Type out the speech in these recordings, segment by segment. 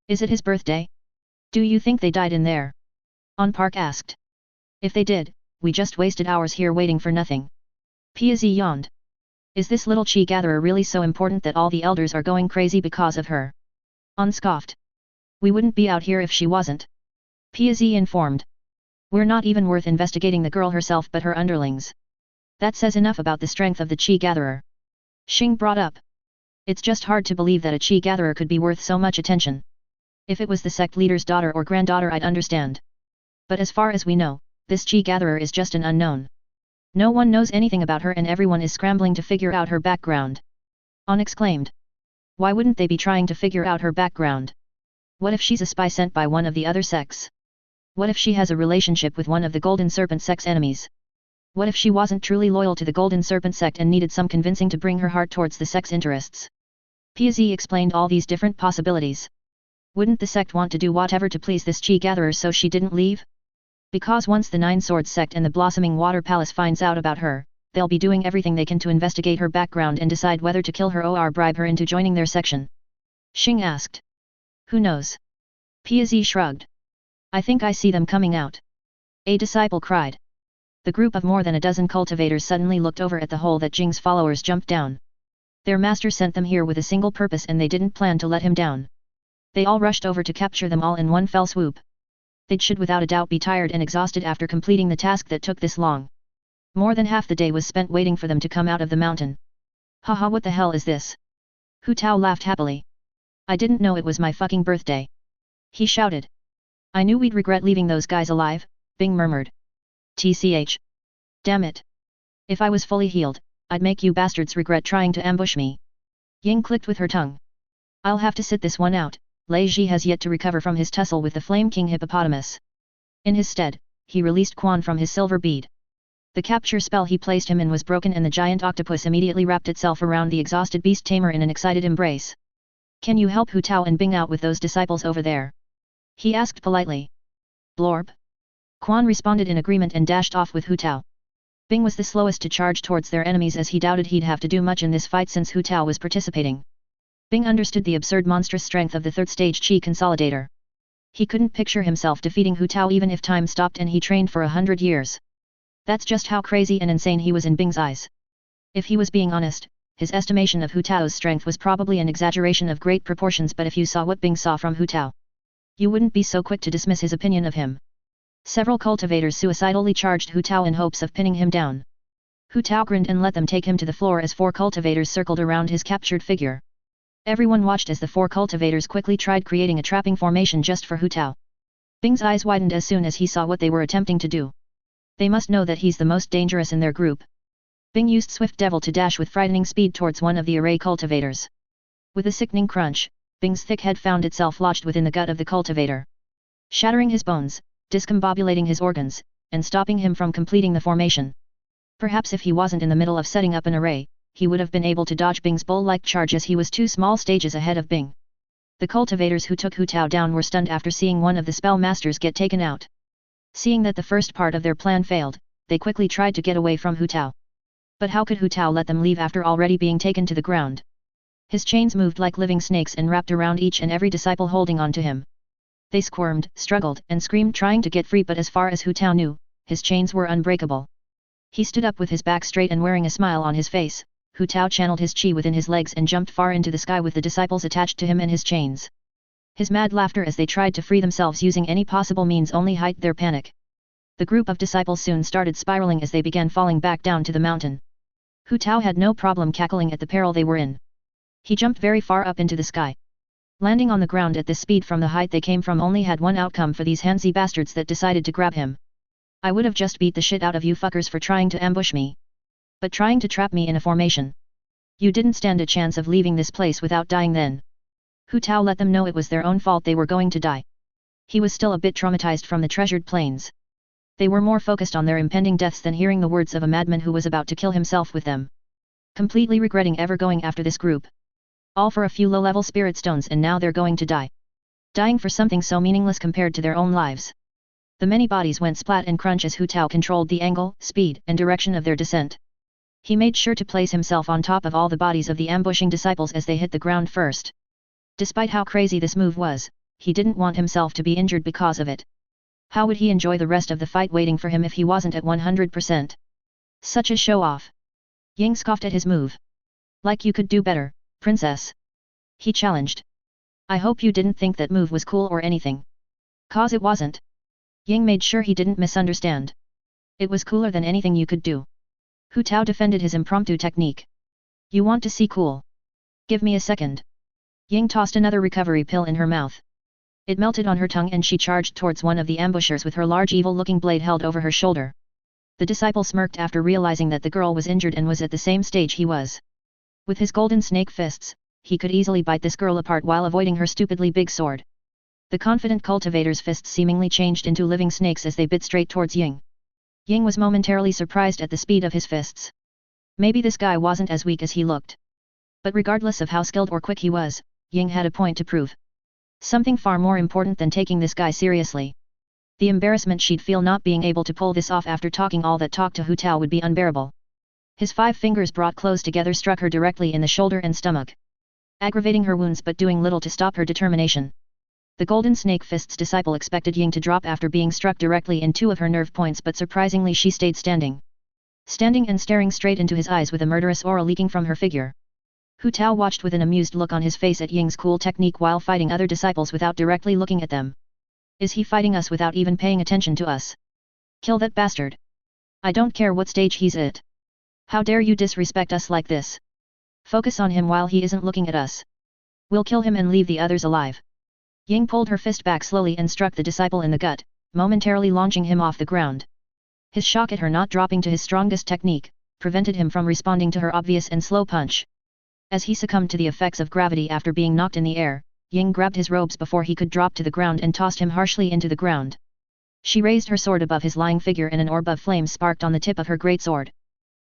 Is it his birthday? Do you think they died in there? On Park asked. If they did, we just wasted hours here waiting for nothing. Piazi yawned. Is this little chi gatherer really so important that all the elders are going crazy because of her? On scoffed. We wouldn't be out here if she wasn't. Piazi informed. We're not even worth investigating the girl herself but her underlings. That says enough about the strength of the chi gatherer. Xing brought up. It's just hard to believe that a chi gatherer could be worth so much attention. If it was the sect leader's daughter or granddaughter I'd understand. But as far as we know, this chi gatherer is just an unknown. No one knows anything about her and everyone is scrambling to figure out her background. On exclaimed. Why wouldn't they be trying to figure out her background? What if she's a spy sent by one of the other sects? What if she has a relationship with one of the Golden Serpent sect's enemies? What if she wasn't truly loyal to the Golden Serpent sect and needed some convincing to bring her heart towards the sect's interests? Piazi explained all these different possibilities. Wouldn't the sect want to do whatever to please this chi gatherer so she didn't leave? Because once the Nine Swords sect and the Blossoming Water Palace finds out about her, they'll be doing everything they can to investigate her background and decide whether to kill her or bribe her into joining their section. Xing asked. Who knows? Piazi shrugged. I think I see them coming out. A disciple cried. The group of more than a dozen cultivators suddenly looked over at the hole that Jing's followers jumped down. Their master sent them here with a single purpose and they didn't plan to let him down. They all rushed over to capture them all in one fell swoop. They should without a doubt be tired and exhausted after completing the task that took this long. More than half the day was spent waiting for them to come out of the mountain. Haha, what the hell is this? Hu Tao laughed happily. I didn't know it was my fucking birthday. He shouted. I knew we'd regret leaving those guys alive, Bing murmured. TCH. Damn it. If I was fully healed, I'd make you bastards regret trying to ambush me. Ying clicked with her tongue. I'll have to sit this one out. Lei Ji has yet to recover from his tussle with the Flame King hippopotamus. In his stead, he released Quan from his silver bead. The capture spell he placed him in was broken and the giant octopus immediately wrapped itself around the exhausted beast tamer in an excited embrace. Can you help Hu Tao and Bing out with those disciples over there? He asked politely. Blorb. Quan responded in agreement and dashed off with Hu Tao. Bing was the slowest to charge towards their enemies as he doubted he'd have to do much in this fight since Hu Tao was participating. Bing understood the absurd monstrous strength of the third stage Chi Consolidator. He couldn't picture himself defeating Hu Tao even if time stopped and he trained for 100 years. That's just how crazy and insane he was in Bing's eyes. If he was being honest, his estimation of Hu Tao's strength was probably an exaggeration of great proportions, but if you saw what Bing saw from Hu Tao, you wouldn't be so quick to dismiss his opinion of him. Several cultivators suicidally charged Hu Tao in hopes of pinning him down. Hu Tao grinned and let them take him to the floor as 4 cultivators circled around his captured figure. Everyone watched as the 4 cultivators quickly tried creating a trapping formation just for Hu Tao. Bing's eyes widened as soon as he saw what they were attempting to do. They must know that he's the most dangerous in their group. Bing used Swift Devil to dash with frightening speed towards one of the array cultivators. With a sickening crunch, Bing's thick head found itself lodged within the gut of the cultivator. Shattering his bones, discombobulating his organs, and stopping him from completing the formation. Perhaps if he wasn't in the middle of setting up an array, he would have been able to dodge Bing's bull-like charge as he was 2 small stages ahead of Bing. The cultivators who took Hu Tao down were stunned after seeing one of the spell masters get taken out. Seeing that the first part of their plan failed, they quickly tried to get away from Hu Tao. But how could Hu Tao let them leave after already being taken to the ground? His chains moved like living snakes and wrapped around each and every disciple holding on to him. They squirmed, struggled, and screamed trying to get free, but as far as Hu Tao knew, his chains were unbreakable. He stood up with his back straight and wearing a smile on his face. Hu Tao channeled his chi within his legs and jumped far into the sky with the disciples attached to him and his chains. His mad laughter as they tried to free themselves using any possible means only heightened their panic. The group of disciples soon started spiraling as they began falling back down to the mountain. Hu Tao had no problem cackling at the peril they were in. He jumped very far up into the sky. Landing on the ground at this speed from the height they came from only had one outcome for these handsy bastards that decided to grab him. I would have just beat the shit out of you fuckers for trying to ambush me. But trying to trap me in a formation. You didn't stand a chance of leaving this place without dying then. Hu Tao let them know it was their own fault they were going to die. He was still a bit traumatized from the treasured plains. They were more focused on their impending deaths than hearing the words of a madman who was about to kill himself with them. Completely regretting ever going after this group. All for a few low-level spirit stones, and now they're going to die. Dying for something so meaningless compared to their own lives. The many bodies went splat and crunch as Hu Tao controlled the angle, speed, and direction of their descent. He made sure to place himself on top of all the bodies of the ambushing disciples as they hit the ground first. Despite how crazy this move was, he didn't want himself to be injured because of it. How would he enjoy the rest of the fight waiting for him if he wasn't at 100%? Such a show-off. Ying scoffed at his move. Like you could do better, princess. He challenged. I hope you didn't think that move was cool or anything. 'Cause it wasn't. Ying made sure he didn't misunderstand. It was cooler than anything you could do. Hu Tao defended his impromptu technique. You want to see cool? Give me a second. Ying tossed another recovery pill in her mouth. It melted on her tongue and she charged towards one of the ambushers with her large evil-looking blade held over her shoulder. The disciple smirked after realizing that the girl was injured and was at the same stage he was. With his golden snake fists, he could easily bite this girl apart while avoiding her stupidly big sword. The confident cultivator's fists seemingly changed into living snakes as they bit straight towards Ying. Ying was momentarily surprised at the speed of his fists. Maybe this guy wasn't as weak as he looked. But regardless of how skilled or quick he was, Ying had a point to prove. Something far more important than taking this guy seriously. The embarrassment she'd feel not being able to pull this off after talking all that talk to Hu Tao would be unbearable. His 5 fingers brought close together struck her directly in the shoulder and stomach. Aggravating her wounds but doing little to stop her determination. The golden snake fist's disciple expected Ying to drop after being struck directly in 2 of her nerve points, but surprisingly she stayed standing. Standing and staring straight into his eyes with a murderous aura leaking from her figure. Hu Tao watched with an amused look on his face at Ying's cool technique while fighting other disciples without directly looking at them. Is he fighting us without even paying attention to us? Kill that bastard. I don't care what stage he's at. How dare you disrespect us like this? Focus on him while he isn't looking at us. We'll kill him and leave the others alive. Ying pulled her fist back slowly and struck the disciple in the gut, momentarily launching him off the ground. His shock at her not dropping to his strongest technique, prevented him from responding to her obvious and slow punch. As he succumbed to the effects of gravity after being knocked in the air, Ying grabbed his robes before he could drop to the ground and tossed him harshly into the ground. She raised her sword above his lying figure and an orb of flame sparked on the tip of her great sword.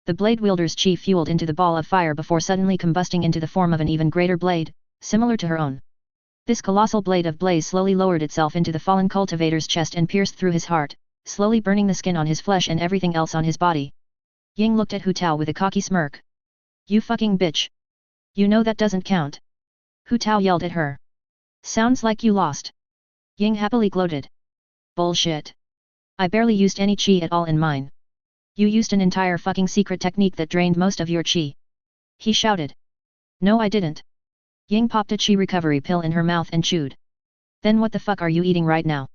The blade wielder's chi fueled into the ball of fire before suddenly combusting into the form of an even greater blade, similar to her own. This colossal blade of blaze slowly lowered itself into the fallen cultivator's chest and pierced through his heart, slowly burning the skin on his flesh and everything else on his body. Ying looked at Hu Tao with a cocky smirk. You fucking bitch. You know that doesn't count. Hu Tao yelled at her. Sounds like you lost. Ying happily gloated. Bullshit. I barely used any chi at all in mine. You used an entire fucking secret technique that drained most of your chi. He shouted. No I didn't. Ying popped a chi recovery pill in her mouth and chewed. Then what the fuck are you eating right now?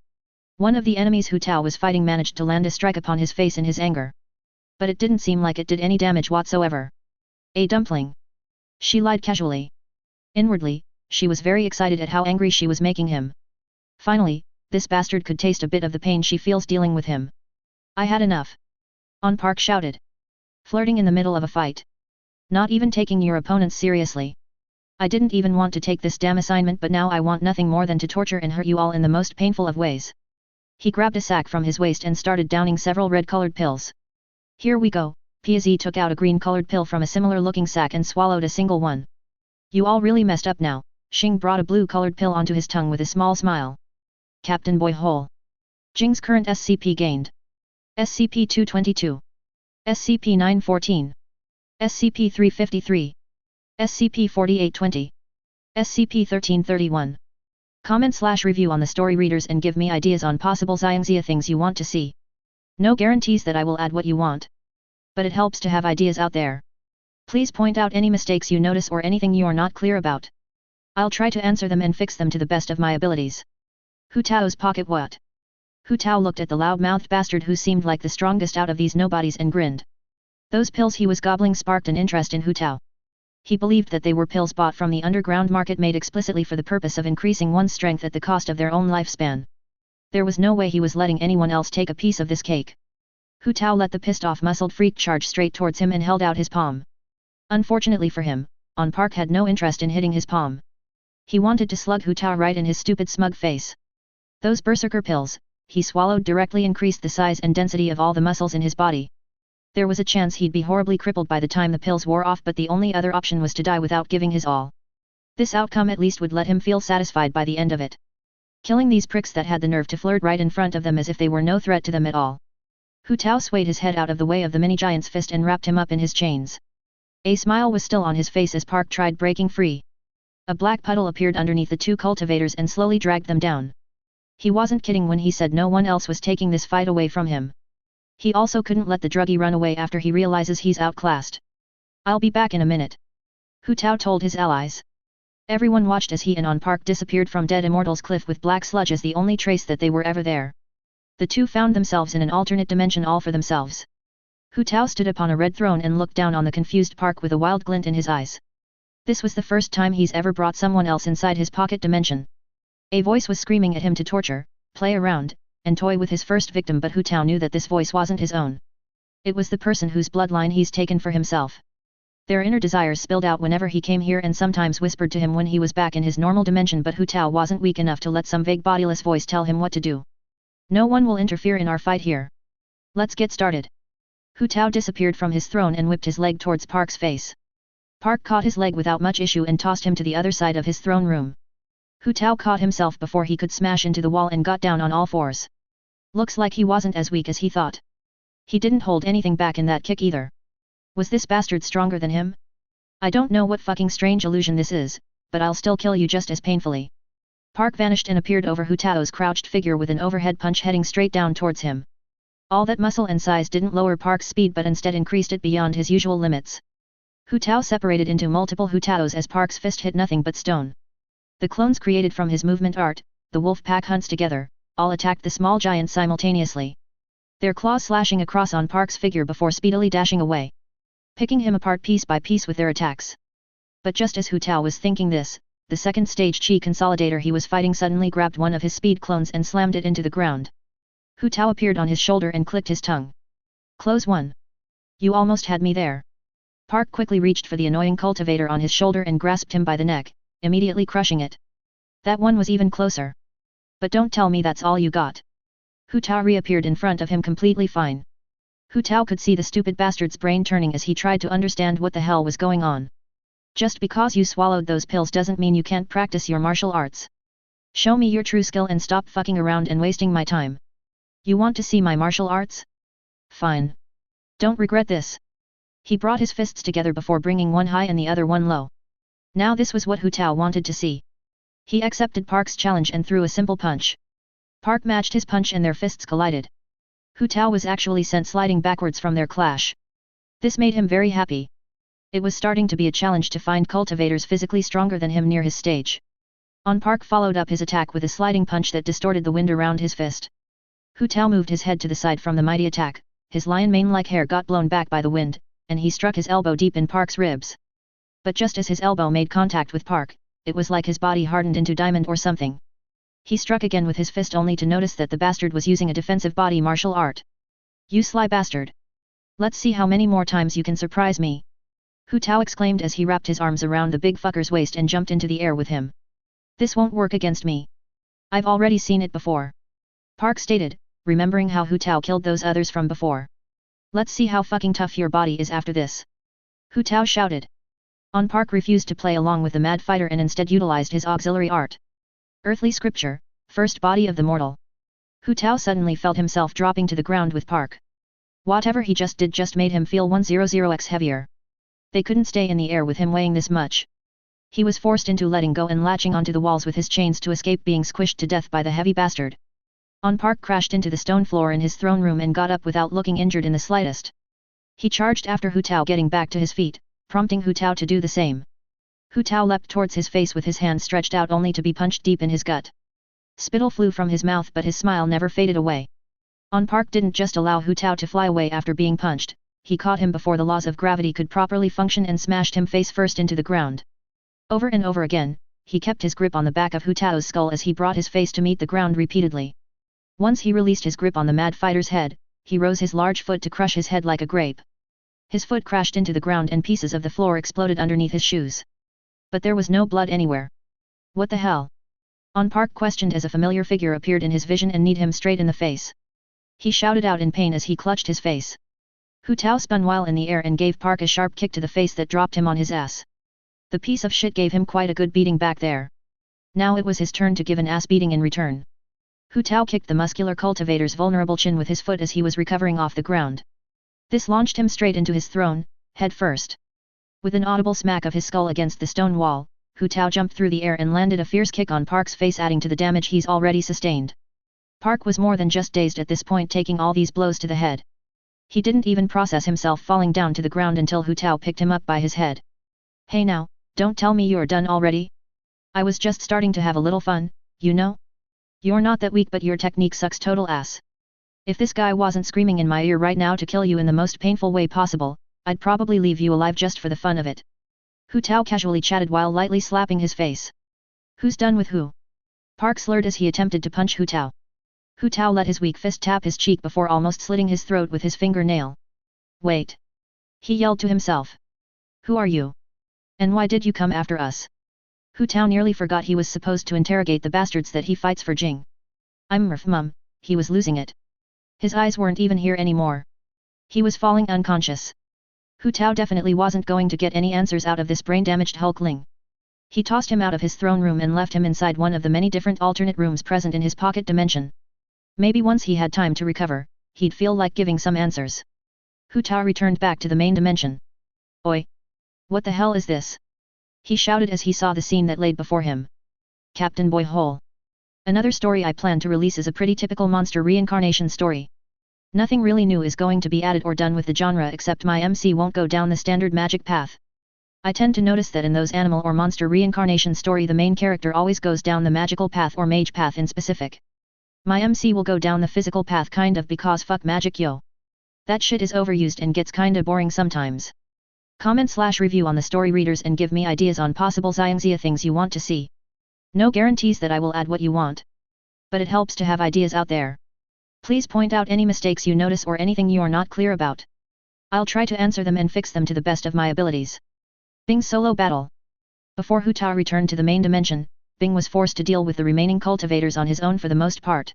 One of the enemies Hu Tao was fighting managed to land a strike upon his face in his anger. But it didn't seem like it did any damage whatsoever. A dumpling. She lied casually. Inwardly, she was very excited at how angry she was making him. Finally, this bastard could taste a bit of the pain she feels dealing with him. I had enough. On Park shouted. Flirting in the middle of a fight. Not even taking your opponents seriously. I didn't even want to take this damn assignment, but now I want nothing more than to torture and hurt you all in the most painful of ways. He grabbed a sack from his waist and started downing several red-colored pills. Here we go. PZ took out a green-colored pill from a similar-looking sack and swallowed a single one. You all really messed up now. Xing brought a blue-colored pill onto his tongue with a small smile. CaptainBoyHole. Jing's current SCP gained. SCP-222. SCP-914. SCP-353. SCP-4820. SCP-1331. Comment/review on the story readers and give me ideas on possible Xiangxia things you want to see. No guarantees that I will add what you want. But it helps to have ideas out there. Please point out any mistakes you notice or anything you are not clear about. I'll try to answer them and fix them to the best of my abilities. Hu Tao's pocket what? Hu Tao looked at the loud-mouthed bastard who seemed like the strongest out of these nobodies and grinned. Those pills he was gobbling sparked an interest in Hu Tao. He believed that they were pills bought from the underground market made explicitly for the purpose of increasing one's strength at the cost of their own lifespan. There was no way he was letting anyone else take a piece of this cake. Hu Tao let the pissed-off muscled freak charge straight towards him and held out his palm. Unfortunately for him, On Park had no interest in hitting his palm. He wanted to slug Hu Tao right in his stupid smug face. Those berserker pills, he swallowed, directly increased the size and density of all the muscles in his body. There was a chance he'd be horribly crippled by the time the pills wore off, but the only other option was to die without giving his all. This outcome at least would let him feel satisfied by the end of it. Killing these pricks that had the nerve to flirt right in front of them as if they were no threat to them at all. Hu Tao swayed his head out of the way of the mini-giant's fist and wrapped him up in his chains. A smile was still on his face as Park tried breaking free. A black puddle appeared underneath the two cultivators and slowly dragged them down. He wasn't kidding when he said no one else was taking this fight away from him. He also couldn't let the druggie run away after he realizes he's outclassed. I'll be back in a minute, Hu Tao told his allies. Everyone watched as he and On Park disappeared from Dead Immortal's cliff with black sludge as the only trace that they were ever there. The two found themselves in an alternate dimension all for themselves. Hu Tao stood upon a red throne and looked down on the confused Park with a wild glint in his eyes. This was the first time he's ever brought someone else inside his pocket dimension. A voice was screaming at him to torture, play around, and toy with his first victim, but Hu Tao knew that this voice wasn't his own. It was the person whose bloodline he's taken for himself. Their inner desires spilled out whenever he came here and sometimes whispered to him when he was back in his normal dimension, but Hu Tao wasn't weak enough to let some vague bodiless voice tell him what to do. No one will interfere in our fight here. Let's get started. Hu Tao disappeared from his throne and whipped his leg towards Park's face. Park caught his leg without much issue and tossed him to the other side of his throne room. Hu Tao caught himself before he could smash into the wall and got down on all fours. Looks like he wasn't as weak as he thought. He didn't hold anything back in that kick either. Was this bastard stronger than him? I don't know what fucking strange illusion this is, but I'll still kill you just as painfully. Park vanished and appeared over Hu Tao's crouched figure with an overhead punch heading straight down towards him. All that muscle and size didn't lower Park's speed but instead increased it beyond his usual limits. Hu Tao separated into multiple Hu Taos as Park's fist hit nothing but stone. The clones created from his movement art, the wolf pack hunts together, all attacked the small giant simultaneously. Their claws slashing across on Park's figure before speedily dashing away, picking him apart piece by piece with their attacks. But just as Hu Tao was thinking this, the second stage chi consolidator he was fighting suddenly grabbed one of his speed clones and slammed it into the ground. Hu Tao appeared on his shoulder and clicked his tongue. Close one. You almost had me there. Park quickly reached for the annoying cultivator on his shoulder and grasped him by the neck, immediately crushing it. That one was even closer. But don't tell me that's all you got. Hu Tao reappeared in front of him completely fine. Hu Tao could see the stupid bastard's brain turning as he tried to understand what the hell was going on. Just because you swallowed those pills doesn't mean you can't practice your martial arts. Show me your true skill and stop fucking around and wasting my time. You want to see my martial arts? Fine. Don't regret this. He brought his fists together before bringing one high and the other one low. Now this was what Hu Tao wanted to see. He accepted Park's challenge and threw a simple punch. Park matched his punch and their fists collided. Hu Tao was actually sent sliding backwards from their clash. This made him very happy. It was starting to be a challenge to find cultivators physically stronger than him near his stage. On Park followed up his attack with a sliding punch that distorted the wind around his fist. Hu Tao moved his head to the side from the mighty attack, his lion mane-like hair got blown back by the wind, and he struck his elbow deep in Park's ribs. But just as his elbow made contact with Park, it was like his body hardened into diamond or something. He struck again with his fist only to notice that the bastard was using a defensive body martial art. You sly bastard! Let's see how many more times you can surprise me! Hu Tao exclaimed as he wrapped his arms around the big fucker's waist and jumped into the air with him. This won't work against me. I've already seen it before. Park stated, remembering how Hu Tao killed those others from before. Let's see how fucking tough your body is after this. Hu Tao shouted. On Park refused to play along with the mad fighter and instead utilized his auxiliary art. Earthly scripture, first body of the mortal. Hu Tao suddenly felt himself dropping to the ground with Park. Whatever he just did just made him feel 100x heavier. They couldn't stay in the air with him weighing this much. He was forced into letting go and latching onto the walls with his chains to escape being squished to death by the heavy bastard. On Park crashed into the stone floor in his throne room and got up without looking injured in the slightest. He charged after Hu Tao getting back to his feet, prompting Hu Tao to do the same. Hu Tao leapt towards his face with his hand stretched out only to be punched deep in his gut. Spittle flew from his mouth but his smile never faded away. On Park didn't just allow Hu Tao to fly away after being punched, he caught him before the laws of gravity could properly function and smashed him face first into the ground. Over and over again, he kept his grip on the back of Hu Tao's skull as he brought his face to meet the ground repeatedly. Once he released his grip on the mad fighter's head, he rose his large foot to crush his head like a grape. His foot crashed into the ground and pieces of the floor exploded underneath his shoes. But there was no blood anywhere. What the hell? On Park questioned as a familiar figure appeared in his vision and kneed him straight in the face. He shouted out in pain as he clutched his face. Hu Tao spun while in the air and gave Park a sharp kick to the face that dropped him on his ass. The piece of shit gave him quite a good beating back there. Now it was his turn to give an ass beating in return. Hu Tao kicked the muscular cultivator's vulnerable chin with his foot as he was recovering off the ground. This launched him straight into his throne, head first. With an audible smack of his skull against the stone wall, Hu Tao jumped through the air and landed a fierce kick on Park's face, adding to the damage he's already sustained. Park was more than just dazed at this point, taking all these blows to the head. He didn't even process himself falling down to the ground until Hu Tao picked him up by his head. Hey now, don't tell me you're done already? I was just starting to have a little fun, you know? You're not that weak, but your technique sucks total ass. If this guy wasn't screaming in my ear right now to kill you in the most painful way possible, I'd probably leave you alive just for the fun of it. Hu Tao casually chatted while lightly slapping his face. Who's done with who? Park slurred as he attempted to punch Hu Tao. Hu Tao let his weak fist tap his cheek before almost slitting his throat with his fingernail. Wait! He yelled to himself. Who are you? And why did you come after us? Hu Tao nearly forgot he was supposed to interrogate the bastards that he fights for Jing. I'm Murph Mum, he was losing it. His eyes weren't even here anymore. He was falling unconscious. Hu Tao definitely wasn't going to get any answers out of this brain-damaged hulkling. He tossed him out of his throne room and left him inside one of the many different alternate rooms present in his pocket dimension. Maybe once he had time to recover, he'd feel like giving some answers. Hu Tao returned back to the main dimension. Oi! What the hell is this? He shouted as he saw the scene that laid before him. CaptainBoyHole. Another story I plan to release is a pretty typical monster reincarnation story. Nothing really new is going to be added or done with the genre, except my MC won't go down the standard magic path. I tend to notice that in those animal or monster reincarnation story the main character always goes down the magical path or mage path in specific. My MC will go down the physical path kind of because fuck magic yo. That shit is overused and gets kinda boring sometimes. Comment/review on the story readers and give me ideas on possible Xiangxia things you want to see. No guarantees that I will add what you want. But it helps to have ideas out there. Please point out any mistakes you notice or anything you're not clear about. I'll try to answer them and fix them to the best of my abilities. Bing's solo battle. Before Hu Tao returned to the main dimension, Bing was forced to deal with the remaining cultivators on his own for the most part.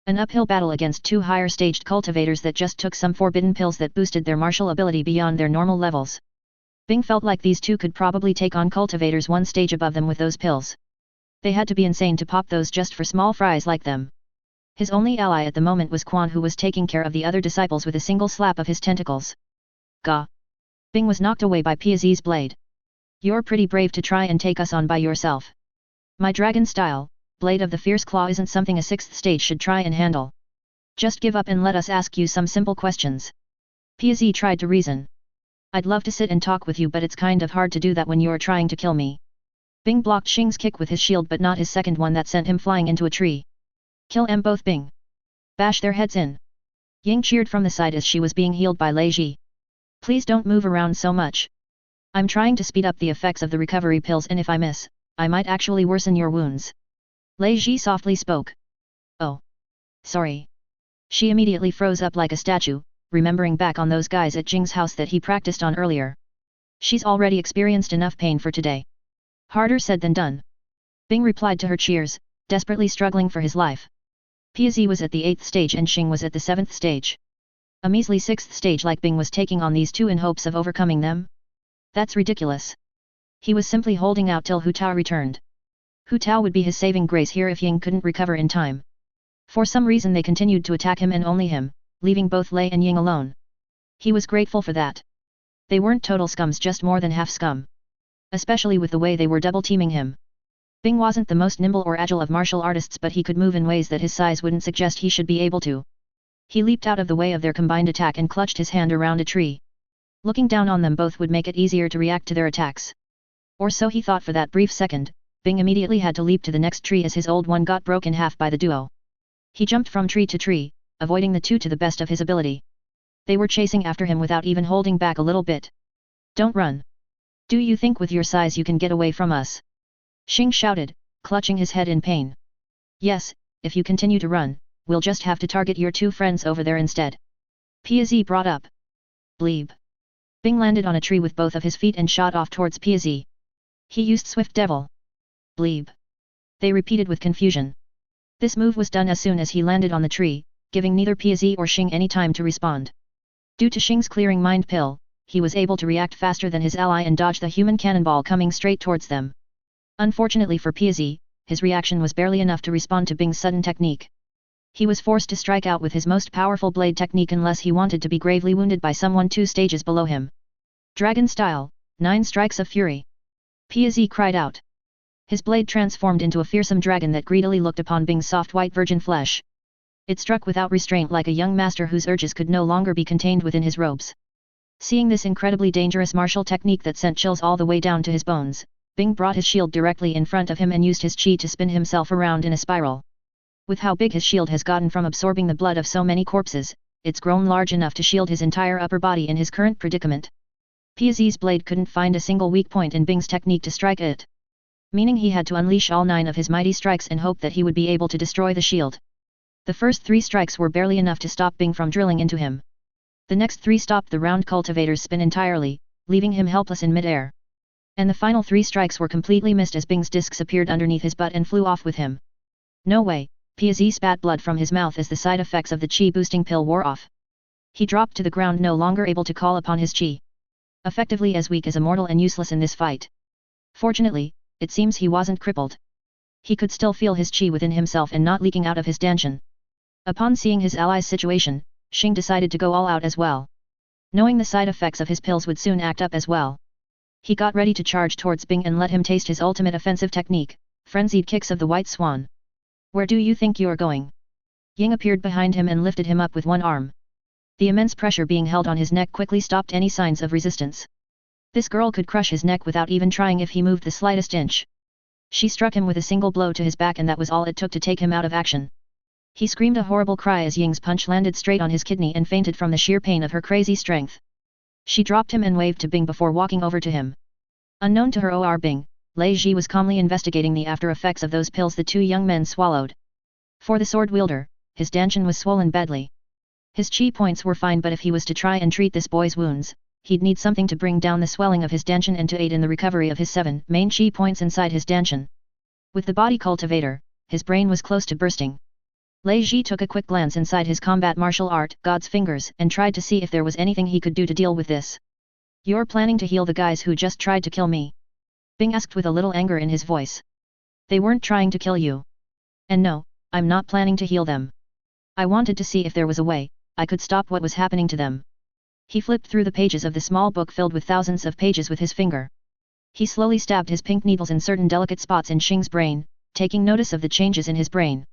An uphill battle against two higher staged cultivators that just took some forbidden pills that boosted their martial ability beyond their normal levels. Bing felt like these two could probably take on cultivators one stage above them with those pills. They had to be insane to pop those just for small fries like them. His only ally at the moment was Quan, who was taking care of the other disciples with a single slap of his tentacles. Gah! Bing was knocked away by Piazi's blade. You're pretty brave to try and take us on by yourself. My dragon style, blade of the fierce claw isn't something a 6th stage should try and handle. Just give up and let us ask you some simple questions. Piazi tried to reason. I'd love to sit and talk with you, but it's kind of hard to do that when you're trying to kill me. Bing blocked Xing's kick with his shield, but not his second one that sent him flying into a tree. Kill em both, Bing. Bash their heads in. Ying cheered from the side as she was being healed by Lei Ji. Please don't move around so much. I'm trying to speed up the effects of the recovery pills, and if I miss, I might actually worsen your wounds. Lei Ji softly spoke. Oh. Sorry. She immediately froze up like a statue, remembering back on those guys at Jing's house that he practiced on earlier. She's already experienced enough pain for today. Harder said than done. Bing replied to her cheers, desperately struggling for his life. Piazi was at the 8th stage and Xing was at the 7th stage. A measly 6th stage like Bing was taking on these two in hopes of overcoming them? That's ridiculous. He was simply holding out till Hu Tao returned. Hu Tao would be his saving grace here if Ying couldn't recover in time. For some reason they continued to attack him and only him, leaving both Lei and Ying alone. He was grateful for that. They weren't total scums, just more than half scum. Especially with the way they were double-teaming him. Bing wasn't the most nimble or agile of martial artists, but he could move in ways that his size wouldn't suggest he should be able to. He leaped out of the way of their combined attack and clutched his hand around a tree. Looking down on them both would make it easier to react to their attacks. Or so he thought for that brief second. Bing immediately had to leap to the next tree as his old one got broken in half by the duo. He jumped from tree to tree, avoiding the two to the best of his ability. They were chasing after him without even holding back a little bit. Don't run. Do you think with your size you can get away from us? Xing shouted, clutching his head in pain. Yes, if you continue to run, we'll just have to target your two friends over there instead. Piazi brought up. Bleeb. Bing landed on a tree with both of his feet and shot off towards Piazi. He used Swift Devil. Bleeb. They repeated with confusion. This move was done as soon as he landed on the tree, giving neither Piazi or Xing any time to respond. Due to Xing's clearing mind pill, he was able to react faster than his ally and dodge the human cannonball coming straight towards them. Unfortunately for Piazi, his reaction was barely enough to respond to Bing's sudden technique. He was forced to strike out with his most powerful blade technique unless he wanted to be gravely wounded by someone 2 stages below him. Dragon style, 9 strikes of fury. Piazi cried out. His blade transformed into a fearsome dragon that greedily looked upon Bing's soft white virgin flesh. It struck without restraint like a young master whose urges could no longer be contained within his robes. Seeing this incredibly dangerous martial technique that sent chills all the way down to his bones, Bing brought his shield directly in front of him and used his chi to spin himself around in a spiral. With how big his shield has gotten from absorbing the blood of so many corpses, it's grown large enough to shield his entire upper body in his current predicament. Piazi's blade couldn't find a single weak point in Bing's technique to strike it, meaning he had to unleash all 9 of his mighty strikes and hope that he would be able to destroy the shield. The first 3 strikes were barely enough to stop Bing from drilling into him. The next 3 stopped the round cultivator's spin entirely, leaving him helpless in midair. And the final 3 strikes were completely missed as Bing's discs appeared underneath his butt and flew off with him. No way, Piazi spat blood from his mouth as the side effects of the chi-boosting pill wore off. He dropped to the ground no longer able to call upon his chi. Effectively as weak as a mortal and useless in this fight. Fortunately, it seems he wasn't crippled. He could still feel his chi within himself and not leaking out of his danshan. Upon seeing his ally's situation, Xing decided to go all out as well. Knowing the side effects of his pills would soon act up as well. He got ready to charge towards Bing and let him taste his ultimate offensive technique, frenzied kicks of the white swan. Where do you think you're going? Ying appeared behind him and lifted him up with one arm. The immense pressure being held on his neck quickly stopped any signs of resistance. This girl could crush his neck without even trying if he moved the slightest inch. She struck him with a single blow to his back and that was all it took to take him out of action. He screamed a horrible cry as Ying's punch landed straight on his kidney and fainted from the sheer pain of her crazy strength. She dropped him and waved to Bing before walking over to him. Unknown to her or Bing, Lei Ji was calmly investigating the after effects of those pills the 2 young men swallowed. For the sword wielder, his danshan was swollen badly. His chi points were fine but if he was to try and treat this boy's wounds, he'd need something to bring down the swelling of his danshan and to aid in the recovery of his 7 main chi points inside his danshan. With the body cultivator, his brain was close to bursting. Lei Ji took a quick glance inside his combat martial art, God's fingers, and tried to see if there was anything he could do to deal with this. You're planning to heal the guys who just tried to kill me? Bing asked with a little anger in his voice. They weren't trying to kill you. And no, I'm not planning to heal them. I wanted to see if there was a way I could stop what was happening to them. He flipped through the pages of the small book filled with thousands of pages with his finger. He slowly stabbed his pink needles in certain delicate spots in Xing's brain, taking notice of the changes in his brain.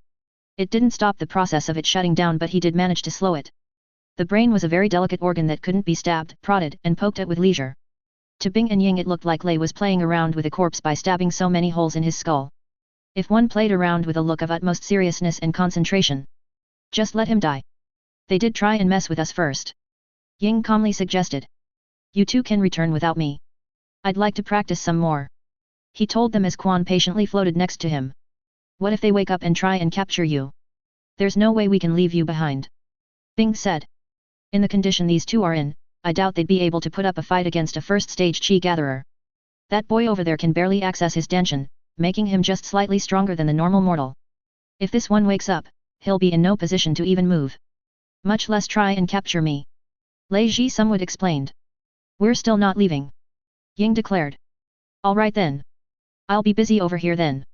It didn't stop the process of it shutting down but he did manage to slow it. The brain was a very delicate organ that couldn't be stabbed, prodded, and poked at with leisure. To Bing and Ying it looked like Lei was playing around with a corpse by stabbing so many holes in his skull. If one played around with a look of utmost seriousness and concentration. Just let him die. They did try and mess with us first. Ying calmly suggested. You 2 can return without me. I'd like to practice some more. He told them as Quan patiently floated next to him. What if they wake up and try and capture you? There's no way we can leave you behind. Bing said. In the condition these 2 are in, I doubt they'd be able to put up a fight against a first-stage chi gatherer. That boy over there can barely access his danshan, making him just slightly stronger than the normal mortal. If this one wakes up, he'll be in no position to even move. Much less try and capture me. Lei Ji somewhat explained. We're still not leaving. Ying declared. All right then. I'll be busy over here then.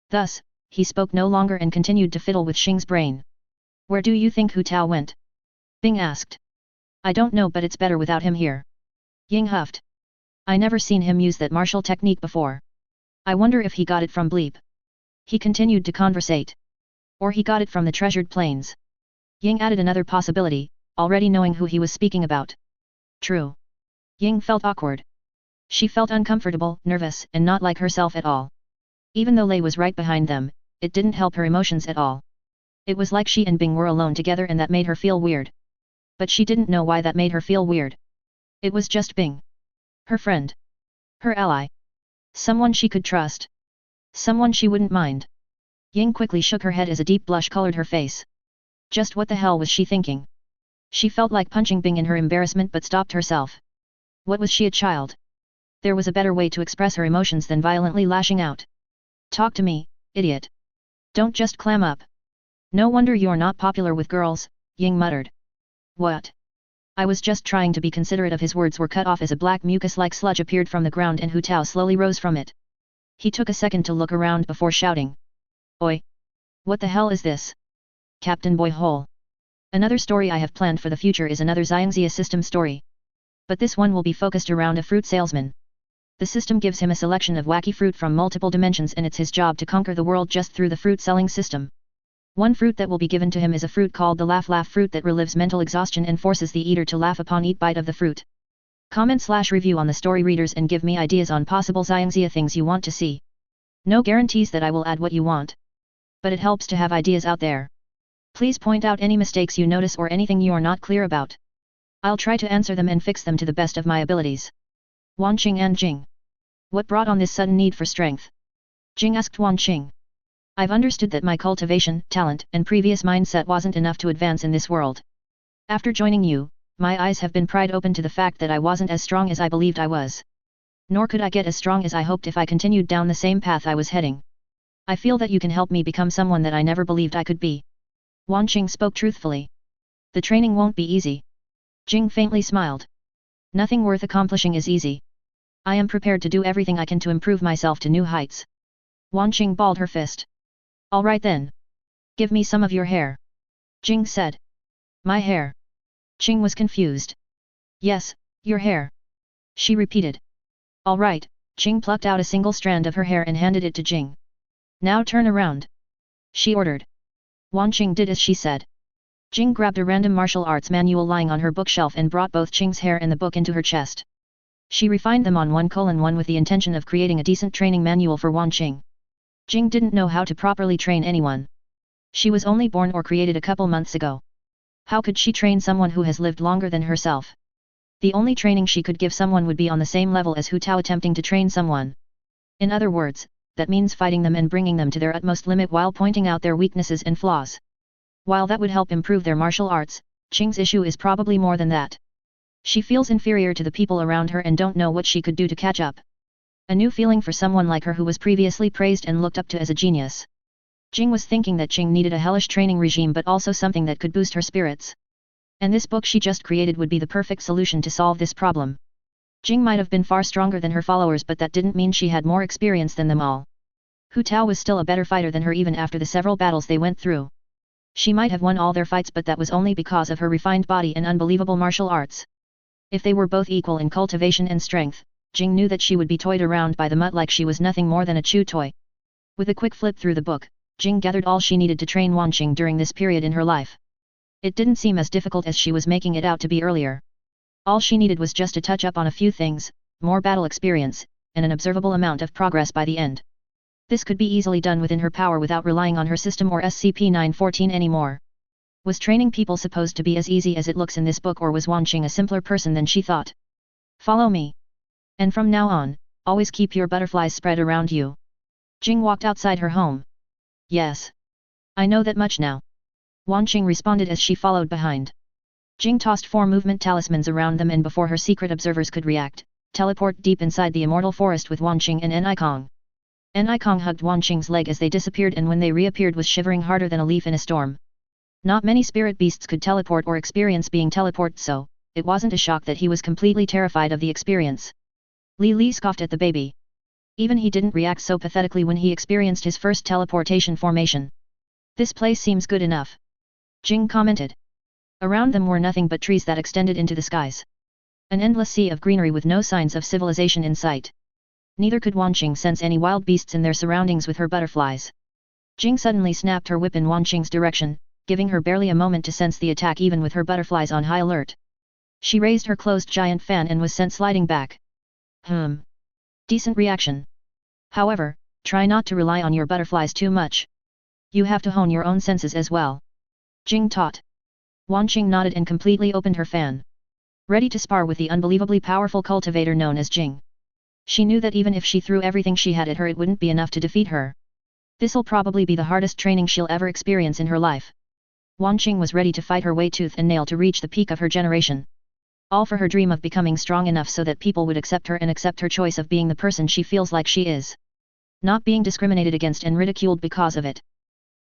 Thus, he spoke no longer and continued to fiddle with Xing's brain. Where do you think Hu Tao went? Bing asked. I don't know but it's better without him here. Ying huffed. I never seen him use that martial technique before. I wonder if he got it from Bleep. He continued to conversate. Or he got it from the treasured plains. Ying added another possibility, already knowing who he was speaking about. True. Ying felt awkward. She felt uncomfortable, nervous, and not like herself at all. Even though Lei was right behind them, it didn't help her emotions at all. It was like she and Bing were alone together and that made her feel weird. But she didn't know why that made her feel weird. It was just Bing. Her friend. Her ally. Someone she could trust. Someone she wouldn't mind. Ying quickly shook her head as a deep blush colored her face. Just what the hell was she thinking? She felt like punching Bing in her embarrassment but stopped herself. What was she, a child? There was a better way to express her emotions than violently lashing out. Talk to me, idiot. Don't just clam up. No wonder you're not popular with girls, Ying muttered. What? I was just trying to be considerate of his words were cut off as a black mucus-like sludge appeared from the ground and Hu Tao slowly rose from it. He took a second to look around before shouting. Oi! What the hell is this? CaptainBoyHole. Another story I have planned for the future is another Xiangxia system story. But this one will be focused around a fruit salesman. The system gives him a selection of wacky fruit from multiple dimensions and it's his job to conquer the world just through the fruit-selling system. One fruit that will be given to him is a fruit called the Laugh fruit that relieves mental exhaustion and forces the eater to laugh upon each bite of the fruit. Comment/review on the story readers and give me ideas on possible Xiangxia things you want to see. No guarantees that I will add what you want. But it helps to have ideas out there. Please point out any mistakes you notice or anything you are not clear about. I'll try to answer them and fix them to the best of my abilities. Wanqing and Jing. What brought on this sudden need for strength? Jing asked Wanqing. I've understood that my cultivation, talent, and previous mindset wasn't enough to advance in this world. After joining you, my eyes have been pried open to the fact that I wasn't as strong as I believed I was. Nor could I get as strong as I hoped if I continued down the same path I was heading. I feel that you can help me become someone that I never believed I could be. Wanqing spoke truthfully. The training won't be easy. Jing faintly smiled. Nothing worth accomplishing is easy. I am prepared to do everything I can to improve myself to new heights. Wanqing balled her fist. All right then. Give me some of your hair. Jing said. My hair. Jing was confused. Yes, your hair. She repeated. All right, Jing plucked out a single strand of her hair and handed it to Jing. Now turn around. She ordered. Wanqing did as she said. Jing grabbed a random martial arts manual lying on her bookshelf and brought both Jing's hair and the book into her chest. She refined them on 1:1 with the intention of creating a decent training manual for Wanqing. Jing didn't know how to properly train anyone. She was only born or created a couple months ago. How could she train someone who has lived longer than herself? The only training she could give someone would be on the same level as Hu Tao attempting to train someone. In other words, that means fighting them and bringing them to their utmost limit while pointing out their weaknesses and flaws. While that would help improve their martial arts, Jing's issue is probably more than that. She feels inferior to the people around her and don't know what she could do to catch up. A new feeling for someone like her who was previously praised and looked up to as a genius. Jing was thinking that Jing needed a hellish training regime but also something that could boost her spirits. And this book she just created would be the perfect solution to solve this problem. Jing might have been far stronger than her followers but that didn't mean she had more experience than them all. Hu Tao was still a better fighter than her even after the several battles they went through. She might have won all their fights but that was only because of her refined body and unbelievable martial arts. If they were both equal in cultivation and strength, Jing knew that she would be toyed around by the mutt like she was nothing more than a chew toy. With a quick flip through the book, Jing gathered all she needed to train Wanqing during this period in her life. It didn't seem as difficult as she was making it out to be earlier. All she needed was just to touch up on a few things, more battle experience, and an observable amount of progress by the end. This could be easily done within her power without relying on her system or SCP-914 anymore. Was training people supposed to be as easy as it looks in this book or was Wanqing a simpler person than she thought? Follow me. And from now on, always keep your butterflies spread around you. Jing walked outside her home. Yes. I know that much now. Wanqing responded as she followed behind. Jing tossed 4 movement talismans around them and before her secret observers could react, teleport deep inside the immortal forest with Wanqing and Nikong. Nikong hugged Wanqing's leg as they disappeared and when they reappeared was shivering harder than a leaf in a storm. Not many spirit beasts could teleport or experience being teleported so, it wasn't a shock that he was completely terrified of the experience. Li scoffed at the baby. Even he didn't react so pathetically when he experienced his first teleportation formation. This place seems good enough. Jing commented. Around them were nothing but trees that extended into the skies. An endless sea of greenery with no signs of civilization in sight. Neither could Wanqing sense any wild beasts in their surroundings with her butterflies. Jing suddenly snapped her whip in Wanqing's direction, giving her barely a moment to sense the attack even with her butterflies on high alert. She raised her closed giant fan and was sent sliding back. Decent reaction. However, try not to rely on your butterflies too much. You have to hone your own senses as well. Jing taught. Wanqing nodded and completely opened her fan. Ready to spar with the unbelievably powerful cultivator known as Jing. She knew that even if she threw everything she had at her it wouldn't be enough to defeat her. This'll probably be the hardest training she'll ever experience in her life. Wanqing was ready to fight her way tooth and nail to reach the peak of her generation. All for her dream of becoming strong enough so that people would accept her and accept her choice of being the person she feels like she is. Not being discriminated against and ridiculed because of it.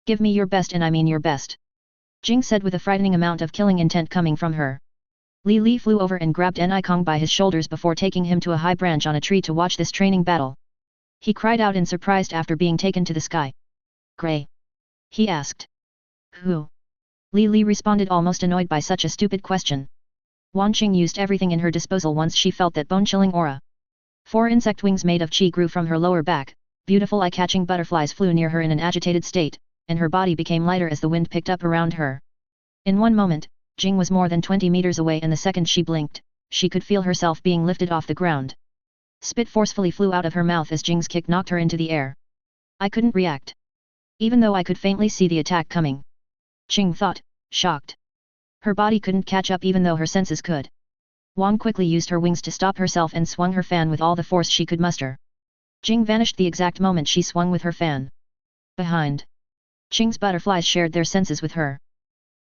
Give me your best and I mean your best. Jing said with a frightening amount of killing intent coming from her. Li flew over and grabbed Nikong by his shoulders before taking him to a high branch on a tree to watch this training battle. He cried out in surprise after being taken to the sky. Gray? He asked. Who? Li responded almost annoyed by such a stupid question. Wanqing used everything in her disposal once she felt that bone-chilling aura. 4 insect wings made of chi grew from her lower back, beautiful eye-catching butterflies flew near her in an agitated state, and her body became lighter as the wind picked up around her. In one moment, Jing was more than 20 meters away, and the second she blinked, she could feel herself being lifted off the ground. Spit forcefully flew out of her mouth as Jing's kick knocked her into the air. I couldn't react, even though I could faintly see the attack coming. Jing thought, shocked. Her body couldn't catch up even though her senses could. Wang quickly used her wings to stop herself and swung her fan with all the force she could muster. Jing vanished the exact moment she swung with her fan. Behind. Jing's butterflies shared their senses with her.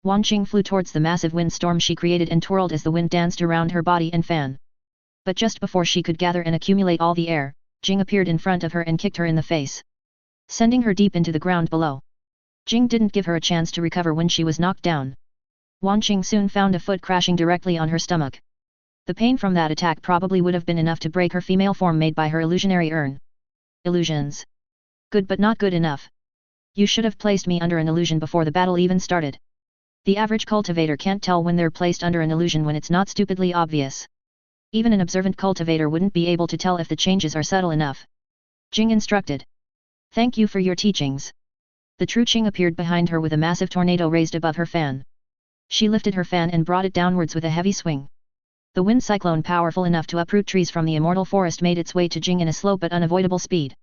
Wang Qing flew towards the massive windstorm she created and twirled as the wind danced around her body and fan. But just before she could gather and accumulate all the air, Jing appeared in front of her and kicked her in the face, sending her deep into the ground below. Jing didn't give her a chance to recover when she was knocked down. Wang Qing soon found a foot crashing directly on her stomach. The pain from that attack probably would have been enough to break her female form made by her illusionary urn. Illusions. Good but not good enough. You should have placed me under an illusion before the battle even started. The average cultivator can't tell when they're placed under an illusion when it's not stupidly obvious. Even an observant cultivator wouldn't be able to tell if the changes are subtle enough. Jing instructed. Thank you for your teachings. The true Qing appeared behind her with a massive tornado raised above her fan. She lifted her fan and brought it downwards with a heavy swing. The wind cyclone powerful enough to uproot trees from the immortal forest made its way to Jing in a slow but unavoidable speed.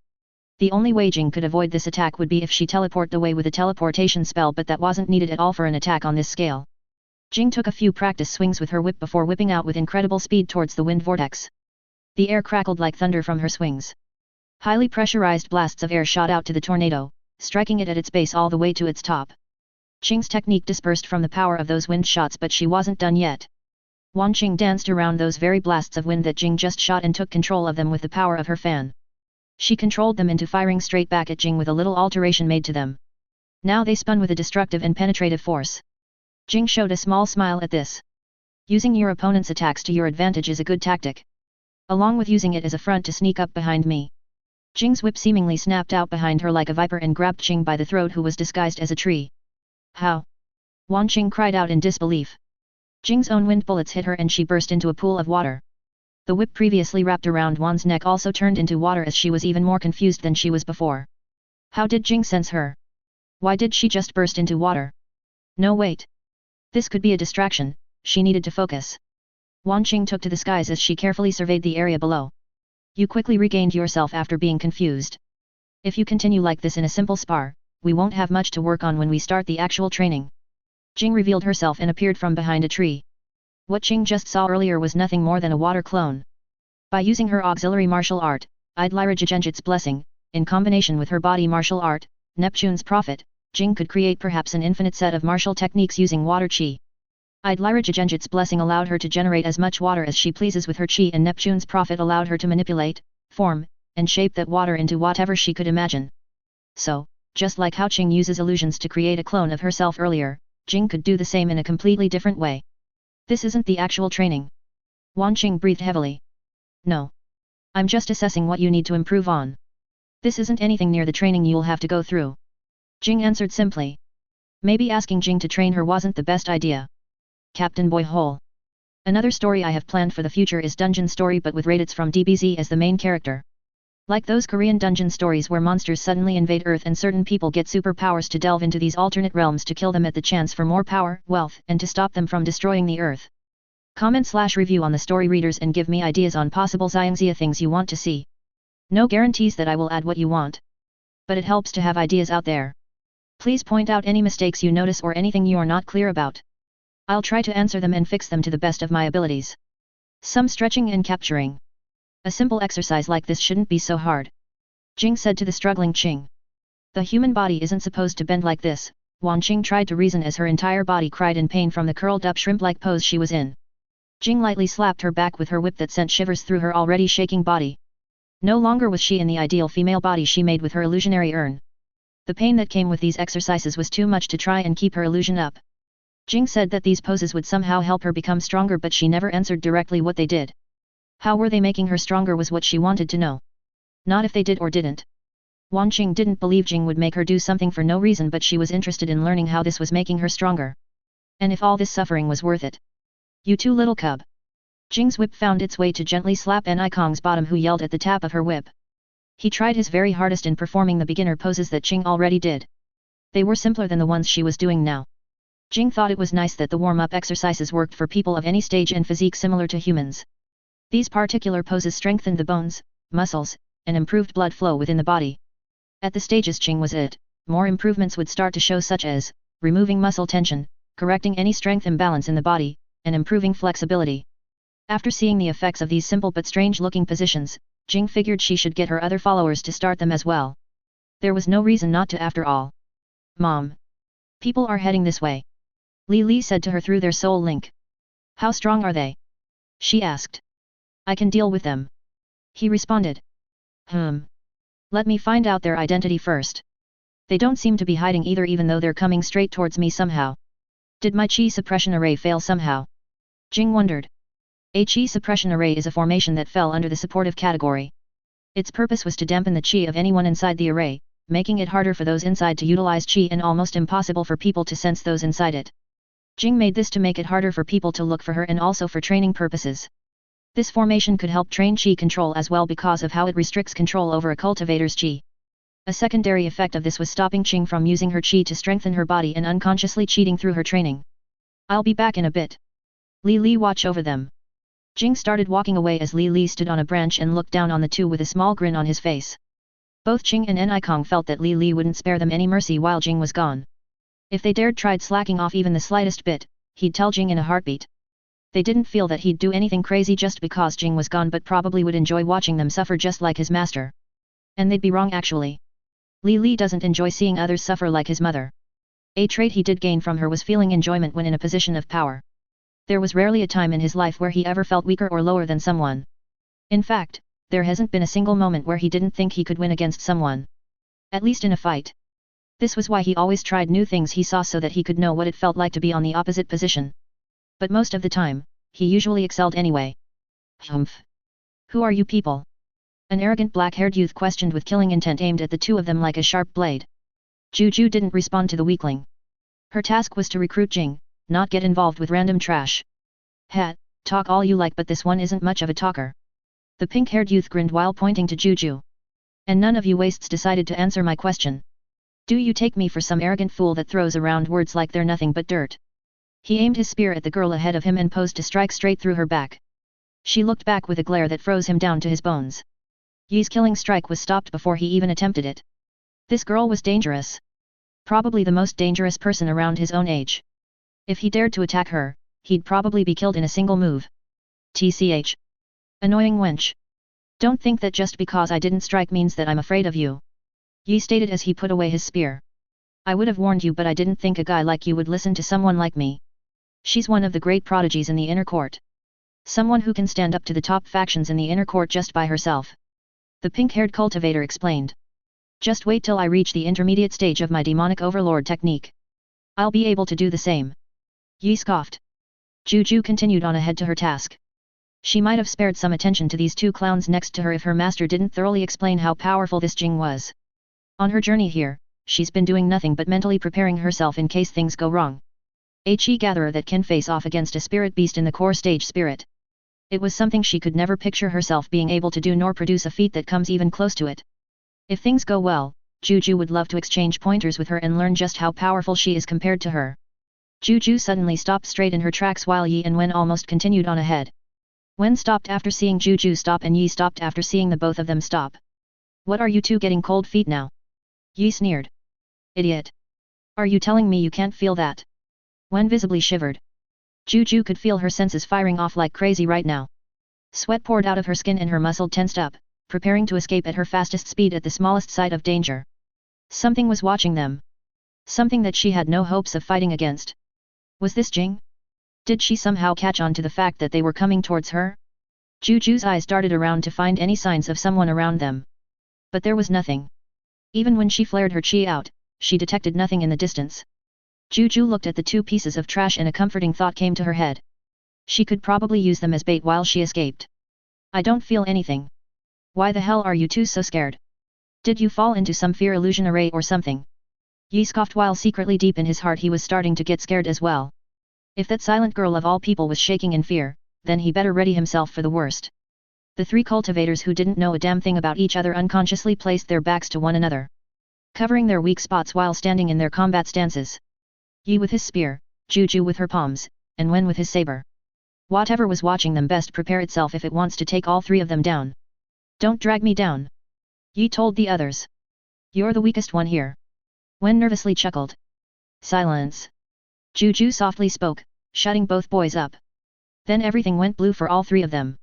The only way Jing could avoid this attack would be if she teleported away with a teleportation spell, but that wasn't needed at all for an attack on this scale. Jing took a few practice swings with her whip before whipping out with incredible speed towards the wind vortex. The air crackled like thunder from her swings. Highly pressurized blasts of air shot out to the tornado, striking it at its base all the way to its top. Jing's technique dispersed from the power of those wind shots, but she wasn't done yet. Wang Qing danced around those very blasts of wind that Jing just shot and took control of them with the power of her fan. She controlled them into firing straight back at Jing with a little alteration made to them. Now they spun with a destructive and penetrative force. Jing showed a small smile at this. Using your opponent's attacks to your advantage is a good tactic, along with using it as a front to sneak up behind me. Jing's whip seemingly snapped out behind her like a viper and grabbed Jing by the throat, who was disguised as a tree. How? Wang Qing cried out in disbelief. Jing's own wind bullets hit her and she burst into a pool of water. The whip previously wrapped around Wan's neck also turned into water as she was even more confused than she was before. How did Jing sense her? Why did she just burst into water? No, wait. This could be a distraction, she needed to focus. Wang Qing took to the skies as she carefully surveyed the area below. You quickly regained yourself after being confused. If you continue like this in a simple spar, we won't have much to work on when we start the actual training. Jing revealed herself and appeared from behind a tree. What Jing just saw earlier was nothing more than a water clone. By using her auxiliary martial art, Idlirajigenjit's blessing, in combination with her body martial art, Neptune's prophet, Jing could create perhaps an infinite set of martial techniques using water chi. Idlirajigenjit's blessing allowed her to generate as much water as she pleases with her chi, and Neptune's prophet allowed her to manipulate, form, and shape that water into whatever she could imagine. So, just like how Jing uses illusions to create a clone of herself earlier, Jing could do the same in a completely different way. This isn't the actual training. Wang Qing breathed heavily. No. I'm just assessing what you need to improve on. This isn't anything near the training you'll have to go through. Jing answered simply. Maybe asking Jing to train her wasn't the best idea. CaptainBoyHole. Another story I have planned for the future is dungeon story, but with Raditz from DBZ as the main character. Like those Korean dungeon stories where monsters suddenly invade Earth and certain people get superpowers to delve into these alternate realms to kill them at the chance for more power, wealth, and to stop them from destroying the Earth. Comment/review on the story readers and give me ideas on possible Xiangxia things you want to see. No guarantees that I will add what you want, but it helps to have ideas out there. Please point out any mistakes you notice or anything you are not clear about. I'll try to answer them and fix them to the best of my abilities. Some stretching and capturing. A simple exercise like this shouldn't be so hard. Jing said to the struggling Qing. The human body isn't supposed to bend like this, Wang Qing tried to reason as her entire body cried in pain from the curled up shrimp-like pose she was in. Jing lightly slapped her back with her whip that sent shivers through her already shaking body. No longer was she in the ideal female body she made with her illusionary urn. The pain that came with these exercises was too much to try and keep her illusion up. Jing said that these poses would somehow help her become stronger, but she never answered directly what they did. How were they making her stronger was what she wanted to know. Not if they did or didn't. Wang Qing didn't believe Jing would make her do something for no reason, but she was interested in learning how this was making her stronger. And if all this suffering was worth it. You too, little cub. Jing's whip found its way to gently slap Nikong's bottom, who yelled at the tap of her whip. He tried his very hardest in performing the beginner poses that Jing already did. They were simpler than the ones she was doing now. Jing thought it was nice that the warm-up exercises worked for people of any stage and physique similar to humans. These particular poses strengthened the bones, muscles, and improved blood flow within the body. At the stages Jing was at, more improvements would start to show, such as removing muscle tension, correcting any strength imbalance in the body, and improving flexibility. After seeing the effects of these simple but strange-looking positions, Jing figured she should get her other followers to start them as well. There was no reason not to after all. Mom. People are heading this way. Li said to her through their soul link. How strong are they? She asked. I can deal with them. He responded. Let me find out their identity first. They don't seem to be hiding either, even though they're coming straight towards me somehow. Did my chi suppression array fail somehow? Jing wondered. A chi suppression array is a formation that fell under the supportive category. Its purpose was to dampen the chi of anyone inside the array, making it harder for those inside to utilize chi and almost impossible for people to sense those inside it. Jing made this to make it harder for people to look for her and also for training purposes. This formation could help train chi control as well because of how it restricts control over a cultivator's chi. A secondary effect of this was stopping Jing from using her chi to strengthen her body and unconsciously cheating through her training. I'll be back in a bit. Li watch over them. Jing started walking away as Li stood on a branch and looked down on the two with a small grin on his face. Both Jing and Nikong felt that Li wouldn't spare them any mercy while Jing was gone. If they dared tried slacking off even the slightest bit, he'd tell Jing in a heartbeat. They didn't feel that he'd do anything crazy just because Jing was gone, but probably would enjoy watching them suffer just like his master. And they'd be wrong actually. Li doesn't enjoy seeing others suffer like his mother. A trait he did gain from her was feeling enjoyment when in a position of power. There was rarely a time in his life where he ever felt weaker or lower than someone. In fact, there hasn't been a single moment where he didn't think he could win against someone. At least in a fight. This was why he always tried new things he saw so that he could know what it felt like to be on the opposite position. But most of the time, he usually excelled anyway. Humph. Who are you people? An arrogant black-haired youth questioned with killing intent, aimed at the two of them like a sharp blade. Juju didn't respond to the weakling. Her task was to recruit Jing, not get involved with random trash. Talk all you like, but this one isn't much of a talker. The pink-haired youth grinned while pointing to Juju. And none of you wastes decided to answer my question. Do you take me for some arrogant fool that throws around words like they're nothing but dirt? He aimed his spear at the girl ahead of him and posed to strike straight through her back. She looked back with a glare that froze him down to his bones. Yi's killing strike was stopped before he even attempted it. This girl was dangerous. Probably the most dangerous person around his own age. If he dared to attack her, he'd probably be killed in a single move. TCH. Annoying wench. Don't think that just because I didn't strike means that I'm afraid of you. Yi stated as he put away his spear. I would have warned you, but I didn't think a guy like you would listen to someone like me. She's one of the great prodigies in the inner court. Someone who can stand up to the top factions in the inner court just by herself. The pink-haired cultivator explained. Just wait till I reach the intermediate stage of my demonic overlord technique. I'll be able to do the same. Yi scoffed. Juju continued on ahead to her task. She might have spared some attention to these two clowns next to her if her master didn't thoroughly explain how powerful this Jing was. On her journey here, she's been doing nothing but mentally preparing herself in case things go wrong. A chi gatherer that can face off against a spirit beast in the core stage spirit. It was something she could never picture herself being able to do, nor produce a feat that comes even close to it. If things go well, Juju would love to exchange pointers with her and learn just how powerful she is compared to her. Juju suddenly stopped straight in her tracks while Yi and Wen almost continued on ahead. Wen stopped after seeing Juju stop and Yi stopped after seeing the both of them stop. What are you two getting cold feet now? Yi sneered. Idiot. Are you telling me you can't feel that? Wen visibly shivered. Juju could feel her senses firing off like crazy right now. Sweat poured out of her skin and her muscle tensed up, preparing to escape at her fastest speed at the smallest sight of danger. Something was watching them. Something that she had no hopes of fighting against. Was this Jing? Did she somehow catch on to the fact that they were coming towards her? Juju's eyes darted around to find any signs of someone around them. But there was nothing. Even when she flared her chi out, she detected nothing in the distance. Juju looked at the two pieces of trash and a comforting thought came to her head. She could probably use them as bait while she escaped. I don't feel anything. Why the hell are you two so scared? Did you fall into some fear illusion array or something? Yi scoffed while secretly deep in his heart he was starting to get scared as well. If that silent girl of all people was shaking in fear, then he better ready himself for the worst. The three cultivators who didn't know a damn thing about each other unconsciously placed their backs to one another, covering their weak spots while standing in their combat stances. Yi with his spear, Juju with her palms, and Wen with his saber. Whatever was watching them best prepare itself if it wants to take all three of them down. Don't drag me down, Yi told the others. You're the weakest one here. Wen nervously chuckled. Silence. Juju softly spoke, shutting both boys up. Then everything went blue for all three of them.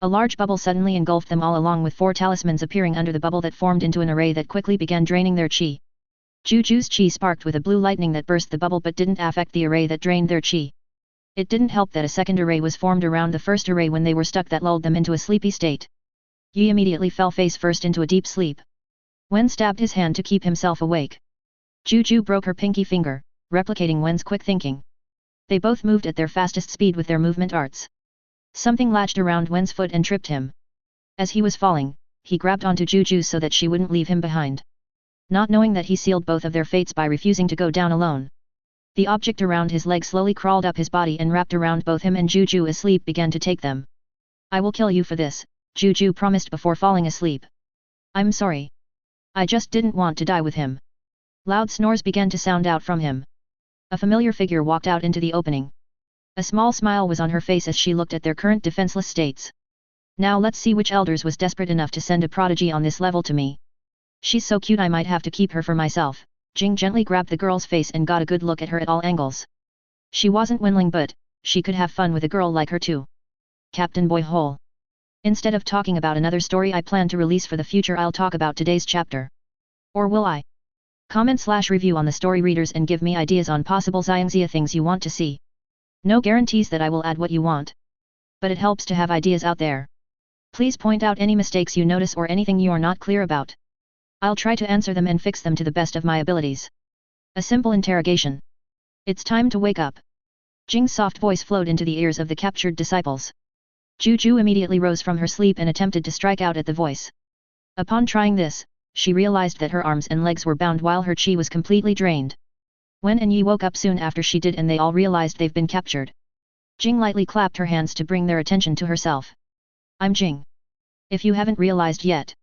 A large bubble suddenly engulfed them all along with 4 talismans appearing under the bubble that formed into an array that quickly began draining their chi. Juju's chi sparked with a blue lightning that burst the bubble but didn't affect the array that drained their chi. It didn't help that a second array was formed around the first array when they were stuck that lulled them into a sleepy state. Yi immediately fell face first into a deep sleep. Wen stabbed his hand to keep himself awake. Juju broke her pinky finger, replicating Wen's quick thinking. They both moved at their fastest speed with their movement arts. Something latched around Wen's foot and tripped him. As he was falling, he grabbed onto Juju so that she wouldn't leave him behind. Not knowing that he sealed both of their fates by refusing to go down alone. The object around his leg slowly crawled up his body and wrapped around both him and Juju as sleep began to take them. I will kill you for this, Juju promised before falling asleep. I'm sorry. I just didn't want to die with him. Loud snores began to sound out from him. A familiar figure walked out into the opening. A small smile was on her face as she looked at their current defenseless states. Now let's see which elders was desperate enough to send a prodigy on this level to me. She's so cute I might have to keep her for myself. Jing gently grabbed the girl's face and got a good look at her at all angles. She wasn't Wenling but, she could have fun with a girl like her too. CaptainBoyHole. Instead of talking about another story I plan to release for the future, I'll talk about today's chapter. Or will I? Comment/review on the story readers and give me ideas on possible Xiangxia things you want to see. No guarantees that I will add what you want. But it helps to have ideas out there. Please point out any mistakes you notice or anything you are not clear about. I'll try to answer them and fix them to the best of my abilities. A simple interrogation. It's time to wake up. Jing's soft voice flowed into the ears of the captured disciples. Juju immediately rose from her sleep and attempted to strike out at the voice. Upon trying this, she realized that her arms and legs were bound while her chi was completely drained. Wen and Yi woke up soon after she did and they all realized they've been captured. Jing lightly clapped her hands to bring their attention to herself. I'm Jing. If you haven't realized yet.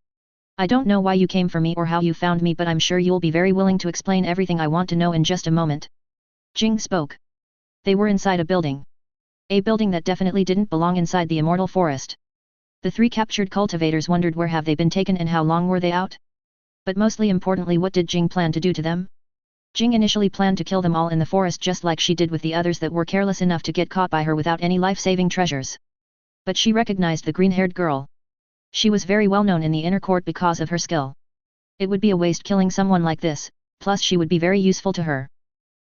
I don't know why you came for me or how you found me, but I'm sure you'll be very willing to explain everything I want to know in just a moment. Jing spoke. They were inside a building. A building that definitely didn't belong inside the immortal forest. The three captured cultivators wondered where have they been taken and how long were they out? But mostly importantly, what did Jing plan to do to them? Jing initially planned to kill them all in the forest just like she did with the others that were careless enough to get caught by her without any life-saving treasures. But she recognized the green-haired girl. She was very well known in the inner court because of her skill. It would be a waste killing someone like this, plus she would be very useful to her.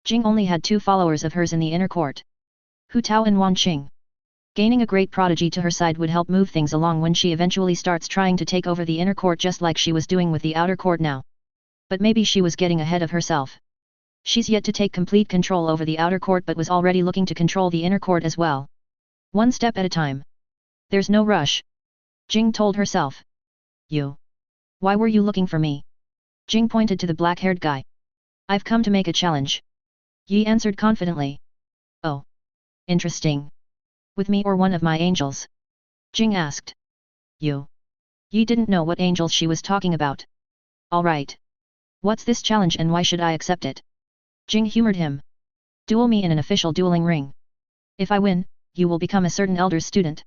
Jing only had 2 followers of hers in the inner court. Hu Tao and Wan Qing. Gaining a great prodigy to her side would help move things along when she eventually starts trying to take over the inner court just like she was doing with the outer court now. But maybe she was getting ahead of herself. She's yet to take complete control over the outer court but was already looking to control the inner court as well. One step at a time. There's no rush. Jing told herself. You. Why were you looking for me? Jing pointed to the black-haired guy. I've come to make a challenge. Yi answered confidently. Oh. Interesting. With me or one of my angels? Jing asked. You. Yi didn't know what angels she was talking about. Alright. What's this challenge and why should I accept it? Jing humored him. Duel me in an official dueling ring. If I win, you will become a certain elder's student.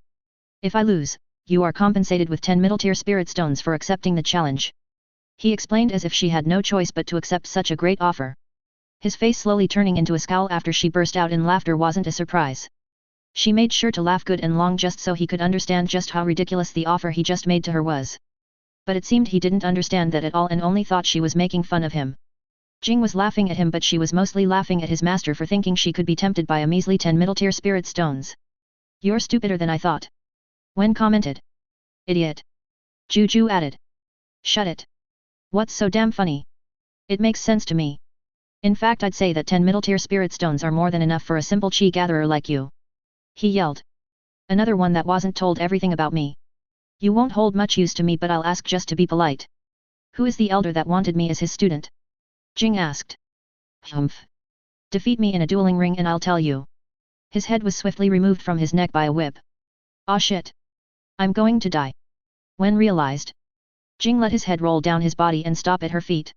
If I lose, you are compensated with 10 middle-tier spirit stones for accepting the challenge. He explained as if she had no choice but to accept such a great offer. His face slowly turning into a scowl after she burst out in laughter wasn't a surprise. She made sure to laugh good and long just so he could understand just how ridiculous the offer he just made to her was. But it seemed he didn't understand that at all and only thought she was making fun of him. Jing was laughing at him but she was mostly laughing at his master for thinking she could be tempted by a measly 10 middle-tier spirit stones. You're stupider than I thought. Wen commented. Idiot. Juju added. Shut it. What's so damn funny? It makes sense to me. In fact I'd say that 10 middle-tier spirit stones are more than enough for a simple chi gatherer like you. He yelled. Another one that wasn't told everything about me. You won't hold much use to me but I'll ask just to be polite. Who is the elder that wanted me as his student? Jing asked. Humph. Defeat me in a dueling ring and I'll tell you. His head was swiftly removed from his neck by a whip. Ah shit. I'm going to die. Wen realized. Jing let his head roll down his body and stop at her feet.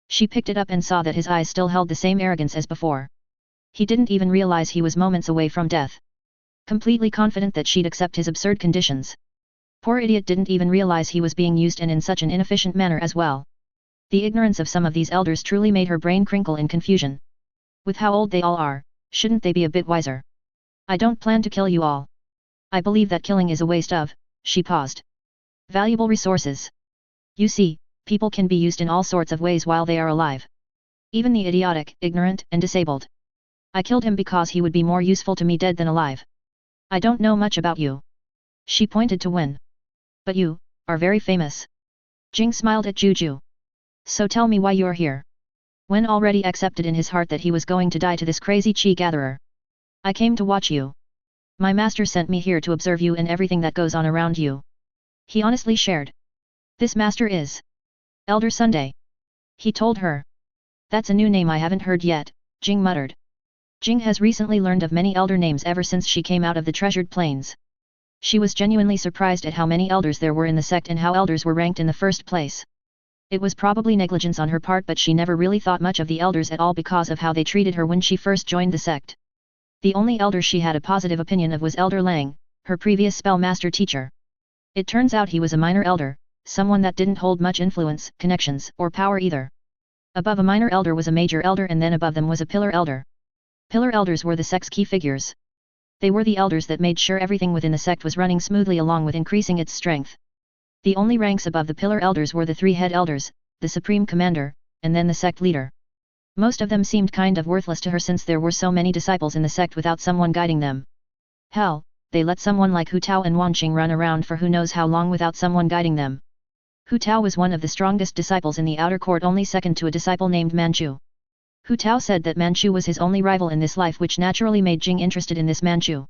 She picked it up and saw that his eyes still held the same arrogance as before. He didn't even realize he was moments away from death. Completely confident that she'd accept his absurd conditions. Poor idiot didn't even realize he was being used and in such an inefficient manner as well. The ignorance of some of these elders truly made her brain crinkle in confusion. With how old they all are, shouldn't they be a bit wiser? I don't plan to kill you all. I believe that killing is a waste of, she paused. Valuable resources. You see, people can be used in all sorts of ways while they are alive. Even the idiotic, ignorant, and disabled. I killed him because he would be more useful to me dead than alive. I don't know much about you. She pointed to Wen. But you are very famous. Jing smiled at Juju. So tell me why you're here. Wen already accepted in his heart that he was going to die to this crazy chi gatherer. I came to watch you. My master sent me here to observe you and everything that goes on around you. He honestly shared. This master is Elder Sunday. He told her. That's a new name I haven't heard yet, Jing muttered. Jing has recently learned of many elder names ever since she came out of the treasured plains. She was genuinely surprised at how many elders there were in the sect and how elders were ranked in the first place. It was probably negligence on her part, but she never really thought much of the elders at all because of how they treated her when she first joined the sect. The only elder she had a positive opinion of was Elder Lang, her previous spell master teacher. It turns out he was a minor elder, someone that didn't hold much influence, connections, or power either. Above a minor elder was a major elder and then above them was a pillar elder. Pillar elders were the sect's key figures. They were the elders that made sure everything within the sect was running smoothly along with increasing its strength. The only ranks above the pillar elders were the three head elders, the supreme commander, and then the sect leader. Most of them seemed kind of worthless to her since there were so many disciples in the sect without someone guiding them. Hell, they let someone like Hu Tao and Wanqing run around for who knows how long without someone guiding them. Hu Tao was one of the strongest disciples in the outer court, only second to a disciple named Manchu. Hu Tao said that Manchu was his only rival in this life, which naturally made Jing interested in this Manchu.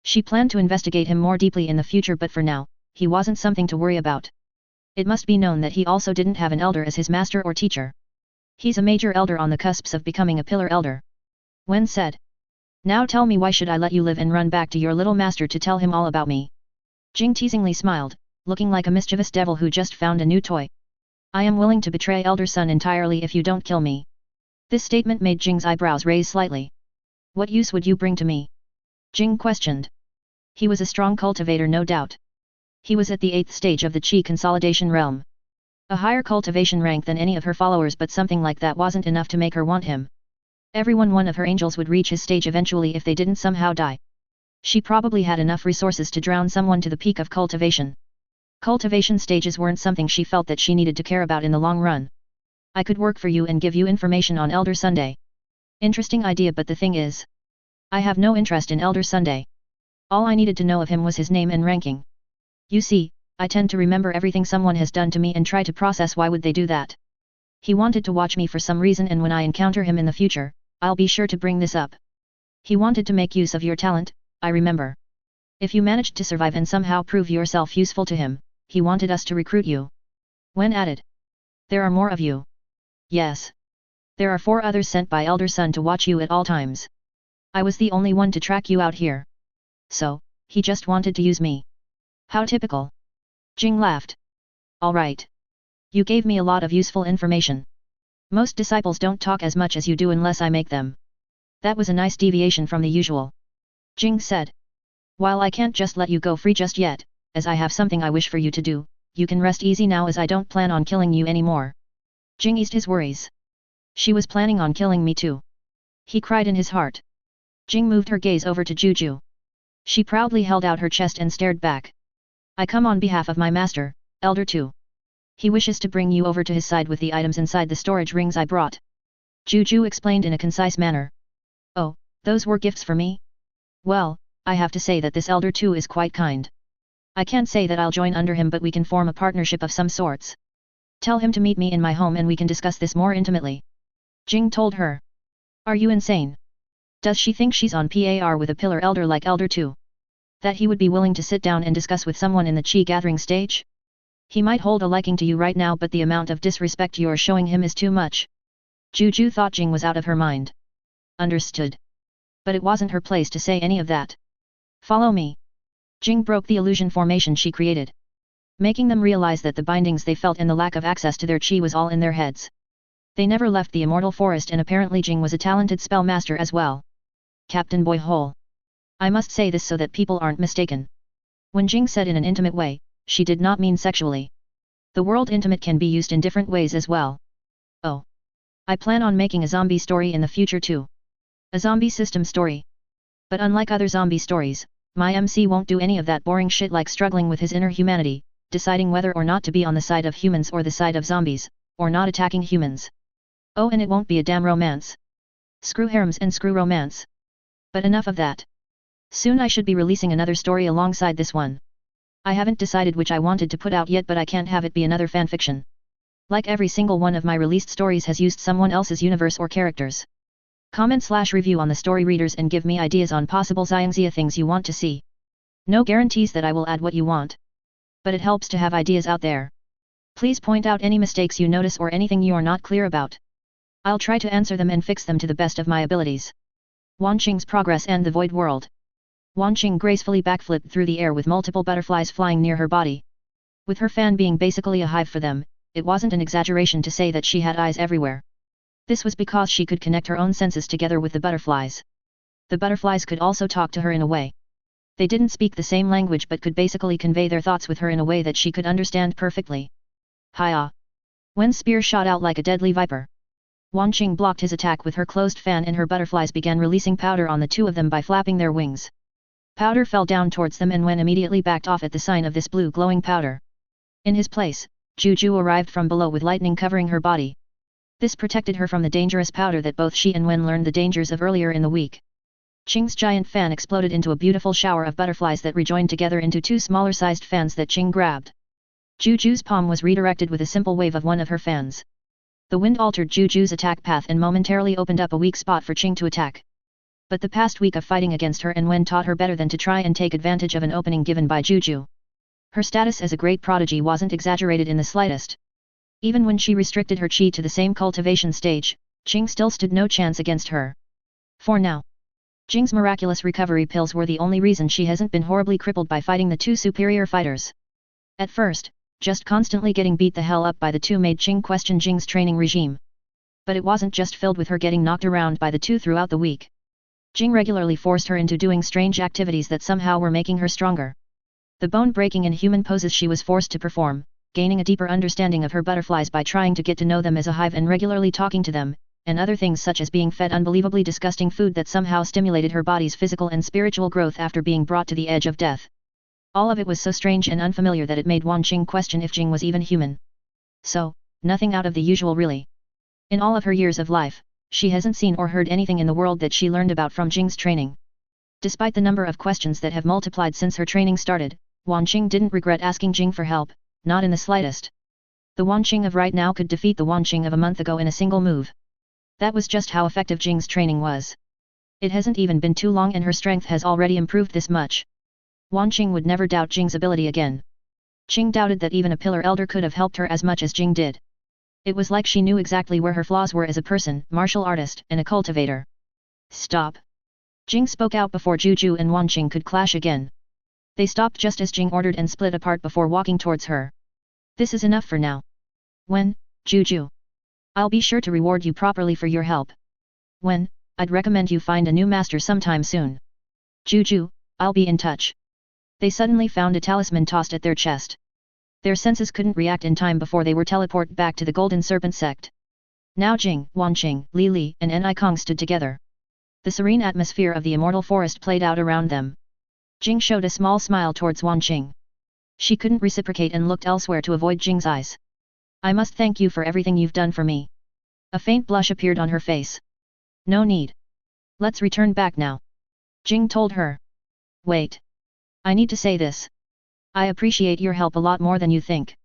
She planned to investigate him more deeply in the future, but for now, he wasn't something to worry about. It must be known that he also didn't have an elder as his master or teacher. He's a major elder on the cusps of becoming a pillar elder. Wen said. Now tell me, why should I let you live and run back to your little master to tell him all about me? Jing teasingly smiled, looking like a mischievous devil who just found a new toy. I am willing to betray Elder Sun entirely if you don't kill me. This statement made Jing's eyebrows raise slightly. What use would you bring to me? Jing questioned. He was a strong cultivator, no doubt. He was at the 8th stage of the Qi consolidation realm. A higher cultivation rank than any of her followers, but something like that wasn't enough to make her want him. One of her angels would reach his stage eventually if they didn't somehow die. She probably had enough resources to drown someone to the peak of cultivation. Cultivation stages weren't something she felt that she needed to care about in the long run. I could work for you and give you information on Elder Sunday. Interesting idea, but the thing is, I have no interest in Elder Sunday. All I needed to know of him was his name and ranking. You see, I tend to remember everything someone has done to me and try to process why would they do that. He wanted to watch me for some reason, and when I encounter him in the future, I'll be sure to bring this up. He wanted to make use of your talent, I remember. If you managed to survive and somehow prove yourself useful to him, he wanted us to recruit you. Wen added. There are more of you. Yes. There are 4 others sent by Elder Sun to watch you at all times. I was the only one to track you out here. So, he just wanted to use me. How typical. Jing laughed. Alright. You gave me a lot of useful information. Most disciples don't talk as much as you do unless I make them. That was a nice deviation from the usual. Jing said. While I can't just let you go free just yet, as I have something I wish for you to do, you can rest easy now as I don't plan on killing you anymore. Jing eased his worries. She was planning on killing me too. He cried in his heart. Jing moved her gaze over to Juju. She proudly held out her chest and stared back. I come on behalf of my master, Elder 2. He wishes to bring you over to his side with the items inside the storage rings I brought. Juju explained in a concise manner. Oh, those were gifts for me? Well, I have to say that this Elder 2 is quite kind. I can't say that I'll join under him, but we can form a partnership of some sorts. Tell him to meet me in my home and we can discuss this more intimately. Jing told her. Are you insane? Does she think she's on par with a pillar elder like Elder 2? That he would be willing to sit down and discuss with someone in the Qi gathering stage? He might hold a liking to you right now, but the amount of disrespect you're showing him is too much. Juju thought Jing was out of her mind. Understood. But it wasn't her place to say any of that. Follow me. Jing broke the illusion formation she created, making them realize that the bindings they felt and the lack of access to their chi was all in their heads. They never left the immortal forest, and apparently Jing was a talented spell master as well. CaptainBoyHole. I must say this so that people aren't mistaken. When Jing said in an intimate way, she did not mean sexually. The word intimate can be used in different ways as well. Oh. I plan on making a zombie story in the future too. A zombie system story. But unlike other zombie stories, my MC won't do any of that boring shit like struggling with his inner humanity, deciding whether or not to be on the side of humans or the side of zombies, or not attacking humans. Oh, and it won't be a damn romance. Screw harems and screw romance. But enough of that. Soon I should be releasing another story alongside this one. I haven't decided which I wanted to put out yet, but I can't have it be another fanfiction. Like every single one of my released stories has used someone else's universe or characters. Comment/review on the story readers and give me ideas on possible Xiangxia things you want to see. No guarantees that I will add what you want. But it helps to have ideas out there. Please point out any mistakes you notice or anything you are not clear about. I'll try to answer them and fix them to the best of my abilities. Wanqing's progress and the void world. Wanqing gracefully backflipped through the air with multiple butterflies flying near her body. With her fan being basically a hive for them, it wasn't an exaggeration to say that she had eyes everywhere. This was because she could connect her own senses together with the butterflies. The butterflies could also talk to her in a way. They didn't speak the same language but could basically convey their thoughts with her in a way that she could understand perfectly. Hiya! Wen's spear shot out like a deadly viper. Wanqing blocked his attack with her closed fan and her butterflies began releasing powder on the two of them by flapping their wings. Powder fell down towards them and Wen immediately backed off at the sign of this blue glowing powder. In his place, Juju arrived from below with lightning covering her body. This protected her from the dangerous powder that both she and Wen learned the dangers of earlier in the week. Qing's giant fan exploded into a beautiful shower of butterflies that rejoined together into two smaller-sized fans that Qing grabbed. Juju's palm was redirected with a simple wave of one of her fans. The wind altered Juju's attack path and momentarily opened up a weak spot for Qing to attack. But the past week of fighting against her and Wen taught her better than to try and take advantage of an opening given by Juju. Her status as a great prodigy wasn't exaggerated in the slightest. Even when she restricted her chi to the same cultivation stage, Qing still stood no chance against her. For now, Qing's miraculous recovery pills were the only reason she hasn't been horribly crippled by fighting the two superior fighters. At first, just constantly getting beat the hell up by the two made Qing question Qing's training regime. But it wasn't just filled with her getting knocked around by the two throughout the week. Qing regularly forced her into doing strange activities that somehow were making her stronger. The bone-breaking and human poses she was forced to perform, gaining a deeper understanding of her butterflies by trying to get to know them as a hive and regularly talking to them, and other things such as being fed unbelievably disgusting food that somehow stimulated her body's physical and spiritual growth after being brought to the edge of death. All of it was so strange and unfamiliar that it made Wanqing question if Qing was even human. So, nothing out of the usual really. In all of her years of life, she hasn't seen or heard anything in the world that she learned about from Qing's training. Despite the number of questions that have multiplied since her training started, Wanqing didn't regret asking Qing for help, not in the slightest. The Wanqing of right now could defeat the Wanqing of a month ago in a single move. That was just how effective Qing's training was. It hasn't even been too long and her strength has already improved this much. Wanqing would never doubt Qing's ability again. Qing doubted that even a pillar elder could have helped her as much as Qing did. It was like she knew exactly where her flaws were as a person, martial artist, and a cultivator. Stop! Qing spoke out before Juju and Wanqing could clash again. They stopped just as Qing ordered and split apart before walking towards her. This is enough for now. Wen, Juju. I'll be sure to reward you properly for your help. Wen, I'd recommend you find a new master sometime soon. Juju, I'll be in touch. They suddenly found a talisman tossed at their chest. Their senses couldn't react in time before they were teleported back to the Golden Serpent sect. Now Jing, Wanqing, Li Li, and Ni Kong stood together. The serene atmosphere of the immortal forest played out around them. Jing showed a small smile towards Wanqing. She couldn't reciprocate and looked elsewhere to avoid Jing's eyes. I must thank you for everything you've done for me. A faint blush appeared on her face. No need. Let's return back now. Jing told her. Wait. I need to say this. I appreciate your help a lot more than you think.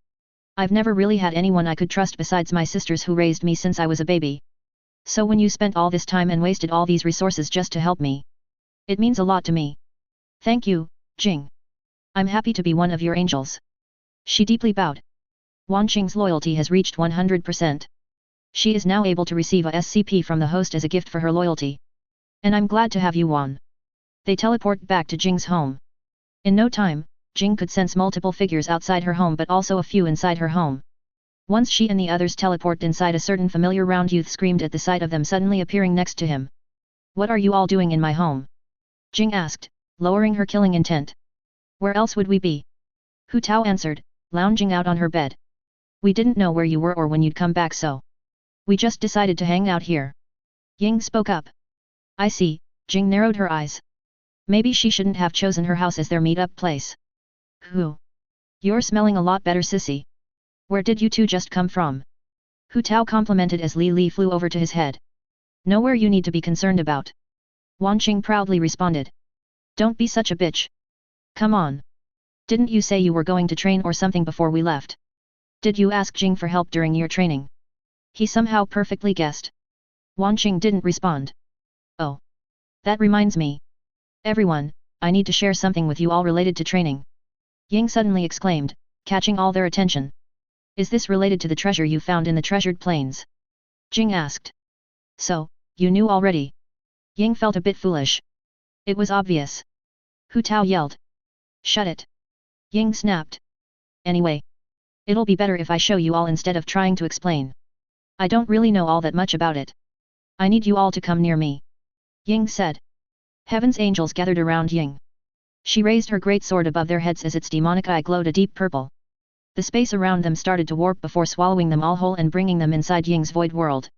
I've never really had anyone I could trust besides my sisters who raised me since I was a baby. So when you spent all this time and wasted all these resources just to help me, it means a lot to me. Thank you, Jing. I'm happy to be one of your angels. She deeply bowed. Wanqing's loyalty has reached 100%. She is now able to receive a SCP from the host as a gift for her loyalty. And I'm glad to have you, Wan. They teleport back to Jing's home. In no time, Jing could sense multiple figures outside her home but also a few inside her home. Once she and the others teleported inside, a certain familiar round youth screamed at the sight of them suddenly appearing next to him. "What are you all doing in my home?" Jing asked, lowering her killing intent. "Where else would we be?" Hu Tao answered, lounging out on her bed. "We didn't know where you were or when you'd come back, so we just decided to hang out here." Ying spoke up. "I see." Jing narrowed her eyes. Maybe she shouldn't have chosen her house as their meet-up place. "Who? You're smelling a lot better, sissy. Where did you two just come from?" Hu Tao complimented as Li Li flew over to his head. "Nowhere you need to be concerned about." Wan Qing proudly responded. "Don't be such a bitch. Come on. Didn't you say you were going to train or something before we left? Did you ask Jing for help during your training?" He somehow perfectly guessed. Wan Qing didn't respond. "Oh. That reminds me. Everyone, I need to share something with you all related to training." Ying suddenly exclaimed, catching all their attention. "Is this related to the treasure you found in the treasured plains?" Jing asked. "So, you knew already?" Ying felt a bit foolish. It was obvious. Hu Tao yelled. "Shut it!" Ying snapped. "Anyway. It'll be better if I show you all instead of trying to explain. I don't really know all that much about it. I need you all to come near me," Ying said. Heaven's angels gathered around Ying. She raised her great sword above their heads as its demonic eye glowed a deep purple. The space around them started to warp before swallowing them all whole and bringing them inside Ying's void world.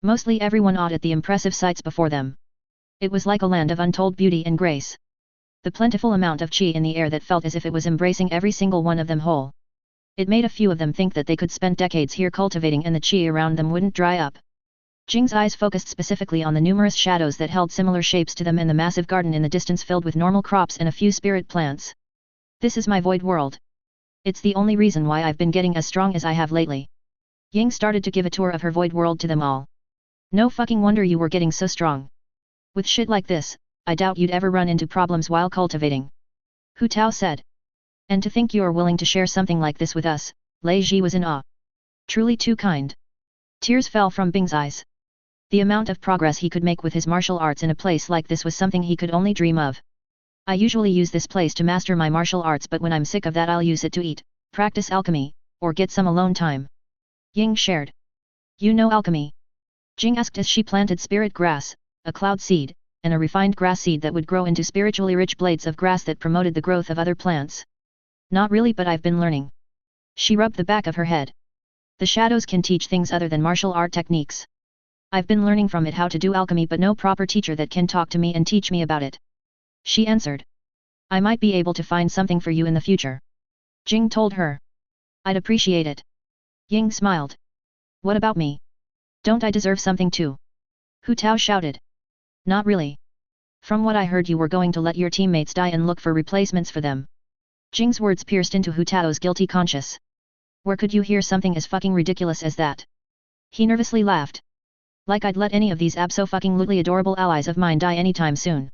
Mostly everyone awed at the impressive sights before them. It was like a land of untold beauty and grace. The plentiful amount of qi in the air that felt as if it was embracing every single one of them whole. It made a few of them think that they could spend decades here cultivating and the qi around them wouldn't dry up. Jing's eyes focused specifically on the numerous shadows that held similar shapes to them and the massive garden in the distance filled with normal crops and a few spirit plants. "This is my void world. It's the only reason why I've been getting as strong as I have lately." Ying started to give a tour of her void world to them all. "No fucking wonder you were getting so strong. With shit like this, I doubt you'd ever run into problems while cultivating," Hu Tao said. "And to think you're willing to share something like this with us," Lei Ji was in awe. "Truly too kind." Tears fell from Bing's eyes. The amount of progress he could make with his martial arts in a place like this was something he could only dream of. "I usually use this place to master my martial arts, but when I'm sick of that I'll use it to eat, practice alchemy, or get some alone time." Ying shared. "You know alchemy?" Jing asked as she planted spirit grass, a cloud seed, and a refined grass seed that would grow into spiritually rich blades of grass that promoted the growth of other plants. "Not really, but I've been learning." She rubbed the back of her head. "The shadows can teach things other than martial art techniques. I've been learning from it how to do alchemy, but no proper teacher that can talk to me and teach me about it," she answered. "I might be able to find something for you in the future," Jing told her. "I'd appreciate it." Ying smiled. "What about me? Don't I deserve something too?" Hu Tao shouted. "Not really. From what I heard, you were going to let your teammates die and look for replacements for them." Jing's words pierced into Hu Tao's guilty conscience. "Where could you hear something as fucking ridiculous as that?" He nervously laughed. "Like I'd let any of these abso-fucking-lutely adorable allies of mine die anytime soon."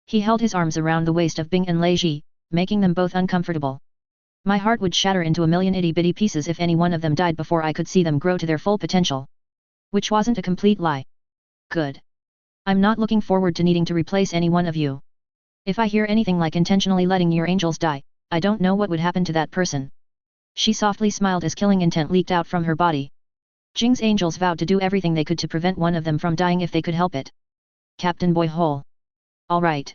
He held his arms around the waist of Bing and Lei Ji, making them both uncomfortable. "My heart would shatter into a million itty-bitty pieces if any one of them died before I could see them grow to their full potential." Which wasn't a complete lie. "Good. I'm not looking forward to needing to replace any one of you. If I hear anything like intentionally letting your angels die, I don't know what would happen to that person." She softly smiled as killing intent leaked out from her body. Jing's angels vowed to do everything they could to prevent one of them from dying if they could help it. CaptainBoyHole. Alright.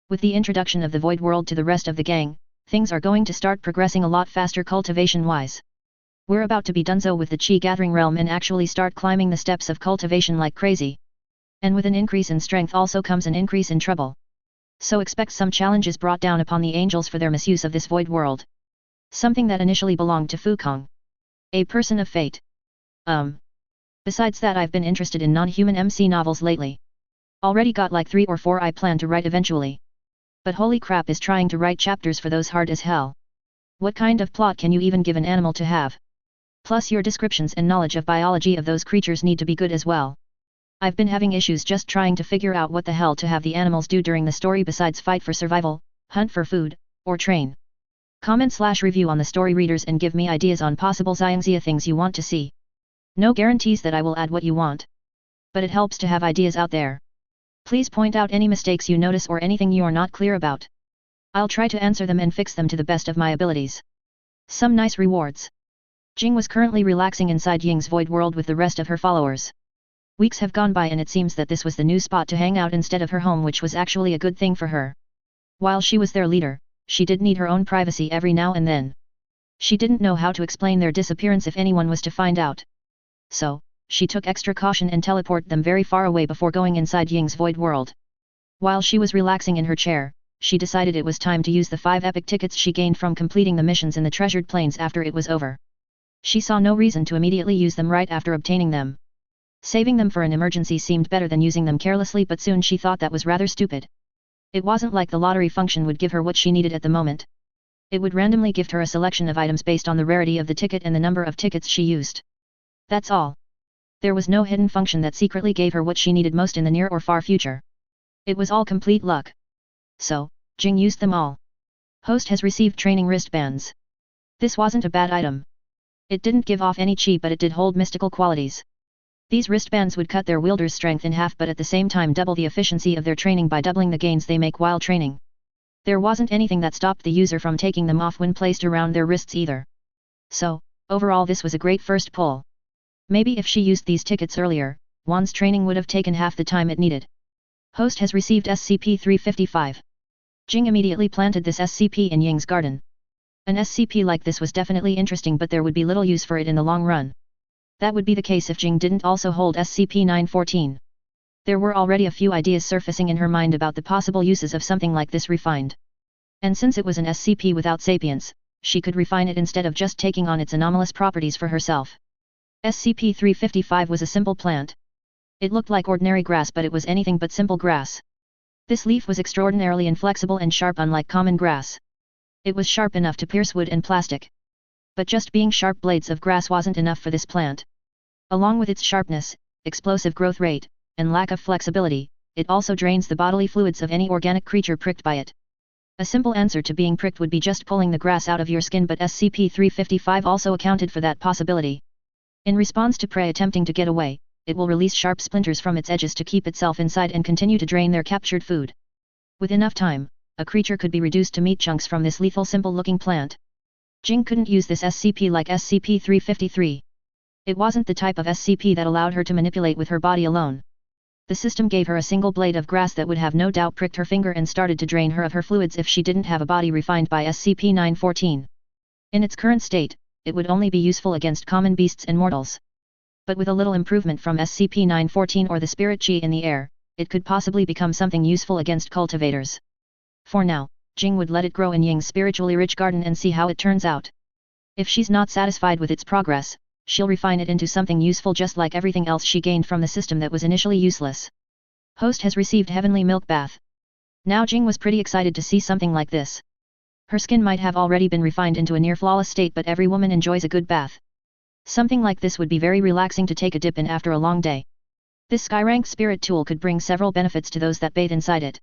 With the introduction of the Void World to the rest of the gang, things are going to start progressing a lot faster cultivation-wise. We're about to be donezo with the Qi Gathering Realm and actually start climbing the steps of cultivation like crazy. And with an increase in strength also comes an increase in trouble. So expect some challenges brought down upon the angels for their misuse of this Void World. Something that initially belonged to Fukong, a person of fate. Besides that, I've been interested in non-human MC novels lately. Already got like 3 or 4 I plan to write eventually. But holy crap, is trying to write chapters for those hard as hell. What kind of plot can you even give an animal to have? Plus your descriptions and knowledge of biology of those creatures need to be good as well. I've been having issues just trying to figure out what the hell to have the animals do during the story besides fight for survival, hunt for food, or train. Comment/review on the story readers and give me ideas on possible Xiangxia things you want to see. No guarantees that I will add what you want. But it helps to have ideas out there. Please point out any mistakes you notice or anything you are not clear about. I'll try to answer them and fix them to the best of my abilities. Some nice rewards. Jing was currently relaxing inside Ying's void world with the rest of her followers. Weeks have gone by and it seems that this was the new spot to hang out instead of her home, which was actually a good thing for her. While she was their leader, she did need her own privacy every now and then. She didn't know how to explain their disappearance if anyone was to find out. So, she took extra caution and teleported them very far away before going inside Ying's void world. While she was relaxing in her chair, she decided it was time to use the 5 epic tickets she gained from completing the missions in the treasured plains after it was over. She saw no reason to immediately use them right after obtaining them. Saving them for an emergency seemed better than using them carelessly, but soon she thought that was rather stupid. It wasn't like the lottery function would give her what she needed at the moment. It would randomly gift her a selection of items based on the rarity of the ticket and the number of tickets she used. That's all. There was no hidden function that secretly gave her what she needed most in the near or far future. It was all complete luck. So, Jing used them all. Host has received training wristbands. This wasn't a bad item. It didn't give off any chi, but it did hold mystical qualities. These wristbands would cut their wielder's strength in half, but at the same time double the efficiency of their training by doubling the gains they make while training. There wasn't anything that stopped the user from taking them off when placed around their wrists either. So, overall this was a great first pull. Maybe if she used these tickets earlier, Wan's training would have taken half the time it needed. Host has received SCP-355. Jing immediately planted this SCP in Ying's garden. An SCP like this was definitely interesting, but there would be little use for it in the long run. That would be the case if Jing didn't also hold SCP-914. There were already a few ideas surfacing in her mind about the possible uses of something like this refined. And since it was an SCP without sapience, she could refine it instead of just taking on its anomalous properties for herself. SCP-355 was a simple plant. It looked like ordinary grass, but it was anything but simple grass. This leaf was extraordinarily inflexible and sharp, unlike common grass. It was sharp enough to pierce wood and plastic. But just being sharp blades of grass wasn't enough for this plant. Along with its sharpness, explosive growth rate, and lack of flexibility, it also drains the bodily fluids of any organic creature pricked by it. A simple answer to being pricked would be just pulling the grass out of your skin, but SCP-355 also accounted for that possibility. In response to prey attempting to get away, it will release sharp splinters from its edges to keep itself inside and continue to drain their captured food. With enough time, a creature could be reduced to meat chunks from this lethal simple-looking plant. Jing couldn't use this SCP like SCP-353. It wasn't the type of SCP that allowed her to manipulate with her body alone. The system gave her a single blade of grass that would have no doubt pricked her finger and started to drain her of her fluids if she didn't have a body refined by SCP-914. In its current state, it would only be useful against common beasts and mortals. But with a little improvement from SCP-914 or the spirit chi in the air, it could possibly become something useful against cultivators. For now, Jing would let it grow in Ying's spiritually rich garden and see how it turns out. If she's not satisfied with its progress, she'll refine it into something useful just like everything else she gained from the system that was initially useless. Host has received Heavenly Milk Bath. Now Jing was pretty excited to see something like this. Her skin might have already been refined into a near-flawless state, but every woman enjoys a good bath. Something like this would be very relaxing to take a dip in after a long day. This sky-ranked spirit tool could bring several benefits to those that bathe inside it.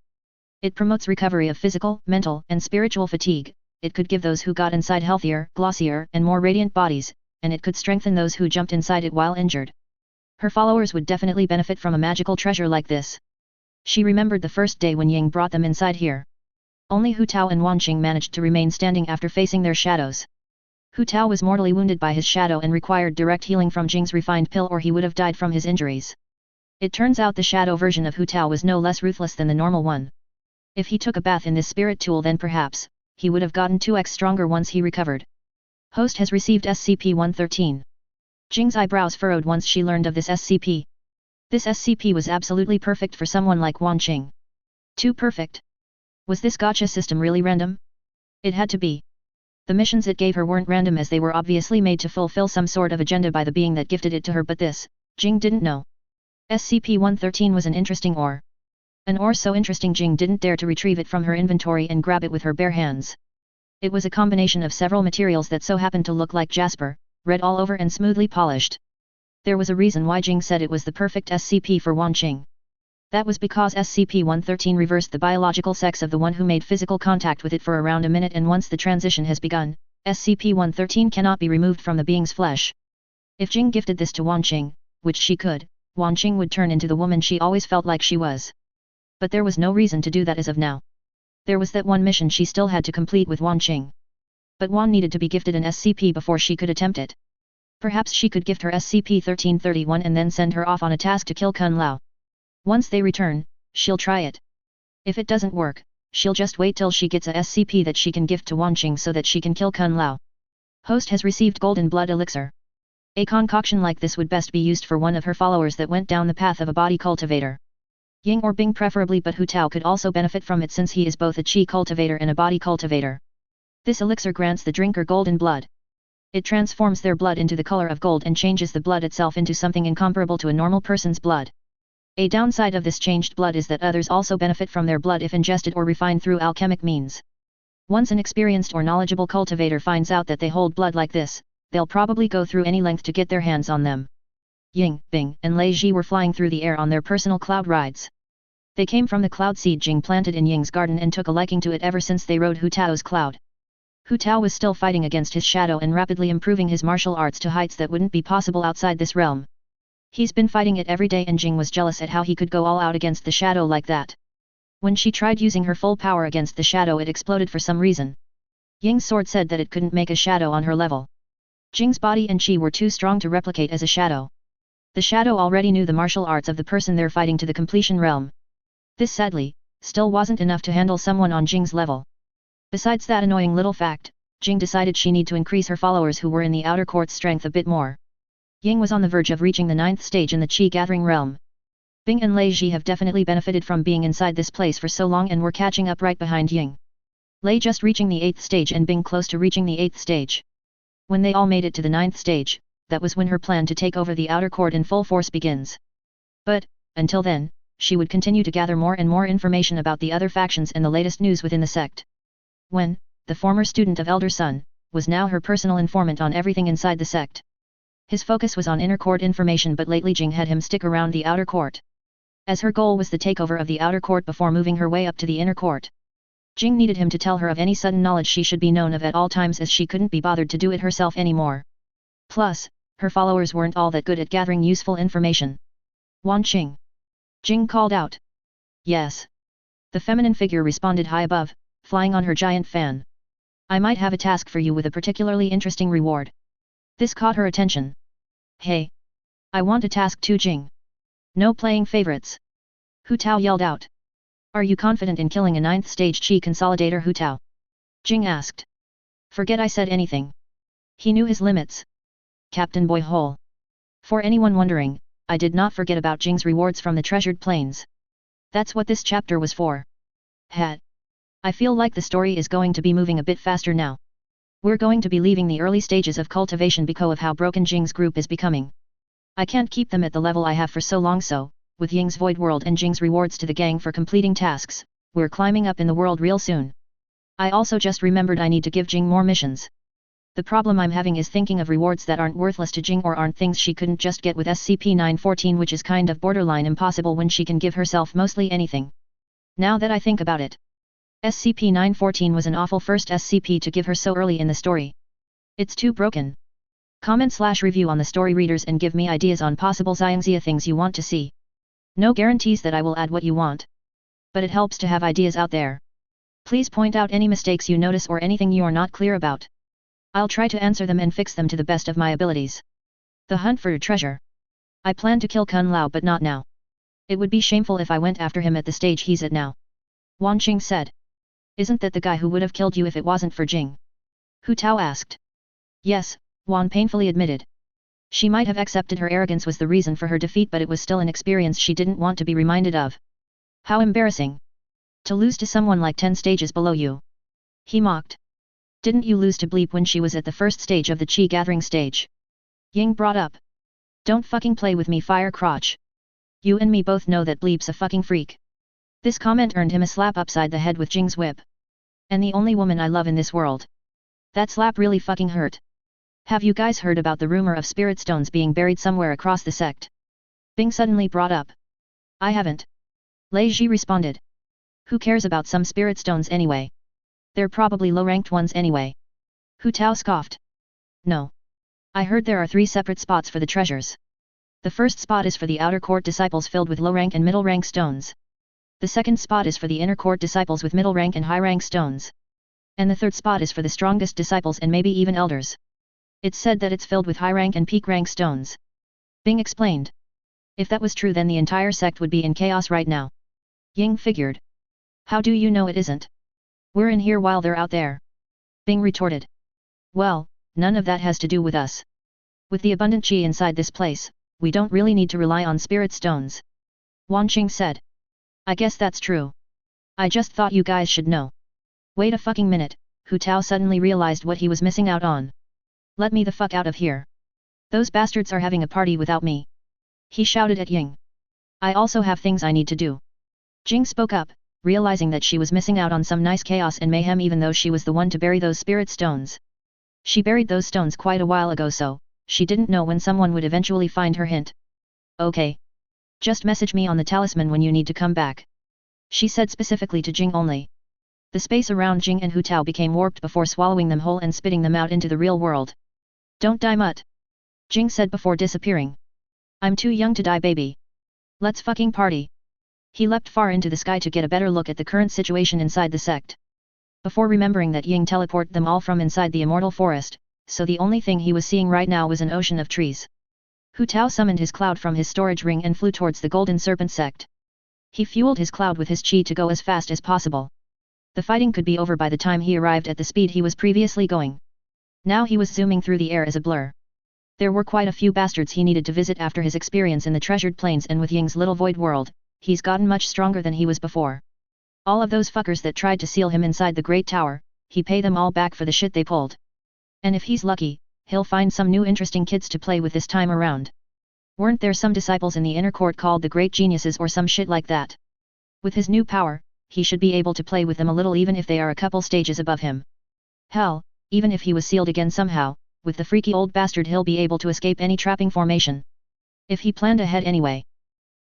It promotes recovery of physical, mental, and spiritual fatigue. It could give those who got inside healthier, glossier, and more radiant bodies, and it could strengthen those who jumped inside it while injured. Her followers would definitely benefit from a magical treasure like this. She remembered the first day when Ying brought them inside here. Only Hu Tao and Wanqing managed to remain standing after facing their shadows. Hu Tao was mortally wounded by his shadow and required direct healing from Jing's refined pill, or he would have died from his injuries. It turns out the shadow version of Hu Tao was no less ruthless than the normal one. If he took a bath in this spirit tool, then perhaps he would have gotten 2x stronger once he recovered. Host has received SCP-113. Jing's eyebrows furrowed once she learned of this SCP. This SCP was absolutely perfect for someone like Wanqing. Too perfect. Was this gacha system really random? It had to be. The missions it gave her weren't random, as they were obviously made to fulfill some sort of agenda by the being that gifted it to her, but this, Jing didn't know. SCP-113 was an interesting ore. An ore so interesting Jing didn't dare to retrieve it from her inventory and grab it with her bare hands. It was a combination of several materials that so happened to look like jasper, red all over and smoothly polished. There was a reason why Jing said it was the perfect SCP for Wanqing. That was because SCP-113 reversed the biological sex of the one who made physical contact with it for around a minute, and once the transition has begun, SCP-113 cannot be removed from the being's flesh. If Jing gifted this to Wanqing, which she could, Wanqing would turn into the woman she always felt like she was. But there was no reason to do that as of now. There was that one mission she still had to complete with Wan Qing. But Wan needed to be gifted an SCP before she could attempt it. Perhaps she could gift her SCP-1331 and then send her off on a task to kill Kun Lao. Once they return, she'll try it. If it doesn't work, she'll just wait till she gets a SCP that she can gift to Wan Qing so that she can kill Kun Lao. Host has received Golden Blood Elixir. A concoction like this would best be used for one of her followers that went down the path of a body cultivator. Ying or Bing preferably, but Hu Tao could also benefit from it since he is both a chi cultivator and a body cultivator. This elixir grants the drinker golden blood. It transforms their blood into the color of gold and changes the blood itself into something incomparable to a normal person's blood. A downside of this changed blood is that others also benefit from their blood if ingested or refined through alchemic means. Once an experienced or knowledgeable cultivator finds out that they hold blood like this, they'll probably go through any length to get their hands on them. Ying, Bing, and Lei Ji were flying through the air on their personal cloud rides. They came from the cloud seed Jing planted in Ying's garden and took a liking to it ever since they rode Hu Tao's cloud. Hu Tao was still fighting against his shadow and rapidly improving his martial arts to heights that wouldn't be possible outside this realm. He's been fighting it every day and Jing was jealous at how he could go all out against the shadow like that. When she tried using her full power against the shadow, it exploded for some reason. Ying's sword said that it couldn't make a shadow on her level. Jing's body and chi were too strong to replicate as a shadow. The shadow already knew the martial arts of the person they're fighting to the completion realm. This sadly, still wasn't enough to handle someone on Jing's level. Besides that annoying little fact, Jing decided she need to increase her followers who were in the outer court's strength a bit more. Ying was on the verge of reaching the 9th stage in the Qi gathering realm. Bing and Lei Ji have definitely benefited from being inside this place for so long and were catching up right behind Ying. Lei just reaching the 8th stage and Bing close to reaching the 8th stage. When they all made it to the 9th stage, that was when her plan to take over the outer court in full force begins. But, until then, she would continue to gather more and more information about the other factions and the latest news within the sect. Wen, the former student of Elder Sun, was now her personal informant on everything inside the sect. His focus was on inner court information, but lately Jing had him stick around the outer court. As her goal was the takeover of the outer court before moving her way up to the inner court. Jing needed him to tell her of any sudden knowledge she should be known of at all times, as she couldn't be bothered to do it herself anymore. Plus, her followers weren't all that good at gathering useful information. Wan Qing. Jing called out. Yes. The feminine figure responded high above, flying on her giant fan. I might have a task for you with a particularly interesting reward. This caught her attention. Hey! I want a task too, Jing. No playing favorites. Hu Tao yelled out. Are you confident in killing a 9th stage Qi consolidator, Hu Tao? Jing asked. Forget I said anything. He knew his limits. CaptainBoyHole. For anyone wondering, I did not forget about Jing's rewards from the treasured plains. That's what this chapter was for. Hat. I feel like the story is going to be moving a bit faster now. We're going to be leaving the early stages of cultivation because of how broken Jing's group is becoming. I can't keep them at the level I have for so long, so, with Ying's Void World and Jing's rewards to the gang for completing tasks, we're climbing up in the world real soon. I also just remembered I need to give Jing more missions. The problem I'm having is thinking of rewards that aren't worthless to Jing or aren't things she couldn't just get with SCP-914, which is kind of borderline impossible when she can give herself mostly anything. Now that I think about it. SCP-914 was an awful first SCP to give her so early in the story. It's too broken. Comment/review on the story readers and give me ideas on possible Xiangxia things you want to see. No guarantees that I will add what you want. But it helps to have ideas out there. Please point out any mistakes you notice or anything you are not clear about. I'll try to answer them and fix them to the best of my abilities. The hunt for treasure. I plan to kill Kun Lao, but not now. It would be shameful if I went after him at the stage he's at now. Wan Qing said. Isn't that the guy who would have killed you if it wasn't for Jing? Hu Tao asked. Yes, Wan painfully admitted. She might have accepted her arrogance was the reason for her defeat, but it was still an experience she didn't want to be reminded of. How embarrassing. To lose to someone like 10 stages below you. He mocked. Didn't you lose to Bleep when she was at the first stage of the Qi gathering stage? Ying brought up. Don't fucking play with me, fire crotch. You and me both know that Bleep's a fucking freak. This comment earned him a slap upside the head with Jing's whip. And the only woman I love in this world. That slap really fucking hurt. Have you guys heard about the rumor of spirit stones being buried somewhere across the sect? Bing suddenly brought up. I haven't. Lei Ji responded. Who cares about some spirit stones anyway? They're probably low-ranked ones anyway. Hu Tao scoffed. No. I heard there are 3 separate spots for the treasures. The first spot is for the outer court disciples filled with low-rank and middle-rank stones. The second spot is for the inner court disciples with middle rank and high rank stones. And the third spot is for the strongest disciples and maybe even elders. It's said that it's filled with high rank and peak rank stones. Bing explained. If that was true, then the entire sect would be in chaos right now. Ying figured. How do you know it isn't? We're in here while they're out there. Bing retorted. Well, none of that has to do with us. With the abundant chi inside this place, we don't really need to rely on spirit stones. Wanqing said. I guess that's true. I just thought you guys should know. Wait a fucking minute, Hu Tao suddenly realized what he was missing out on. Let me the fuck out of here. Those bastards are having a party without me. He shouted at Ying. I also have things I need to do. Jing spoke up, realizing that she was missing out on some nice chaos and mayhem even though she was the one to bury those spirit stones. She buried those stones quite a while ago, so she didn't know when someone would eventually find her hint. Okay. Just message me on the talisman when you need to come back. She said specifically to Jing only. The space around Jing and Hu Tao became warped before swallowing them whole and spitting them out into the real world. Don't die mutt. Jing said before disappearing. I'm too young to die, baby. Let's fucking party. He leapt far into the sky to get a better look at the current situation inside the sect. Before remembering that Ying teleported them all from inside the immortal forest, so the only thing he was seeing right now was an ocean of trees. Hu Tao summoned his cloud from his storage ring and flew towards the Golden Serpent sect. He fueled his cloud with his chi to go as fast as possible. The fighting could be over by the time he arrived at the speed he was previously going. Now he was zooming through the air as a blur. There were quite a few bastards he needed to visit after his experience in the Treasured Plains, and with Ying's little void world, he's gotten much stronger than he was before. All of those fuckers that tried to seal him inside the Great Tower, he pay them all back for the shit they pulled. And if he's lucky, he'll find some new interesting kids to play with this time around. Weren't there some disciples in the inner court called the Great Geniuses or some shit like that? With his new power, he should be able to play with them a little even if they are a couple stages above him. Hell, even if he was sealed again somehow, with the freaky old bastard he'll be able to escape any trapping formation. If he planned ahead anyway.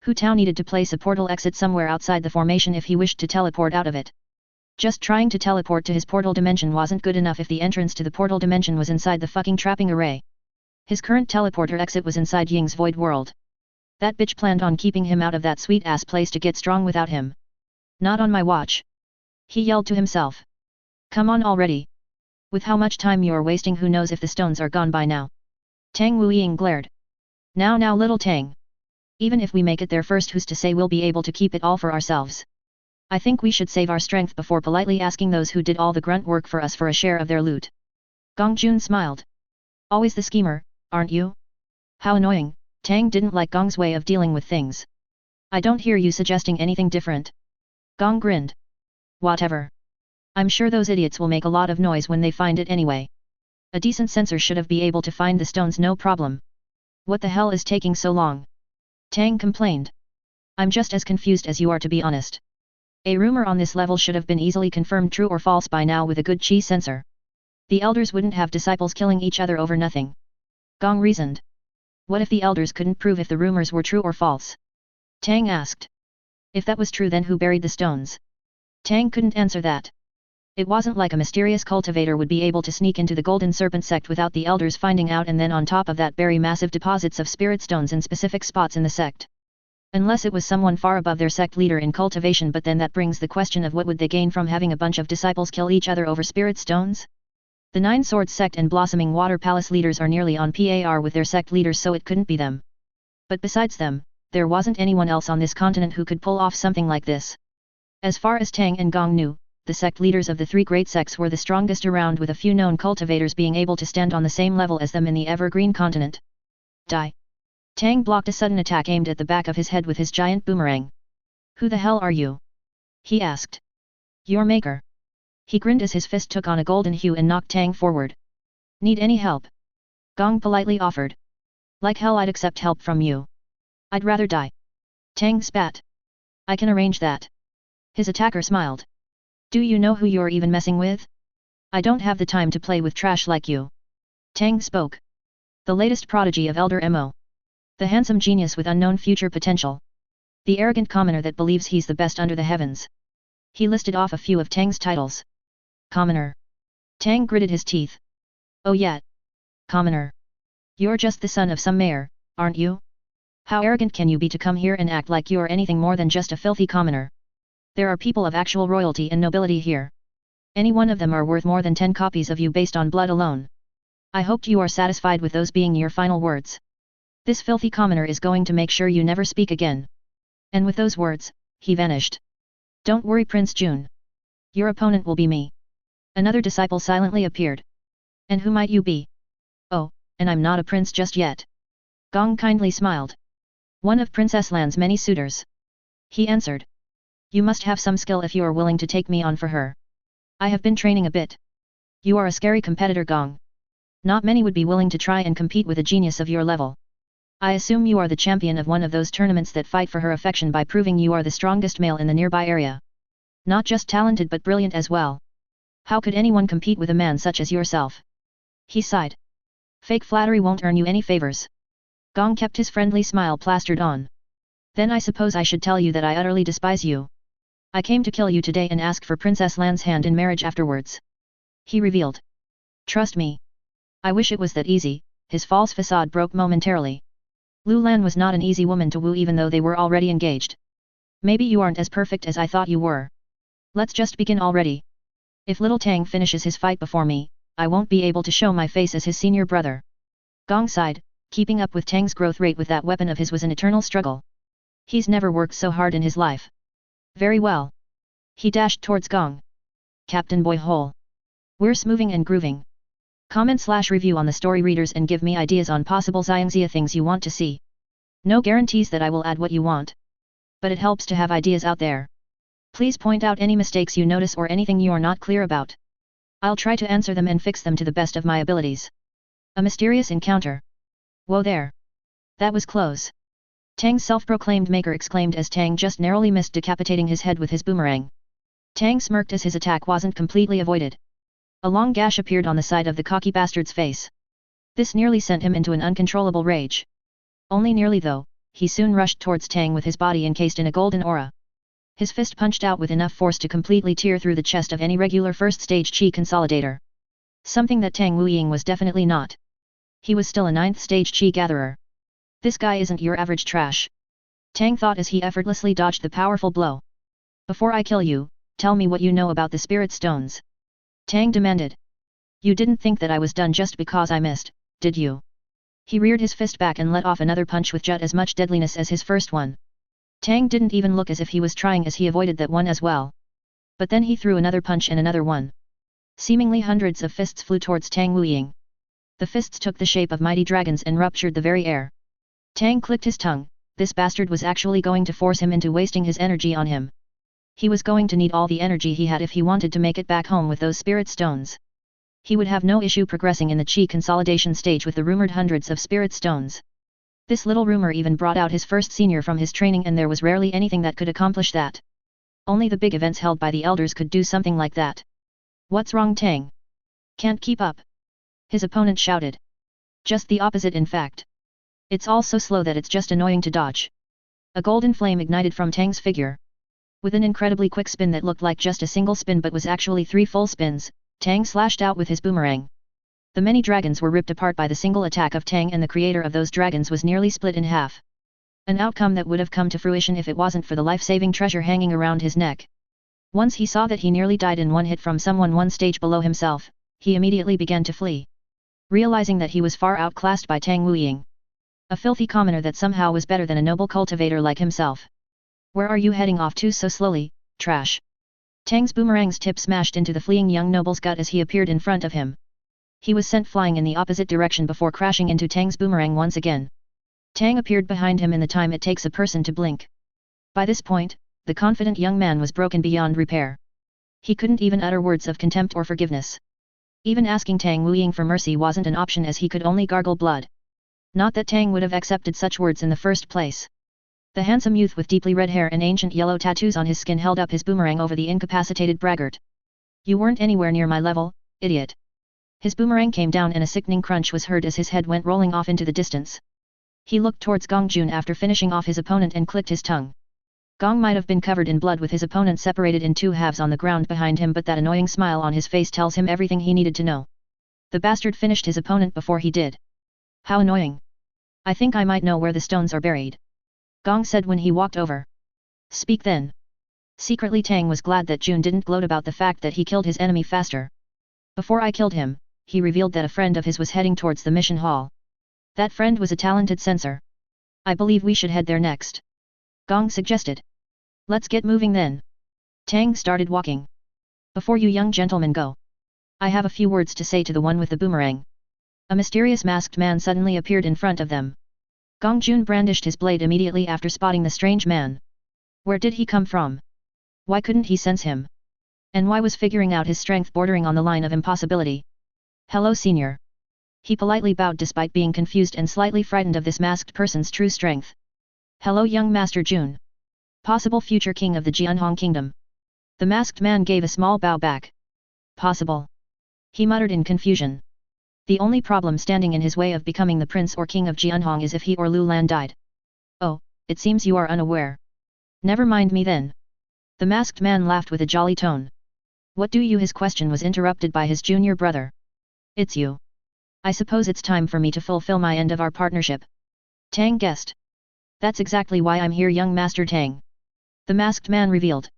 Hu Tao needed to place a portal exit somewhere outside the formation if he wished to teleport out of it. Just trying to teleport to his portal dimension wasn't good enough if the entrance to the portal dimension was inside the fucking trapping array. His current teleporter exit was inside Ying's void world. That bitch planned on keeping him out of that sweet-ass place to get strong without him. Not on my watch. He yelled to himself. Come on already. With how much time you're wasting, who knows if the stones are gone by now. Tang Wuying glared. Now little Tang. Even if we make it there first, who's to say we'll be able to keep it all for ourselves? I think we should save our strength before politely asking those who did all the grunt work for us for a share of their loot. Gong Jun smiled. Always the schemer, aren't you? How annoying. Tang didn't like Gong's way of dealing with things. I don't hear you suggesting anything different. Gong grinned. Whatever. I'm sure those idiots will make a lot of noise when they find it anyway. A decent sensor should have been able to find the stones no problem. What the hell is taking so long? Tang complained. I'm just as confused as you are, to be honest. A rumor on this level should have been easily confirmed true or false by now with a good chi sensor. The elders wouldn't have disciples killing each other over nothing. Gong reasoned. What if the elders couldn't prove if the rumors were true or false? Tang asked. If that was true, then who buried the stones? Tang couldn't answer that. It wasn't like a mysterious cultivator would be able to sneak into the Golden Serpent sect without the elders finding out and then on top of that bury massive deposits of spirit stones in specific spots in the sect. Unless it was someone far above their sect leader in cultivation, but then that brings the question of what would they gain from having a bunch of disciples kill each other over spirit stones? The Nine Swords sect and Blossoming Water Palace leaders are nearly on par with their sect leaders, so it couldn't be them. But besides them, there wasn't anyone else on this continent who could pull off something like this. As far as Tang and Gong knew, the sect leaders of the three great sects were the strongest around, with a few known cultivators being able to stand on the same level as them in the evergreen continent. Die. Tang blocked a sudden attack aimed at the back of his head with his giant boomerang. Who the hell are you? He asked. Your maker. He grinned as his fist took on a golden hue and knocked Tang forward. Need any help? Gong politely offered. Like hell I'd accept help from you. I'd rather die. Tang spat. I can arrange that. His attacker smiled. Do you know who you're even messing with? I don't have the time to play with trash like you. Tang spoke. The latest prodigy of Elder Mo. The handsome genius with unknown future potential. The arrogant commoner that believes he's the best under the heavens. He listed off a few of Tang's titles. Commoner. Tang gritted his teeth. Oh yeah. Commoner. You're just the son of some mayor, aren't you? How arrogant can you be to come here and act like you're anything more than just a filthy commoner? There are people of actual royalty and nobility here. Any one of them are worth more than 10 copies of you based on blood alone. I hoped you are satisfied with those being your final words. This filthy commoner is going to make sure you never speak again. And with those words, he vanished. Don't worry, Prince Jun. Your opponent will be me. Another disciple silently appeared. And who might you be? Oh, and I'm not a prince just yet. Gong kindly smiled. One of Princess Lan's many suitors. He answered. You must have some skill if you are willing to take me on for her. I have been training a bit. You are a scary competitor, Gong. Not many would be willing to try and compete with a genius of your level. I assume you are the champion of one of those tournaments that fight for her affection by proving you are the strongest male in the nearby area. Not just talented but brilliant as well. How could anyone compete with a man such as yourself? He sighed. Fake flattery won't earn you any favors. Gong kept his friendly smile plastered on. Then I suppose I should tell you that I utterly despise you. I came to kill you today and ask for Princess Lan's hand in marriage afterwards. He revealed. Trust me. I wish it was that easy. His false facade broke momentarily. Lu Lan was not an easy woman to woo even though they were already engaged. Maybe you aren't as perfect as I thought you were. Let's just begin already. If little Tang finishes his fight before me, I won't be able to show my face as his senior brother. Gong sighed. Keeping up with Tang's growth rate with that weapon of his was an eternal struggle. He's never worked so hard in his life. Very well. He dashed towards Gong. CaptainBoyHole. We're smoothing and grooving. Comment/review on the story readers and give me ideas on possible Xiangxia things you want to see. No guarantees that I will add what you want. But it helps to have ideas out there. Please point out any mistakes you notice or anything you are not clear about. I'll try to answer them and fix them to the best of my abilities. A mysterious encounter. Whoa there. That was close. Tang's self-proclaimed maker exclaimed as Tang just narrowly missed decapitating his head with his boomerang. Tang smirked as his attack wasn't completely avoided. A long gash appeared on the side of the cocky bastard's face. This nearly sent him into an uncontrollable rage. Only nearly though, he soon rushed towards Tang with his body encased in a golden aura. His fist punched out with enough force to completely tear through the chest of any regular first-stage chi consolidator. Something that Tang Wuying was definitely not. He was still a 9th-stage chi gatherer. This guy isn't your average trash. Tang thought as he effortlessly dodged the powerful blow. Before I kill you, tell me what you know about the spirit stones. Tang demanded. You didn't think that I was done just because I missed, did you? He reared his fist back and let off another punch with just as much deadliness as his first one. Tang didn't even look as if he was trying as he avoided that one as well. But then he threw another punch and another one. Seemingly hundreds of fists flew towards Tang Wuying. The fists took the shape of mighty dragons and ruptured the very air. Tang clicked his tongue. This bastard was actually going to force him into wasting his energy on him. He was going to need all the energy he had if he wanted to make it back home with those spirit stones. He would have no issue progressing in the chi consolidation stage with the rumored hundreds of spirit stones. This little rumor even brought out his first senior from his training, and there was rarely anything that could accomplish that. Only the big events held by the elders could do something like that. What's wrong, Tang? Can't keep up? His opponent shouted. Just the opposite, in fact. It's all so slow that it's just annoying to dodge. A golden flame ignited from Tang's figure. With an incredibly quick spin that looked like just a single spin but was actually 3 full spins, Tang slashed out with his boomerang. The many dragons were ripped apart by the single attack of Tang, and the creator of those dragons was nearly split in half. An outcome that would have come to fruition if it wasn't for the life-saving treasure hanging around his neck. Once he saw that he nearly died in one hit from someone one stage below himself, he immediately began to flee. Realizing that he was far outclassed by Tang Wuying. A filthy commoner that somehow was better than a noble cultivator like himself. Where are you heading off to so slowly, trash? Tang's boomerang's tip smashed into the fleeing young noble's gut as he appeared in front of him. He was sent flying in the opposite direction before crashing into Tang's boomerang once again. Tang appeared behind him in the time it takes a person to blink. By this point, the confident young man was broken beyond repair. He couldn't even utter words of contempt or forgiveness. Even asking Tang Wuying for mercy wasn't an option, as he could only gargle blood. Not that Tang would have accepted such words in the first place. The handsome youth with deeply red hair and ancient yellow tattoos on his skin held up his boomerang over the incapacitated braggart. You weren't anywhere near my level, idiot. His boomerang came down and a sickening crunch was heard as his head went rolling off into the distance. He looked towards Gong Jun after finishing off his opponent and clicked his tongue. Gong might have been covered in blood with his opponent separated in 2 halves on the ground behind him, but that annoying smile on his face tells him everything he needed to know. The bastard finished his opponent before he did. How annoying. I think I might know where the stones are buried. Gong said when he walked over. Speak then. Secretly Tang was glad that June didn't gloat about the fact that he killed his enemy faster. Before I killed him, he revealed that a friend of his was heading towards the mission hall. That friend was a talented censor. I believe we should head there next. Gong suggested. Let's get moving then. Tang started walking. Before you young gentlemen go, I have a few words to say to the one with the boomerang. A mysterious masked man suddenly appeared in front of them. Gong Jun brandished his blade immediately after spotting the strange man. Where did he come from? Why couldn't he sense him? And why was figuring out his strength bordering on the line of impossibility? Hello senior. He politely bowed despite being confused and slightly frightened of this masked person's true strength. Hello young Master Jun. Possible future king of the Jianhong kingdom. The masked man gave a small bow back. Possible. He muttered in confusion. The only problem standing in his way of becoming the prince or king of Jianhong is if he or Lu Lan died. Oh, it seems you are unaware. Never mind me then. The masked man laughed with a jolly tone. What do you? His question was interrupted by his junior brother. It's you. I suppose it's time for me to fulfill my end of our partnership. Tang guessed. That's exactly why I'm here young Master Tang. The masked man revealed.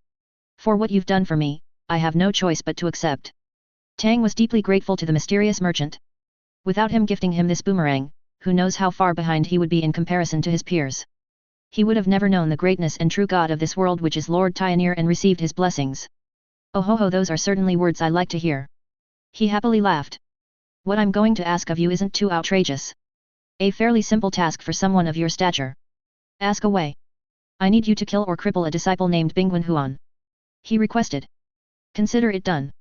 For what you've done for me, I have no choice but to accept. Tang was deeply grateful to the mysterious merchant. Without him gifting him this boomerang, who knows how far behind he would be in comparison to his peers. He would have never known the greatness and true God of this world, which is Lord Tioneer, and received his blessings. Oh ho ho, those are certainly words I like to hear. He happily laughed. What I'm going to ask of you isn't too outrageous. A fairly simple task for someone of your stature. Ask away. I need you to kill or cripple a disciple named Bingwen Huan. He requested. Consider it done.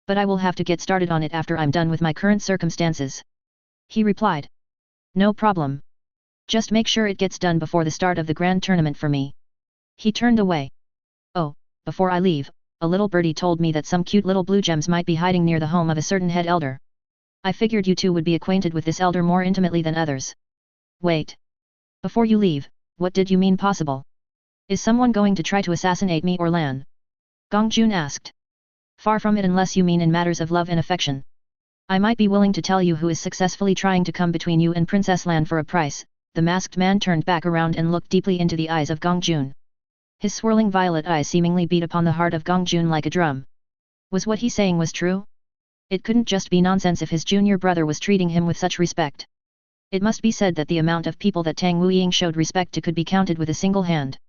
But I will have to get started on it after I'm done with my current circumstances. He replied. No problem. Just make sure it gets done before the start of the grand tournament for me. He turned away. Oh, before I leave, a little birdie told me that some cute little blue gems might be hiding near the home of a certain head elder. I figured you two would be acquainted with this elder more intimately than others. Wait. Before you leave, what did you mean possible? Is someone going to try to assassinate me or Lan? Gong Jun asked. Far from it, unless you mean in matters of love and affection. I might be willing to tell you who is successfully trying to come between you and Princess Lan for a price. The masked man turned back around and looked deeply into the eyes of Gong Jun. His swirling violet eyes seemingly beat upon the heart of Gong Jun like a drum. Was what he saying was true? It couldn't just be nonsense if his junior brother was treating him with such respect. It must be said that the amount of people that Tang Wuying showed respect to could be counted with a single hand.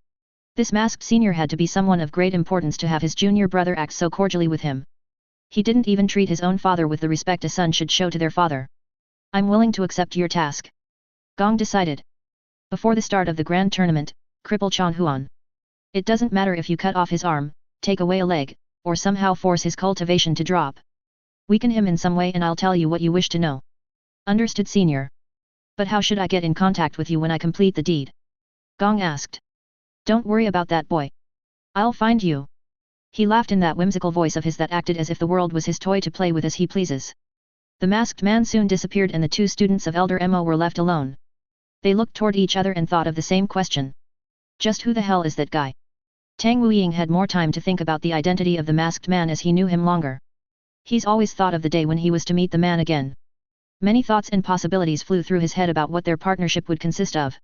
This masked senior had to be someone of great importance to have his junior brother act so cordially with him. He didn't even treat his own father with the respect a son should show to their father. I'm willing to accept your task. Gong decided. Before the start of the grand tournament, cripple Chan Huan. It doesn't matter if you cut off his arm, take away a leg, or somehow force his cultivation to drop. Weaken him in some way and I'll tell you what you wish to know. Understood, senior. But how should I get in contact with you when I complete the deed? Gong asked. Don't worry about that, boy. I'll find you. He laughed in that whimsical voice of his that acted as if the world was his toy to play with as he pleases. The masked man soon disappeared and the two students of Elder Mo were left alone. They looked toward each other and thought of the same question. Just who the hell is that guy? Tang Wuying had more time to think about the identity of the masked man as he knew him longer. He's always thought of the day when he was to meet the man again. Many thoughts and possibilities flew through his head about what their partnership would consist of.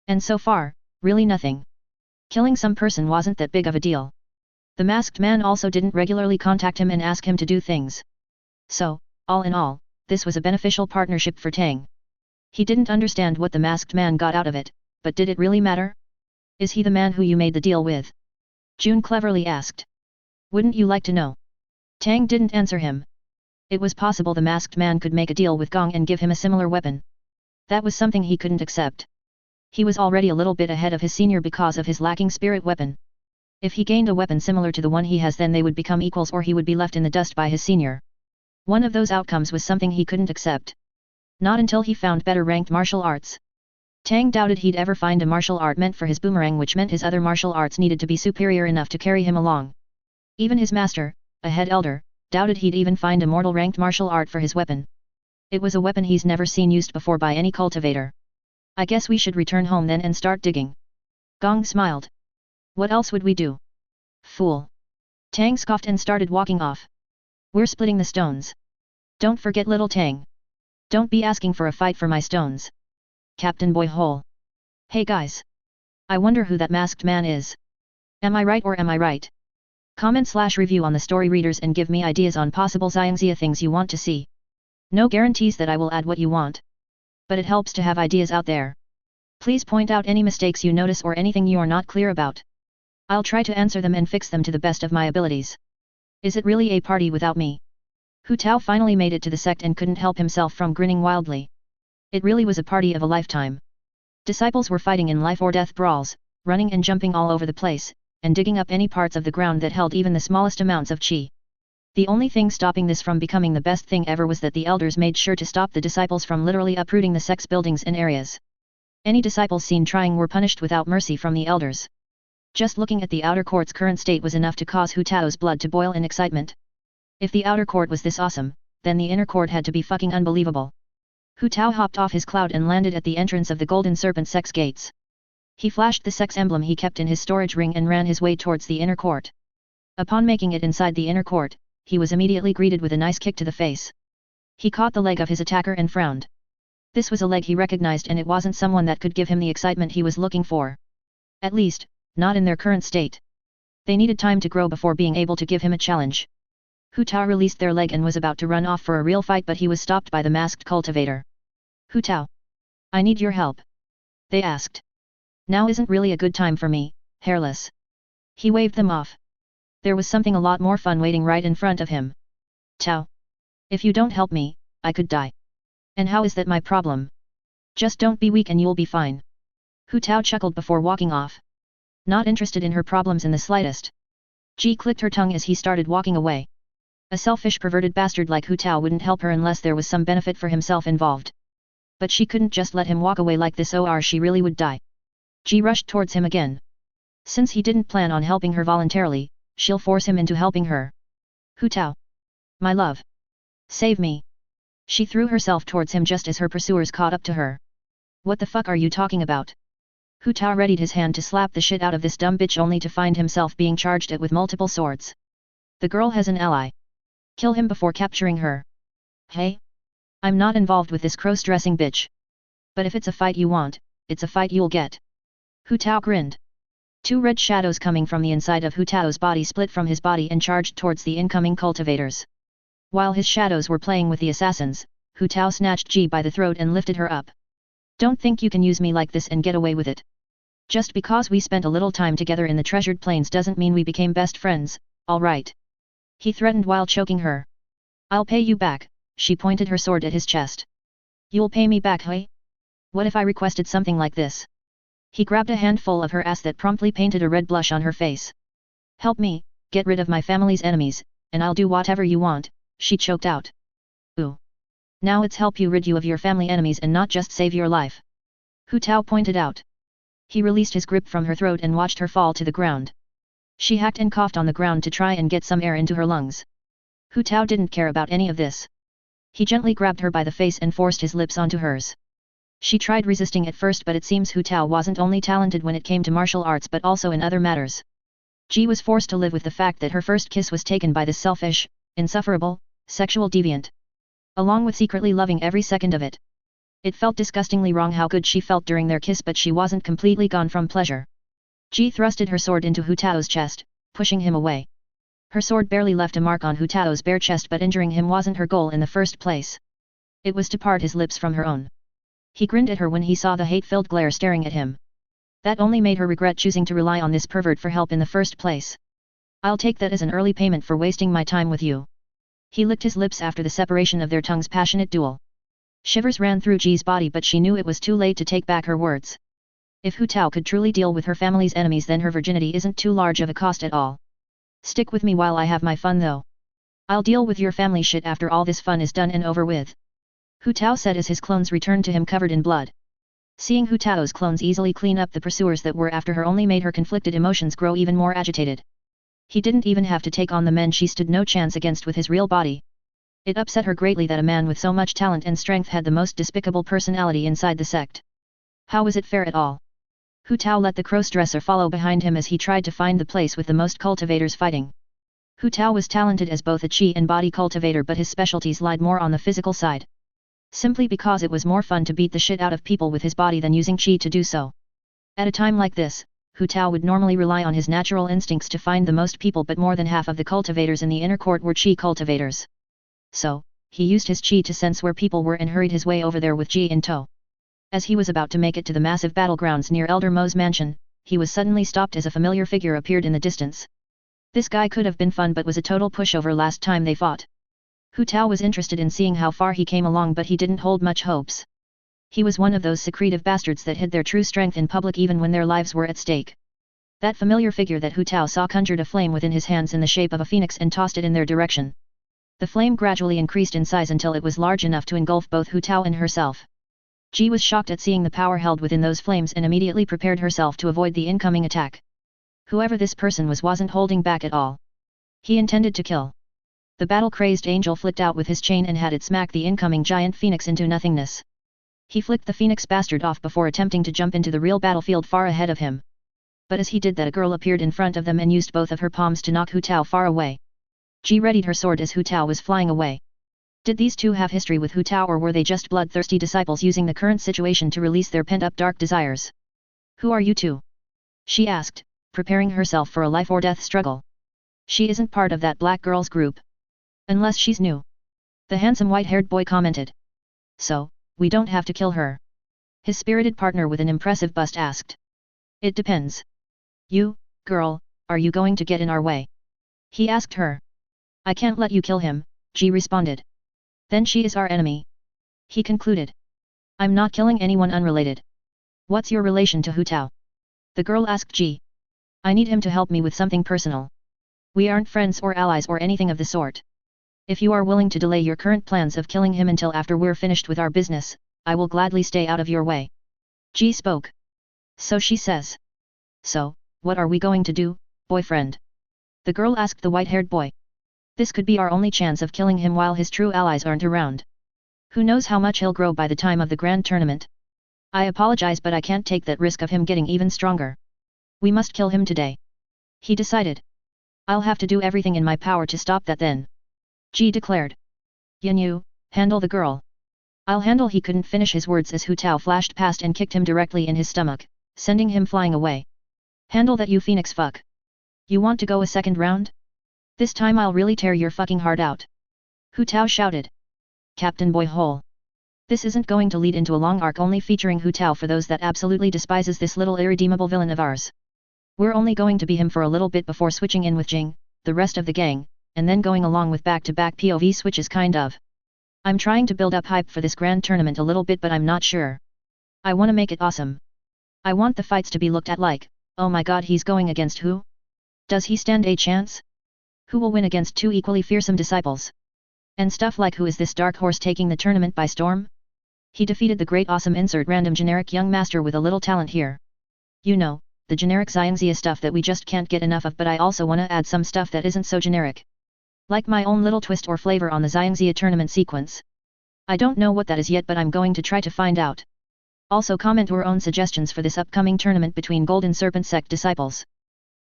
And so far, really nothing. Killing some person wasn't that big of a deal. The masked man also didn't regularly contact him and ask him to do things. So, all in all, this was a beneficial partnership for Tang. He didn't understand what the masked man got out of it, but did it really matter? Is he the man who you made the deal with? June cleverly asked. Wouldn't you like to know? Tang didn't answer him. It was possible the masked man could make a deal with Gong and give him a similar weapon. That was something he couldn't accept. He was already a little bit ahead of his senior because of his lacking spirit weapon. If he gained a weapon similar to the one he has, then they would become equals or he would be left in the dust by his senior. One of those outcomes was something he couldn't accept. Not until he found better ranked martial arts. Tang doubted he'd ever find a martial art meant for his boomerang, which meant his other martial arts needed to be superior enough to carry him along. Even his master, a head elder, doubted he'd even find a mortal ranked martial art for his weapon. It was a weapon he's never seen used before by any cultivator. I guess we should return home then and start digging. Gong smiled. What else would we do? Fool. Tang scoffed and started walking off. We're splitting the stones. Don't forget little Tang. Don't be asking for a fight for my stones. CaptainBoyHole. Hey guys. I wonder who that masked man is. Am I right or am I right? Comment/review on the story readers and give me ideas on possible Xiangxia things you want to see. No guarantees that I will add what you want. But it helps to have ideas out there. Please point out any mistakes you notice or anything you are not clear about. I'll try to answer them and fix them to the best of my abilities. Is it really a party without me? Hu Tao finally made it to the sect and couldn't help himself from grinning wildly. It really was a party of a lifetime. Disciples were fighting in life or death brawls, running and jumping all over the place, and digging up any parts of the ground that held even the smallest amounts of qi. The only thing stopping this from becoming the best thing ever was that the elders made sure to stop the disciples from literally uprooting the sect's buildings and areas. Any disciples seen trying were punished without mercy from the elders. Just looking at the outer court's current state was enough to cause Hu Tao's blood to boil in excitement. If the outer court was this awesome, then the inner court had to be fucking unbelievable. Hu Tao hopped off his cloud and landed at the entrance of the Golden Serpent Sect's gates. He flashed the sect's emblem he kept in his storage ring and ran his way towards the inner court. Upon making it inside the inner court, he was immediately greeted with a nice kick to the face. He caught the leg of his attacker and frowned. This was a leg he recognized and it wasn't someone that could give him the excitement he was looking for. At least, not in their current state. They needed time to grow before being able to give him a challenge. Hu Tao released their leg and was about to run off for a real fight but he was stopped by the masked cultivator. Hu Tao. I need your help. They asked. Now isn't really a good time for me, hairless. He waved them off. There was something a lot more fun waiting right in front of him. Tao. If you don't help me, I could die. And how is that my problem? Just don't be weak and you'll be fine. Hu Tao chuckled before walking off. Not interested in her problems in the slightest. Ji clicked her tongue as he started walking away. A selfish perverted bastard like Hu Tao wouldn't help her unless there was some benefit for himself involved. But she couldn't just let him walk away like this or she really would die. Ji rushed towards him again. Since he didn't plan on helping her voluntarily, she'll force him into helping her. Hu Tao. My love. Save me. She threw herself towards him just as her pursuers caught up to her. What the fuck are you talking about? Hu Tao readied his hand to slap the shit out of this dumb bitch only to find himself being charged at with multiple swords. The girl has an ally. Kill him before capturing her. Hey? I'm not involved with this cross-dressing bitch. But if it's a fight you want, it's a fight you'll get. Hu Tao grinned. Two red shadows coming from the inside of Hu Tao's body split from his body and charged towards the incoming cultivators. While his shadows were playing with the assassins, Hu Tao snatched Ji by the throat and lifted her up. Don't think you can use me like this and get away with it. Just because we spent a little time together in the treasured plains doesn't mean we became best friends, alright? He threatened while choking her. I'll pay you back, she pointed her sword at his chest. You'll pay me back, hey? What if I requested something like this? He grabbed a handful of her ass that promptly painted a red blush on her face. Help me, get rid of my family's enemies, and I'll do whatever you want, she choked out. Ooh. Now it's help you rid you of your family enemies and not just save your life. Hu Tao pointed out. He released his grip from her throat and watched her fall to the ground. She hacked and coughed on the ground to try and get some air into her lungs. Hu Tao didn't care about any of this. He gently grabbed her by the face and forced his lips onto hers. She tried resisting at first but it seems Hu Tao wasn't only talented when it came to martial arts but also in other matters. Ji was forced to live with the fact that her first kiss was taken by this selfish, insufferable, sexual deviant. Along with secretly loving every second of it. It felt disgustingly wrong how good she felt during their kiss but she wasn't completely gone from pleasure. Ji thrusted her sword into Hu Tao's chest, pushing him away. Her sword barely left a mark on Hu Tao's bare chest but injuring him wasn't her goal in the first place. It was to part his lips from her own. He grinned at her when he saw the hate-filled glare staring at him. That only made her regret choosing to rely on this pervert for help in the first place. I'll take that as an early payment for wasting my time with you. He licked his lips after the separation of their tongues' passionate duel. Shivers ran through Ji's body but she knew it was too late to take back her words. If Hu Tao could truly deal with her family's enemies then her virginity isn't too large of a cost at all. Stick with me while I have my fun though. I'll deal with your family shit after all this fun is done and over with. Hu Tao said as his clones returned to him covered in blood. Seeing Hu Tao's clones easily clean up the pursuers that were after her only made her conflicted emotions grow even more agitated. He didn't even have to take on the men she stood no chance against with his real body. It upset her greatly that a man with so much talent and strength had the most despicable personality inside the sect. How was it fair at all? Hu Tao let the crossdresser follow behind him as he tried to find the place with the most cultivators fighting. Hu Tao was talented as both a chi and body cultivator but his specialties lied more on the physical side. Simply because it was more fun to beat the shit out of people with his body than using chi to do so. At a time like this, Hu Tao would normally rely on his natural instincts to find the most people, but more than half of the cultivators in the inner court were Qi cultivators. So, he used his Qi to sense where people were and hurried his way over there with Ji in tow. As he was about to make it to the massive battlegrounds near Elder Mo's mansion, he was suddenly stopped as a familiar figure appeared in the distance. This guy could have been fun but was a total pushover last time they fought. Hu Tao was interested in seeing how far he came along, but he didn't hold much hopes. He was one of those secretive bastards that hid their true strength in public even when their lives were at stake. That familiar figure that Hu Tao saw conjured a flame within his hands in the shape of a phoenix and tossed it in their direction. The flame gradually increased in size until it was large enough to engulf both Hu Tao and herself. Ji was shocked at seeing the power held within those flames and immediately prepared herself to avoid the incoming attack. Whoever this person wasn't holding back at all. He intended to kill. The battle-crazed angel flicked out with his chain and had it smack the incoming giant phoenix into nothingness. He flicked the phoenix bastard off before attempting to jump into the real battlefield far ahead of him. But as he did that, a girl appeared in front of them and used both of her palms to knock Hu Tao far away. Ji readied her sword as Hu Tao was flying away. Did these two have history with Hu Tao, or were they just bloodthirsty disciples using the current situation to release their pent-up dark desires? "Who are you two?" she asked, preparing herself for a life-or-death struggle. "She isn't part of that black girl's group. Unless she's new," the handsome white-haired boy commented. "So, we don't have to kill her?" his spirited partner with an impressive bust asked. "It depends. You, girl, are you going to get in our way?" he asked her. "I can't let you kill him," Ji responded. "Then she is our enemy," he concluded. "I'm not killing anyone unrelated." "What's your relation to Hu Tao?" the girl asked Ji. "I need him to help me with something personal. We aren't friends or allies or anything of the sort. If you are willing to delay your current plans of killing him until after we're finished with our business, I will gladly stay out of your way." Ji spoke. "So she says. So, what are we going to do, boyfriend?" the girl asked the white-haired boy. "This could be our only chance of killing him while his true allies aren't around. Who knows how much he'll grow by the time of the grand tournament? I apologize, but I can't take that risk of him getting even stronger. We must kill him today," he decided. "I'll have to do everything in my power to stop that then," Ji declared. "Yan Yu, handle the girl." "I'll handle." He couldn't finish his words as Hu Tao flashed past and kicked him directly in his stomach, sending him flying away. "Handle that, you phoenix fuck. You want to go a second round? This time I'll really tear your fucking heart out," Hu Tao shouted. CaptainBoyHole. This isn't going to lead into a long arc only featuring Hu Tao for those that absolutely despises this little irredeemable villain of ours. We're only going to be him for a little bit before switching in with Jing, the rest of the gang, and then going along with back-to-back POV switches kind of. I'm trying to build up hype for this grand tournament a little bit, but I'm not sure. I want to make it awesome. I want the fights to be looked at like, oh my god, he's going against who? Does he stand a chance? Who will win against two equally fearsome disciples? And stuff like, who is this dark horse taking the tournament by storm? He defeated the great awesome insert random generic young master with a little talent here. You know, the generic Xiangxia stuff that we just can't get enough of, but I also wanna add some stuff that isn't so generic. Like my own little twist or flavor on the Xiangxia tournament sequence. I don't know what that is yet, but I'm going to try to find out. Also comment your own suggestions for this upcoming tournament between Golden Serpent Sect disciples.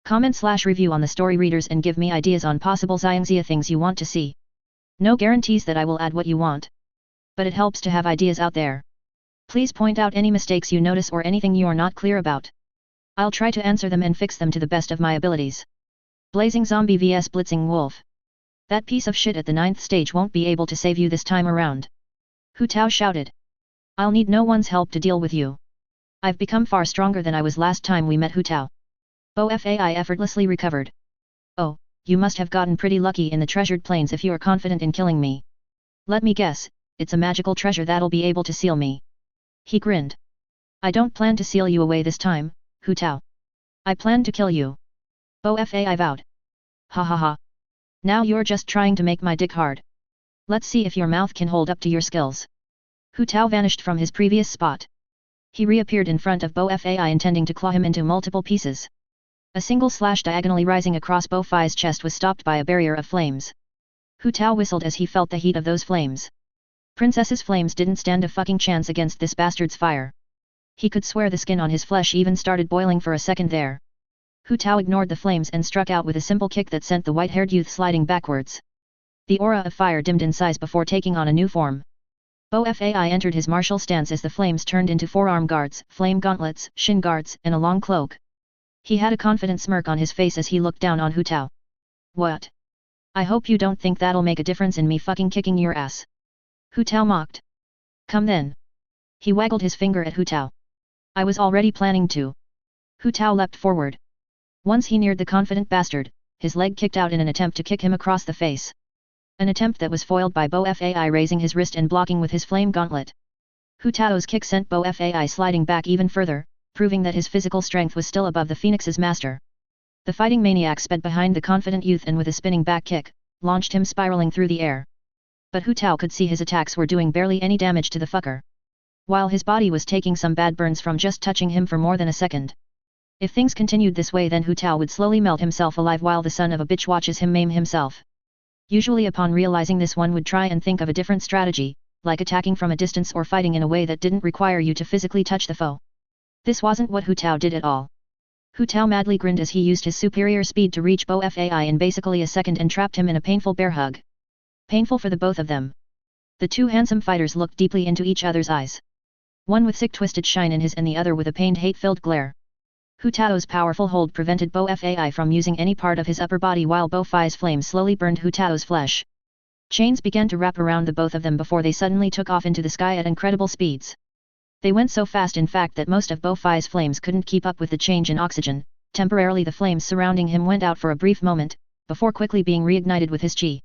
Comment/review on the story readers and give me ideas on possible Xiangxia things you want to see. No guarantees that I will add what you want. But it helps to have ideas out there. Please point out any mistakes you notice or anything you are not clear about. I'll try to answer them and fix them to the best of my abilities. Blazing Zombie vs Blitzing Wolf. That piece of shit at the 9th stage won't be able to save you this time around. Hu Tao shouted. I'll need no one's help to deal with you. I've become far stronger than I was last time we met, Hu Tao. BoFai effortlessly recovered. Oh, you must have gotten pretty lucky in the treasured plains if you are confident in killing me. Let me guess, it's a magical treasure that'll be able to seal me. He grinned. I don't plan to seal you away this time, Hu Tao. I plan to kill you. BoFai vowed. Ha ha ha. Now you're just trying to make my dick hard. Let's see if your mouth can hold up to your skills. Hu Tao vanished from his previous spot. He reappeared in front of BoFai intending to claw him into multiple pieces. A single slash diagonally rising across BoFai's chest was stopped by a barrier of flames. Hu Tao whistled as he felt the heat of those flames. Princess's flames didn't stand a fucking chance against this bastard's fire. He could swear the skin on his flesh even started boiling for a second there. Hu Tao ignored the flames and struck out with a simple kick that sent the white-haired youth sliding backwards. The aura of fire dimmed in size before taking on a new form. BoFai entered his martial stance as the flames turned into forearm guards, flame gauntlets, shin guards, and a long cloak. He had a confident smirk on his face as he looked down on Hu Tao. What? I hope you don't think that'll make a difference in me fucking kicking your ass. Hu Tao mocked. Come then. He waggled his finger at Hu Tao. I was already planning to. Hu Tao leapt forward. Once he neared the confident bastard, his leg kicked out in an attempt to kick him across the face. An attempt that was foiled by BY raising his wrist and blocking with his flame gauntlet. Hu Tao's kick sent BY sliding back even further, proving that his physical strength was still above the Phoenix's master. The fighting maniac sped behind the confident youth and with a spinning back kick, launched him spiraling through the air. But Hu Tao could see his attacks were doing barely any damage to the fucker, while his body was taking some bad burns from just touching him for more than a second. If things continued this way, then Hu Tao would slowly melt himself alive while the son of a bitch watches him maim himself. Usually upon realizing this, one would try and think of a different strategy, like attacking from a distance or fighting in a way that didn't require you to physically touch the foe. This wasn't what Hu Tao did at all. Hu Tao madly grinned as he used his superior speed to reach BY in basically a second and trapped him in a painful bear hug. Painful for the both of them. The two handsome fighters looked deeply into each other's eyes. One with sick twisted shine in his and the other with a pained hate-filled glare. Hu Tao's powerful hold prevented BY from using any part of his upper body while BY's flames slowly burned Hu Tao's flesh. Chains began to wrap around the both of them before they suddenly took off into the sky at incredible speeds. They went so fast in fact that most of BY's flames couldn't keep up with the change in oxygen. Temporarily the flames surrounding him went out for a brief moment, before quickly being reignited with his chi.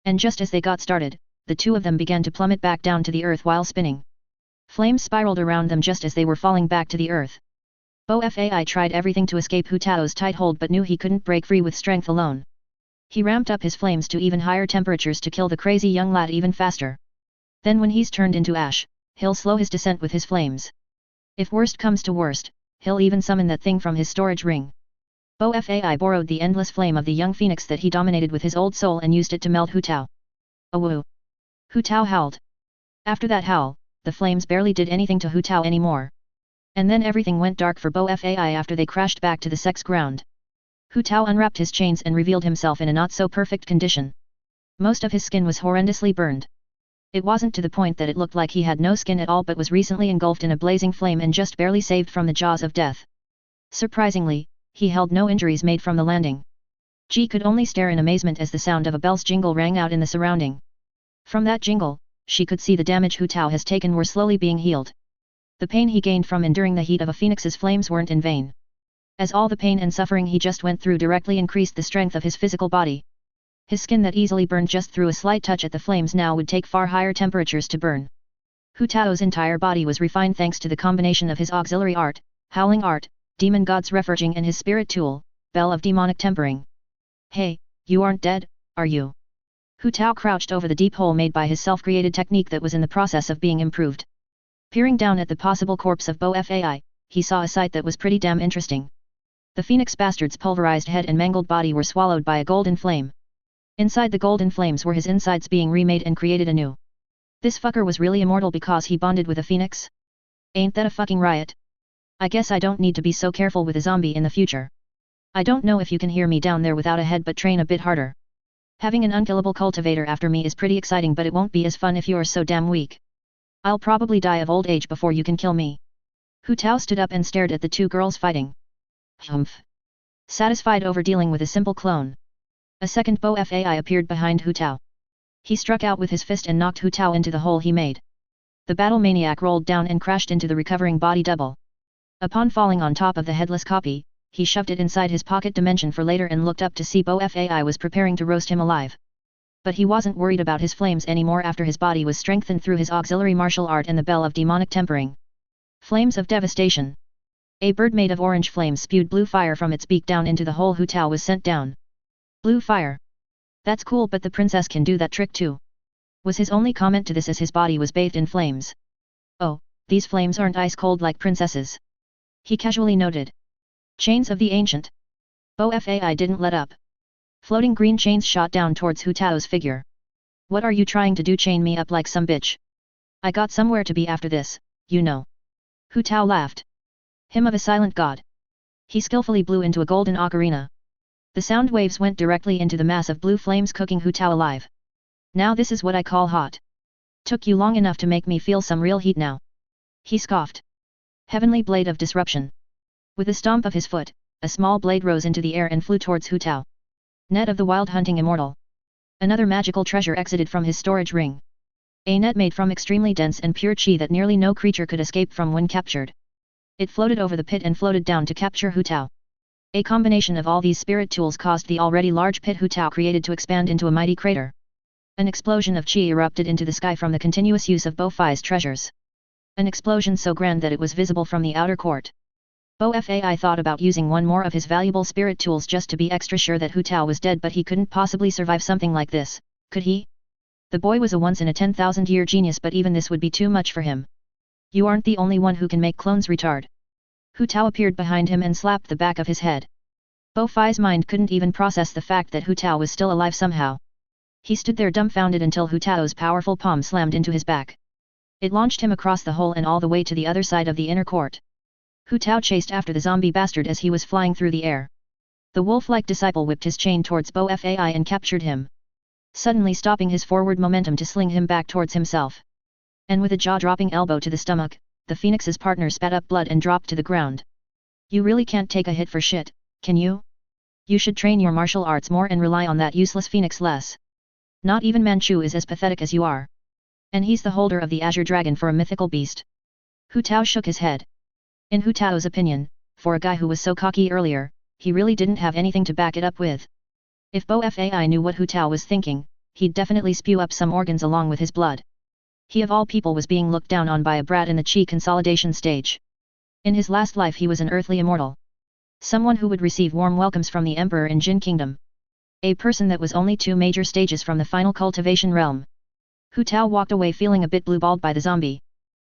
And just as they got started, the two of them began to plummet back down to the earth while spinning. Flames spiraled around them just as they were falling back to the earth. BY tried everything to escape Hu Tao's tight hold but knew he couldn't break free with strength alone. He ramped up his flames to even higher temperatures to kill the crazy young lad even faster. Then when he's turned into ash, he'll slow his descent with his flames. If worst comes to worst, he'll even summon that thing from his storage ring. BY borrowed the endless flame of the young phoenix that he dominated with his old soul and used it to melt Hu Tao. Awoo! Hu Tao howled. After that howl, the flames barely did anything to Hu Tao anymore. And then everything went dark for BY after they crashed back to the sex ground. Hu Tao unwrapped his chains and revealed himself in a not-so-perfect condition. Most of his skin was horrendously burned. It wasn't to the point that it looked like he had no skin at all but was recently engulfed in a blazing flame and just barely saved from the jaws of death. Surprisingly, he held no injuries made from the landing. Ji could only stare in amazement as the sound of a bell's jingle rang out in the surrounding. From that jingle, she could see the damage Hu Tao has taken were slowly being healed. The pain he gained from enduring the heat of a phoenix's flames weren't in vain. As all the pain and suffering he just went through directly increased the strength of his physical body. His skin that easily burned just through a slight touch at the flames now would take far higher temperatures to burn. Hu Tao's entire body was refined thanks to the combination of his auxiliary art, howling art, demon god's reforging and his spirit tool, bell of demonic tempering. Hey, you aren't dead, are you? Hu Tao crouched over the deep hole made by his self-created technique that was in the process of being improved. Peering down at the possible corpse of BY, he saw a sight that was pretty damn interesting. The phoenix bastard's pulverized head and mangled body were swallowed by a golden flame. Inside the golden flames were his insides being remade and created anew. This fucker was really immortal because he bonded with a phoenix? Ain't that a fucking riot? I guess I don't need to be so careful with a zombie in the future. I don't know if you can hear me down there without a head, but train a bit harder. Having an unkillable cultivator after me is pretty exciting, but it won't be as fun if you're so damn weak. I'll probably die of old age before you can kill me. Hu Tao stood up and stared at the two girls fighting. Humph. Satisfied over dealing with a simple clone. A second BY appeared behind Hu Tao. He struck out with his fist and knocked Hu Tao into the hole he made. The battle maniac rolled down and crashed into the recovering body double. Upon falling on top of the headless copy, he shoved it inside his pocket dimension for later and looked up to see BY was preparing to roast him alive. But he wasn't worried about his flames anymore after his body was strengthened through his auxiliary martial art and the bell of demonic tempering. Flames of devastation. A bird made of orange flames spewed blue fire from its beak down into the hole Hu Tao was sent down. Blue fire. That's cool, but the princess can do that trick too. Was his only comment to this as his body was bathed in flames. Oh, these flames aren't ice cold like princesses. He casually noted. Chains of the ancient. BY didn't let up. Floating green chains shot down towards Hu Tao's figure. What are you trying to do, chain me up like some bitch? I got somewhere to be after this, you know. Hu Tao laughed. Him of a silent god. He skillfully blew into a golden ocarina. The sound waves went directly into the mass of blue flames cooking Hu Tao alive. Now this is what I call hot. Took you long enough to make me feel some real heat now. He scoffed. Heavenly blade of disruption. With a stomp of his foot, a small blade rose into the air and flew towards Hu Tao. Net of the Wild Hunting Immortal. Another magical treasure exited from his storage ring. A net made from extremely dense and pure chi that nearly no creature could escape from when captured. It floated over the pit and floated down to capture Hu Tao. A combination of all these spirit tools caused the already large pit Hu Tao created to expand into a mighty crater. An explosion of chi erupted into the sky from the continuous use of Bo Fai's treasures. An explosion so grand that it was visible from the outer court. Bo Fai thought about using one more of his valuable spirit tools just to be extra sure that Hu Tao was dead, but he couldn't possibly survive something like this, could he? The boy was a once-in-a-10,000-year genius, but even this would be too much for him. You aren't the only one who can make clones, retard. Hu Tao appeared behind him and slapped the back of his head. Bo Fai's mind couldn't even process the fact that Hu Tao was still alive somehow. He stood there dumbfounded until Hu Tao's powerful palm slammed into his back. It launched him across the hole and all the way to the other side of the inner court. Hu Tao chased after the zombie bastard as he was flying through the air. The wolf-like disciple whipped his chain towards Bo Fai and captured him, suddenly stopping his forward momentum to sling him back towards himself. And with a jaw-dropping elbow to the stomach, the Phoenix's partner spat up blood and dropped to the ground. You really can't take a hit for shit, can you? You should train your martial arts more and rely on that useless Phoenix less. Not even Manchu is as pathetic as you are. And he's the holder of the Azure Dragon for a mythical beast. Hu Tao shook his head. In Hu Tao's opinion, for a guy who was so cocky earlier, he really didn't have anything to back it up with. If Bo Fai knew what Hu Tao was thinking, he'd definitely spew up some organs along with his blood. He of all people was being looked down on by a brat in the chi consolidation stage. In his last life he was an earthly immortal. Someone who would receive warm welcomes from the Emperor in Jin Kingdom. A person that was only 2 major stages from the final cultivation realm. Hu Tao walked away feeling a bit blue-balled by the zombie.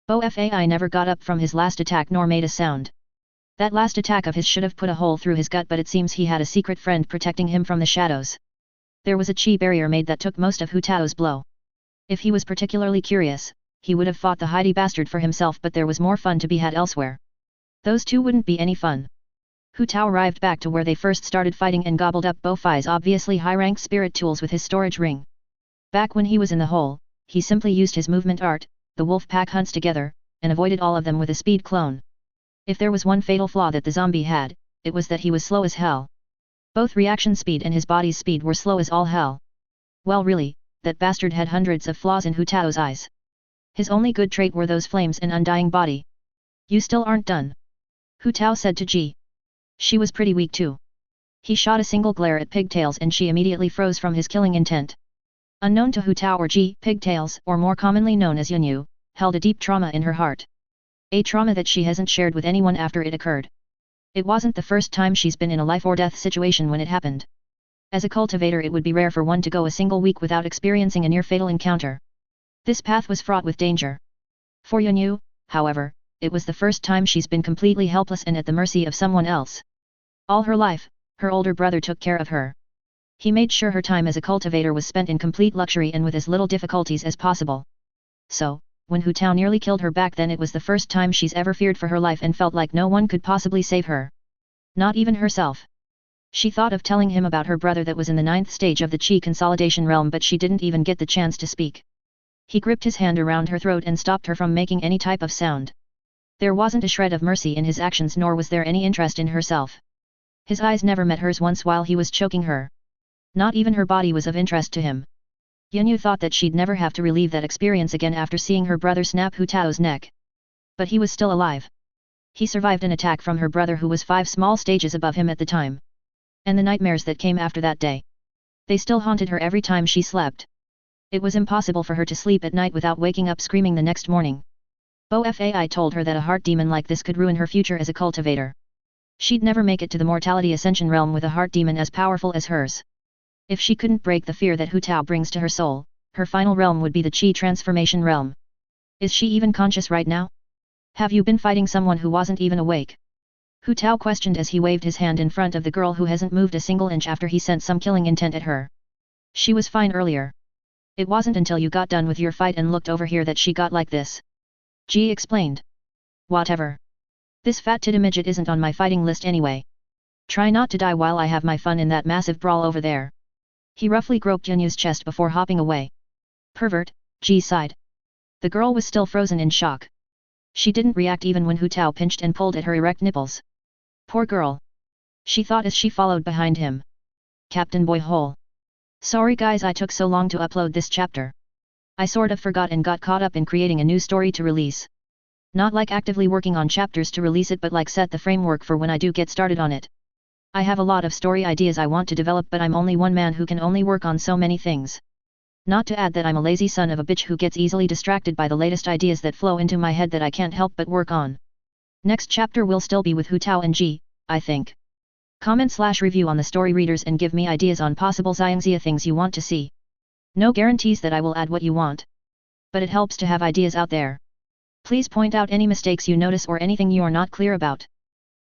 Bo Fai never got up from his last attack nor made a sound. That last attack of his should have put a hole through his gut, but it seems he had a secret friend protecting him from the shadows. There was a chi barrier made that took most of Hu Tao's blow. If he was particularly curious, he would have fought the Heidi bastard for himself, but there was more fun to be had elsewhere. Those two wouldn't be any fun. Hu Tao arrived back to where they first started fighting and gobbled up Bo Fai's obviously high-ranked spirit tools with his storage ring. Back when he was in the hole, he simply used his movement art, the wolf pack hunts together, and avoided all of them with a speed clone. If there was one fatal flaw that the zombie had, it was that he was slow as hell. Both reaction speed and his body's speed were slow as all hell. Well, really, that bastard had hundreds of flaws in Hu Tao's eyes. His only good trait were those flames and undying body. You still aren't done, Hu Tao said to Ji. She was pretty weak too. He shot a single glare at Pigtails and she immediately froze from his killing intent. Unknown to Hu Tao or Ji, Pigtails, or more commonly known as Yunyu, held a deep trauma in her heart. A trauma that she hasn't shared with anyone after it occurred. It wasn't the first time she's been in a life-or-death situation when it happened. As a cultivator, it would be rare for one to go a single week without experiencing a near-fatal encounter. This path was fraught with danger. For Yunyu, however, it was the first time she's been completely helpless and at the mercy of someone else. All her life, her older brother took care of her. He made sure her time as a cultivator was spent in complete luxury and with as little difficulties as possible. So, when Hu Tao nearly killed her back then, it was the first time she's ever feared for her life and felt like no one could possibly save her. Not even herself. She thought of telling him about her brother that was in the 9th stage of the chi consolidation realm, but she didn't even get the chance to speak. He gripped his hand around her throat and stopped her from making any type of sound. There wasn't a shred of mercy in his actions, nor was there any interest in herself. His eyes never met hers once while he was choking her. Not even her body was of interest to him. Yunyu thought that she'd never have to relive that experience again after seeing her brother snap Hu Tao's neck. But he was still alive. He survived an attack from her brother who was 5 small stages above him at the time. And the nightmares that came after that day. They still haunted her every time she slept. It was impossible for her to sleep at night without waking up screaming the next morning. Bo Fai told her that a heart demon like this could ruin her future as a cultivator. She'd never make it to the mortality ascension realm with a heart demon as powerful as hers. If she couldn't break the fear that Hu Tao brings to her soul, her final realm would be the chi transformation realm. Is she even conscious right now? Have you been fighting someone who wasn't even awake? Hu Tao questioned as he waved his hand in front of the girl who hasn't moved a single inch after he sent some killing intent at her. She was fine earlier. It wasn't until you got done with your fight and looked over here that she got like this. Ji explained. Whatever. This fat-titted midget isn't on my fighting list anyway. Try not to die while I have my fun in that massive brawl over there. He roughly groped Yunyu's chest before hopping away. Pervert, Ji sighed. The girl was still frozen in shock. She didn't react even when Hu Tao pinched and pulled at her erect nipples. Poor girl. she thought as she followed behind him. CaptainBoyHole. Sorry guys, I took so long to upload this chapter. I sort of forgot and got caught up in creating a new story to release. Not like actively working on chapters to release it, but like set the framework for when I do get started on it. I have a lot of story ideas I want to develop, but I'm only one man who can only work on so many things. Not to add that I'm a lazy son of a bitch who gets easily distracted by the latest ideas that flow into my head that I can't help but work on. Next chapter will still be with Hu Tao and Ji, I think. Comment/review on the story readers and give me ideas on possible Xiangxia things you want to see. No guarantees that I will add what you want. But it helps to have ideas out there. Please point out any mistakes you notice or anything you are not clear about.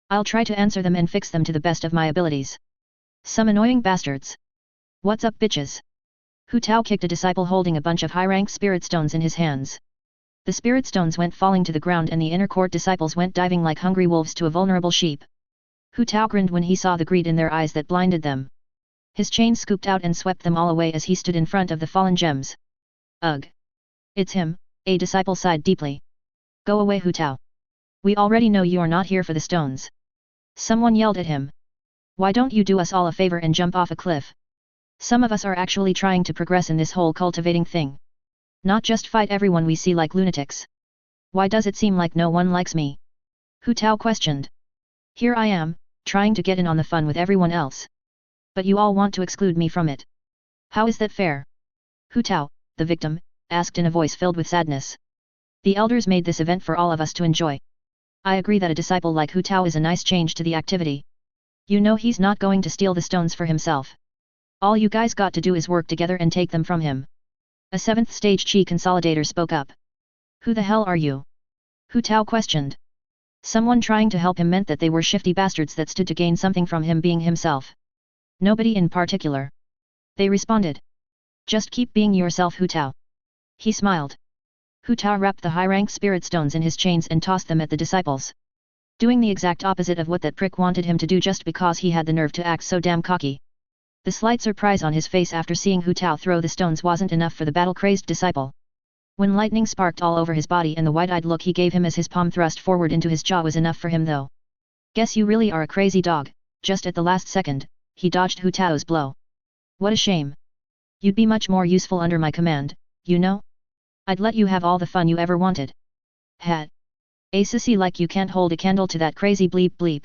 I'll try to answer them and fix them to the best of my abilities. Some annoying bastards. What's up bitches? Hu Tao kicked a disciple holding a bunch of high-rank spirit stones in his hands. The spirit stones went falling to the ground and the inner court disciples went diving like hungry wolves to a vulnerable sheep. Hu Tao grinned when he saw the greed in their eyes that blinded them. His chain scooped out and swept them all away as he stood in front of the fallen gems. Ugh. It's him, a disciple sighed deeply. Go away Hu Tao. We already know you are not here for the stones. Someone yelled at him. Why don't you do us all a favor and jump off a cliff? Some of us are actually trying to progress in this whole cultivating thing. Not just fight everyone we see like lunatics. Why does it seem like no one likes me? Hu Tao questioned. Here I am, trying to get in on the fun with everyone else. But you all want to exclude me from it. How is that fair? Hu Tao, the victim, asked in a voice filled with sadness. The elders made this event for all of us to enjoy. I agree that a disciple like Hu Tao is a nice change to the activity. You know he's not going to steal the stones for himself. All you guys got to do is work together and take them from him. A 7th stage Chi consolidator spoke up. Who the hell are you? Hu Tao questioned. Someone trying to help him meant that they were shifty bastards that stood to gain something from him being himself. Nobody in particular. They responded. Just keep being yourself Hu Tao. He smiled. Hu Tao wrapped the high-rank spirit stones in his chains and tossed them at the disciples. Doing the exact opposite of what that prick wanted him to do just because he had the nerve to act so damn cocky. The slight surprise on his face after seeing Hu Tao throw the stones wasn't enough for the battle-crazed disciple. When lightning sparked all over his body and the wide-eyed look he gave him as his palm thrust forward into his jaw was enough for him though. Guess you really are a crazy dog. Just at the last second, he dodged Hu Tao's blow. What a shame. You'd be much more useful under my command, you know? I'd let you have all the fun you ever wanted. Hat. A sissy like you can't hold a candle to that crazy bleep bleep.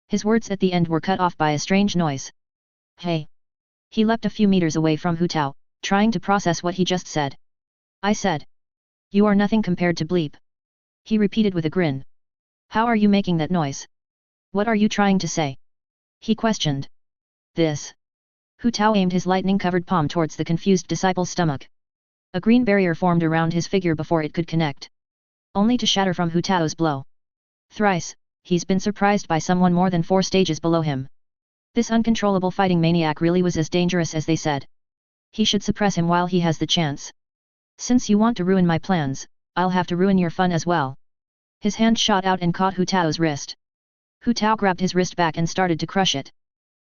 His words at the end were cut off by a strange noise. Hey. He leapt a few meters away from Hu Tao, trying to process what he just said. I said. You are nothing compared to bleep. He repeated with a grin. How are you making that noise? What are you trying to say? He questioned. This. Hu Tao aimed his lightning-covered palm towards the confused disciple's stomach. A green barrier formed around his figure before it could connect. Only to shatter from Hu Tao's blow. Thrice, he's been surprised by someone more than 4 stages below him. This uncontrollable fighting maniac really was as dangerous as they said. He should suppress him while he has the chance. Since you want to ruin my plans, I'll have to ruin your fun as well. His hand shot out and caught Hu Tao's wrist. Hu Tao grabbed his wrist back and started to crush it.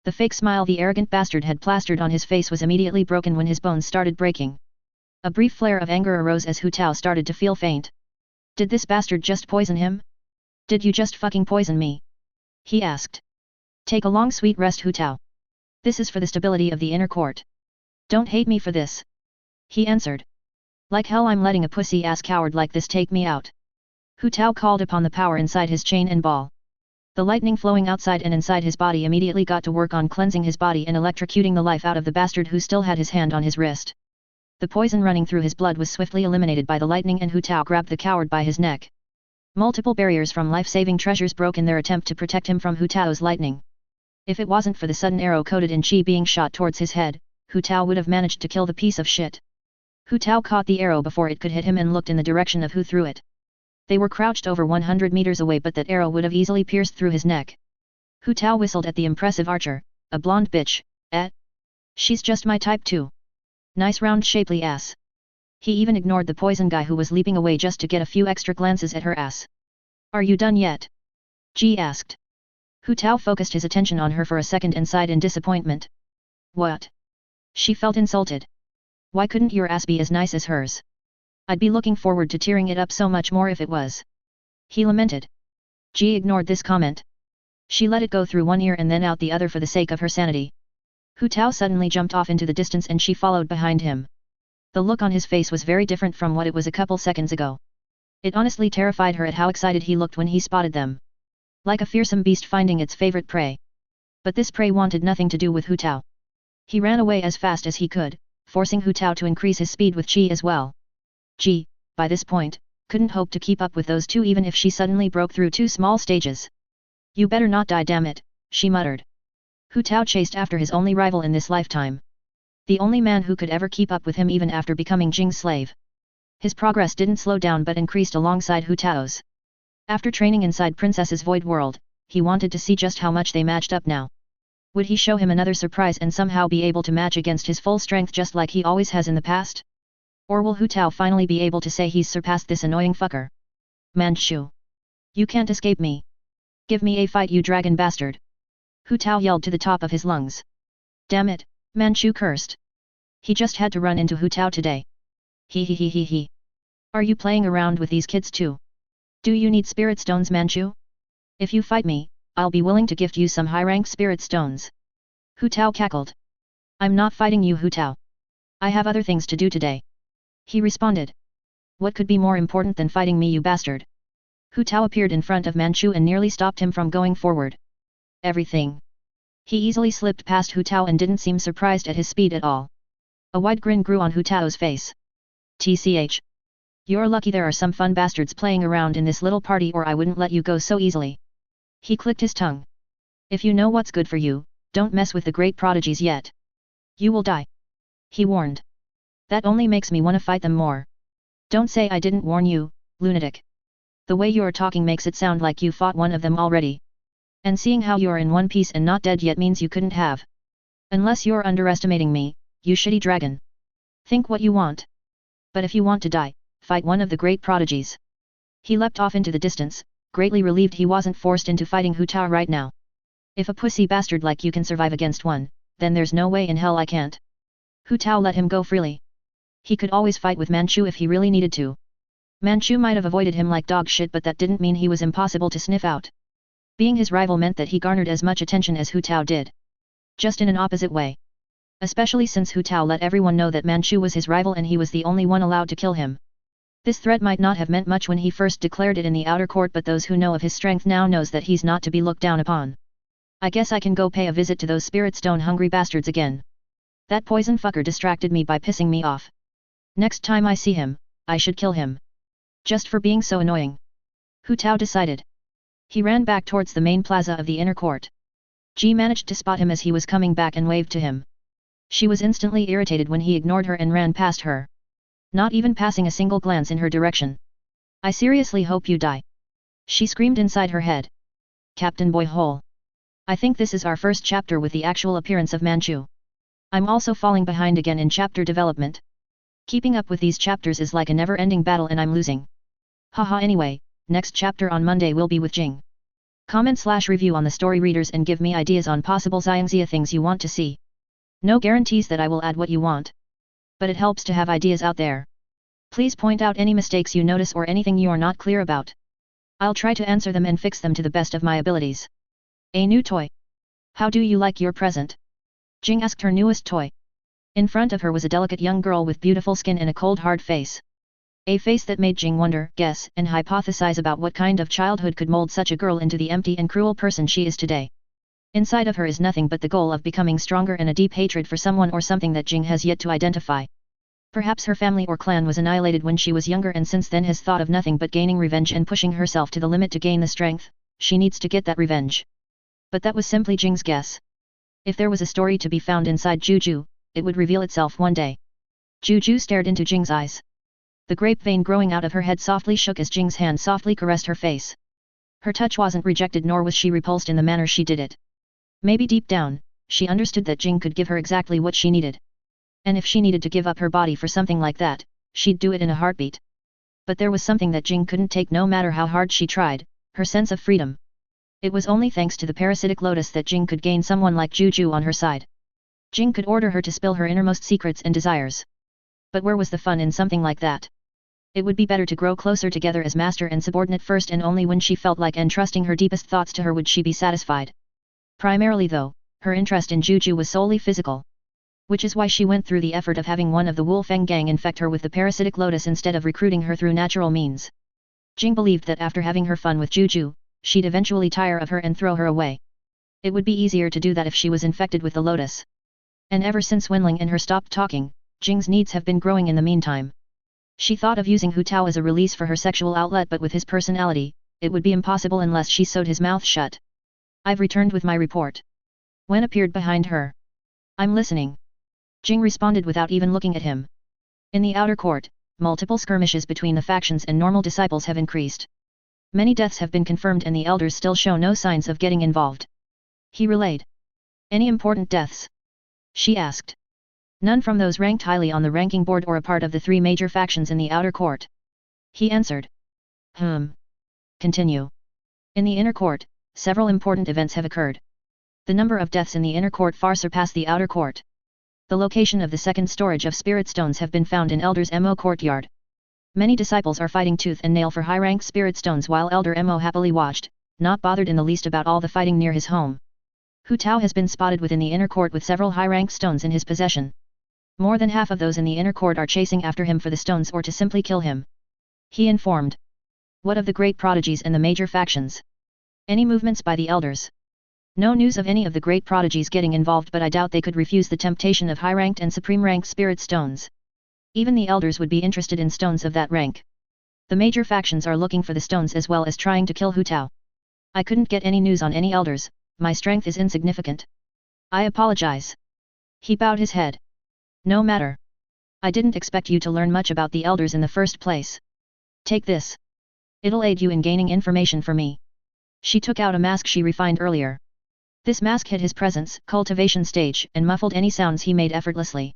The fake smile the arrogant bastard had plastered on his face was immediately broken when his bones started breaking. A brief flare of anger arose as Hu Tao started to feel faint. Did this bastard just poison him? Did you just fucking poison me? He asked. Take a long sweet rest Hu Tao. This is for the stability of the inner court. Don't hate me for this. He answered. Like hell I'm letting a pussy-ass coward like this take me out. Hu Tao called upon the power inside his chain and ball. The lightning flowing outside and inside his body immediately got to work on cleansing his body and electrocuting the life out of the bastard who still had his hand on his wrist. The poison running through his blood was swiftly eliminated by the lightning and Hu Tao grabbed the coward by his neck. Multiple barriers from life-saving treasures broke in their attempt to protect him from Hu Tao's lightning. If it wasn't for the sudden arrow coated in chi being shot towards his head, Hu Tao would have managed to kill the piece of shit. Hu Tao caught the arrow before it could hit him and looked in the direction of who threw it. They were crouched over 100 meters away, but that arrow would have easily pierced through his neck. Hu Tao whistled at the impressive archer, a blonde bitch, she's just my type too. Nice round shapely ass. He even ignored the poison guy who was leaping away just to get a few extra glances at her ass. Are you done yet? Ji asked. Hu Tao focused his attention on her for a second and sighed in disappointment. What? She felt insulted. Why couldn't your ass be as nice as hers? I'd be looking forward to tearing it up so much more if it was. He lamented. Ji ignored this comment. She let it go through one ear and then out the other for the sake of her sanity. Hu Tao suddenly jumped off into the distance and she followed behind him. The look on his face was very different from what it was a couple seconds ago. It honestly terrified her at how excited he looked when he spotted them. Like a fearsome beast finding its favorite prey. But this prey wanted nothing to do with Hu Tao. He ran away as fast as he could, forcing Hu Tao to increase his speed with Qi as well. Qi, by this point, couldn't hope to keep up with those two even if she suddenly broke through 2 small stages. You better not die, damn it, she muttered. Hu Tao chased after his only rival in this lifetime. The only man who could ever keep up with him even after becoming Jing's slave. His progress didn't slow down but increased alongside Hu Tao's. After training inside Princess's Void World, he wanted to see just how much they matched up now. Would he show him another surprise and somehow be able to match against his full strength just like he always has in the past? Or will Hu Tao finally be able to say he's surpassed this annoying fucker? Manchu! You can't escape me! Give me a fight, you dragon bastard! Hu Tao yelled to the top of his lungs. Damn it, Manchu cursed. He just had to run into Hu Tao today. He. Are you playing around with these kids too? Do you need spirit stones, Manchu? If you fight me, I'll be willing to gift you some high-rank spirit stones. Hu Tao cackled. I'm not fighting you, Hu Tao. I have other things to do today. He responded. What could be more important than fighting me, you bastard? Hu Tao appeared in front of Manchu and nearly stopped him from going forward. Everything. He easily slipped past Hu Tao and didn't seem surprised at his speed at all. A wide grin grew on Hu Tao's face. TCH. You're lucky there are some fun bastards playing around in this little party or I wouldn't let you go so easily. He clicked his tongue. If you know what's good for you, don't mess with the great prodigies yet. You will die. He warned. That only makes me want to fight them more. Don't say I didn't warn you, lunatic. The way you're talking makes it sound like you fought one of them already. And seeing how you're in one piece and not dead yet means you couldn't have. Unless you're underestimating me, you shitty dragon. Think what you want. But if you want to die, fight one of the great prodigies. He leapt off into the distance, greatly relieved he wasn't forced into fighting Hu Tao right now. If a pussy bastard like you can survive against one, then there's no way in hell I can't. Hu Tao let him go freely. He could always fight with Manchu if he really needed to. Manchu might have avoided him like dog shit but that didn't mean he was impossible to sniff out. Being his rival meant that he garnered as much attention as Hu Tao did. Just in an opposite way. Especially since Hu Tao let everyone know that Manchu was his rival and he was the only one allowed to kill him. This threat might not have meant much when he first declared it in the outer court but those who know of his strength now knows that he's not to be looked down upon. I guess I can go pay a visit to those spirit stone hungry bastards again. That poison fucker distracted me by pissing me off. Next time I see him, I should kill him. Just for being so annoying. Hu Tao decided. He ran back towards the main plaza of the inner court. Ji managed to spot him as he was coming back and waved to him. She was instantly irritated when he ignored her and ran past her. Not even passing a single glance in her direction. I seriously hope you die. She screamed inside her head. CaptainBoyHole. I think this is our first chapter with the actual appearance of Manchu. I'm also falling behind again in chapter development. Keeping up with these chapters is like a never-ending battle and I'm losing. Haha anyway, next chapter on Monday will be with Jing. Comment/review on the story readers and give me ideas on possible Xiangxia things you want to see. No guarantees that I will add what you want. But it helps to have ideas out there. Please point out any mistakes you notice or anything you are not clear about. I'll try to answer them and fix them to the best of my abilities. A new toy. How do you like your present? Jing asked her newest toy. In front of her was a delicate young girl with beautiful skin and a cold hard face. A face that made Jing wonder, guess, and hypothesize about what kind of childhood could mold such a girl into the empty and cruel person she is today. Inside of her is nothing but the goal of becoming stronger and a deep hatred for someone or something that Jing has yet to identify. Perhaps her family or clan was annihilated when she was younger and since then has thought of nothing but gaining revenge and pushing herself to the limit to gain the strength. She needs to get that revenge. But that was simply Jing's guess. If there was a story to be found inside Juju, it would reveal itself one day. Juju stared into Jing's eyes. The grape vein growing out of her head softly shook as Jing's hand softly caressed her face. Her touch wasn't rejected nor was she repulsed in the manner she did it. Maybe deep down, she understood that Jing could give her exactly what she needed. And if she needed to give up her body for something like that, she'd do it in a heartbeat. But there was something that Jing couldn't take no matter how hard she tried, her sense of freedom. It was only thanks to the parasitic lotus that Jing could gain someone like Juju on her side. Jing could order her to spill her innermost secrets and desires. But where was the fun in something like that? It would be better to grow closer together as master and subordinate first, and only when she felt like entrusting her deepest thoughts to her would she be satisfied. Primarily though, her interest in Juju was solely physical. Which is why she went through the effort of having one of the Wolfang gang infect her with the parasitic lotus instead of recruiting her through natural means. Jing believed that after having her fun with Juju, she'd eventually tire of her and throw her away. It would be easier to do that if she was infected with the lotus. And ever since Wenling and her stopped talking, Jing's needs have been growing in the meantime. She thought of using Hu Tao as a release for her sexual outlet, but with his personality, it would be impossible unless she sewed his mouth shut. I've returned with my report. Wen appeared behind her. I'm listening. Jing responded without even looking at him. In the outer court, multiple skirmishes between the factions and normal disciples have increased. Many deaths have been confirmed and the elders still show no signs of getting involved. He relayed. Any important deaths? She asked. None from those ranked highly on the ranking board or a part of the three major factions in the outer court. He answered. Continue. In the inner court, several important events have occurred. The number of deaths in the inner court far surpass the outer court. The location of the second storage of spirit stones have been found in Elder's Mo courtyard. Many disciples are fighting tooth and nail for high-rank spirit stones while Elder Mo happily watched, not bothered in the least about all the fighting near his home. Hu Tao has been spotted within the inner court with several high-rank stones in his possession. More than half of those in the inner court are chasing after him for the stones or to simply kill him. He informed. What of the great prodigies and the major factions? Any movements by the elders? No news of any of the great prodigies getting involved, but I doubt they could refuse the temptation of high-ranked and supreme-ranked spirit stones. Even the elders would be interested in stones of that rank. The major factions are looking for the stones as well as trying to kill Hu Tao. I couldn't get any news on any elders, my strength is insignificant. I apologize. He bowed his head. No matter. I didn't expect you to learn much about the elders in the first place. Take this. It'll aid you in gaining information for me. She took out a mask she refined earlier. This mask hid his presence, cultivation stage, and muffled any sounds he made effortlessly.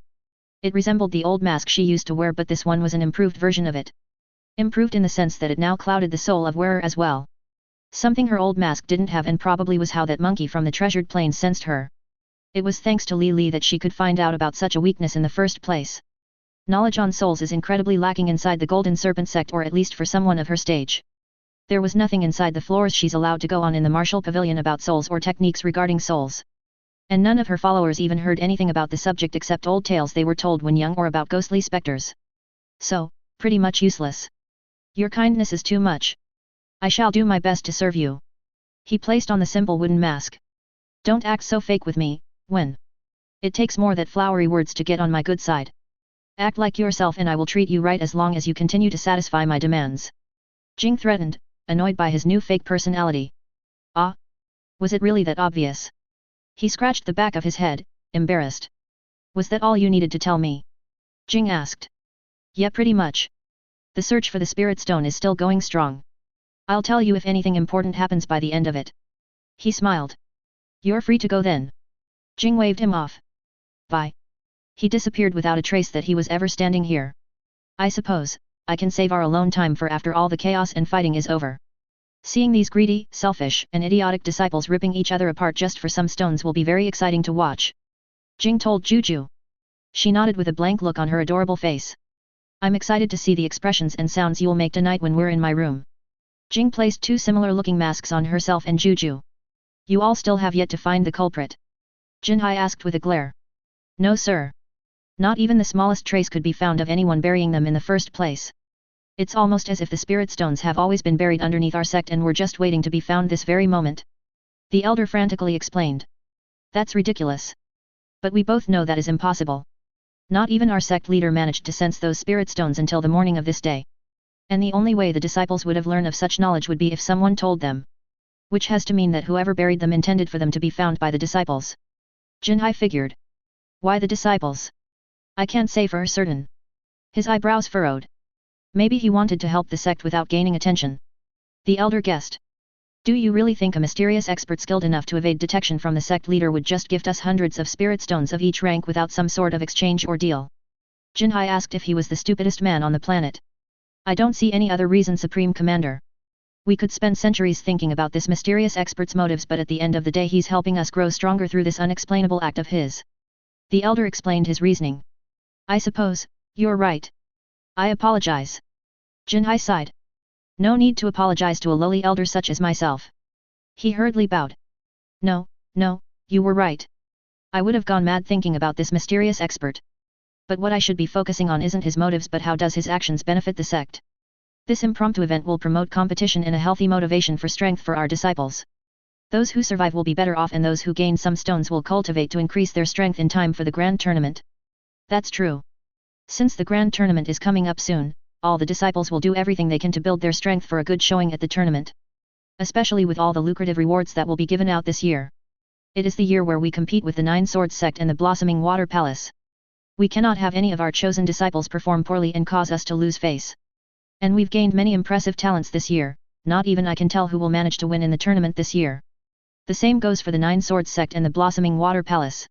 It resembled the old mask she used to wear, but this one was an improved version of it. Improved in the sense that it now clouded the soul of wearer as well. Something her old mask didn't have, and probably was how that monkey from the treasured plains sensed her. It was thanks to Li Li that she could find out about such a weakness in the first place. Knowledge on souls is incredibly lacking inside the Golden Serpent sect, or at least for someone of her stage. There was nothing inside the floors she's allowed to go on in the martial pavilion about souls or techniques regarding souls. And none of her followers even heard anything about the subject except old tales they were told when young or about ghostly specters. So, pretty much useless. Your kindness is too much. I shall do my best to serve you. He placed on the simple wooden mask. Don't act so fake with me, Wen. It takes more than flowery words to get on my good side. Act like yourself and I will treat you right as long as you continue to satisfy my demands. Jing threatened, annoyed by his new fake personality. Ah? Was it really that obvious? He scratched the back of his head, embarrassed. Was that all you needed to tell me? Jing asked. Yeah, pretty much. The search for the spirit stone is still going strong. I'll tell you if anything important happens by the end of it. He smiled. You're free to go then. Jing waved him off. Bye. He disappeared without a trace that he was ever standing here. I suppose I can save our alone time for after all the chaos and fighting is over. Seeing these greedy, selfish, and idiotic disciples ripping each other apart just for some stones will be very exciting to watch. Jing told Juju. She nodded with a blank look on her adorable face. I'm excited to see the expressions and sounds you'll make tonight when we're in my room. Jing placed two similar-looking masks on herself and Juju. You all still have yet to find the culprit? Jinhai asked with a glare. No sir. Not even the smallest trace could be found of anyone burying them in the first place. It's almost as if the spirit stones have always been buried underneath our sect and were just waiting to be found this very moment. The elder frantically explained. That's ridiculous. But we both know that is impossible. Not even our sect leader managed to sense those spirit stones until the morning of this day. And the only way the disciples would have learned of such knowledge would be if someone told them. Which has to mean that whoever buried them intended for them to be found by the disciples. Jinhai figured. Why the disciples? I can't say for certain. His eyebrows furrowed. Maybe he wanted to help the sect without gaining attention. The elder guessed. Do you really think a mysterious expert skilled enough to evade detection from the sect leader would just gift us hundreds of spirit stones of each rank without some sort of exchange or deal? Jinhai asked if he was the stupidest man on the planet. I don't see any other reason, Supreme Commander. We could spend centuries thinking about this mysterious expert's motives, but at the end of the day he's helping us grow stronger through this unexplainable act of his. The elder explained his reasoning. I suppose, you're right. I apologize. Jinhai sighed. No need to apologize to a lowly elder such as myself. He hurriedly bowed. No, you were right. I would have gone mad thinking about this mysterious expert. But what I should be focusing on isn't his motives but how does his actions benefit the sect. This impromptu event will promote competition and a healthy motivation for strength for our disciples. Those who survive will be better off and those who gain some stones will cultivate to increase their strength in time for the grand tournament. That's true. Since the grand tournament is coming up soon, all the disciples will do everything they can to build their strength for a good showing at the tournament. Especially with all the lucrative rewards that will be given out this year. It is the year where we compete with the Nine Swords sect and the Blossoming Water Palace. We cannot have any of our chosen disciples perform poorly and cause us to lose face. And we've gained many impressive talents this year, not even I can tell who will manage to win in the tournament this year. The same goes for the Nine Swords sect and the Blossoming Water Palace.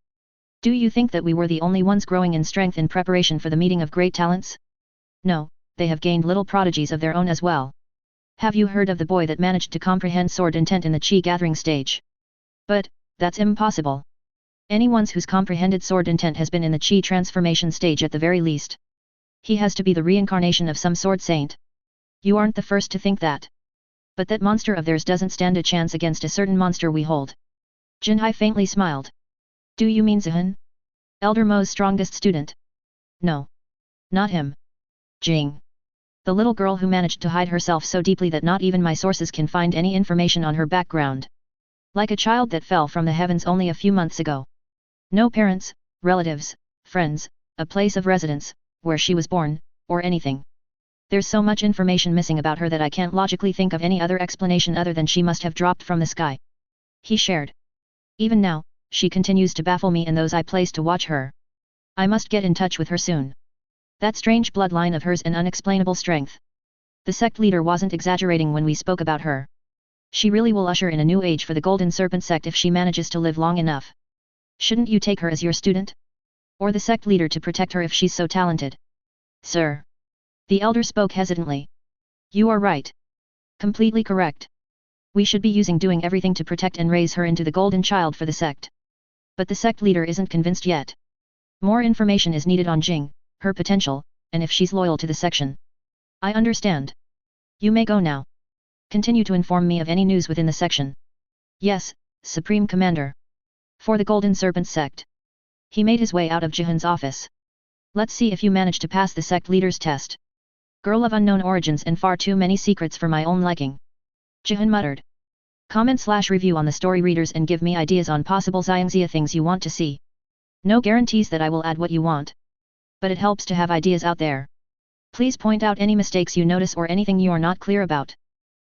Do you think that we were the only ones growing in strength in preparation for the meeting of great talents? No, they have gained little prodigies of their own as well. Have you heard of the boy that managed to comprehend sword intent in the chi gathering stage? But, that's impossible. Anyone who's comprehended sword intent has been in the chi transformation stage at the very least. He has to be the reincarnation of some sword saint. You aren't the first to think that. But that monster of theirs doesn't stand a chance against a certain monster we hold. Jinhai faintly smiled. Do you mean Zihan? Elder Mo's strongest student? No. Not him. Jing. The little girl who managed to hide herself so deeply that not even my sources can find any information on her background. Like a child that fell from the heavens only a few months ago. No parents, relatives, friends, a place of residence, where she was born, or anything. There's so much information missing about her that I can't logically think of any other explanation other than she must have dropped from the sky. He shared. Even now, she continues to baffle me and those I place to watch her. I must get in touch with her soon. That strange bloodline of hers and unexplainable strength. The sect leader wasn't exaggerating when we spoke about her. She really will usher in a new age for the Golden Serpent sect if she manages to live long enough. Shouldn't you take her as your student? Or the sect leader to protect her if she's so talented? Sir. The elder spoke hesitantly. You are right. Completely correct. We should be doing everything to protect and raise her into the golden child for the sect. But the sect leader isn't convinced yet. More information is needed on Jing, her potential, and if she's loyal to the section. I understand. You may go now. Continue to inform me of any news within the section. Yes, Supreme Commander. For the Golden Serpent sect. He made his way out of Jihan's office. Let's see if you manage to pass the sect leader's test. Girl of unknown origins and far too many secrets for my own liking. Jihan muttered. Comment/review on the story readers and give me ideas on possible Xiangxia things you want to see. No guarantees that I will add what you want. But it helps to have ideas out there. Please point out any mistakes you notice or anything you are not clear about.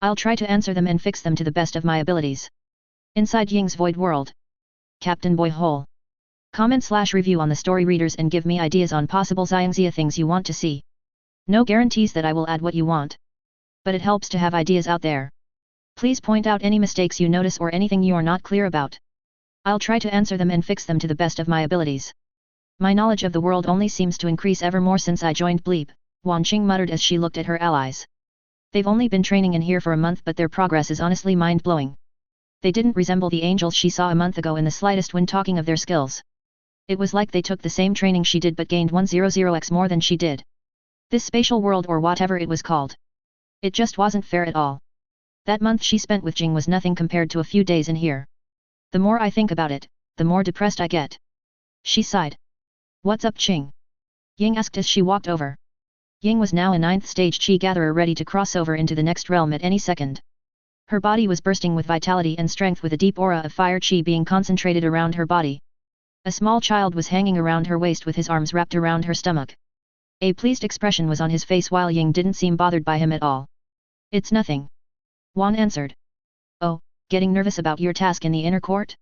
I'll try to answer them and fix them to the best of my abilities. Inside Ying's Void World. CaptainBoyHole. Comment/review on the story readers and give me ideas on possible Xiangxia things you want to see. No guarantees that I will add what you want. But it helps to have ideas out there. Please point out any mistakes you notice or anything you are not clear about. I'll try to answer them and fix them to the best of my abilities. My knowledge of the world only seems to increase ever more since I joined Bleep, Wanqing muttered as she looked at her allies. They've only been training in here for a month but their progress is honestly mind-blowing. They didn't resemble the angels she saw a month ago in the slightest when talking of their skills. It was like they took the same training she did but gained 100x more than she did. This spatial world or whatever it was called. It just wasn't fair at all. That month she spent with Jing was nothing compared to a few days in here. The more I think about it, the more depressed I get. She sighed. What's up, Qing? Ying asked as she walked over. Ying was now a 9th stage chi gatherer ready to cross over into the next realm at any second. Her body was bursting with vitality and strength with a deep aura of fire chi being concentrated around her body. A small child was hanging around her waist with his arms wrapped around her stomach. A pleased expression was on his face while Ying didn't seem bothered by him at all. It's nothing. Wan answered. Oh, getting nervous about your task in the inner court?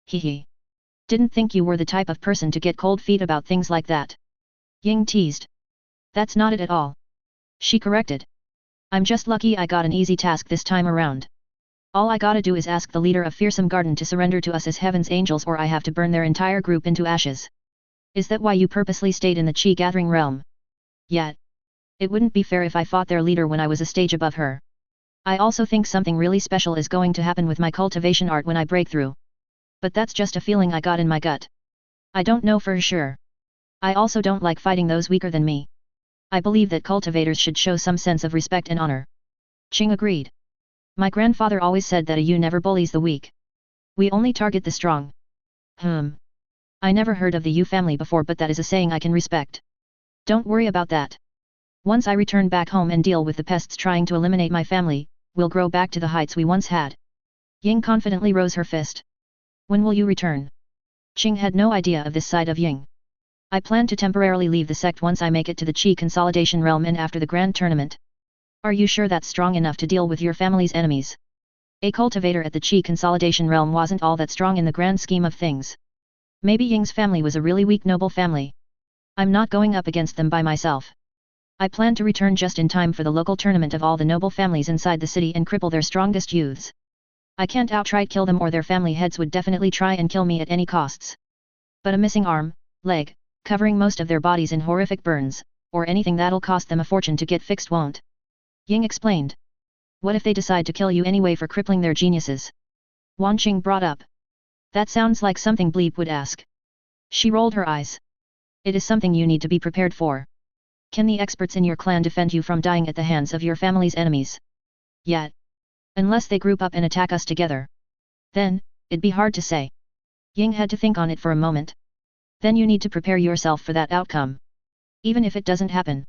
Hee. Didn't think you were the type of person to get cold feet about things like that. Ying teased. That's not it at all. She corrected. I'm just lucky I got an easy task this time around. All I gotta do is ask the leader of Fearsome Garden to surrender to us as Heaven's Angels or I have to burn their entire group into ashes. Is that why you purposely stayed in the Chi gathering realm? Yeah. It wouldn't be fair if I fought their leader when I was a stage above her. I also think something really special is going to happen with my cultivation art when I break through. But that's just a feeling I got in my gut. I don't know for sure. I also don't like fighting those weaker than me. I believe that cultivators should show some sense of respect and honor. Qing agreed. My grandfather always said that a Yu never bullies the weak. We only target the strong. I never heard of the Yu family before, but that is a saying I can respect. Don't worry about that. Once I return back home and deal with the pests trying to eliminate my family, we'll grow back to the heights we once had. Ying confidently rose her fist. When will you return? Qing had no idea of this side of Ying. I plan to temporarily leave the sect once I make it to the Qi consolidation realm and after the grand tournament. Are you sure that's strong enough to deal with your family's enemies? A cultivator at the Qi consolidation realm wasn't all that strong in the grand scheme of things. Maybe Ying's family was a really weak noble family. I'm not going up against them by myself. I plan to return just in time for the local tournament of all the noble families inside the city and cripple their strongest youths. I can't outright kill them, or their family heads would definitely try and kill me at any costs. But a missing arm, leg, covering most of their bodies in horrific burns, or anything that'll cost them a fortune to get fixed won't. Ying explained. What if they decide to kill you anyway for crippling their geniuses? Wan Qing brought up. That sounds like something Bleep would ask. She rolled her eyes. It is something you need to be prepared for. Can the experts in your clan defend you from dying at the hands of your family's enemies? Yet. Unless they group up and attack us together. Then, it'd be hard to say. Ying had to think on it for a moment. Then you need to prepare yourself for that outcome. Even if it doesn't happen.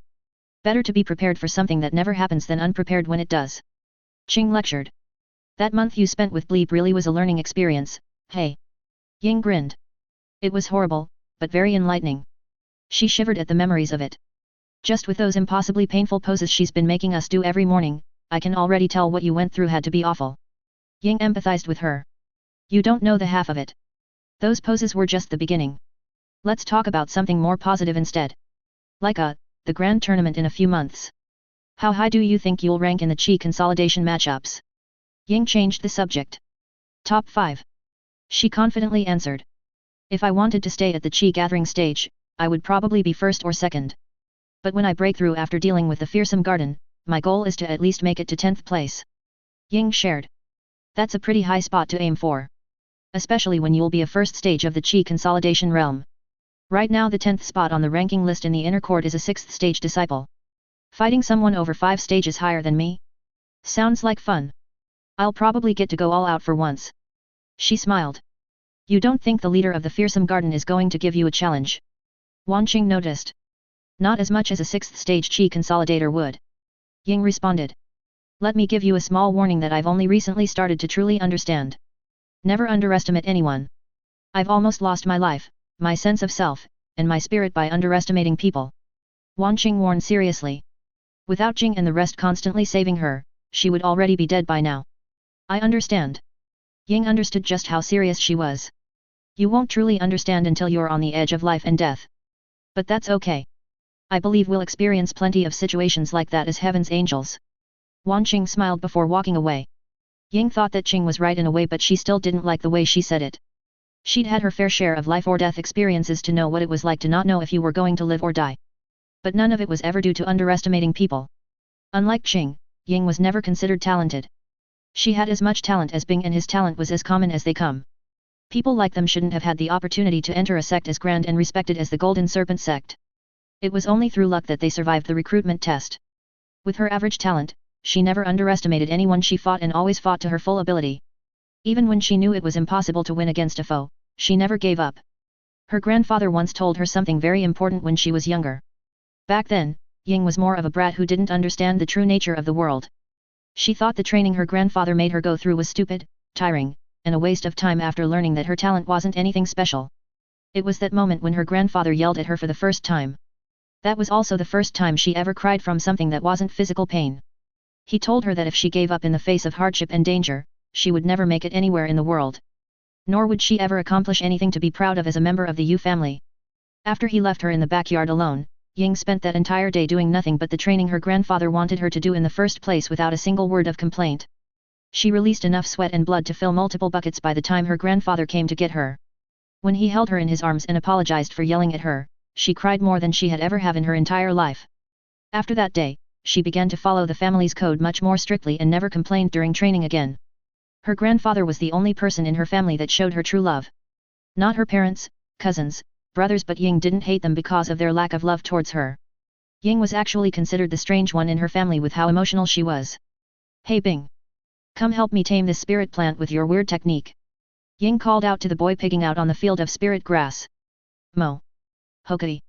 Better to be prepared for something that never happens than unprepared when it does. Qing lectured. That month you spent with Bleep really was a learning experience, hey? Ying grinned. It was horrible, but very enlightening. She shivered at the memories of it. Just with those impossibly painful poses she's been making us do every morning, I can already tell what you went through had to be awful. Ying empathized with her. You don't know the half of it. Those poses were just the beginning. Let's talk about something more positive instead. Like the grand tournament in a few months. How high do you think you'll rank in the Qi consolidation matchups? Ying changed the subject. Top 5. She confidently answered. If I wanted to stay at the Qi gathering stage, I would probably be first or second. But when I break through after dealing with the fearsome garden, my goal is to at least make it to 10th place. Ying shared. That's a pretty high spot to aim for. Especially when you'll be a first stage of the Qi consolidation realm. Right now the 10th spot on the ranking list in the inner court is a 6th stage disciple. Fighting someone over 5 stages higher than me? Sounds like fun. I'll probably get to go all out for once. She smiled. You don't think the leader of the fearsome garden is going to give you a challenge? Wan Qing noticed. Not as much as a 6th stage Qi consolidator would. Ying responded. Let me give you a small warning that I've only recently started to truly understand. Never underestimate anyone. I've almost lost my life, my sense of self, and my spirit by underestimating people. Wan Qing warned seriously. Without Jing and the rest constantly saving her, she would already be dead by now. I understand. Ying understood just how serious she was. You won't truly understand until you're on the edge of life and death. But that's okay. I believe we'll experience plenty of situations like that as heaven's angels. Wan Qing smiled before walking away. Ying thought that Qing was right in a way, but she still didn't like the way she said it. She'd had her fair share of life or death experiences to know what it was like to not know if you were going to live or die. But none of it was ever due to underestimating people. Unlike Qing, Ying was never considered talented. She had as much talent as Bing, and his talent was as common as they come. People like them shouldn't have had the opportunity to enter a sect as grand and respected as the Golden Serpent sect. It was only through luck that they survived the recruitment test. With her average talent, she never underestimated anyone she fought and always fought to her full ability. Even when she knew it was impossible to win against a foe, she never gave up. Her grandfather once told her something very important when she was younger. Back then, Ying was more of a brat who didn't understand the true nature of the world. She thought the training her grandfather made her go through was stupid, tiring, and a waste of time after learning that her talent wasn't anything special. It was that moment when her grandfather yelled at her for the first time. That was also the first time she ever cried from something that wasn't physical pain. He told her that if she gave up in the face of hardship and danger, she would never make it anywhere in the world. Nor would she ever accomplish anything to be proud of as a member of the Yu family. After he left her in the backyard alone, Ying spent that entire day doing nothing but the training her grandfather wanted her to do in the first place without a single word of complaint. She released enough sweat and blood to fill multiple buckets by the time her grandfather came to get her. When he held her in his arms and apologized for yelling at her, she cried more than she had ever have in her entire life. After that day, she began to follow the family's code much more strictly and never complained during training again. Her grandfather was the only person in her family that showed her true love. Not her parents, cousins, brothers, but Ying didn't hate them because of their lack of love towards her. Ying was actually considered the strange one in her family with how emotional she was. Hey Bing! Come help me tame this spirit plant with your weird technique. Ying called out to the boy pigging out on the field of spirit grass. Mo. Hokey.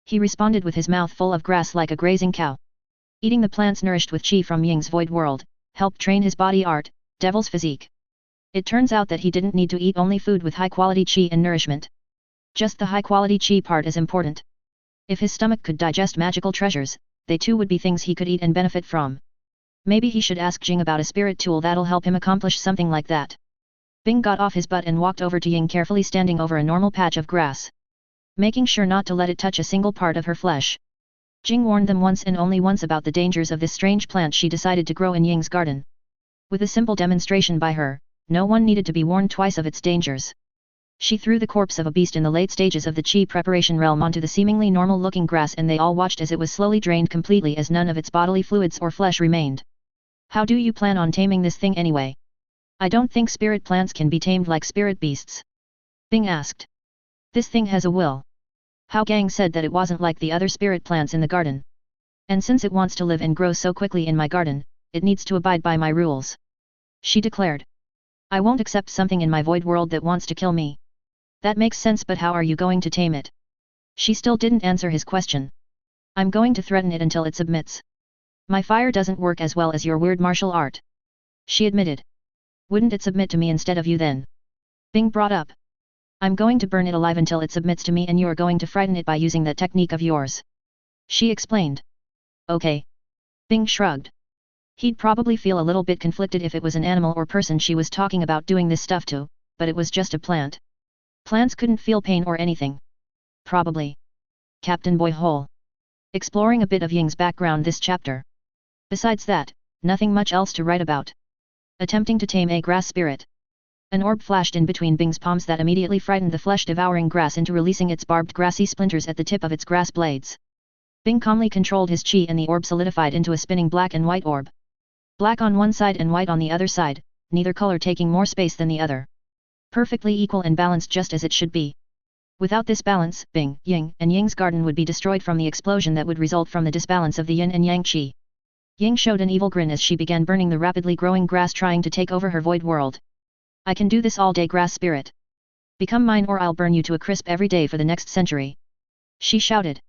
He responded with his mouth full of grass like a grazing cow. Eating the plants nourished with qi from Ying's void world, helped train his body art, devil's physique. It turns out that he didn't need to eat only food with high-quality qi and nourishment. Just the high-quality qi part is important. If his stomach could digest magical treasures, they too would be things he could eat and benefit from. Maybe he should ask Jing about a spirit tool that'll help him accomplish something like that. Bing got off his butt and walked over to Ying, carefully standing over a normal patch of grass, making sure not to let it touch a single part of her flesh. Jing warned them once and only once about the dangers of this strange plant she decided to grow in Ying's garden. With a simple demonstration by her, no one needed to be warned twice of its dangers. She threw the corpse of a beast in the late stages of the qi preparation realm onto the seemingly normal-looking grass, and they all watched as it was slowly drained completely as none of its bodily fluids or flesh remained. How do you plan on taming this thing anyway? I don't think spirit plants can be tamed like spirit beasts. Bing asked. This thing has a will. Hao Gang said that it wasn't like the other spirit plants in the garden. And since it wants to live and grow so quickly in my garden, it needs to abide by my rules. She declared. I won't accept something in my void world that wants to kill me. That makes sense, but how are you going to tame it? She still didn't answer his question. I'm going to threaten it until it submits. My fire doesn't work as well as your weird martial art. She admitted. Wouldn't it submit to me instead of you then? Bing brought up. I'm going to burn it alive until it submits to me, and you're going to frighten it by using that technique of yours. She explained. Okay. Bing shrugged. He'd probably feel a little bit conflicted if it was an animal or person she was talking about doing this stuff to, but it was just a plant. Plants couldn't feel pain or anything. Probably. CaptainBoyHole. Exploring a bit of Ying's background this chapter. Besides that, nothing much else to write about. Attempting to tame a grass spirit. An orb flashed in between Bing's palms that immediately frightened the flesh-devouring grass into releasing its barbed grassy splinters at the tip of its grass blades. Bing calmly controlled his qi and the orb solidified into a spinning black and white orb. Black on one side and white on the other side, neither color taking more space than the other. Perfectly equal and balanced just as it should be. Without this balance, Bing, Ying, and Ying's garden would be destroyed from the explosion that would result from the disbalance of the yin and yang qi. Ying showed an evil grin as she began burning the rapidly growing grass, trying to take over her void world. I can do this all day, grass spirit. Become mine or I'll burn you to a crisp every day for the next century. She shouted.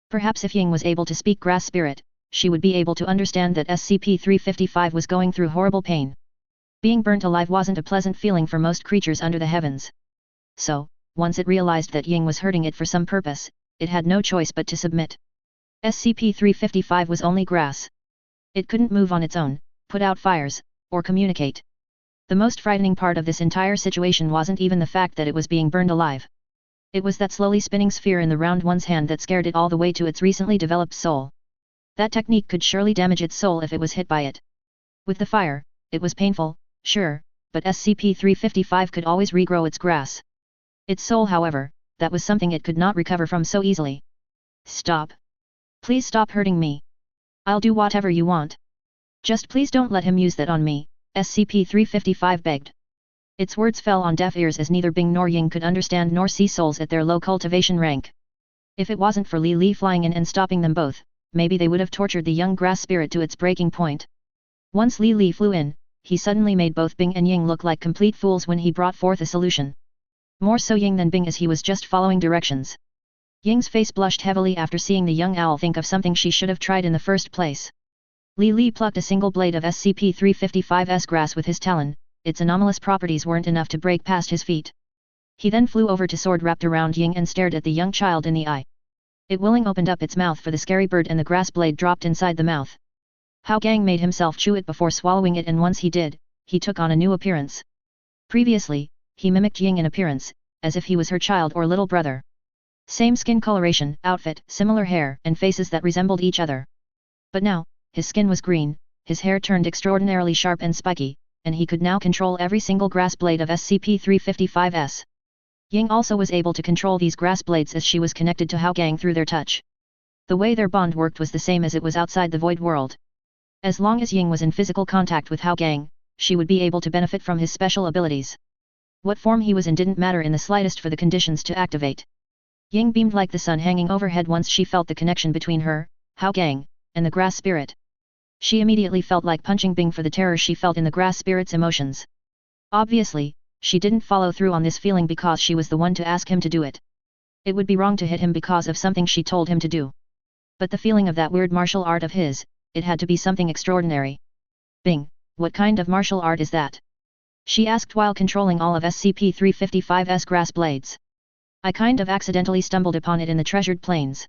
Perhaps if Ying was able to speak grass spirit, she would be able to understand that SCP-355 was going through horrible pain. Being burnt alive wasn't a pleasant feeling for most creatures under the heavens. So, once it realized that Ying was hurting it for some purpose, it had no choice but to submit. SCP-355 was only grass. It couldn't move on its own, put out fires, or communicate. The most frightening part of this entire situation wasn't even the fact that it was being burned alive. It was that slowly spinning sphere in the round one's hand that scared it all the way to its recently developed soul. That technique could surely damage its soul if it was hit by it. With the fire, it was painful, sure, but SCP-355 could always regrow its grass. Its soul, however, that was something it could not recover from so easily. Stop. Please stop hurting me. I'll do whatever you want. Just please don't let him use that on me, SCP-355 begged. Its words fell on deaf ears as neither Bing nor Ying could understand nor see souls at their low cultivation rank. If it wasn't for Li Li flying in and stopping them both, maybe they would have tortured the young grass spirit to its breaking point. Once Li Li flew in, he suddenly made both Bing and Ying look like complete fools when he brought forth a solution. More so Ying than Bing, as he was just following directions. Ying's face blushed heavily after seeing the young owl think of something she should have tried in the first place. Li Li plucked a single blade of SCP-355's grass with his talon. Its anomalous properties weren't enough to break past his feet. He then flew over to sword wrapped around Ying and stared at the young child in the eye. It willing opened up its mouth for the scary bird, and the grass blade dropped inside the mouth. Hao Gang made himself chew it before swallowing it, and once he did, he took on a new appearance. Previously, he mimicked Ying in appearance, as if he was her child or little brother. Same skin coloration, outfit, similar hair, and faces that resembled each other. But now, his skin was green, his hair turned extraordinarily sharp and spiky, and he could now control every single grass blade of SCP-355's. Ying also was able to control these grass blades as she was connected to Hao Gang through their touch. The way their bond worked was the same as it was outside the void world. As long as Ying was in physical contact with Hao Gang, she would be able to benefit from his special abilities. What form he was in didn't matter in the slightest for the conditions to activate. Ying beamed like the sun hanging overhead once she felt the connection between her, Hao Gang, and the grass spirit. She immediately felt like punching Bing for the terror she felt in the grass spirit's emotions. Obviously, she didn't follow through on this feeling because she was the one to ask him to do it. It would be wrong to hit him because of something she told him to do. But the feeling of that weird martial art of his, it had to be something extraordinary. Bing, what kind of martial art is that? She asked while controlling all of SCP-355's grass blades. I kind of accidentally stumbled upon it in the treasured plains.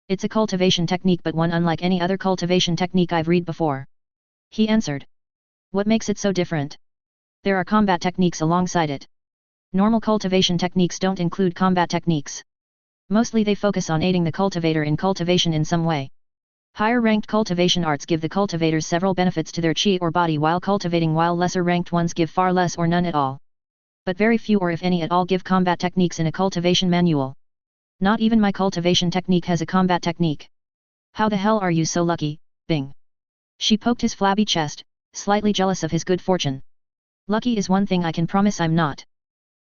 It's a cultivation technique but one unlike any other cultivation technique I've read before. He answered. What makes it so different? There are combat techniques alongside it. Normal cultivation techniques don't include combat techniques. Mostly they focus on aiding the cultivator in cultivation in some way. Higher-ranked cultivation arts give the cultivators several benefits to their chi or body while cultivating, while lesser-ranked ones give far less or none at all. But very few or if any at all give combat techniques in a cultivation manual. Not even my cultivation technique has a combat technique. How the hell are you so lucky, Bing? She poked his flabby chest, slightly jealous of his good fortune. Lucky is one thing I can promise I'm not.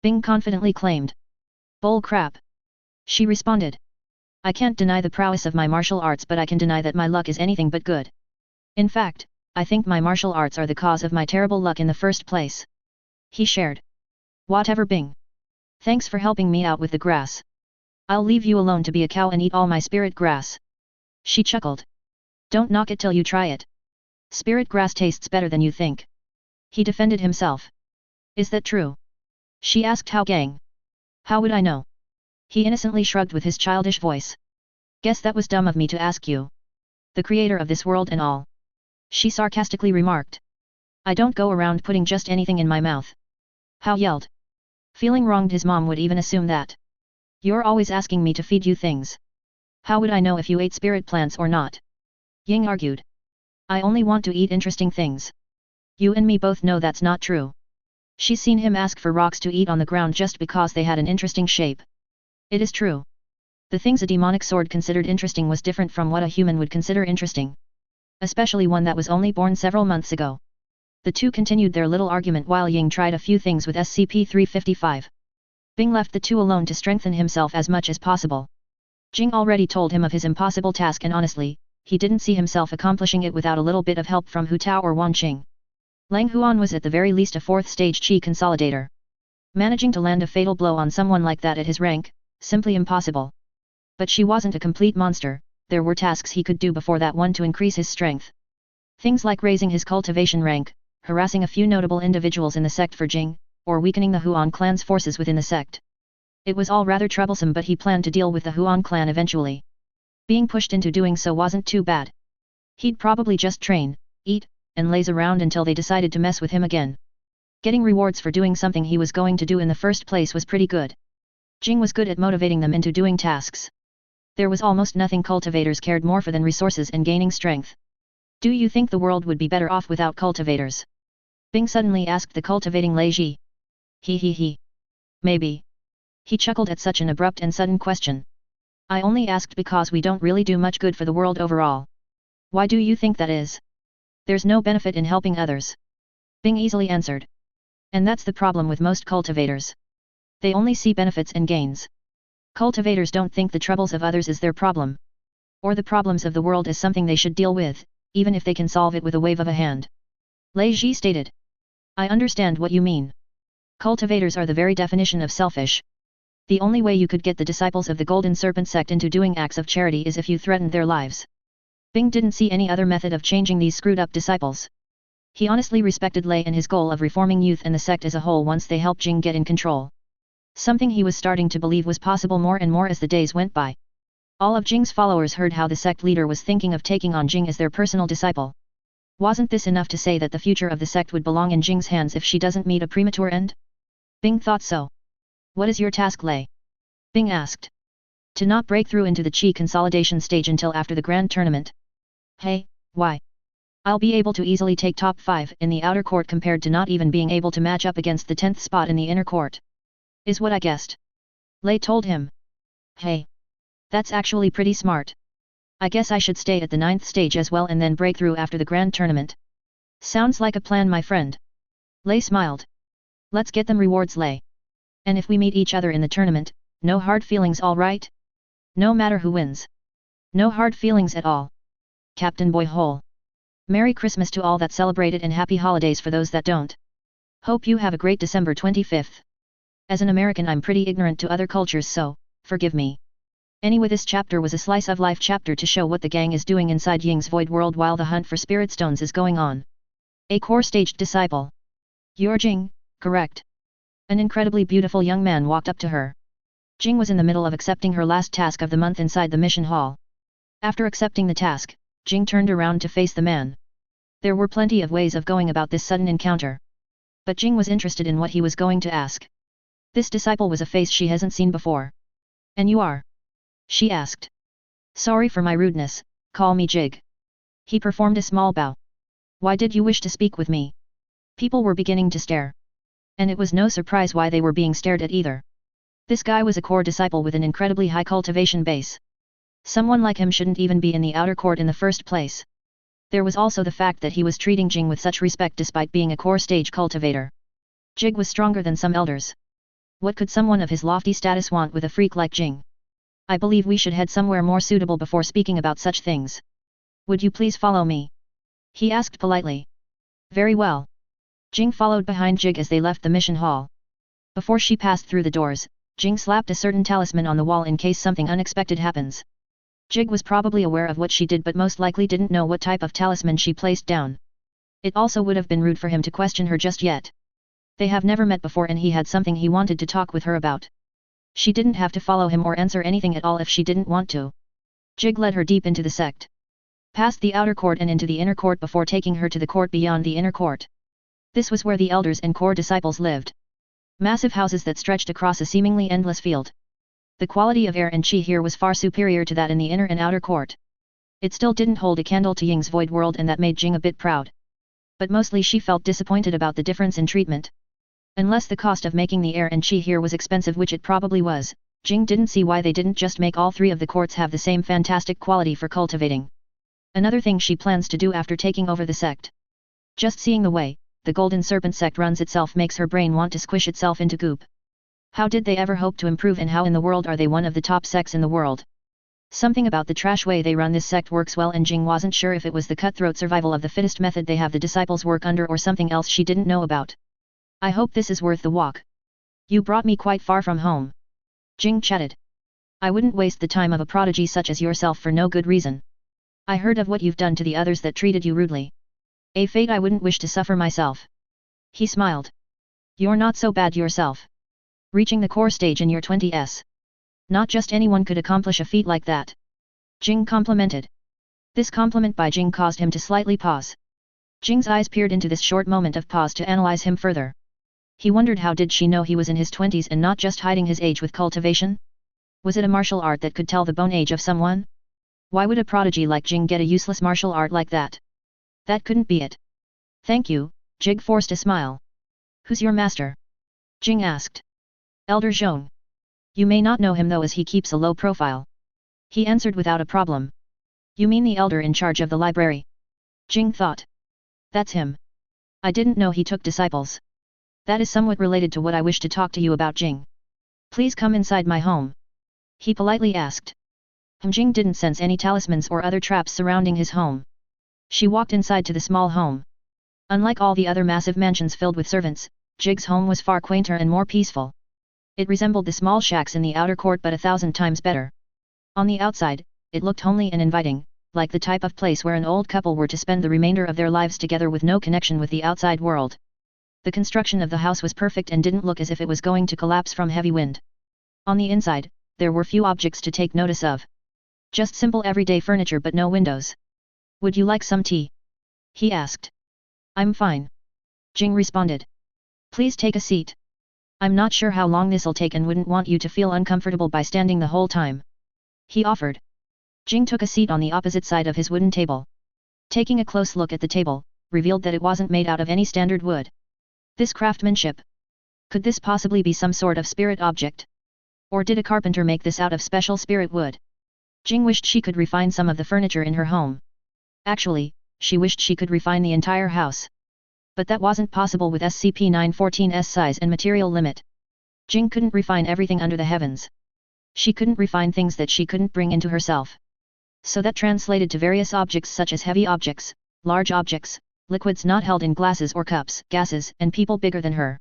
Bing confidently claimed. Bull crap. She responded. I can't deny the prowess of my martial arts, but I can deny that my luck is anything but good. In fact, I think my martial arts are the cause of my terrible luck in the first place. He shared. Whatever, Bing. Thanks for helping me out with the grass. I'll leave you alone to be a cow and eat all my spirit grass. She chuckled. Don't knock it till you try it. Spirit grass tastes better than you think. He defended himself. Is that true? She asked Hao Gang. How would I know? He innocently shrugged with his childish voice. Guess that was dumb of me to ask you. The creator of this world and all. She sarcastically remarked. I don't go around putting just anything in my mouth. Hao yelled. Feeling wronged, his mom would even assume that. You're always asking me to feed you things. How would I know if you ate spirit plants or not? Ying argued. I only want to eat interesting things. You and me both know that's not true. She's seen him ask for rocks to eat on the ground just because they had an interesting shape. It is true. The things a demonic sword considered interesting was different from what a human would consider interesting. Especially one that was only born several months ago. The two continued their little argument while Ying tried a few things with SCP-355. Bing left the two alone to strengthen himself as much as possible. Jing already told him of his impossible task, and honestly, he didn't see himself accomplishing it without a little bit of help from Hu Tao or Wan Qing. Lang Huan was at the very least a 4th stage Qi consolidator. Managing to land a fatal blow on someone like that at his rank, simply impossible. But she wasn't a complete monster, there were tasks he could do before that one to increase his strength. Things like raising his cultivation rank, harassing a few notable individuals in the sect for Jing, or weakening the Huan clan's forces within the sect. It was all rather troublesome, but he planned to deal with the Huan clan eventually. Being pushed into doing so wasn't too bad. He'd probably just train, eat, and laze around until they decided to mess with him again. Getting rewards for doing something he was going to do in the first place was pretty good. Jing was good at motivating them into doing tasks. There was almost nothing cultivators cared more for than resources and gaining strength. Do you think the world would be better off without cultivators? Bing suddenly asked the cultivating Lei Ji. He. Maybe. He chuckled at such an abrupt and sudden question. I only asked because we don't really do much good for the world overall. Why do you think that is? There's no benefit in helping others. Bing easily answered. And that's the problem with most cultivators. They only see benefits and gains. Cultivators don't think the troubles of others is their problem. Or the problems of the world is something they should deal with, even if they can solve it with a wave of a hand. Lei Ji stated. I understand what you mean. Cultivators are the very definition of selfish. The only way you could get the disciples of the Golden Serpent sect into doing acts of charity is if you threatened their lives. Bing didn't see any other method of changing these screwed-up disciples. He honestly respected Lei and his goal of reforming youth and the sect as a whole once they helped Jing get in control. Something he was starting to believe was possible more and more as the days went by. All of Jing's followers heard how the sect leader was thinking of taking on Jing as their personal disciple. Wasn't this enough to say that the future of the sect would belong in Jing's hands if she doesn't meet a premature end? Bing thought so. What is your task, Lei? Bing asked. To not break through into the Qi consolidation stage until after the grand tournament. Hey, why? I'll be able to easily take top 5 in the outer court compared to not even being able to match up against the 10th spot in the inner court. Is what I guessed. Lei told him. Hey. That's actually pretty smart. I guess I should stay at the 9th stage as well and then break through after the grand tournament. Sounds like a plan, my friend. Lei smiled. Let's get them rewards, Lei. And if we meet each other in the tournament, no hard feelings, all right? No matter who wins. No hard feelings at all. CaptainBoyHole. Merry Christmas to all that celebrate it and happy holidays for those that don't. Hope you have a great December 25th. As an American I'm pretty ignorant to other cultures so, forgive me. Anyway, this chapter was a slice of life chapter to show what the gang is doing inside Ying's void world while the hunt for spirit stones is going on. A core staged disciple. You're Jing, correct? An incredibly beautiful young man walked up to her. Jing was in the middle of accepting her last task of the month inside the mission hall. After accepting the task, Jing turned around to face the man. There were plenty of ways of going about this sudden encounter. But Jing was interested in what he was going to ask. This disciple was a face she hasn't seen before. And you are? She asked. Sorry for my rudeness, call me Jig. He performed a small bow. Why did you wish to speak with me? People were beginning to stare. And it was no surprise why they were being stared at either. This guy was a core disciple with an incredibly high cultivation base. Someone like him shouldn't even be in the outer court in the first place. There was also the fact that he was treating Jing with such respect despite being a core stage cultivator. Jig was stronger than some elders. What could someone of his lofty status want with a freak like Jing? I believe we should head somewhere more suitable before speaking about such things. Would you please follow me? He asked politely. Very well. Jing followed behind Jig as they left the mission hall. Before she passed through the doors, Jing slapped a certain talisman on the wall in case something unexpected happens. Jig was probably aware of what she did but most likely didn't know what type of talisman she placed down. It also would have been rude for him to question her just yet. They have never met before and he had something he wanted to talk with her about. She didn't have to follow him or answer anything at all if she didn't want to. Jig led her deep into the sect. Past the outer court and into the inner court before taking her to the court beyond the inner court. This was where the elders and core disciples lived. Massive houses that stretched across a seemingly endless field. The quality of air and chi here was far superior to that in the inner and outer court. It still didn't hold a candle to Ying's void world and that made Jing a bit proud. But mostly she felt disappointed about the difference in treatment. Unless the cost of making the air and chi here was expensive, which it probably was, Jing didn't see why they didn't just make all three of the courts have the same fantastic quality for cultivating. Another thing she plans to do after taking over the sect. Just seeing the way the Golden Serpent sect runs itself makes her brain want to squish itself into goop. How did they ever hope to improve, and how in the world are they one of the top sects in the world? Something about the trash way they run this sect works well, and Jing wasn't sure if it was the cutthroat survival of the fittest method they have the disciples work under or something else she didn't know about. I hope this is worth the walk. You brought me quite far from home. Jing chatted. I wouldn't waste the time of a prodigy such as yourself for no good reason. I heard of what you've done to the others that treated you rudely. A fate I wouldn't wish to suffer myself. He smiled. You're not so bad yourself. Reaching the core stage in your 20s. Not just anyone could accomplish a feat like that. Jing complimented. This compliment by Jing caused him to slightly pause. Jing's eyes peered into this short moment of pause to analyze him further. He wondered how did she know he was in his 20s and not just hiding his age with cultivation? Was it a martial art that could tell the bone age of someone? Why would a prodigy like Jing get a useless martial art like that? That couldn't be it. Thank you, Jig forced a smile. Who's your master? Jing asked. Elder Zhong. You may not know him though, as he keeps a low profile. He answered without a problem. You mean the elder in charge of the library? Jing thought. That's him. I didn't know he took disciples. That is somewhat related to what I wish to talk to you about, Jing. Please come inside my home. He politely asked. Jing didn't sense any talismans or other traps surrounding his home. She walked inside to the small home. Unlike all the other massive mansions filled with servants, Jig's home was far quainter and more peaceful. It resembled the small shacks in the outer court but 1,000 times better. On the outside, it looked homely and inviting, like the type of place where an old couple were to spend the remainder of their lives together with no connection with the outside world. The construction of the house was perfect and didn't look as if it was going to collapse from heavy wind. On the inside, there were few objects to take notice of. Just simple everyday furniture but no windows. Would you like some tea? He asked. I'm fine. Jing responded. Please take a seat. I'm not sure how long this'll take and wouldn't want you to feel uncomfortable by standing the whole time. He offered. Jing took a seat on the opposite side of his wooden table. Taking a close look at the table, revealed that it wasn't made out of any standard wood. This craftsmanship. Could this possibly be some sort of spirit object? Or did a carpenter make this out of special spirit wood? Jing wished she could refine some of the furniture in her home. Actually, she wished she could refine the entire house. But that wasn't possible with SCP-914's size and material limit. Jing couldn't refine everything under the heavens. She couldn't refine things that she couldn't bring into herself. So that translated to various objects such as heavy objects, large objects, liquids not held in glasses or cups, gases, and people bigger than her.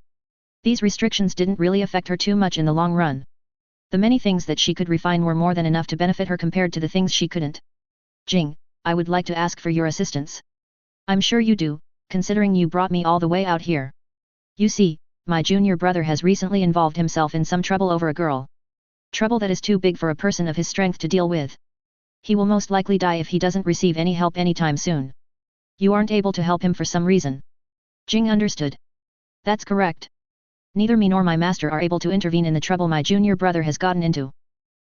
These restrictions didn't really affect her too much in the long run. The many things that she could refine were more than enough to benefit her compared to the things she couldn't. Jing, I would like to ask for your assistance. I'm sure you do, considering you brought me all the way out here. You see, my junior brother has recently involved himself in some trouble over a girl. Trouble that is too big for a person of his strength to deal with. He will most likely die if he doesn't receive any help anytime soon. You aren't able to help him for some reason. Jing understood. That's correct. Neither me nor my master are able to intervene in the trouble my junior brother has gotten into.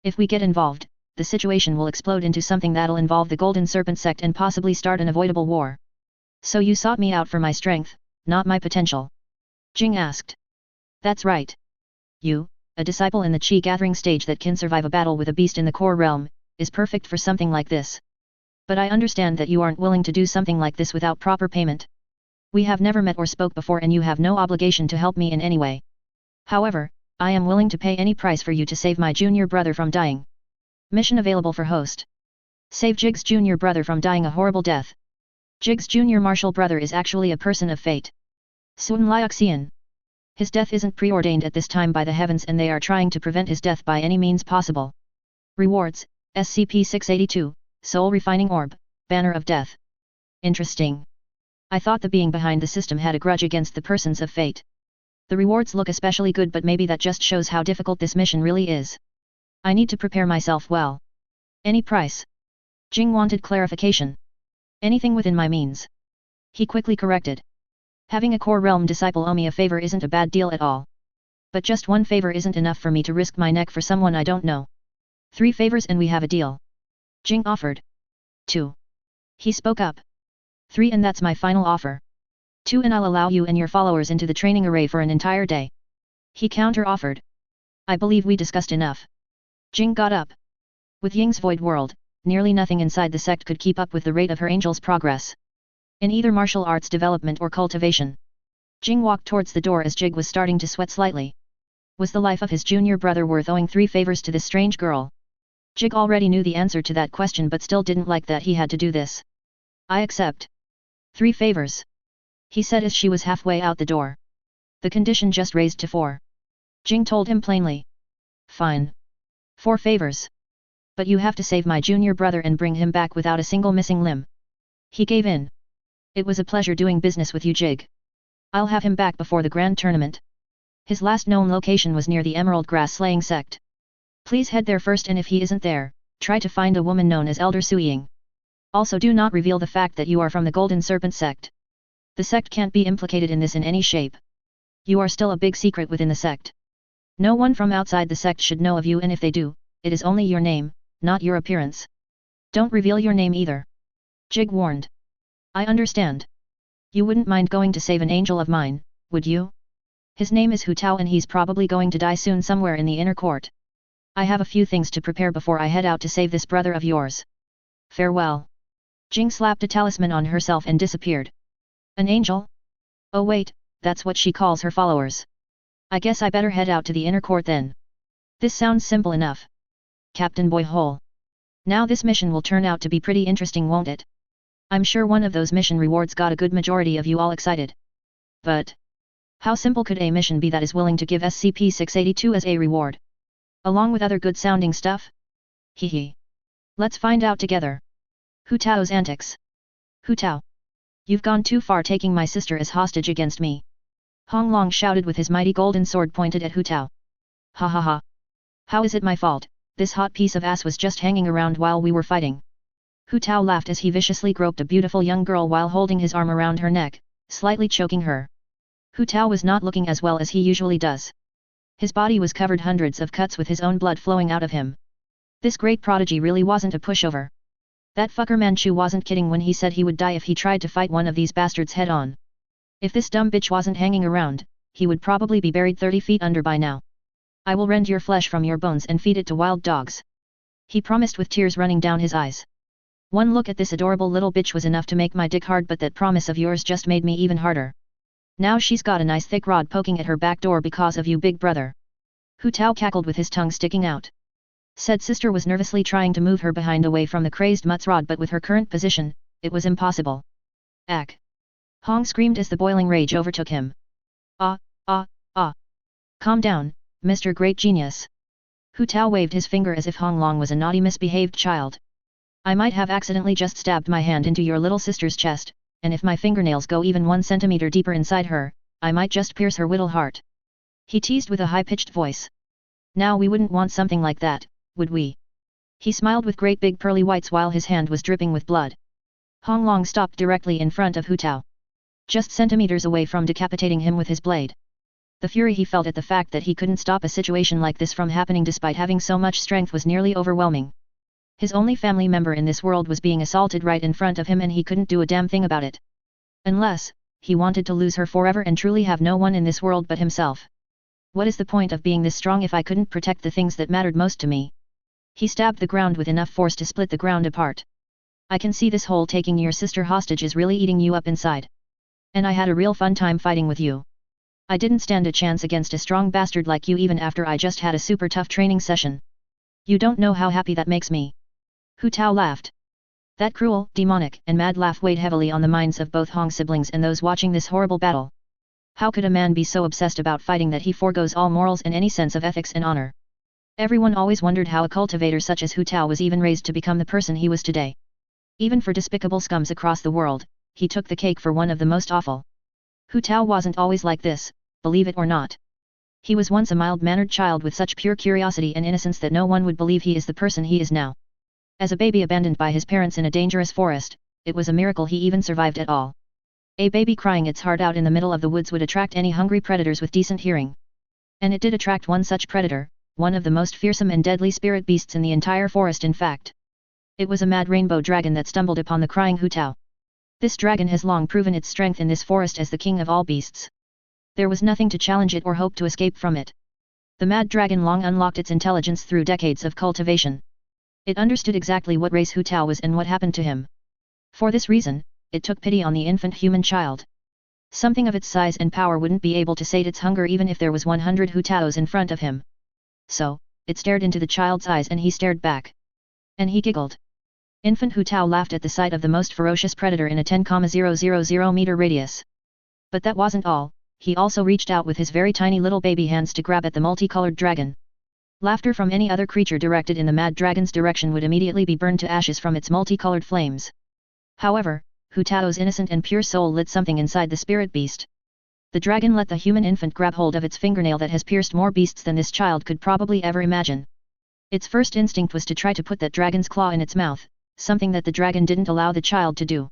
If we get involved, the situation will explode into something that'll involve the Golden Serpent sect and possibly start an avoidable war. So you sought me out for my strength, not my potential? Jing asked. That's right. You, a disciple in the chi gathering stage that can survive a battle with a beast in the core realm, is perfect for something like this. But I understand that you aren't willing to do something like this without proper payment. We have never met or spoke before and you have no obligation to help me in any way. However, I am willing to pay any price for you to save my junior brother from dying. Mission available for host. Save Jig's junior brother from dying a horrible death. Jig's junior martial brother is actually a person of fate. Sun Liuxian. His death isn't preordained at this time by the heavens and they are trying to prevent his death by any means possible. Rewards, SCP-682, Soul Refining Orb, Banner of Death. Interesting. I thought the being behind the system had a grudge against the persons of fate. The rewards look especially good but maybe that just shows how difficult this mission really is. I need to prepare myself well. Any price? Jing wanted clarification. Anything within my means. He quickly corrected. Having a core realm disciple owe me a favor isn't a bad deal at all. But just one favor isn't enough for me to risk my neck for someone I don't know. 3 favors and we have a deal. Jing offered. 2. He spoke up. 3 and that's my final offer. 2 and I'll allow you and your followers into the training array for an entire day. He counter-offered. I believe we discussed enough. Jing got up. With Ying's void world, nearly nothing inside the sect could keep up with the rate of her angel's progress. In either martial arts development or cultivation. Jing walked towards the door as Jig was starting to sweat slightly. Was the life of his junior brother worth owing 3 favors to this strange girl? Jig already knew the answer to that question but still didn't like that he had to do this. I accept. 3 favors. He said as she was halfway out the door. The condition just raised to 4. Jing told him plainly. Fine. 4 favors. But you have to save my junior brother and bring him back without a single missing limb. He gave in. It was a pleasure doing business with you, Jig. I'll have him back before the grand tournament. His last known location was near the Emerald Grass Slaying Sect. Please head there first and if he isn't there, try to find a woman known as Elder Suying. Also do not reveal the fact that you are from the Golden Serpent sect. The sect can't be implicated in this in any shape. You are still a big secret within the sect. No one from outside the sect should know of you and if they do, it is only your name, not your appearance. Don't reveal your name either. Jig warned. I understand. You wouldn't mind going to save an angel of mine, would you? His name is Hu Tao and he's probably going to die soon somewhere in the inner court. I have a few things to prepare before I head out to save this brother of yours. Farewell. Jing slapped a talisman on herself and disappeared. An angel? Oh wait, that's what she calls her followers. I guess I better head out to the inner court then. This sounds simple enough. CaptainBoyHole. Now this mission will turn out to be pretty interesting, won't it? I'm sure one of those mission rewards got a good majority of you all excited. But how simple could a mission be that is willing to give SCP-682 as a reward? Along with other good-sounding stuff? Hehe. Let's find out together. Hu Tao's antics. Hu Tao. You've gone too far taking my sister as hostage against me. Hong Long shouted with his mighty golden sword pointed at Hu Tao. Ha ha ha. How is it my fault? This hot piece of ass was just hanging around while we were fighting. Hu Tao laughed as he viciously groped a beautiful young girl while holding his arm around her neck, slightly choking her. Hu Tao was not looking as well as he usually does. His body was covered hundreds of cuts with his own blood flowing out of him. This great prodigy really wasn't a pushover. That fucker Manchu wasn't kidding when he said he would die if he tried to fight one of these bastards head on. If this dumb bitch wasn't hanging around, he would probably be buried 30 feet under by now. I will rend your flesh from your bones and feed it to wild dogs. He promised with tears running down his eyes. One look at this adorable little bitch was enough to make my dick hard, but that promise of yours just made me even harder. Now she's got a nice thick rod poking at her back door because of you, big brother. Hu Tao cackled with his tongue sticking out. Said sister was nervously trying to move her behind away from the crazed Mutt's rod, but with her current position, it was impossible. Ack! Hong screamed as the boiling rage overtook him. Ah, ah, ah! Calm down, Mr. Great Genius. Hu Tao waved his finger as if Hong Long was a naughty misbehaved child. I might have accidentally just stabbed my hand into your little sister's chest, and if my fingernails go even 1 centimeter deeper inside her, I might just pierce her little heart. He teased with a high-pitched voice. Now we wouldn't want something like that, would we? He smiled with great big pearly whites while his hand was dripping with blood. Hong Long stopped directly in front of Hu Tao, just centimeters away from decapitating him with his blade. The fury he felt at the fact that he couldn't stop a situation like this from happening despite having so much strength was nearly overwhelming. His only family member in this world was being assaulted right in front of him and he couldn't do a damn thing about it. Unless, he wanted to lose her forever and truly have no one in this world but himself. What is the point of being this strong if I couldn't protect the things that mattered most to me? He stabbed the ground with enough force to split the ground apart. I can see this whole taking your sister hostage is really eating you up inside. And I had a real fun time fighting with you. I didn't stand a chance against a strong bastard like you even after I just had a super tough training session. You don't know how happy that makes me. Hu Tao laughed. That cruel, demonic, and mad laugh weighed heavily on the minds of both Hong siblings and those watching this horrible battle. How could a man be so obsessed about fighting that he forgoes all morals and any sense of ethics and honor? Everyone always wondered how a cultivator such as Hu Tao was even raised to become the person he was today. Even for despicable scums across the world, he took the cake for one of the most awful. Hu Tao wasn't always like this, believe it or not. He was once a mild-mannered child with such pure curiosity and innocence that no one would believe he is the person he is now. As a baby abandoned by his parents in a dangerous forest, it was a miracle he even survived at all. A baby crying its heart out in the middle of the woods would attract any hungry predators with decent hearing. And it did attract one such predator, one of the most fearsome and deadly spirit beasts in the entire forest in fact. It was a mad rainbow dragon that stumbled upon the crying Hu Tao. This dragon has long proven its strength in this forest as the king of all beasts. There was nothing to challenge it or hope to escape from it. The mad dragon long unlocked its intelligence through decades of cultivation. It understood exactly what race Hu Tao was and what happened to him. For this reason, it took pity on the infant human child. Something of its size and power wouldn't be able to sate its hunger even if there was 100 Hu Taos in front of him. So, it stared into the child's eyes and he stared back. And he giggled. Infant Hu Tao laughed at the sight of the most ferocious predator in a 10,000 meter radius. But that wasn't all, he also reached out with his very tiny little baby hands to grab at the multicolored dragon. Laughter from any other creature directed in the mad dragon's direction would immediately be burned to ashes from its multicolored flames. However, Hu Tao's innocent and pure soul lit something inside the spirit beast. The dragon let the human infant grab hold of its fingernail that has pierced more beasts than this child could probably ever imagine. Its first instinct was to try to put that dragon's claw in its mouth, something that the dragon didn't allow the child to do.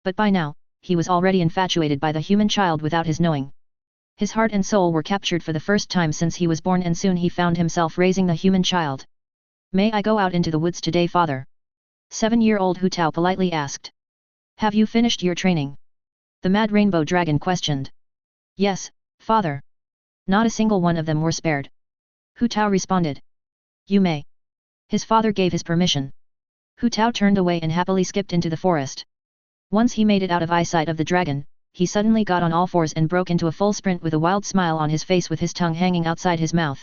But by now, he was already infatuated by the human child without his knowing. His heart and soul were captured for the first time since he was born and soon he found himself raising the human child. May I go out into the woods today, father? 7-year-old Hu Tao politely asked. Have you finished your training? The mad rainbow dragon questioned. Yes, father. Not a single one of them were spared. Hu Tao responded. You may. His father gave his permission. Hu Tao turned away and happily skipped into the forest. Once he made it out of eyesight of the dragon, he suddenly got on all fours and broke into a full sprint with a wild smile on his face with his tongue hanging outside his mouth.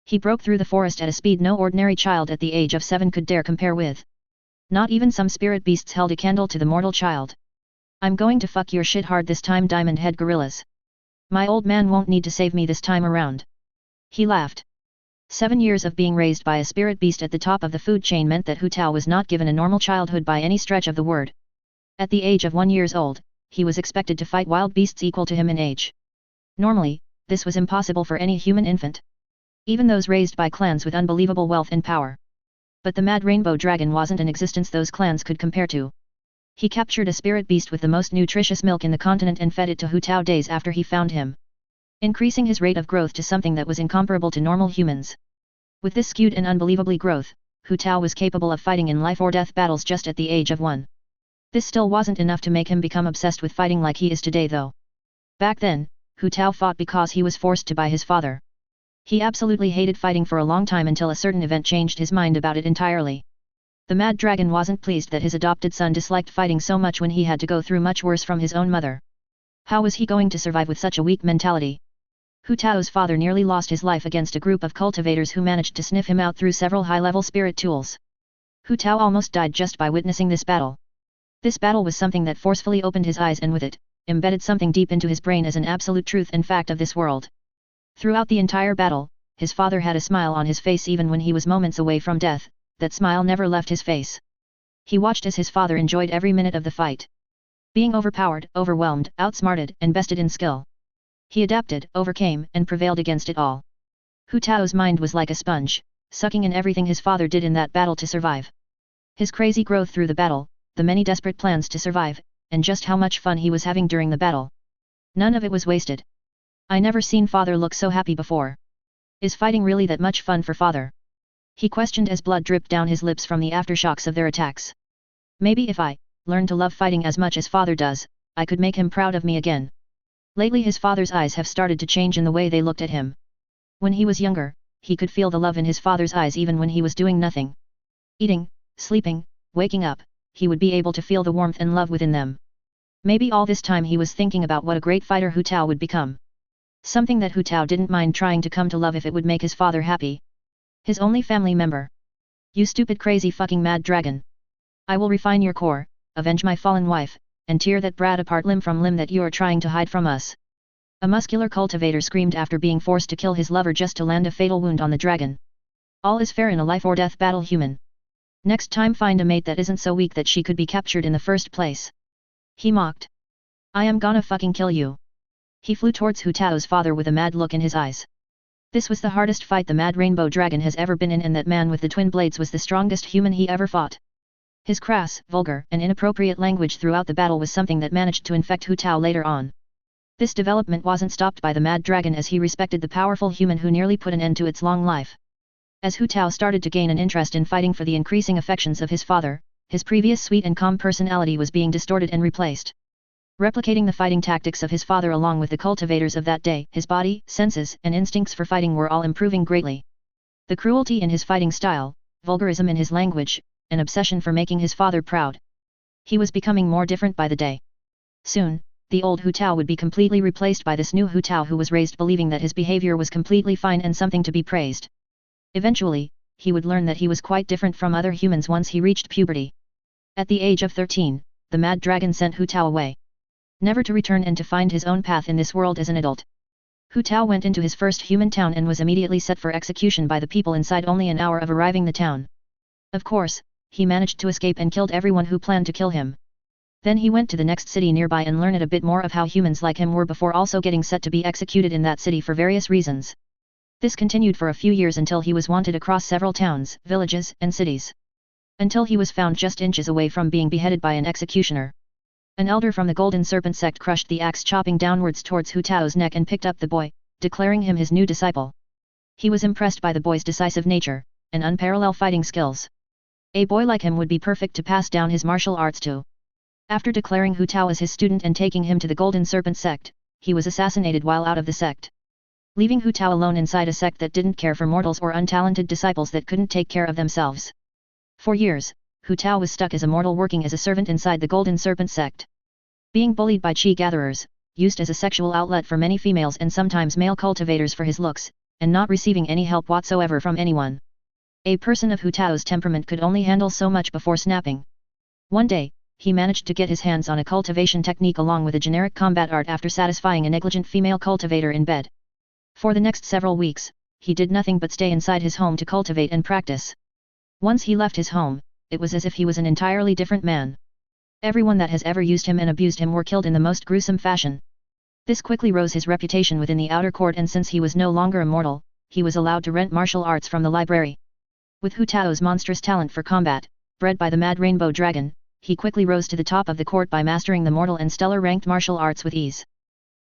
He broke through the forest at a speed no ordinary child at the age of 7 could dare compare with. Not even some spirit beasts held a candle to the mortal child. I'm going to fuck your shit hard this time, Diamond Head Gorillas. My old man won't need to save me this time around. He laughed. 7 years of being raised by a spirit beast at the top of the food chain meant that Hu Tao was not given a normal childhood by any stretch of the word. At the age of 1 year old, he was expected to fight wild beasts equal to him in age. Normally, this was impossible for any human infant. Even those raised by clans with unbelievable wealth and power. But the mad rainbow dragon wasn't an existence those clans could compare to. He captured a spirit beast with the most nutritious milk in the continent and fed it to Hu Tao days after he found him, increasing his rate of growth to something that was incomparable to normal humans. With this skewed and unbelievably growth, Hu Tao was capable of fighting in life-or-death battles just at the age of 1. This still wasn't enough to make him become obsessed with fighting like he is today though. Back then, Hu Tao fought because he was forced to by his father. He absolutely hated fighting for a long time until a certain event changed his mind about it entirely. The mad dragon wasn't pleased that his adopted son disliked fighting so much when he had to go through much worse from his own mother. How was he going to survive with such a weak mentality? Hu Tao's father nearly lost his life against a group of cultivators who managed to sniff him out through several high-level spirit tools. Hu Tao almost died just by witnessing this battle. This battle was something that forcefully opened his eyes and with it, embedded something deep into his brain as an absolute truth and fact of this world. Throughout the entire battle, his father had a smile on his face even when he was moments away from death. That smile never left his face. He watched as his father enjoyed every minute of the fight. Being overpowered, overwhelmed, outsmarted, and bested in skill, he adapted, overcame, and prevailed against it all. Hu Tao's mind was like a sponge, sucking in everything his father did in that battle to survive. His crazy growth through the battle, the many desperate plans to survive, and just how much fun he was having during the battle. None of it was wasted. I never seen father look so happy before. Is fighting really that much fun for father? He questioned as blood dripped down his lips from the aftershocks of their attacks. Maybe if I learned to love fighting as much as father does, I could make him proud of me again. Lately his father's eyes have started to change in the way they looked at him. When he was younger, he could feel the love in his father's eyes even when he was doing nothing. Eating, sleeping, waking up, he would be able to feel the warmth and love within them. Maybe all this time he was thinking about what a great fighter Hu Tao would become. Something that Hu Tao didn't mind trying to come to love if it would make his father happy. His only family member. You stupid crazy fucking mad dragon. I will refine your core, avenge my fallen wife, and tear that brat apart limb from limb that you are trying to hide from us. A muscular cultivator screamed after being forced to kill his lover just to land a fatal wound on the dragon. All is fair in a life or death battle, human. Next time find a mate that isn't so weak that she could be captured in the first place. He mocked. I am gonna fucking kill you. He flew towards Hu Tao's father with a mad look in his eyes. This was the hardest fight the Mad Rainbow Dragon has ever been in, and that man with the twin blades was the strongest human he ever fought. His crass, vulgar, and inappropriate language throughout the battle was something that managed to infect Hu Tao later on. This development wasn't stopped by the Mad Dragon, as he respected the powerful human who nearly put an end to its long life. As Hu Tao started to gain an interest in fighting for the increasing affections of his father, his previous sweet and calm personality was being distorted and replaced. Replicating the fighting tactics of his father along with the cultivators of that day, his body, senses, and instincts for fighting were all improving greatly. The cruelty in his fighting style, vulgarism in his language, an obsession for making his father proud. He was becoming more different by the day. Soon, the old Hu Tao would be completely replaced by this new Hu Tao who was raised believing that his behavior was completely fine and something to be praised. Eventually, he would learn that he was quite different from other humans once he reached puberty. At the age of 13, the Mad Dragon sent Hu Tao away, never to return and to find his own path in this world as an adult. Hu Tao went into his first human town and was immediately set for execution by the people inside only an hour of arriving the town. Of course, he managed to escape and killed everyone who planned to kill him. Then he went to the next city nearby and learned a bit more of how humans like him were before also getting set to be executed in that city for various reasons. This continued for a few years until he was wanted across several towns, villages, and cities. Until he was found just inches away from being beheaded by an executioner. An elder from the Golden Serpent sect crushed the axe chopping downwards towards Hu Tao's neck and picked up the boy, declaring him his new disciple. He was impressed by the boy's decisive nature, and unparalleled fighting skills. A boy like him would be perfect to pass down his martial arts to. After declaring Hu Tao as his student and taking him to the Golden Serpent sect, he was assassinated while out of the sect. Leaving Hu Tao alone inside a sect that didn't care for mortals or untalented disciples that couldn't take care of themselves. For years, Hu Tao was stuck as a mortal working as a servant inside the Golden Serpent sect. Being bullied by chi gatherers, used as a sexual outlet for many females and sometimes male cultivators for his looks, and not receiving any help whatsoever from anyone. A person of Hu Tao's temperament could only handle so much before snapping. One day, he managed to get his hands on a cultivation technique along with a generic combat art after satisfying a negligent female cultivator in bed. For the next several weeks, he did nothing but stay inside his home to cultivate and practice. Once he left his home, it was as if he was an entirely different man. Everyone that has ever used him and abused him were killed in the most gruesome fashion. This quickly rose his reputation within the outer court, and since he was no longer immortal, he was allowed to rent martial arts from the library. With Hu Tao's monstrous talent for combat, bred by the Mad Rainbow Dragon, he quickly rose to the top of the court by mastering the mortal and stellar ranked martial arts with ease,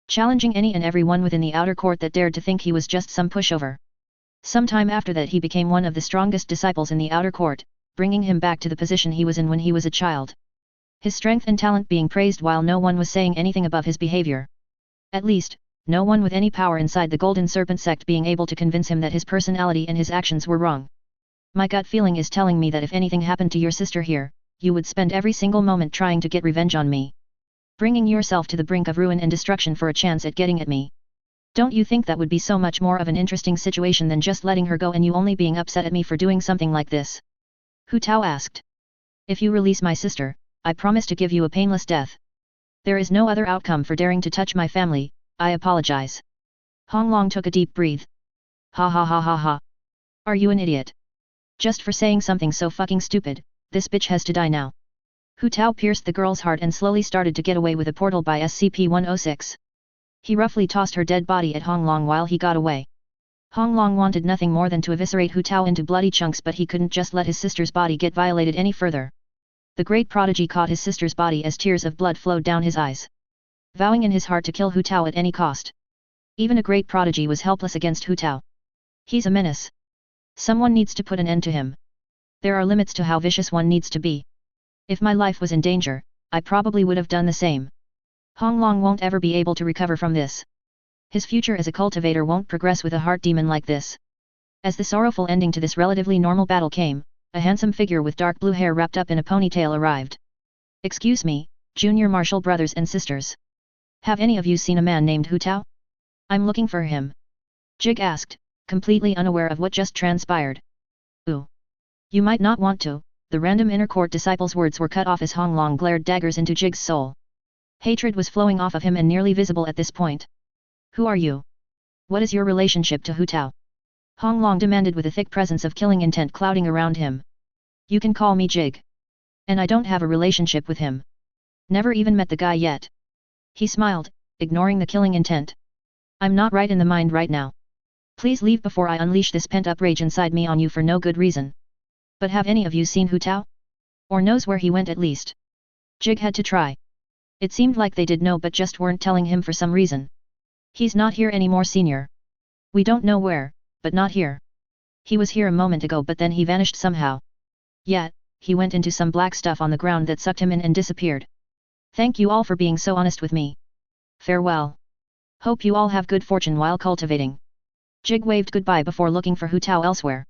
challenging any and everyone within the outer court that dared to think he was just some pushover. Sometime after that he became one of the strongest disciples in the outer court, bringing him back to the position he was in when he was a child. His strength and talent being praised while no one was saying anything above his behavior. At least, no one with any power inside the Golden Serpent sect being able to convince him that his personality and his actions were wrong. My gut feeling is telling me that if anything happened to your sister here, you would spend every single moment trying to get revenge on me. Bringing yourself to the brink of ruin and destruction for a chance at getting at me. Don't you think that would be so much more of an interesting situation than just letting her go and you only being upset at me for doing something like this? Hu Tao asked. If you release my sister, I promise to give you a painless death. There is no other outcome for daring to touch my family, I apologize. Hong Long took a deep breath. Ha ha ha ha ha. Are you an idiot? Just for saying something so fucking stupid, this bitch has to die now. Hu Tao pierced the girl's heart and slowly started to get away with a portal by SCP-106. He roughly tossed her dead body at Hong Long while he got away. Hong Long wanted nothing more than to eviscerate Hu Tao into bloody chunks, but he couldn't just let his sister's body get violated any further. The great prodigy caught his sister's body as tears of blood flowed down his eyes, vowing in his heart to kill Hu Tao at any cost. Even a great prodigy was helpless against Hu Tao. He's a menace. Someone needs to put an end to him. There are limits to how vicious one needs to be. If my life was in danger, I probably would have done the same. Hong Long won't ever be able to recover from this. His future as a cultivator won't progress with a heart demon like this. As the sorrowful ending to this relatively normal battle came, a handsome figure with dark blue hair wrapped up in a ponytail arrived. Excuse me, junior martial brothers and sisters. Have any of you seen a man named Hu Tao? I'm looking for him. Jig asked, completely unaware of what just transpired. Ooh. You might not want to. The random inner court disciple's words were cut off as Hong Long glared daggers into Jig's soul. Hatred was flowing off of him and nearly visible at this point. Who are you? What is your relationship to Hu Tao? Hong Long demanded with a thick presence of killing intent clouding around him. You can call me Jig. And I don't have a relationship with him. Never even met the guy yet. He smiled, ignoring the killing intent. I'm not right in the mind right now. Please leave before I unleash this pent-up rage inside me on you for no good reason. But have any of you seen Hu Tao? Or knows where he went at least? Jig had to try. It seemed like they did know but just weren't telling him for some reason. He's not here anymore, senior. We don't know where, but not here. He was here a moment ago but then he vanished somehow. Yet, he went into some black stuff on the ground that sucked him in and disappeared. Thank you all for being so honest with me. Farewell. Hope you all have good fortune while cultivating. Jig waved goodbye before looking for Hu Tao elsewhere.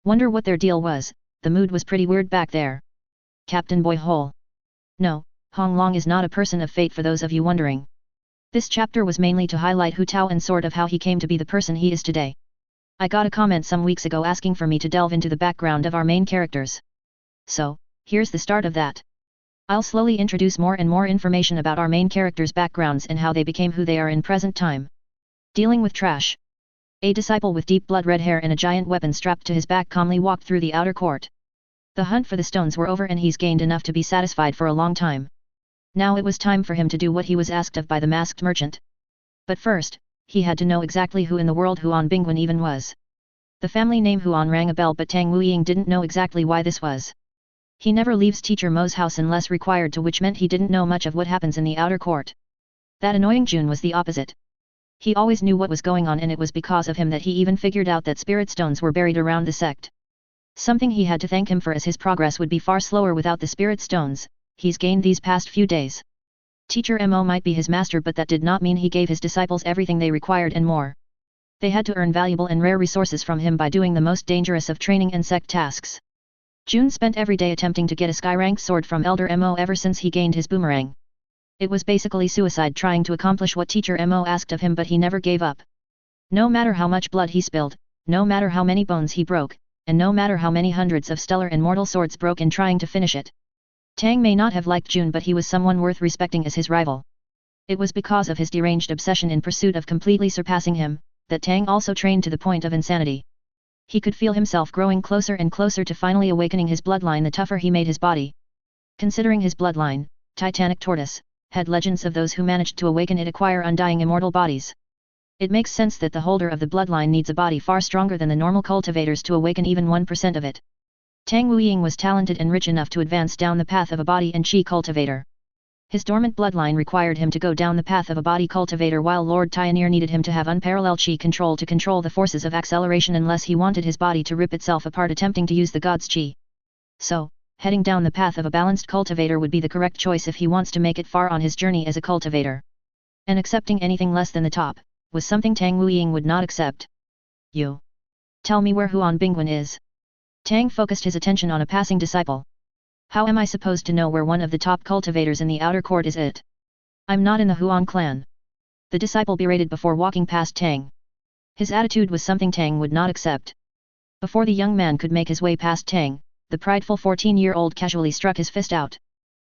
Wonder what their deal was. The mood was pretty weird back there. CaptainBoyHole. No, Hong Long is not a person of fate for those of you wondering. This chapter was mainly to highlight Hu Tao and sort of how he came to be the person he is today. I got a comment some weeks ago asking for me to delve into the background of our main characters. So, here's the start of that. I'll slowly introduce more and more information about our main characters' backgrounds and how they became who they are in present time. Dealing with trash. A disciple with deep blood red hair and a giant weapon strapped to his back calmly walked through the outer court. The hunt for the stones were over and he's gained enough to be satisfied for a long time. Now it was time for him to do what he was asked of by the masked merchant. But first, he had to know exactly who in the world Huan Bingwen even was. The family name Huan rang a bell but Tang Wuying didn't know exactly why this was. He never leaves Teacher Mo's house unless required to, which meant he didn't know much of what happens in the outer court. That annoying Jun was the opposite. He always knew what was going on and it was because of him that he even figured out that spirit stones were buried around the sect. Something he had to thank him for, as his progress would be far slower without the spirit stones he's gained these past few days. Teacher Mo might be his master but that did not mean he gave his disciples everything they required and more. They had to earn valuable and rare resources from him by doing the most dangerous of training and sect tasks. Jun spent every day attempting to get a sky-ranked sword from Elder Mo ever since he gained his boomerang. It was basically suicide trying to accomplish what Teacher Mo asked of him, but he never gave up. No matter how much blood he spilled, no matter how many bones he broke, and no matter how many hundreds of stellar and mortal swords broke in trying to finish it. Tang may not have liked Jun, but he was someone worth respecting as his rival. It was because of his deranged obsession in pursuit of completely surpassing him, that Tang also trained to the point of insanity. He could feel himself growing closer and closer to finally awakening his bloodline the tougher he made his body. Considering his bloodline, Titanic Tortoise, had legends of those who managed to awaken it acquire undying immortal bodies. It makes sense that the holder of the bloodline needs a body far stronger than the normal cultivators to awaken even 1% of it. Tang Wuying was talented and rich enough to advance down the path of a body and chi cultivator. His dormant bloodline required him to go down the path of a body cultivator, while Lord Pioneer needed him to have unparalleled chi control to control the forces of acceleration unless he wanted his body to rip itself apart attempting to use the god's chi. So, heading down the path of a balanced cultivator would be the correct choice if he wants to make it far on his journey as a cultivator. And accepting anything less than the top was something Tang Wuying would not accept. You. Tell me where Huan Bingwen is. Tang focused his attention on a passing disciple. How am I supposed to know where one of the top cultivators in the outer court is? I'm not in the Huan clan. The disciple berated before walking past Tang. His attitude was something Tang would not accept. Before the young man could make his way past Tang, the prideful 14-year-old casually struck his fist out,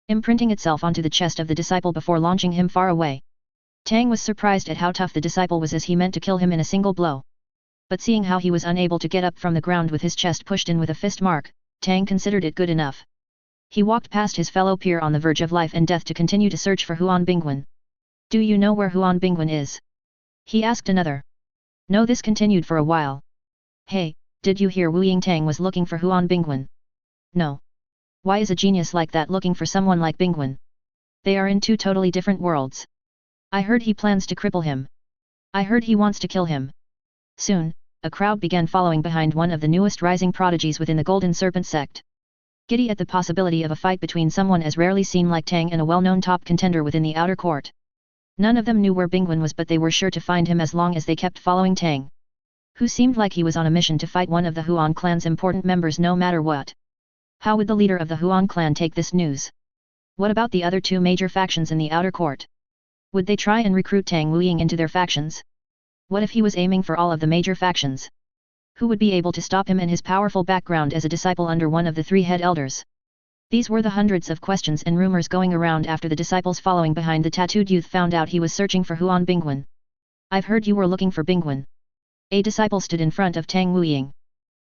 imprinting itself onto the chest of the disciple before launching him far away. Tang was surprised at how tough the disciple was, as he meant to kill him in a single blow. But seeing how he was unable to get up from the ground with his chest pushed in with a fist mark, Tang considered it good enough. He walked past his fellow peer on the verge of life and death to continue to search for Huan Bingwen. "Do you know where Huan Bingwen is?" he asked another. No, this continued for a while. "Hey, did you hear Wu Yingtang was looking for Huan Bingwen?" "No. Why is a genius like that looking for someone like Bingwen? They are in two totally different worlds. I heard he plans to cripple him. I heard he wants to kill him." Soon, a crowd began following behind one of the newest rising prodigies within the Golden Serpent sect. Giddy at the possibility of a fight between someone as rarely seen like Tang and a well-known top contender within the outer court. None of them knew where Bingwen was, but they were sure to find him as long as they kept following Tang, who seemed like he was on a mission to fight one of the Huan clan's important members no matter what. How would the leader of the Huan clan take this news? What about the other two major factions in the outer court? Would they try and recruit Tang Wuying into their factions? What if he was aiming for all of the major factions? Who would be able to stop him and his powerful background as a disciple under one of the three head elders? These were the hundreds of questions and rumors going around after the disciples following behind the tattooed youth found out he was searching for Huan Bingwen. "I've heard you were looking for Bingwen." A disciple stood in front of Tang Wuying.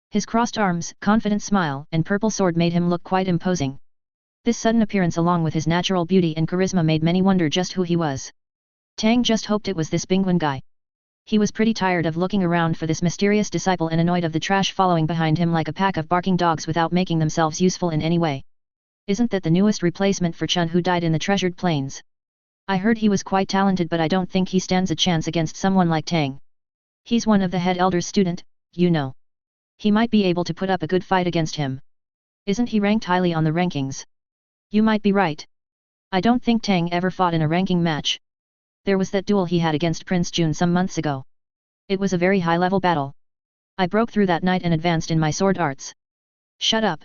His crossed arms, confident smile, and purple sword made him look quite imposing. This sudden appearance along with his natural beauty and charisma made many wonder just who he was. Tang just hoped it was this Bingwen guy. He was pretty tired of looking around for this mysterious disciple and annoyed of the trash following behind him like a pack of barking dogs without making themselves useful in any way. "Isn't that the newest replacement for Chun who died in the Treasured Plains? I heard he was quite talented, but I don't think he stands a chance against someone like Tang. He's one of the head elder's student, you know. He might be able to put up a good fight against him. Isn't he ranked highly on the rankings?" "You might be right. I don't think Tang ever fought in a ranking match. There was that duel he had against Prince Jun some months ago. It was a very high-level battle. I broke through that night and advanced in my sword arts." "Shut up!"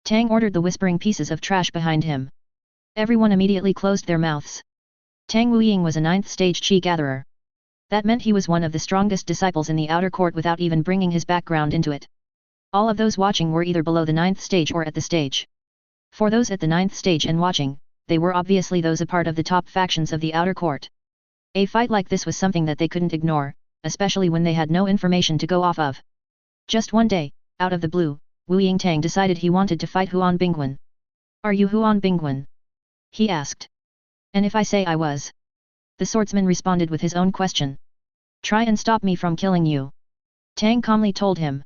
Tang ordered the whispering pieces of trash behind him. Everyone immediately closed their mouths. Tang Wuying was a 9th stage Qi gatherer. That meant he was one of the strongest disciples in the outer court without even bringing his background into it. All of those watching were either below the 9th stage or at the stage. For those at the 9th stage and watching, they were obviously those a part of the top factions of the outer court. A fight like this was something that they couldn't ignore, especially when they had no information to go off of. Just one day, out of the blue, Wu Yingtang decided he wanted to fight Huan Bingwen. "Are you Huan Bingwen?" he asked. "And if I say I was?" The swordsman responded with his own question. "Try and stop me from killing you," Tang calmly told him.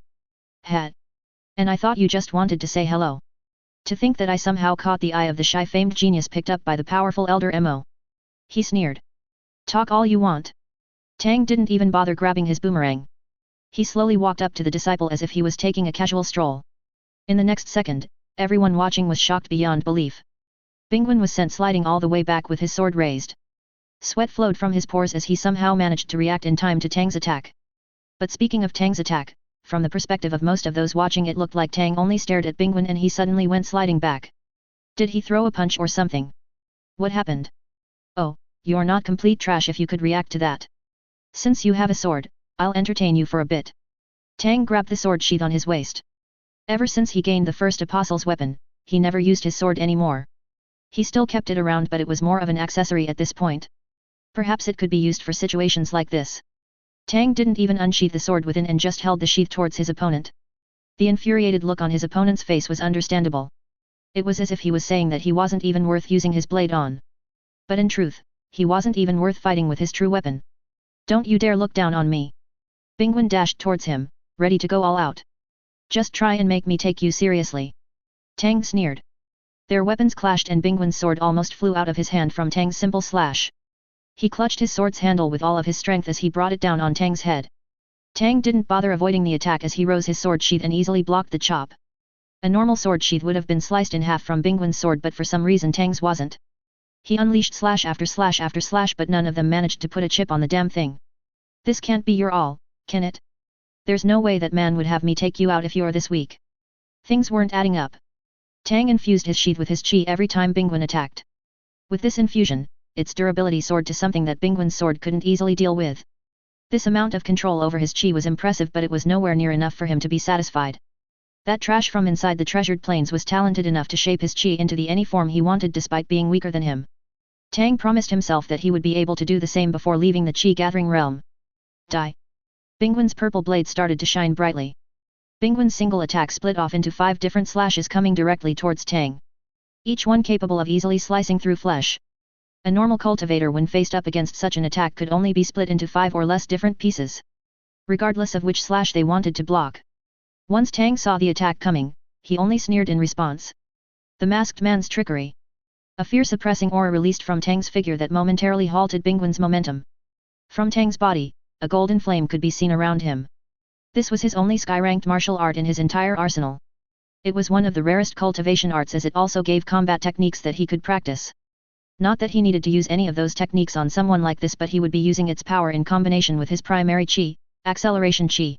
"Had. And I thought you just wanted to say hello. To think that I somehow caught the eye of the shy famed genius picked up by the powerful elder Mo." He sneered. "Talk all you want." Tang didn't even bother grabbing his boomerang. He slowly walked up to the disciple as if he was taking a casual stroll. In the next second, everyone watching was shocked beyond belief. Bingwen was sent sliding all the way back with his sword raised. Sweat flowed from his pores as he somehow managed to react in time to Tang's attack. But speaking of Tang's attack, from the perspective of most of those watching, it looked like Tang only stared at Bingwen and he suddenly went sliding back. Did he throw a punch or something? What happened? "Oh, you're not complete trash if you could react to that. Since you have a sword, I'll entertain you for a bit." Tang grabbed the sword sheath on his waist. Ever since he gained the first apostle's weapon, he never used his sword anymore. He still kept it around, but it was more of an accessory at this point. Perhaps it could be used for situations like this. Tang didn't even unsheath the sword within and just held the sheath towards his opponent. The infuriated look on his opponent's face was understandable. It was as if he was saying that he wasn't even worth using his blade on. But in truth, he wasn't even worth fighting with his true weapon. "Don't you dare look down on me." Bingwen dashed towards him, ready to go all out. "Just try and make me take you seriously." Tang sneered. Their weapons clashed and Bingwen's sword almost flew out of his hand from Tang's simple slash. He clutched his sword's handle with all of his strength as he brought it down on Tang's head. Tang didn't bother avoiding the attack as he rose his sword sheath and easily blocked the chop. A normal sword sheath would have been sliced in half from Bingwen's sword, but for some reason Tang's wasn't. He unleashed slash after slash after slash, but none of them managed to put a chip on the damn thing. "This can't be your all, can it? There's no way that man would have me take you out if you're this weak." Things weren't adding up. Tang infused his sheath with his chi every time Bingwen attacked. With this infusion, its durability soared to something that Bingwen's sword couldn't easily deal with. This amount of control over his chi was impressive, but it was nowhere near enough for him to be satisfied. That trash from inside the treasured plains was talented enough to shape his chi into any form he wanted despite being weaker than him. Tang promised himself that he would be able to do the same before leaving the chi-gathering realm. Die! Bingwen's purple blade started to shine brightly. Bingwen's single attack split off into 5 different slashes coming directly towards Tang. Each one capable of easily slicing through flesh. A normal cultivator when faced up against such an attack could only be split into 5 or less different pieces, regardless of which slash they wanted to block. Once Tang saw the attack coming, he only sneered in response. The masked man's trickery. A fear suppressing aura released from Tang's figure that momentarily halted Bingwen's momentum. From Tang's body, a golden flame could be seen around him. This was his only sky-ranked martial art in his entire arsenal. It was one of the rarest cultivation arts as it also gave combat techniques that he could practice. Not that he needed to use any of those techniques on someone like this, but he would be using its power in combination with his primary chi, acceleration chi.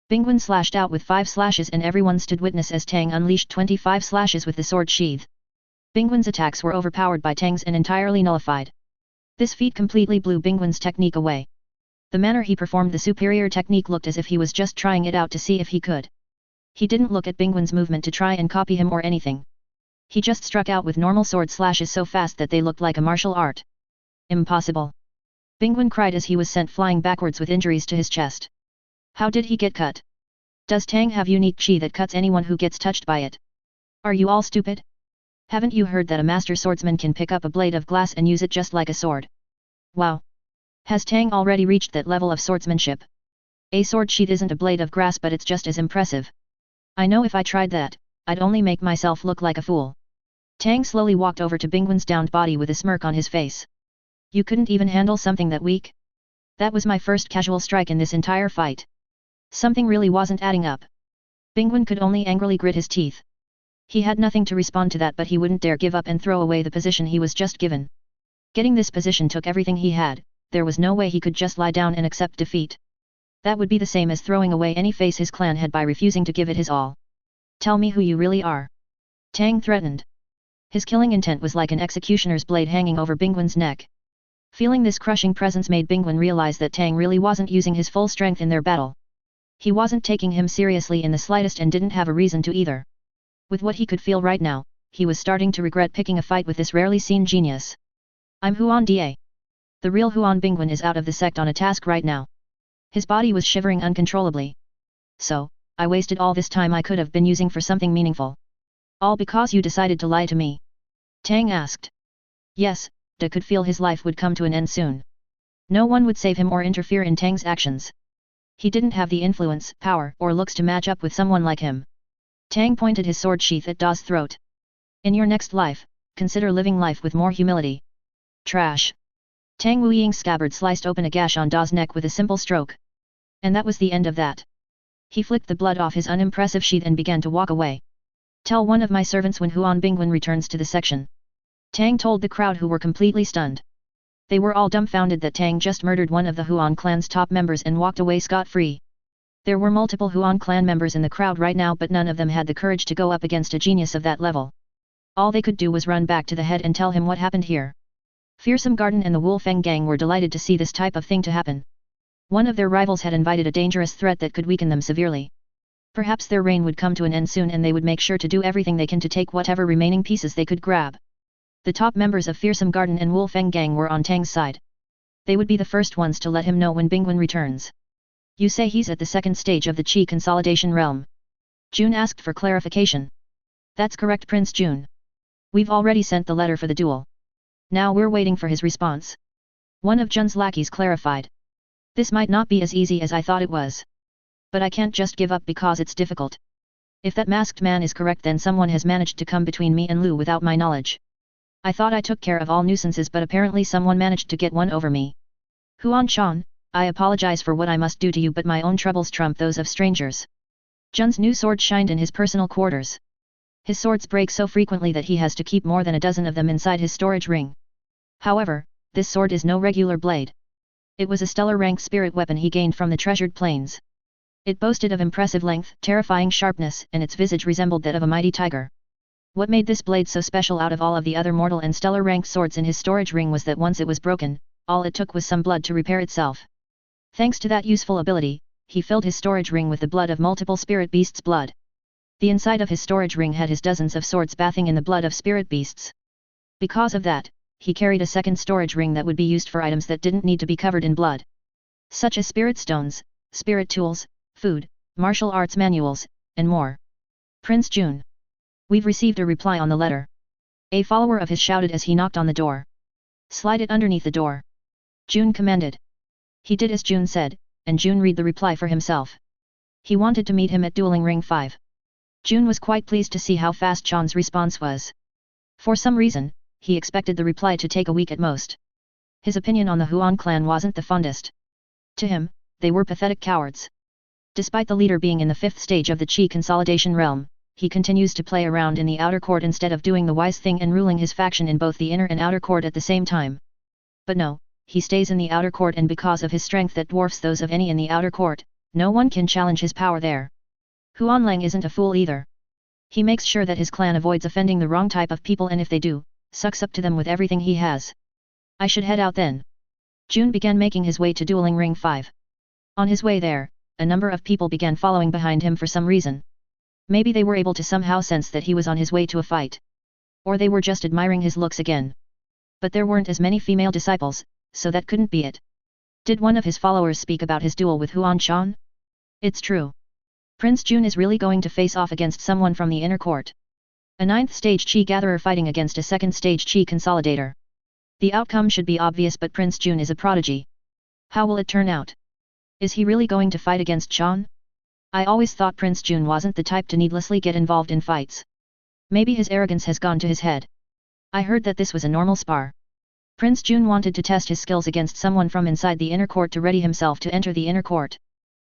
Bingwen slashed out with 5 slashes and everyone stood witness as Tang unleashed 25 slashes with the sword sheath. Bingwen's attacks were overpowered by Tang's and entirely nullified. This feat completely blew Bingwen's technique away. The manner he performed the superior technique looked as if he was just trying it out to see if he could. He didn't look at Bingwen's movement to try and copy him or anything. He just struck out with normal sword slashes so fast that they looked like a martial art. Impossible! Bingwen cried as he was sent flying backwards with injuries to his chest. How did he get cut? Does Tang have unique chi that cuts anyone who gets touched by it? Are you all stupid? Haven't you heard that a master swordsman can pick up a blade of glass and use it just like a sword? Wow! Has Tang already reached that level of swordsmanship? A sword sheath isn't a blade of grass, but it's just as impressive. I know if I tried that, I'd only make myself look like a fool. Tang slowly walked over to Bingwen's downed body with a smirk on his face. You couldn't even handle something that weak? That was my first casual strike in this entire fight. Something really wasn't adding up. Bingwen could only angrily grit his teeth. He had nothing to respond to that, but he wouldn't dare give up and throw away the position he was just given. Getting this position took everything he had. There was no way he could just lie down and accept defeat. That would be the same as throwing away any face his clan had by refusing to give it his all. Tell me who you really are. Tang threatened. His killing intent was like an executioner's blade hanging over Bingwen's neck. Feeling this crushing presence made Bingwen realize that Tang really wasn't using his full strength in their battle. He wasn't taking him seriously in the slightest and didn't have a reason to either. With what he could feel right now, he was starting to regret picking a fight with this rarely seen genius. I'm Huan Da. The real Huan Bingwen is out of the sect on a task right now. His body was shivering uncontrollably. So, I wasted all this time I could have been using for something meaningful. All because you decided to lie to me? Tang asked. Yes, Da could feel his life would come to an end soon. No one would save him or interfere in Tang's actions. He didn't have the influence, power, or looks to match up with someone like him. Tang pointed his sword sheath at Da's throat. In your next life, consider living life with more humility. Trash. Tang Wuiying's scabbard sliced open a gash on Da's neck with a simple stroke. And that was the end of that. He flicked the blood off his unimpressive sheath and began to walk away. Tell one of my servants when Huan Bingwen returns to the section. Tang told the crowd, who were completely stunned. They were all dumbfounded that Tang just murdered one of the Huan clan's top members and walked away scot-free. There were multiple Huan clan members in the crowd right now, but none of them had the courage to go up against a genius of that level. All they could do was run back to the head and tell him what happened here. Fearsome Garden and the Wolfeng gang were delighted to see this type of thing to happen. One of their rivals had invited a dangerous threat that could weaken them severely. Perhaps their reign would come to an end soon, and they would make sure to do everything they can to take whatever remaining pieces they could grab. The top members of Fearsome Garden and Wolfeng gang were on Tang's side. They would be the first ones to let him know when Bingwen returns. You say he's at the second stage of the Qi consolidation realm? June asked for clarification. That's correct, Prince June. We've already sent the letter for the duel. Now we're waiting for his response. One of Jun's lackeys clarified. This might not be as easy as I thought it was. But I can't just give up because it's difficult. If that masked man is correct, then someone has managed to come between me and Lu without my knowledge. I thought I took care of all nuisances, but apparently someone managed to get one over me. Huan Shan, I apologize for what I must do to you, but my own troubles trump those of strangers. Jun's new sword shined in his personal quarters. His swords break so frequently that he has to keep more than a dozen of them inside his storage ring. However, this sword is no regular blade. It was a stellar rank spirit weapon he gained from the treasured plains. It boasted of impressive length, terrifying sharpness, and its visage resembled that of a mighty tiger. What made this blade so special out of all of the other mortal and stellar ranked swords in his storage ring was that once it was broken, all it took was some blood to repair itself. Thanks to that useful ability, he filled his storage ring with the blood of multiple spirit beasts' blood. The inside of his storage ring had his dozens of swords bathing in the blood of spirit beasts. Because of that, he carried a second storage ring that would be used for items that didn't need to be covered in blood, such as spirit stones, spirit tools, food, martial arts manuals, and more. Prince Jun. We've received a reply on the letter. A follower of his shouted as he knocked on the door. Slide it underneath the door. Jun commanded. He did as Jun said, and Jun read the reply for himself. He wanted to meet him at Dueling Ring 5. Jun was quite pleased to see how fast Chan's response was. For some reason, he expected the reply to take a week at most. His opinion on the Huan clan wasn't the fondest. To him, they were pathetic cowards. Despite the leader being in the 5th stage of the Qi consolidation realm, he continues to play around in the outer court instead of doing the wise thing and ruling his faction in both the inner and outer court at the same time. But no, he stays in the outer court, and because of his strength that dwarfs those of any in the outer court, no one can challenge his power there. Huanlang isn't a fool either. He makes sure that his clan avoids offending the wrong type of people, and if they do, sucks up to them with everything he has. I should head out then. Jun began making his way to Dueling Ring 5. On his way there, a number of people began following behind him for some reason. Maybe they were able to somehow sense that he was on his way to a fight. Or they were just admiring his looks again. But there weren't as many female disciples, so that couldn't be it. Did one of his followers speak about his duel with Huan Chan? It's true. Prince Jun is really going to face off against someone from the inner court. A 9th stage Qi gatherer fighting against a 2nd stage Qi consolidator. The outcome should be obvious, but Prince Jun is a prodigy. How will it turn out? Is he really going to fight against Chan? I always thought Prince Jun wasn't the type to needlessly get involved in fights. Maybe his arrogance has gone to his head. I heard that this was a normal spar. Prince Jun wanted to test his skills against someone from inside the inner court to ready himself to enter the inner court.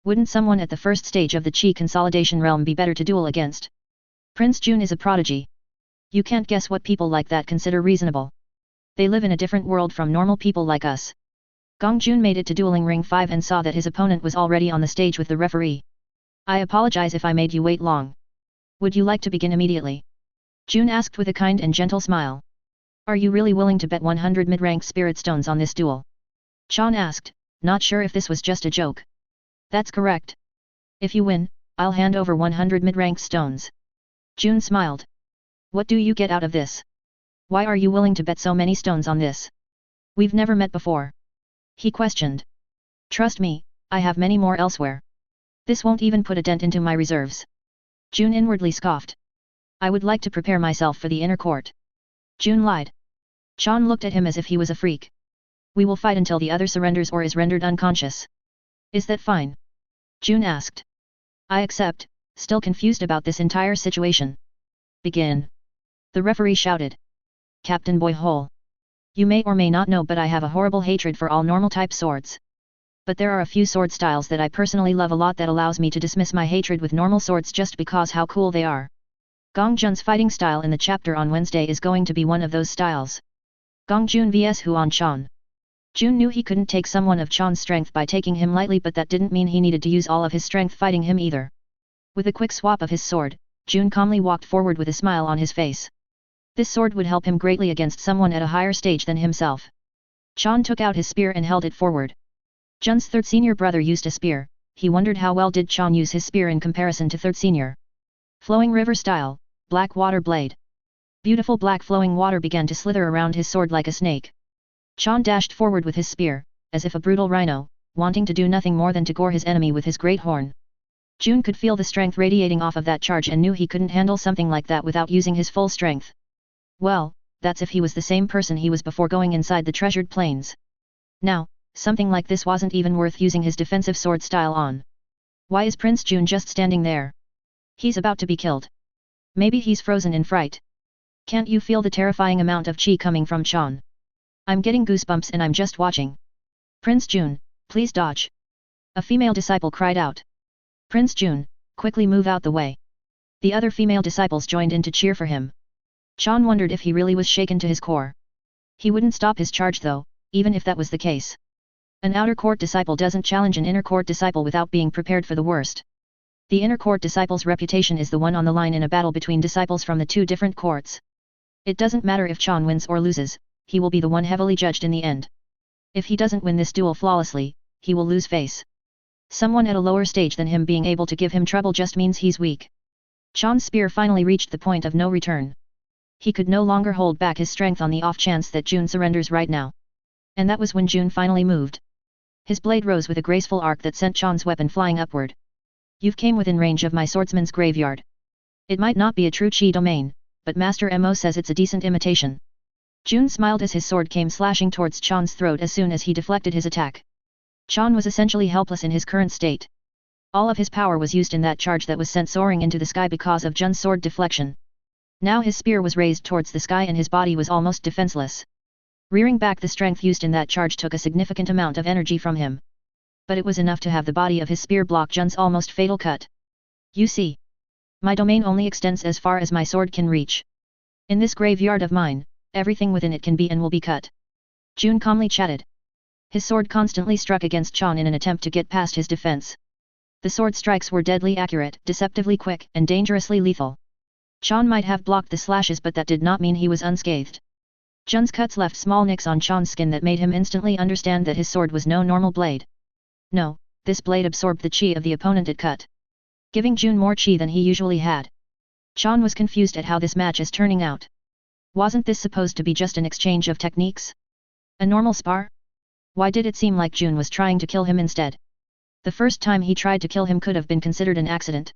Wouldn't someone at the 1st stage of the Qi consolidation realm be better to duel against? Prince Jun is a prodigy. You can't guess what people like that consider reasonable. They live in a different world from normal people like us. Gong Jun made it to Dueling Ring 5 and saw that his opponent was already on the stage with the referee. I apologize if I made you wait long. Would you like to begin immediately? Jun asked with a kind and gentle smile. Are you really willing to bet 100 mid-rank spirit stones on this duel? Chan asked, not sure if this was just a joke. That's correct. If you win, I'll hand over 100 mid-rank stones. Jun smiled. What do you get out of this? Why are you willing to bet so many stones on this? We've never met before. He questioned. Trust me, I have many more elsewhere. This won't even put a dent into my reserves. Jun inwardly scoffed. I would like to prepare myself for the inner court. Jun lied. Chan looked at him as if he was a freak. We will fight until the other surrenders or is rendered unconscious. Is that fine? Jun asked. I accept, still confused about this entire situation. Begin. The referee shouted. CaptainBoyHole. You may or may not know, but I have a horrible hatred for all normal type swords. But there are a few sword styles that I personally love a lot that allows me to dismiss my hatred with normal swords just because how cool they are. Gong Jun's fighting style in the chapter on Wednesday is going to be one of those styles. Gong Jun vs Huan Chan. Jun knew he couldn't take someone of Chan's strength by taking him lightly, but that didn't mean he needed to use all of his strength fighting him either. With a quick swap of his sword, Jun calmly walked forward with a smile on his face. This sword would help him greatly against someone at a higher stage than himself. Chan took out his spear and held it forward. Jun's 3rd senior brother used a spear. He wondered how well did Chan use his spear in comparison to 3rd senior. Flowing river style, black water blade. Beautiful black flowing water began to slither around his sword like a snake. Chan dashed forward with his spear, as if a brutal rhino, wanting to do nothing more than to gore his enemy with his great horn. Jun could feel the strength radiating off of that charge and knew he couldn't handle something like that without using his full strength. Well, that's if he was the same person he was before going inside the treasured plains. Now, something like this wasn't even worth using his defensive sword style on. Why is Prince Jun just standing there? He's about to be killed. Maybe he's frozen in fright. Can't you feel the terrifying amount of chi coming from Chan? I'm getting goosebumps and I'm just watching. Prince Jun, please dodge. A female disciple cried out. Prince Jun, quickly move out the way. The other female disciples joined in to cheer for him. Chan wondered if he really was shaken to his core. He wouldn't stop his charge though, even if that was the case. An outer court disciple doesn't challenge an inner court disciple without being prepared for the worst. The inner court disciple's reputation is the one on the line in a battle between disciples from the two different courts. It doesn't matter if Chan wins or loses, he will be the one heavily judged in the end. If he doesn't win this duel flawlessly, he will lose face. Someone at a lower stage than him being able to give him trouble just means he's weak. Chan's spear finally reached the point of no return. He could no longer hold back his strength on the off chance that June surrenders right now. And that was when June finally moved. His blade rose with a graceful arc that sent Chan's weapon flying upward. You've came within range of my swordsman's graveyard. It might not be a true chi domain, but Master Mo says it's a decent imitation. June smiled as his sword came slashing towards Chan's throat as soon as he deflected his attack. Chan was essentially helpless in his current state. All of his power was used in that charge that was sent soaring into the sky because of Jun's sword deflection. Now his spear was raised towards the sky and his body was almost defenseless. Rearing back, the strength used in that charge took a significant amount of energy from him. But it was enough to have the body of his spear block Jun's almost fatal cut. You see. My domain only extends as far as my sword can reach. In this graveyard of mine, everything within it can be and will be cut. June calmly chatted. His sword constantly struck against Chan in an attempt to get past his defense. The sword strikes were deadly accurate, deceptively quick, and dangerously lethal. Chan might have blocked the slashes, but that did not mean he was unscathed. Jun's cuts left small nicks on Chan's skin that made him instantly understand that his sword was no normal blade. No, this blade absorbed the chi of the opponent it cut, giving June more chi than he usually had. Chan was confused at how this match is turning out. Wasn't this supposed to be just an exchange of techniques? A normal spar? Why did it seem like June was trying to kill him instead? The first time he tried to kill him could have been considered an accident.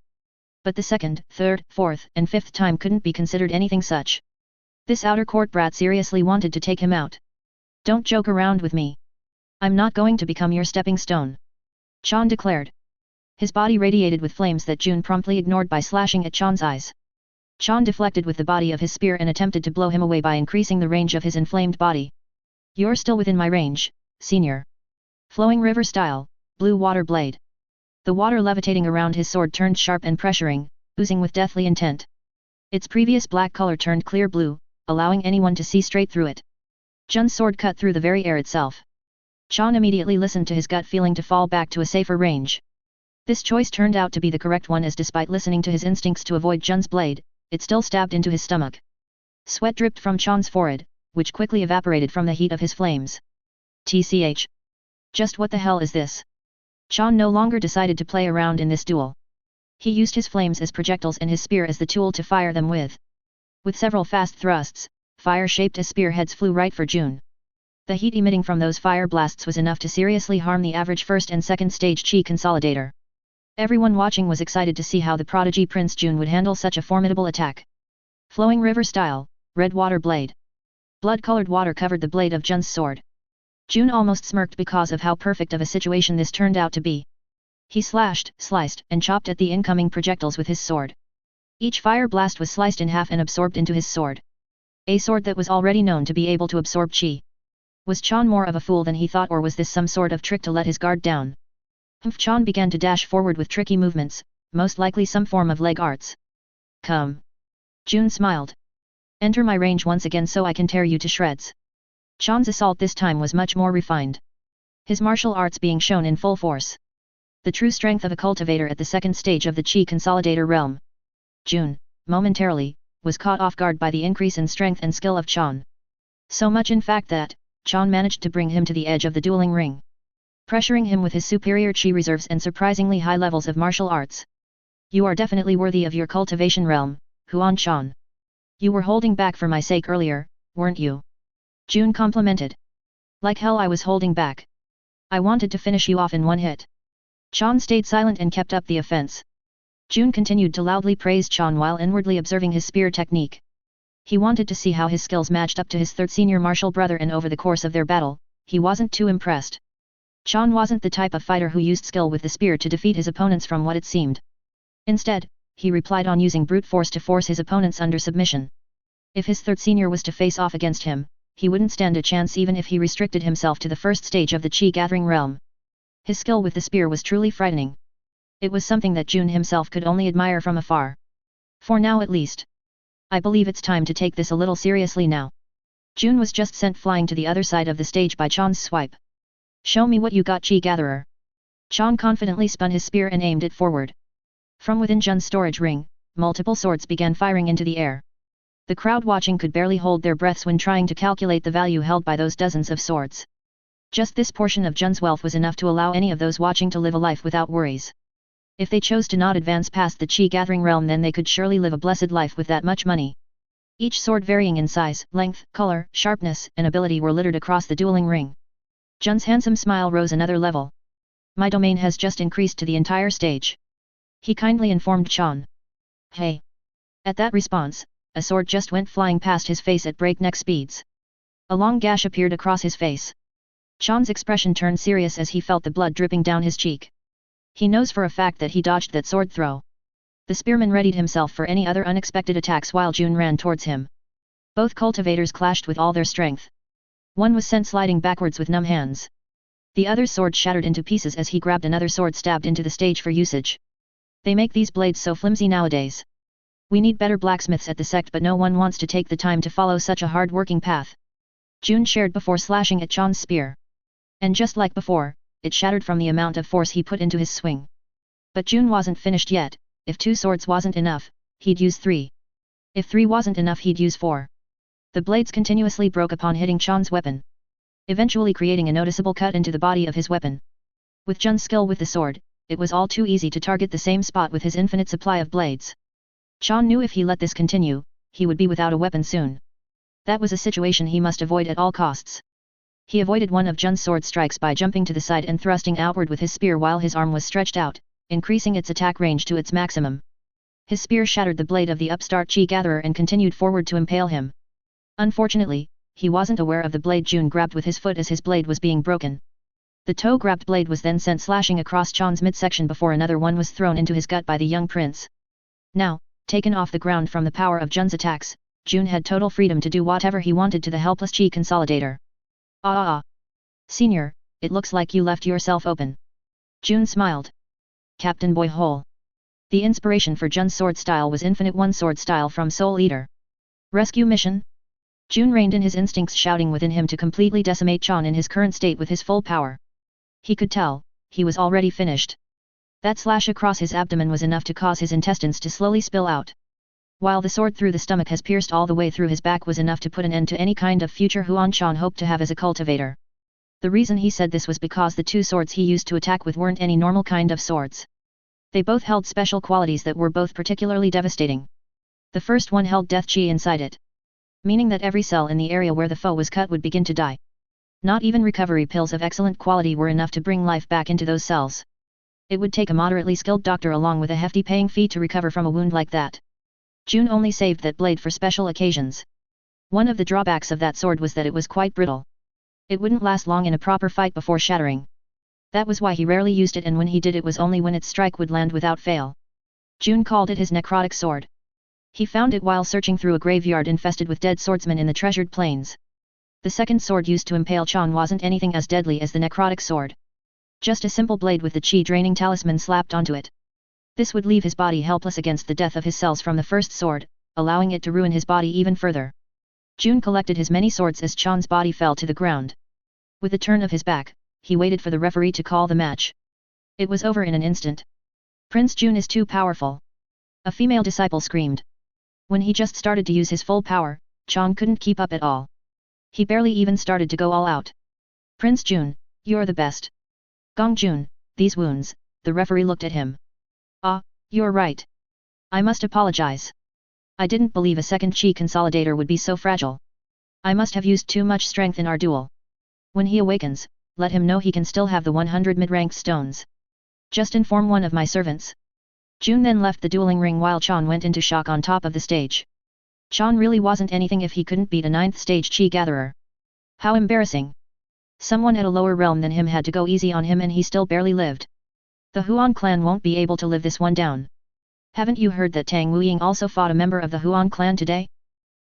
But the second, third, fourth, and fifth time couldn't be considered anything such. This outer court brat seriously wanted to take him out. Don't joke around with me. I'm not going to become your stepping stone. Chan declared. His body radiated with flames that June promptly ignored by slashing at Chan's eyes. Chan deflected with the body of his spear and attempted to blow him away by increasing the range of his inflamed body. You're still within my range, senior. Flowing river style, blue water blade. The water levitating around his sword turned sharp and pressuring, oozing with deathly intent. Its previous black color turned clear blue, allowing anyone to see straight through it. Jun's sword cut through the very air itself. Chan immediately listened to his gut feeling to fall back to a safer range. This choice turned out to be the correct one, as despite listening to his instincts to avoid Jun's blade, it still stabbed into his stomach. Sweat dripped from Chan's forehead, which quickly evaporated from the heat of his flames. TCH. Just what the hell is this? Chan no longer decided to play around in this duel. He used his flames as projectiles and his spear as the tool to fire them with. With several fast thrusts, fire-shaped as spearheads flew right for June. The heat emitting from those fire blasts was enough to seriously harm the average first and second stage chi consolidator. Everyone watching was excited to see how the prodigy Prince June would handle such a formidable attack. Flowing river style, red water blade. Blood-colored water covered the blade of Jun's sword. June almost smirked because of how perfect of a situation this turned out to be. He slashed, sliced, and chopped at the incoming projectiles with his sword. Each fire blast was sliced in half and absorbed into his sword. A sword that was already known to be able to absorb chi. Was Chan more of a fool than he thought, or was this some sort of trick to let his guard down? Chan began to dash forward with tricky movements, most likely some form of leg arts. Come. June smiled. Enter my range once again so I can tear you to shreds. Chan's assault this time was much more refined. His martial arts being shown in full force. The true strength of a cultivator at the second stage of the chi consolidator realm. June, momentarily, was caught off guard by the increase in strength and skill of Chan. So much in fact that, Chan managed to bring him to the edge of the dueling ring. Pressuring him with his superior chi reserves and surprisingly high levels of martial arts. You are definitely worthy of your cultivation realm, Huan Chan. You were holding back for my sake earlier, weren't you? June complimented. Like hell I was holding back. I wanted to finish you off in one hit. Chan stayed silent and kept up the offense. June continued to loudly praise Chan while inwardly observing his spear technique. He wanted to see how his skills matched up to his third senior martial brother, and over the course of their battle, he wasn't too impressed. Chan wasn't the type of fighter who used skill with the spear to defeat his opponents from what it seemed. Instead, he relied on using brute force to force his opponents under submission. If his third senior was to face off against him, he wouldn't stand a chance even if he restricted himself to the first stage of the chi gathering realm. His skill with the spear was truly frightening. It was something that June himself could only admire from afar. For now at least. I believe it's time to take this a little seriously now. June was just sent flying to the other side of the stage by Chan's swipe. Show me what you got, Chi Gatherer. Chan confidently spun his spear and aimed it forward. From within Jun's storage ring, multiple swords began firing into the air. The crowd watching could barely hold their breaths when trying to calculate the value held by those dozens of swords. Just this portion of Jun's wealth was enough to allow any of those watching to live a life without worries. If they chose to not advance past the chi-gathering realm, then they could surely live a blessed life with that much money. Each sword varying in size, length, color, sharpness, and ability were littered across the dueling ring. Jun's handsome smile rose another level. My domain has just increased to the entire stage. He kindly informed Chan. Hey! At that response, a sword just went flying past his face at breakneck speeds. A long gash appeared across his face. Chan's expression turned serious as he felt the blood dripping down his cheek. He knows for a fact that he dodged that sword throw. The spearman readied himself for any other unexpected attacks while June ran towards him. Both cultivators clashed with all their strength. One was sent sliding backwards with numb hands. The other's sword shattered into pieces as he grabbed another sword stabbed into the stage for usage. They make these blades so flimsy nowadays. We need better blacksmiths at the sect, but no one wants to take the time to follow such a hard-working path. June shared before slashing at Chan's spear. And just like before, it shattered from the amount of force he put into his swing. But June wasn't finished yet. If 2 swords wasn't enough, he'd use 3. If 3 wasn't enough, he'd use 4. The blades continuously broke upon hitting Chan's weapon, eventually creating a noticeable cut into the body of his weapon. With Jun's skill with the sword, it was all too easy to target the same spot with his infinite supply of blades. Chan knew if he let this continue, he would be without a weapon soon. That was a situation he must avoid at all costs. He avoided one of Jun's sword strikes by jumping to the side and thrusting outward with his spear while his arm was stretched out, increasing its attack range to its maximum. His spear shattered the blade of the upstart chi-gatherer and continued forward to impale him. Unfortunately, he wasn't aware of the blade June grabbed with his foot as his blade was being broken. The toe-grabbed blade was then sent slashing across Chan's midsection before another one was thrown into his gut by the young prince. Now, taken off the ground from the power of Jun's attacks, June had total freedom to do whatever he wanted to the helpless chi consolidator. Senior, it looks like you left yourself open. June smiled. CaptainBoyHole. The inspiration for Jun's sword style was Infinite One sword style from Soul Eater. Rescue mission? June reined in his instincts, shouting within him to completely decimate Chan in his current state with his full power. He could tell, he was already finished. That slash across his abdomen was enough to cause his intestines to slowly spill out. While the sword through the stomach has pierced all the way through his back was enough to put an end to any kind of future Huan Chan hoped to have as a cultivator. The reason he said this was because the 2 swords he used to attack with weren't any normal kind of swords. They both held special qualities that were both particularly devastating. The first one held death chi inside it, meaning that every cell in the area where the foe was cut would begin to die. Not even recovery pills of excellent quality were enough to bring life back into those cells. It would take a moderately skilled doctor along with a hefty paying fee to recover from a wound like that. June only saved that blade for special occasions. One of the drawbacks of that sword was that it was quite brittle. It wouldn't last long in a proper fight before shattering. That was why he rarely used it, and when he did it was only when its strike would land without fail. June called it his necrotic sword. He found it while searching through a graveyard infested with dead swordsmen in the treasured plains. The second sword used to impale Chan wasn't anything as deadly as the necrotic sword. Just a simple blade with the chi-draining talisman slapped onto it. This would leave his body helpless against the death of his cells from the first sword, allowing it to ruin his body even further. June collected his many swords as Chan's body fell to the ground. With a turn of his back, he waited for the referee to call the match. It was over in an instant. Prince June is too powerful. A female disciple screamed. When he just started to use his full power, Chan couldn't keep up at all. He barely even started to go all out. Prince June, you're the best. Gong Jun, these wounds, the referee looked at him. You're right. I must apologize. I didn't believe a second chi consolidator would be so fragile. I must have used too much strength in our duel. When he awakens, let him know he can still have the 100 mid-ranked stones. Just inform one of my servants. June then left the dueling ring while Chan went into shock on top of the stage. Chan really wasn't anything if he couldn't beat a 9th stage chi gatherer. How embarrassing. Someone at a lower realm than him had to go easy on him and he still barely lived. The Huan clan won't be able to live this one down. Haven't you heard that Tang Wuying also fought a member of the Huan clan today?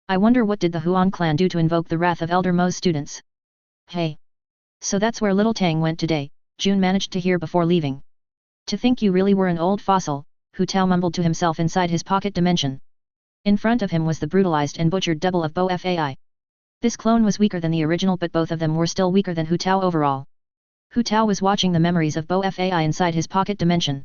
I wonder what did the Huan clan do to invoke the wrath of Elder Mo's students? Hey! So that's where little Tang went today, June managed to hear before leaving. To think you really were an old fossil, Hu Tao mumbled to himself inside his pocket dimension. In front of him was the brutalized and butchered double of Bo Fai. This clone was weaker than the original, but both of them were still weaker than Hu Tao overall. Hu Tao was watching the memories of Bo Fai inside his pocket dimension.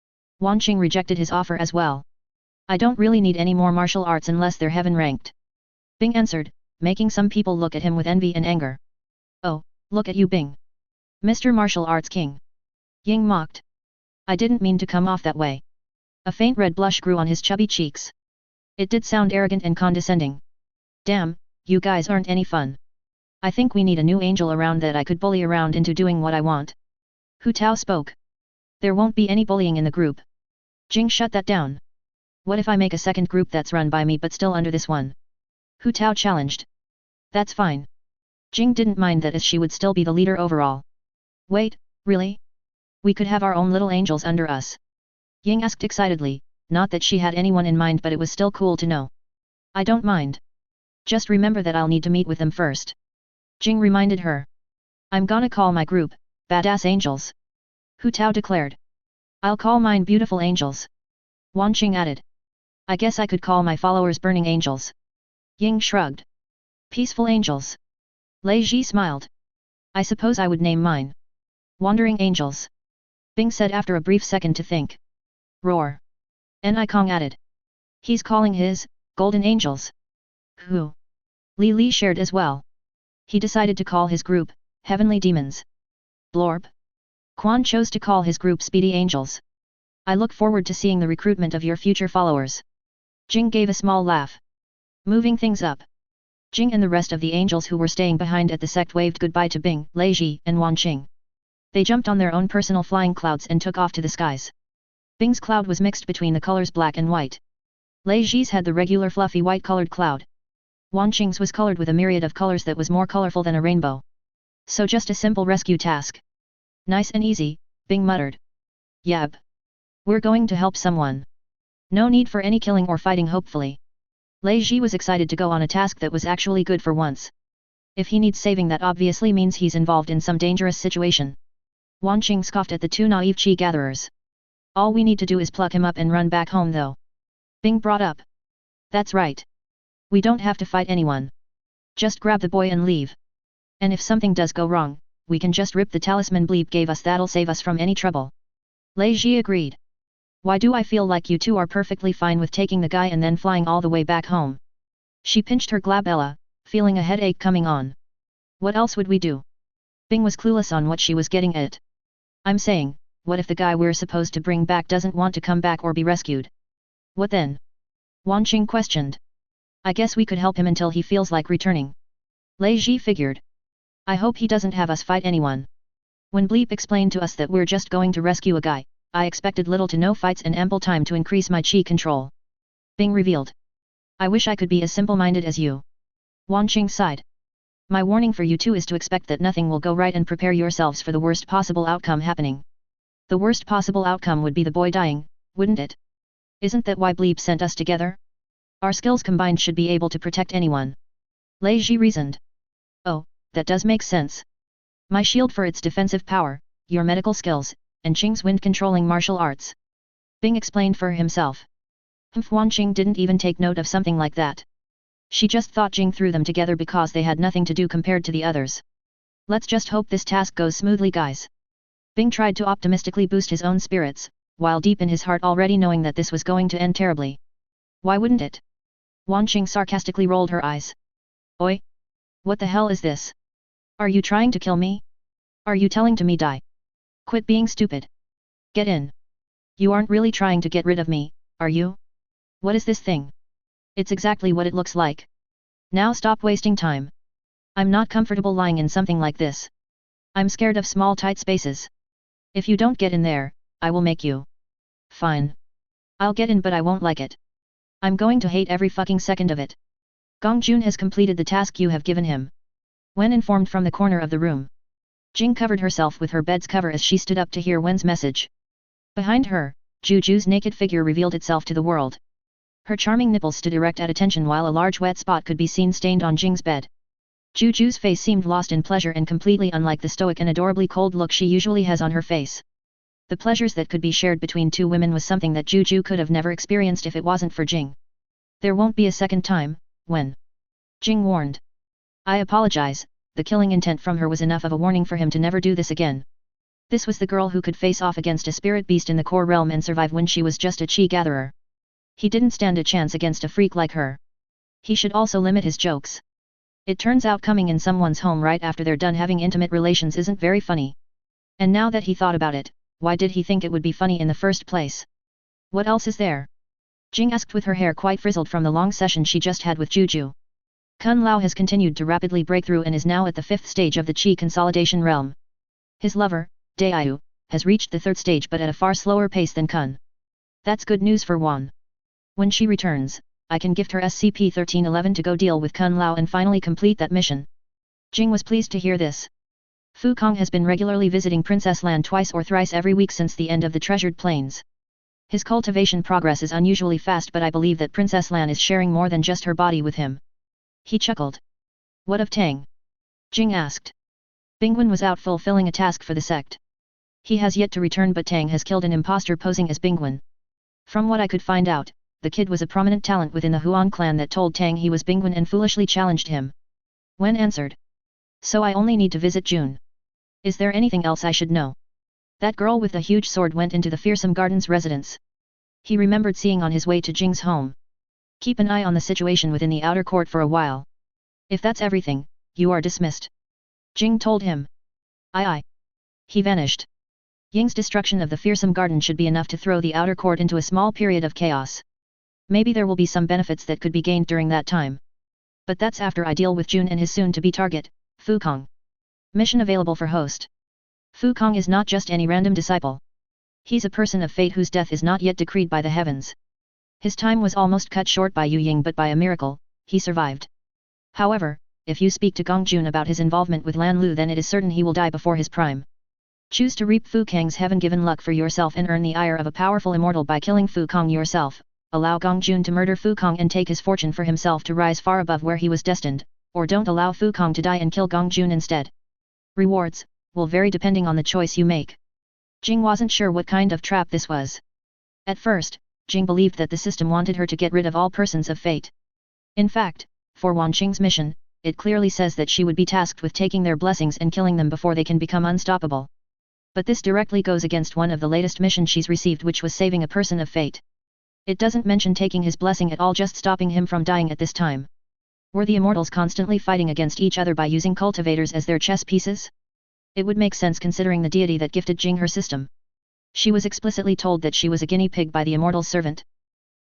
Wanqing rejected his offer as well. I don't really need any more martial arts unless they're heaven ranked. Bing answered, making some people look at him with envy and anger. Oh, look at you Bing. Mr. Martial Arts King. Ying mocked. I didn't mean to come off that way. A faint red blush grew on his chubby cheeks. It did sound arrogant and condescending. Damn, you guys aren't any fun. I think we need a new angel around that I could bully around into doing what I want. Hu Tao spoke. There won't be any bullying in the group. Jing shut that down. What if I make a second group that's run by me but still under this one? Hu Tao challenged. That's fine. Jing didn't mind that as she would still be the leader overall. Wait, really? We could have our own little angels under us. Ying asked excitedly, not that she had anyone in mind but it was still cool to know. I don't mind. Just remember that I'll need to meet with them first. Jing reminded her. I'm gonna call my group, Badass Angels. Hu Tao declared. I'll call mine Beautiful Angels. Wanqing added. I guess I could call my followers Burning Angels. Ying shrugged. Peaceful Angels. Lei Ji smiled. I suppose I would name mine Wandering Angels. Bing said after a brief second to think. Roar. Ni Kong added. He's calling his Golden Angels. Who? Li Li shared as well. He decided to call his group Heavenly Demons. Blorb. Quan chose to call his group Speedy Angels. I look forward to seeing the recruitment of your future followers. Jing gave a small laugh. Moving things up. Jing and the rest of the angels who were staying behind at the sect waved goodbye to Bing, Lei Ji, and Wanqing. They jumped on their own personal flying clouds and took off to the skies. Bing's cloud was mixed between the colors black and white. Lei Ji's had the regular fluffy white-colored cloud. Wanqing's was colored with a myriad of colors that was more colorful than a rainbow. So just a simple rescue task. Nice and easy, Bing muttered. Yab. We're going to help someone. No need for any killing or fighting hopefully. Lei Ji was excited to go on a task that was actually good for once. If he needs saving that obviously means he's involved in some dangerous situation. Wanqing scoffed at the two naive chi gatherers. All we need to do is pluck him up and run back home though. Bing brought up. That's right. We don't have to fight anyone. Just grab the boy and leave. And if something does go wrong, we can just rip the talisman Bleep gave us, that'll save us from any trouble. Lei Ji agreed. Why do I feel like you two are perfectly fine with taking the guy and then flying all the way back home? She pinched her glabella, feeling a headache coming on. What else would we do? Bing was clueless on what she was getting at. I'm saying, what if the guy we're supposed to bring back doesn't want to come back or be rescued? What then? Wanqing questioned. I guess we could help him until he feels like returning. Lei Ji figured. I hope he doesn't have us fight anyone. When Bleep explained to us that we're just going to rescue a guy, I expected little to no fights and ample time to increase my chi control. Bing revealed. I wish I could be as simple-minded as you. Wanqing sighed. My warning for you two is to expect that nothing will go right and prepare yourselves for the worst possible outcome happening. The worst possible outcome would be the boy dying, wouldn't it? Isn't that why Bleep sent us together? Our skills combined should be able to protect anyone. Lei Ji reasoned. Oh, that does make sense. My shield for its defensive power, your medical skills, and Qing's wind-controlling martial arts. Bing explained for himself. Wanqing didn't even take note of something like that. She just thought Jing threw them together because they had nothing to do compared to the others. Let's just hope this task goes smoothly, guys. Bing tried to optimistically boost his own spirits, while deep in his heart already knowing that this was going to end terribly. Why wouldn't it? Wanqing sarcastically rolled her eyes. Oi! What the hell is this? Are you trying to kill me? Are you telling to me die? Quit being stupid. Get in. You aren't really trying to get rid of me, are you? What is this thing? It's exactly what it looks like. Now stop wasting time. I'm not comfortable lying in something like this. I'm scared of small tight spaces. If you don't get in there, I will make you. Fine. I'll get in but I won't like it. I'm going to hate every fucking second of it. Gong Jun has completed the task you have given him. Wen informed from the corner of the room. Jing covered herself with her bed's cover as she stood up to hear Wen's message. Behind her, Juju's naked figure revealed itself to the world. Her charming nipples stood erect at attention while a large wet spot could be seen stained on Jing's bed. Juju's face seemed lost in pleasure and completely unlike the stoic and adorably cold look she usually has on her face. The pleasures that could be shared between two women was something that Juju could have never experienced if it wasn't for Jing. There won't be a second time, Wen. Jing warned. I apologize, the killing intent from her was enough of a warning for him to never do this again. This was the girl who could face off against a spirit beast in the core realm and survive when she was just a chi gatherer. He didn't stand a chance against a freak like her. He should also limit his jokes. It turns out coming in someone's home right after they're done having intimate relations isn't very funny. And now that he thought about it, why did he think it would be funny in the first place? What else is there? Jing asked with her hair quite frizzled from the long session she just had with Juju. Kun Lao has continued to rapidly break through and is now at the 5th stage of the Qi consolidation realm. His lover, Daiyu, has reached the 3rd stage but at a far slower pace than Kun. That's good news for Wan. When she returns, I can gift her SCP-1311 to go deal with Kun Lao and finally complete that mission. Jing was pleased to hear this. Fu Kong has been regularly visiting Princess Land twice or thrice every week since the end of the Treasured Plains. His cultivation progress is unusually fast, but I believe that Princess Lan is sharing more than just her body with him. He chuckled. What of Tang? Jing asked. Bingwen was out fulfilling a task for the sect. He has yet to return, but Tang has killed an imposter posing as Bingwen. From what I could find out, the kid was a prominent talent within the Huang clan that told Tang he was Bingwen and foolishly challenged him. Wen answered. So I only need to visit June. Is there anything else I should know? That girl with the huge sword went into the fearsome garden's residence. He remembered seeing on his way to Jing's home. Keep an eye on the situation within the outer court for a while. If that's everything, you are dismissed. Jing told him. Aye. He vanished. Ying's destruction of the fearsome garden should be enough to throw the outer court into a small period of chaos. Maybe there will be some benefits that could be gained during that time. But that's after I deal with June and his soon-to-be target, Fu Kong. Mission available for host. Fu Kong is not just any random disciple. He's a person of fate whose death is not yet decreed by the heavens. His time was almost cut short by Yu Ying, but by a miracle, he survived. However, if you speak to Gong Jun about his involvement with Lan Lu, then it is certain he will die before his prime. Choose to reap Fu Kang's heaven-given luck for yourself and earn the ire of a powerful immortal by killing Fu Kong yourself. Allow Gong Jun to murder Fu Kong and take his fortune for himself to rise far above where he was destined, or don't allow Fu Kong to die and kill Gong Jun instead. Rewards will vary depending on the choice you make. Jing wasn't sure what kind of trap this was. At first, Jing believed that the system wanted her to get rid of all persons of fate. In fact, for Wan Qing's mission, it clearly says that she would be tasked with taking their blessings and killing them before they can become unstoppable. But this directly goes against one of the latest missions she's received, which was saving a person of fate. It doesn't mention taking his blessing at all, just stopping him from dying at this time. Were the immortals constantly fighting against each other by using cultivators as their chess pieces? It would make sense considering the deity that gifted Jing her system. She was explicitly told that she was a guinea pig by the immortal's servant.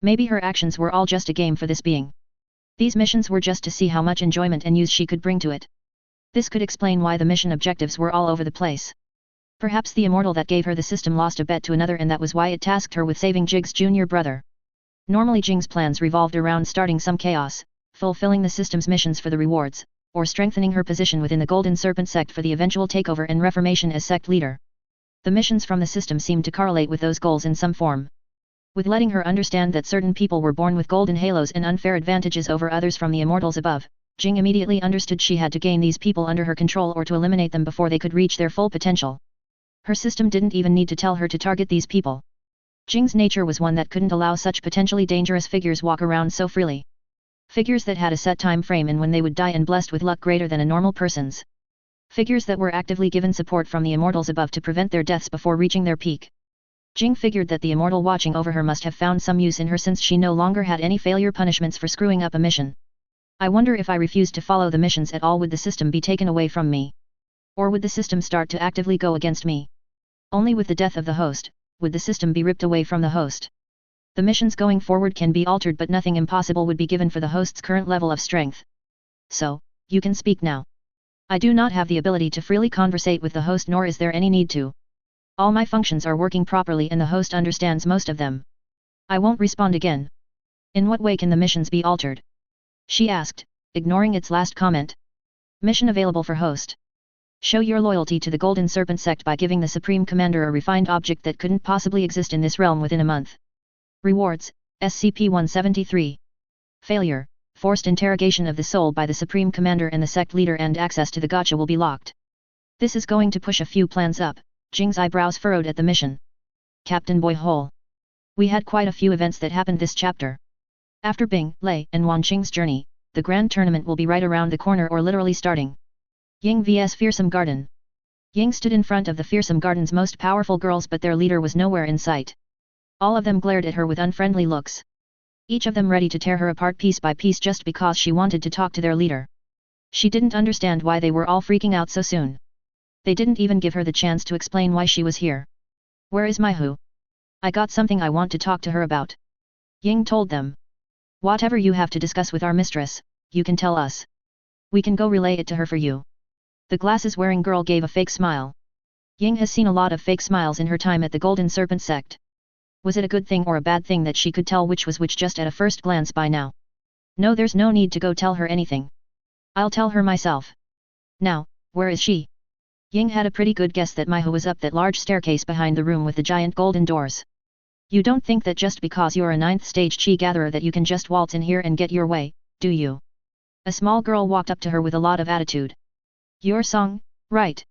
Maybe her actions were all just a game for this being. These missions were just to see how much enjoyment and use she could bring to it. This could explain why the mission objectives were all over the place. Perhaps the immortal that gave her the system lost a bet to another, and that was why it tasked her with saving Jig's junior brother. Normally Jing's plans revolved around starting some chaos, fulfilling the system's missions for the rewards, or strengthening her position within the Golden Serpent sect for the eventual takeover and reformation as sect leader. The missions from the system seemed to correlate with those goals in some form. With letting her understand that certain people were born with golden halos and unfair advantages over others from the immortals above, Jing immediately understood she had to gain these people under her control or to eliminate them before they could reach their full potential. Her system didn't even need to tell her to target these people. Jing's nature was one that couldn't allow such potentially dangerous figures walk around so freely. Figures that had a set time frame and when they would die, and blessed with luck greater than a normal person's. Figures that were actively given support from the immortals above to prevent their deaths before reaching their peak. Jing figured that the immortal watching over her must have found some use in her, since she no longer had any failure punishments for screwing up a mission. I wonder if I refused to follow the missions at all, would the system be taken away from me? Or would the system start to actively go against me? Only with the death of the host, would the system be ripped away from the host. The missions going forward can be altered, but nothing impossible would be given for the host's current level of strength. So, you can speak now. I do not have the ability to freely conversate with the host, nor is there any need to. All my functions are working properly and the host understands most of them. I won't respond again. In what way can the missions be altered? She asked, ignoring its last comment. Mission available for host. Show your loyalty to the Golden Serpent sect by giving the Supreme Commander a refined object that couldn't possibly exist in this realm within a month. Rewards, SCP-173. Failure, forced interrogation of the soul by the Supreme Commander and the sect leader, and access to the Gacha will be locked. This is going to push a few plans up. Jing's eyebrows furrowed at the mission. CaptainBoyHole. We had quite a few events that happened this chapter. After Bing, Lei, and Wan Qing's journey, the grand tournament will be right around the corner, or literally starting. Ying vs Fearsome Garden. Ying stood in front of the fearsome garden's most powerful girls, but their leader was nowhere in sight. All of them glared at her with unfriendly looks. Each of them ready to tear her apart piece by piece just because she wanted to talk to their leader. She didn't understand why they were all freaking out so soon. They didn't even give her the chance to explain why she was here. Where is Maihu? I got something I want to talk to her about. Ying told them. Whatever you have to discuss with our mistress, you can tell us. We can go relay it to her for you. The glasses-wearing girl gave a fake smile. Ying has seen a lot of fake smiles in her time at the Golden Serpent sect. Was it a good thing or a bad thing that she could tell which was which just at a first glance by now? No, there's no need to go tell her anything. I'll tell her myself. Now, where is she? Ying had a pretty good guess that Maihu was up that large staircase behind the room with the giant golden doors. You don't think that just because you're a 9th stage chi gatherer that you can just waltz in here and get your way, do you? A small girl walked up to her with a lot of attitude. Your song, right?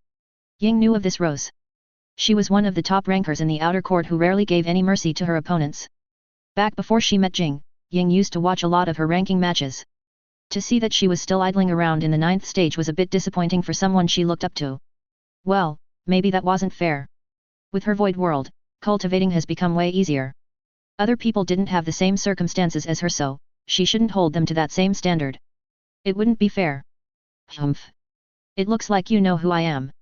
Ying knew of this Rose. She was one of the top rankers in the outer court who rarely gave any mercy to her opponents. Back before she met Jing, Ying used to watch a lot of her ranking matches. To see that she was still idling around in the 9th stage was a bit disappointing for someone she looked up to. Well, maybe that wasn't fair. With her void world, cultivating has become way easier. Other people didn't have the same circumstances as her, so she shouldn't hold them to that same standard. It wouldn't be fair. Humph. It looks like you know who I am.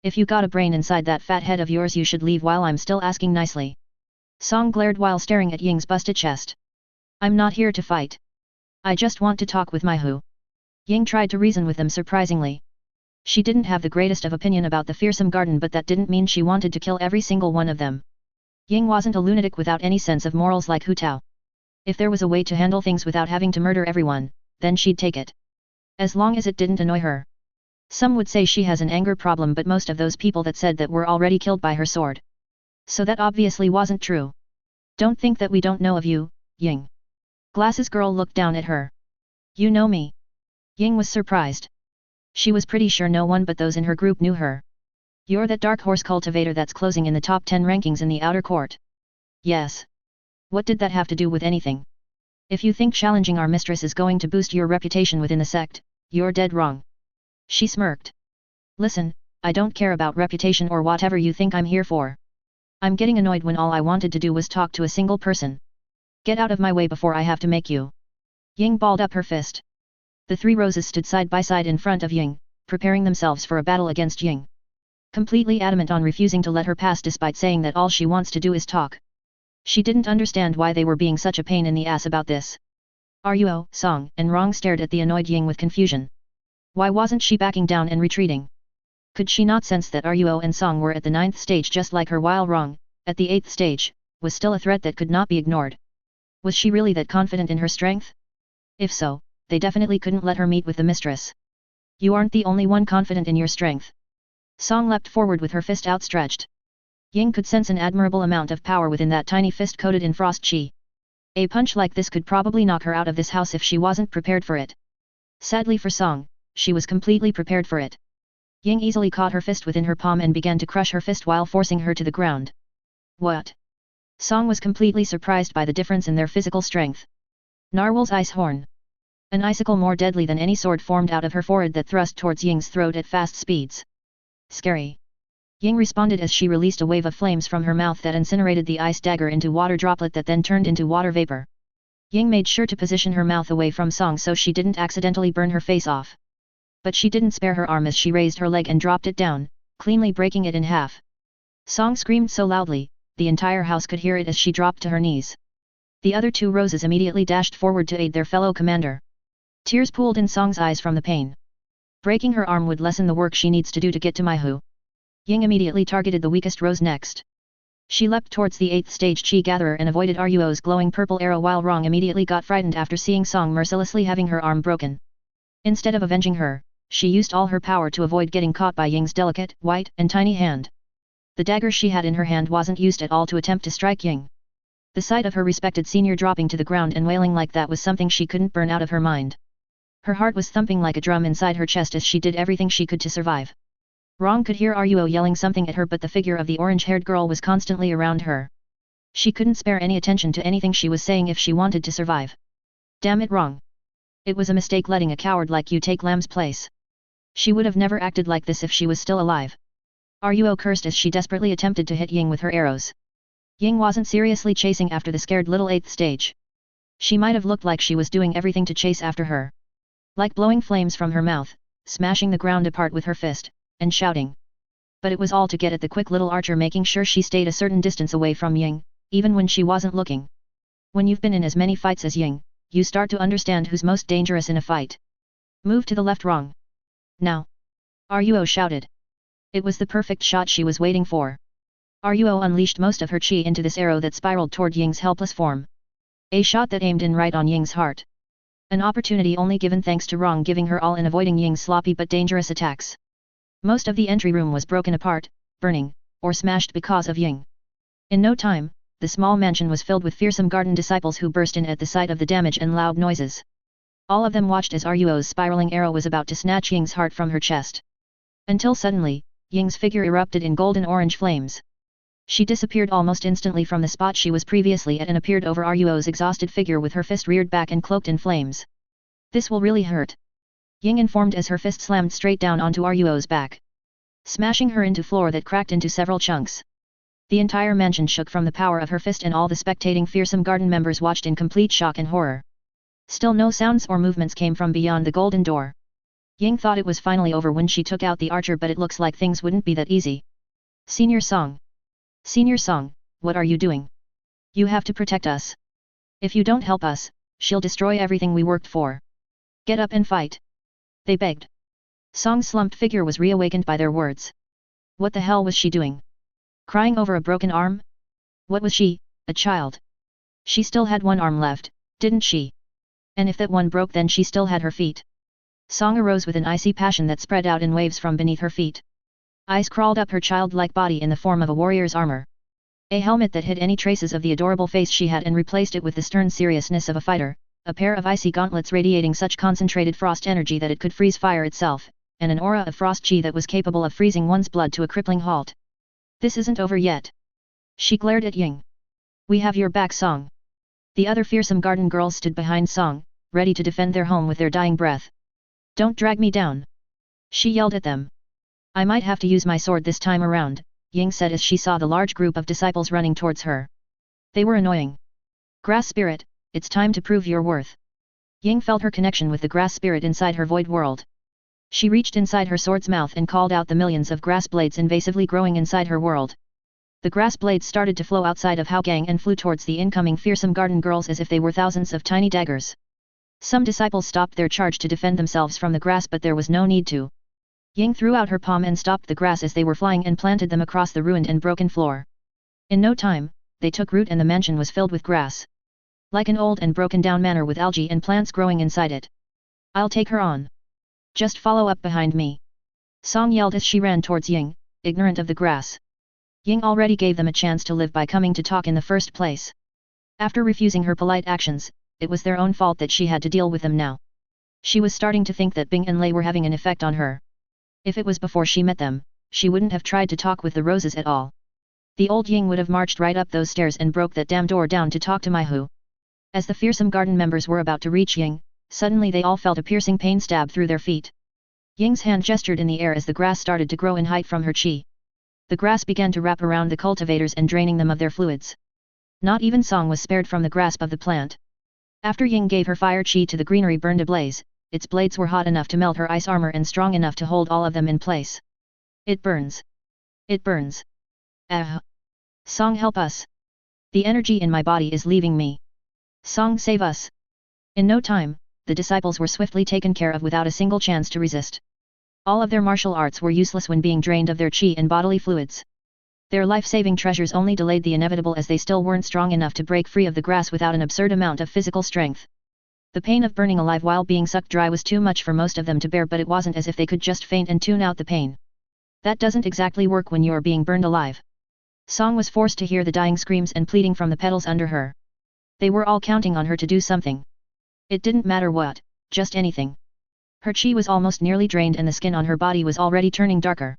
If you got a brain inside that fat head of yours, you should leave while I'm still asking nicely. Song glared while staring at Ying's busted chest. I'm not here to fight. I just want to talk with Maihu. Ying tried to reason with them surprisingly. She didn't have the greatest of opinion about the fearsome garden, but that didn't mean she wanted to kill every single one of them. Ying wasn't a lunatic without any sense of morals like Hu Tao. If there was a way to handle things without having to murder everyone, then she'd take it. As long as it didn't annoy her. Some would say she has an anger problem, but most of those people that said that were already killed by her sword. So that obviously wasn't true. Don't think that we don't know of you, Ying. Glasses girl looked down at her. You know me? Ying was surprised. She was pretty sure no one but those in her group knew her. You're that dark horse cultivator that's closing in the top 10 rankings in the outer court. Yes. What did that have to do with anything? If you think challenging our mistress is going to boost your reputation within the sect, you're dead wrong. She smirked. Listen, I don't care about reputation or whatever you think I'm here for. I'm getting annoyed when all I wanted to do was talk to a single person. Get out of my way before I have to make you. Ying balled up her fist. The 3 roses stood side by side in front of Ying, preparing themselves for a battle against Ying. Completely adamant on refusing to let her pass despite saying that all she wants to do is talk. She didn't understand why they were being such a pain in the ass about this. Ruo, Song, and Rong stared at the annoyed Ying with confusion. Why wasn't she backing down and retreating? Could she not sense that Ruo and Song were at the 9th stage just like her, while Rong, at the 8th stage, was still a threat that could not be ignored? Was she really that confident in her strength? If so, they definitely couldn't let her meet with the mistress. You aren't the only one confident in your strength. Song leapt forward with her fist outstretched. Ying could sense an admirable amount of power within that tiny fist coated in frost chi. A punch like this could probably knock her out of this house if she wasn't prepared for it. Sadly for Song, she was completely prepared for it. Ying easily caught her fist within her palm and began to crush her fist while forcing her to the ground. What? Song was completely surprised by the difference in their physical strength. Narwhal's ice horn. An icicle more deadly than any sword formed out of her forehead that thrust towards Ying's throat at fast speeds. Scary. Ying responded as she released a wave of flames from her mouth that incinerated the ice dagger into water droplet that then turned into water vapor. Ying made sure to position her mouth away from Song so she didn't accidentally burn her face off. But she didn't spare her arm as she raised her leg and dropped it down, cleanly breaking it in half. Song screamed so loudly, the entire house could hear it as she dropped to her knees. The other 2 roses immediately dashed forward to aid their fellow commander. Tears pooled in Song's eyes from the pain. Breaking her arm would lessen the work she needs to do to get to Maihu. Ying immediately targeted the weakest rose next. She leapt towards the 8th stage chi gatherer and avoided Ruo's glowing purple arrow, while Rong immediately got frightened after seeing Song mercilessly having her arm broken. Instead of avenging her, she used all her power to avoid getting caught by Ying's delicate, white, and tiny hand. The dagger she had in her hand wasn't used at all to attempt to strike Ying. The sight of her respected senior dropping to the ground and wailing like that was something she couldn't burn out of her mind. Her heart was thumping like a drum inside her chest as she did everything she could to survive. Rong could hear Ruo yelling something at her, but the figure of the orange-haired girl was constantly around her. She couldn't spare any attention to anything she was saying if she wanted to survive. Damn it, Rong. It was a mistake letting a coward like you take Lam's place. She would have never acted like this if she was still alive. Ruo cursed as she desperately attempted to hit Ying with her arrows. Ying wasn't seriously chasing after the scared little 8th stage. She might have looked like she was doing everything to chase after her. Like blowing flames from her mouth, smashing the ground apart with her fist, and shouting. But it was all to get at the quick little archer, making sure she stayed a certain distance away from Ying, even when she wasn't looking. When you've been in as many fights as Ying, you start to understand who's most dangerous in a fight. Move to the left, wrong. Now. Ruo shouted. It was the perfect shot she was waiting for. Ruo unleashed most of her chi into this arrow that spiraled toward Ying's helpless form. A shot that aimed in right on Ying's heart. An opportunity only given thanks to Rong giving her all in avoiding Ying's sloppy but dangerous attacks. Most of the entry room was broken apart, burning, or smashed because of Ying. In no time, the small mansion was filled with fearsome garden disciples who burst in at the sight of the damage and loud noises. All of them watched as Ruo's spiraling arrow was about to snatch Ying's heart from her chest. Until suddenly, Ying's figure erupted in golden-orange flames. She disappeared almost instantly from the spot she was previously at and appeared over Ruo's exhausted figure with her fist reared back and cloaked in flames. This will really hurt, Ying informed as her fist slammed straight down onto Ruo's back, smashing her into floor that cracked into several chunks. The entire mansion shook from the power of her fist and all the spectating fearsome garden members watched in complete shock and horror. Still no sounds or movements came from beyond the golden door. Ying thought it was finally over when she took out the archer, but it looks like things wouldn't be that easy. Senior Song. Senior Song, what are you doing? You have to protect us. If you don't help us, she'll destroy everything we worked for. Get up and fight. They begged. Song's slumped figure was reawakened by their words. What the hell was she doing? Crying over a broken arm? What was she, a child? She still had one arm left, didn't she? And if that one broke, then she still had her feet. Song arose with an icy passion that spread out in waves from beneath her feet. Ice crawled up her childlike body in the form of a warrior's armor. A helmet that hid any traces of the adorable face she had and replaced it with the stern seriousness of a fighter, a pair of icy gauntlets radiating such concentrated frost energy that it could freeze fire itself, and an aura of frost chi that was capable of freezing one's blood to a crippling halt. This isn't over yet. She glared at Ying. We have your back, Song. The other fearsome garden girls stood behind Song, ready to defend their home with their dying breath. Don't drag me down. She yelled at them. I might have to use my sword this time around, Ying said as she saw the large group of disciples running towards her. They were annoying. Grass spirit, it's time to prove your worth. Ying felt her connection with the grass spirit inside her void world. She reached inside her sword's mouth and called out the millions of grass blades invasively growing inside her world. The grass blades started to flow outside of Hao Gang and flew towards the incoming fearsome garden girls as if they were thousands of tiny daggers. Some disciples stopped their charge to defend themselves from the grass, but there was no need to. Ying threw out her palm and stopped the grass as they were flying and planted them across the ruined and broken floor. In no time, they took root and the mansion was filled with grass. Like an old and broken down manor with algae and plants growing inside it. I'll take her on. Just follow up behind me. Song yelled as she ran towards Ying, ignorant of the grass. Ying already gave them a chance to live by coming to talk in the first place. After refusing her polite actions, it was their own fault that she had to deal with them now. She was starting to think that Bing and Lei were having an effect on her. If it was before she met them, she wouldn't have tried to talk with the roses at all. The old Ying would have marched right up those stairs and broke that damn door down to talk to Maihu. As the fearsome garden members were about to reach Ying, suddenly they all felt a piercing pain stab through their feet. Ying's hand gestured in the air as the grass started to grow in height from her chi. The grass began to wrap around the cultivators and draining them of their fluids. Not even Song was spared from the grasp of the plant. After Ying gave her fire chi to the greenery burned ablaze, its blades were hot enough to melt her ice armor and strong enough to hold all of them in place. It burns. It burns. Ah! Song, help us. The energy in my body is leaving me. Song, save us. In no time, the disciples were swiftly taken care of without a single chance to resist. All of their martial arts were useless when being drained of their chi and bodily fluids. Their life-saving treasures only delayed the inevitable as they still weren't strong enough to break free of the grass without an absurd amount of physical strength. The pain of burning alive while being sucked dry was too much for most of them to bear, but it wasn't as if they could just faint and tune out the pain. That doesn't exactly work when you're being burned alive. Song was forced to hear the dying screams and pleading from the petals under her. They were all counting on her to do something. It didn't matter what, just anything. Her chi was almost nearly drained and the skin on her body was already turning darker.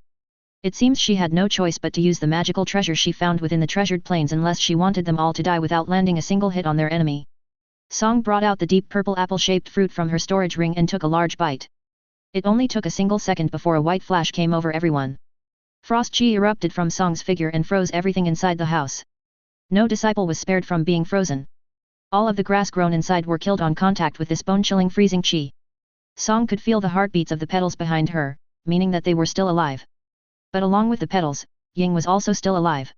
It seems she had no choice but to use the magical treasure she found within the treasured plains unless she wanted them all to die without landing a single hit on their enemy. Song brought out the deep purple apple-shaped fruit from her storage ring and took a large bite. It only took a single second before a white flash came over everyone. Frost chi erupted from Song's figure and froze everything inside the house. No disciple was spared from being frozen. All of the grass grown inside were killed on contact with this bone-chilling freezing chi. Song could feel the heartbeats of the petals behind her, meaning that they were still alive. But along with the petals, Ying was also still alive.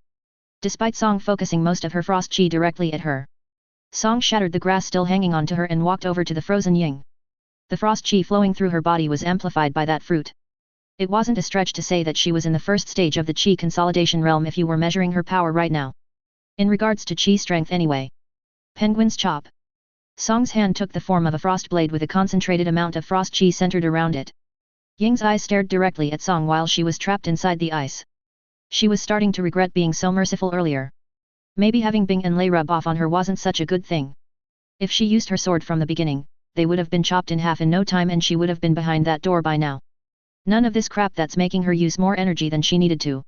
Despite Song focusing most of her frost chi directly at her, Song shattered the grass still hanging onto her and walked over to the frozen Ying. The frost chi flowing through her body was amplified by that fruit. It wasn't a stretch to say that she was in the first stage of the chi consolidation realm if you were measuring her power right now. In regards to chi strength anyway. Penguin's chop. Song's hand took the form of a frost blade with a concentrated amount of frost chi centered around it. Ying's eyes stared directly at Song while she was trapped inside the ice. She was starting to regret being so merciful earlier. Maybe having Bing and Lei rub off on her wasn't such a good thing. If she used her sword from the beginning, they would have been chopped in half in no time and she would have been behind that door by now. None of this crap that's making her use more energy than she needed to.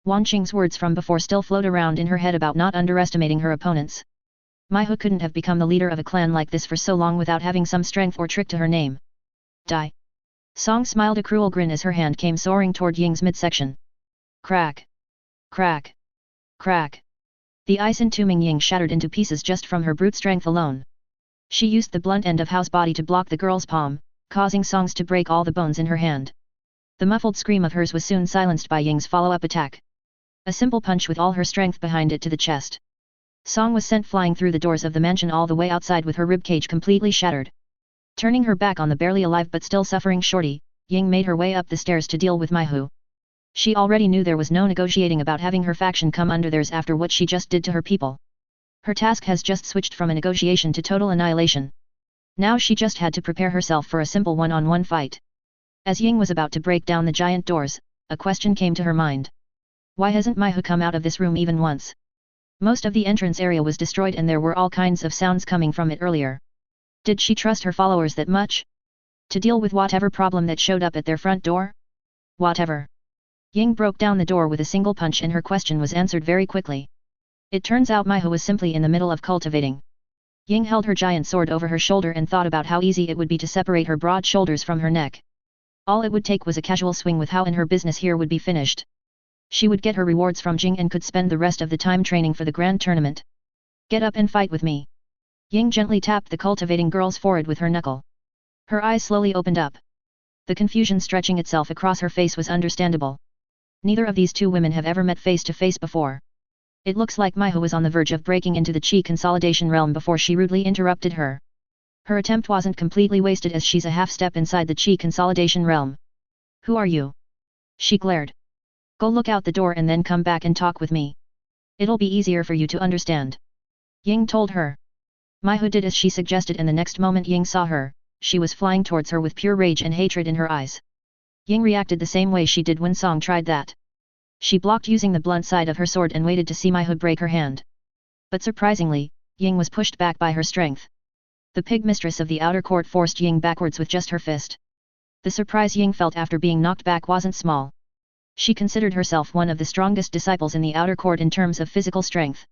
Wan Qing's words from before still float around in her head about not underestimating her opponents. Mai Hu couldn't have become the leader of a clan like this for so long without having some strength or trick to her name. Die. Song smiled a cruel grin as her hand came soaring toward Ying's midsection. Crack. Crack. Crack. The ice entombing Ying shattered into pieces just from her brute strength alone. She used the blunt end of Hao's body to block the girl's palm, causing Song's to break all the bones in her hand. The muffled scream of hers was soon silenced by Ying's follow-up attack. A simple punch with all her strength behind it to the chest. Song was sent flying through the doors of the mansion all the way outside with her ribcage completely shattered. Turning her back on the barely alive but still suffering shorty, Ying made her way up the stairs to deal with Mai Hu. She already knew there was no negotiating about having her faction come under theirs after what she just did to her people. Her task has just switched from a negotiation to total annihilation. Now she just had to prepare herself for a simple one-on-one fight. As Ying was about to break down the giant doors, a question came to her mind. Why hasn't Mai Hu come out of this room even once? Most of the entrance area was destroyed and there were all kinds of sounds coming from it earlier. Did she trust her followers that much? To deal with whatever problem that showed up at their front door? Whatever. Ying broke down the door with a single punch and her question was answered very quickly. It turns out Mai Hu was simply in the middle of cultivating. Ying held her giant sword over her shoulder and thought about how easy it would be to separate her broad shoulders from her neck. All it would take was a casual swing with Hao and her business here would be finished. She would get her rewards from Jing and could spend the rest of the time training for the grand tournament. Get up and fight with me. Ying gently tapped the cultivating girl's forehead with her knuckle. Her eyes slowly opened up. The confusion stretching itself across her face was understandable. Neither of these two women have ever met face to face before. It looks like Mai Hu was on the verge of breaking into the chi consolidation realm before she rudely interrupted her. Her attempt wasn't completely wasted as she's a half step inside the chi consolidation realm. Who are you? She glared. Go look out the door and then come back and talk with me. It'll be easier for you to understand. Ying told her. Mai Hu did as she suggested and the next moment Ying saw her, she was flying towards her with pure rage and hatred in her eyes. Ying reacted the same way she did when Song tried that. She blocked using the blunt side of her sword and waited to see Mai Hu break her hand. But surprisingly, Ying was pushed back by her strength. The pig mistress of the outer court forced Ying backwards with just her fist. The surprise Ying felt after being knocked back wasn't small. She considered herself one of the strongest disciples in the outer court in terms of physical strength.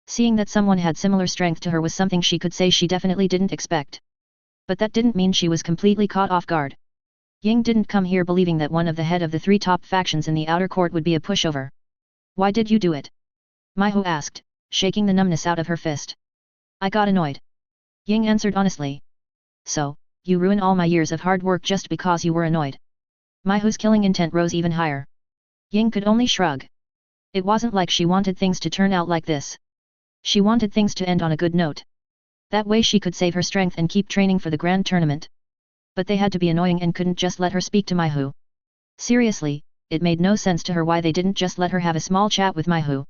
Seeing that someone had similar strength to her was something she could say she definitely didn't expect. But that didn't mean she was completely caught off guard. Ying didn't come here believing that one of the head of the three top factions in the outer court would be a pushover. Why did you do it? Mai Hu asked, shaking the numbness out of her fist. I got annoyed. Ying answered honestly. So, you ruin all my years of hard work just because you were annoyed. Mai Hu's killing intent rose even higher. Ying could only shrug. It wasn't like she wanted things to turn out like this. She wanted things to end on a good note. That way she could save her strength and keep training for the grand tournament. But they had to be annoying and couldn't just let her speak to Mai Hu. Seriously, it made no sense to her why they didn't just let her have a small chat with Mai Hu.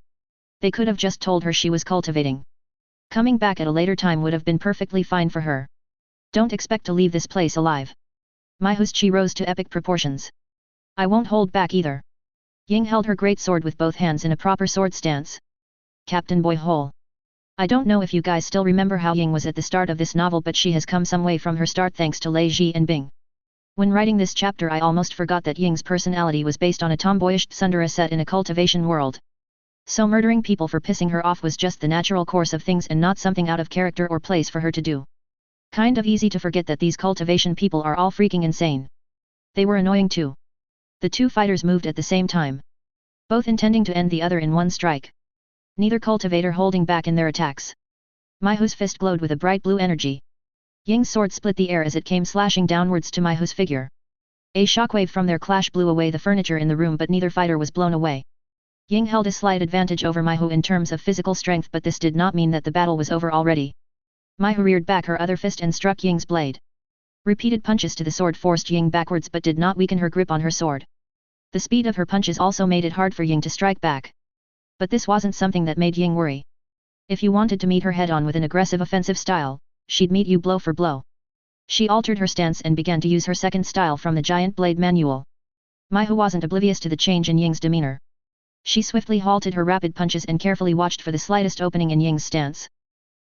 They could have just told her she was cultivating. Coming back at a later time would have been perfectly fine for her. Don't expect to leave this place alive. Mai Hu's chi rose to epic proportions. I won't hold back either. Ying held her great sword with both hands in a proper sword stance. CaptainBoyHole. I don't know if you guys still remember how Ying was at the start of this novel, but she has come some way from her start thanks to Lei Ji and Bing. When writing this chapter I almost forgot that Ying's personality was based on a tomboyish tsundere set in a cultivation world. So murdering people for pissing her off was just the natural course of things and not something out of character or place for her to do. Kind of easy to forget that these cultivation people are all freaking insane. They were annoying too. The two fighters moved at the same time. both intending to end the other in one strike. Neither cultivator holding back in their attacks. Maihu's fist glowed with a bright blue energy. Ying's sword split the air as it came slashing downwards to Maihu's figure. A shockwave from their clash blew away the furniture in the room, but neither fighter was blown away. Ying held a slight advantage over Maihu in terms of physical strength, but this did not mean that the battle was over already. Maihu reared back her other fist and struck Ying's blade. Repeated punches to the sword forced Ying backwards but did not weaken her grip on her sword. The speed of her punches also made it hard for Ying to strike back. But this wasn't something that made Ying worry. If you wanted to meet her head-on with an aggressive offensive style, she'd meet you blow for blow. She altered her stance and began to use her second style from the giant blade manual. Maihu wasn't oblivious to the change in Ying's demeanor. She swiftly halted her rapid punches and carefully watched for the slightest opening in Ying's stance.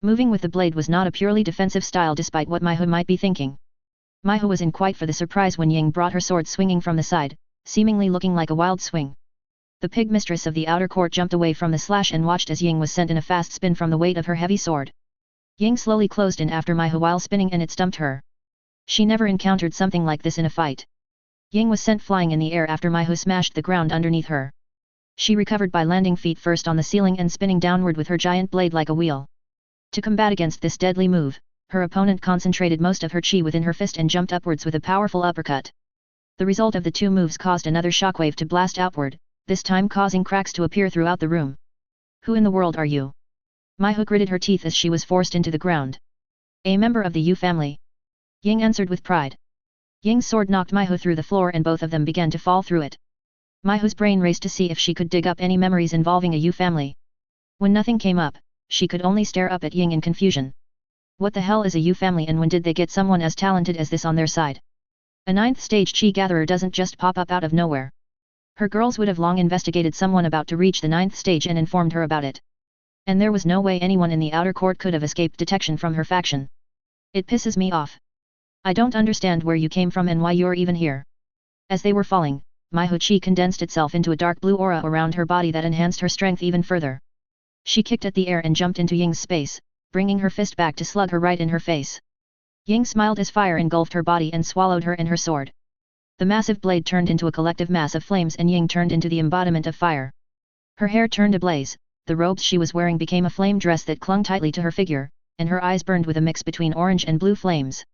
Moving with the blade was not a purely defensive style despite what Maihu might be thinking. Maihu was in quite for the surprise when Ying brought her sword swinging from the side, seemingly looking like a wild swing. The pig mistress of the outer court jumped away from the slash and watched as Ying was sent in a fast spin from the weight of her heavy sword. Ying slowly closed in after Maihu while spinning and it stumped her. She never encountered something like this in a fight. Ying was sent flying in the air after Maihu smashed the ground underneath her. She recovered by landing feet first on the ceiling and spinning downward with her giant blade like a wheel. To combat against this deadly move, her opponent concentrated most of her chi within her fist and jumped upwards with a powerful uppercut. The result of the two moves caused another shockwave to blast outward, this time causing cracks to appear throughout the room. Who in the world are you? Maihu gritted her teeth as she was forced into the ground. A member of the Yu family. Ying answered with pride. Ying's sword knocked Maihu through the floor and both of them began to fall through it. Maihu's brain raced to see if she could dig up any memories involving a Yu family. When nothing came up, she could only stare up at Ying in confusion. What the hell is a Yu family and when did they get someone as talented as this on their side? A 9th stage chi gatherer doesn't just pop up out of nowhere. Her girls would have long investigated someone about to reach the 9th stage and informed her about it. And there was no way anyone in the outer court could have escaped detection from her faction. It pisses me off. I don't understand where you came from and why you're even here. As they were falling, Maihu chi condensed itself into a dark blue aura around her body that enhanced her strength even further. She kicked at the air and jumped into Ying's space, bringing her fist back to slug her right in her face. Ying smiled as fire engulfed her body and swallowed her and her sword. The massive blade turned into a collective mass of flames and Ying turned into the embodiment of fire. Her hair turned ablaze, the robes she was wearing became a flame dress that clung tightly to her figure, and her eyes burned with a mix between orange and blue flames.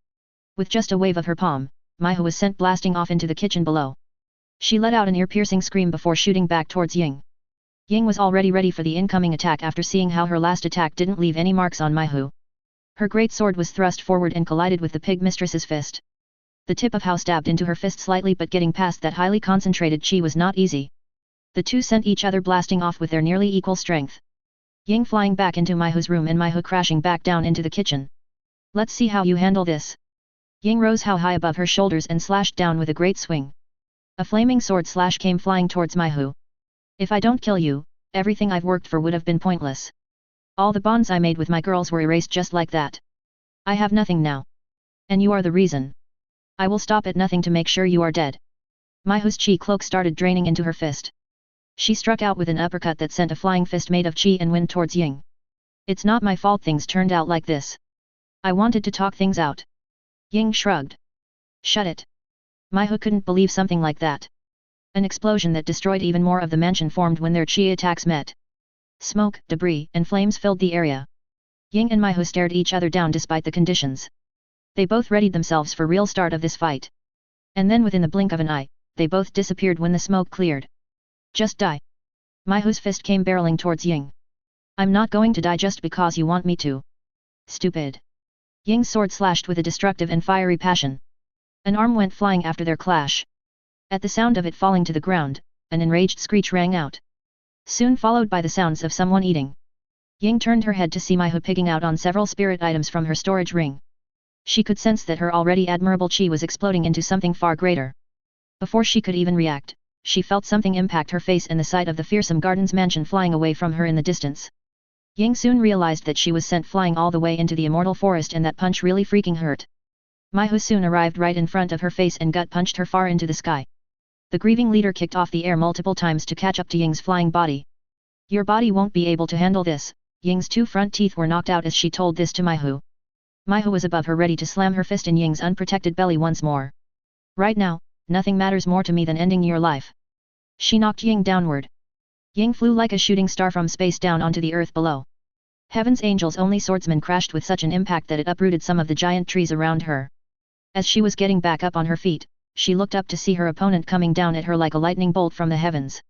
With just a wave of her palm, Maihu was sent blasting off into the kitchen below. She let out an ear-piercing scream before shooting back towards Ying. Ying was already ready for the incoming attack after seeing how her last attack didn't leave any marks on Maihu. Her great sword was thrust forward and collided with the pig mistress's fist. The tip of how stabbed into her fist slightly, but getting past that highly concentrated chi was not easy. The two sent each other blasting off with their nearly equal strength. Ying flying back into Maihu's room and Maihu crashing back down into the kitchen. Let's see how you handle this. Ying rose how high above her shoulders and slashed down with a great swing. A flaming sword slash came flying towards Maihu. If I don't kill you, everything I've worked for would have been pointless. All the bonds I made with my girls were erased just like that. I have nothing now. And you are the reason. I will stop at nothing to make sure you are dead. Maihu's chi cloak started draining into her fist. She struck out with an uppercut that sent a flying fist made of chi and wind towards Ying. It's not my fault things turned out like this. I wanted to talk things out. Ying shrugged. Shut it. Maihu couldn't believe something like that. An explosion that destroyed even more of the mansion formed when their chi attacks met. Smoke, debris, and flames filled the area. Ying and Maihu stared each other down despite the conditions. They both readied themselves for real start of this fight. And then within the blink of an eye, they both disappeared when the smoke cleared. Just die. Maihu's fist came barreling towards Ying. I'm not going to die just because you want me to. Stupid. Ying's sword slashed with a destructive and fiery passion. An arm went flying after their clash. At the sound of it falling to the ground, an enraged screech rang out. Soon followed by the sounds of someone eating. Ying turned her head to see Maihu picking out on several spirit items from her storage ring. She could sense that her already admirable chi was exploding into something far greater. Before she could even react, she felt something impact her face and the sight of the fearsome gardens mansion flying away from her in the distance. Ying soon realized that she was sent flying all the way into the immortal forest and that punch really freaking hurt. Maihu soon arrived right in front of her face and gut punched her far into the sky. The grieving leader kicked off the air multiple times to catch up to Ying's flying body. Your body won't be able to handle this. Ying's two front teeth were knocked out as she told this to Maihu. Maihu was above her ready to slam her fist in Ying's unprotected belly once more. Right now, nothing matters more to me than ending your life. She knocked Ying downward. Ying flew like a shooting star from space down onto the earth below. Heaven's Angel's only swordsman crashed with such an impact that it uprooted some of the giant trees around her. As she was getting back up on her feet, she looked up to see her opponent coming down at her like a lightning bolt from the heavens.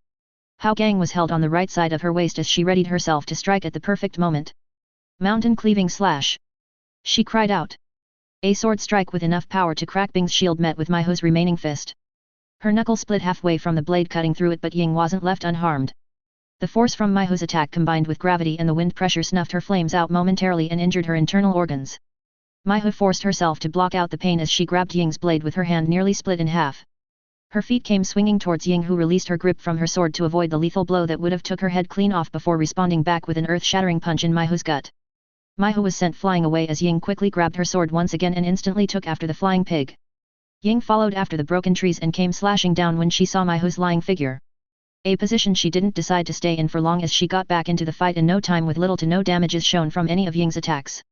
Hao Gang was held on the right side of her waist as she readied herself to strike at the perfect moment. Mountain cleaving slash! She cried out. A sword strike with enough power to crack Bing's shield met with Maihu's remaining fist. Her knuckle split halfway from the blade cutting through it, but Ying wasn't left unharmed. The force from Maihu's attack combined with gravity and the wind pressure snuffed her flames out momentarily and injured her internal organs. Maihu forced herself to block out the pain as she grabbed Ying's blade with her hand nearly split in half. Her feet came swinging towards Ying, who released her grip from her sword to avoid the lethal blow that would have took her head clean off before responding back with an earth-shattering punch in Maihu's gut. Maihu was sent flying away as Ying quickly grabbed her sword once again and instantly took after the flying pig. Ying followed after the broken trees and came slashing down when she saw Maihu's lying figure. A position she didn't decide to stay in for long as she got back into the fight in no time with little to no damages shown from any of Ying's attacks.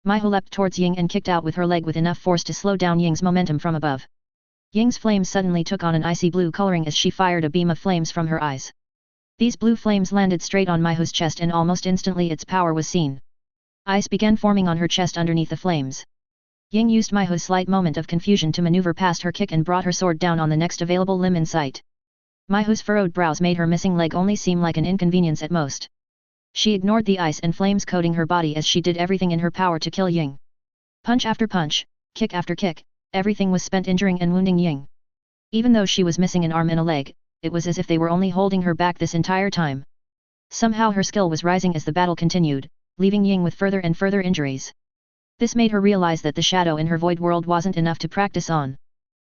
Maihu leapt towards Ying and kicked out with her leg with enough force to slow down Ying's momentum from above. Ying's flames suddenly took on an icy blue coloring as she fired a beam of flames from her eyes. These blue flames landed straight on Maihu's chest and almost instantly its power was seen. Ice began forming on her chest underneath the flames. Ying used Maihu's slight moment of confusion to maneuver past her kick and brought her sword down on the next available limb in sight. Maihu's furrowed brows made her missing leg only seem like an inconvenience at most. She ignored the ice and flames coating her body as she did everything in her power to kill Ying. Punch after punch, kick after kick, everything was spent injuring and wounding Ying. Even though she was missing an arm and a leg, it was as if they were only holding her back this entire time. Somehow her skill was rising as the battle continued, leaving Ying with further and further injuries. This made her realize that the shadow in her void world wasn't enough to practice on.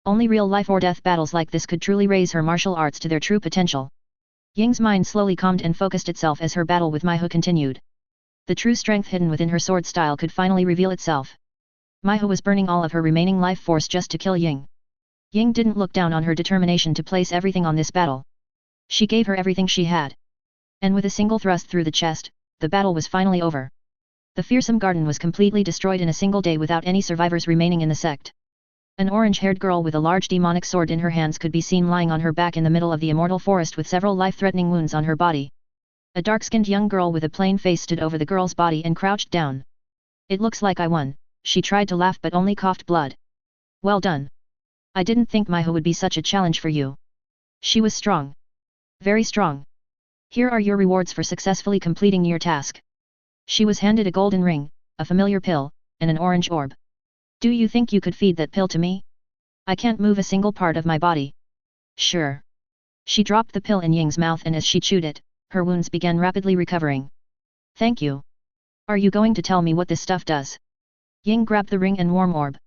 Only real life or death battles like this could truly raise her martial arts to their true potential. Ying's mind slowly calmed and focused itself as her battle with Maihu continued. The true strength hidden within her sword style could finally reveal itself. Maihu was burning all of her remaining life force just to kill Ying. Ying didn't look down on her determination to place everything on this battle. She gave her everything she had. And with a single thrust through the chest, the battle was finally over. The fearsome garden was completely destroyed in a single day without any survivors remaining in the sect. An orange-haired girl with a large demonic sword in her hands could be seen lying on her back in the middle of the immortal forest with several life-threatening wounds on her body. A dark-skinned young girl with a plain face stood over the girl's body and crouched down. "It looks like I won," she tried to laugh but only coughed blood. "Well done. I didn't think Maihu would be such a challenge for you. She was strong. Very strong. Here are your rewards for successfully completing your task." She was handed a golden ring, a familiar pill, and an orange orb. "Do you think you could feed that pill to me? I can't move a single part of my body." "Sure." She dropped the pill in Ying's mouth and as she chewed it, her wounds began rapidly recovering. "Thank you. Are you going to tell me what this stuff does?" Ying grabbed the ring and warm orb.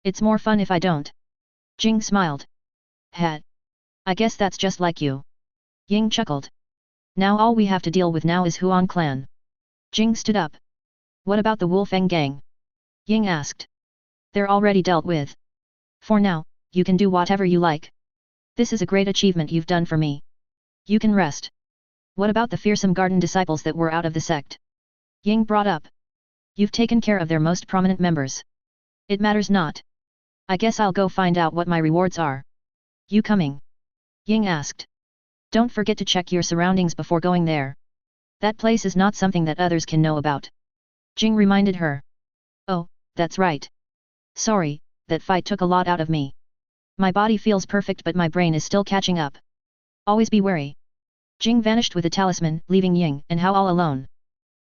"It's more fun if I don't." Jing smiled. "Heh. I guess that's just like you." Ying chuckled. "Now all we have to deal with now is Huan clan." Jing stood up. "What about the Wolfeng gang?" Ying asked. "They're already dealt with. For now, you can do whatever you like. This is a great achievement you've done for me. You can rest." "What about the fearsome garden disciples that were out of the sect?" Ying brought up. "You've taken care of their most prominent members. It matters not. I guess I'll go find out what my rewards are." "You coming?" Ying asked. "Don't forget to check your surroundings before going there. That place is not something that others can know about." Jing reminded her. "Oh, that's right. Sorry, that fight took a lot out of me. My body feels perfect but my brain is still catching up. Always be wary." Jing vanished with the talisman, leaving Ying and Hao all alone.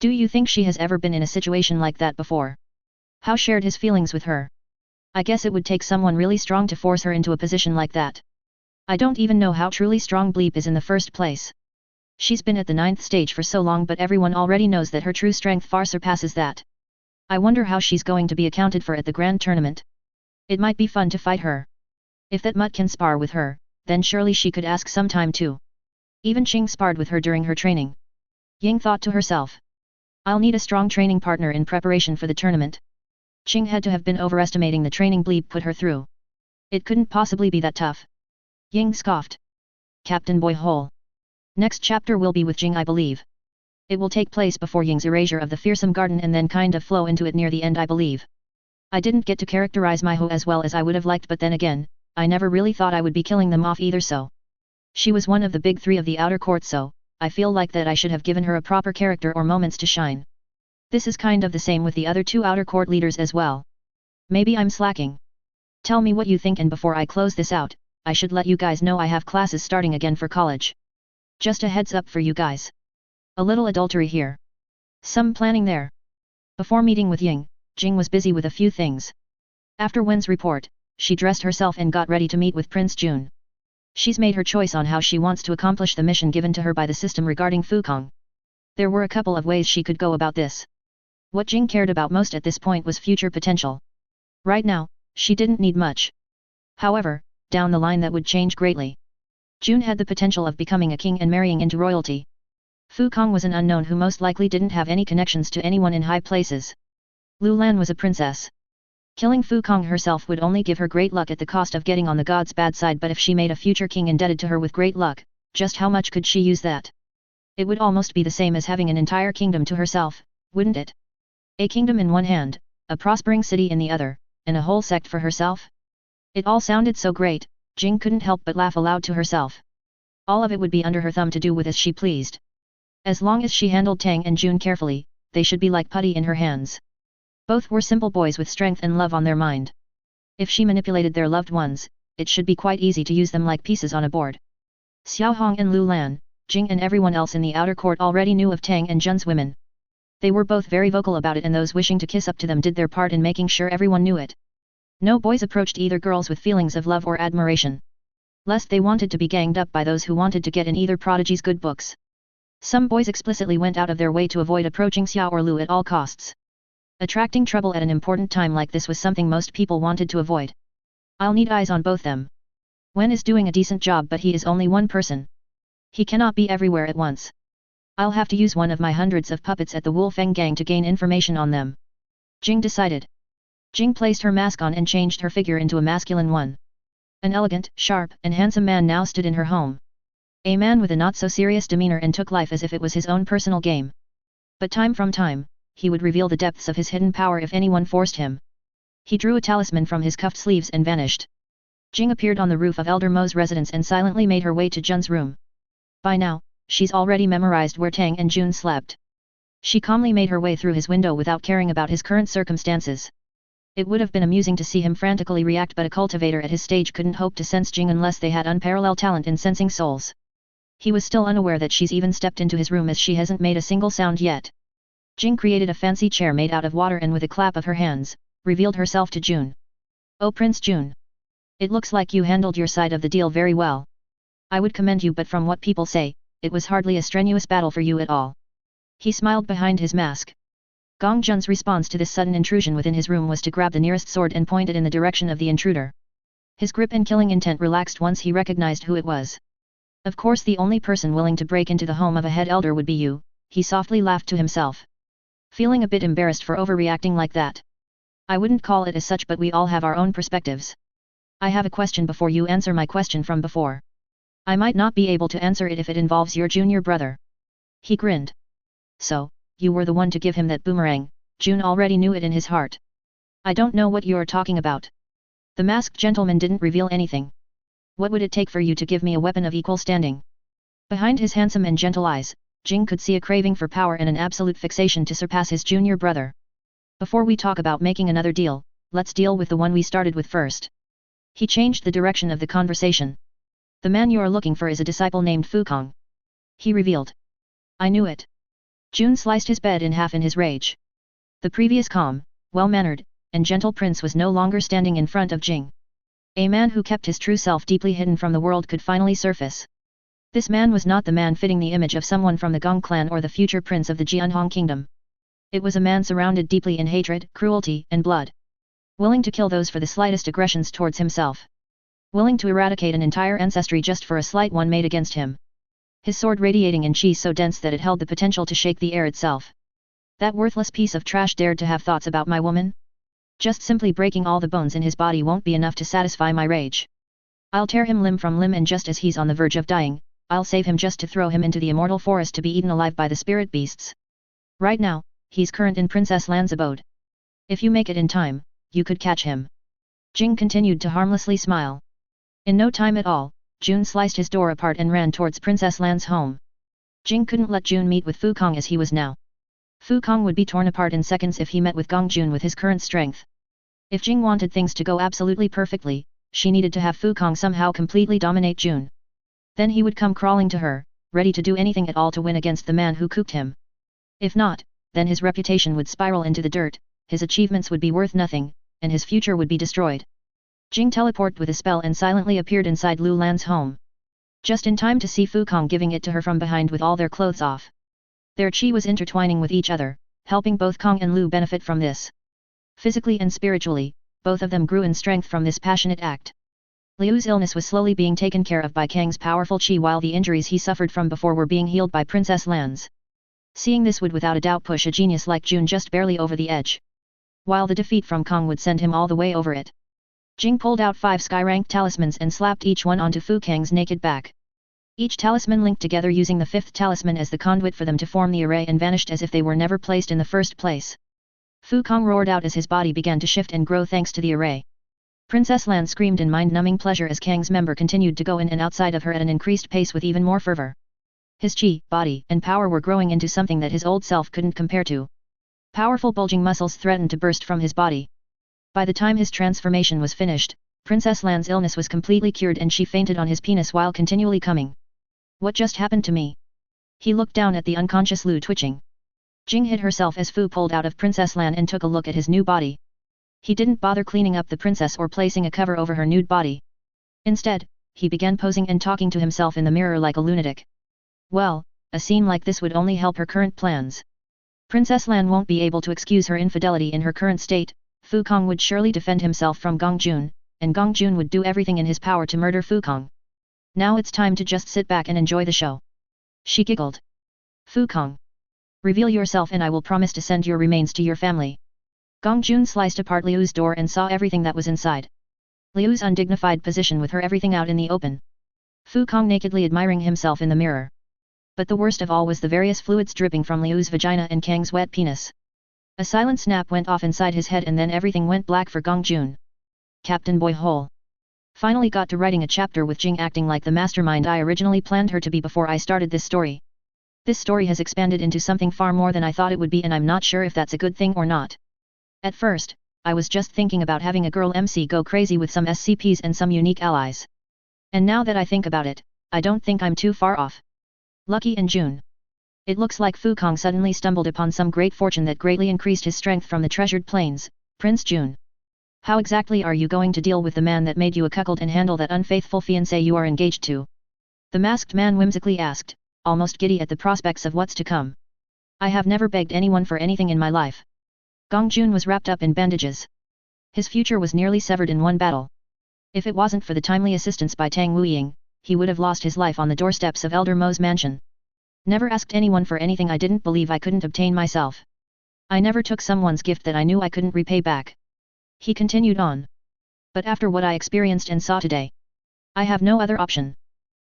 Do you think she has ever been in a situation like that before? Hao shared his feelings with her. "I guess it would take someone really strong to force her into a position like that. I don't even know how truly strong Bleep is in the first place. She's been at the 9th stage for so long but everyone already knows that her true strength far surpasses that. I wonder how she's going to be accounted for at the grand tournament. It might be fun to fight her. If that mutt can spar with her, then surely she could ask some time too. Even Qing sparred with her during her training." Ying thought to herself. "I'll need a strong training partner in preparation for the tournament." Qing had to have been overestimating the training Bleep put her through. It couldn't possibly be that tough. Ying scoffed. CaptainBoyHole. Next chapter will be with Jing, I believe. It will take place before Ying's erasure of the fearsome garden and then kind of flow into it near the end, I believe. I didn't get to characterize Maihu as well as I would have liked, but then again, I never really thought I would be killing them off either, so. She was one of the big three of the outer court, so I feel like that I should have given her a proper character or moments to shine. This is kind of the same with the other two outer court leaders as well. Maybe I'm slacking. Tell me what you think, and before I close this out, I should let you guys know I have classes starting again for college. Just a heads up for you guys. A little adultery here. Some planning there. Before meeting with Ying, Jing was busy with a few things. After Wen's report, she dressed herself and got ready to meet with Prince Jun. She's made her choice on how she wants to accomplish the mission given to her by the system regarding Fukong. There were a couple of ways she could go about this. What Jing cared about most at this point was future potential. Right now, she didn't need much. However, down the line that would change greatly. Jun had the potential of becoming a king and marrying into royalty. Fukong was an unknown who most likely didn't have any connections to anyone in high places. Lu Lan was a princess. Killing Fukong herself would only give her great luck at the cost of getting on the god's bad side, but if she made a future king indebted to her with great luck, just how much could she use that? It would almost be the same as having an entire kingdom to herself, wouldn't it? A kingdom in one hand, a prospering city in the other, and a whole sect for herself? It all sounded so great, Jing couldn't help but laugh aloud to herself. All of it would be under her thumb to do with as she pleased. As long as she handled Tang and Jun carefully, they should be like putty in her hands. Both were simple boys with strength and love on their mind. If she manipulated their loved ones, it should be quite easy to use them like pieces on a board. Xiao Hong and Lu Lan, Jing and everyone else in the outer court already knew of Tang and Jun's women. They were both very vocal about it, and those wishing to kiss up to them did their part in making sure everyone knew it. No boys approached either girls with feelings of love or admiration, lest they wanted to be ganged up by those who wanted to get in either prodigy's good books. Some boys explicitly went out of their way to avoid approaching Xiao or Lu at all costs. Attracting trouble at an important time like this was something most people wanted to avoid. I'll need eyes on both them. Wen is doing a decent job, but he is only one person. He cannot be everywhere at once. I'll have to use one of my hundreds of puppets at the Wolfeng gang to gain information on them. Jing decided. Jing placed her mask on and changed her figure into a masculine one. An elegant, sharp, and handsome man now stood in her home. A man with a not-so-serious demeanor and took life as if it was his own personal game. But time from time, he would reveal the depths of his hidden power if anyone forced him. He drew a talisman from his cuffed sleeves and vanished. Jing appeared on the roof of Elder Mo's residence and silently made her way to Jun's room. By now, she's already memorized where Tang and Jun slept. She calmly made her way through his window without caring about his current circumstances. It would have been amusing to see him frantically react, but a cultivator at his stage couldn't hope to sense Jing unless they had unparalleled talent in sensing souls. He was still unaware that she's even stepped into his room, as she hasn't made a single sound yet. Jing created a fancy chair made out of water and with a clap of her hands, revealed herself to Jun. "Oh Prince Jun. It looks like you handled your side of the deal very well. I would commend you, but from what people say, it was hardly a strenuous battle for you at all." He smiled behind his mask. Gong Jun's response to this sudden intrusion within his room was to grab the nearest sword and point it in the direction of the intruder. His grip and killing intent relaxed once he recognized who it was. "Of course the only person willing to break into the home of a head elder would be you," he softly laughed to himself. Feeling a bit embarrassed for overreacting like that. "I wouldn't call it as such, but we all have our own perspectives. I have a question before you answer my question from before. I might not be able to answer it if it involves your junior brother." He grinned. "So, you were the one to give him that boomerang?" Jun already knew it in his heart. "I don't know what you're talking about." The masked gentleman didn't reveal anything. "What would it take for you to give me a weapon of equal standing?" Behind his handsome and gentle eyes, Jing could see a craving for power and an absolute fixation to surpass his junior brother. "Before we talk about making another deal, let's deal with the one we started with first." He changed the direction of the conversation. "The man you're looking for is a disciple named Fukong," he revealed. "I knew it." Jun sliced his bed in half in his rage. The previous calm, well-mannered, and gentle prince was no longer standing in front of Jing. A man who kept his true self deeply hidden from the world could finally surface. This man was not the man fitting the image of someone from the Gong clan or the future prince of the Jianhong kingdom. It was a man surrounded deeply in hatred, cruelty, and blood. Willing to kill those for the slightest aggressions towards himself. Willing to eradicate an entire ancestry just for a slight one made against him. His sword radiating in chi so dense that it held the potential to shake the air itself. That worthless piece of trash dared to have thoughts about my woman? Just simply breaking all the bones in his body won't be enough to satisfy my rage. I'll tear him limb from limb, and just as he's on the verge of dying, I'll save him just to throw him into the immortal forest to be eaten alive by the spirit beasts. Right now, he's current in Princess Lan's abode. If you make it in time, you could catch him." Jing continued to harmlessly smile. In no time at all, Jun sliced his door apart and ran towards Princess Lan's home. Jing couldn't let Jun meet with Fu Kong as he was now. Fu Kong would be torn apart in seconds if he met with Gong Jun with his current strength. If Jing wanted things to go absolutely perfectly, she needed to have Fu Kong somehow completely dominate Jun. Then he would come crawling to her, ready to do anything at all to win against the man who cooked him. If not, then his reputation would spiral into the dirt, his achievements would be worth nothing, and his future would be destroyed. Jing teleported with a spell and silently appeared inside Lu Lan's home. Just in time to see Fu Kong giving it to her from behind with all their clothes off. Their chi was intertwining with each other, helping both Kong and Lu benefit from this. Physically and spiritually, both of them grew in strength from this passionate act. Liu's illness was slowly being taken care of by Kang's powerful chi while the injuries he suffered from before were being healed by Princess Lan's. Seeing this would without a doubt push a genius like Jun just barely over the edge. While the defeat from Kong would send him all the way over it. Jing pulled out 5 sky-ranked talismans and slapped each one onto Fu Kang's naked back. Each talisman linked together using the 5th talisman as the conduit for them to form the array and vanished as if they were never placed in the first place. Fu Kong roared out as his body began to shift and grow thanks to the array. Princess Lan screamed in mind-numbing pleasure as Kang's member continued to go in and outside of her at an increased pace with even more fervor. His chi, body, and power were growing into something that his old self couldn't compare to. Powerful bulging muscles threatened to burst from his body. By the time his transformation was finished, Princess Lan's illness was completely cured and she fainted on his penis while continually coming. What just happened to me? He looked down at the unconscious Lu twitching. Jing hid herself as Fu pulled out of Princess Lan and took a look at his new body. He didn't bother cleaning up the princess or placing a cover over her nude body. Instead, he began posing and talking to himself in the mirror like a lunatic. Well, a scene like this would only help her current plans. Princess Lan won't be able to excuse her infidelity in her current state. Fu Kong would surely defend himself from Gong Jun, and Gong Jun would do everything in his power to murder Fu Kong. Now it's time to just sit back and enjoy the show. She giggled. Fu Kong. Reveal yourself and I will promise to send your remains to your family. Gong Jun sliced apart Liu's door and saw everything that was inside. Liu's undignified position with her everything out in the open. Fu Kong nakedly admiring himself in the mirror. But the worst of all was the various fluids dripping from Liu's vagina and Kang's wet penis. A silent snap went off inside his head and then everything went black for Gong Jun. CaptainBoyHole. Finally got to writing a chapter with Jing acting like the mastermind I originally planned her to be before I started this story. This story has expanded into something far more than I thought it would be and I'm not sure if that's a good thing or not. At first, I was just thinking about having a girl MC go crazy with some SCPs and some unique allies. And now that I think about it, I don't think I'm too far off. Lucky and June. It looks like Fu Kong suddenly stumbled upon some great fortune that greatly increased his strength from the treasured plains, Prince June. How exactly are you going to deal with the man that made you a cuckold and handle that unfaithful fiancé you are engaged to? The masked man whimsically asked, almost giddy at the prospects of what's to come. I have never begged anyone for anything in my life. Gong Jun was wrapped up in bandages. His future was nearly severed in one battle. If it wasn't for the timely assistance by Tang Wuying, he would have lost his life on the doorsteps of Elder Mo's mansion. Never asked anyone for anything I didn't believe I couldn't obtain myself. I never took someone's gift that I knew I couldn't repay back. He continued on. But after what I experienced and saw today, I have no other option.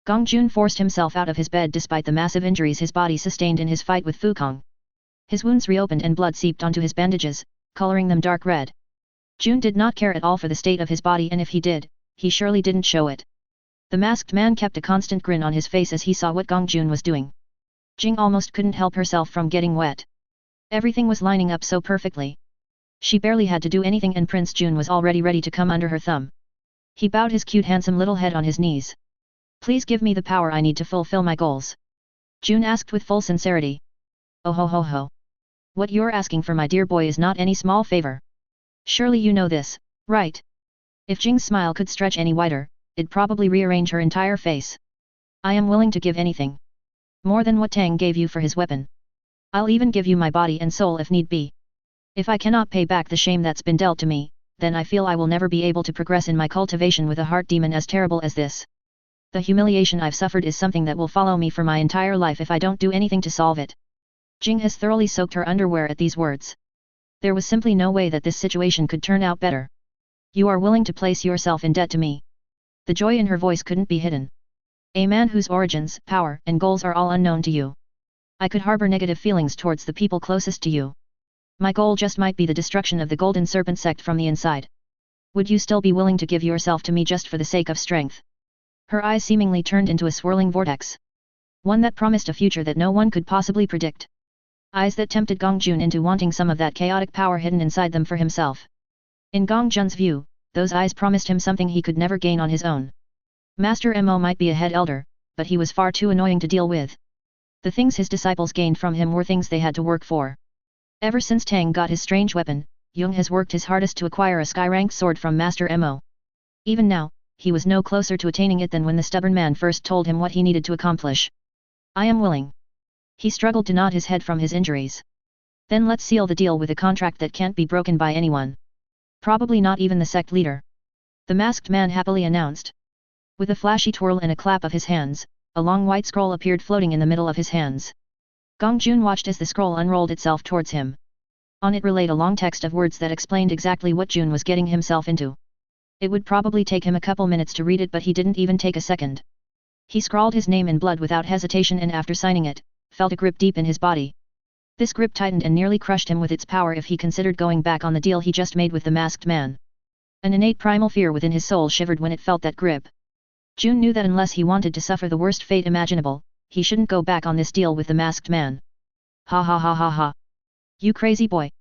Gong Jun forced himself out of his bed despite the massive injuries his body sustained in his fight with Fu Kong. His wounds reopened and blood seeped onto his bandages, coloring them dark red. Jun did not care at all for the state of his body and if he did, he surely didn't show it. The masked man kept a constant grin on his face as he saw what Gong Jun was doing. Jing almost couldn't help herself from getting wet. Everything was lining up so perfectly. She barely had to do anything and Prince Jun was already ready to come under her thumb. He bowed his cute handsome little head on his knees. Please give me the power I need to fulfill my goals. Jun asked with full sincerity. Oh ho ho ho. What you're asking for my dear boy is not any small favor. Surely you know this, right? If Jing's smile could stretch any wider, it'd probably rearrange her entire face. I am willing to give anything. More than what Tang gave you for his weapon. I'll even give you my body and soul if need be. If I cannot pay back the shame that's been dealt to me, then I feel I will never be able to progress in my cultivation with a heart demon as terrible as this. The humiliation I've suffered is something that will follow me for my entire life if I don't do anything to solve it. Jing has thoroughly soaked her underwear at these words. There was simply no way that this situation could turn out better. You are willing to place yourself in debt to me. The joy in her voice couldn't be hidden. A man whose origins, power, and goals are all unknown to you. I could harbor negative feelings towards the people closest to you. My goal just might be the destruction of the Golden Serpent sect from the inside. Would you still be willing to give yourself to me just for the sake of strength? Her eyes seemingly turned into a swirling vortex. One that promised a future that no one could possibly predict. Eyes that tempted Gong Jun into wanting some of that chaotic power hidden inside them for himself. In Gong Jun's view, those eyes promised him something he could never gain on his own. Master Mo might be a head elder, but he was far too annoying to deal with. The things his disciples gained from him were things they had to work for. Ever since Tang got his strange weapon, Jung has worked his hardest to acquire a sky-ranked sword from Master Mo. Even now, he was no closer to attaining it than when the stubborn man first told him what he needed to accomplish. I am willing. He struggled to nod his head from his injuries. Then let's seal the deal with a contract that can't be broken by anyone. Probably not even the sect leader. The masked man happily announced. With a flashy twirl and a clap of his hands, a long white scroll appeared floating in the middle of his hands. Gong Jun watched as the scroll unrolled itself towards him. On it relayed a long text of words that explained exactly what Jun was getting himself into. It would probably take him a couple minutes to read it, but he didn't even take a second. He scrawled his name in blood without hesitation, and after signing it, felt a grip deep in his body. This grip tightened and nearly crushed him with its power if he considered going back on the deal he just made with the masked man. An innate primal fear within his soul shivered when it felt that grip. Jun knew that unless he wanted to suffer the worst fate imaginable, he shouldn't go back on this deal with the masked man. Ha ha ha ha ha. You crazy boy.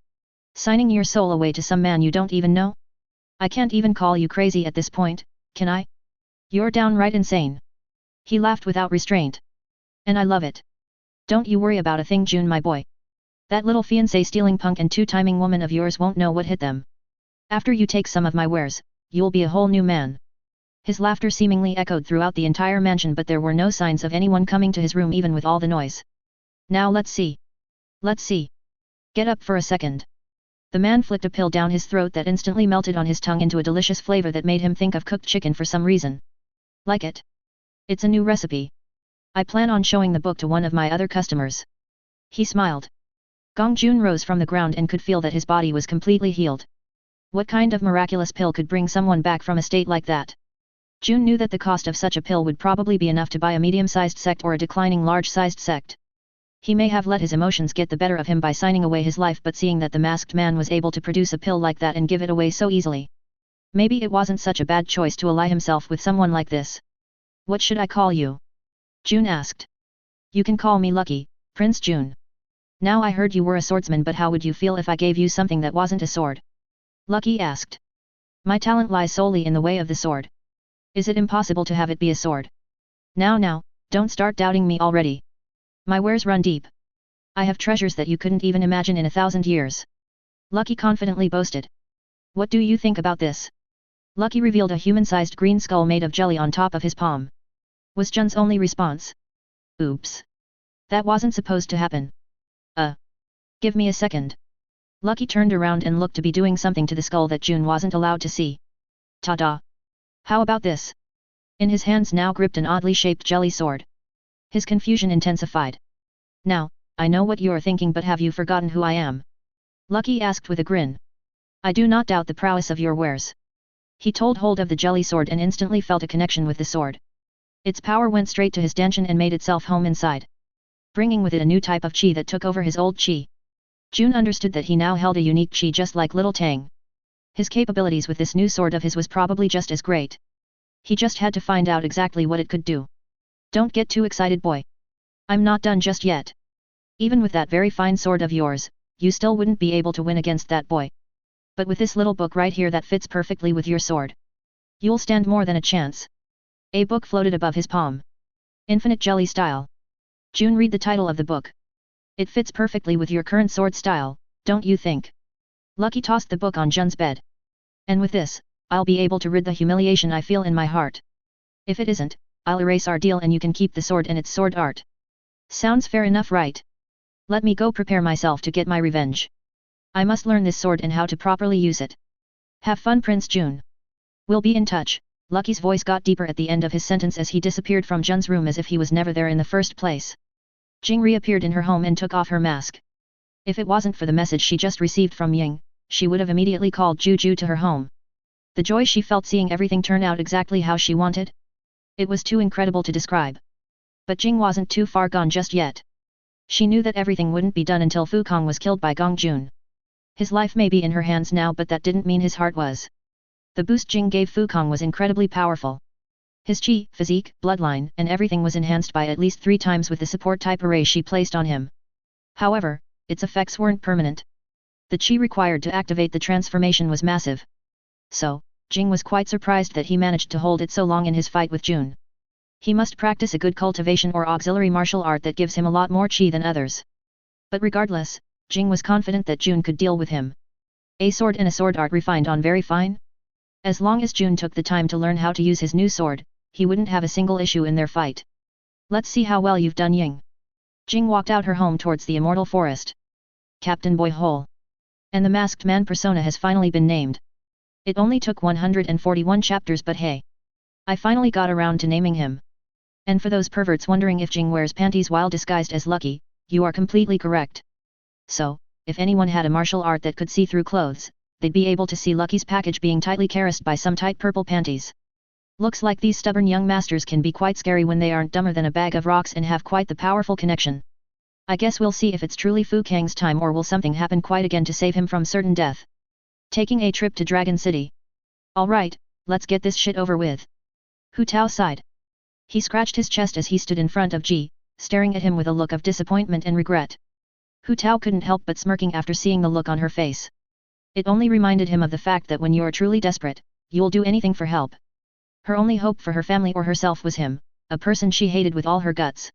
Signing your soul away to some man you don't even know? I can't even call you crazy at this point, can I? You're downright insane. He laughed without restraint. And I love it. Don't you worry about a thing, Jun, my boy. That little fiancé stealing punk and two-timing woman of yours won't know what hit them. After you take some of my wares, you'll be a whole new man. His laughter seemingly echoed throughout the entire mansion, but there were no signs of anyone coming to his room even with all the noise. Now let's see. Let's see. Get up for a second. The man flicked a pill down his throat that instantly melted on his tongue into a delicious flavor that made him think of cooked chicken for some reason. Like it? It's a new recipe. I plan on showing the book to one of my other customers. He smiled. Gong Jun rose from the ground and could feel that his body was completely healed. What kind of miraculous pill could bring someone back from a state like that? Jun knew that the cost of such a pill would probably be enough to buy a medium-sized sect or a declining large-sized sect. He may have let his emotions get the better of him by signing away his life, but seeing that the masked man was able to produce a pill like that and give it away so easily. Maybe it wasn't such a bad choice to ally himself with someone like this. What should I call you? Jun asked. You can call me Lucky, Prince Jun. Now I heard you were a swordsman, but how would you feel if I gave you something that wasn't a sword? Lucky asked. My talent lies solely in the way of the sword. Is it impossible to have it be a sword? Now, don't start doubting me already. My wares run deep. I have treasures that you couldn't even imagine in 1,000 years. Lucky confidently boasted. What do you think about this? Lucky revealed a human-sized green skull made of jelly on top of his palm. Was Jun's only response. Oops. That wasn't supposed to happen. Give me a second. Lucky turned around and looked to be doing something to the skull that Jun wasn't allowed to see. Ta-da! How about this? In his hands now gripped an oddly shaped jelly sword. His confusion intensified. Now, I know what you're thinking, but have you forgotten who I am? Lucky asked with a grin. I do not doubt the prowess of your wares. He told hold of the jelly sword and instantly felt a connection with the sword. Its power went straight to his dantian and made itself home inside, bringing with it a new type of chi that took over his old chi. Jun understood that he now held a unique chi just like little Tang. His capabilities with this new sword of his was probably just as great. He just had to find out exactly what it could do. Don't get too excited, boy. I'm not done just yet. Even with that very fine sword of yours, you still wouldn't be able to win against that boy. But with this little book right here that fits perfectly with your sword, you'll stand more than a chance. A book floated above his palm. Infinite Jelly Style. Jun read the title of the book. It fits perfectly with your current sword style, don't you think? Lucky tossed the book on Jun's bed. And with this, I'll be able to rid the humiliation I feel in my heart. If it isn't, I'll erase our deal and you can keep the sword and its sword art. Sounds fair enough, right? Let me go prepare myself to get my revenge. I must learn this sword and how to properly use it. Have fun, Prince Jun. We'll be in touch. Lucky's voice got deeper at the end of his sentence as he disappeared from Jun's room as if he was never there in the first place. Jing reappeared in her home and took off her mask. If it wasn't for the message she just received from Ying, she would have immediately called Juju to her home. The joy she felt seeing everything turn out exactly how she wanted? It was too incredible to describe. But Jing wasn't too far gone just yet. She knew that everything wouldn't be done until Fu Kong was killed by Gong Jun. His life may be in her hands now, but that didn't mean his heart was. The boost Jing gave Fu Kong was incredibly powerful. His chi, physique, bloodline, and everything was enhanced by at least 3 times with the support type array she placed on him. However, its effects weren't permanent. The chi required to activate the transformation was massive. So, Jing was quite surprised that he managed to hold it so long in his fight with June. He must practice a good cultivation or auxiliary martial art that gives him a lot more chi than others. But regardless, Jing was confident that June could deal with him. A sword and a sword art refined on very fine? As long as June took the time to learn how to use his new sword, he wouldn't have a single issue in their fight. Let's see how well you've done, Ying. Jing walked out her home towards the immortal forest. CaptainBoyHole. And the masked man persona has finally been named. It only took 141 chapters, but hey. I finally got around to naming him. And for those perverts wondering if Jing wears panties while disguised as Lucky, you are completely correct. So, if anyone had a martial art that could see through clothes, they'd be able to see Lucky's package being tightly caressed by some tight purple panties. Looks like these stubborn young masters can be quite scary when they aren't dumber than a bag of rocks and have quite the powerful connection. I guess we'll see if it's truly Fu Kang's time or will something happen quite again to save him from certain death. Taking a trip to Dragon City. Alright, let's get this shit over with. Hu Tao sighed. He scratched his chest as he stood in front of Ji, staring at him with a look of disappointment and regret. Hu Tao couldn't help but smirking after seeing the look on her face. It only reminded him of the fact that when you're truly desperate, you'll do anything for help. Her only hope for her family or herself was him, a person she hated with all her guts.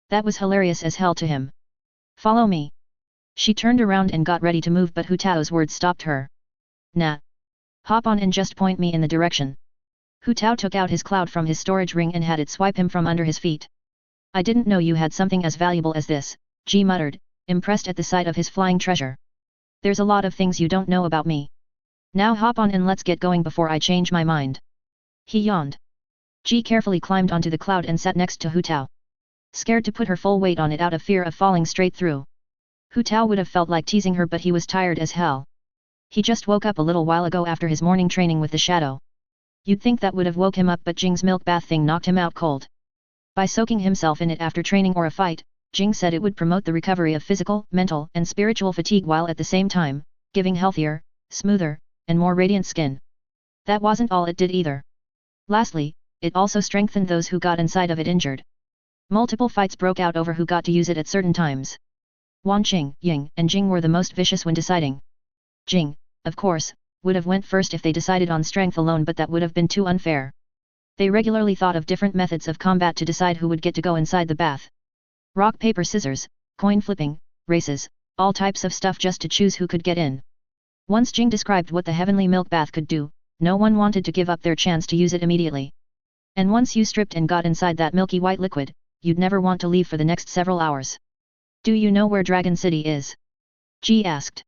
That was hilarious as hell to him. Follow me. She turned around and got ready to move, but Hu Tao's words stopped her. Nah. Hop on and just point me in the direction. Hu Tao took out his cloud from his storage ring and had it swipe him from under his feet. I didn't know you had something as valuable as this, Ji muttered, impressed at the sight of his flying treasure. There's a lot of things you don't know about me. Now hop on and let's get going before I change my mind. He yawned. Ji carefully climbed onto the cloud and sat next to Hu Tao. Scared to put her full weight on it out of fear of falling straight through. Hu Tao would have felt like teasing her, but he was tired as hell. He just woke up a little while ago after his morning training with the shadow. You'd think that would have woke him up, but Jing's milk bath thing knocked him out cold. By soaking himself in it after training or a fight, Jing said it would promote the recovery of physical, mental, and spiritual fatigue while at the same time, giving healthier, smoother, and more radiant skin. That wasn't all it did either. Lastly, it also strengthened those who got inside of it injured. Multiple fights broke out over who got to use it at certain times. Wanqing, Ying, and Jing were the most vicious when deciding. Jing, of course, would have went first if they decided on strength alone, but that would have been too unfair. They regularly thought of different methods of combat to decide who would get to go inside the bath. Rock, paper, scissors, coin flipping, races, all types of stuff just to choose who could get in. Once Jing described what the heavenly milk bath could do, no one wanted to give up their chance to use it immediately. And once you stripped and got inside that milky white liquid, you'd never want to leave for the next several hours. Do you know where Dragon City is? Ji asked.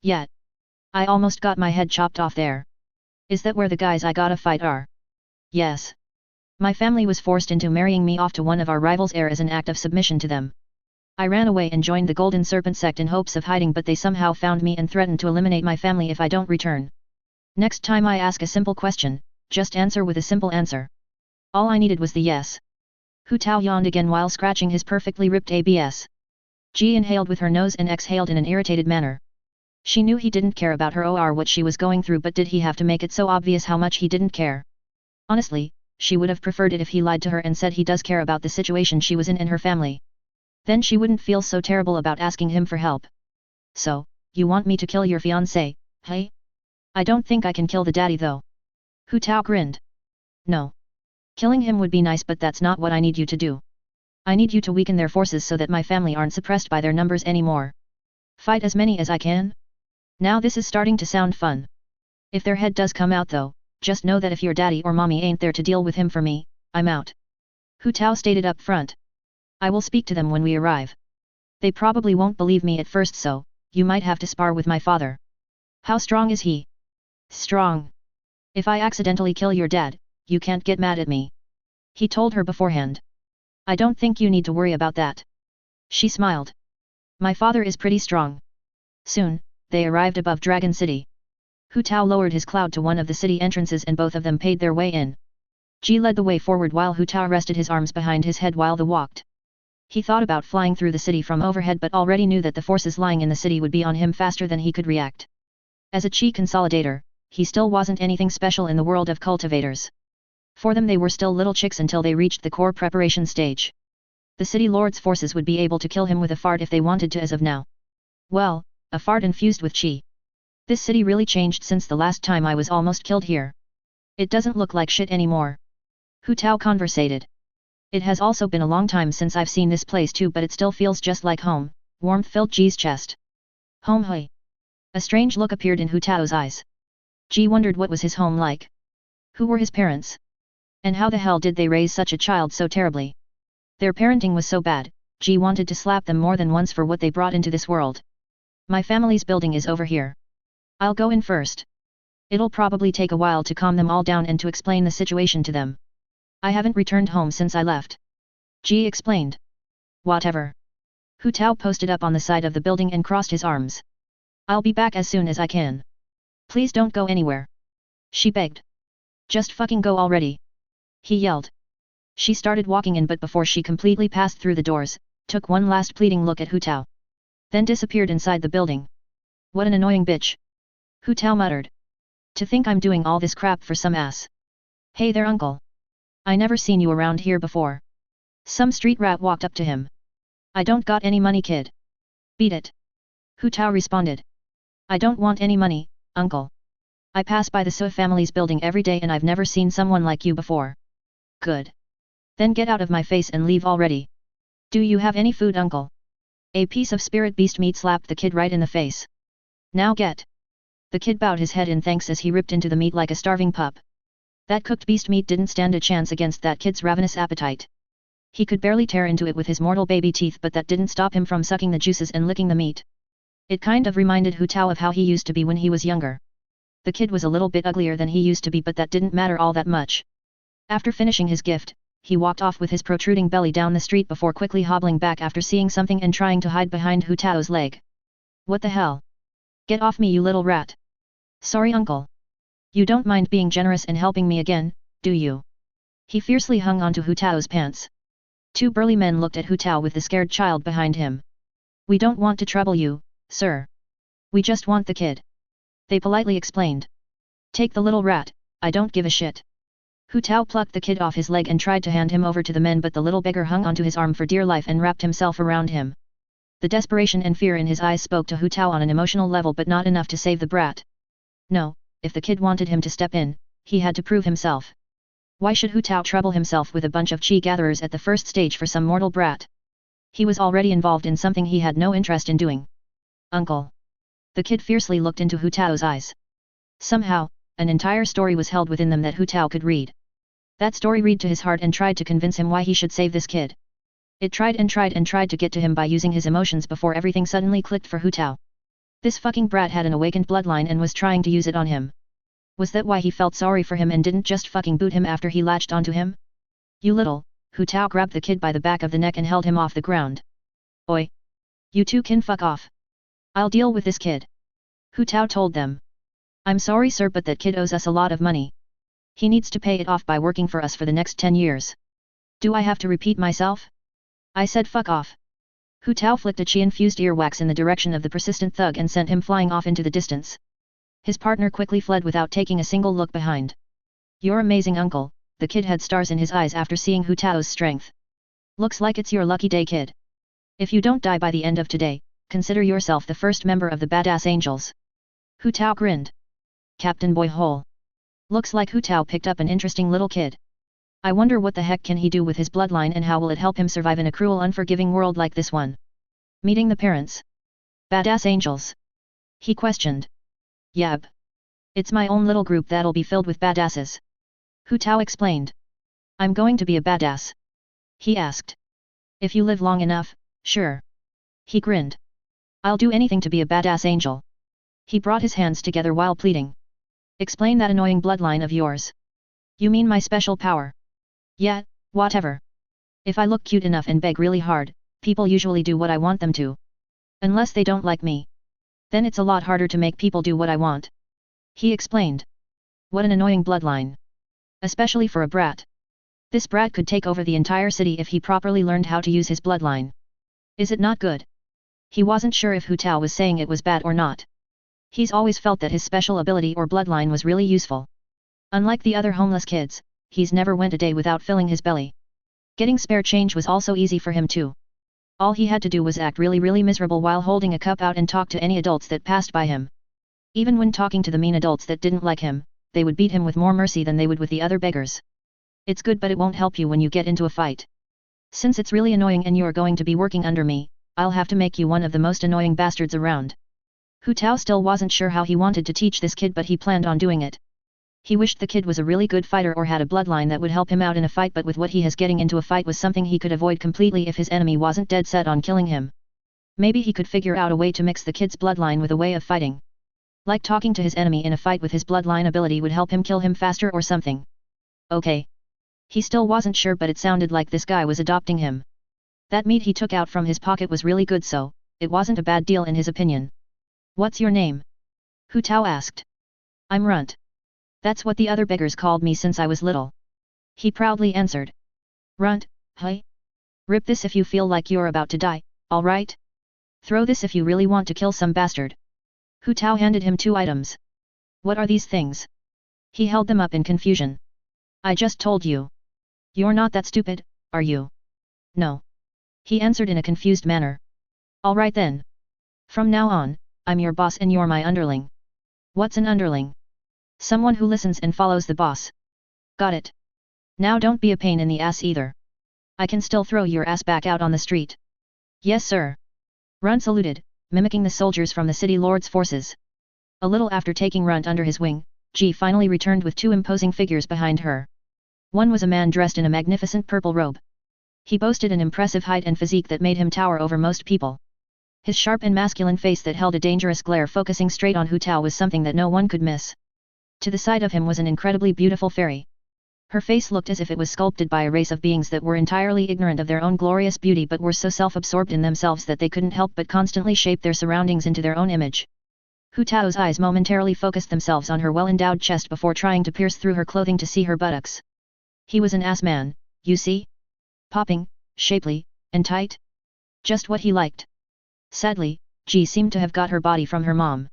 Yeah. I almost got my head chopped off there. Is that where the guys I gotta fight are? Yes. My family was forced into marrying me off to one of our rivals' heir as an act of submission to them. I ran away and joined the Golden Serpent sect in hopes of hiding, but they somehow found me and threatened to eliminate my family if I don't return. Next time I ask a simple question, just answer with a simple answer. All I needed was the yes. Hu Tao yawned again while scratching his perfectly ripped abs. Ji inhaled with her nose and exhaled in an irritated manner. She knew he didn't care about her or what she was going through, but did he have to make it so obvious how much he didn't care? Honestly, she would have preferred it if he lied to her and said he does care about the situation she was in and her family. Then she wouldn't feel so terrible about asking him for help. So, you want me to kill your fiancé, hey? I don't think I can kill the daddy though. Hu Tao grinned. No. Killing him would be nice, but that's not what I need you to do. I need you to weaken their forces so that my family aren't suppressed by their numbers anymore. Fight as many as I can? Now this is starting to sound fun. If their head does come out though, just know that if your daddy or mommy ain't there to deal with him for me, I'm out. Hu Tao stated up front. I will speak to them when we arrive. They probably won't believe me at first, so you might have to spar with my father. How strong is he? Strong. If I accidentally kill your dad, you can't get mad at me. He told her beforehand. I don't think you need to worry about that. She smiled. My father is pretty strong. Soon, they arrived above Dragon City. Hu Tao lowered his cloud to one of the city entrances and both of them paid their way in. Ji led the way forward while Hu Tao rested his arms behind his head while they walked. He thought about flying through the city from overhead, but already knew that the forces lying in the city would be on him faster than he could react. As a chi consolidator, he still wasn't anything special in the world of cultivators. For them they were still little chicks until they reached the core preparation stage. The city lord's forces would be able to kill him with a fart if they wanted to as of now. Well, a fart infused with chi. This city really changed since the last time I was almost killed here. It doesn't look like shit anymore. Hu Tao conversated. It has also been a long time since I've seen this place too, but it still feels just like home. Warmth filled Ji's chest. Home hui. A strange look appeared in Hu Tao's eyes. Ji wondered what was his home like. Who were his parents? And how the hell did they raise such a child so terribly? Their parenting was so bad, Ji wanted to slap them more than once for what they brought into this world. My family's building is over here. I'll go in first. It'll probably take a while to calm them all down and to explain the situation to them. I haven't returned home since I left. Ji explained. Whatever. Hu Tao posted up on the side of the building and crossed his arms. I'll be back as soon as I can. Please don't go anywhere. She begged. Just fucking go already. He yelled. She started walking in, but before she completely passed through the doors, took one last pleading look at Hu Tao. Then disappeared inside the building. What an annoying bitch. Hu Tao muttered. To think I'm doing all this crap for some ass. Hey there, uncle. I never seen you around here before. Some street rat walked up to him. I don't got any money, kid. Beat it. Hu Tao responded. I don't want any money, uncle. I pass by the Sui family's building every day and I've never seen someone like you before. Good. Then get out of my face and leave already. Do you have any food, uncle? A piece of spirit beast meat slapped the kid right in the face. Now get. The kid bowed his head in thanks as he ripped into the meat like a starving pup. That cooked beast meat didn't stand a chance against that kid's ravenous appetite. He could barely tear into it with his mortal baby teeth, but that didn't stop him from sucking the juices and licking the meat. It kind of reminded Hu Tao of how he used to be when he was younger. The kid was a little bit uglier than he used to be, but that didn't matter all that much. After finishing his gift, he walked off with his protruding belly down the street before quickly hobbling back after seeing something and trying to hide behind Hu Tao's leg. What the hell? Get off me, you little rat. Sorry, uncle. You don't mind being generous and helping me again, do you? He fiercely hung onto Hu Tao's pants. Two burly men looked at Hu Tao with the scared child behind him. We don't want to trouble you, sir. We just want the kid. They politely explained. Take the little rat, I don't give a shit. Hu Tao plucked the kid off his leg and tried to hand him over to the men, but the little beggar hung onto his arm for dear life and wrapped himself around him. The desperation and fear in his eyes spoke to Hu Tao on an emotional level, but not enough to save the brat. No, if the kid wanted him to step in, he had to prove himself. Why should Hu Tao trouble himself with a bunch of chi gatherers at the first stage for some mortal brat? He was already involved in something he had no interest in doing. Uncle. The kid fiercely looked into Hu Tao's eyes. Somehow, an entire story was held within them that Hu Tao could read. That story read to his heart and tried to convince him why he should save this kid. It tried and tried and tried to get to him by using his emotions before everything suddenly clicked for Hu Tao. This fucking brat had an awakened bloodline and was trying to use it on him. Was that why he felt sorry for him and didn't just fucking boot him after he latched onto him? You little, Hu Tao grabbed the kid by the back of the neck and held him off the ground. Oi! You two can fuck off. I'll deal with this kid. Hu Tao told them. I'm sorry sir, but that kid owes us a lot of money. He needs to pay it off by working for us for the next 10 years. Do I have to repeat myself? I said fuck off. Hu Tao flicked a chi-infused earwax in the direction of the persistent thug and sent him flying off into the distance. His partner quickly fled without taking a single look behind. You're amazing, uncle. The kid had stars in his eyes after seeing Hu Tao's strength. Looks like it's your lucky day, kid. If you don't die by the end of today, consider yourself the first member of the Badass Angels. Hu Tao grinned. CaptainBoyHole. Looks like Hu Tao picked up an interesting little kid. I wonder what the heck can he do with his bloodline and how will it help him survive in a cruel, unforgiving world like this one? Meeting the parents. Badass Angels? He questioned. Yep. It's my own little group that'll be filled with badasses. Hu Tao explained. I'm going to be a badass. He asked. If you live long enough, sure. He grinned. I'll do anything to be a badass angel. He brought his hands together while pleading. Explain that annoying bloodline of yours. You mean my special power? Yeah, whatever. If I look cute enough and beg really hard, people usually do what I want them to. Unless they don't like me. Then it's a lot harder to make people do what I want. He explained. What an annoying bloodline. Especially for a brat. This brat could take over the entire city if he properly learned how to use his bloodline. Is it not good? He wasn't sure if Hu Tao was saying it was bad or not. He's always felt that his special ability or bloodline was really useful. Unlike the other homeless kids, he's never went a day without filling his belly. Getting spare change was also easy for him too. All he had to do was act really miserable while holding a cup out and talk to any adults that passed by him. Even when talking to the mean adults that didn't like him, they would beat him with more mercy than they would with the other beggars. It's good, but it won't help you when you get into a fight. Since it's really annoying and you're going to be working under me, I'll have to make you one of the most annoying bastards around. Hu Tao still wasn't sure how he wanted to teach this kid, but he planned on doing it. He wished the kid was a really good fighter or had a bloodline that would help him out in a fight, but with what he has, getting into a fight was something he could avoid completely if his enemy wasn't dead set on killing him. Maybe he could figure out a way to mix the kid's bloodline with a way of fighting. Like talking to his enemy in a fight with his bloodline ability would help him kill him faster or something. Okay. He still wasn't sure, but it sounded like this guy was adopting him. That meat he took out from his pocket was really good, so it wasn't a bad deal in his opinion. What's your name? Hu Tao asked. I'm Runt. That's what the other beggars called me since I was little. He proudly answered. Runt, hey? Rip this if you feel like you're about to die, alright? Throw this if you really want to kill some bastard. Hu Tao handed him 2 items. What are these things? He held them up in confusion. I just told you. You're not that stupid, are you? No. He answered in a confused manner. Alright then. From now on, I'm your boss and you're my underling. What's an underling? Someone who listens and follows the boss. Got it. Now don't be a pain in the ass either. I can still throw your ass back out on the street. Yes sir. Runt saluted, mimicking the soldiers from the city lord's forces. A little after taking Runt under his wing, Ji finally returned with 2 imposing figures behind her. One was a man dressed in a magnificent purple robe. He boasted an impressive height and physique that made him tower over most people. His sharp and masculine face that held a dangerous glare focusing straight on Hu Tao was something that no one could miss. To the side of him was an incredibly beautiful fairy. Her face looked as if it was sculpted by a race of beings that were entirely ignorant of their own glorious beauty but were so self-absorbed in themselves that they couldn't help but constantly shape their surroundings into their own image. Hu Tao's eyes momentarily focused themselves on her well-endowed chest before trying to pierce through her clothing to see her buttocks. He was an ass man, you see? Popping, shapely, and tight. Just what he liked. Sadly, Ji seemed to have got her body from her mom.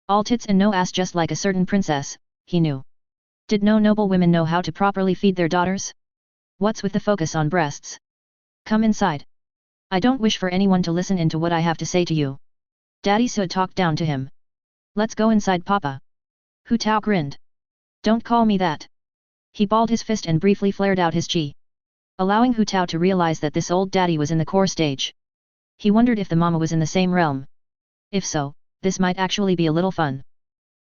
All tits and no ass, just like a certain princess, he knew. Did no noble women know how to properly feed their daughters? What's with the focus on breasts? Come inside. I don't wish for anyone to listen into what I have to say to you. Daddy Sud talked down to him. Let's go inside, Papa. Hu Tao grinned. Don't call me that. He balled his fist and briefly flared out his chi, allowing Hu Tao to realize that this old daddy was in the core stage. He wondered if the mama was in the same realm. If so, this might actually be a little fun.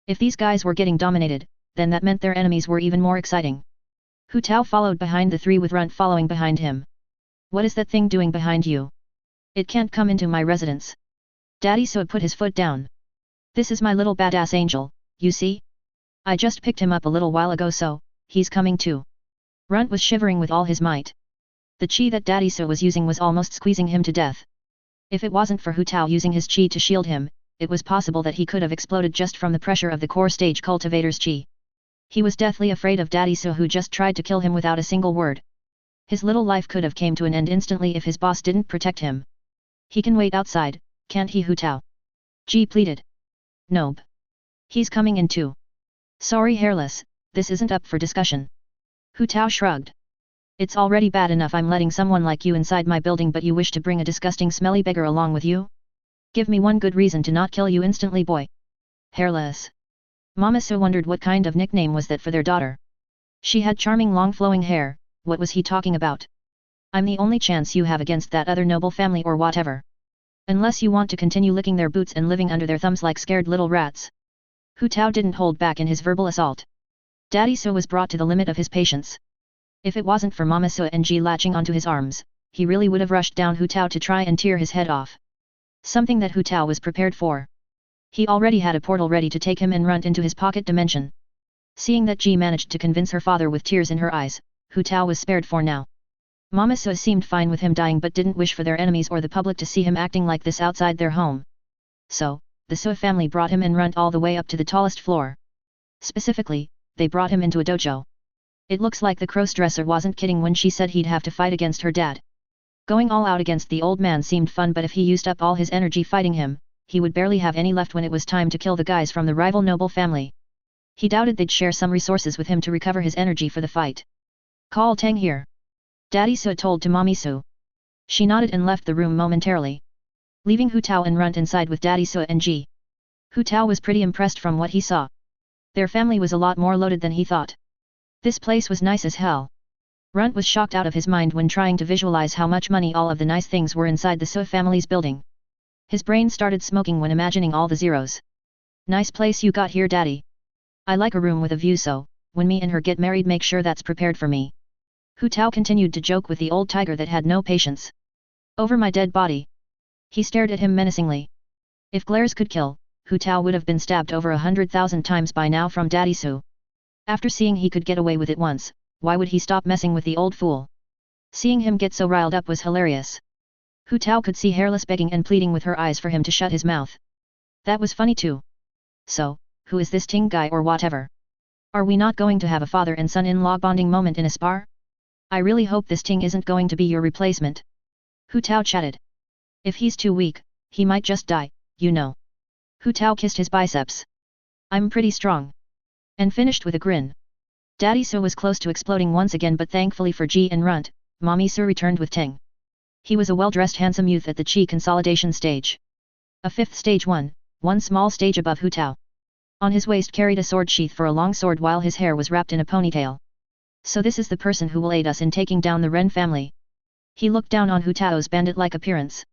If these guys were getting dominated, then that meant their enemies were even more exciting. Hu Tao followed behind the 3 with Runt following behind him. What is that thing doing behind you? It can't come into my residence. Daddy Sud put his foot down. This is my little badass angel, you see? I just picked him up a little while ago, so he's coming too. Runt was shivering with all his might. The chi that Daddy Sud was using was almost squeezing him to death. If it wasn't for Hu Tao using his chi to shield him, it was possible that he could have exploded just from the pressure of the core stage cultivator's chi. He was deathly afraid of Daddy Sud, who just tried to kill him without a single word. His little life could have came to an end instantly if his boss didn't protect him. He can wait outside, can't he, Hu Tao? Ji pleaded. Nope. He's coming in too. Sorry, Hairless, this isn't up for discussion. Hu Tao shrugged. It's already bad enough I'm letting someone like you inside my building, but you wish to bring a disgusting smelly beggar along with you? Give me one good reason to not kill you instantly, boy. Hairless. Mama So wondered what kind of nickname was that for their daughter. She had charming long flowing hair. What was he talking about? I'm the only chance you have against that other noble family or whatever. Unless you want to continue licking their boots and living under their thumbs like scared little rats. Hu Tao didn't hold back in his verbal assault. Daddy So was brought to the limit of his patience. If it wasn't for Mama So and Ji latching onto his arms, he really would have rushed down Hu Tao to try and tear his head off. Something that Hu Tao was prepared for. He already had a portal ready to take him and run into his pocket dimension. Seeing that Ji managed to convince her father with tears in her eyes, Hu Tao was spared for now. Mama So seemed fine with him dying but didn't wish for their enemies or the public to see him acting like this outside their home. So, the So family brought him and run all the way up to the tallest floor. Specifically, they brought him into a dojo. It looks like the cross-dresser wasn't kidding when she said he'd have to fight against her dad. Going all out against the old man seemed fun, but if he used up all his energy fighting him, he would barely have any left when it was time to kill the guys from the rival noble family. He doubted they'd share some resources with him to recover his energy for the fight. Call Tang here. Daddy Su told to Mommy Su. She nodded and left the room momentarily, leaving Hu Tao and Runt inside with Daddy Su and Ji. Hu Tao was pretty impressed from what he saw. Their family was a lot more loaded than he thought. This place was nice as hell. Runt was shocked out of his mind when trying to visualize how much money all of the nice things were inside the Su family's building. His brain started smoking when imagining all the zeros. Nice place you got here, Daddy. I like a room with a view, so when me and her get married, make sure that's prepared for me. Hu Tao continued to joke with the old tiger that had no patience. Over my dead body. He stared at him menacingly. If glares could kill, Hu Tao would have been stabbed over 100,000 times by now from Daddy Su. After seeing he could get away with it once, why would he stop messing with the old fool? Seeing him get so riled up was hilarious. Hu Tao could see Hairless begging and pleading with her eyes for him to shut his mouth. That was funny too. So, who is this Ting guy or whatever? Are we not going to have a father and son-in-law bonding moment in a spa? I really hope this Ting isn't going to be your replacement. Hu Tao chatted. If he's too weak, he might just die, you know. Hu Tao kissed his biceps. I'm pretty strong. And finished with a grin. Daddy Su was close to exploding once again, but thankfully for Ji and Runt, Mommy Su returned with Teng. He was a well-dressed handsome youth at the Chi consolidation stage. A fifth stage one small stage above Hu Tao. On his waist carried a sword sheath for a long sword while his hair was wrapped in a ponytail. So this is the person who will aid us in taking down the Ren family. He looked down on Hu Tao's bandit-like appearance.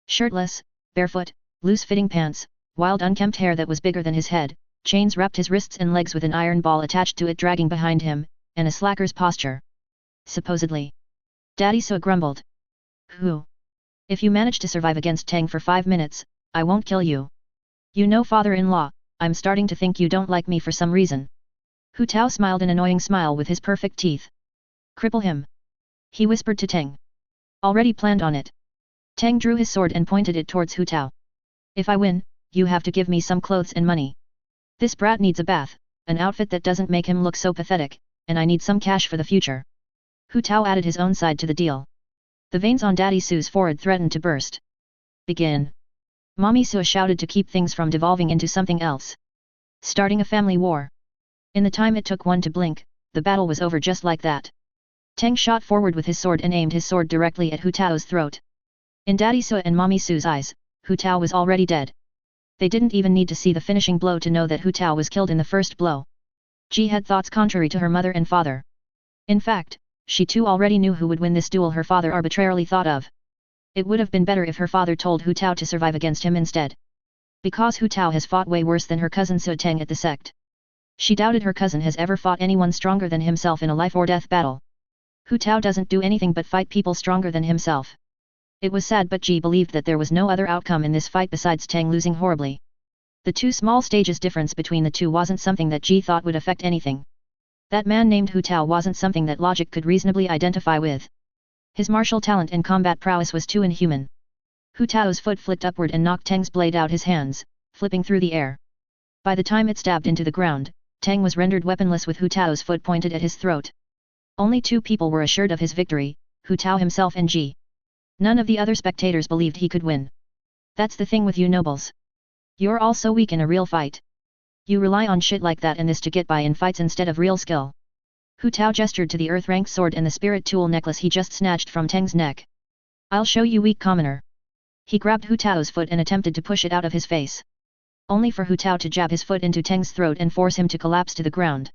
Shirtless, barefoot, loose-fitting pants, wild unkempt hair that was bigger than his head, chains wrapped his wrists and legs with an iron ball attached to it dragging behind him, and a slacker's posture. Supposedly. Daddy Su grumbled. Who? If you manage to survive against Tang for 5 minutes, I won't kill you. You know, father-in-law, I'm starting to think you don't like me for some reason. Hu Tao smiled an annoying smile with his perfect teeth. Cripple him. He whispered to Tang. Already planned on it. Tang drew his sword and pointed it towards Hu Tao. If I win, you have to give me some clothes and money. This brat needs a bath, an outfit that doesn't make him look so pathetic, and I need some cash for the future. Hu Tao added his own side to the deal. The veins on Daddy Su's forehead threatened to burst. Begin. Mommy Su shouted to keep things from devolving into something else. Starting a family war. In the time it took one to blink, the battle was over just like that. Teng shot forward with his sword and aimed his sword directly at Hu Tao's throat. In Daddy Su and Mommy Su's eyes, Hu Tao was already dead. They didn't even need to see the finishing blow to know that Hu Tao was killed in the first blow. Ji had thoughts contrary to her mother and father. In fact, she too already knew who would win this duel her father arbitrarily thought of. It would have been better if her father told Hu Tao to survive against him instead. Because Hu Tao has fought way worse than her cousin Su Teng at the sect. She doubted her cousin has ever fought anyone stronger than himself in a life-or-death battle. Hu Tao doesn't do anything but fight people stronger than himself. It was sad, but Ji believed that there was no other outcome in this fight besides Tang losing horribly. The two small stages difference between the two wasn't something that Ji thought would affect anything. That man named Hu Tao wasn't something that logic could reasonably identify with. His martial talent and combat prowess was too inhuman. Hu Tao's foot flicked upward and knocked Tang's blade out his hands, flipping through the air. By the time it stabbed into the ground, Tang was rendered weaponless with Hu Tao's foot pointed at his throat. Only two people were assured of his victory, Hu Tao himself and Ji. None of the other spectators believed he could win. That's the thing with you nobles. You're all so weak in a real fight. You rely on shit like that and this to get by in fights instead of real skill. Hu Tao gestured to the earth-rank sword and the spirit tool necklace he just snatched from Teng's neck. I'll show you, weak commoner. He grabbed Hu Tao's foot and attempted to push it out of his face. Only for Hu Tao to jab his foot into Teng's throat and force him to collapse to the ground.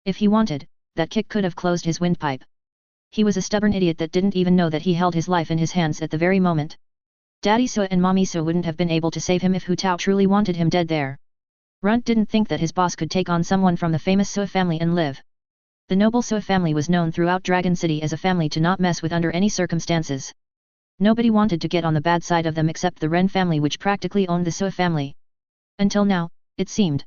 If he wanted, that kick could have closed his windpipe. He was a stubborn idiot that didn't even know that he held his life in his hands at the very moment. Daddy Su and Mommy Su wouldn't have been able to save him if Hu Tao truly wanted him dead there. Runt didn't think that his boss could take on someone from the famous Su family and live. The noble Su family was known throughout Dragon City as a family to not mess with under any circumstances. Nobody wanted to get on the bad side of them except the Ren family, which practically owned the Su family. Until now, it seemed.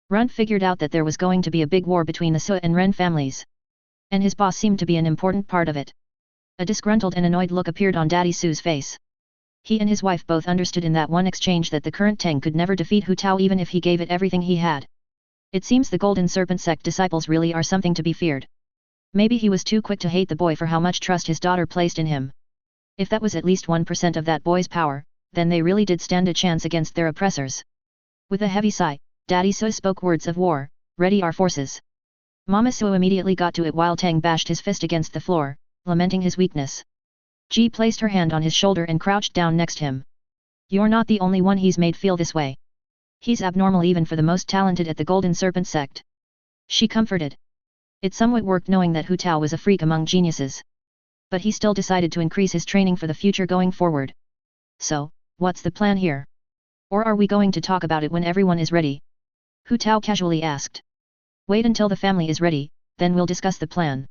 Runt figured out that there was going to be a big war between the Su and Ren families. And his boss seemed to be an important part of it. A disgruntled and annoyed look appeared on Daddy Su's face. He and his wife both understood in that one exchange that the current Teng could never defeat Hu Tao even if he gave it everything he had. It seems the Golden Serpent sect disciples really are something to be feared. Maybe he was too quick to hate the boy for how much trust his daughter placed in him. If that was at least 1% of that boy's power, then they really did stand a chance against their oppressors. With a heavy sigh, Daddy Su spoke words of war, ready our forces. Mama Suo immediately got to it while Tang bashed his fist against the floor, lamenting his weakness. Ji placed her hand on his shoulder and crouched down next him. You're not the only one he's made feel this way. He's abnormal even for the most talented at the Golden Serpent sect. She comforted. It somewhat worked knowing that Hu Tao was a freak among geniuses. But he still decided to increase his training for the future going forward. So, what's the plan here? Or are we going to talk about it when everyone is ready? Hu Tao casually asked. Wait until the family is ready, then we'll discuss the plan.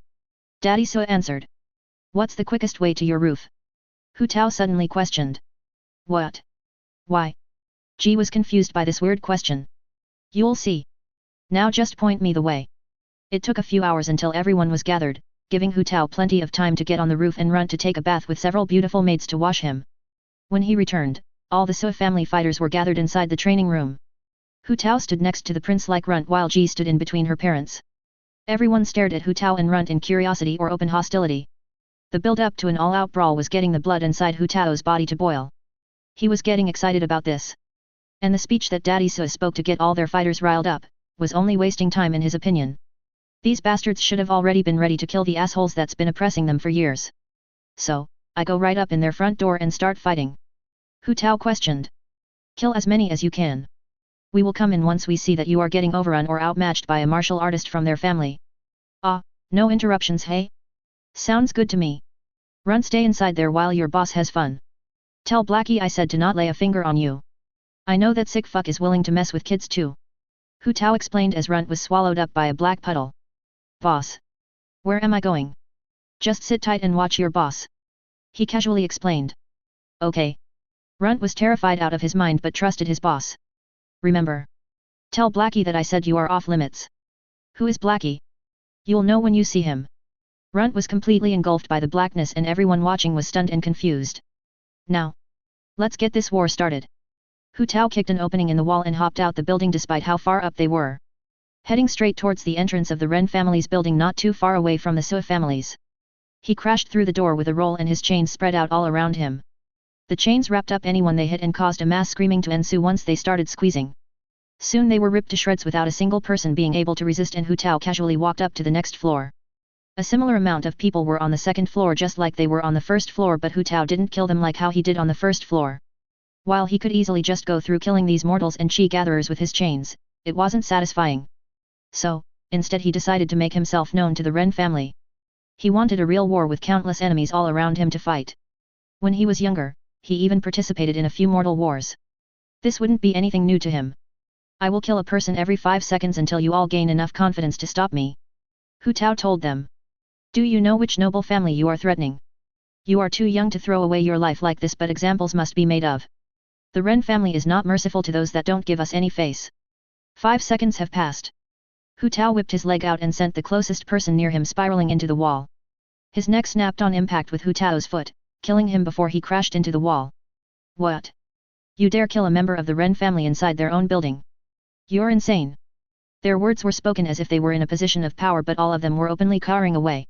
Daddy Suo answered. What's the quickest way to your roof? Hu Tao suddenly questioned. What? Why? Ji was confused by this weird question. You'll see. Now just point me the way. It took a few hours until everyone was gathered, giving Hu Tao plenty of time to get on the roof and run to take a bath with several beautiful maids to wash him. When he returned, all the Suo family fighters were gathered inside the training room. Hu Tao stood next to the prince like Runt while Ji stood in between her parents. Everyone stared at Hu Tao and Runt in curiosity or open hostility. The build-up to an all-out brawl was getting the blood inside Hu Tao's body to boil. He was getting excited about this. And the speech that Daddy Suo spoke to get all their fighters riled up, was only wasting time in his opinion. These bastards should have already been ready to kill the assholes that's been oppressing them for years. So, I go right up in their front door and start fighting. Hu Tao questioned. Kill as many as you can. We will come in once we see that you are getting overrun or outmatched by a martial artist from their family. Ah, no interruptions hey? Sounds good to me. Run stay inside there while your boss has fun. Tell Blackie I said to not lay a finger on you. I know that sick fuck is willing to mess with kids too. Hu Tao explained as Runt was swallowed up by a black puddle. Boss. Where am I going? Just sit tight and watch your boss. He casually explained. Okay. Runt was terrified out of his mind but trusted his boss. Remember. Tell Blackie that I said you are off limits. Who is Blackie? You'll know when you see him. Runt was completely engulfed by the blackness and everyone watching was stunned and confused. Now. Let's get this war started. Hu Tao kicked an opening in the wall and hopped out the building despite how far up they were. Heading straight towards the entrance of the Ren family's building not too far away from the Suo families. He crashed through the door with a roll and his chains spread out all around him. The chains wrapped up anyone they hit and caused a mass screaming to ensue once they started squeezing. Soon they were ripped to shreds without a single person being able to resist and Hu Tao casually walked up to the next floor. A similar amount of people were on the second floor just like they were on the first floor but Hu Tao didn't kill them like how he did on the first floor. While he could easily just go through killing these mortals and chi gatherers with his chains, it wasn't satisfying. So, instead he decided to make himself known to the Ren family. He wanted a real war with countless enemies all around him to fight. When he was younger, he even participated in a few mortal wars. This wouldn't be anything new to him. I will kill a person every 5 seconds until you all gain enough confidence to stop me. Hu Tao told them. Do you know which noble family you are threatening? You are too young to throw away your life like this but examples must be made of. The Ren family is not merciful to those that don't give us any face. 5 seconds have passed. Hu Tao whipped his leg out and sent the closest person near him spiraling into the wall. His neck snapped on impact with Hu Tao's foot, killing him before he crashed into the wall. What? You dare kill a member of the Ren family inside their own building? You're insane. Their words were spoken as if they were in a position of power but all of them were openly cowering away.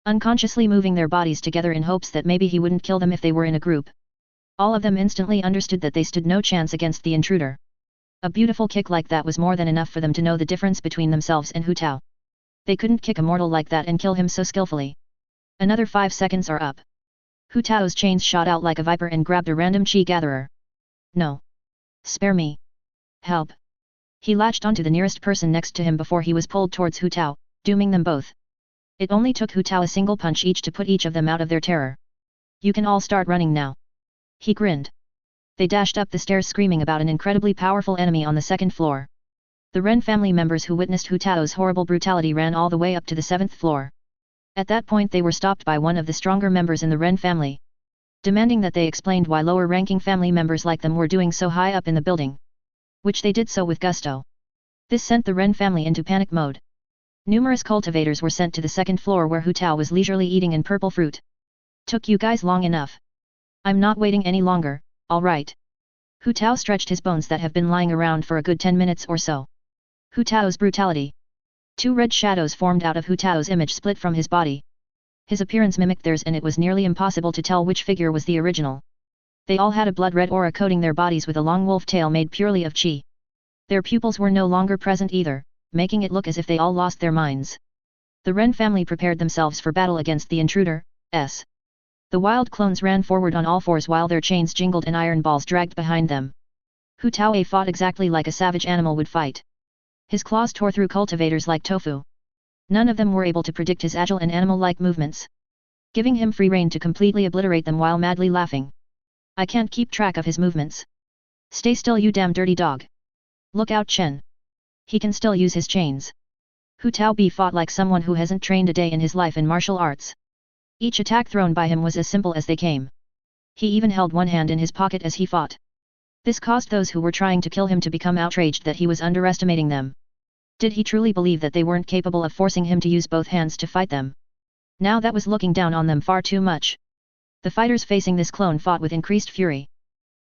Unconsciously moving their bodies together in hopes that maybe he wouldn't kill them if they were in a group. All of them instantly understood that they stood no chance against the intruder. A beautiful kick like that was more than enough for them to know the difference between themselves and Hu Tao. They couldn't kick a mortal like that and kill him so skillfully. Another 5 seconds are up. Hu Tao's chains shot out like a viper and grabbed a random chi gatherer. No. Spare me. Help. He latched onto the nearest person next to him before he was pulled towards Hu Tao, dooming them both. It only took Hu Tao a single punch each to put each of them out of their terror. You can all start running now. He grinned. They dashed up the stairs screaming about an incredibly powerful enemy on the second floor. The Ren family members who witnessed Hu Tao's horrible brutality ran all the way up to the 7th floor. At that point they were stopped by one of the stronger members in the Ren family, demanding that they explained why lower-ranking family members like them were doing so high up in the building. Which they did so with gusto. This sent the Ren family into panic mode. Numerous cultivators were sent to the 2nd floor where Hu Tao was leisurely eating an purple fruit. Took you guys long enough. I'm not waiting any longer, alright. Hu Tao stretched his bones that have been lying around for a good 10 minutes or so. Hu Tao's brutality. 2 red shadows formed out of Hu Tao's image split from his body. His appearance mimicked theirs and it was nearly impossible to tell which figure was the original. They all had a blood-red aura coating their bodies with a long wolf tail made purely of chi. Their pupils were no longer present either, making it look as if they all lost their minds. The Ren family prepared themselves for battle against the intruder. The wild clones ran forward on all fours while their chains jingled and iron balls dragged behind them. Hu Taoe fought exactly like a savage animal would fight. His claws tore through cultivators like tofu. None of them were able to predict his agile and animal-like movements, giving him free rein to completely obliterate them while madly laughing. I can't keep track of his movements. Stay still, you damn dirty dog. Look out, Chen. He can still use his chains. Hu Taobi fought like someone who hasn't trained a day in his life in martial arts. Each attack thrown by him was as simple as they came. He even held one hand in his pocket as he fought. This caused those who were trying to kill him to become outraged that he was underestimating them. Did he truly believe that they weren't capable of forcing him to use both hands to fight them? Now that was looking down on them far too much. The fighters facing this clone fought with increased fury.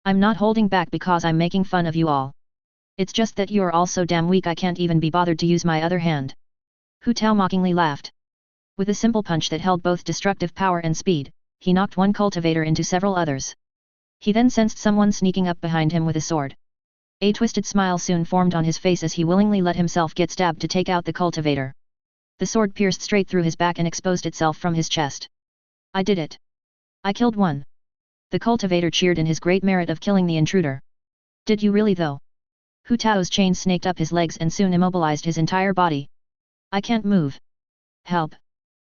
I'm not holding back because I'm making fun of you all. It's just that you're all so damn weak I can't even be bothered to use my other hand. Hu Tao mockingly laughed. With a simple punch that held both destructive power and speed, he knocked one cultivator into several others. He then sensed someone sneaking up behind him with a sword. A twisted smile soon formed on his face as he willingly let himself get stabbed to take out the cultivator. The sword pierced straight through his back and exposed itself from his chest. I did it. I killed one. The cultivator cheered in his great merit of killing the intruder. Did you really though? Hu Tao's chains snaked up his legs and soon immobilized his entire body. I can't move. Help.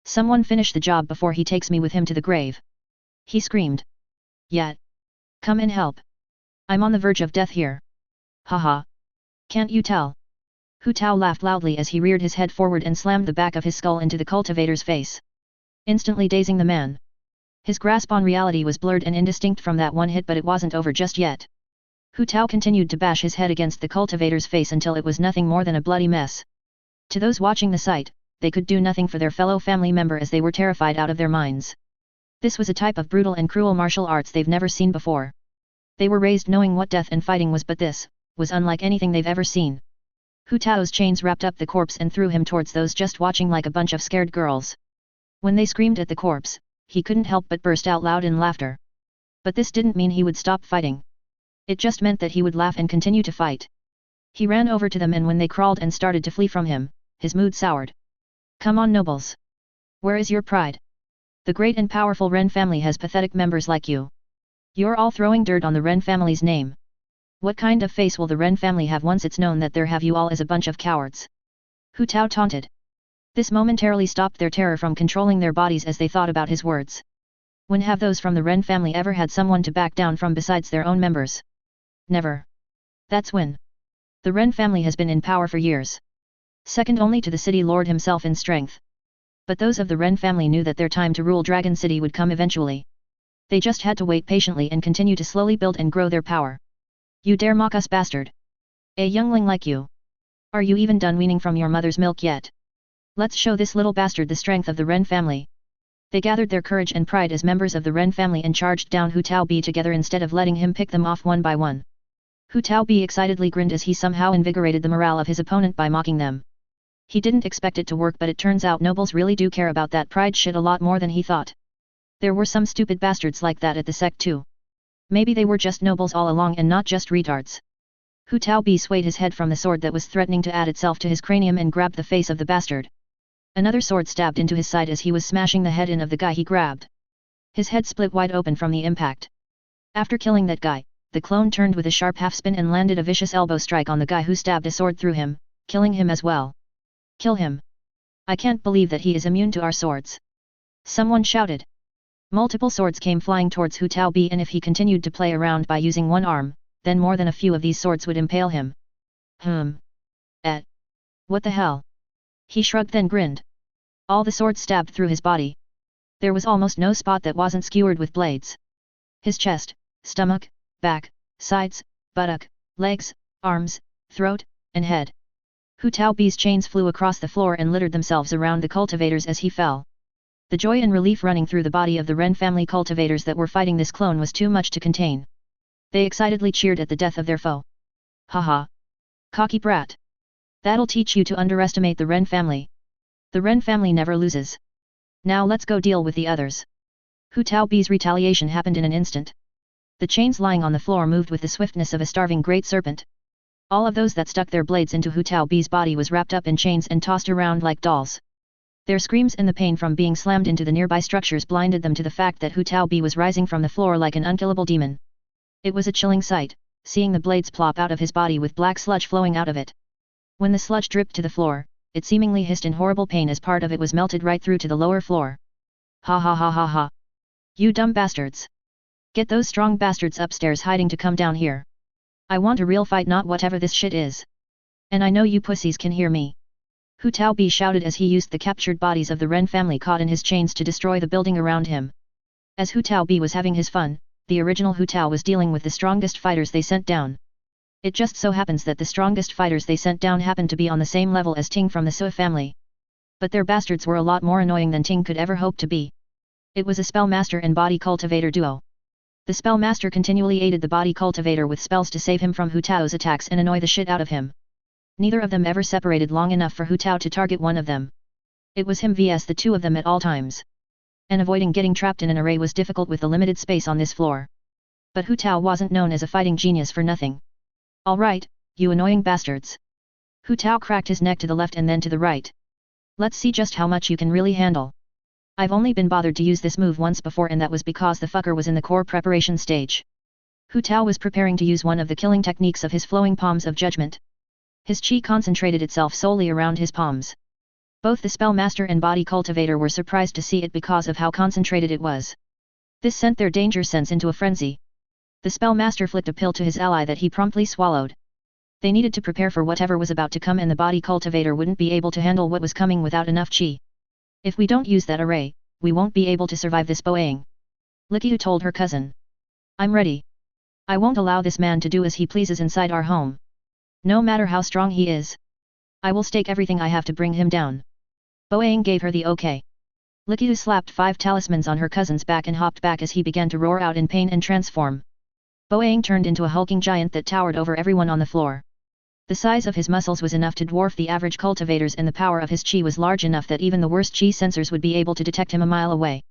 Someone finish the job before he takes me with him to the grave. He screamed. Yet. Come and help. I'm on the verge of death here. Haha. Can't you tell? Hu Tao laughed loudly as he reared his head forward and slammed the back of his skull into the cultivator's face, instantly dazing the man. His grasp on reality was blurred and indistinct from that one hit, but it wasn't over just yet. Hu Tao continued to bash his head against the cultivator's face until it was nothing more than a bloody mess. To those watching the sight, they could do nothing for their fellow family member as they were terrified out of their minds. This was a type of brutal and cruel martial arts they've never seen before. They were raised knowing what death and fighting was, but this was unlike anything they've ever seen. Hu Tao's chains wrapped up the corpse and threw him towards those just watching like a bunch of scared girls. When they screamed at the corpse, he couldn't help but burst out loud in laughter. But this didn't mean he would stop fighting. It just meant that he would laugh and continue to fight. He ran over to them, and when they crawled and started to flee from him, his mood soured. Come on, nobles. Where is your pride? The great and powerful Ren family has pathetic members like you. You're all throwing dirt on the Ren family's name. What kind of face will the Ren family have once it's known that they have you all as a bunch of cowards? Hu Tao taunted. This momentarily stopped their terror from controlling their bodies as they thought about his words. When have those from the Ren family ever had someone to back down from besides their own members? Never. That's when. The Ren family has been in power for years. Second only to the city lord himself in strength. But those of the Ren family knew that their time to rule Dragon City would come eventually. They just had to wait patiently and continue to slowly build and grow their power. You dare mock us, bastard? A youngling like you. Are you even done weaning from your mother's milk yet? Let's show this little bastard the strength of the Ren family. They gathered their courage and pride as members of the Ren family and charged down Hu Taobi together instead of letting him pick them off one by one. Hu Taobi excitedly grinned as he somehow invigorated the morale of his opponent by mocking them. He didn't expect it to work, but it turns out nobles really do care about that pride shit a lot more than he thought. There were some stupid bastards like that at the sect too. Maybe they were just nobles all along and not just retards. Hu Taobi swayed his head from the sword that was threatening to add itself to his cranium and grabbed the face of the bastard. Another sword stabbed into his side as he was smashing the head in of the guy he grabbed. His head split wide open from the impact. After killing that guy, the clone turned with a sharp half-spin and landed a vicious elbow strike on the guy who stabbed a sword through him, killing him as well. Kill him. I can't believe that he is immune to our swords. Someone shouted. Multiple swords came flying towards Hu Taobi, and if he continued to play around by using one arm, then more than a few of these swords would impale him. What the hell? He shrugged then grinned. All the swords stabbed through his body. There was almost no spot that wasn't skewered with blades. His chest, stomach, back, sides, buttock, legs, arms, throat, and head. Hu Taobi's chains flew across the floor and littered themselves around the cultivators as he fell. The joy and relief running through the body of the Ren family cultivators that were fighting this clone was too much to contain. They excitedly cheered at the death of their foe. Haha. Cocky brat. That'll teach you to underestimate the Ren family. The Ren family never loses. Now let's go deal with the others. Hu Taobi's retaliation happened in an instant. The chains lying on the floor moved with the swiftness of a starving great serpent. All of those that stuck their blades into Hu Taobi's body was wrapped up in chains and tossed around like dolls. Their screams and the pain from being slammed into the nearby structures blinded them to the fact that Hu Taobi was rising from the floor like an unkillable demon. It was a chilling sight, seeing the blades plop out of his body with black sludge flowing out of it. When the sludge dripped to the floor, it seemingly hissed in horrible pain as part of it was melted right through to the lower floor. Ha ha ha ha ha. You dumb bastards. Get those strong bastards upstairs hiding to come down here. I want a real fight, not whatever this shit is. And I know you pussies can hear me. Hu Taobi shouted as he used the captured bodies of the Ren family caught in his chains to destroy the building around him. As Hu Taobi was having his fun, the original Hu Tao was dealing with the strongest fighters they sent down. It just so happens that the strongest fighters they sent down happened to be on the same level as Ting from the Sui family. But their bastards were a lot more annoying than Ting could ever hope to be. It was a spell master and body cultivator duo. The spell master continually aided the body cultivator with spells to save him from Hu Tao's attacks and annoy the shit out of him. Neither of them ever separated long enough for Hu Tao to target one of them. It was him vs the two of them at all times. And avoiding getting trapped in an array was difficult with the limited space on this floor. But Hu Tao wasn't known as a fighting genius for nothing. Alright, you annoying bastards. Hu Tao cracked his neck to the left and then to the right. Let's see just how much you can really handle. I've only been bothered to use this move once before, and that was because the fucker was in the core preparation stage. Hu Tao was preparing to use one of the killing techniques of his flowing palms of judgment. His chi concentrated itself solely around his palms. Both the spellmaster and body cultivator were surprised to see it because of how concentrated it was. This sent their danger sense into a frenzy. The spellmaster flicked a pill to his ally that he promptly swallowed. They needed to prepare for whatever was about to come, and the body cultivator wouldn't be able to handle what was coming without enough chi. If we don't use that array, we won't be able to survive this Boeing. Likiu told her cousin. I'm ready. I won't allow this man to do as he pleases inside our home. No matter how strong he is. I will stake everything I have to bring him down. Boeing gave her the okay. Likiu slapped 5 talismans on her cousin's back and hopped back as he began to roar out in pain and transform. Boeing turned into a hulking giant that towered over everyone on the floor. The size of his muscles was enough to dwarf the average cultivators, and the power of his chi was large enough that even the worst chi sensors would be able to detect him a mile away.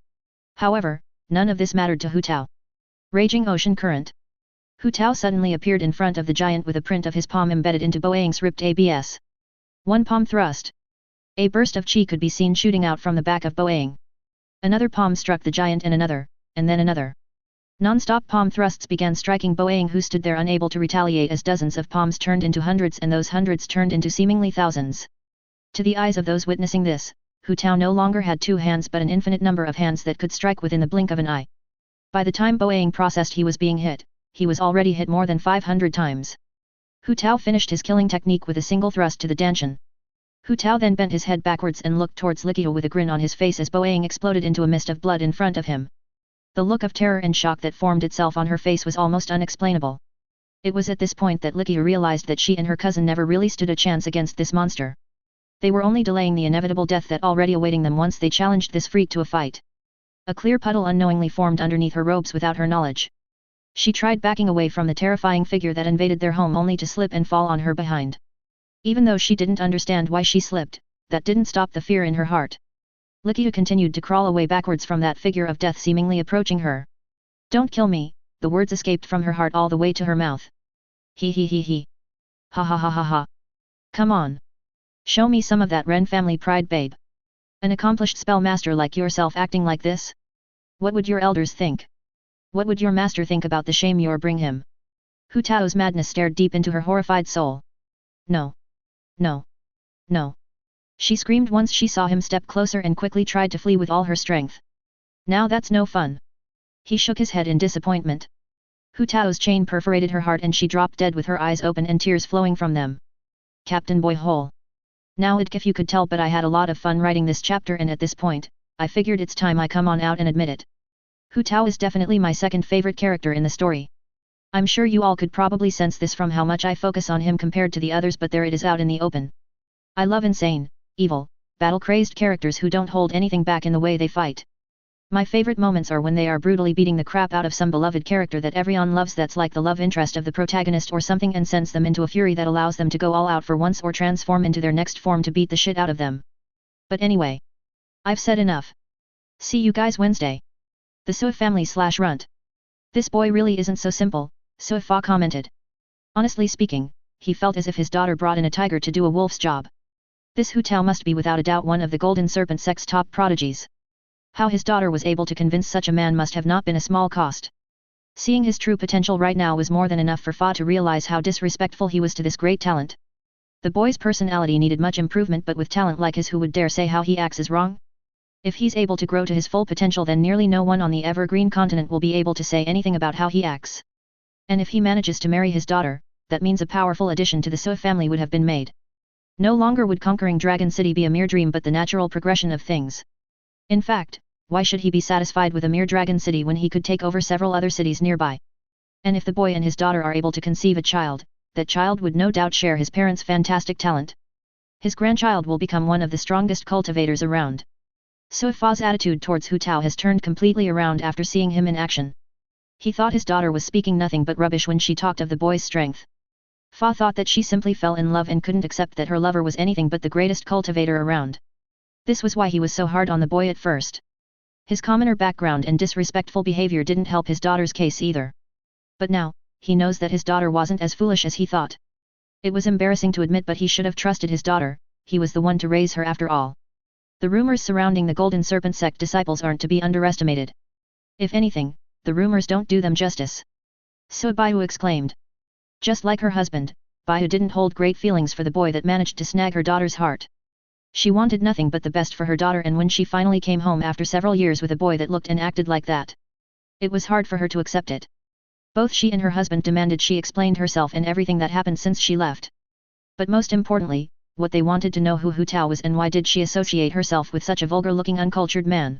However, none of this mattered to Hu Tao. Raging ocean current. Hu Tao suddenly appeared in front of the giant with a print of his palm embedded into Boeing's ripped ABS. One palm thrust. A burst of chi could be seen shooting out from the back of Boeing. Another palm struck the giant, and then another. Non-stop palm thrusts began striking Boeing, who stood there unable to retaliate, as dozens of palms turned into hundreds and those hundreds turned into seemingly thousands. To the eyes of those witnessing this, Hu Tao no longer had 2 hands but an infinite number of hands that could strike within the blink of an eye. By the time Boeing processed he was being hit, he was already hit more than 500 times. Hu Tao finished his killing technique with a single thrust to the dantian. Hu Tao then bent his head backwards and looked towards Likiu with a grin on his face as Boeing exploded into a mist of blood in front of him. The look of terror and shock that formed itself on her face was almost unexplainable. It was at this point that Likiu realized that she and her cousin never really stood a chance against this monster. They were only delaying the inevitable death that already awaiting them once they challenged this freak to a fight. A clear puddle unknowingly formed underneath her robes without her knowledge. She tried backing away from the terrifying figure that invaded their home, only to slip and fall on her behind. Even though she didn't understand why she slipped, that didn't stop the fear in her heart. Likiu continued to crawl away backwards from that figure of death seemingly approaching her. Don't kill me, the words escaped from her heart all the way to her mouth. He. Ha ha ha ha ha. Come on. Show me some of that Ren family pride, babe. An accomplished spellmaster like yourself acting like this? What would your elders think? What would your master think about the shame you're bring him? Hu Tao's madness stared deep into her horrified soul. No. No. No. She screamed once she saw him step closer and quickly tried to flee with all her strength. Now that's no fun. He shook his head in disappointment. Hu Tao's chain perforated her heart and she dropped dead with her eyes open and tears flowing from them. CaptainBoyHole. Now if you could tell, but I had a lot of fun writing this chapter, and at this point, I figured it's time I come on out and admit it. Hu Tao is definitely my second favorite character in the story. I'm sure you all could probably sense this from how much I focus on him compared to the others, but there it is out in the open. I love insane, evil, battle-crazed characters who don't hold anything back in the way they fight. My favorite moments are when they are brutally beating the crap out of some beloved character that everyone loves, that's like the love interest of the protagonist or something, and sends them into a fury that allows them to go all out for once or transform into their next form to beat the shit out of them. But anyway. I've said enough. See you guys Wednesday. The Sui family /runt. This boy really isn't so simple, Sui Fa commented. Honestly speaking, he felt as if his daughter brought in a tiger to do a wolf's job. This Hu Tao must be without a doubt one of the Golden Serpent Sect's top prodigies. How his daughter was able to convince such a man must have not been a small cost. Seeing his true potential right now was more than enough for Fa to realize how disrespectful he was to this great talent. The boy's personality needed much improvement, but with talent like his, who would dare say how he acts is wrong? If he's able to grow to his full potential, then nearly no one on the Evergreen continent will be able to say anything about how he acts. And if he manages to marry his daughter, that means a powerful addition to the Sui family would have been made. No longer would conquering Dragon City be a mere dream but the natural progression of things. In fact, why should he be satisfied with a mere Dragon City when he could take over several other cities nearby? And if the boy and his daughter are able to conceive a child, that child would no doubt share his parents' fantastic talent. His grandchild will become one of the strongest cultivators around. Sui Fa's attitude towards Hu Tao has turned completely around after seeing him in action. He thought his daughter was speaking nothing but rubbish when she talked of the boy's strength. Fa thought that she simply fell in love and couldn't accept that her lover was anything but the greatest cultivator around. This was why he was so hard on the boy at first. His commoner background and disrespectful behavior didn't help his daughter's case either. But now, he knows that his daughter wasn't as foolish as he thought. It was embarrassing to admit, but he should have trusted his daughter. He was the one to raise her after all. The rumors surrounding the Golden Serpent Sect disciples aren't to be underestimated. If anything, the rumors don't do them justice. So Baihu exclaimed. Just like her husband, Baihu didn't hold great feelings for the boy that managed to snag her daughter's heart. She wanted nothing but the best for her daughter, and when she finally came home after several years with a boy that looked and acted like that, it was hard for her to accept it. Both she and her husband demanded she explained herself and everything that happened since she left. But most importantly, what they wanted to know who Hu Tao was and why did she associate herself with such a vulgar-looking uncultured man.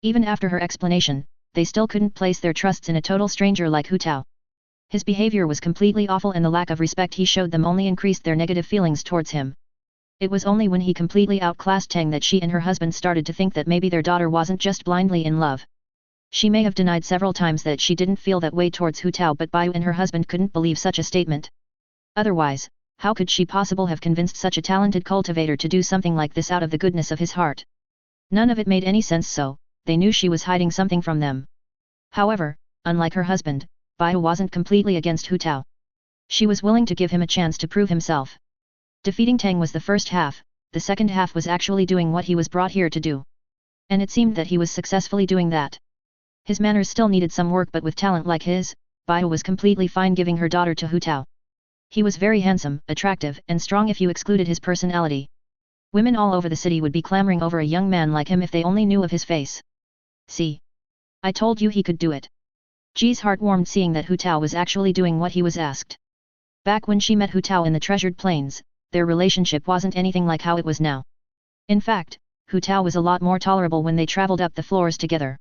Even after her explanation, they still couldn't place their trusts in a total stranger like Hu Tao. His behavior was completely awful, and the lack of respect he showed them only increased their negative feelings towards him. It was only when he completely outclassed Tang that she and her husband started to think that maybe their daughter wasn't just blindly in love. She may have denied several times that she didn't feel that way towards Hu Tao, but Baihu and her husband couldn't believe such a statement. Otherwise, how could she possibly have convinced such a talented cultivator to do something like this out of the goodness of his heart? None of it made any sense, so they knew she was hiding something from them. However, unlike her husband, Baihu wasn't completely against Hu Tao. She was willing to give him a chance to prove himself. Defeating Tang was the first half, the second half was actually doing what he was brought here to do. And it seemed that he was successfully doing that. His manners still needed some work, but with talent like his, Baihu was completely fine giving her daughter to Hu Tao. He was very handsome, attractive, and strong if you excluded his personality. Women all over the city would be clamoring over a young man like him if they only knew of his face. See? I told you he could do it. Ji's heart warmed seeing that Hu Tao was actually doing what he was asked. Back when she met Hu Tao in the Treasured Plains, their relationship wasn't anything like how it was now. In fact, Hu Tao was a lot more tolerable when they traveled up the floors together.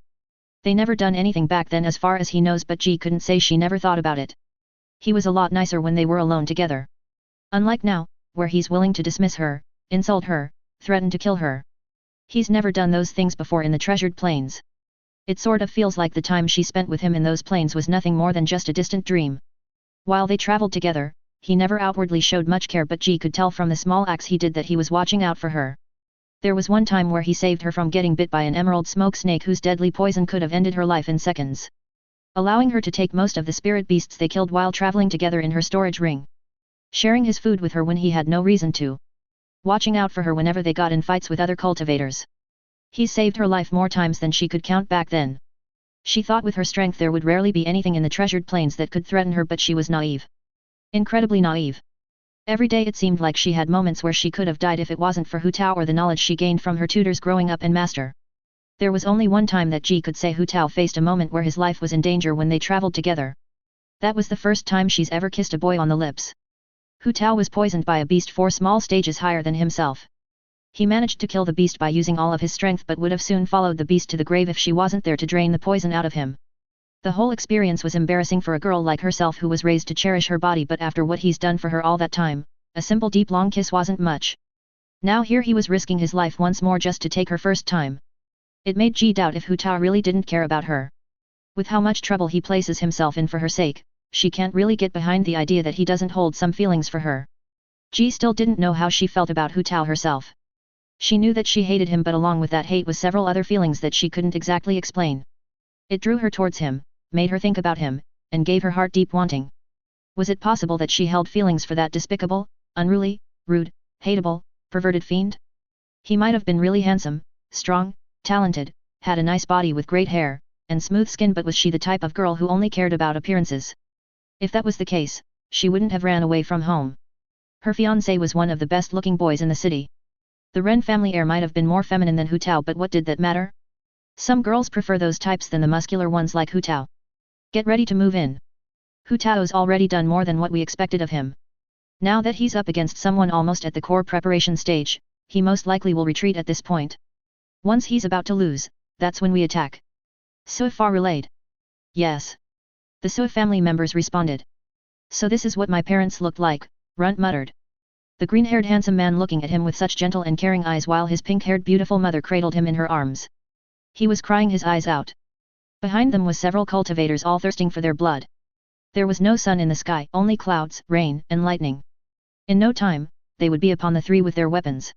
They never done anything back then as far as he knows, but Ji couldn't say she never thought about it. He was a lot nicer when they were alone together. Unlike now, where he's willing to dismiss her, insult her, threaten to kill her. He's never done those things before in the Treasured Plains. It sort of feels like the time she spent with him in those plains was nothing more than just a distant dream. While they traveled together, he never outwardly showed much care, but Ji could tell from the small acts he did that he was watching out for her. There was one time where he saved her from getting bit by an emerald smoke snake whose deadly poison could have ended her life in seconds, allowing her to take most of the spirit beasts they killed while traveling together in her storage ring. Sharing his food with her when he had no reason to. Watching out for her whenever they got in fights with other cultivators. He saved her life more times than she could count back then. She thought with her strength there would rarely be anything in the Treasured Plains that could threaten her, but she was naive. Incredibly naive. Every day it seemed like she had moments where she could have died if it wasn't for Hu Tao or the knowledge she gained from her tutors growing up and master. There was only one time that Ji could say Hu Tao faced a moment where his life was in danger when they traveled together. That was the first time she's ever kissed a boy on the lips. Hu Tao was poisoned by a beast 4 small stages higher than himself. He managed to kill the beast by using all of his strength, but would have soon followed the beast to the grave if she wasn't there to drain the poison out of him. The whole experience was embarrassing for a girl like herself who was raised to cherish her body, but after what he's done for her all that time, a simple deep long kiss wasn't much. Now here he was risking his life once more just to take her first time. It made Ji doubt if Hu Tao really didn't care about her. With how much trouble he places himself in for her sake, she can't really get behind the idea that he doesn't hold some feelings for her. Ji still didn't know how she felt about Hu Tao herself. She knew that she hated him, but along with that hate was several other feelings that she couldn't exactly explain. It drew her towards him, made her think about him, and gave her heart deep wanting. Was it possible that she held feelings for that despicable, unruly, rude, hateable, perverted fiend? He might have been really handsome, strong, talented, had a nice body with great hair, and smooth skin, but was she the type of girl who only cared about appearances? If that was the case, she wouldn't have ran away from home. Her fiancé was one of the best-looking boys in the city. The Ren family heir might have been more feminine than Hu Tao, but what did that matter? Some girls prefer those types than the muscular ones like Hu Tao. Get ready to move in. Hu Tao's already done more than what we expected of him. Now that he's up against someone almost at the core preparation stage, he most likely will retreat at this point. Once he's about to lose, that's when we attack. Suifa relayed. Yes. The Sui family members responded. So this is what my parents looked like, Runt muttered. The green-haired handsome man looking at him with such gentle and caring eyes while his pink-haired beautiful mother cradled him in her arms. He was crying his eyes out. Behind them was several cultivators all thirsting for their blood. There was no sun in the sky, only clouds, rain, and lightning. In no time, they would be upon the three with their weapons.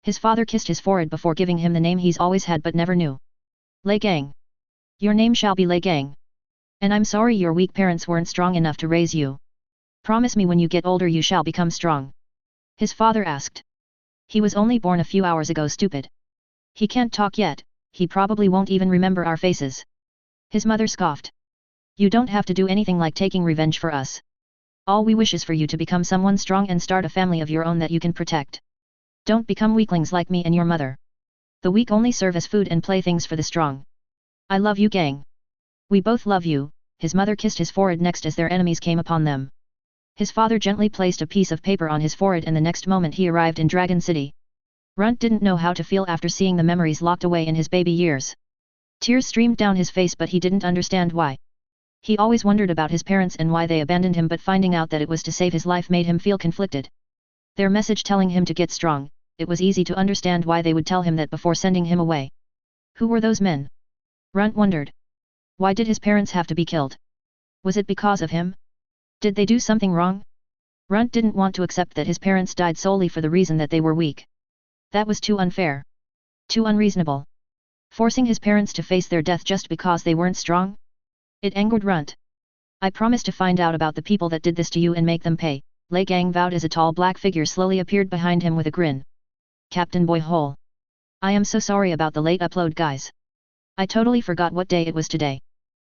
His father kissed his forehead before giving him the name he's always had but never knew. Lei Gang. Your name shall be Lei Gang. And I'm sorry your weak parents weren't strong enough to raise you. Promise me when you get older you shall become strong. His father asked. He was only born a few hours ago, stupid. He can't talk yet, he probably won't even remember our faces. His mother scoffed. You don't have to do anything like taking revenge for us. All we wish is for you to become someone strong and start a family of your own that you can protect. Don't become weaklings like me and your mother. The weak only serve as food and playthings for the strong. I love you, gang. We both love you. His mother kissed his forehead next as their enemies came upon them. His father gently placed a piece of paper on his forehead and the next moment he arrived in Dragon City. Runt didn't know how to feel after seeing the memories locked away in his baby years. Tears streamed down his face but he didn't understand why. He always wondered about his parents and why they abandoned him, but finding out that it was to save his life made him feel conflicted. Their message telling him to get strong, it was easy to understand why they would tell him that before sending him away. Who were those men? Runt wondered. Why did his parents have to be killed? Was it because of him? Did they do something wrong? Runt didn't want to accept that his parents died solely for the reason that they were weak. That was too unfair. Too unreasonable. Forcing his parents to face their death just because they weren't strong? It angered Runt. I promise to find out about the people that did this to you and make them pay, Lei Gang vowed as a tall black figure slowly appeared behind him with a grin. CaptainBoyHole. I am so sorry about the late upload, guys. I totally forgot what day it was today.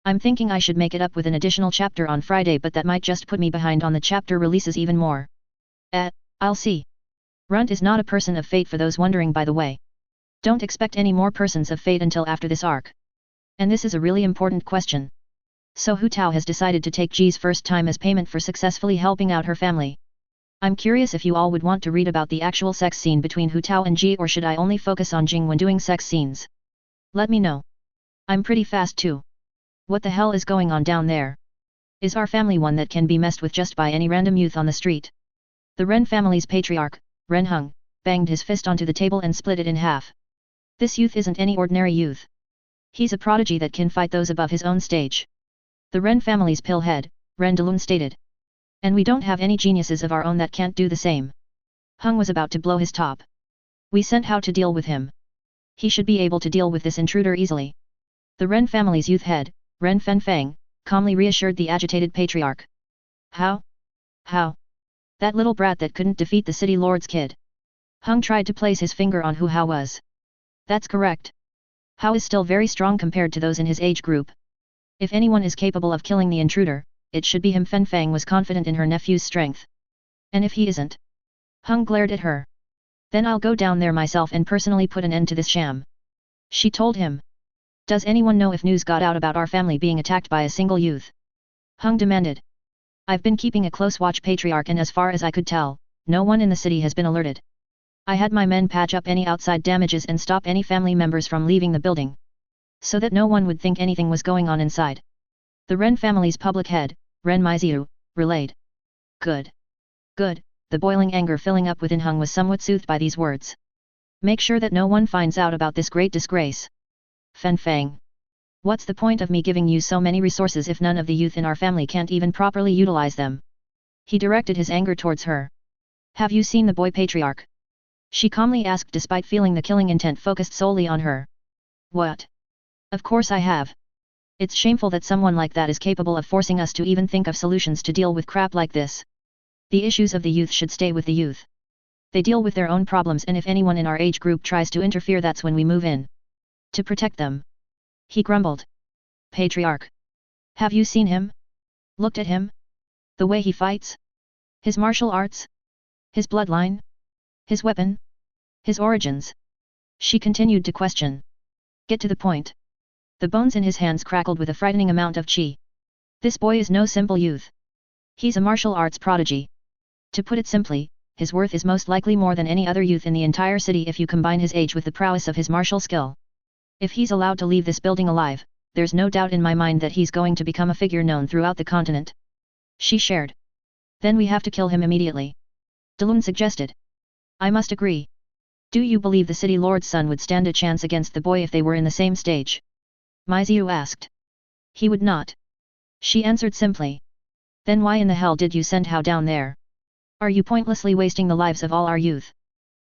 I'm thinking I should make it up with an additional chapter on Friday, but that might just put me behind on the chapter releases even more. I'll see. Runt is not a person of fate, for those wondering, by the way. Don't expect any more persons of fate until after this arc. And this is a really important question. So Hu Tao has decided to take Ji's first time as payment for successfully helping out her family. I'm curious if you all would want to read about the actual sex scene between Hu Tao and Ji, or should I only focus on Jing when doing sex scenes? Let me know. I'm pretty fast too. What the hell is going on down there? Is our family one that can be messed with just by any random youth on the street? The Ren family's patriarch, Ren Hung, banged his fist onto the table and split it in half. This youth isn't any ordinary youth. He's a prodigy that can fight those above his own stage. The Ren family's pill head, Ren Dalun stated. And we don't have any geniuses of our own that can't do the same. Hung was about to blow his top. We sent how to deal with him. He should be able to deal with this intruder easily. The Ren family's youth head, Ren Fenfang, calmly reassured the agitated patriarch. How? How? That little brat that couldn't defeat the city lord's kid. Hung tried to place his finger on who Hao was. That's correct. Hao is still very strong compared to those in his age group. If anyone is capable of killing the intruder, it should be him. Fenfang was confident in her nephew's strength. And if he isn't? Hung glared at her. Then I'll go down there myself and personally put an end to this sham. She told him. Does anyone know if news got out about our family being attacked by a single youth? Hung demanded. I've been keeping a close watch, patriarch, and as far as I could tell, no one in the city has been alerted. I had my men patch up any outside damages and stop any family members from leaving the building, so that no one would think anything was going on inside. The Ren family's public head, Ren Maiziu, relayed. Good. Good, the boiling anger filling up within Hung was somewhat soothed by these words. Make sure that no one finds out about this great disgrace. Fenfang. What's the point of me giving you so many resources if none of the youth in our family can't even properly utilize them? He directed his anger towards her. Have you seen the boy patriarch? She calmly asked, despite feeling the killing intent focused solely on her. What? Of course I have. It's shameful that someone like that is capable of forcing us to even think of solutions to deal with crap like this. The issues of the youth should stay with the youth. They deal with their own problems, and if anyone in our age group tries to interfere, that's when we move in. To protect them. He grumbled. Patriarch. Have you seen him? Looked at him? The way he fights? His martial arts? His bloodline? His weapon? His origins? She continued to question. Get to the point. The bones in his hands crackled with a frightening amount of chi. This boy is no simple youth. He's a martial arts prodigy. To put it simply, his worth is most likely more than any other youth in the entire city if you combine his age with the prowess of his martial skill. If he's allowed to leave this building alive, there's no doubt in my mind that he's going to become a figure known throughout the continent. She shared. Then we have to kill him immediately. Dalun suggested. I must agree. Do you believe the city lord's son would stand a chance against the boy if they were in the same stage? Maiziu asked. He would not. She answered simply. Then why in the hell did you send Hao down there? Are you pointlessly wasting the lives of all our youth?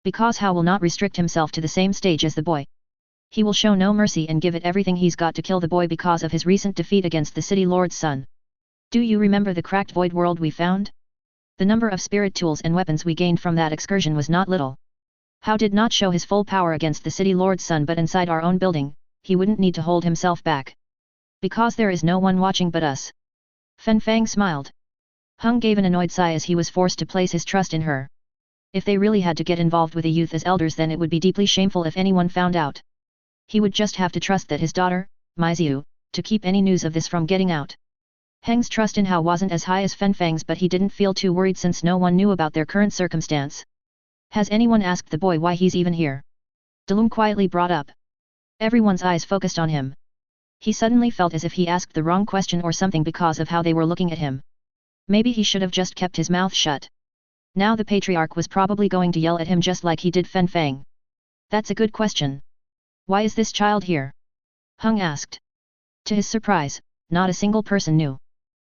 Because Hao will not restrict himself to the same stage as the boy. He will show no mercy and give it everything he's got to kill the boy because of his recent defeat against the city lord's son. Do you remember the cracked void world we found? The number of spirit tools and weapons we gained from that excursion was not little. Hao did not show his full power against the city lord's son, but inside our own building, he wouldn't need to hold himself back. Because there is no one watching but us. Fen Fang smiled. Hung gave an annoyed sigh as he was forced to place his trust in her. If they really had to get involved with a youth as elders, then it would be deeply shameful if anyone found out. He would just have to trust that his daughter, Maiziu, to keep any news of this from getting out. Heng's trust in Hao wasn't as high as Fen Fang's, but he didn't feel too worried since no one knew about their current circumstance. Has anyone asked the boy why he's even here? Dalun quietly brought up. Everyone's eyes focused on him. He suddenly felt as if he asked the wrong question or something because of how they were looking at him. Maybe he should have just kept his mouth shut. Now the patriarch was probably going to yell at him just like he did Fen Fang. That's a good question. Why is this child here? Hung asked. To his surprise, not a single person knew.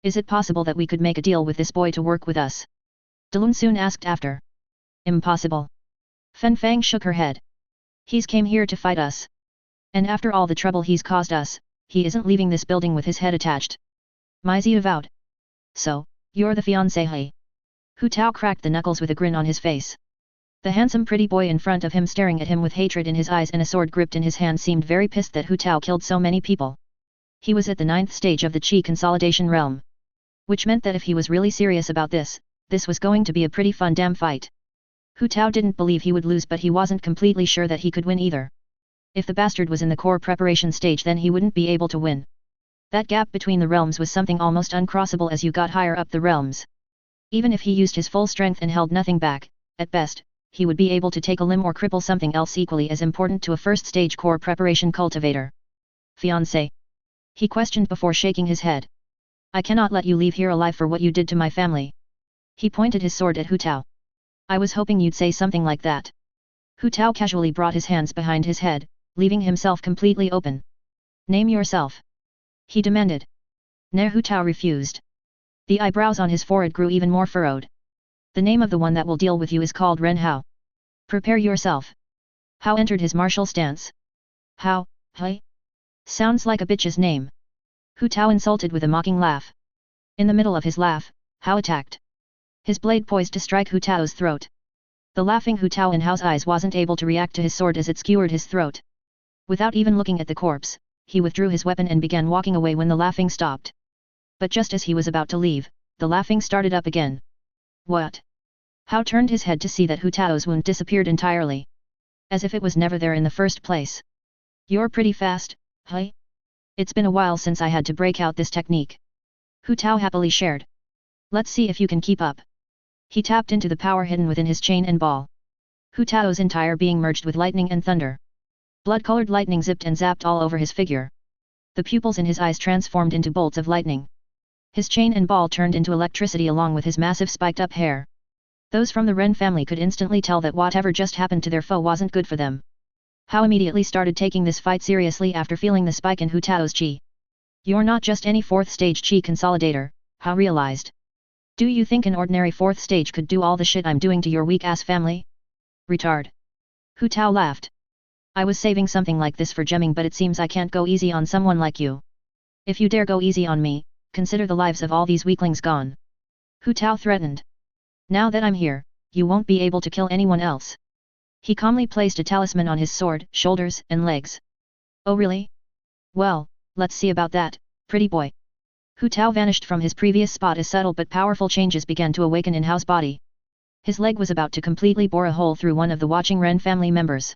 Is it possible that we could make a deal with this boy to work with us? Dalun soon asked after. Impossible. Fen Fang shook her head. He's came here to fight us. And after all the trouble he's caused us, he isn't leaving this building with his head attached. Maizi avowed. So, you're the fiancé, hey? Hu Tao cracked the knuckles with a grin on his face. The handsome pretty boy in front of him, staring at him with hatred in his eyes and a sword gripped in his hand, seemed very pissed that Hu Tao killed so many people. He was at the 9th stage of the Qi consolidation realm. Which meant that if he was really serious about this was going to be a pretty fun damn fight. Hu Tao didn't believe he would lose, but he wasn't completely sure that he could win either. If the bastard was in the core preparation stage, then he wouldn't be able to win. That gap between the realms was something almost uncrossable as you got higher up the realms. Even if he used his full strength and held nothing back, at best, he would be able to take a limb or cripple something else equally as important to a first stage core preparation cultivator. Fiancé? He questioned before shaking his head. I cannot let you leave here alive for what you did to my family. He pointed his sword at Hu Tao. I was hoping you'd say something like that. Hu Tao casually brought his hands behind his head, leaving himself completely open. Name yourself. He demanded. Hu Tao refused. The eyebrows on his forehead grew even more furrowed. The name of the one that will deal with you is called Ren Hao. Prepare yourself. Hao entered his martial stance. Hao, hey? Sounds like a bitch's name. Hu Tao insulted with a mocking laugh. In the middle of his laugh, Hao attacked. His blade poised to strike Hu Tao's throat. The laughing Hu Tao in Hao's eyes wasn't able to react to his sword as it skewered his throat. Without even looking at the corpse, he withdrew his weapon and began walking away when the laughing stopped. But just as he was about to leave, the laughing started up again. What? Hao turned his head to see that Hu Tao's wound disappeared entirely. As if it was never there in the first place. You're pretty fast, hey? It's been a while since I had to break out this technique. Hu Tao happily shared. Let's see if you can keep up. He tapped into the power hidden within his chain and ball. Hu Tao's entire being merged with lightning and thunder. Blood-colored lightning zipped and zapped all over his figure. The pupils in his eyes transformed into bolts of lightning. His chain and ball turned into electricity along with his massive spiked-up hair. Those from the Ren family could instantly tell that whatever just happened to their foe wasn't good for them. Hao immediately started taking this fight seriously after feeling the spike in Hu Tao's chi. You're not just any 4th stage chi consolidator, Hao realized. Do you think an ordinary 4th stage could do all the shit I'm doing to your weak-ass family? Retard. Hu Tao laughed. I was saving something like this for gemming, but it seems I can't go easy on someone like you. If you dare go easy on me, consider the lives of all these weaklings gone. Hu Tao threatened. Now that I'm here, you won't be able to kill anyone else. He calmly placed a talisman on his sword, shoulders, and legs. Oh really? Well, let's see about that, pretty boy. Hu Tao vanished from his previous spot as subtle but powerful changes began to awaken in Hao's body. His leg was about to completely bore a hole through one of the watching Ren family members.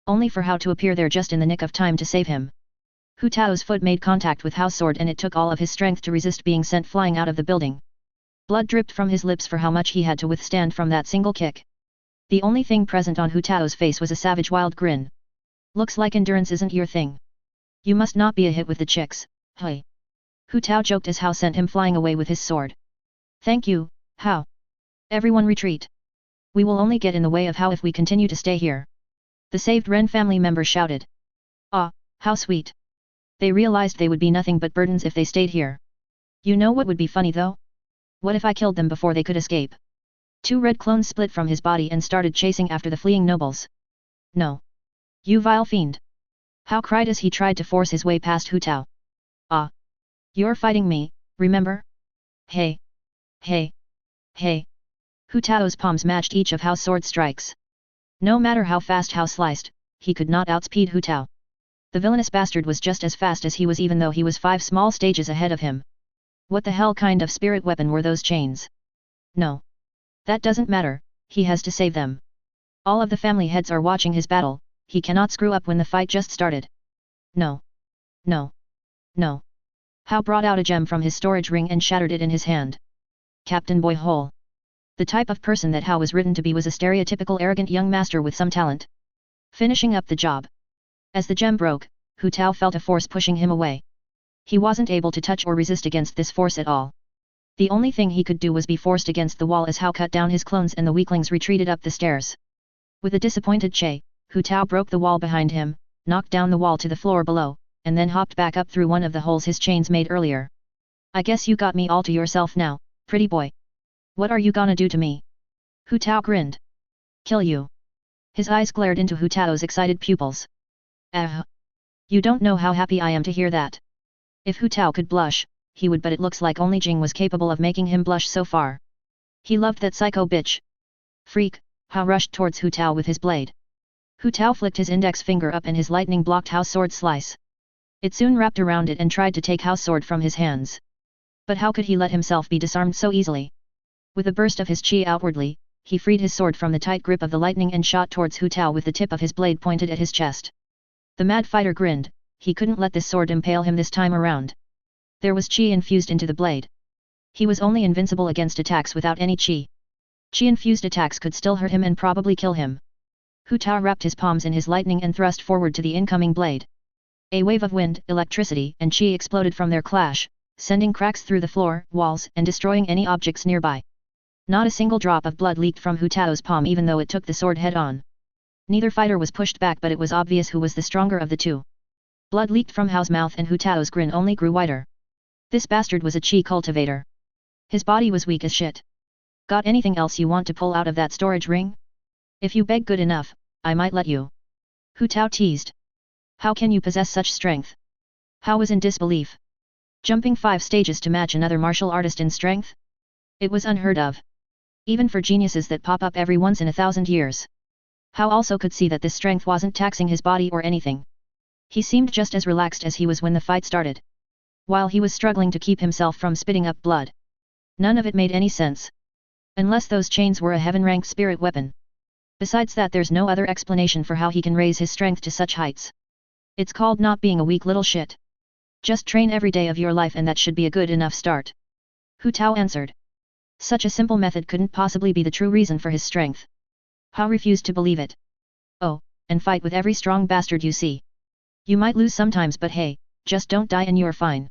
Only for Hao to appear there just in the nick of time to save him. Hu Tao's foot made contact with Hao's sword and it took all of his strength to resist being sent flying out of the building. Blood dripped from his lips for how much he had to withstand from that single kick. The only thing present on Hu Tao's face was a savage wild grin. Looks like endurance isn't your thing. You must not be a hit with the chicks, hey. Hu Tao joked as Hao sent him flying away with his sword. Thank you, Hao. Everyone retreat. We will only get in the way of Hao if we continue to stay here. The saved Ren family member shouted. Ah, how sweet. They realized they would be nothing but burdens if they stayed here. You know what would be funny though? What if I killed them before they could escape? 2 red clones split from his body and started chasing after the fleeing nobles. No. You vile fiend. Hao cried as he tried to force his way past Hu Tao. Ah. You're fighting me, remember? Hey. Hey. Hey. Hu Tao's palms matched each of Hao's sword strikes. No matter how fast Hao sliced, he could not outspeed Hu Tao. The villainous bastard was just as fast as he was even though he was 5 small stages ahead of him. What the hell kind of spirit weapon were those chains? No. That doesn't matter, he has to save them. All of the family heads are watching his battle, he cannot screw up when the fight just started. No. No. No. Hao brought out a gem from his storage ring and shattered it in his hand. CaptainBoyHole. The type of person that Hao was written to be was a stereotypical arrogant young master with some talent. Finishing up the job. As the gem broke, Hu Tao felt a force pushing him away. He wasn't able to touch or resist against this force at all. The only thing he could do was be forced against the wall as Hao cut down his clones and the weaklings retreated up the stairs. With a disappointed Che, Hu Tao broke the wall behind him, knocked down the wall to the floor below, and then hopped back up through one of the holes his chains made earlier. I guess you got me all to yourself now, pretty boy. What are you gonna do to me? Hu Tao grinned. Kill you. His eyes glared into Hu Tao's excited pupils. You don't know how happy I am to hear that. If Hu Tao could blush, he would, but it looks like only Jing was capable of making him blush so far. He loved that psycho bitch. Freak, Hao rushed towards Hu Tao with his blade. Hu Tao flicked his index finger up and his lightning blocked Hao's sword slice. It soon wrapped around it and tried to take Hao's sword from his hands. But how could he let himself be disarmed so easily? With a burst of his chi outwardly, he freed his sword from the tight grip of the lightning and shot towards Hu Tao with the tip of his blade pointed at his chest. The mad fighter grinned, he couldn't let this sword impale him this time around. There was chi infused into the blade. He was only invincible against attacks without any chi. Chi-infused attacks could still hurt him and probably kill him. Hu Tao wrapped his palms in his lightning and thrust forward to the incoming blade. A wave of wind, electricity and chi exploded from their clash, sending cracks through the floor, walls and destroying any objects nearby. Not a single drop of blood leaked from Hu Tao's palm even though it took the sword head on. Neither fighter was pushed back but it was obvious who was the stronger of the two. Blood leaked from Hao's mouth and Hu Tao's grin only grew wider. This bastard was a chi cultivator. His body was weak as shit. Got anything else you want to pull out of that storage ring? If you beg good enough, I might let you. Hu Tao teased. How can you possess such strength? Hao was in disbelief. Jumping 5 stages to match another martial artist in strength? It was unheard of. Even for geniuses that pop up every once in 1,000 years. Hao also could see that this strength wasn't taxing his body or anything. He seemed just as relaxed as he was when the fight started. While he was struggling to keep himself from spitting up blood. None of it made any sense. Unless those chains were a heaven-ranked spirit weapon. Besides that there's no other explanation for how he can raise his strength to such heights. It's called not being a weak little shit. Just train every day of your life and that should be a good enough start. Hu Tao answered. Such a simple method couldn't possibly be the true reason for his strength. Hao refused to believe it. Oh, and fight with every strong bastard you see. You might lose sometimes but hey, just don't die and you're fine.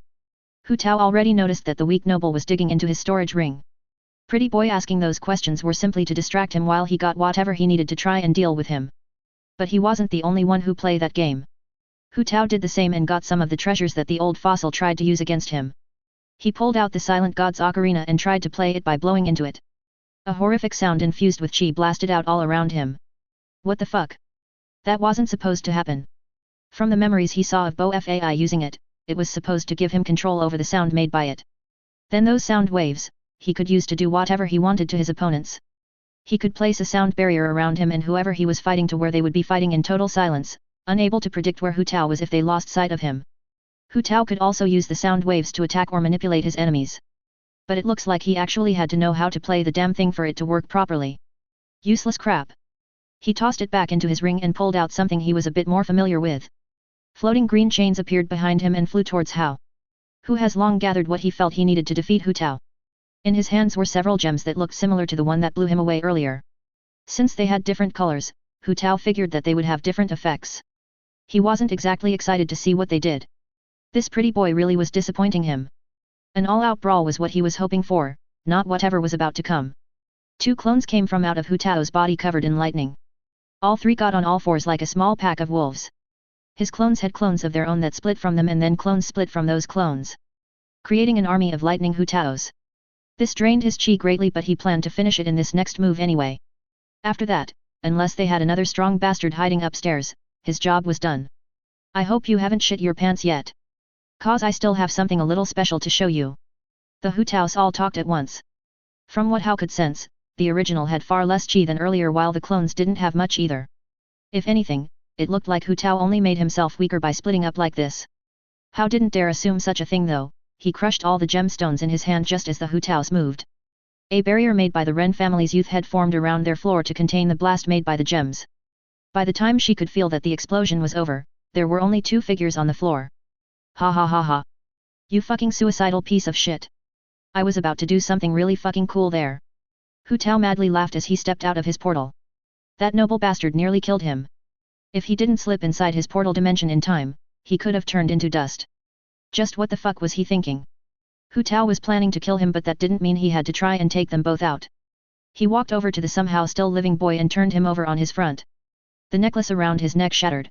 Hu Tao already noticed that the weak noble was digging into his storage ring. Pretty boy asking those questions were simply to distract him while he got whatever he needed to try and deal with him. But he wasn't the only one who played that game. Hu Tao did the same and got some of the treasures that the old fossil tried to use against him. He pulled out the Silent God's ocarina and tried to play it by blowing into it. A horrific sound infused with chi blasted out all around him. What the fuck? That wasn't supposed to happen. From the memories he saw of BoFai using it, it was supposed to give him control over the sound made by it. Then those sound waves, he could use to do whatever he wanted to his opponents. He could place a sound barrier around him and whoever he was fighting to where they would be fighting in total silence, unable to predict where Hu Tao was if they lost sight of him. Hu Tao could also use the sound waves to attack or manipulate his enemies. But it looks like he actually had to know how to play the damn thing for it to work properly. Useless crap. He tossed it back into his ring and pulled out something he was a bit more familiar with. Floating green chains appeared behind him and flew towards Hao, who has long gathered what he felt he needed to defeat Hu Tao. In his hands were several gems that looked similar to the one that blew him away earlier. Since they had different colors, Hu Tao figured that they would have different effects. He wasn't exactly excited to see what they did. This pretty boy really was disappointing him. An all-out brawl was what he was hoping for, not whatever was about to come. Two clones came from out of Hu Tao's body covered in lightning. All three got on all fours like a small pack of wolves. His clones had clones of their own that split from them and then clones split from those clones, creating an army of lightning Hu Taos. This drained his chi greatly, but he planned to finish it in this next move anyway. After that, unless they had another strong bastard hiding upstairs, his job was done. I hope you haven't shit your pants yet. Cause I still have something a little special to show you. The Hu Taos all talked at once. From what Hao could sense, the original had far less chi than earlier while the clones didn't have much either. If anything, it looked like Hu Tao only made himself weaker by splitting up like this. Hao didn't dare assume such a thing though. He crushed all the gemstones in his hand just as the Hu Taos moved. A barrier made by the Ren family's youth had formed around their floor to contain the blast made by the gems. By the time she could feel that the explosion was over, there were only two figures on the floor. Ha ha ha ha. You fucking suicidal piece of shit. I was about to do something really fucking cool there. Hu Tao madly laughed as he stepped out of his portal. That noble bastard nearly killed him. If he didn't slip inside his portal dimension in time, he could have turned into dust. Just what the fuck was he thinking? Hu Tao was planning to kill him, but that didn't mean he had to try and take them both out. He walked over to the somehow still living boy and turned him over on his front. The necklace around his neck shattered.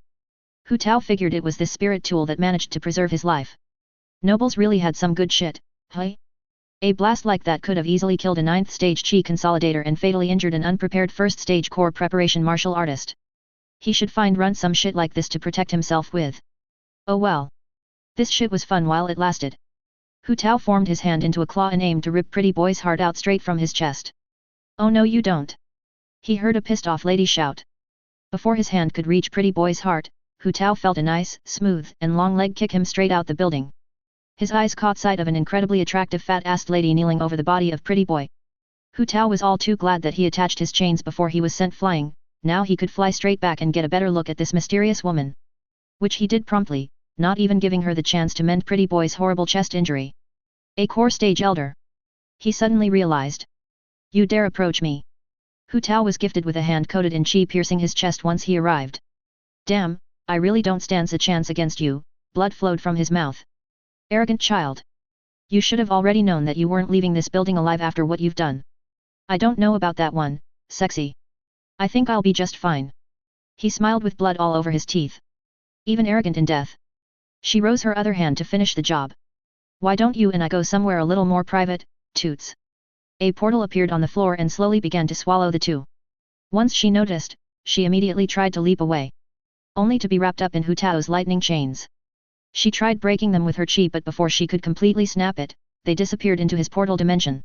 Hu Tao figured it was this spirit tool that managed to preserve his life. Nobles really had some good shit, huh? A blast like that could have easily killed a 9th stage chi consolidator and fatally injured an unprepared 1st stage core preparation martial artist. He should run some shit like this to protect himself with. Oh well. This shit was fun while it lasted. Hu Tao formed his hand into a claw and aimed to rip pretty boy's heart out straight from his chest. Oh no you don't. He heard a pissed off lady shout. Before his hand could reach pretty boy's heart, Hu Tao felt a nice, smooth, and long leg kick him straight out the building. His eyes caught sight of an incredibly attractive fat-assed lady kneeling over the body of pretty boy. Hu Tao was all too glad that he attached his chains before he was sent flying. Now he could fly straight back and get a better look at this mysterious woman. Which he did promptly, not even giving her the chance to mend pretty boy's horrible chest injury. A core stage elder. He suddenly realized. You dare approach me. Hu Tao was gifted with a hand coated in chi piercing his chest once he arrived. Damn, I really don't stand a chance against you, blood flowed from his mouth. Arrogant child. You should have already known that you weren't leaving this building alive after what you've done. I don't know about that one, sexy. I think I'll be just fine. He smiled with blood all over his teeth. Even arrogant in death. She rose her other hand to finish the job. Why don't you and I go somewhere a little more private, toots? A portal appeared on the floor and slowly began to swallow the two. Once she noticed, she immediately tried to leap away. Only to be wrapped up in Hu Tao's lightning chains. She tried breaking them with her chi, but before she could completely snap it, they disappeared into his portal dimension.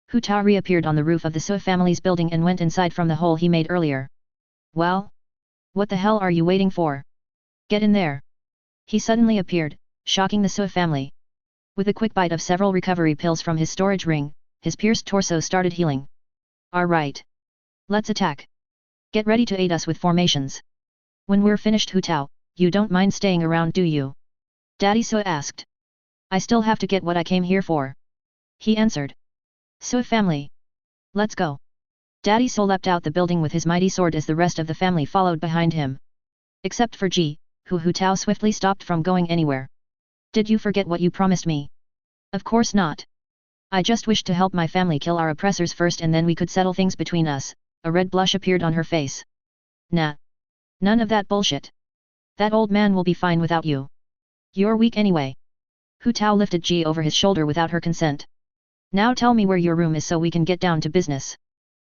Hu Tao reappeared on the roof of the Sui family's building and went inside from the hole he made earlier. Well? What the hell are you waiting for? Get in there. He suddenly appeared, shocking the Sui family. With a quick bite of several recovery pills from his storage ring, his pierced torso started healing. Alright. Let's attack. Get ready to aid us with formations. When we're finished Hu Tao, you don't mind staying around do you? Daddy Sui asked. I still have to get what I came here for. He answered. Sui family. Let's go. Daddy Sui leapt out the building with his mighty sword as the rest of the family followed behind him. Except for Ji, who Hu Tao swiftly stopped from going anywhere. Did you forget what you promised me? Of course not. I just wished to help my family kill our oppressors first and then we could settle things between us. A red blush appeared on her face. Nah. None of that bullshit. That old man will be fine without you. You're weak anyway. Hu Tao lifted Ji over his shoulder without her consent. Now tell me where your room is so we can get down to business.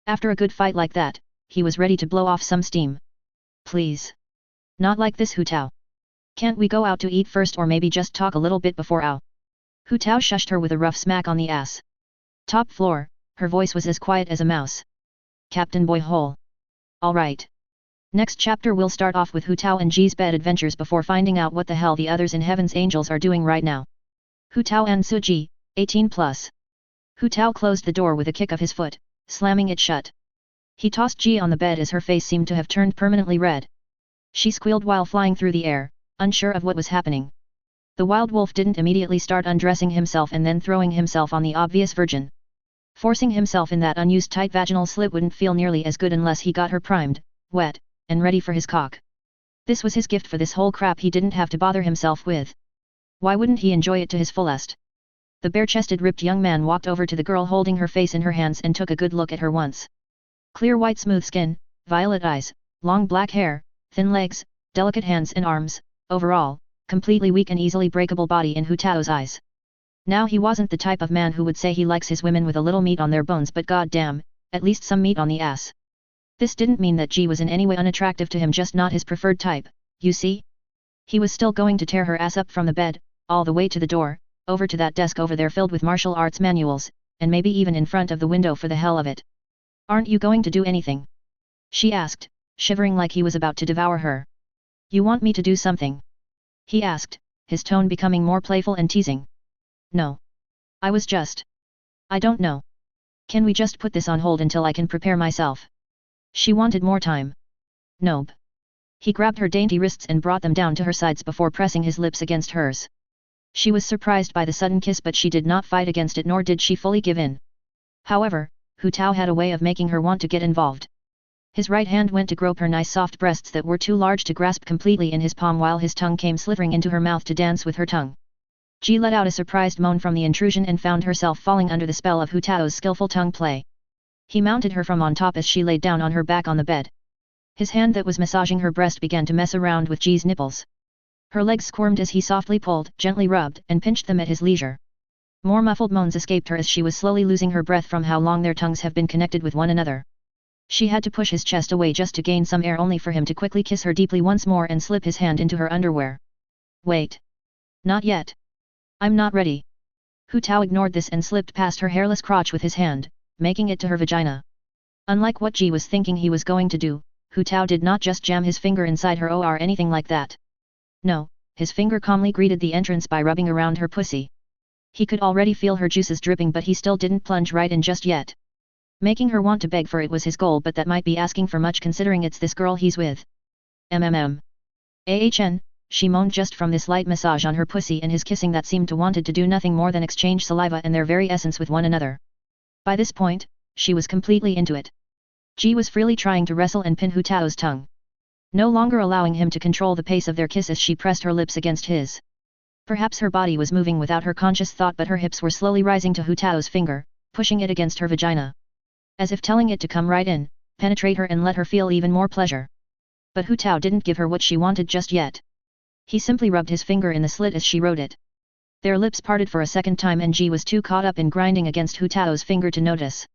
After a good fight like that, he was ready to blow off some steam. Please. Not like this Hu Tao. Can't we go out to eat first or maybe just talk a little bit before ow? Hu Tao shushed her with a rough smack on the ass. Top floor, her voice was as quiet as a mouse. CaptainBoyHole. Alright. Next chapter we'll start off with Hu Tao and Ji's bed adventures before finding out what the hell the others in Heaven's Angels are doing right now. Hu Tao and Suji, 18+. Hu Tao closed the door with a kick of his foot, slamming it shut. He tossed Ji on the bed as her face seemed to have turned permanently red. She squealed while flying through the air, unsure of what was happening. The wild wolf didn't immediately start undressing himself and then throwing himself on the obvious virgin. Forcing himself in that unused tight vaginal slit wouldn't feel nearly as good unless he got her primed, wet, and ready for his cock. This was his gift for this whole crap he didn't have to bother himself with. Why wouldn't he enjoy it to his fullest? The bare-chested ripped young man walked over to the girl holding her face in her hands and took a good look at her once. Clear white smooth skin, violet eyes, long black hair, thin legs, delicate hands and arms, overall, completely weak and easily breakable body in Hu Tao's eyes. Now he wasn't the type of man who would say he likes his women with a little meat on their bones, but goddamn, at least some meat on the ass. This didn't mean that Ji was in any way unattractive to him, just not his preferred type, you see? He was still going to tear her ass up from the bed, all the way to the door, over to that desk over there filled with martial arts manuals, and maybe even in front of the window for the hell of it. Aren't you going to do anything? She asked, shivering like he was about to devour her. You want me to do something? He asked, his tone becoming more playful and teasing. No. I don't know. Can we just put this on hold until I can prepare myself? She wanted more time. Nope. He grabbed her dainty wrists and brought them down to her sides before pressing his lips against hers. She was surprised by the sudden kiss, but she did not fight against it, nor did she fully give in. However, Hu Tao had a way of making her want to get involved. His right hand went to grope her nice soft breasts that were too large to grasp completely in his palm, while his tongue came slithering into her mouth to dance with her tongue. Ji let out a surprised moan from the intrusion and found herself falling under the spell of Hu Tao's skillful tongue play. He mounted her from on top as she laid down on her back on the bed. His hand that was massaging her breast began to mess around with Ji's nipples. Her legs squirmed as he softly pulled, gently rubbed, and pinched them at his leisure. More muffled moans escaped her as she was slowly losing her breath from how long their tongues have been connected with one another. She had to push his chest away just to gain some air, only for him to quickly kiss her deeply once more and slip his hand into her underwear. Wait. Not yet. I'm not ready. Hu Tao ignored this and slipped past her hairless crotch with his hand, making it to her vagina. Unlike what Ji was thinking he was going to do, Hu Tao did not just jam his finger inside her or anything like that. No, his finger calmly greeted the entrance by rubbing around her pussy. He could already feel her juices dripping, but he still didn't plunge right in just yet. Making her want to beg for it was his goal, but that might be asking for much considering it's this girl he's with. AHN, she moaned just from this light massage on her pussy and his kissing that seemed to wanted to do nothing more than exchange saliva and their very essence with one another. By this point, she was completely into it. Ji was freely trying to wrestle and pin Hu Tao's tongue, no longer allowing him to control the pace of their kiss as she pressed her lips against his. Perhaps her body was moving without her conscious thought, but her hips were slowly rising to Hu Tao's finger, pushing it against her vagina. As if telling it to come right in, penetrate her and let her feel even more pleasure. But Hu Tao didn't give her what she wanted just yet. He simply rubbed his finger in the slit as she wrote it. Their lips parted for a second time and Ji was too caught up in grinding against Hu Tao's finger to notice.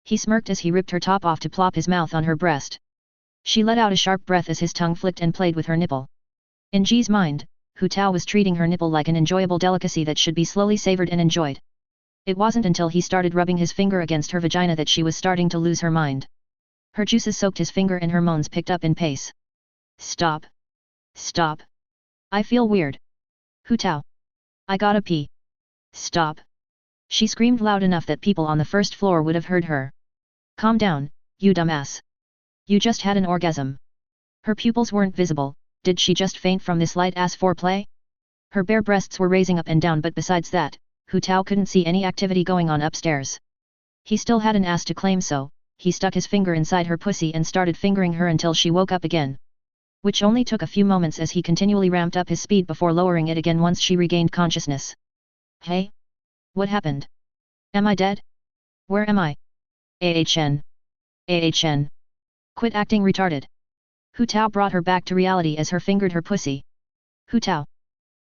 He smirked as he ripped her top off to plop his mouth on her breast. She let out a sharp breath as his tongue flicked and played with her nipple. In Ji's mind, Hu Tao was treating her nipple like an enjoyable delicacy that should be slowly savored and enjoyed. It wasn't until he started rubbing his finger against her vagina that she was starting to lose her mind. Her juices soaked his finger and her moans picked up in pace. Stop. Stop. I feel weird. Hu Tao. I gotta pee. Stop. She screamed loud enough that people on the first floor would have heard her. Calm down, you dumbass. You just had an orgasm. Her pupils weren't visible. Did she just faint from this light-ass foreplay? Her bare breasts were raising up and down, but besides that, Hu Tao couldn't see any activity going on upstairs. He still had an ass to claim, so he stuck his finger inside her pussy and started fingering her until she woke up again. Which only took a few moments as he continually ramped up his speed before lowering it again once she regained consciousness. Hey? What happened? Am I dead? Where am I? AHN. AHN. Quit acting retarded. Hu Tao brought her back to reality as her fingered her pussy. Hu Tao.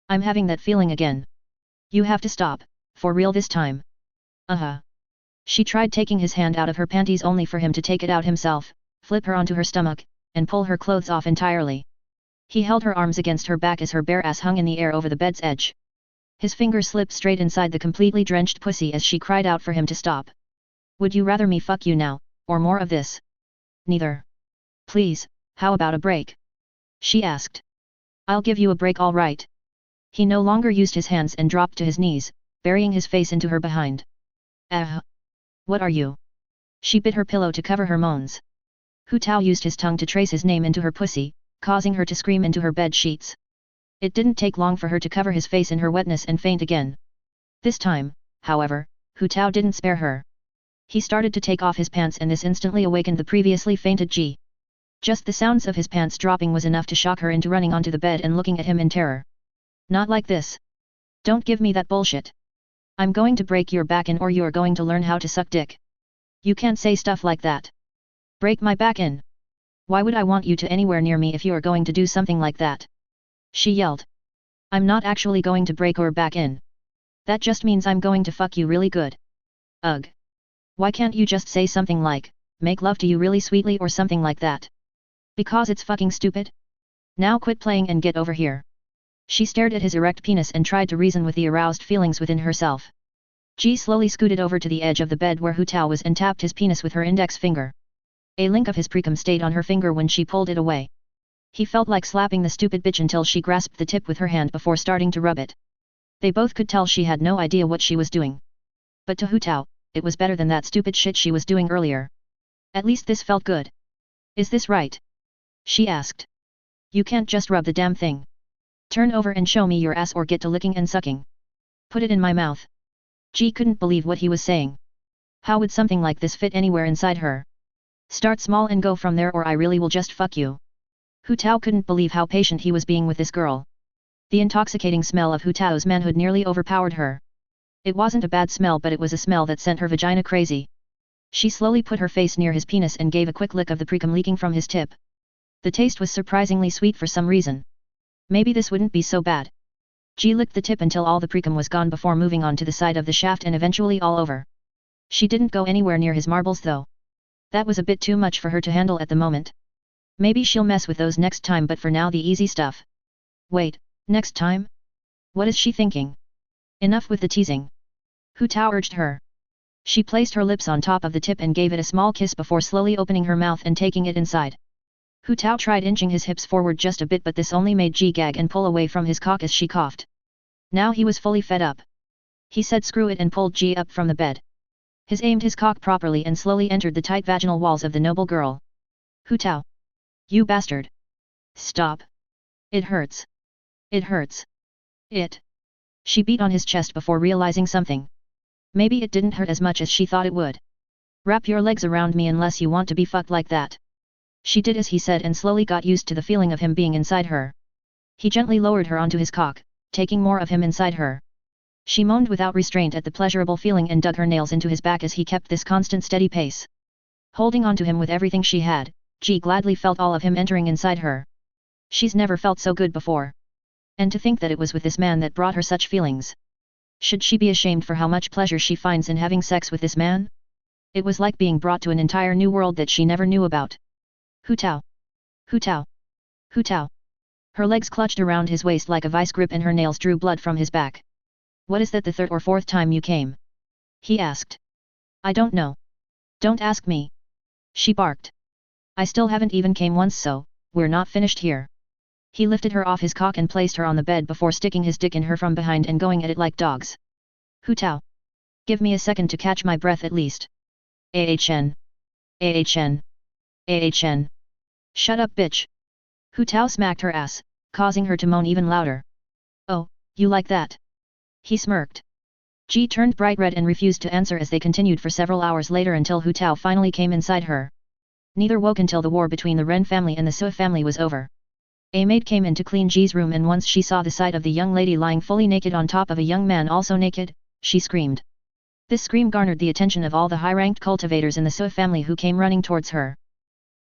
I'm having that feeling again. You have to stop, for real this time. She tried taking his hand out of her panties only for him to take it out himself, flip her onto her stomach, and pull her clothes off entirely. He held her arms against her back as her bare ass hung in the air over the bed's edge. His finger slipped straight inside the completely drenched pussy as she cried out for him to stop. Would you rather me fuck you now, or more of this? Neither. Please, how about a break? She asked. I'll give you a break, all right. He no longer used his hands and dropped to his knees, burying his face into her behind. What are you? She bit her pillow to cover her moans. Hu Tao used his tongue to trace his name into her pussy, causing her to scream into her bed sheets. It didn't take long for her to cover his face in her wetness and faint again. This time, however, Hu Tao didn't spare her. He started to take off his pants and this instantly awakened the previously fainted Ji. Just the sounds of his pants dropping was enough to shock her into running onto the bed and looking at him in terror. Not like this. Don't give me that bullshit. I'm going to break your back in or you're going to learn how to suck dick. You can't say stuff like that. Break my back in. Why would I want you to anywhere near me if you are going to do something like that? She yelled. I'm not actually going to break your back in. That just means I'm going to fuck you really good. Ugh. Why can't you just say something like, make love to you really sweetly or something like that? Because it's fucking stupid? Now quit playing and get over here. She stared at his erect penis and tried to reason with the aroused feelings within herself. Ji slowly scooted over to the edge of the bed where Hu Tao was and tapped his penis with her index finger. A link of his precum stayed on her finger when she pulled it away. He felt like slapping the stupid bitch until she grasped the tip with her hand before starting to rub it. They both could tell she had no idea what she was doing. But to Hu Tao, it was better than that stupid shit she was doing earlier. At least this felt good. Is this right? She asked. You can't just rub the damn thing. Turn over and show me your ass or get to licking and sucking. Put it in my mouth. Ji couldn't believe what he was saying. How would something like this fit anywhere inside her? Start small and go from there or I really will just fuck you. Hu Tao couldn't believe how patient he was being with this girl. The intoxicating smell of Hu Tao's manhood nearly overpowered her. It wasn't a bad smell but it was a smell that sent her vagina crazy. She slowly put her face near his penis and gave a quick lick of the precum leaking from his tip. The taste was surprisingly sweet for some reason. Maybe this wouldn't be so bad. Ji licked the tip until all the precum was gone before moving on to the side of the shaft and eventually all over. She didn't go anywhere near his marbles though. That was a bit too much for her to handle at the moment. Maybe she'll mess with those next time but for now the easy stuff. Wait, next time? What is she thinking? Enough with the teasing. Hu Tao urged her. She placed her lips on top of the tip and gave it a small kiss before slowly opening her mouth and taking it inside. Hu Tao tried inching his hips forward just a bit but this only made Ji gag and pull away from his cock as she coughed. Now he was fully fed up. He said screw it and pulled Ji up from the bed. He aimed his cock properly and slowly entered the tight vaginal walls of the noble girl. Hu Tao. You bastard. Stop. It hurts. It hurts. It. She beat on his chest before realizing something. Maybe it didn't hurt as much as she thought it would. Wrap your legs around me unless you want to be fucked like that. She did as he said and slowly got used to the feeling of him being inside her. He gently lowered her onto his cock, taking more of him inside her. She moaned without restraint at the pleasurable feeling and dug her nails into his back as he kept this constant steady pace. Holding on to him with everything she had, Ji gladly felt all of him entering inside her. She's never felt so good before. And to think that it was with this man that brought her such feelings. Should she be ashamed for how much pleasure she finds in having sex with this man? It was like being brought to an entire new world that she never knew about. Hu Tao. Hu Tao. Hu Tao. Her legs clutched around his waist like a vice grip and her nails drew blood from his back. What is that the third or fourth time you came? He asked. I don't know. Don't ask me. She barked. I still haven't even came once so, we're not finished here. He lifted her off his cock and placed her on the bed before sticking his dick in her from behind and going at it like dogs. Hu Tao. Give me a second to catch my breath at least. AHN. AHN. AHN. Shut up bitch. Hu Tao smacked her ass, causing her to moan even louder. Oh, you like that? He smirked. Ji turned bright red and refused to answer as they continued for several hours later until Hu Tao finally came inside her. Neither woke until the war between the Ren family and the Sui family was over. A maid came in to clean Ji's room and once she saw the sight of the young lady lying fully naked on top of a young man also naked, she screamed. This scream garnered the attention of all the high-ranked cultivators in the Sui family who came running towards her.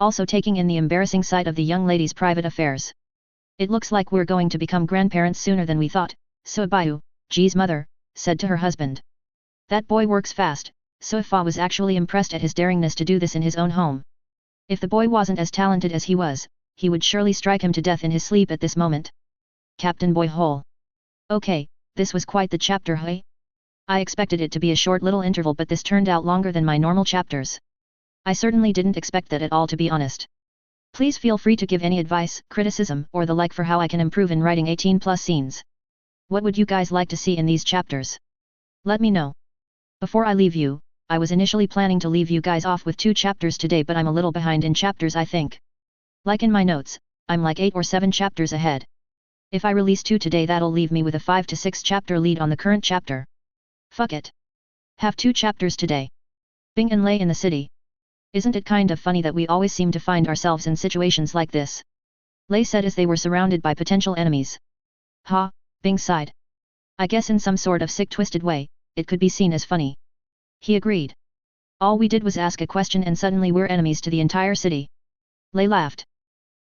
Also taking in the embarrassing sight of the young lady's private affairs. It looks like we're going to become grandparents sooner than we thought, Sui Bayu, Ji's mother, said to her husband. That boy works fast. Sui Fa was actually impressed at his daringness to do this in his own home. If the boy wasn't as talented as he was, he would surely strike him to death in his sleep at this moment. CaptainBoyHole. Okay, this was quite the chapter, hey? I expected it to be a short little interval, but this turned out longer than my normal chapters. I certainly didn't expect that at all, to be honest. Please feel free to give any advice, criticism, or the like for how I can improve in writing 18+ scenes. What would you guys like to see in these chapters? Let me know. Before I leave you, I was initially planning to leave you guys off with 2 chapters today, but I'm a little behind in chapters, I think. Like in my notes, I'm like 8 or 7 chapters ahead. If I release 2 today, that'll leave me with a 5 to 6 chapter lead on the current chapter. Fuck it. Have 2 chapters today. Bing and Lei in the city. Isn't it kind of funny that we always seem to find ourselves in situations like this? Lei said as they were surrounded by potential enemies. Ha, Bing sighed. I guess in some sort of sick twisted way, it could be seen as funny. He agreed. All we did was ask a question and suddenly we're enemies to the entire city. Lei laughed.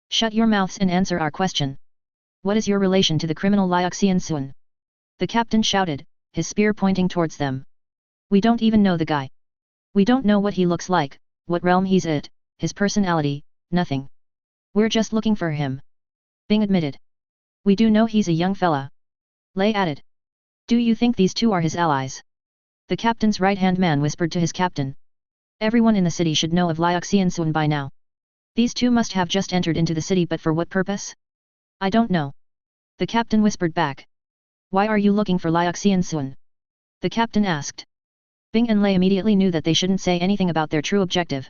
Shut your mouths and answer our question. What is your relation to the criminal Liuxian Sun? The captain shouted, his spear pointing towards them. We don't even know the guy. We don't know what he looks like, what realm he's at, his personality, nothing. We're just looking for him. Bing admitted. We do know he's a young fella. Lei added. Do you think these 2 are his allies? The captain's right-hand man whispered to his captain. Everyone in the city should know of Liuxian Sun by now. These 2 must have just entered into the city, but for what purpose? I don't know. The captain whispered back. Why are you looking for Liuxian Sun? The captain asked. Bing and Lei immediately knew that they shouldn't say anything about their true objective.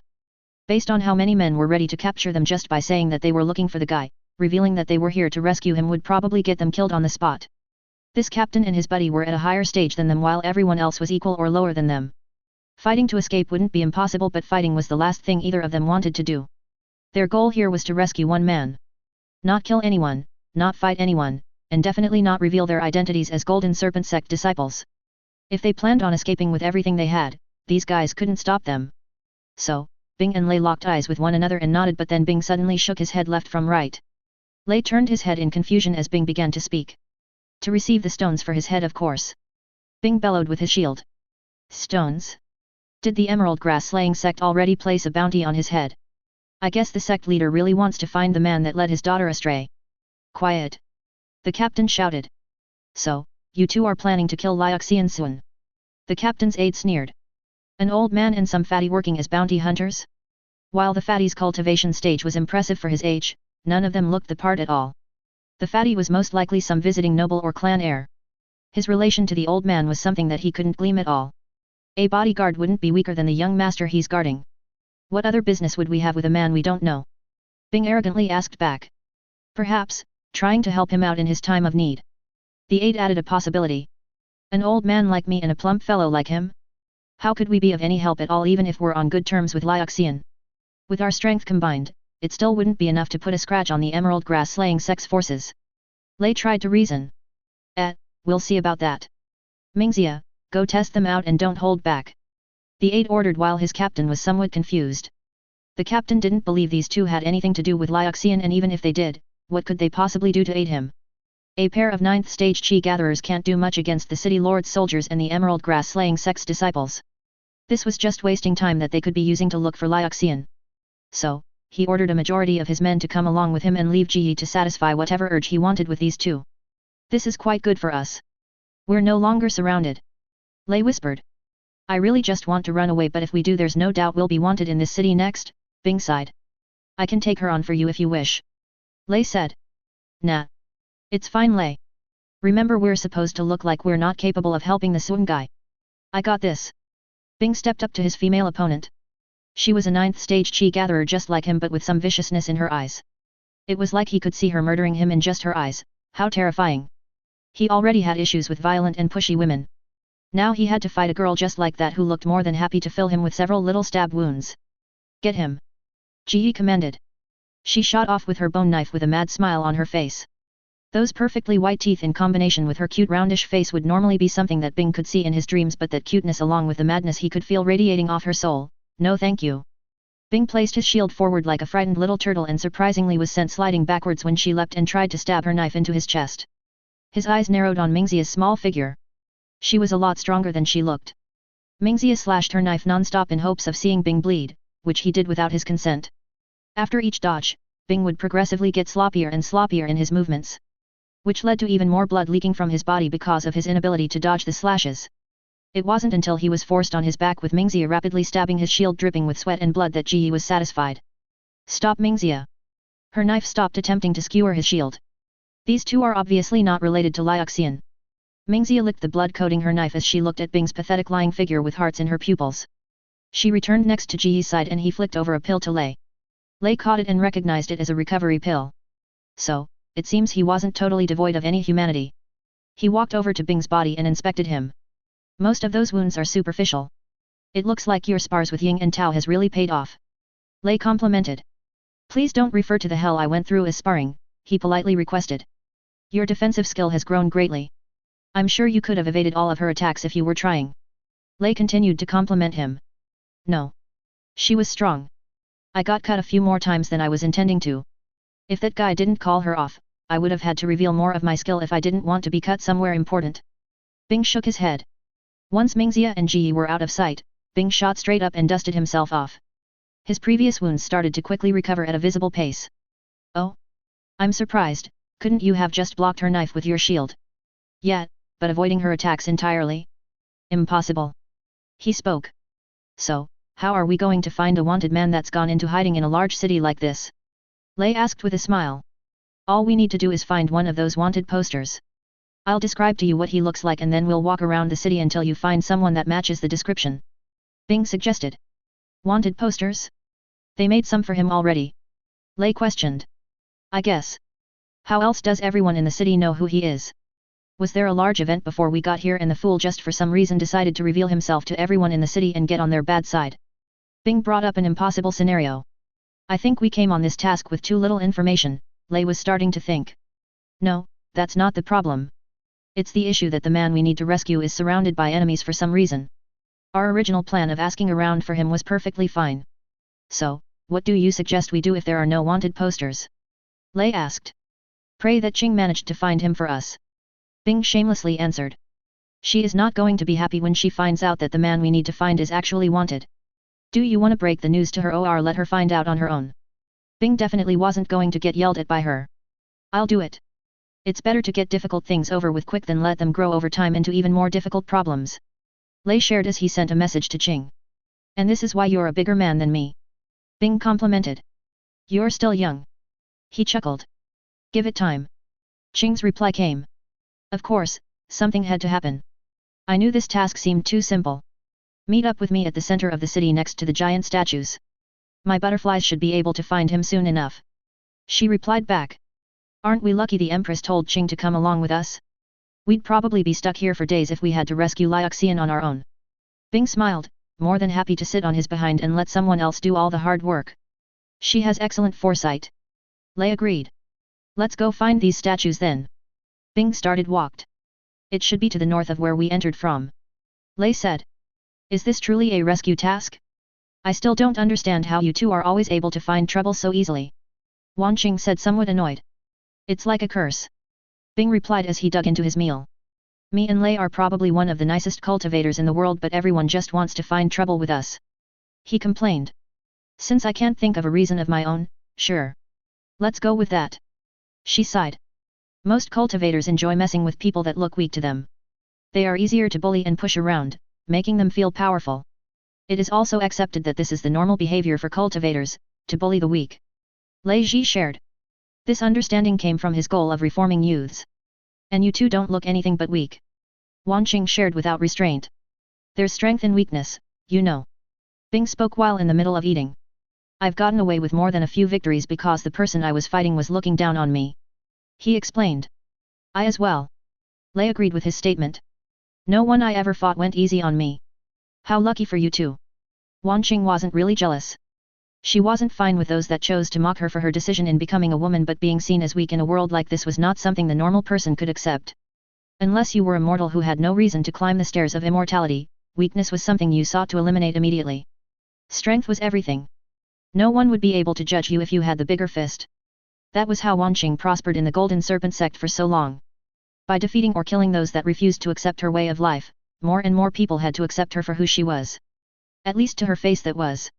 Based on how many men were ready to capture them just by saying that they were looking for the guy, revealing that they were here to rescue him would probably get them killed on the spot. This captain and his buddy were at a higher stage than them while everyone else was equal or lower than them. Fighting to escape wouldn't be impossible, but fighting was the last thing either of them wanted to do. Their goal here was to rescue one man. Not kill anyone, not fight anyone, and definitely not reveal their identities as Golden Serpent Sect disciples. If they planned on escaping with everything they had, these guys couldn't stop them. So, Bing and Lei locked eyes with one another and nodded, but then Bing suddenly shook his head left from right. Lei turned his head in confusion as Bing began to speak. To receive the stones for his head, of course. Bing bellowed with his shield. Stones? Did the Emerald Grass Slaying Sect already place a bounty on his head? I guess the sect leader really wants to find the man that led his daughter astray. Quiet. The captain shouted. So, you 2 are planning to kill Liuxian Sun? The captain's aide sneered. An old man and some fatty working as bounty hunters? While the fatty's cultivation stage was impressive for his age, none of them looked the part at all. The fatty was most likely some visiting noble or clan heir. His relation to the old man was something that he couldn't glean at all. A bodyguard wouldn't be weaker than the young master he's guarding. What other business would we have with a man we don't know? Bing arrogantly asked back. Perhaps, trying to help him out in his time of need. The aide added a possibility. An old man like me and a plump fellow like him? How could we be of any help at all even if we're on good terms with Liuxian? With our strength combined, it still wouldn't be enough to put a scratch on the Emerald Grass Slaying Sect's forces. Lei tried to reason. We'll see about that. Mingxia, go test them out and don't hold back. The aide ordered while his captain was somewhat confused. The captain didn't believe these 2 had anything to do with Liuxian, and even if they did, what could they possibly do to aid him? A pair of 9th stage chi gatherers can't do much against the city lord's soldiers and the Emerald Grass Slaying Sect's disciples. This was just wasting time that they could be using to look for Liuxian. So, he ordered a majority of his men to come along with him and leave Ji to satisfy whatever urge he wanted with these 2. This is quite good for us. We're no longer surrounded. Lei whispered. I really just want to run away, but if we do there's no doubt we'll be wanted in this city next, Bing sighed. I can take her on for you if you wish. Lei said. Nah. It's fine, Lei. Remember, we're supposed to look like we're not capable of helping the Sun guy. I got this. Bing stepped up to his female opponent. She was a 9th stage chi gatherer just like him, but with some viciousness in her eyes. It was like he could see her murdering him in just her eyes. How terrifying. He already had issues with violent and pushy women. Now he had to fight a girl just like that who looked more than happy to fill him with several little stab wounds. Get him. Ji commanded. She shot off with her bone knife with a mad smile on her face. Those perfectly white teeth in combination with her cute roundish face would normally be something that Bing could see in his dreams, but that cuteness along with the madness he could feel radiating off her soul, no thank you. Bing placed his shield forward like a frightened little turtle and surprisingly was sent sliding backwards when she leapt and tried to stab her knife into his chest. His eyes narrowed on Mingxia's small figure. She was a lot stronger than she looked. Mingxia slashed her knife non-stop in hopes of seeing Bing bleed, which he did without his consent. After each dodge, Bing would progressively get sloppier and sloppier in his movements, which led to even more blood leaking from his body because of his inability to dodge the slashes. It wasn't until he was forced on his back with Mingxia rapidly stabbing his shield dripping with sweat and blood that Ji was satisfied. Stop Mingxia. Her knife stopped attempting to skewer his shield. These two are obviously not related to Liuxian. Mingxia licked the blood coating her knife as she looked at Bing's pathetic lying figure with hearts in her pupils. She returned next to Ji's side and he flicked over a pill to Lei. Lei caught it and recognized it as a recovery pill. So, it seems he wasn't totally devoid of any humanity. He walked over to Bing's body and inspected him. Most of those wounds are superficial. It looks like your spars with Ying and Tao has really paid off. Lei complimented. Please don't refer to the hell I went through as sparring, he politely requested. Your defensive skill has grown greatly. I'm sure you could have evaded all of her attacks if you were trying. Lei continued to compliment him. No. She was strong. I got cut a few more times than I was intending to. If that guy didn't call her off, I would have had to reveal more of my skill if I didn't want to be cut somewhere important. Bing shook his head. Once Mingxia and Ji were out of sight, Bing shot straight up and dusted himself off. His previous wounds started to quickly recover at a visible pace. Oh? I'm surprised, couldn't you have just blocked her knife with your shield? Yeah, but avoiding her attacks entirely? Impossible. He spoke. So, how are we going to find a wanted man that's gone into hiding in a large city like this? Lei asked with a smile. All we need to do is find one of those wanted posters. I'll describe to you what he looks like and then we'll walk around the city until you find someone that matches the description. Bing suggested. Wanted posters? They made some for him already. Lei questioned. I guess. How else does everyone in the city know who he is? Was there a large event before we got here and the fool just for some reason decided to reveal himself to everyone in the city and get on their bad side? Bing brought up an impossible scenario. I think we came on this task with too little information, Lei was starting to think. No, that's not the problem. It's the issue that the man we need to rescue is surrounded by enemies for some reason. Our original plan of asking around for him was perfectly fine. So, what do you suggest we do if there are no wanted posters? Lei asked. Pray that Qing managed to find him for us. Bing shamelessly answered. She is not going to be happy when she finds out that the man we need to find is actually wanted. Do you want to break the news to her or let her find out on her own? Bing definitely wasn't going to get yelled at by her. I'll do it. It's better to get difficult things over with quick than let them grow over time into even more difficult problems. Lei shared as he sent a message to Qing. And this is why you're a bigger man than me. Bing complimented. You're still young. He chuckled. Give it time. Qing's reply came. Of course, something had to happen. I knew this task seemed too simple. Meet up with me at the center of the city next to the giant statues. My butterflies should be able to find him soon enough. She replied back. Aren't we lucky the Empress told Qing to come along with us? We'd probably be stuck here for days if we had to rescue Liuxian on our own. Bing smiled, more than happy to sit on his behind and let someone else do all the hard work. She has excellent foresight. Lei agreed. Let's go find these statues then. Bing started walked. It should be to the north of where we entered from. Lei said. Is this truly a rescue task? I still don't understand how you two are always able to find trouble so easily. Wan Qing said somewhat annoyed. It's like a curse. Bing replied as he dug into his meal. Me and Lei are probably one of the nicest cultivators in the world but everyone just wants to find trouble with us. He complained. Since I can't think of a reason of my own, sure. Let's go with that. She sighed. Most cultivators enjoy messing with people that look weak to them. They are easier to bully and push around, making them feel powerful. It is also accepted that this is the normal behavior for cultivators, to bully the weak. Lei Ji shared. This understanding came from his goal of reforming youths. And you two don't look anything but weak. Wan Qing shared without restraint. There's strength in weakness, you know. Bing spoke while in the middle of eating. I've gotten away with more than a few victories because the person I was fighting was looking down on me. He explained. I as well. Lei agreed with his statement. No one I ever fought went easy on me. How lucky for you two. Wan Qing wasn't really jealous. She wasn't fine with those that chose to mock her for her decision in becoming a woman, but being seen as weak in a world like this was not something the normal person could accept. Unless you were a mortal who had no reason to climb the stairs of immortality, weakness was something you sought to eliminate immediately. Strength was everything. No one would be able to judge you if you had the bigger fist. That was how Wan Qing prospered in the Golden Serpent sect for so long. By defeating or killing those that refused to accept her way of life, more and more people had to accept her for who she was. At least to her face that was.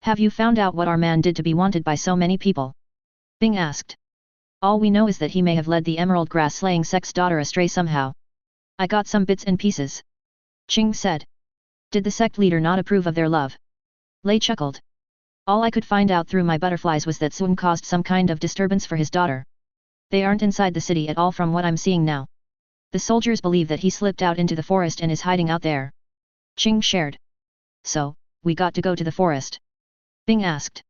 Have you found out what our man did to be wanted by so many people? Bing asked. All we know is that he may have led the emerald grass slaying sect's daughter astray somehow. I got some bits and pieces. Ching said. Did the sect leader not approve of their love? Lei chuckled. All I could find out through my butterflies was that Sun caused some kind of disturbance for his daughter. They aren't inside the city at all from what I'm seeing now. The soldiers believe that he slipped out into the forest and is hiding out there. Ching shared. So, we got to go to the forest? Bing asked.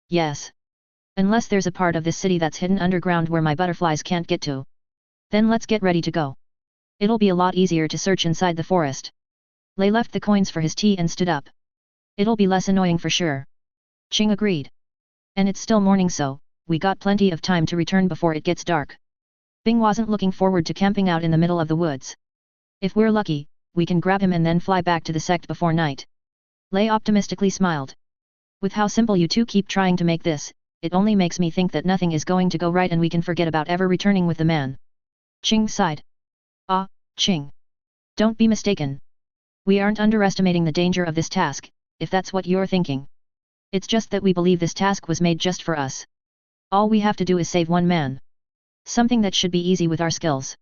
Yes. Unless there's a part of this city that's hidden underground where my butterflies can't get to. Then let's get ready to go. It'll be a lot easier to search inside the forest. Lei left the coins for his tea and stood up. It'll be less annoying for sure. Ching agreed. And it's still morning, so we got plenty of time to return before it gets dark. Bing wasn't looking forward to camping out in the middle of the woods. If we're lucky, we can grab him and then fly back to the sect before night. Lei optimistically smiled. With how simple you two keep trying to make this, it only makes me think that nothing is going to go right and we can forget about ever returning with the man. Ching sighed. Ah, Ching. Don't be mistaken. We aren't underestimating the danger of this task, if that's what you're thinking. It's just that we believe this task was made just for us. All we have to do is save one man. Something that should be easy with our skills.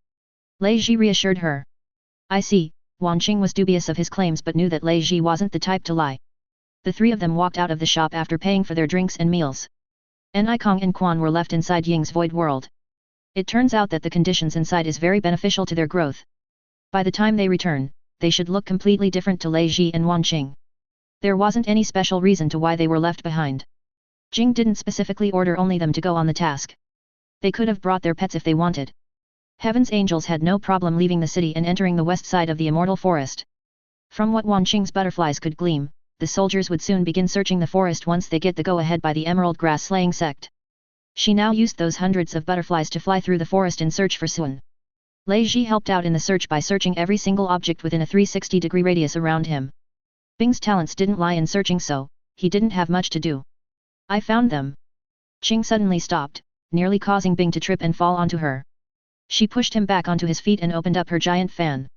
Lei Ji reassured her. I see. Wan Qing was dubious of his claims but knew that Lei Ji wasn't the type to lie. The three of them walked out of the shop after paying for their drinks and meals. Nikong and Quan were left inside Ying's void world. It turns out that the conditions inside is very beneficial to their growth. By the time they return, they should look completely different to Lei Ji and Wan Qing. There wasn't any special reason to why they were left behind. Jing didn't specifically order only them to go on the task. They could have brought their pets if they wanted. Heaven's angels had no problem leaving the city and entering the west side of the immortal forest. From what Wan Qing's butterflies could glean, the soldiers would soon begin searching the forest once they get the go-ahead by the emerald grass slaying sect. She now used those hundreds of butterflies to fly through the forest in search for Sun. Lei Ji helped out in the search by searching every single object within a 360-degree radius around him. Bing's talents didn't lie in searching, so he didn't have much to do. I found them. Qing suddenly stopped, nearly causing Bing to trip and fall onto her. She pushed him back onto his feet and opened up her giant fan.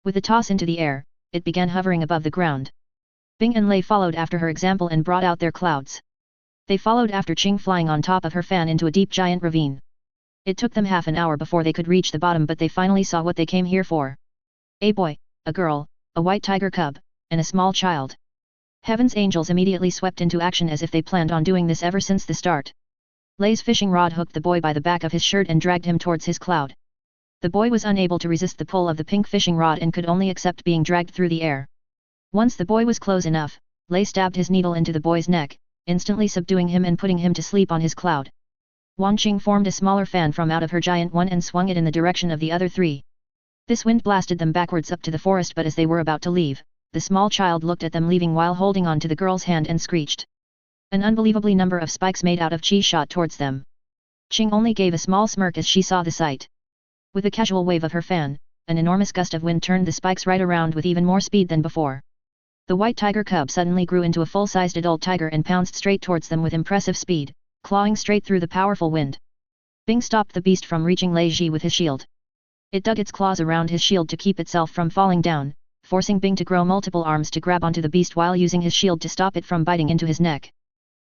With a toss into the air, it began hovering above the ground. Bing and Lei followed after her example and brought out their clouds. They followed after Qing flying on top of her fan into a deep giant ravine. It took them half an hour before they could reach the bottom, but they finally saw what they came here for. A boy, a girl, a white tiger cub, and a small child. Heaven's angels immediately swept into action as if they planned on doing this ever since the start. Lei's fishing rod hooked the boy by the back of his shirt and dragged him towards his cloud. The boy was unable to resist the pull of the pink fishing rod and could only accept being dragged through the air. Once the boy was close enough, Lei stabbed his needle into the boy's neck, instantly subduing him and putting him to sleep on his cloud. Wan Qing formed a smaller fan from out of her giant one and swung it in the direction of the other three. This wind blasted them backwards up to the forest, but as they were about to leave, the small child looked at them leaving while holding on to the girl's hand and screeched. An unbelievably number of spikes made out of chi shot towards them. Qing only gave a small smirk as she saw the sight. With a casual wave of her fan, an enormous gust of wind turned the spikes right around with even more speed than before. The white tiger cub suddenly grew into a full-sized adult tiger and pounced straight towards them with impressive speed, clawing straight through the powerful wind. Bing stopped the beast from reaching Lei Ji with his shield. It dug its claws around his shield to keep itself from falling down, forcing Bing to grow multiple arms to grab onto the beast while using his shield to stop it from biting into his neck.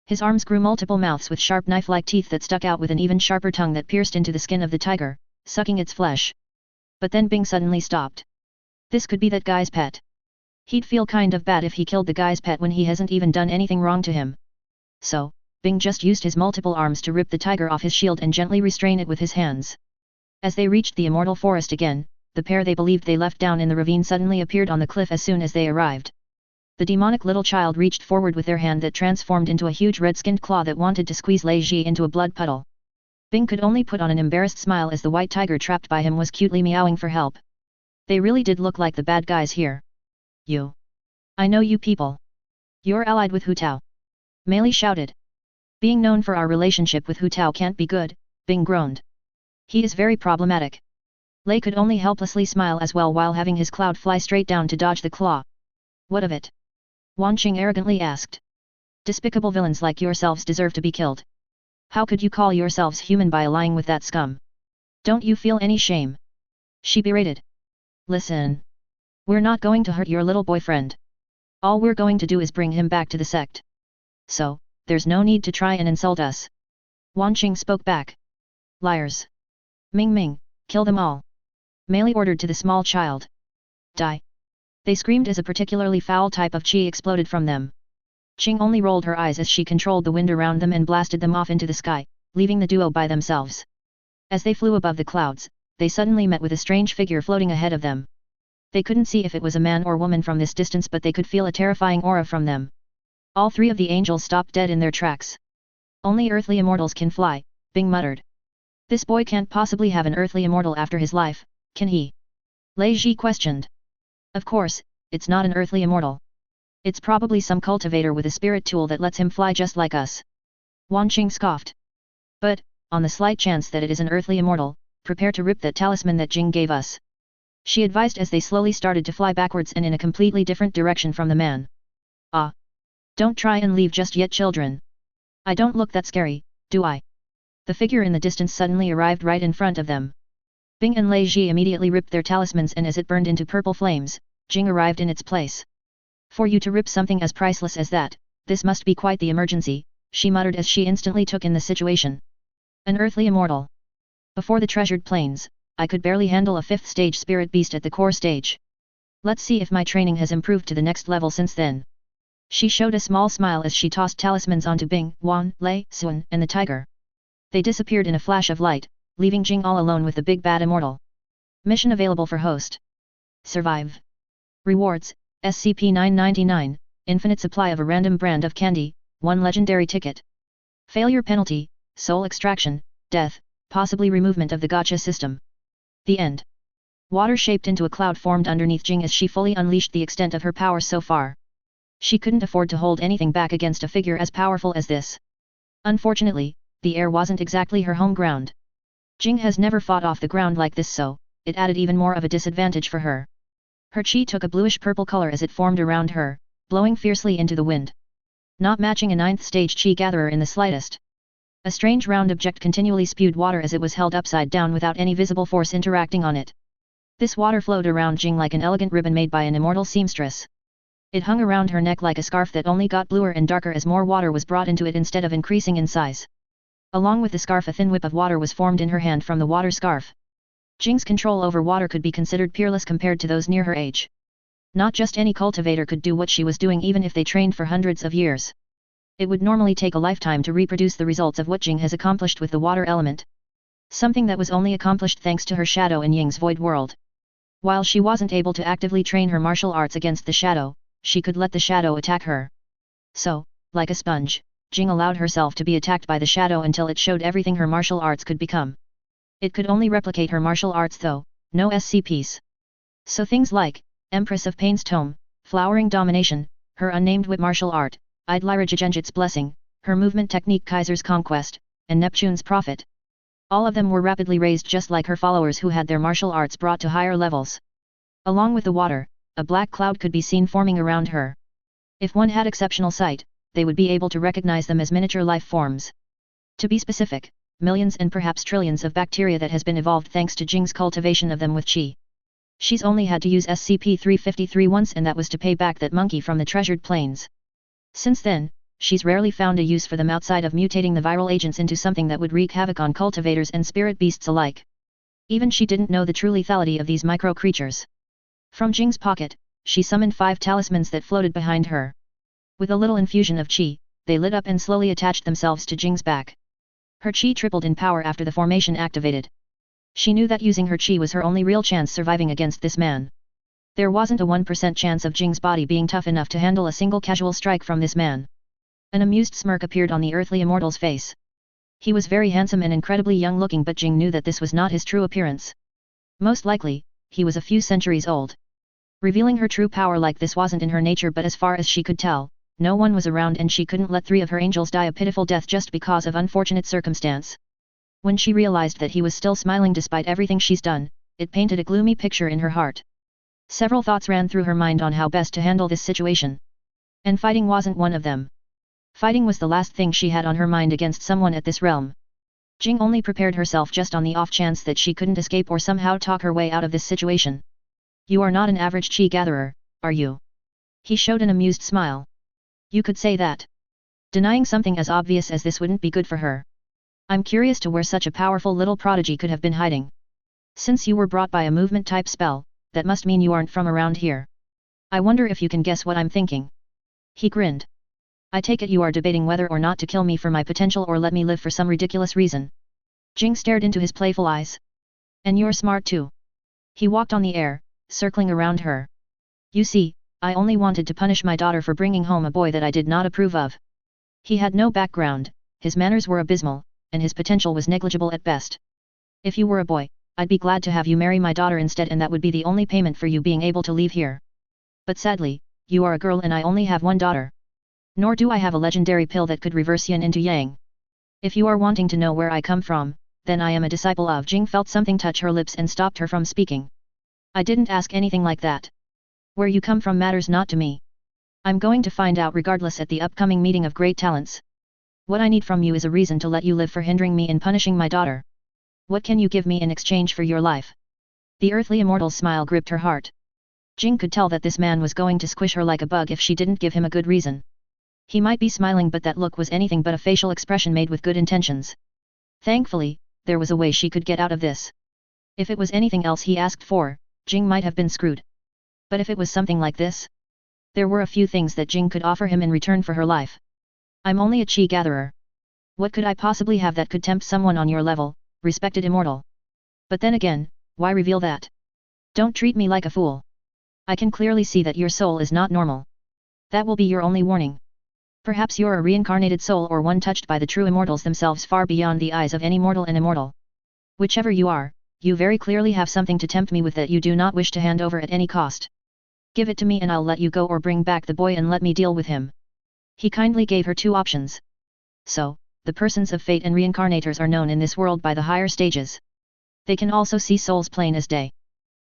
His arms grew multiple mouths with sharp knife-like teeth that stuck out with an even sharper tongue that pierced into the skin of the tiger, sucking its flesh. But then Bing suddenly stopped. This could be that guy's pet. He'd feel kind of bad if he killed the guy's pet when he hasn't even done anything wrong to him. So, Bing just used his multiple arms to rip the tiger off his shield and gently restrain it with his hands. As they reached the immortal forest again, the pair they believed they left down in the ravine suddenly appeared on the cliff as soon as they arrived. The demonic little child reached forward with their hand that transformed into a huge red-skinned claw that wanted to squeeze Lei Ji into a blood puddle. Bing could only put on an embarrassed smile as the white tiger trapped by him was cutely meowing for help. They really did look like the bad guys here. You. I know you people. You're allied with Hu Tao. Mei Li shouted. Being known for our relationship with Hu Tao can't be good, Bing groaned. He is very problematic. Lei could only helplessly smile as well while having his cloud fly straight down to dodge the claw. What of it? Wan Qing arrogantly asked. Despicable villains like yourselves deserve to be killed. How could you call yourselves human by allying with that scum? Don't you feel any shame? She berated. Listen. We're not going to hurt your little boyfriend. All we're going to do is bring him back to the sect. So, there's no need to try and insult us. Wan Qing spoke back. Liars. Ming Ming, kill them all. Meili ordered to the small child. Die. They screamed as a particularly foul type of qi exploded from them. Qing only rolled her eyes as she controlled the wind around them and blasted them off into the sky, leaving the duo by themselves. As they flew above the clouds, they suddenly met with a strange figure floating ahead of them. They couldn't see if it was a man or woman from this distance, but they could feel a terrifying aura from them. All three of the angels stopped dead in their tracks. Only earthly immortals can fly, Bing muttered. This boy can't possibly have an earthly immortal after his life, can he? Lei Ji questioned. Of course, it's not an earthly immortal. It's probably some cultivator with a spirit tool that lets him fly just like us. Wan Qing scoffed. But, on the slight chance that it is an earthly immortal, prepare to rip that talisman that Jing gave us. She advised as they slowly started to fly backwards and in a completely different direction from the man. Ah! Don't try and leave just yet, children. I don't look that scary, do I? The figure in the distance suddenly arrived right in front of them. Bing and Lei Ji immediately ripped their talismans, and as it burned into purple flames, Jing arrived in its place. For you to rip something as priceless as that, this must be quite the emergency, she muttered as she instantly took in the situation. An earthly immortal. Before the treasured plains, I could barely handle a 5th stage spirit beast at the core stage. Let's see if my training has improved to the next level since then. She showed a small smile as she tossed talismans onto Bing, Wan, Lei, Sun, and the tiger. They disappeared in a flash of light, leaving Jing all alone with the big bad immortal. Mission available for host. Survive. Rewards, SCP-999, infinite supply of a random brand of candy, 1 legendary ticket. Failure penalty, soul extraction, death, possibly removement of the Gacha system. The end. Water shaped into a cloud formed underneath Jing as she fully unleashed the extent of her power so far. She couldn't afford to hold anything back against a figure as powerful as this. Unfortunately, the air wasn't exactly her home ground. Jing has never fought off the ground like this, so it added even more of a disadvantage for her. Her chi took a bluish-purple color as it formed around her, blowing fiercely into the wind. Not matching a 9th stage chi gatherer in the slightest. A strange round object continually spewed water as it was held upside down without any visible force interacting on it. This water flowed around Jing like an elegant ribbon made by an immortal seamstress. It hung around her neck like a scarf that only got bluer and darker as more water was brought into it instead of increasing in size. Along with the scarf, a thin whip of water was formed in her hand from the water scarf. Jing's control over water could be considered peerless compared to those near her age. Not just any cultivator could do what she was doing even if they trained for hundreds of years. It would normally take a lifetime to reproduce the results of what Jing has accomplished with the water element. Something that was only accomplished thanks to her shadow in Ying's void world. While she wasn't able to actively train her martial arts against the shadow, she could let the shadow attack her. So, like a sponge, Jing allowed herself to be attacked by the shadow until it showed everything her martial arts could become. It could only replicate her martial arts though, no SCPs. So things like, Empress of Pain's Tome, Flowering Domination, her unnamed whip martial art, Idlirajigenjit's Blessing, her movement technique Kaiser's Conquest, and Neptune's Prophet. All of them were rapidly raised just like her followers who had their martial arts brought to higher levels. Along with the water, a black cloud could be seen forming around her. If one had exceptional sight, they would be able to recognize them as miniature life forms. To be specific, millions and perhaps trillions of bacteria that has been evolved thanks to Jing's cultivation of them with qi. She's only had to use SCP-353 once, and that was to pay back that monkey from the treasured plains. Since then, she's rarely found a use for them outside of mutating the viral agents into something that would wreak havoc on cultivators and spirit beasts alike. Even she didn't know the true lethality of these micro-creatures. From Jing's pocket, she summoned 5 talismans that floated behind her. With a little infusion of qi, they lit up and slowly attached themselves to Jing's back. Her qi tripled in power after the formation activated. She knew that using her qi was her only real chance surviving against this man. There wasn't a 1% chance of Jing's body being tough enough to handle a single casual strike from this man. An amused smirk appeared on the earthly immortal's face. He was very handsome and incredibly young looking, but Jing knew that this was not his true appearance. Most likely, he was a few centuries old. Revealing her true power like this wasn't in her nature, but as far as she could tell, no one was around and she couldn't let 3 of her angels die a pitiful death just because of unfortunate circumstance. When she realized that he was still smiling despite everything she's done, it painted a gloomy picture in her heart. Several thoughts ran through her mind on how best to handle this situation. And fighting wasn't one of them. Fighting was the last thing she had on her mind against someone at this realm. Jing only prepared herself just on the off chance that she couldn't escape or somehow talk her way out of this situation. You are not an average qi gatherer, are you? He showed an amused smile. You could say that. Denying something as obvious as this wouldn't be good for her. I'm curious to where such a powerful little prodigy could have been hiding. Since you were brought by a movement-type spell, that must mean you aren't from around here. I wonder if you can guess what I'm thinking. He grinned. I take it you are debating whether or not to kill me for my potential or let me live for some ridiculous reason. Jing stared into his playful eyes. And you're smart too. He walked on the air, circling around her. You see, I only wanted to punish my daughter for bringing home a boy that I did not approve of. He had no background, his manners were abysmal, and his potential was negligible at best. If you were a boy, I'd be glad to have you marry my daughter instead, and that would be the only payment for you being able to leave here. But sadly, you are a girl and I only have one daughter. Nor do I have a legendary pill that could reverse yin into yang. If you are wanting to know where I come from, then I am a disciple of. Jing felt something touch her lips and stopped her from speaking. I didn't ask anything like that. Where you come from matters not to me. I'm going to find out regardless at the upcoming meeting of great talents. What I need from you is a reason to let you live for hindering me in punishing my daughter. What can you give me in exchange for your life? The earthly immortal's smile gripped her heart. Jing could tell that this man was going to squish her like a bug if she didn't give him a good reason. He might be smiling, but that look was anything but a facial expression made with good intentions. Thankfully, there was a way she could get out of this. If it was anything else he asked for, Jing might have been screwed. But if it was something like this? There were a few things that Jing could offer him in return for her life. I'm only a chi gatherer. What could I possibly have that could tempt someone on your level, respected immortal? But then again, why reveal that? Don't treat me like a fool. I can clearly see that your soul is not normal. That will be your only warning. Perhaps you're a reincarnated soul or one touched by the true immortals themselves far beyond the eyes of any mortal and immortal. Whichever you are, you very clearly have something to tempt me with that you do not wish to hand over at any cost. Give it to me and I'll let you go, or bring back the boy and let me deal with him. He kindly gave her two options. So, the persons of fate and reincarnators are known in this world by the higher stages. They can also see souls plain as day.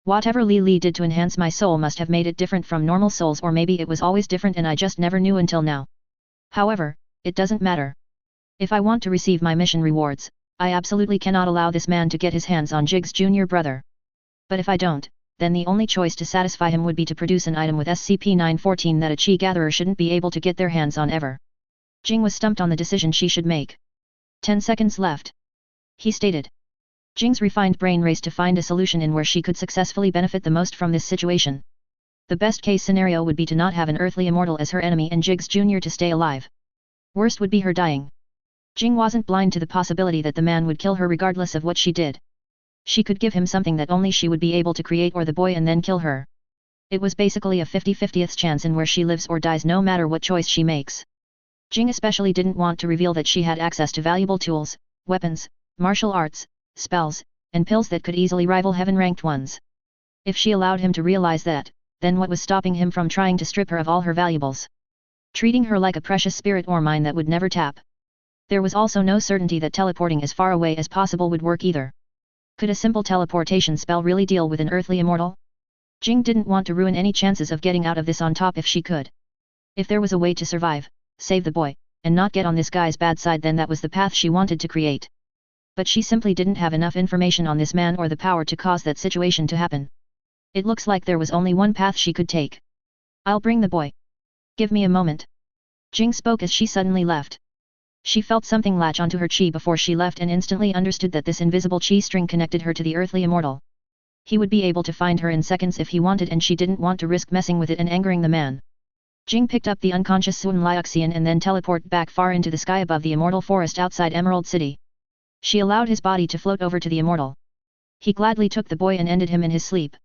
Whatever Li did to enhance my soul must have made it different from normal souls, or maybe it was always different and I just never knew until now. However, it doesn't matter. If I want to receive my mission rewards, I absolutely cannot allow this man to get his hands on Jig's junior brother. But if I don't, then the only choice to satisfy him would be to produce an item with SCP-914 that a chi gatherer shouldn't be able to get their hands on ever. Jing was stumped on the decision she should make. 10 seconds left. He stated. Jing's refined brain raced to find a solution in where she could successfully benefit the most from this situation. The best case scenario would be to not have an earthly immortal as her enemy and Jig's junior to stay alive. Worst would be her dying. Jing wasn't blind to the possibility that the man would kill her regardless of what she did. She could give him something that only she would be able to create, or the boy, and then kill her. It was basically a 50-50th chance in where she lives or dies no matter what choice she makes. Jing especially didn't want to reveal that she had access to valuable tools, weapons, martial arts, spells, and pills that could easily rival heaven-ranked ones. If she allowed him to realize that, then what was stopping him from trying to strip her of all her valuables? Treating her like a precious spirit ore mine that would never tap. There was also no certainty that teleporting as far away as possible would work either. Could a simple teleportation spell really deal with an earthly immortal? Jing didn't want to ruin any chances of getting out of this on top if she could. If there was a way to survive, save the boy, and not get on this guy's bad side, then that was the path she wanted to create. But she simply didn't have enough information on this man or the power to cause that situation to happen. It looks like there was only one path she could take. I'll bring the boy. Give me a moment. Jing spoke as she suddenly left. She felt something latch onto her chi before she left and instantly understood that this invisible chi string connected her to the earthly immortal. He would be able to find her in seconds if he wanted, and she didn't want to risk messing with it and angering the man. Jing picked up the unconscious Sun Liuxian and then teleported back far into the sky above the immortal forest outside Emerald City. She allowed his body to float over to the immortal. He gladly took the boy and ended him in his sleep.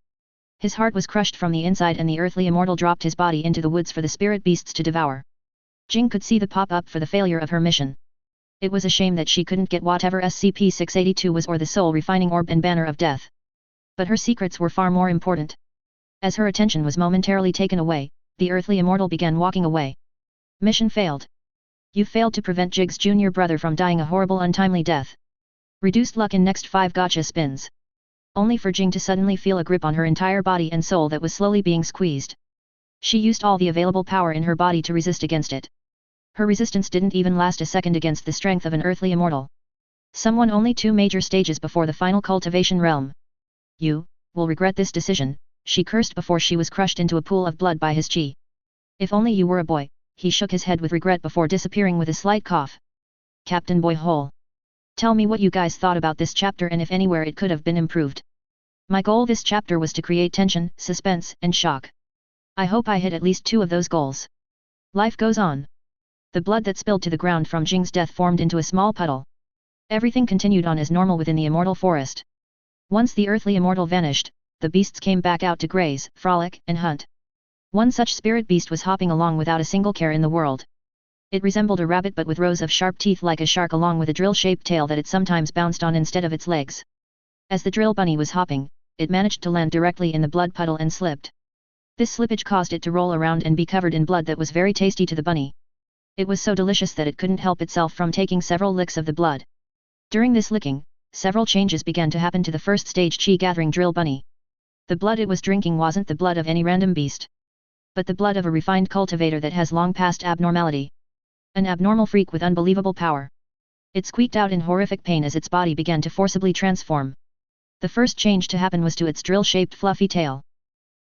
His heart was crushed from the inside, and the earthly immortal dropped his body into the woods for the spirit beasts to devour. Jing could see the pop-up for the failure of her mission. It was a shame that she couldn't get whatever SCP-682 was, or the soul-refining orb and banner of death. But her secrets were far more important. As her attention was momentarily taken away, the earthly immortal began walking away. Mission failed. You failed to prevent Jig's junior brother from dying a horrible untimely death. Reduced luck in next 5 gacha spins. Only for Jing to suddenly feel a grip on her entire body and soul that was slowly being squeezed. She used all the available power in her body to resist against it. Her resistance didn't even last a second against the strength of an earthly immortal. Someone only 2 major stages before the final cultivation realm. You will regret this decision, she cursed before she was crushed into a pool of blood by his chi. If only you were a boy, he shook his head with regret before disappearing with a slight cough. CaptainBoyHole. Tell me what you guys thought about this chapter and if anywhere it could have been improved. My goal this chapter was to create tension, suspense, and shock. I hope I hit at least 2 of those goals. Life goes on. The blood that spilled to the ground from Jing's death formed into a small puddle. Everything continued on as normal within the immortal forest. Once the earthly immortal vanished, the beasts came back out to graze, frolic, and hunt. One such spirit beast was hopping along without a single care in the world. It resembled a rabbit but with rows of sharp teeth like a shark along with a drill-shaped tail that it sometimes bounced on instead of its legs. As the drill bunny was hopping, it managed to land directly in the blood puddle and slipped. This slippage caused it to roll around and be covered in blood that was very tasty to the bunny. It was so delicious that it couldn't help itself from taking several licks of the blood. During this licking, several changes began to happen to the first stage chi-gathering drill bunny. The blood it was drinking wasn't the blood of any random beast, but the blood of a refined cultivator that has long passed abnormality. An abnormal freak with unbelievable power. It squeaked out in horrific pain as its body began to forcibly transform. The first change to happen was to its drill-shaped fluffy tail.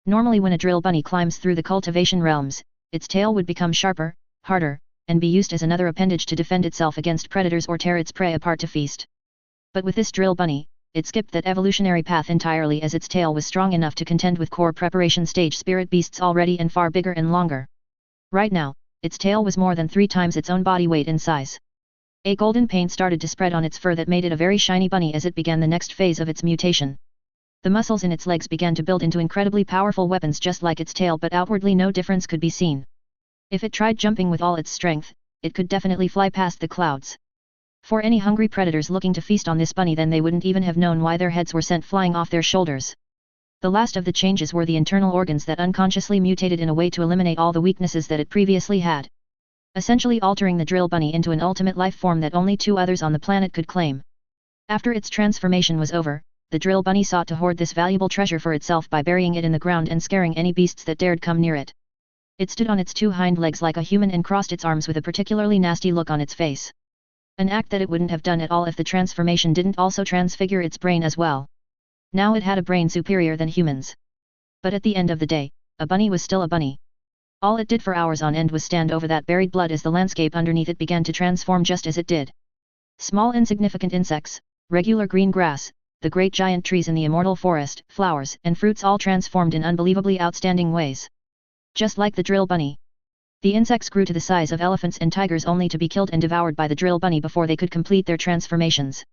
Normally when a drill bunny climbs through the cultivation realms, its tail would become sharper, harder, and be used as another appendage to defend itself against predators or tear its prey apart to feast. But with this drill bunny, it skipped that evolutionary path entirely as its tail was strong enough to contend with core preparation stage spirit beasts already and far bigger and longer. Right now, its tail was more than 3 times its own body weight in size. A golden paint started to spread on its fur that made it a very shiny bunny as it began the next phase of its mutation. The muscles in its legs began to build into incredibly powerful weapons just like its tail, but outwardly no difference could be seen. If it tried jumping with all its strength, it could definitely fly past the clouds. For any hungry predators looking to feast on this bunny, then they wouldn't even have known why their heads were sent flying off their shoulders. The last of the changes were the internal organs that unconsciously mutated in a way to eliminate all the weaknesses that it previously had. Essentially altering the drill bunny into an ultimate life form that only 2 others on the planet could claim. After its transformation was over, the drill bunny sought to hoard this valuable treasure for itself by burying it in the ground and scaring any beasts that dared come near it. It stood on its 2 hind legs like a human and crossed its arms with a particularly nasty look on its face. An act that it wouldn't have done at all if the transformation didn't also transfigure its brain as well. Now it had a brain superior than humans. But at the end of the day, a bunny was still a bunny. All it did for hours on end was stand over that buried blood as the landscape underneath it began to transform just as it did. Small insignificant insects, regular green grass, the great giant trees in the immortal forest, flowers and fruits all transformed in unbelievably outstanding ways. Just like the drill bunny. The insects grew to the size of elephants and tigers only to be killed and devoured by the drill bunny before they could complete their transformations.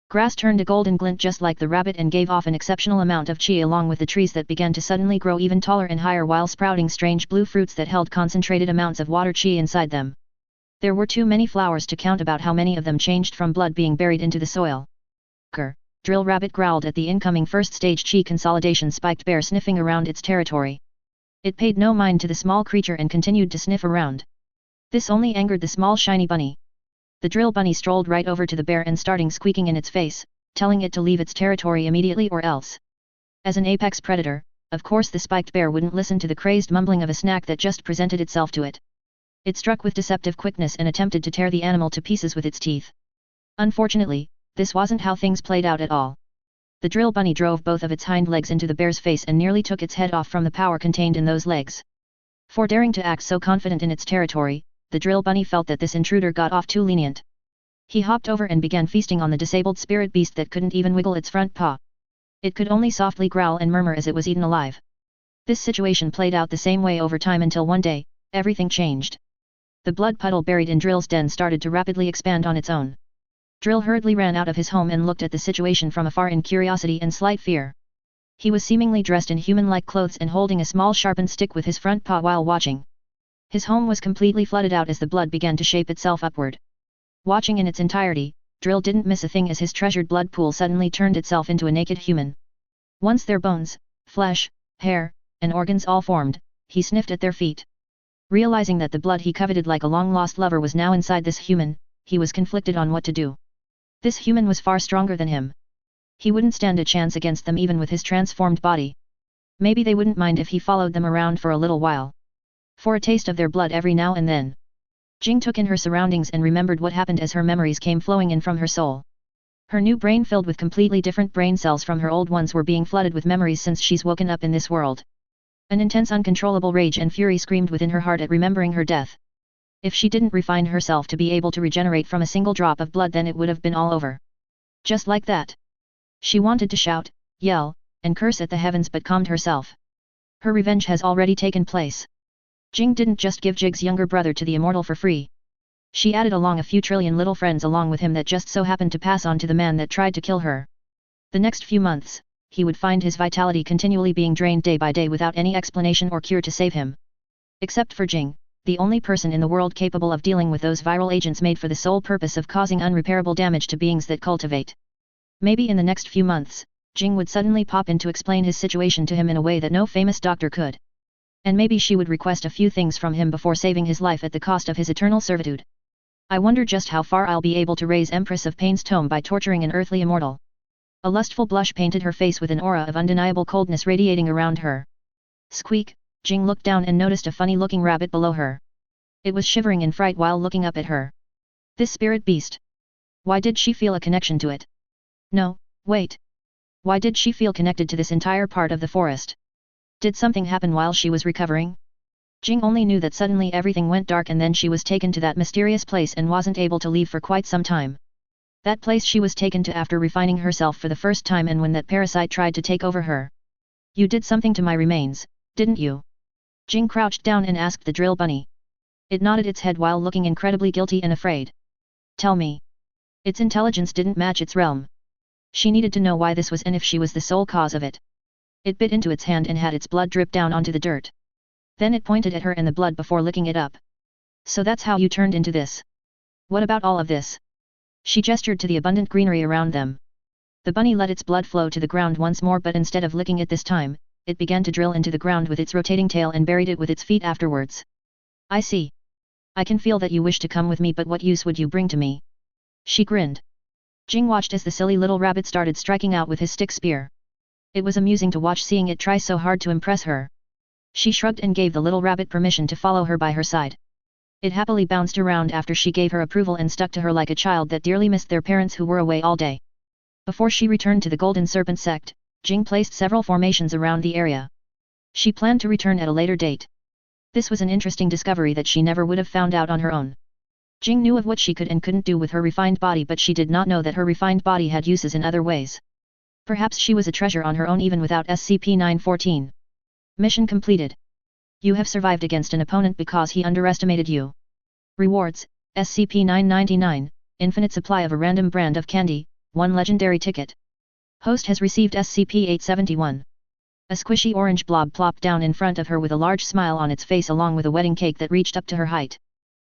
Grass turned a golden glint just like the rabbit and gave off an exceptional amount of chi along with the trees that began to suddenly grow even taller and higher while sprouting strange blue fruits that held concentrated amounts of water chi inside them. There were too many flowers to count about how many of them changed from blood being buried into the soil. Grr! Drill rabbit growled at the incoming first stage chi consolidation spiked bear sniffing around its territory. It paid no mind to the small creature and continued to sniff around. This only angered the small shiny bunny. The drill bunny strolled right over to the bear and starting squeaking in its face, telling it to leave its territory immediately or else. As an apex predator, of course the spiked bear wouldn't listen to the crazed mumbling of a snack that just presented itself to it. It struck with deceptive quickness and attempted to tear the animal to pieces with its teeth. Unfortunately, this wasn't how things played out at all. The drill bunny drove both of its hind legs into the bear's face and nearly took its head off from the power contained in those legs. For daring to act so confident in its territory, the drill bunny felt that this intruder got off too lenient. He hopped over and began feasting on the disabled spirit beast that couldn't even wiggle its front paw. It could only softly growl and murmur as it was eaten alive. This situation played out the same way over time until one day, everything changed. The blood puddle buried in Drill's den started to rapidly expand on its own. Drill hurriedly ran out of his home and looked at the situation from afar in curiosity and slight fear. He was seemingly dressed in human-like clothes and holding a small sharpened stick with his front paw while watching. His home was completely flooded out as the blood began to shape itself upward. Watching in its entirety, Drill didn't miss a thing as his treasured blood pool suddenly turned itself into a naked human. Once their bones, flesh, hair, and organs all formed, he sniffed at their feet. Realizing that the blood he coveted like a long-lost lover was now inside this human, he was conflicted on what to do. This human was far stronger than him. He wouldn't stand a chance against them even with his transformed body. Maybe they wouldn't mind if he followed them around for a little while. For a taste of their blood every now and then. Jing took in her surroundings and remembered what happened as her memories came flowing in from her soul. Her new brain filled with completely different brain cells from her old ones were being flooded with memories since she's woken up in this world. An intense uncontrollable rage and fury screamed within her heart at remembering her death. If she didn't refine herself to be able to regenerate from a single drop of blood, then it would have been all over. Just like that. She wanted to shout, yell, and curse at the heavens but calmed herself. Her revenge has already taken place. Jing didn't just give Jig's younger brother to the immortal for free. She added along a few trillion little friends along with him that just so happened to pass on to the man that tried to kill her. The next few months, he would find his vitality continually being drained day by day without any explanation or cure to save him. Except for Jing, the only person in the world capable of dealing with those viral agents made for the sole purpose of causing unrepairable damage to beings that cultivate. Maybe in the next few months, Jing would suddenly pop in to explain his situation to him in a way that no famous doctor could. And maybe she would request a few things from him before saving his life at the cost of his eternal servitude. I wonder just how far I'll be able to raise Empress of Pain's tome by torturing an earthly immortal. A lustful blush painted her face with an aura of undeniable coldness radiating around her. Squeak, Jing looked down and noticed a funny-looking rabbit below her. It was shivering in fright while looking up at her. This spirit beast. Why did she feel a connection to it? No, wait. Why did she feel connected to this entire part of the forest? Did something happen while she was recovering? Jing only knew that suddenly everything went dark and then she was taken to that mysterious place and wasn't able to leave for quite some time. That place she was taken to after refining herself for the first time and when that parasite tried to take over her. You did something to my remains, didn't you? Jing crouched down and asked the drill bunny. It nodded its head while looking incredibly guilty and afraid. Tell me. Its intelligence didn't match its realm. She needed to know why this was and if she was the sole cause of it. It bit into its hand and had its blood drip down onto the dirt. Then it pointed at her and the blood before licking it up. So that's how you turned into this. What about all of this? She gestured to the abundant greenery around them. The bunny let its blood flow to the ground once more, but instead of licking it this time, it began to drill into the ground with its rotating tail and buried it with its feet afterwards. I see. I can feel that you wish to come with me, but what use would you bring to me? She grinned. Jing watched as the silly little rabbit started striking out with his stick spear. It was amusing to watch seeing it try so hard to impress her. She shrugged and gave the little rabbit permission to follow her by her side. It happily bounced around after she gave her approval and stuck to her like a child that dearly missed their parents who were away all day. Before she returned to the Golden Serpent sect, Jing placed several formations around the area. She planned to return at a later date. This was an interesting discovery that she never would have found out on her own. Jing knew of what she could and couldn't do with her refined body, but she did not know that her refined body had uses in other ways. Perhaps she was a treasure on her own even without SCP-914. Mission completed. You have survived against an opponent because he underestimated you. Rewards, SCP-999, infinite supply of a random brand of candy, 1 legendary ticket. Host has received SCP-871. A squishy orange blob plopped down in front of her with a large smile on its face along with a wedding cake that reached up to her height.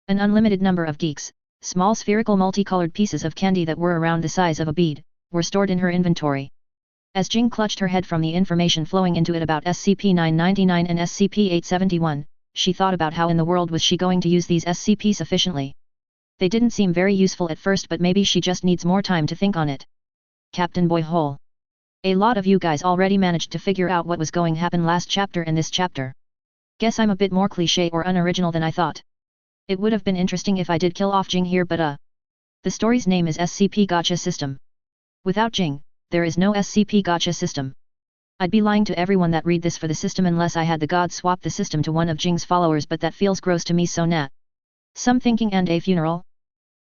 An unlimited number of geeks, small spherical multicolored pieces of candy that were around the size of a bead, were stored in her inventory. As Jing clutched her head from the information flowing into it about SCP-999 and SCP-871, she thought about how in the world was she going to use these SCPs efficiently. They didn't seem very useful at first, but maybe she just needs more time to think on it. CaptainBoyHole. A lot of you guys already managed to figure out what was going to happen last chapter and this chapter. Guess I'm a bit more cliché or unoriginal than I thought. It would have been interesting if I did kill off Jing here, but the story's name is SCP Gacha System. Without Jing, there is no SCP Gacha System. I'd be lying to everyone that read this for the system unless I had the god swap the system to one of Jing's followers, but that feels gross to me, so nah. Some thinking and a funeral?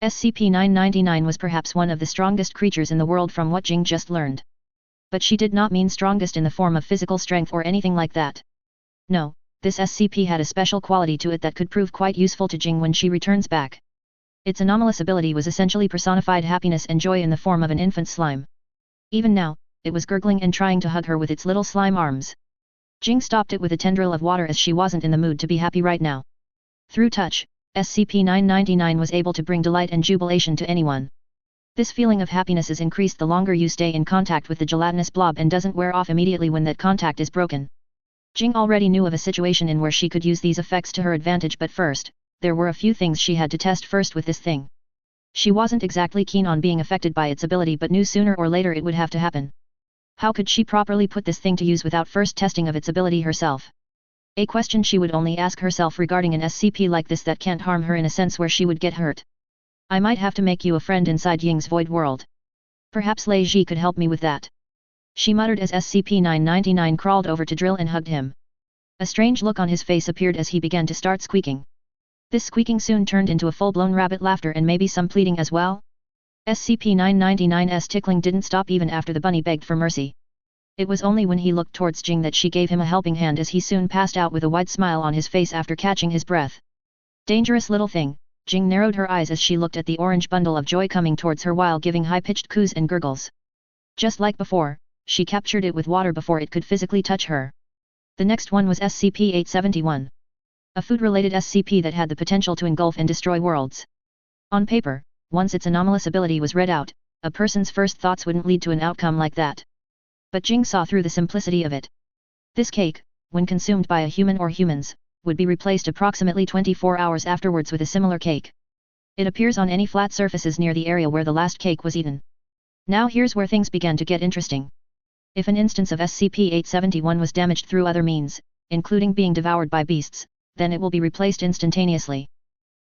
SCP-999 was perhaps one of the strongest creatures in the world from what Jing just learned. But she did not mean strongest in the form of physical strength or anything like that. No, this SCP had a special quality to it that could prove quite useful to Jing when she returns back. Its anomalous ability was essentially personified happiness and joy in the form of an infant slime. Even now, it was gurgling and trying to hug her with its little slime arms. Jing stopped it with a tendril of water as she wasn't in the mood to be happy right now. Through touch, SCP-999 was able to bring delight and jubilation to anyone. This feeling of happiness is increased the longer you stay in contact with the gelatinous blob and doesn't wear off immediately when that contact is broken. Jing already knew of a situation in where she could use these effects to her advantage, but first, there were a few things she had to test first with this thing. She wasn't exactly keen on being affected by its ability, but knew sooner or later it would have to happen. How could she properly put this thing to use without first testing of its ability herself? A question she would only ask herself regarding an SCP like this that can't harm her in a sense where she would get hurt. I might have to make you a friend inside Ying's void world. Perhaps Lei Ji could help me with that. She muttered as SCP-999 crawled over to Drill and hugged him. A strange look on his face appeared as he began to start squeaking. This squeaking soon turned into a full-blown rabbit laughter and maybe some pleading as well. SCP-999's tickling didn't stop even after the bunny begged for mercy. It was only when he looked towards Jing that she gave him a helping hand, as he soon passed out with a wide smile on his face after catching his breath. Dangerous little thing, Jing narrowed her eyes as she looked at the orange bundle of joy coming towards her while giving high-pitched coos and gurgles. Just like before, she captured it with water before it could physically touch her. The next one was SCP-871. A food-related SCP that had the potential to engulf and destroy worlds. On paper, once its anomalous ability was read out, a person's first thoughts wouldn't lead to an outcome like that. But Jing saw through the simplicity of it. This cake, when consumed by a human or humans, would be replaced approximately 24 hours afterwards with a similar cake. It appears on any flat surfaces near the area where the last cake was eaten. Now here's where things began to get interesting. If an instance of SCP-871 was damaged through other means, including being devoured by beasts, then it will be replaced instantaneously.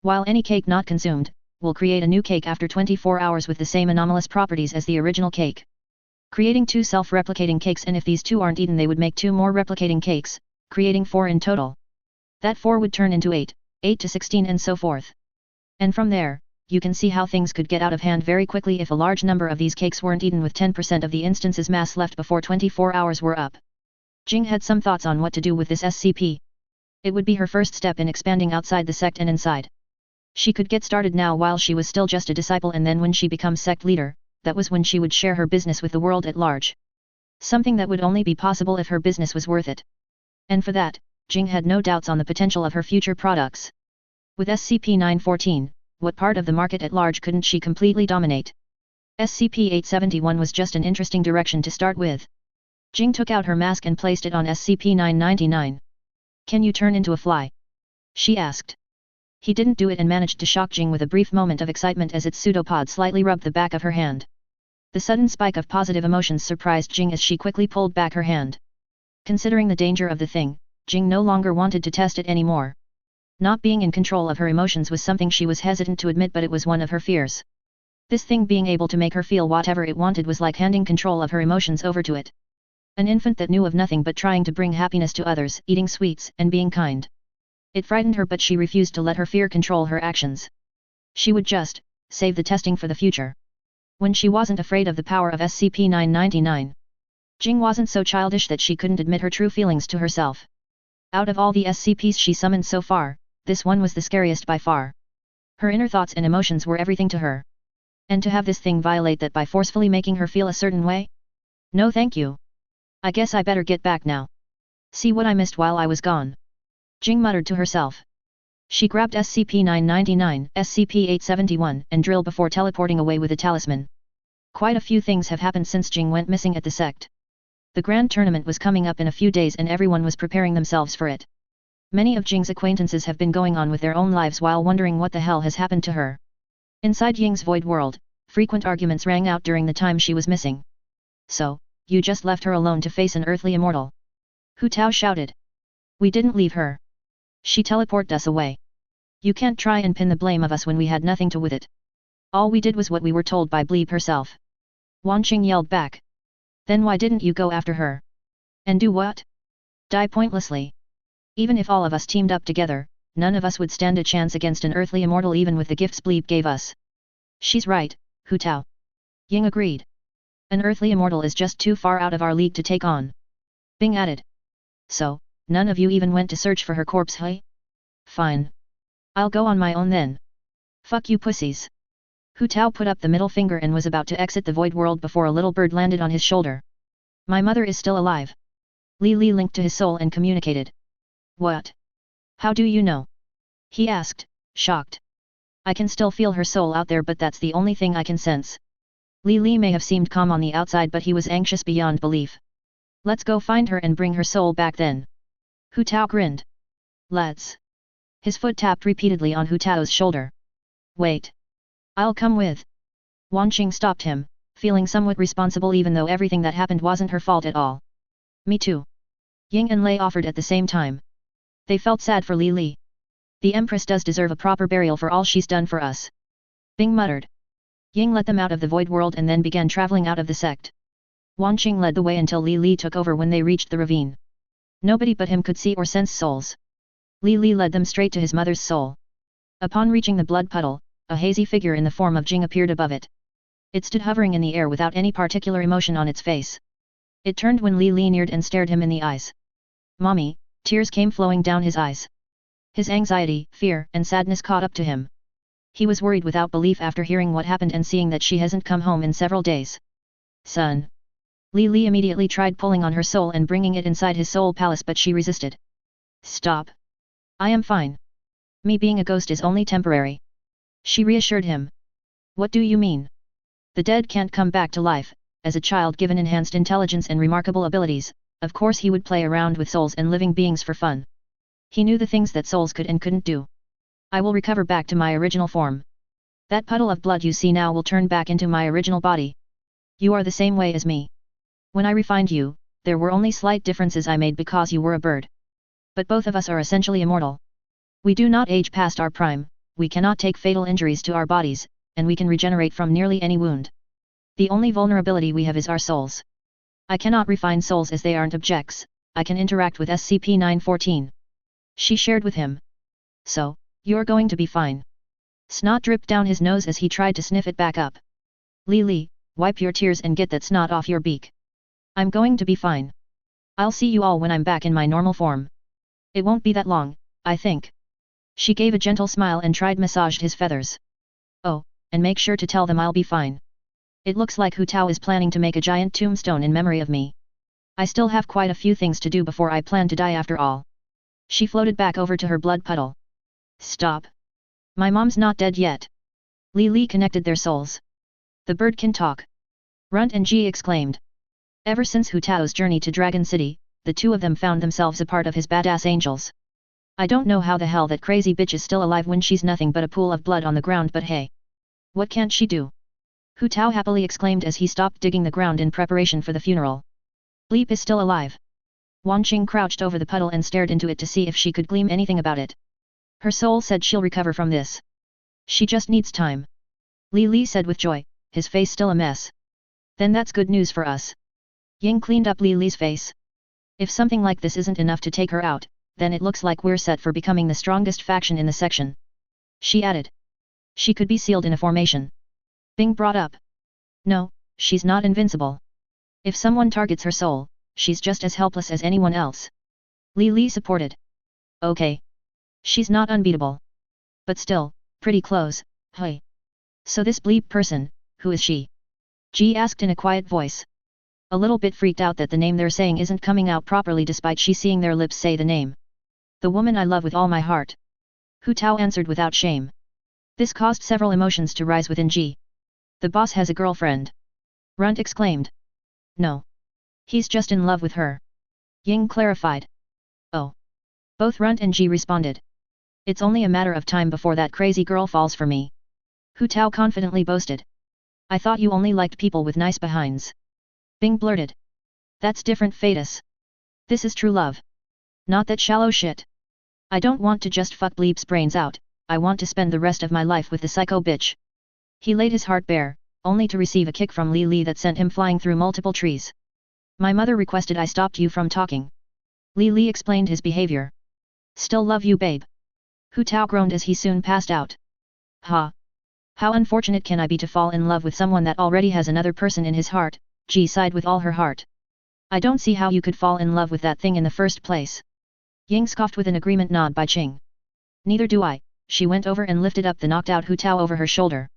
While any cake not consumed, will create a new cake after 24 hours with the same anomalous properties as the original cake. Creating 2 self-replicating cakes, and if these 2 aren't eaten they would make 2 more replicating cakes, creating 4 in total. That 4 would turn into 8, 8 to 16 and so forth. And from there, you can see how things could get out of hand very quickly if a large number of these cakes weren't eaten with 10% of the instance's mass left before 24 hours were up. Jing had some thoughts on what to do with this SCP. It would be her first step in expanding outside the sect and inside. She could get started now while she was still just a disciple, and then when she becomes sect leader, that was when she would share her business with the world at large. Something that would only be possible if her business was worth it. And for that, Jing had no doubts on the potential of her future products. With SCP-914, what part of the market at large couldn't she completely dominate? SCP-871 was just an interesting direction to start with. Jing took out her mask and placed it on SCP-999. "Can you turn into a fly?" she asked. He didn't do it and managed to shock Jing with a brief moment of excitement as its pseudopod slightly rubbed the back of her hand. The sudden spike of positive emotions surprised Jing as she quickly pulled back her hand. Considering the danger of the thing, Jing no longer wanted to test it anymore. Not being in control of her emotions was something she was hesitant to admit, but it was one of her fears. This thing being able to make her feel whatever it wanted was like handing control of her emotions over to it. An infant that knew of nothing but trying to bring happiness to others, eating sweets, and being kind. It frightened her, but she refused to let her fear control her actions. She would just save the testing for the future. When she wasn't afraid of the power of SCP-999. Jing wasn't so childish that she couldn't admit her true feelings to herself. Out of all the SCPs she summoned so far, this one was the scariest by far. Her inner thoughts and emotions were everything to her. And to have this thing violate that by forcefully making her feel a certain way? No thank you. I guess I better get back now. See what I missed while I was gone. Jing muttered to herself. She grabbed SCP-999, SCP-871, and drilled before teleporting away with a talisman. Quite a few things have happened since Jing went missing at the sect. The grand tournament was coming up in a few days and everyone was preparing themselves for it. Many of Jing's acquaintances have been going on with their own lives while wondering what the hell has happened to her. Inside Ying's void world, frequent arguments rang out during the time she was missing. "So, you just left her alone to face an earthly immortal?" Hu Tao shouted. "We didn't leave her. She teleported us away. You can't try and pin the blame of us when we had nothing to with it. All we did was what we were told by Bleep herself." Wan Qing yelled back. "Then why didn't you go after her? And do what? Die pointlessly? Even if all of us teamed up together, none of us would stand a chance against an earthly immortal even with the gifts Bleep gave us." "She's right, Hu Tao." Ying agreed. "An earthly immortal is just too far out of our league to take on." Bing added. "So, none of you even went to search for her corpse, huh? Fine. I'll go on my own then. Fuck you pussies." Hu Tao put up the middle finger and was about to exit the void world before a little bird landed on his shoulder. "My mother is still alive." Li Li linked to his soul and communicated. "What? How do you know?" he asked, shocked. "I can still feel her soul out there, but that's the only thing I can sense." Li Li may have seemed calm on the outside, but he was anxious beyond belief. "Let's go find her and bring her soul back then." Hu Tao grinned. "Let's." His foot tapped repeatedly on Hu Tao's shoulder. "Wait. I'll come with." Wan Qing stopped him, feeling somewhat responsible even though everything that happened wasn't her fault at all. "Me too." Ying and Lei offered at the same time. They felt sad for Li Li. "The Empress does deserve a proper burial for all she's done for us." Bing muttered. Ying let them out of the void world and then began traveling out of the sect. Wan Qing led the way until Li Li took over when they reached the ravine. Nobody but him could see or sense souls. Li Li led them straight to his mother's soul. Upon reaching the blood puddle, a hazy figure in the form of Jing appeared above it. It stood hovering in the air without any particular emotion on its face. It turned when Li Li neared and stared him in the eyes. Mommy, tears came flowing down his eyes. His anxiety, fear, and sadness caught up to him. He was worried without belief after hearing what happened and seeing that she hasn't come home in several days. Son. Li Li immediately tried pulling on her soul and bringing it inside his soul palace, but she resisted. Stop. I am fine. Me being a ghost is only temporary. She reassured him. What do you mean? The dead can't come back to life. As a child given enhanced intelligence and remarkable abilities, of course he would play around with souls and living beings for fun. He knew the things that souls could and couldn't do. I will recover back to my original form. That puddle of blood you see now will turn back into my original body. You are the same way as me. When I refined you, there were only slight differences I made because you were a bird. But both of us are essentially immortal. We do not age past our prime, we cannot take fatal injuries to our bodies, and we can regenerate from nearly any wound. The only vulnerability we have is our souls. I cannot refine souls as they aren't objects, I can interact with SCP-914. She shared with him. So, you're going to be fine. Snot dripped down his nose as he tried to sniff it back up. Li Li, wipe your tears and get that snot off your beak. I'm going to be fine. I'll see you all when I'm back in my normal form. It won't be that long, I think. She gave a gentle smile and tried massaged his feathers. Oh, and make sure to tell them I'll be fine. It looks like Hu Tao is planning to make a giant tombstone in memory of me. I still have quite a few things to do before I plan to die after all. She floated back over to her blood puddle. Stop. My mom's not dead yet. Li Li connected their souls. The bird can talk. Runt and Ji exclaimed. Ever since Hu Tao's journey to Dragon City, the two of them found themselves a part of his badass angels. I don't know how the hell that crazy bitch is still alive when she's nothing but a pool of blood on the ground, but hey. What can't she do? Hu Tao happily exclaimed as he stopped digging the ground in preparation for the funeral. Bleep is still alive. Wan Qing crouched over the puddle and stared into it to see if she could glean anything about it. Her soul said she'll recover from this. She just needs time. Li Li said with joy, his face still a mess. Then that's good news for us. Ying cleaned up Li Li's face. If something like this isn't enough to take her out, then it looks like we're set for becoming the strongest faction in the section. She added. She could be sealed in a formation. Bing brought up. No, she's not invincible. If someone targets her soul, she's just as helpless as anyone else. Li Li supported. Okay. She's not unbeatable. But still, pretty close, hey. So this bleep person, who is she? Ji asked in a quiet voice. A little bit freaked out that the name they're saying isn't coming out properly despite she seeing their lips say the name. The woman I love with all my heart. Hu Tao answered without shame. This caused several emotions to rise within Ji. The boss has a girlfriend. Runt exclaimed. No. He's just in love with her. Ying clarified. Oh. Both Runt and Ji responded. It's only a matter of time before that crazy girl falls for me. Hu Tao confidently boasted. I thought you only liked people with nice behinds. Bing blurted. That's different, Fetus. This is true love. Not that shallow shit. I don't want to just fuck Bleep's brains out, I want to spend the rest of my life with the psycho bitch. He laid his heart bare, only to receive a kick from Li Li that sent him flying through multiple trees. My mother requested I stopped you from talking. Li Li explained his behavior. Still love you, babe. Hu Tao groaned as he soon passed out. Ha! How unfortunate can I be to fall in love with someone that already has another person in his heart, Ji sighed with all her heart. I don't see how you could fall in love with that thing in the first place. Ying scoffed with an agreement nod by Qing. Neither do I, she went over and lifted up the knocked out Hu Tao over her shoulder.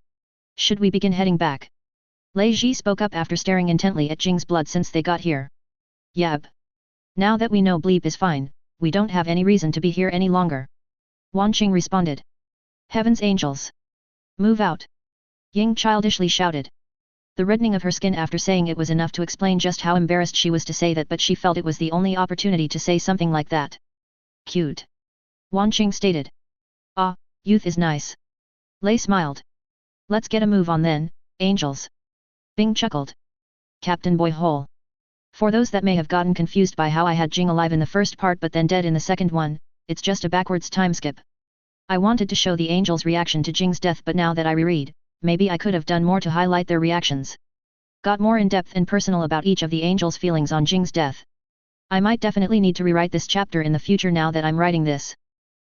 Should we begin heading back? Lei Ji spoke up after staring intently at Jing's blood since they got here. Yep. Now that we know Bleep is fine, we don't have any reason to be here any longer. Wan Qing responded. Heavens angels! Move out! Ying childishly shouted. The reddening of her skin after saying it was enough to explain just how embarrassed she was to say that, but she felt it was the only opportunity to say something like that. Cute. Wan Qing stated. Ah, youth is nice. Lei smiled. Let's get a move on then, angels. Bing chuckled. CaptainBoyHole. For those that may have gotten confused by how I had Jing alive in the first part but then dead in the second one, it's just a backwards time skip. I wanted to show the angels' reaction to Jing's death, but now that I reread, maybe I could have done more to highlight their reactions. Got more in-depth and personal about each of the angels' feelings on Jing's death. I might definitely need to rewrite this chapter in the future now that I'm writing this.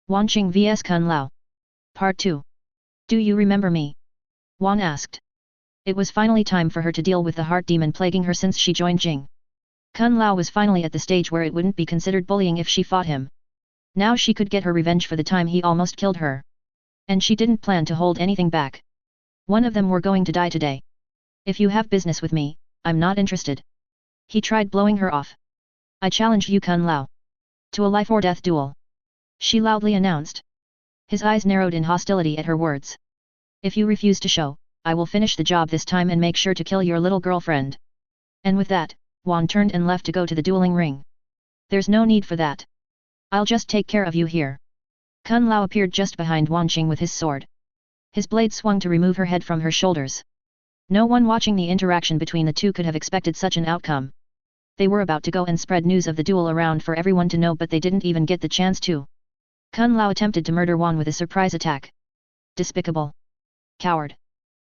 Wan Qing vs Kun Lao. Part 2. Do you remember me? Wan asked. It was finally time for her to deal with the heart demon plaguing her since she joined Jing. Kun Lao was finally at the stage where it wouldn't be considered bullying if she fought him. Now she could get her revenge for the time he almost killed her. And she didn't plan to hold anything back. One of them were going to die today. If you have business with me, I'm not interested. He tried blowing her off. I challenge you Kun Lao. To a life or death duel. She loudly announced. His eyes narrowed in hostility at her words. If you refuse to show, I will finish the job this time and make sure to kill your little girlfriend. And with that, Wan turned and left to go to the dueling ring. There's no need for that. I'll just take care of you here. Kun Lao appeared just behind Wan Qing with his sword. His blade swung to remove her head from her shoulders. No one watching the interaction between the two could have expected such an outcome. They were about to go and spread news of the duel around for everyone to know, but they didn't even get the chance to. Kun Lao attempted to murder Wan with a surprise attack. Despicable. Coward.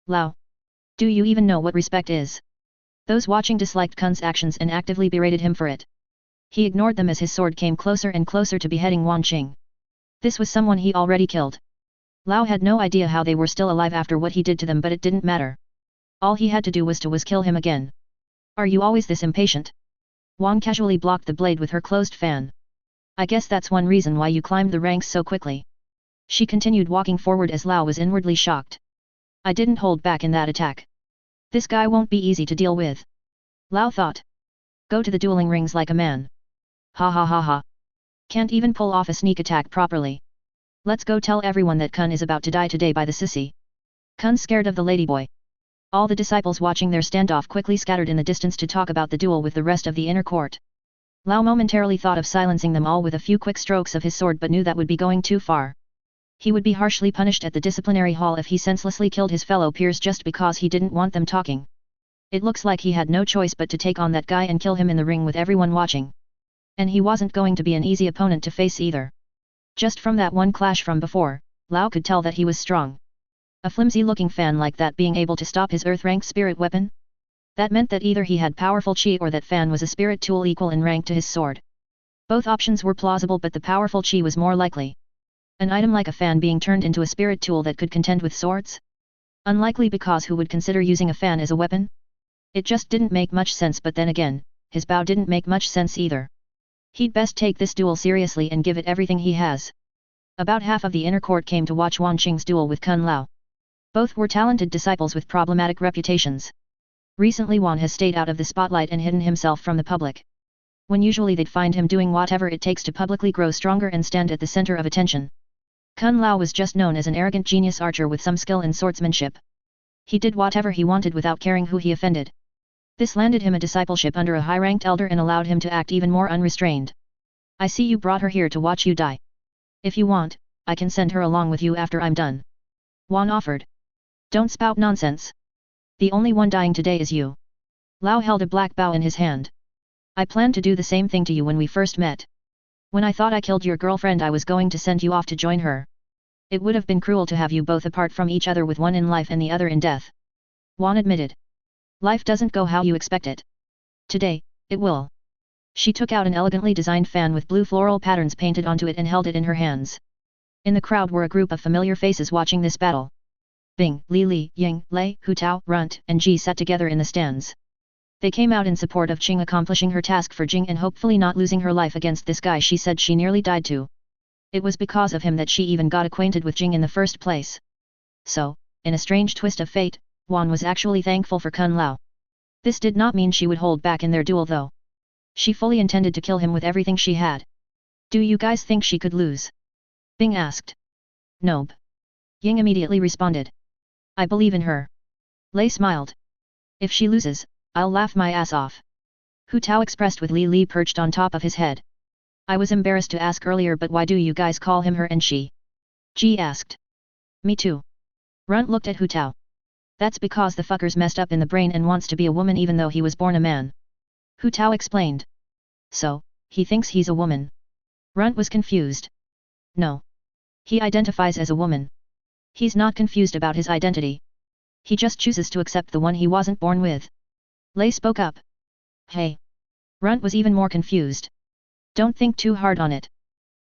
Lao. Do you even know what respect is? Those watching disliked Kun's actions and actively berated him for it. He ignored them as his sword came closer and closer to beheading Wan Qing. This was someone he already killed. Lao had no idea how they were still alive after what he did to them, but it didn't matter. All he had to do was kill him again. Are you always this impatient? Wan casually blocked the blade with her closed fan. I guess that's one reason why you climbed the ranks so quickly. She continued walking forward as Lao was inwardly shocked. I didn't hold back in that attack. This guy won't be easy to deal with. Lao thought. Go to the dueling rings like a man. Ha ha ha ha. Can't even pull off a sneak attack properly. Let's go tell everyone that Kun is about to die today by the sissy. Kun's scared of the ladyboy. All the disciples watching their standoff quickly scattered in the distance to talk about the duel with the rest of the inner court. Lao momentarily thought of silencing them all with a few quick strokes of his sword, but knew that would be going too far. He would be harshly punished at the disciplinary hall if he senselessly killed his fellow peers just because he didn't want them talking. It looks like he had no choice but to take on that guy and kill him in the ring with everyone watching. And he wasn't going to be an easy opponent to face either. Just from that one clash from before, Lao could tell that he was strong. A flimsy-looking fan like that being able to stop his Earth-rank spirit weapon? That meant that either he had powerful chi or that fan was a spirit tool equal in rank to his sword. Both options were plausible, but the powerful chi was more likely. An item like a fan being turned into a spirit tool that could contend with swords? Unlikely, because who would consider using a fan as a weapon? It just didn't make much sense, but then again, his bow didn't make much sense either. He'd best take this duel seriously and give it everything he has. About half of the inner court came to watch Wan Qing's duel with Kun Lao. Both were talented disciples with problematic reputations. Recently Wan has stayed out of the spotlight and hidden himself from the public. When usually they'd find him doing whatever it takes to publicly grow stronger and stand at the center of attention. Kun Lao was just known as an arrogant genius archer with some skill in swordsmanship. He did whatever he wanted without caring who he offended. This landed him a discipleship under a high-ranked elder and allowed him to act even more unrestrained. I see you brought her here to watch you die. If you want, I can send her along with you after I'm done. Wan offered. Don't spout nonsense. The only one dying today is you. Lao held a black bow in his hand. I planned to do the same thing to you when we first met. When I thought I killed your girlfriend, I was going to send you off to join her. It would have been cruel to have you both apart from each other, with one in life and the other in death. Wan admitted. Life doesn't go how you expect it. Today, it will. She took out an elegantly designed fan with blue floral patterns painted onto it and held it in her hands. In the crowd were a group of familiar faces watching this battle. Bing, Li, Ying, Lei, Hu Tao, Runt, and Ji sat together in the stands. They came out in support of Qing accomplishing her task for Jing and hopefully not losing her life against this guy she said she nearly died to. It was because of him that she even got acquainted with Jing in the first place. So, in a strange twist of fate, Wan was actually thankful for Kun Lao. This did not mean she would hold back in their duel though. She fully intended to kill him with everything she had. Do you guys think she could lose? Bing asked. Nope. Ying immediately responded. I believe in her. Lei smiled. If she loses, I'll laugh my ass off. Hu Tao expressed with Li perched on top of his head. I was embarrassed to ask earlier, but why do you guys call him her and she? Ji asked. Me too. Runt looked at Hu Tao. That's because the fucker's messed up in the brain and wants to be a woman even though he was born a man. Hu Tao explained. So, he thinks he's a woman. Runt was confused. No. He identifies as a woman. He's not confused about his identity. He just chooses to accept the one he wasn't born with. Lei spoke up. Hey. Runt was even more confused. Don't think too hard on it.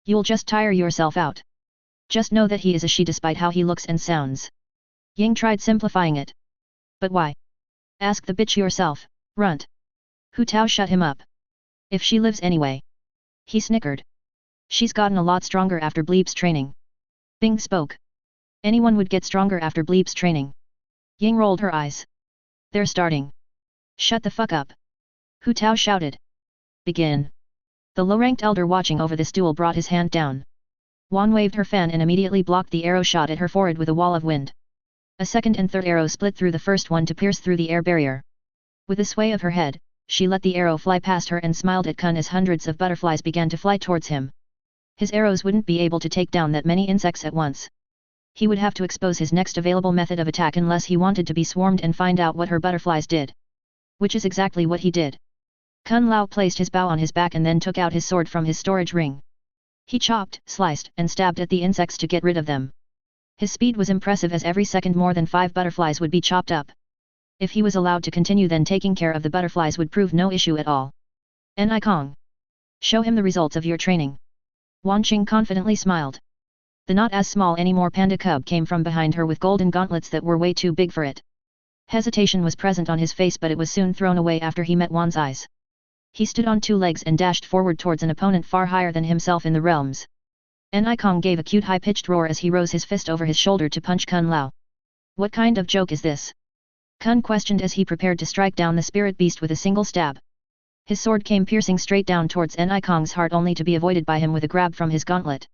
You'll just tire yourself out. Just know that he is a she despite how he looks and sounds. Ying tried simplifying it. But why? Ask the bitch yourself, runt. Hu Tao shut him up. If she lives anyway. He snickered. She's gotten a lot stronger after Bleep's training. Bing spoke. Anyone would get stronger after Bleep's training. Ying rolled her eyes. They're starting. Shut the fuck up. Hu Tao shouted. Begin. The low-ranked elder watching over this duel brought his hand down. Wan waved her fan and immediately blocked the arrow shot at her forehead with a wall of wind. A second and third arrow split through the first one to pierce through the air barrier. With a sway of her head, she let the arrow fly past her and smiled at Kun as hundreds of butterflies began to fly towards him. His arrows wouldn't be able to take down that many insects at once. He would have to expose his next available method of attack unless he wanted to be swarmed and find out what her butterflies did. Which is exactly what he did. Kun Lao placed his bow on his back and then took out his sword from his storage ring. He chopped, sliced, and stabbed at the insects to get rid of them. His speed was impressive as every second more than 5 butterflies would be chopped up. If he was allowed to continue then taking care of the butterflies would prove no issue at all. Ni Kong. Show him the results of your training. Wan Qing confidently smiled. The not as small anymore panda cub came from behind her with golden gauntlets that were way too big for it. Hesitation was present on his face but it was soon thrown away after he met Wan's eyes. He stood on 2 legs and dashed forward towards an opponent far higher than himself in the realms. Ni Kong gave a cute high-pitched roar as he rose his fist over his shoulder to punch Kun Lao. What kind of joke is this? Kun questioned as he prepared to strike down the spirit beast with a single stab. His sword came piercing straight down towards Ni Kong's heart only to be avoided by him with a grab from his gauntlet.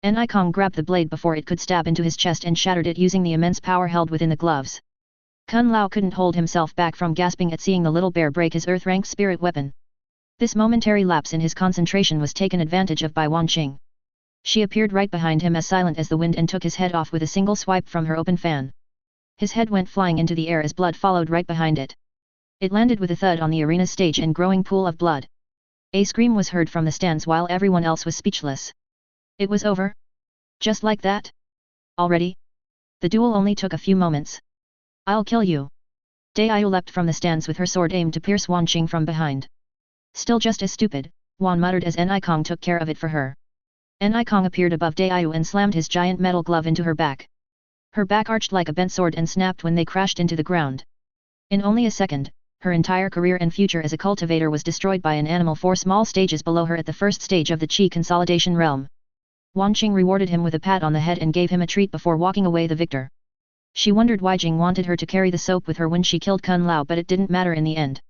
Ni Kong grabbed the blade before it could stab into his chest and shattered it using the immense power held within the gloves. Kun Lao couldn't hold himself back from gasping at seeing the little bear break his earth-ranked spirit weapon. This momentary lapse in his concentration was taken advantage of by Wan Qing. She appeared right behind him as silent as the wind and took his head off with a single swipe from her open fan. His head went flying into the air as blood followed right behind it. It landed with a thud on the arena stage and growing pool of blood. A scream was heard from the stands while everyone else was speechless. It was over? Just like that? Already? The duel only took a few moments. I'll kill you. Dai Yu leapt from the stands with her sword aimed to pierce Wan Qing from behind. Still just as stupid, Wan muttered as Ni Kong took care of it for her. Ni Kong appeared above Dai Yu and slammed his giant metal glove into her back. Her back arched like a bent sword and snapped when they crashed into the ground. In only a second, her entire career and future as a cultivator was destroyed by an animal 4 small stages below her at the first stage of the Qi consolidation realm. Wan Qing rewarded him with a pat on the head and gave him a treat before walking away the victor. She wondered why Jing wanted her to carry the soap with her when she killed Kun Lao, but it didn't matter in the end.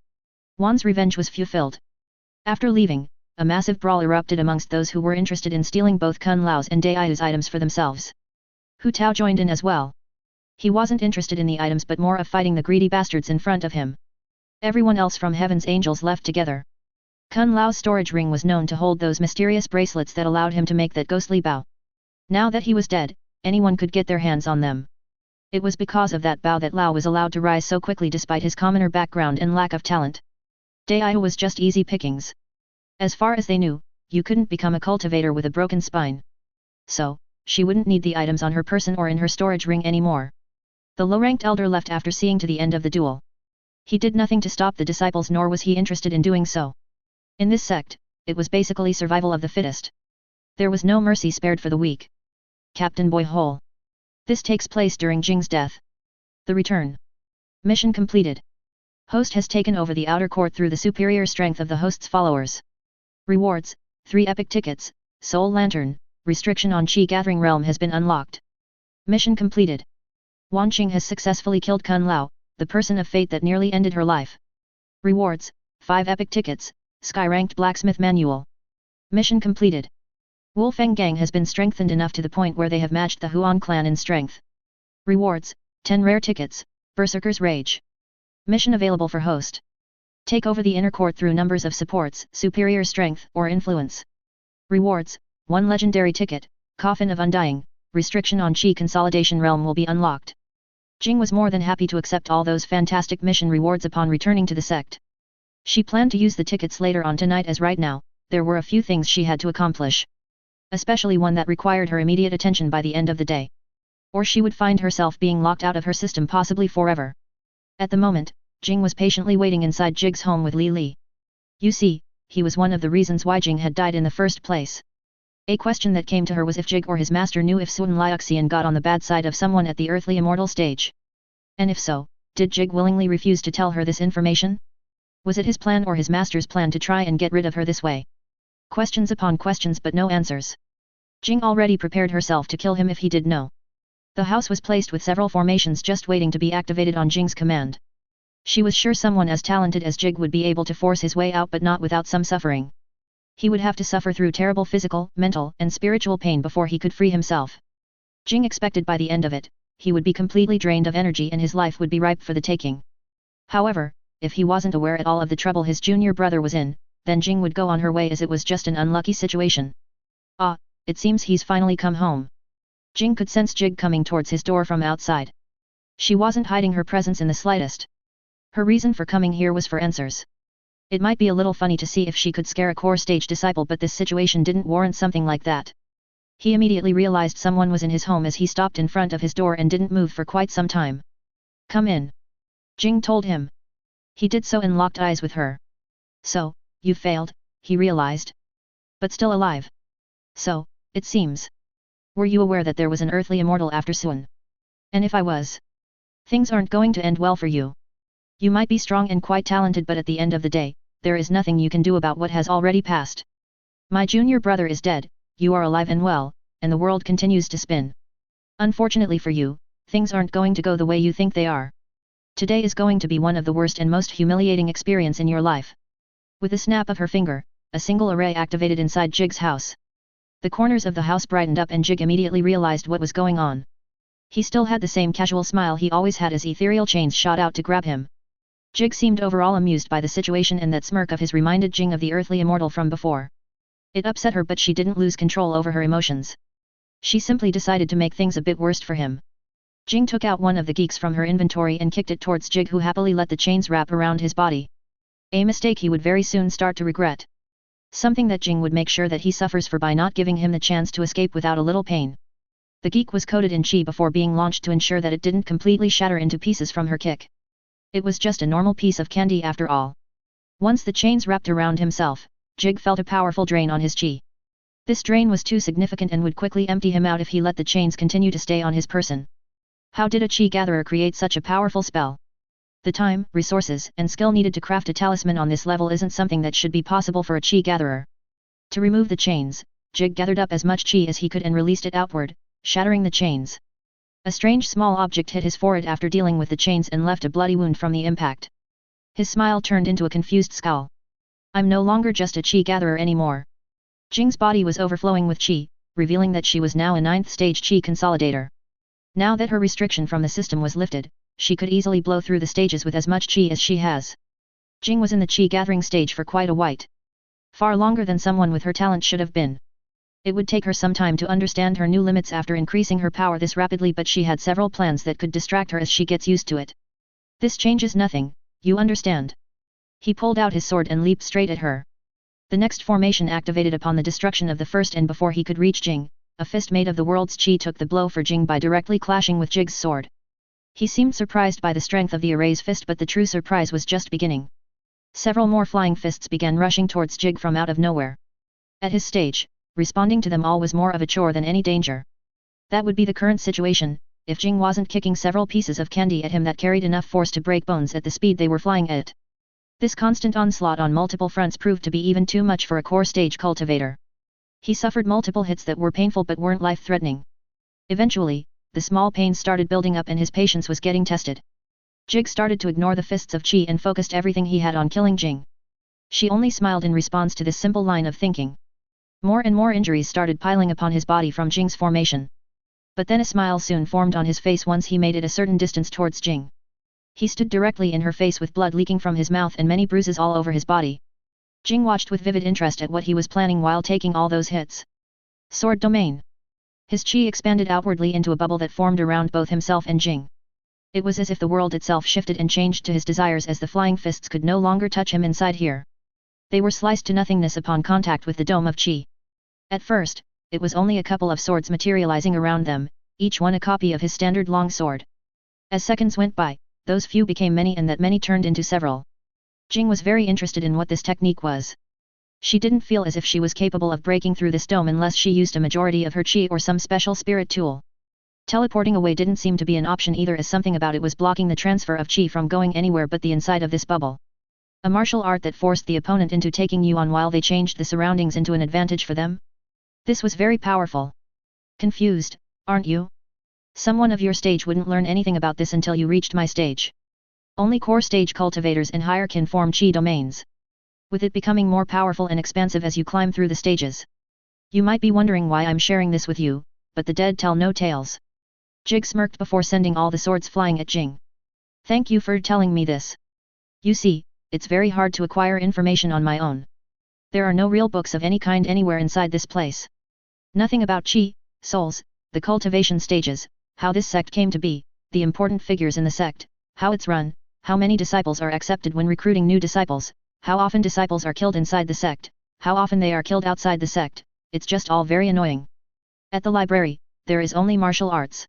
Wan's revenge was fulfilled. After leaving, a massive brawl erupted amongst those who were interested in stealing both Kun Lao's and Dai Yu's items for themselves. Hu Tao joined in as well. He wasn't interested in the items but more of fighting the greedy bastards in front of him. Everyone else from Heaven's Angels left together. Kun Lao's storage ring was known to hold those mysterious bracelets that allowed him to make that ghostly bow. Now that he was dead, anyone could get their hands on them. It was because of that bow that Lao was allowed to rise so quickly despite his commoner background and lack of talent. Dai Yu was just easy pickings. As far as they knew, you couldn't become a cultivator with a broken spine. So, she wouldn't need the items on her person or in her storage ring anymore. The low-ranked elder left after seeing to the end of the duel. He did nothing to stop the disciples nor was he interested in doing so. In this sect, it was basically survival of the fittest. There was no mercy spared for the weak. CaptainBoyHole. This takes place during Jing's death. The return. Mission completed. Host has taken over the outer court through the superior strength of the host's followers. Rewards, 3 epic tickets, Soul Lantern, restriction on Qi Gathering Realm has been unlocked. Mission completed. Wan Qing has successfully killed Kun Lao, the person of fate that nearly ended her life. Rewards, 5 epic tickets, Sky-ranked blacksmith manual. Mission completed. Wolfeng Gang has been strengthened enough to the point where they have matched the Huan clan in strength. Rewards, 10 rare tickets, Berserker's Rage. Mission available for host. Take over the inner court through numbers of supports, superior strength, or influence. Rewards, 1 legendary ticket, Coffin of Undying, restriction on Qi consolidation realm will be unlocked. Jing was more than happy to accept all those fantastic mission rewards upon returning to the sect. She planned to use the tickets later on tonight as right now, there were a few things she had to accomplish. Especially one that required her immediate attention by the end of the day. Or she would find herself being locked out of her system possibly forever. At the moment, Jing was patiently waiting inside Jig's home with Li Li. You see, he was one of the reasons why Jing had died in the first place. A question that came to her was if Jig or his master knew if Sun Liuxian got on the bad side of someone at the earthly immortal stage. And if so, Did Jig willingly refuse to tell her this information? Was it his plan or his master's plan to try and get rid of her this way? Questions upon questions but no answers. Jing already prepared herself to kill him if he did know. The house was placed with several formations just waiting to be activated on Jing's command. She was sure someone as talented as Jig would be able to force his way out but not without some suffering. He would have to suffer through terrible physical, mental, and spiritual pain before he could free himself. Jing expected by the end of it, he would be completely drained of energy and his life would be ripe for the taking. However, if he wasn't aware at all of the trouble his junior brother was in, then Jing would go on her way as it was just an unlucky situation. Ah, it seems he's finally come home. Jing could sense Jig coming towards his door from outside. She wasn't hiding her presence in the slightest. Her reason for coming here was for answers. It might be a little funny to see if she could scare a core stage disciple but this situation didn't warrant something like that. He immediately realized someone was in his home as he stopped in front of his door and didn't move for quite some time. Come in. Jing told him. He did so and locked eyes with her. So, you failed, he realized. But still alive. So, it seems. Were you aware that there was an earthly immortal after Sun? And if I was? Things aren't going to end well for you. You might be strong and quite talented but at the end of the day, there is nothing you can do about what has already passed. My junior brother is dead, you are alive and well, and the world continues to spin. Unfortunately for you, things aren't going to go the way you think they are. Today is going to be one of the worst and most humiliating experience in your life. With a snap of her finger, a single array activated inside Jig's house. The corners of the house brightened up and Jig immediately realized what was going on. He still had the same casual smile he always had as ethereal chains shot out to grab him. Jig seemed overall amused by the situation and that smirk of his reminded Jing of the earthly immortal from before. It upset her but she didn't lose control over her emotions. She simply decided to make things a bit worse for him. Jing took out one of the geeks from her inventory and kicked it towards Jig who happily let the chains wrap around his body. A mistake he would very soon start to regret. Something that Jing would make sure that he suffers for by not giving him the chance to escape without a little pain. The geek was coated in chi before being launched to ensure that it didn't completely shatter into pieces from her kick. It was just a normal piece of candy after all. Once the chains wrapped around himself, Jig felt a powerful drain on his chi. This drain was too significant and would quickly empty him out if he let the chains continue to stay on his person. How did a chi gatherer create such a powerful spell? The time, resources, and skill needed to craft a talisman on this level isn't something that should be possible for a chi gatherer. To remove the chains, Jig gathered up as much chi as he could and released it outward, shattering the chains. A strange small object hit his forehead after dealing with the chains and left a bloody wound from the impact. His smile turned into a confused scowl. I'm no longer just a chi gatherer anymore. Jing's body was overflowing with chi, revealing that she was now a 9th stage chi consolidator. Now that her restriction from the system was lifted, she could easily blow through the stages with as much chi as she has. Jing was in the chi gathering stage for quite a while. Far longer than someone with her talent should have been. It would take her some time to understand her new limits after increasing her power this rapidly but she had several plans that could distract her as she gets used to it. This changes nothing, you understand. He pulled out his sword and leaped straight at her. The next formation activated upon the destruction of the first and before he could reach Jing, a fist made of the world's chi took the blow for Jing by directly clashing with Jig's sword. He seemed surprised by the strength of the array's fist but the true surprise was just beginning. Several more flying fists began rushing towards Jig from out of nowhere. At his stage, responding to them all was more of a chore than any danger. That would be the current situation, if Jing wasn't kicking several pieces of candy at him that carried enough force to break bones at the speed they were flying at. This constant onslaught on multiple fronts proved to be even too much for a core stage cultivator. He suffered multiple hits that were painful but weren't life-threatening. Eventually, the small pains started building up and his patience was getting tested. Jig started to ignore the fists of chi and focused everything he had on killing Jing. She only smiled in response to this simple line of thinking. More and more injuries started piling upon his body from Jing's formation. But then a smile soon formed on his face once he made it a certain distance towards Jing. He stood directly in her face with blood leaking from his mouth and many bruises all over his body. Jing watched with vivid interest at what he was planning while taking all those hits. Sword domain. His chi expanded outwardly into a bubble that formed around both himself and Jing. It was as if the world itself shifted and changed to his desires as the flying fists could no longer touch him inside here. They were sliced to nothingness upon contact with the dome of chi. At first, it was only a couple of swords materializing around them, each one a copy of his standard long sword. As seconds went by, those few became many and that many turned into several. Jing was very interested in what this technique was. She didn't feel as if she was capable of breaking through this dome unless she used a majority of her chi or some special spirit tool. Teleporting away didn't seem to be an option either, as something about it was blocking the transfer of chi from going anywhere but the inside of this bubble. A martial art that forced the opponent into taking you on while they changed the surroundings into an advantage for them? This was very powerful. Confused, aren't you? Someone of your stage wouldn't learn anything about this until you reached my stage. Only core stage cultivators and higher can form chi domains, with it becoming more powerful and expansive as you climb through the stages. You might be wondering why I'm sharing this with you, but the dead tell no tales. Jig smirked before sending all the swords flying at Jing. Thank you for telling me this. You see, it's very hard to acquire information on my own. There are no real books of any kind anywhere inside this place. Nothing about chi, souls, the cultivation stages, how this sect came to be, the important figures in the sect, how it's run, how many disciples are accepted when recruiting new disciples, how often disciples are killed inside the sect, how often they are killed outside the sect. It's just all very annoying. At the library, there is only martial arts.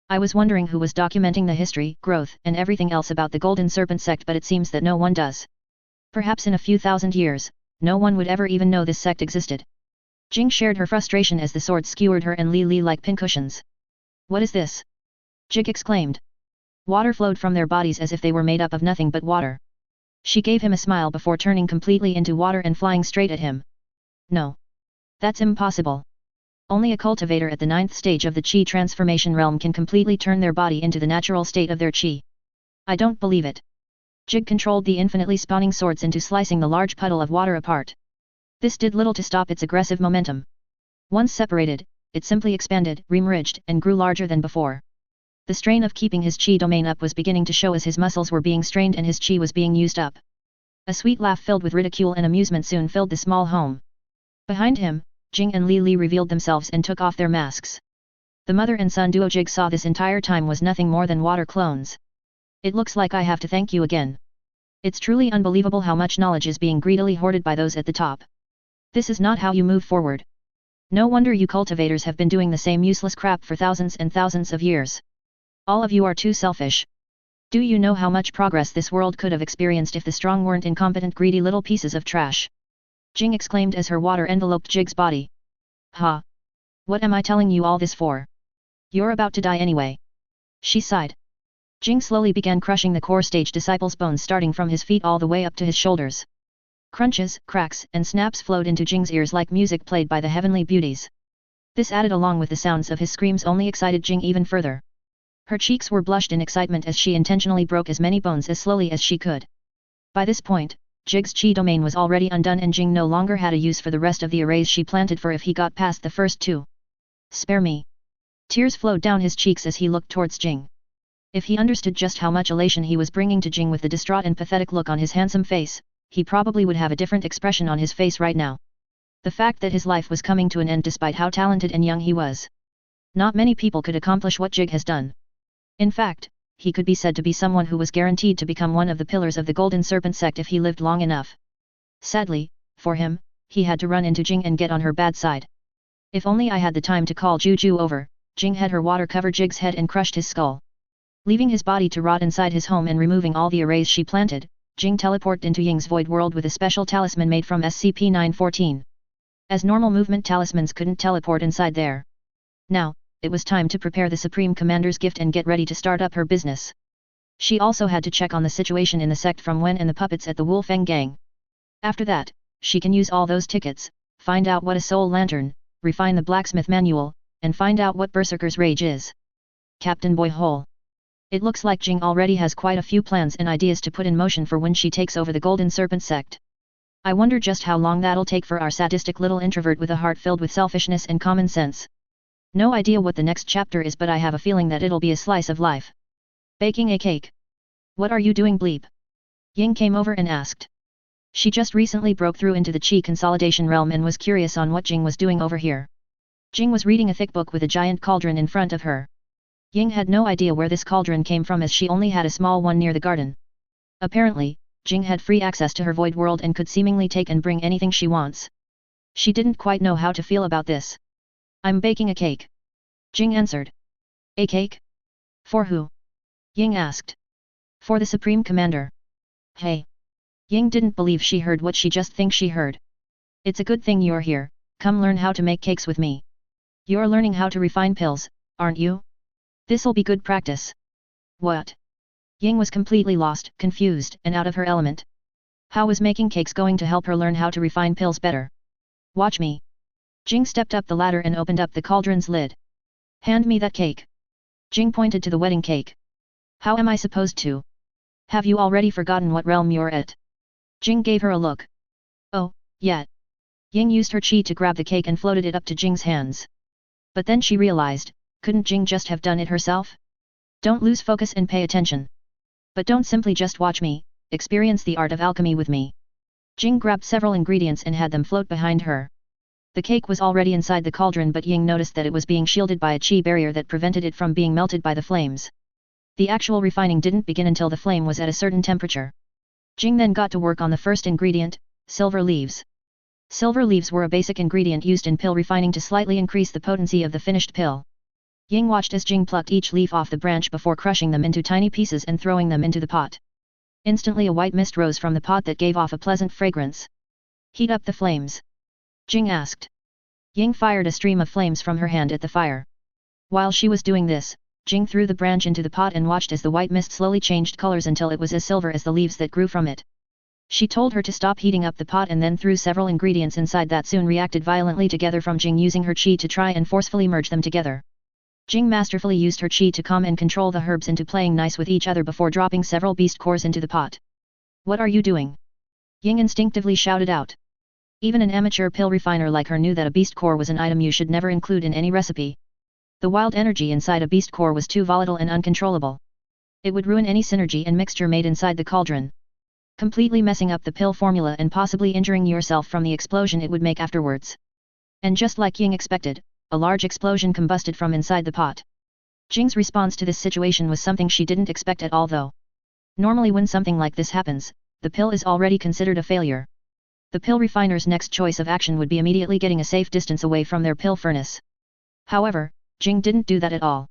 I was wondering who was documenting the history, growth, and everything else about the Golden Serpent sect, but it seems that no one does. Perhaps in a few thousand years, no one would ever even know this sect existed. Jing shared her frustration as the sword skewered her and Li like pincushions. What is this? Jig exclaimed. Water flowed from their bodies as if they were made up of nothing but water. She gave him a smile before turning completely into water and flying straight at him. No. That's impossible. Only a cultivator at the 9th stage of the chi transformation realm can completely turn their body into the natural state of their chi. I don't believe it. Jig controlled the infinitely spawning swords into slicing the large puddle of water apart. This did little to stop its aggressive momentum. Once separated, it simply expanded, remerged, and grew larger than before. The strain of keeping his chi domain up was beginning to show as his muscles were being strained and his chi was being used up. A sweet laugh filled with ridicule and amusement soon filled the small home. Behind him, Jing and Li revealed themselves and took off their masks. The mother and son duo Jig saw this entire time was nothing more than water clones. It looks like I have to thank you again. It's truly unbelievable how much knowledge is being greedily hoarded by those at the top. This is not how you move forward. No wonder you cultivators have been doing the same useless crap for thousands and thousands of years. All of you are too selfish. Do you know how much progress this world could have experienced if the strong weren't incompetent greedy little pieces of trash? Jing exclaimed as her water enveloped Jig's body. Ha! What am I telling you all this for? You're about to die anyway. She sighed. Jing slowly began crushing the core stage disciple's bones starting from his feet all the way up to his shoulders. Crunches, cracks, and snaps flowed into Jing's ears like music played by the heavenly beauties. This added along with the sounds of his screams only excited Jing even further. Her cheeks were blushed in excitement as she intentionally broke as many bones as slowly as she could. By this point, Jig's chi domain was already undone and Jing no longer had a use for the rest of the arrays she planted for if he got past the first two. Spare me. Tears flowed down his cheeks as he looked towards Jing. If he understood just how much elation he was bringing to Jing with the distraught and pathetic look on his handsome face, he probably would have a different expression on his face right now. The fact that his life was coming to an end despite how talented and young he was. Not many people could accomplish what Jig has done. In fact, he could be said to be someone who was guaranteed to become one of the pillars of the Golden Serpent sect if he lived long enough. Sadly, for him, he had to run into Jing and get on her bad side. If only I had the time to call Juju over. Jing had her water cover Jig's head and crushed his skull. Leaving his body to rot inside his home and removing all the arrays she planted, Jing teleported into Ying's void world with a special talisman made from SCP-914. As normal movement talismans couldn't teleport inside there. Now, it was time to prepare the Supreme Commander's gift and get ready to start up her business. She also had to check on the situation in the sect from Wen and the puppets at the Wolfeng gang. After that, she can use all those tickets, find out what a soul lantern, refine the blacksmith manual, and find out what Berserker's rage is. CaptainBoyHole. It looks like Jing already has quite a few plans and ideas to put in motion for when she takes over the Golden Serpent sect. I wonder just how long that'll take for our sadistic little introvert with a heart filled with selfishness and common sense. No idea what the next chapter is, but I have a feeling that it'll be a slice of life. Baking a cake. What are you doing, Bleep? Ying came over and asked. She just recently broke through into the Chi consolidation realm and was curious on what Jing was doing over here. Jing was reading a thick book with a giant cauldron in front of her. Ying had no idea where this cauldron came from as she only had a small one near the garden. Apparently, Jing had free access to her void world and could seemingly take and bring anything she wants. She didn't quite know how to feel about this. I'm baking a cake. Jing answered. A cake? For who? Ying asked. For the Supreme Commander. Hey. Ying didn't believe she heard what she just think she heard. It's a good thing you're here, come learn how to make cakes with me. You're learning how to refine pills, aren't you? This'll be good practice. What? Ying was completely lost, confused, and out of her element. How was making cakes going to help her learn how to refine pills better? Watch me. Jing stepped up the ladder and opened up the cauldron's lid. Hand me that cake. Jing pointed to the wedding cake. How am I supposed to? Have you already forgotten what realm you're at? Jing gave her a look. Oh, yet. Ying used her chi to grab the cake and floated it up to Jing's hands. But then she realized, couldn't Jing just have done it herself? Don't lose focus and pay attention. But don't simply just watch me, experience the art of alchemy with me. Jing grabbed several ingredients and had them float behind her. The cake was already inside the cauldron, but Ying noticed that it was being shielded by a chi barrier that prevented it from being melted by the flames. The actual refining didn't begin until the flame was at a certain temperature. Jing then got to work on the first ingredient, silver leaves. Silver leaves were a basic ingredient used in pill refining to slightly increase the potency of the finished pill. Ying watched as Jing plucked each leaf off the branch before crushing them into tiny pieces and throwing them into the pot. Instantly a white mist rose from the pot that gave off a pleasant fragrance. Heat up the flames. Jing asked. Ying fired a stream of flames from her hand at the fire. While she was doing this, Jing threw the branch into the pot and watched as the white mist slowly changed colors until it was as silver as the leaves that grew from it. She told her to stop heating up the pot and then threw several ingredients inside that soon reacted violently together from Jing using her chi to try and forcefully merge them together. Jing masterfully used her chi to calm and control the herbs into playing nice with each other before dropping several beast cores into the pot. What are you doing? Ying instinctively shouted out. Even an amateur pill refiner like her knew that a beast core was an item you should never include in any recipe. The wild energy inside a beast core was too volatile and uncontrollable. It would ruin any synergy and mixture made inside the cauldron, completely messing up the pill formula and possibly injuring yourself from the explosion it would make afterwards. And just like Ying expected, a large explosion combusted from inside the pot. Jing's response to this situation was something she didn't expect at all though. Normally when something like this happens, the pill is already considered a failure. The pill refiner's next choice of action would be immediately getting a safe distance away from their pill furnace. However, Jing didn't do that at all.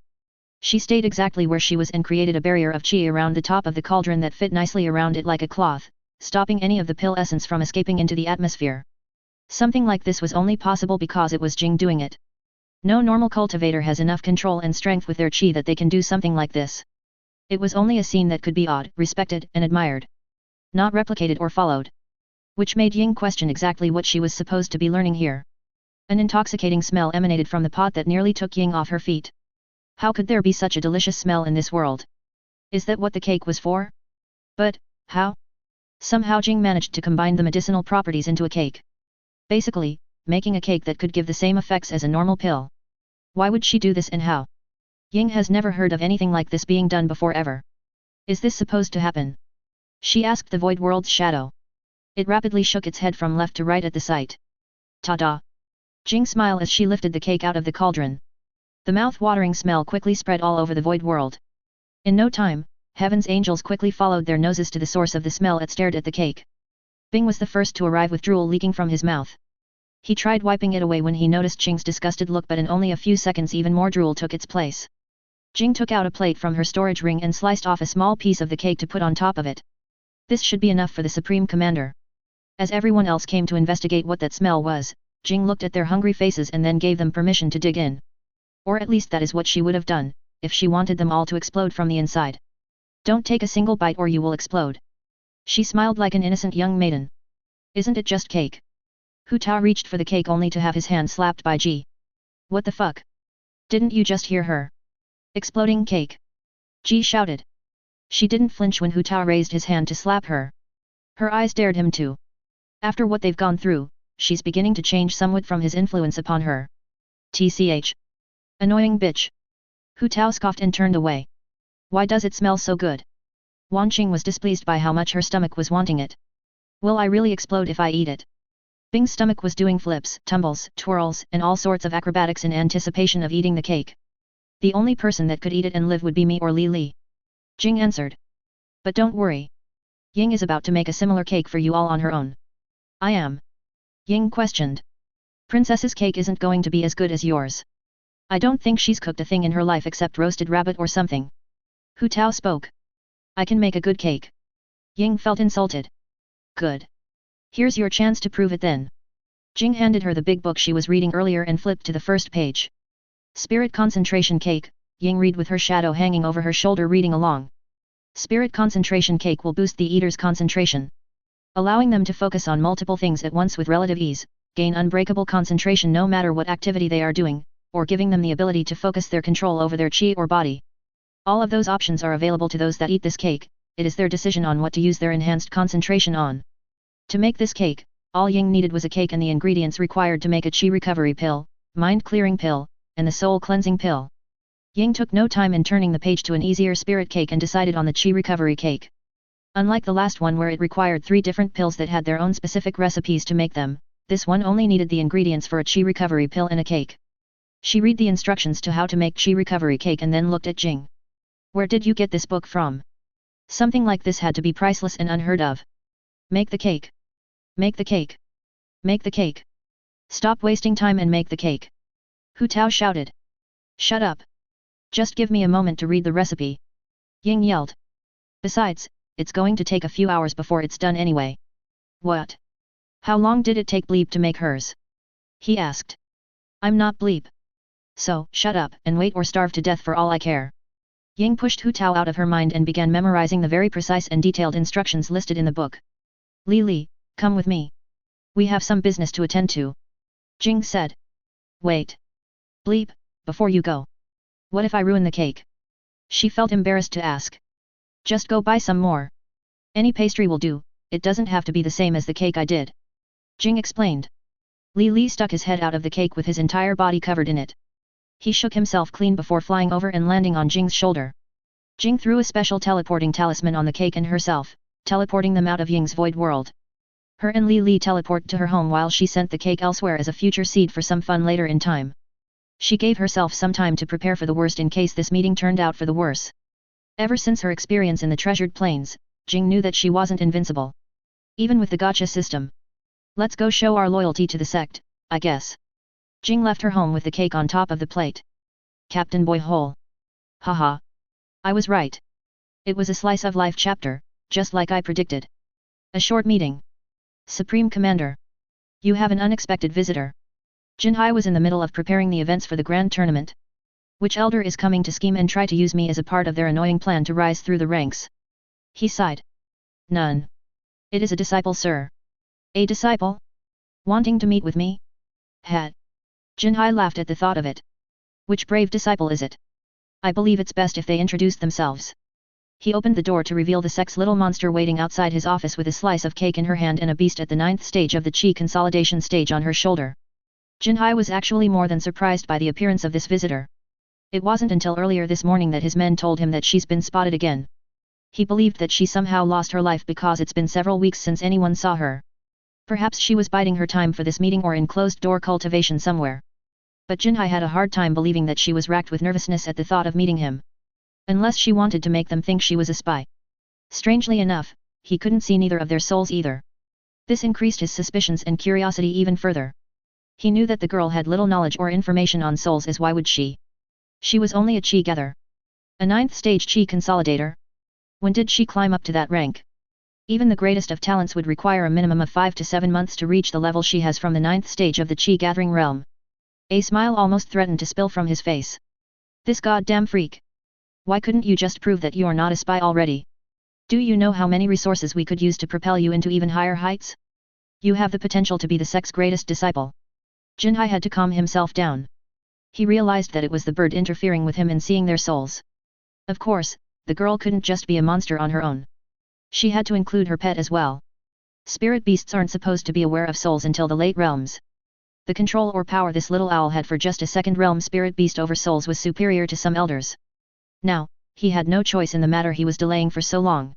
She stayed exactly where she was and created a barrier of chi around the top of the cauldron that fit nicely around it like a cloth, stopping any of the pill essence from escaping into the atmosphere. Something like this was only possible because it was Jing doing it. No normal cultivator has enough control and strength with their chi that they can do something like this. It was only a scene that could be awed, respected, and admired. Not replicated or followed. Which made Ying question exactly what she was supposed to be learning here. An intoxicating smell emanated from the pot that nearly took Ying off her feet. How could there be such a delicious smell in this world? Is that what the cake was for? But, how? Somehow Jing managed to combine the medicinal properties into a cake. Basically, making a cake that could give the same effects as a normal pill. Why would she do this and how? Ying has never heard of anything like this being done before ever. Is this supposed to happen? She asked the void world's shadow. It rapidly shook its head from left to right at the sight. Ta-da! Jing smiled as she lifted the cake out of the cauldron. The mouth-watering smell quickly spread all over the void world. In no time, Heaven's angels quickly followed their noses to the source of the smell and stared at the cake. Bing was the first to arrive with drool leaking from his mouth. He tried wiping it away when he noticed Jing's disgusted look, but in only a few seconds even more drool took its place. Jing took out a plate from her storage ring and sliced off a small piece of the cake to put on top of it. This should be enough for the Supreme Commander. As everyone else came to investigate what that smell was, Jing looked at their hungry faces and then gave them permission to dig in. Or at least that is what she would have done, if she wanted them all to explode from the inside. Don't take a single bite or you will explode. She smiled like an innocent young maiden. Isn't it just cake? Hu Tao reached for the cake only to have his hand slapped by Ji. What the fuck? Didn't you just hear her? Exploding cake. Ji shouted. She didn't flinch when Hu Tao raised his hand to slap her. Her eyes dared him too. After what they've gone through, she's beginning to change somewhat from his influence upon her. TCH. Annoying bitch. Hu Tao scoffed and turned away. Why does it smell so good? Wan Qing was displeased by how much her stomach was wanting it. Will I really explode if I eat it? Bing's stomach was doing flips, tumbles, twirls, and all sorts of acrobatics in anticipation of eating the cake. The only person that could eat it and live would be me or Li Li. Jing answered. But don't worry. Ying is about to make a similar cake for you all on her own. I am. Ying questioned. Princess's cake isn't going to be as good as yours. I don't think she's cooked a thing in her life except roasted rabbit or something. Hu Tao spoke. I can make a good cake. Ying felt insulted. Good. Here's your chance to prove it then. Jing handed her the big book she was reading earlier and flipped to the first page. Spirit concentration cake, Ying read with her shadow hanging over her shoulder reading along. Spirit concentration cake will boost the eater's concentration, allowing them to focus on multiple things at once with relative ease, gain unbreakable concentration no matter what activity they are doing, or giving them the ability to focus their control over their chi or body. All of those options are available to those that eat this cake. It is their decision on what to use their enhanced concentration on. To make this cake, all Ying needed was a cake and the ingredients required to make a chi recovery pill, mind clearing pill, and the soul cleansing pill. Ying took no time in turning the page to an easier spirit cake and decided on the chi recovery cake. Unlike the last one where it required 3 different pills that had their own specific recipes to make them, this one only needed the ingredients for a chi recovery pill and a cake. She read the instructions to how to make chi recovery cake and then looked at Jing. Where did you get this book from? Something like this had to be priceless and unheard of. Make the cake. Make the cake. Make the cake. Stop wasting time and make the cake. Hu Tao shouted. Shut up. Just give me a moment to read the recipe. Ying yelled. Besides, it's going to take a few hours before it's done anyway. What? How long did it take Bleep to make hers? He asked. I'm not Bleep. So, shut up and wait or starve to death for all I care. Ying pushed Hu Tao out of her mind and began memorizing the very precise and detailed instructions listed in the book. Li Li, come with me. We have some business to attend to. Jing said. Wait. Bleep, before you go. What if I ruin the cake? She felt embarrassed to ask. Just go buy some more. Any pastry will do, it doesn't have to be the same as the cake I did. Jing explained. Li Li stuck his head out of the cake with his entire body covered in it. He shook himself clean before flying over and landing on Jing's shoulder. Jing threw a special teleporting talisman on the cake and herself, teleporting them out of Ying's void world. Her and Li Li teleport to her home while she sent the cake elsewhere as a future seed for some fun later in time. She gave herself some time to prepare for the worst in case this meeting turned out for the worse. Ever since her experience in the Treasured Plains, Jing knew that she wasn't invincible. Even with the Gacha system. Let's go show our loyalty to the sect, I guess. Jing left her home with the cake on top of the plate. CaptainBoyHole. Haha. I was right. It was a slice of life chapter, just like I predicted. A short meeting. Supreme Commander. You have an unexpected visitor. Jinhai was in the middle of preparing the events for the grand tournament. Which elder is coming to scheme and try to use me as a part of their annoying plan to rise through the ranks? He sighed. None. It is a disciple, sir. A disciple? Wanting to meet with me? Had. Jinhai laughed at the thought of it. Which brave disciple is it? I believe it's best if they introduce themselves. He opened the door to reveal the sex little monster waiting outside his office with a slice of cake in her hand and a beast at the 9th stage of the chi consolidation stage on her shoulder. Jinhai was actually more than surprised by the appearance of this visitor. It wasn't until earlier this morning that his men told him that she's been spotted again. He believed that she somehow lost her life because it's been several weeks since anyone saw her. Perhaps she was biding her time for this meeting or in closed-door cultivation somewhere. But Jinhai had a hard time believing that she was racked with nervousness at the thought of meeting him. Unless she wanted to make them think she was a spy. Strangely enough, he couldn't see neither of their souls either. This increased his suspicions and curiosity even further. He knew that the girl had little knowledge or information on souls, as why would she? She was only a chi gatherer. A 9th stage chi consolidator? When did she climb up to that rank? Even the greatest of talents would require a minimum of 5 to 7 months to reach the level she has from the 9th stage of the chi gathering realm. A smile almost threatened to spill from his face. This goddamn freak! Why couldn't you just prove that you're not a spy already? Do you know how many resources we could use to propel you into even higher heights? You have the potential to be the sect's greatest disciple. Jinhai had to calm himself down. He realized that it was the bird interfering with him in seeing their souls. Of course, the girl couldn't just be a monster on her own. She had to include her pet as well. Spirit beasts aren't supposed to be aware of souls until the late realms. The control or power this little owl had for just a second realm spirit beast over souls was superior to some elders. Now, he had no choice in the matter he was delaying for so long.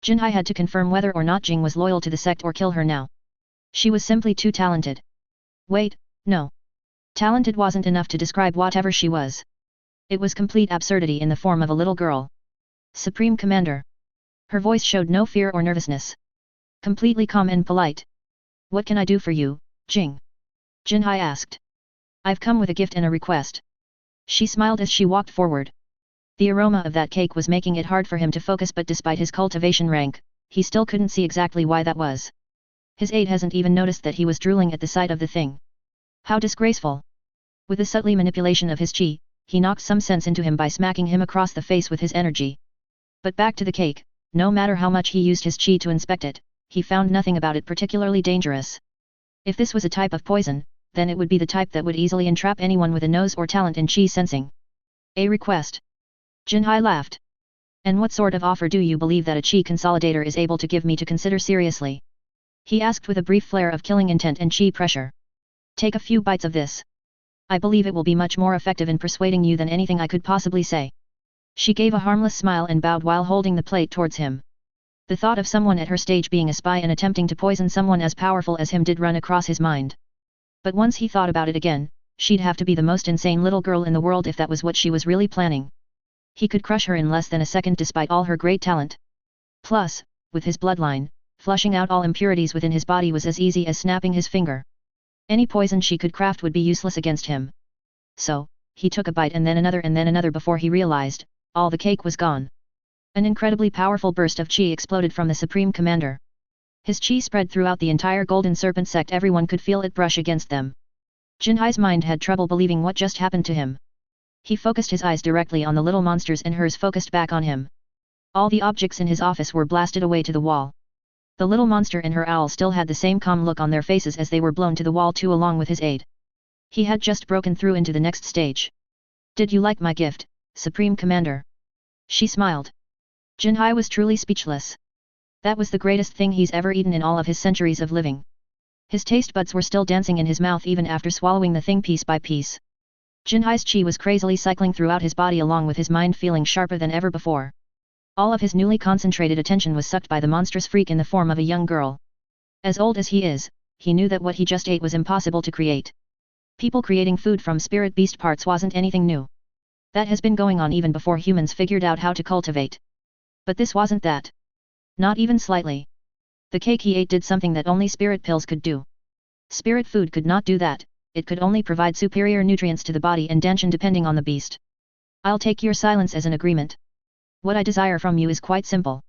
Jinhai had to confirm whether or not Jing was loyal to the sect or kill her now. She was simply too talented. Wait, no. Talented wasn't enough to describe whatever she was. It was complete absurdity in the form of a little girl. Supreme Commander. Her voice showed no fear or nervousness. Completely calm and polite. What can I do for you, Jing? Jinhai asked. I've come with a gift and a request. She smiled as she walked forward. The aroma of that cake was making it hard for him to focus, but despite his cultivation rank, he still couldn't see exactly why that was. His aide hasn't even noticed that he was drooling at the sight of the thing. How disgraceful! With a subtle manipulation of his chi, he knocked some sense into him by smacking him across the face with his energy. But back to the cake, no matter how much he used his chi to inspect it, he found nothing about it particularly dangerous. If this was a type of poison, then it would be the type that would easily entrap anyone with a nose or talent in chi sensing. A request. Jinhai laughed. And what sort of offer do you believe that a chi consolidator is able to give me to consider seriously? He asked with a brief flare of killing intent and chi pressure. Take a few bites of this. I believe it will be much more effective in persuading you than anything I could possibly say. She gave a harmless smile and bowed while holding the plate towards him. The thought of someone at her stage being a spy and attempting to poison someone as powerful as him did run across his mind. But once he thought about it again, she'd have to be the most insane little girl in the world if that was what she was really planning. He could crush her in less than a second despite all her great talent. Plus, with his bloodline, flushing out all impurities within his body was as easy as snapping his finger. Any poison she could craft would be useless against him. So, he took a bite and then another before he realized, all the cake was gone. An incredibly powerful burst of chi exploded from the Supreme Commander. His chi spread throughout the entire Golden Serpent sect. Everyone could feel it brush against them. Jinhai's mind had trouble believing what just happened to him. He focused his eyes directly on the little monsters and hers focused back on him. All the objects in his office were blasted away to the wall. The little monster and her owl still had the same calm look on their faces as they were blown to the wall too along with his aid. He had just broken through into the next stage. Did you like my gift, Supreme Commander? She smiled. Jinhai was truly speechless. That was the greatest thing he's ever eaten in all of his centuries of living. His taste buds were still dancing in his mouth even after swallowing the thing piece by piece. Jinhai's chi was crazily cycling throughout his body along with his mind feeling sharper than ever before. All of his newly concentrated attention was sucked by the monstrous freak in the form of a young girl. As old as he is, he knew that what he just ate was impossible to create. People creating food from spirit beast parts wasn't anything new. That has been going on even before humans figured out how to cultivate. But this wasn't that. Not even slightly. The cake he ate did something that only spirit pills could do. Spirit food could not do that, it could only provide superior nutrients to the body and danshan depending on the beast. I'll take your silence as an agreement. What I desire from you is quite simple.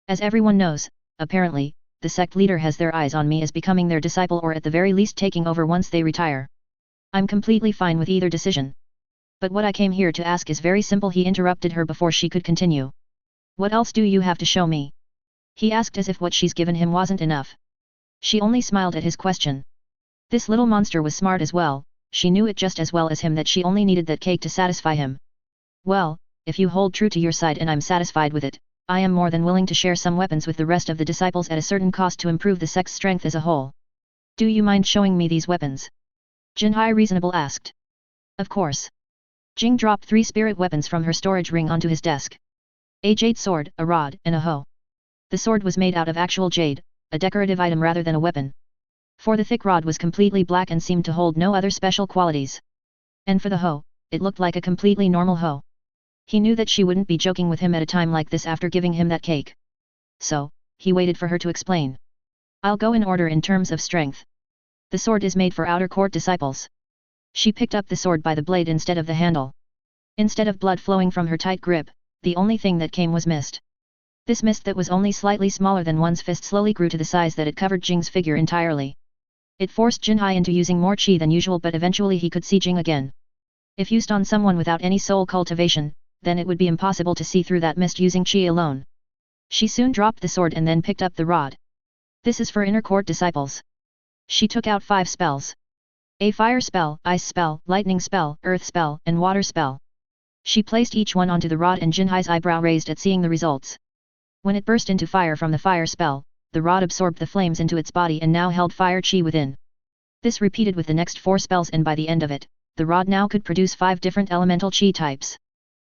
As everyone knows, apparently, the sect leader has their eyes on me as becoming their disciple or at the very least taking over once they retire. I'm completely fine with either decision. But what I came here to ask is very simple. He interrupted her before she could continue. What else do you have to show me? He asked as if what she's given him wasn't enough. She only smiled at his question. This little monster was smart as well, she knew it just as well as him that she only needed that cake to satisfy him. Well, if you hold true to your side and I'm satisfied with it, I am more than willing to share some weapons with the rest of the disciples at a certain cost to improve the sect's strength as a whole. Do you mind showing me these weapons? Jinhai reasonable asked. Of course. Jing dropped 3 spirit weapons from her storage ring onto his desk. A jade sword, a rod, and a hoe. The sword was made out of actual jade, a decorative item rather than a weapon. For the thick rod was completely black and seemed to hold no other special qualities. And for the hoe, it looked like a completely normal hoe. He knew that she wouldn't be joking with him at a time like this after giving him that cake. So, he waited for her to explain. I'll go in order in terms of strength. The sword is made for outer court disciples. She picked up the sword by the blade instead of the handle. Instead of blood flowing from her tight grip, the only thing that came was mist. This mist that was only slightly smaller than one's fist slowly grew to the size that it covered Jing's figure entirely. It forced Jinhai into using more chi than usual, but eventually he could see Jing again. If used on someone without any soul cultivation, then it would be impossible to see through that mist using chi alone. She soon dropped the sword and then picked up the rod. This is for inner court disciples. She took out 5 spells. A fire spell, ice spell, lightning spell, earth spell, and water spell. She placed each one onto the rod and Jinhai's eyebrow raised at seeing the results. When it burst into fire from the fire spell, the rod absorbed the flames into its body and now held fire chi within. This repeated with the next 4 spells and by the end of it, the rod now could produce 5 different elemental chi types.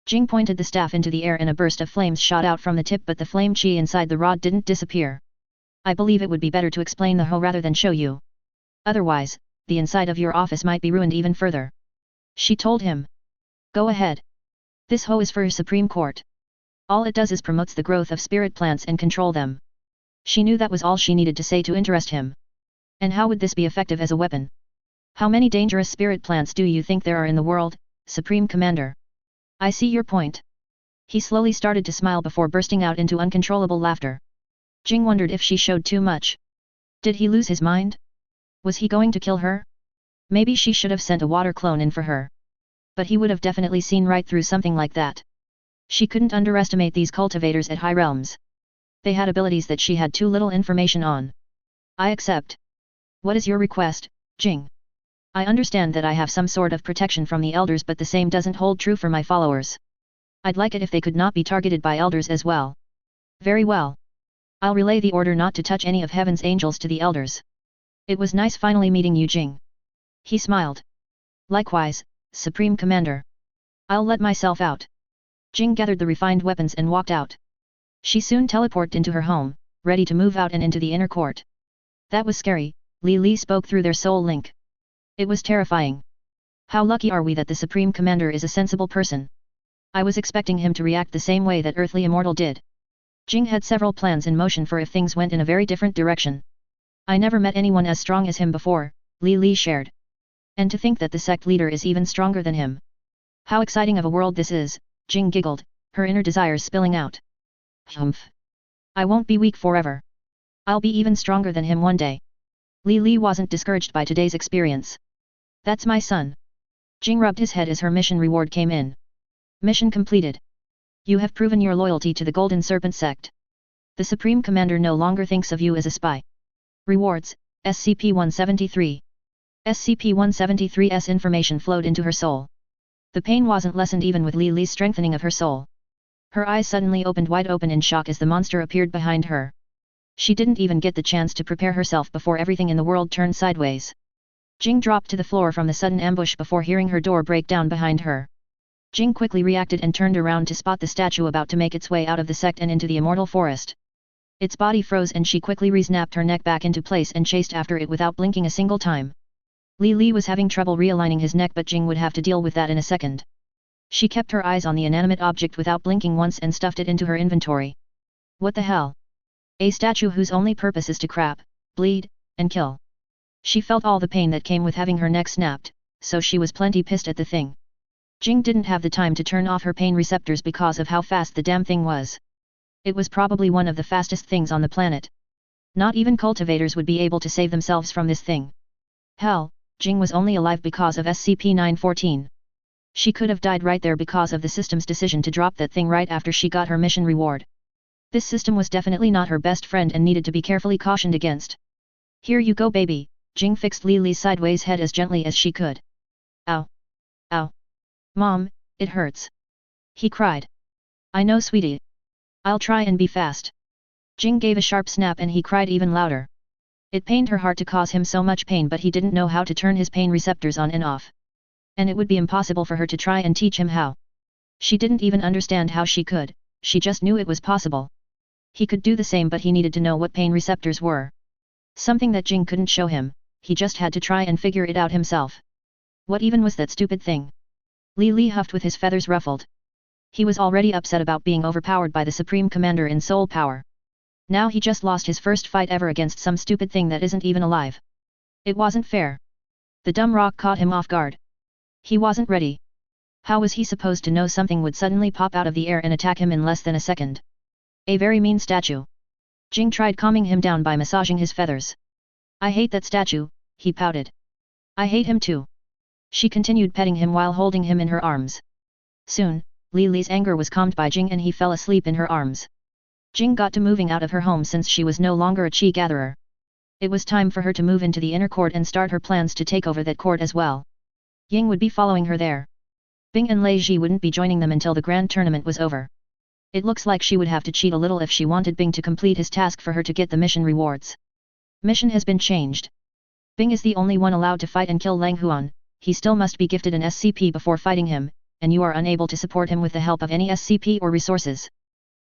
Jing pointed the staff into the air and a burst of flames shot out from the tip, but the flame chi inside the rod didn't disappear. I believe it would be better to explain the hoe rather than show you. Otherwise, the inside of your office might be ruined even further. She told him. Go ahead. This hoe is for your Supreme Court. All it does is promotes the growth of spirit plants and control them. She knew that was all she needed to say to interest him. And how would this be effective as a weapon? How many dangerous spirit plants do you think there are in the world, Supreme Commander? I see your point. He slowly started to smile before bursting out into uncontrollable laughter. Jing wondered if she showed too much. Did he lose his mind? Was he going to kill her? Maybe she should have sent a water clone in for her. But he would have definitely seen right through something like that. She couldn't underestimate these cultivators at high realms. They had abilities that she had too little information on. I accept. What is your request, Jing? I understand that I have some sort of protection from the elders, but the same doesn't hold true for my followers. I'd like it if they could not be targeted by elders as well. Very well. I'll relay the order not to touch any of heaven's angels to the elders. It was nice finally meeting you, Jing. He smiled. Likewise, Supreme Commander. I'll let myself out. Jing gathered the refined weapons and walked out. She soon teleported into her home, ready to move out and into the inner court. That was scary, Li spoke through their soul link. It was terrifying. How lucky are we that the Supreme Commander is a sensible person. I was expecting him to react the same way that Earthly Immortal did. Jing had several plans in motion for if things went in a very different direction. I never met anyone as strong as him before, Li shared. And to think that the sect leader is even stronger than him. How exciting of a world this is, Jing giggled, her inner desires spilling out. Humph. I won't be weak forever. I'll be even stronger than him one day. Li wasn't discouraged by today's experience. That's my son. Jing rubbed his head as her mission reward came in. Mission completed. You have proven your loyalty to the Golden Serpent sect. The Supreme Commander no longer thinks of you as a spy. Rewards, SCP-173. SCP-173's information flowed into her soul. The pain wasn't lessened even with Li's strengthening of her soul. Her eyes suddenly opened wide open in shock as the monster appeared behind her. She didn't even get the chance to prepare herself before everything in the world turned sideways. Jing dropped to the floor from the sudden ambush before hearing her door break down behind her. Jing quickly reacted and turned around to spot the statue about to make its way out of the sect and into the immortal forest. Its body froze and she quickly re-snapped her neck back into place and chased after it without blinking a single time. Li was having trouble realigning his neck, but Jing would have to deal with that in a second. She kept her eyes on the inanimate object without blinking once and stuffed it into her inventory. What the hell? A statue whose only purpose is to crap, bleed, and kill. She felt all the pain that came with having her neck snapped, so she was plenty pissed at the thing. Jing didn't have the time to turn off her pain receptors because of how fast the damn thing was. It was probably one of the fastest things on the planet. Not even cultivators would be able to save themselves from this thing. Hell, Jing was only alive because of SCP-914. She could have died right there because of the system's decision to drop that thing right after she got her mission reward. This system was definitely not her best friend and needed to be carefully cautioned against. Here you go, baby, Jing fixed Li's sideways head as gently as she could. Ow. Ow. Mom, it hurts. He cried. I know, sweetie. I'll try and be fast. Jing gave a sharp snap and he cried even louder. It pained her heart to cause him so much pain, but he didn't know how to turn his pain receptors on and off. And it would be impossible for her to try and teach him how. She didn't even understand how she could, she just knew it was possible. He could do the same, but he needed to know what pain receptors were. Something that Jing couldn't show him, he just had to try and figure it out himself. What even was that stupid thing? Li huffed with his feathers ruffled. He was already upset about being overpowered by the Supreme Commander in soul power. Now he just lost his first fight ever against some stupid thing that isn't even alive. It wasn't fair. The dumb rock caught him off guard. He wasn't ready. How was he supposed to know something would suddenly pop out of the air and attack him in less than a second? A very mean statue. Jing tried calming him down by massaging his feathers. I hate that statue, he pouted. I hate him too. She continued petting him while holding him in her arms. Soon, Li's anger was calmed by Jing and he fell asleep in her arms. Jing got to moving out of her home since she was no longer a chi gatherer. It was time for her to move into the inner court and start her plans to take over that court as well. Ying would be following her there. Bing and Lei Ji wouldn't be joining them until the grand tournament was over. It looks like she would have to cheat a little if she wanted Bing to complete his task for her to get the mission rewards. Mission has been changed. Bing is the only one allowed to fight and kill Lang Huan. He still must be gifted an SCP before fighting him, and you are unable to support him with the help of any SCP or resources.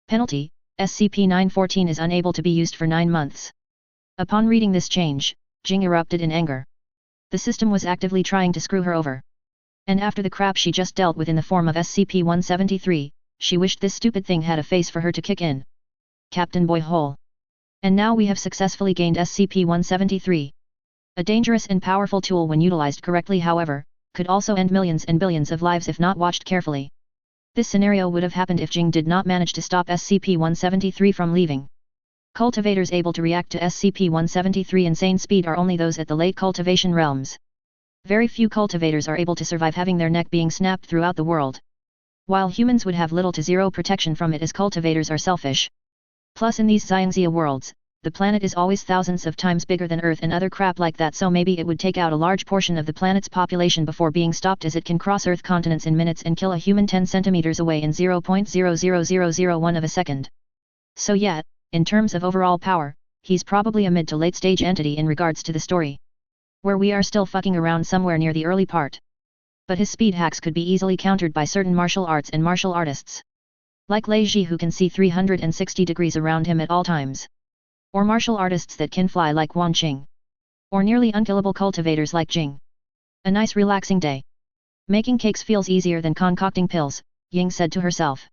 Penalty, SCP-914 is unable to be used for 9 months. Upon reading this change, Jing erupted in anger. The system was actively trying to screw her over. And after the crap she just dealt with in the form of SCP-173, she wished this stupid thing had a face for her to kick in. CaptainBoyHole. And now we have successfully gained SCP-173. A dangerous and powerful tool when utilized correctly, however, could also end millions and billions of lives if not watched carefully. This scenario would have happened if Jing did not manage to stop SCP-173 from leaving. Cultivators able to react to SCP-173 insane speed are only those at the late cultivation realms. Very few cultivators are able to survive having their neck being snapped throughout the world. While humans would have little to zero protection from it as cultivators are selfish. Plus in these Xiangxia worlds, the planet is always thousands of times bigger than Earth and other crap like that, so maybe it would take out a large portion of the planet's population before being stopped, as it can cross Earth continents in minutes and kill a human 10 centimeters away in 0.00001 of a second. So yeah, in terms of overall power, he's probably a mid to late stage entity in regards to the story. Where we are still fucking around somewhere near the early part. But his speed hacks could be easily countered by certain martial arts and martial artists. Like Lei Ji, who can see 360 degrees around him at all times. Or martial artists that can fly like Wan Qing. Or nearly unkillable cultivators like Jing. A nice relaxing day. Making cakes feels easier than concocting pills, Ying said to herself.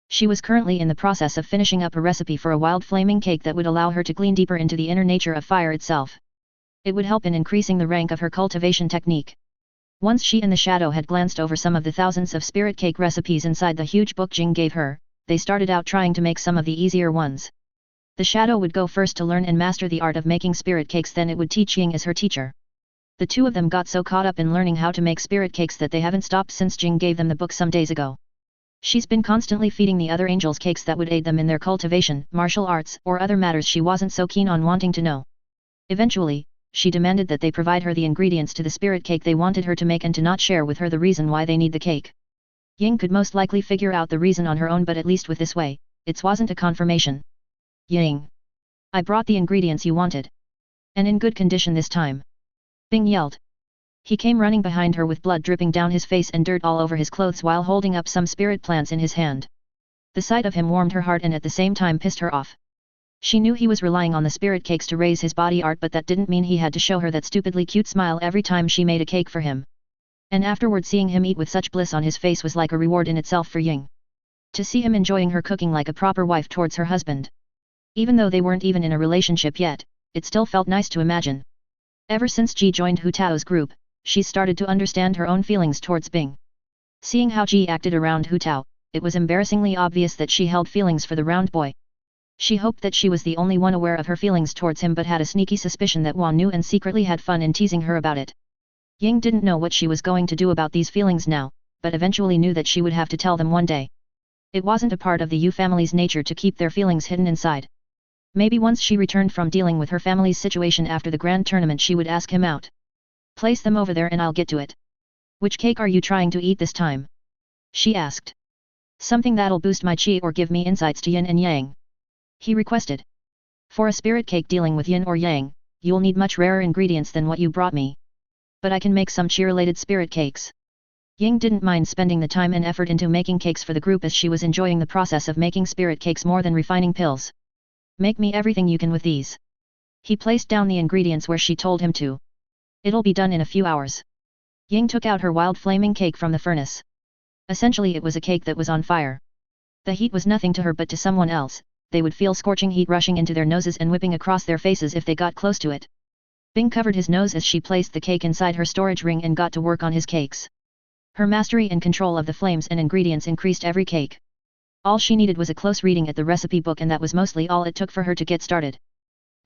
She was currently in the process of finishing up a recipe for a wild flaming cake that would allow her to glean deeper into the inner nature of fire itself. It would help in increasing the rank of her cultivation technique. Once she and the Shadow had glanced over some of the thousands of spirit cake recipes inside the huge book Jing gave her, they started out trying to make some of the easier ones. The Shadow would go first to learn and master the art of making spirit cakes, then it would teach Ying as her teacher. The two of them got so caught up in learning how to make spirit cakes that they haven't stopped since Jing gave them the book some days ago. She's been constantly feeding the other angels cakes that would aid them in their cultivation, martial arts, or other matters she wasn't so keen on wanting to know. Eventually, she demanded that they provide her the ingredients to the spirit cake they wanted her to make and to not share with her the reason why they need the cake. Ying could most likely figure out the reason on her own, but at least with this way, it wasn't a confirmation. Ying. I brought the ingredients you wanted. And in good condition this time. Bing yelled. He came running behind her with blood dripping down his face and dirt all over his clothes while holding up some spirit plants in his hand. The sight of him warmed her heart and at the same time pissed her off. She knew he was relying on the spirit cakes to raise his body art, but that didn't mean he had to show her that stupidly cute smile every time she made a cake for him. And afterward, seeing him eat with such bliss on his face was like a reward in itself for Ying. To see him enjoying her cooking like a proper wife towards her husband. Even though they weren't even in a relationship yet, it still felt nice to imagine. Ever since Ji joined Hu Tao's group, she started to understand her own feelings towards Bing. Seeing how Ji acted around Hu Tao, it was embarrassingly obvious that she held feelings for the round boy. She hoped that she was the only one aware of her feelings towards him, but had a sneaky suspicion that Wan knew and secretly had fun in teasing her about it. Ying didn't know what she was going to do about these feelings now, but eventually knew that she would have to tell them one day. It wasn't a part of the Yu family's nature to keep their feelings hidden inside. Maybe once she returned from dealing with her family's situation after the grand tournament she would ask him out. Place them over there and I'll get to it. Which cake are you trying to eat this time? She asked. Something that'll boost my chi or give me insights to yin and yang. He requested. For a spirit cake dealing with yin or yang, you'll need much rarer ingredients than what you brought me. But I can make some chi-related spirit cakes. Ying didn't mind spending the time and effort into making cakes for the group, as she was enjoying the process of making spirit cakes more than refining pills. Make me everything you can with these. He placed down the ingredients where she told him to. It'll be done in a few hours. Ying took out her wild flaming cake from the furnace. Essentially it was a cake that was on fire. The heat was nothing to her, but to someone else, they would feel scorching heat rushing into their noses and whipping across their faces if they got close to it. Bing covered his nose as she placed the cake inside her storage ring and got to work on his cakes. Her mastery and control of the flames and ingredients increased every cake. All she needed was a close reading at the recipe book, and that was mostly all it took for her to get started.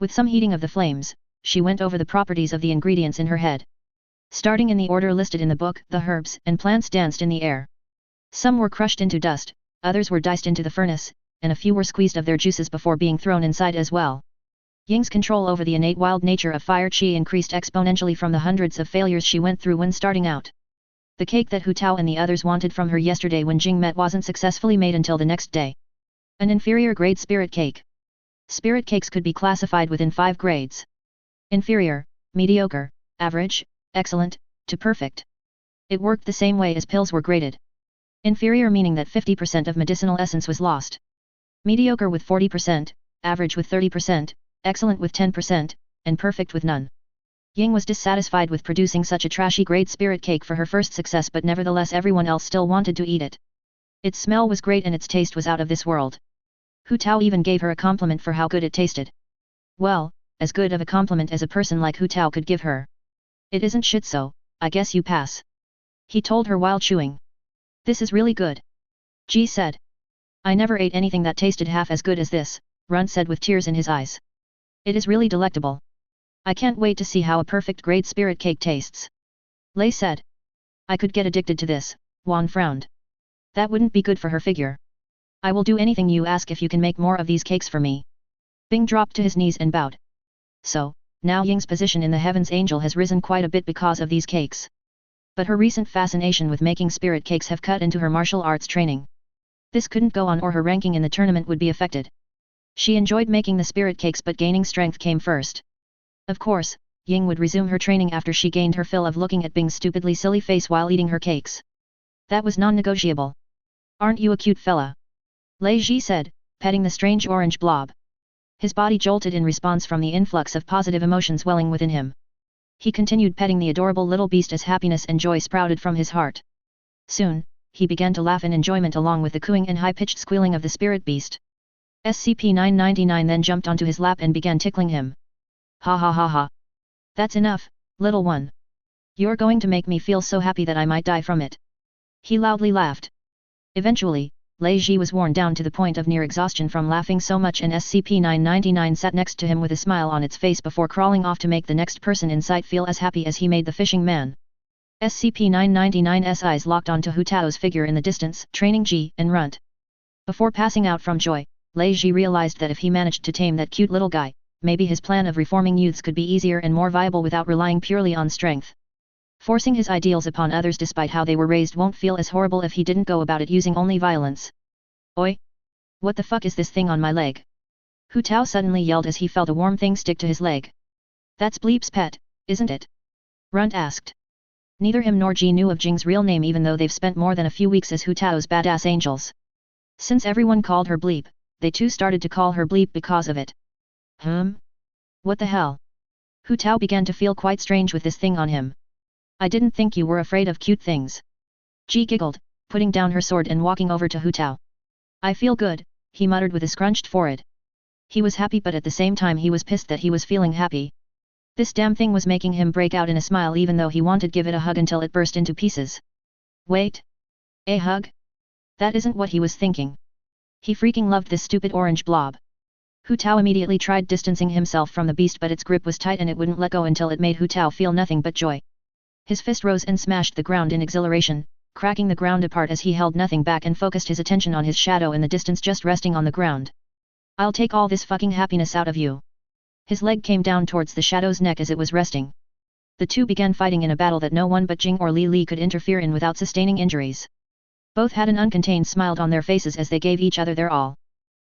With some heating of the flames, she went over the properties of the ingredients in her head. Starting in the order listed in the book, the herbs and plants danced in the air. Some were crushed into dust, others were diced into the furnace, and a few were squeezed of their juices before being thrown inside as well. Ying's control over the innate wild nature of fire chi increased exponentially from the hundreds of failures she went through when starting out. The cake that Hu Tao and the others wanted from her yesterday when Jing met wasn't successfully made until the next day. An inferior grade spirit cake. Spirit cakes could be classified within 5 grades. Inferior, mediocre, average, excellent, to perfect. It worked the same way as pills were graded. Inferior meaning that 50% of medicinal essence was lost. Mediocre with 40%, average with 30%, excellent with 10%, and perfect with none. Ying was dissatisfied with producing such a trashy grade spirit cake for her first success, but nevertheless everyone else still wanted to eat it. Its smell was great and its taste was out of this world. Hu Tao even gave her a compliment for how good it tasted. Well, as good of a compliment as a person like Hu Tao could give her. It isn't shit, so I guess you pass. He told her while chewing. This is really good. Ji said. I never ate anything that tasted half as good as this, Run said with tears in his eyes. It is really delectable. I can't wait to see how a perfect grade spirit cake tastes. Lei said. I could get addicted to this, Wan frowned. That wouldn't be good for her figure. I will do anything you ask if you can make more of these cakes for me. Bing dropped to his knees and bowed. So, now Ying's position in the Heaven's Angel has risen quite a bit because of these cakes. But her recent fascination with making spirit cakes have cut into her martial arts training. This couldn't go on or her ranking in the tournament would be affected. She enjoyed making the spirit cakes but gaining strength came first. Of course, Ying would resume her training after she gained her fill of looking at Bing's stupidly silly face while eating her cakes. That was non-negotiable. Aren't you a cute fella? Lei Ji said, petting the strange orange blob. His body jolted in response from the influx of positive emotions welling within him. He continued petting the adorable little beast as happiness and joy sprouted from his heart. Soon, he began to laugh in enjoyment along with the cooing and high-pitched squealing of the spirit beast. SCP-999 then jumped onto his lap and began tickling him. Ha ha ha ha. That's enough, little one. You're going to make me feel so happy that I might die from it. He loudly laughed. Eventually, Lei Ji was worn down to the point of near exhaustion from laughing so much and SCP-999 sat next to him with a smile on its face before crawling off to make the next person in sight feel as happy as he made the fishing man. SCP-999's eyes locked onto Hu Tao's figure in the distance, training Ji and Runt. Before passing out from joy, Lei Ji realized that if he managed to tame that cute little guy, maybe his plan of reforming youths could be easier and more viable without relying purely on strength. Forcing his ideals upon others despite how they were raised won't feel as horrible if he didn't go about it using only violence. Oi! What the fuck is this thing on my leg? Hu Tao suddenly yelled as he felt a warm thing stick to his leg. That's Bleep's pet, isn't it? Runt asked. Neither him nor Ji knew of Jing's real name even though they've spent more than a few weeks as Hu Tao's badass angels. Since everyone called her Bleep, they too started to call her Bleep because of it. What the hell? Hu Tao began to feel quite strange with this thing on him. I didn't think you were afraid of cute things. Ji giggled, putting down her sword and walking over to Hu Tao. I feel good, he muttered with a scrunched forehead. He was happy but at the same time he was pissed that he was feeling happy. This damn thing was making him break out in a smile even though he wanted to give it a hug until it burst into pieces. Wait. A hug? That isn't what he was thinking. He freaking loved this stupid orange blob. Hu Tao immediately tried distancing himself from the beast but its grip was tight and it wouldn't let go until it made Hu Tao feel nothing but joy. His fist rose and smashed the ground in exhilaration, cracking the ground apart as he held nothing back and focused his attention on his shadow in the distance just resting on the ground. I'll take all this fucking happiness out of you. His leg came down towards the shadow's neck as it was resting. The two began fighting in a battle that no one but Jing or Li Li could interfere in without sustaining injuries. Both had an uncontained smile on their faces as they gave each other their all.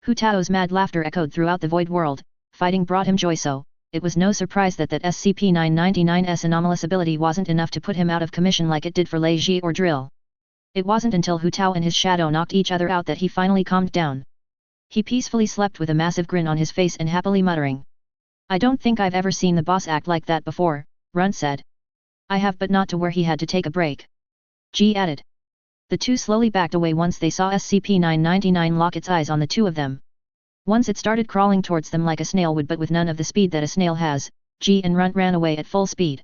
Hu Tao's mad laughter echoed throughout the void world, fighting brought him joy so, it was no surprise that SCP-999's anomalous ability wasn't enough to put him out of commission like it did for Lei Ji or Drill. It wasn't until Hu Tao and his shadow knocked each other out that he finally calmed down. He peacefully slept with a massive grin on his face and happily muttering. I don't think I've ever seen the boss act like that before, Runt said. I have but not to where he had to take a break. Ji added. The two slowly backed away once they saw SCP-999 lock its eyes on the two of them. Once it started crawling towards them like a snail would but with none of the speed that a snail has, Ji and Runt ran away at full speed.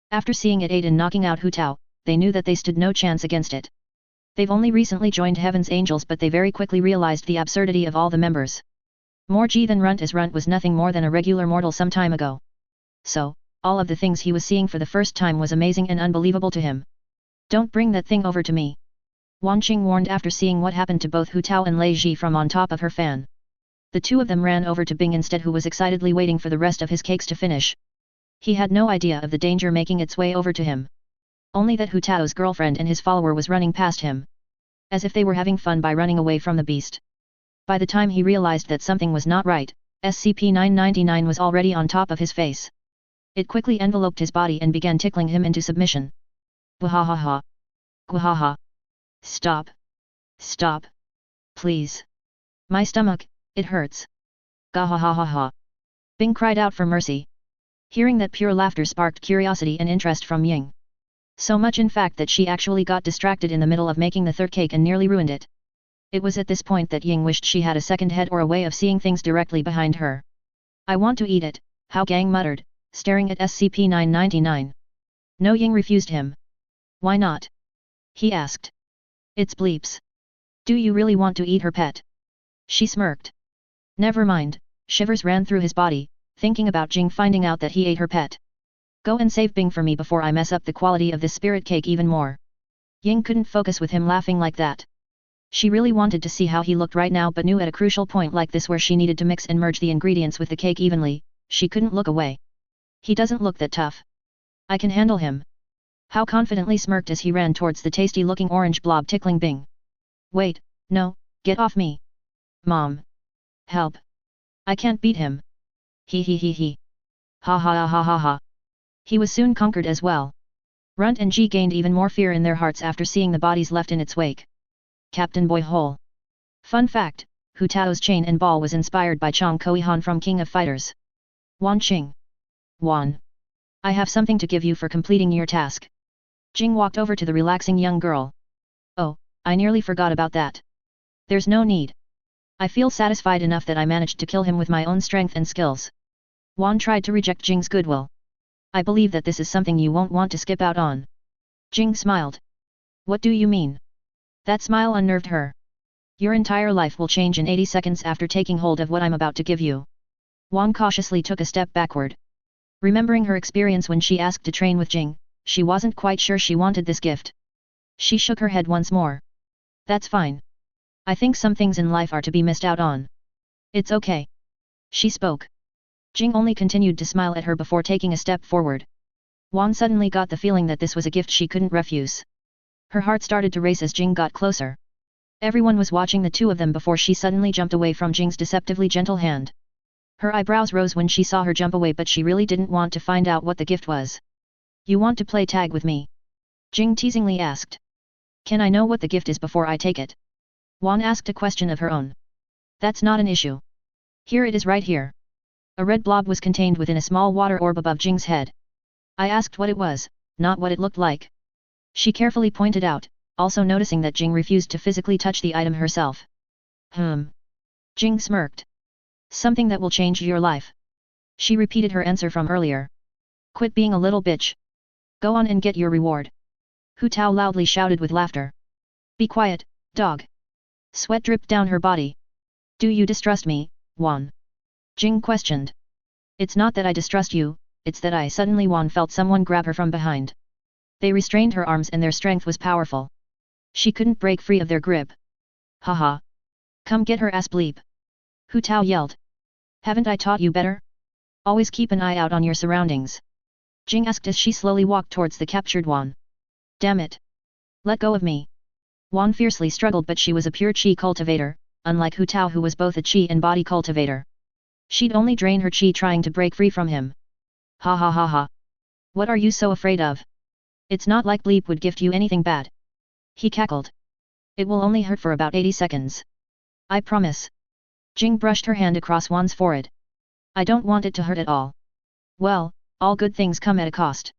After seeing it aid in knocking out Hu Tao, they knew that they stood no chance against it. They've only recently joined Heaven's Angels but they very quickly realized the absurdity of all the members. More Ji than Runt as Runt was nothing more than a regular mortal some time ago. So, all of the things he was seeing for the first time was amazing and unbelievable to him. Don't bring that thing over to me. Wan Qing warned after seeing what happened to both Hu Tao and Lei Ji from on top of her fan. The two of them ran over to Bing instead who was excitedly waiting for the rest of his cakes to finish. He had no idea of the danger making its way over to him. Only that Hu Tao's girlfriend and his follower was running past him. As if they were having fun by running away from the beast. By the time he realized that something was not right, SCP-999 was already on top of his face. It quickly enveloped his body and began tickling him into submission. Gwahaha. Gwahaha. Stop. Stop. Please. My stomach, it hurts. Gahahaha. Bing cried out for mercy. Hearing that pure laughter sparked curiosity and interest from Ying. So much in fact that she actually got distracted in the middle of making the third cake and nearly ruined it. It was at this point that Ying wished she had a second head or a way of seeing things directly behind her. I want to eat it, Hao Gang muttered, staring at SCP-999. No, Ying refused him. Why not? He asked. It's Bleep's. Do you really want to eat her pet? She smirked. Never mind, shivers ran through his body, thinking about Jing finding out that he ate her pet. Go and save Bing for me before I mess up the quality of this spirit cake even more. Ying couldn't focus with him laughing like that. She really wanted to see how he looked right now but knew at a crucial point like this where she needed to mix and merge the ingredients with the cake evenly, she couldn't look away. He doesn't look that tough. I can handle him. How confidently smirked as he ran towards the tasty-looking orange blob tickling Bing. Wait, no, get off me. Mom. Help. I can't beat him. He. Ha ha ha ha ha. He was soon conquered as well. Runt and Ji gained even more fear in their hearts after seeing the bodies left in its wake. CaptainBoyHole. Fun fact, Hu Tao's chain and ball was inspired by Chong Koihan from King of Fighters. Wan Qing. Wan. I have something to give you for completing your task. Jing walked over to the relaxing young girl. Oh, I nearly forgot about that. There's no need. I feel satisfied enough that I managed to kill him with my own strength and skills. Wan tried to reject Jing's goodwill. I believe that this is something you won't want to skip out on. Jing smiled. What do you mean? That smile unnerved her. Your entire life will change in 80 seconds after taking hold of what I'm about to give you. Wan cautiously took a step backward. Remembering her experience when she asked to train with Jing, she wasn't quite sure she wanted this gift. She shook her head once more. That's fine. I think some things in life are to be missed out on. It's okay. She spoke. Jing only continued to smile at her before taking a step forward. Wan suddenly got the feeling that this was a gift she couldn't refuse. Her heart started to race as Jing got closer. Everyone was watching the two of them before she suddenly jumped away from Jing's deceptively gentle hand. Her eyebrows rose when she saw her jump away, but she really didn't want to find out what the gift was. You want to play tag with me? Jing teasingly asked. Can I know what the gift is before I take it? Wan asked a question of her own. That's not an issue. Here it is right here. A red blob was contained within a small water orb above Jing's head. I asked what it was, not what it looked like. She carefully pointed out, also noticing that Jing refused to physically touch the item herself. Jing smirked. Something that will change your life. She repeated her answer from earlier. Quit being a little bitch. Go on and get your reward. Hu Tao loudly shouted with laughter. Be quiet, dog. Sweat dripped down her body. Do you distrust me, Wan? Jing questioned. It's not that I distrust you, it's that I suddenly Wan felt someone grab her from behind. They restrained her arms and their strength was powerful. She couldn't break free of their grip. Haha. Come get her ass bleep. Hu Tao yelled. Haven't I taught you better? Always keep an eye out on your surroundings. Jing asked as she slowly walked towards the captured Wan. Damn it. Let go of me. Wan fiercely struggled, but she was a pure chi cultivator, unlike Hu Tao who was both a chi and body cultivator. She'd only drain her chi trying to break free from him. Ha ha ha ha. What are you so afraid of? It's not like bleep would gift you anything bad. He cackled. It will only hurt for about 80 seconds. I promise. Jing brushed her hand across Wan's forehead. I don't want it to hurt at all. Well, all good things come at a cost.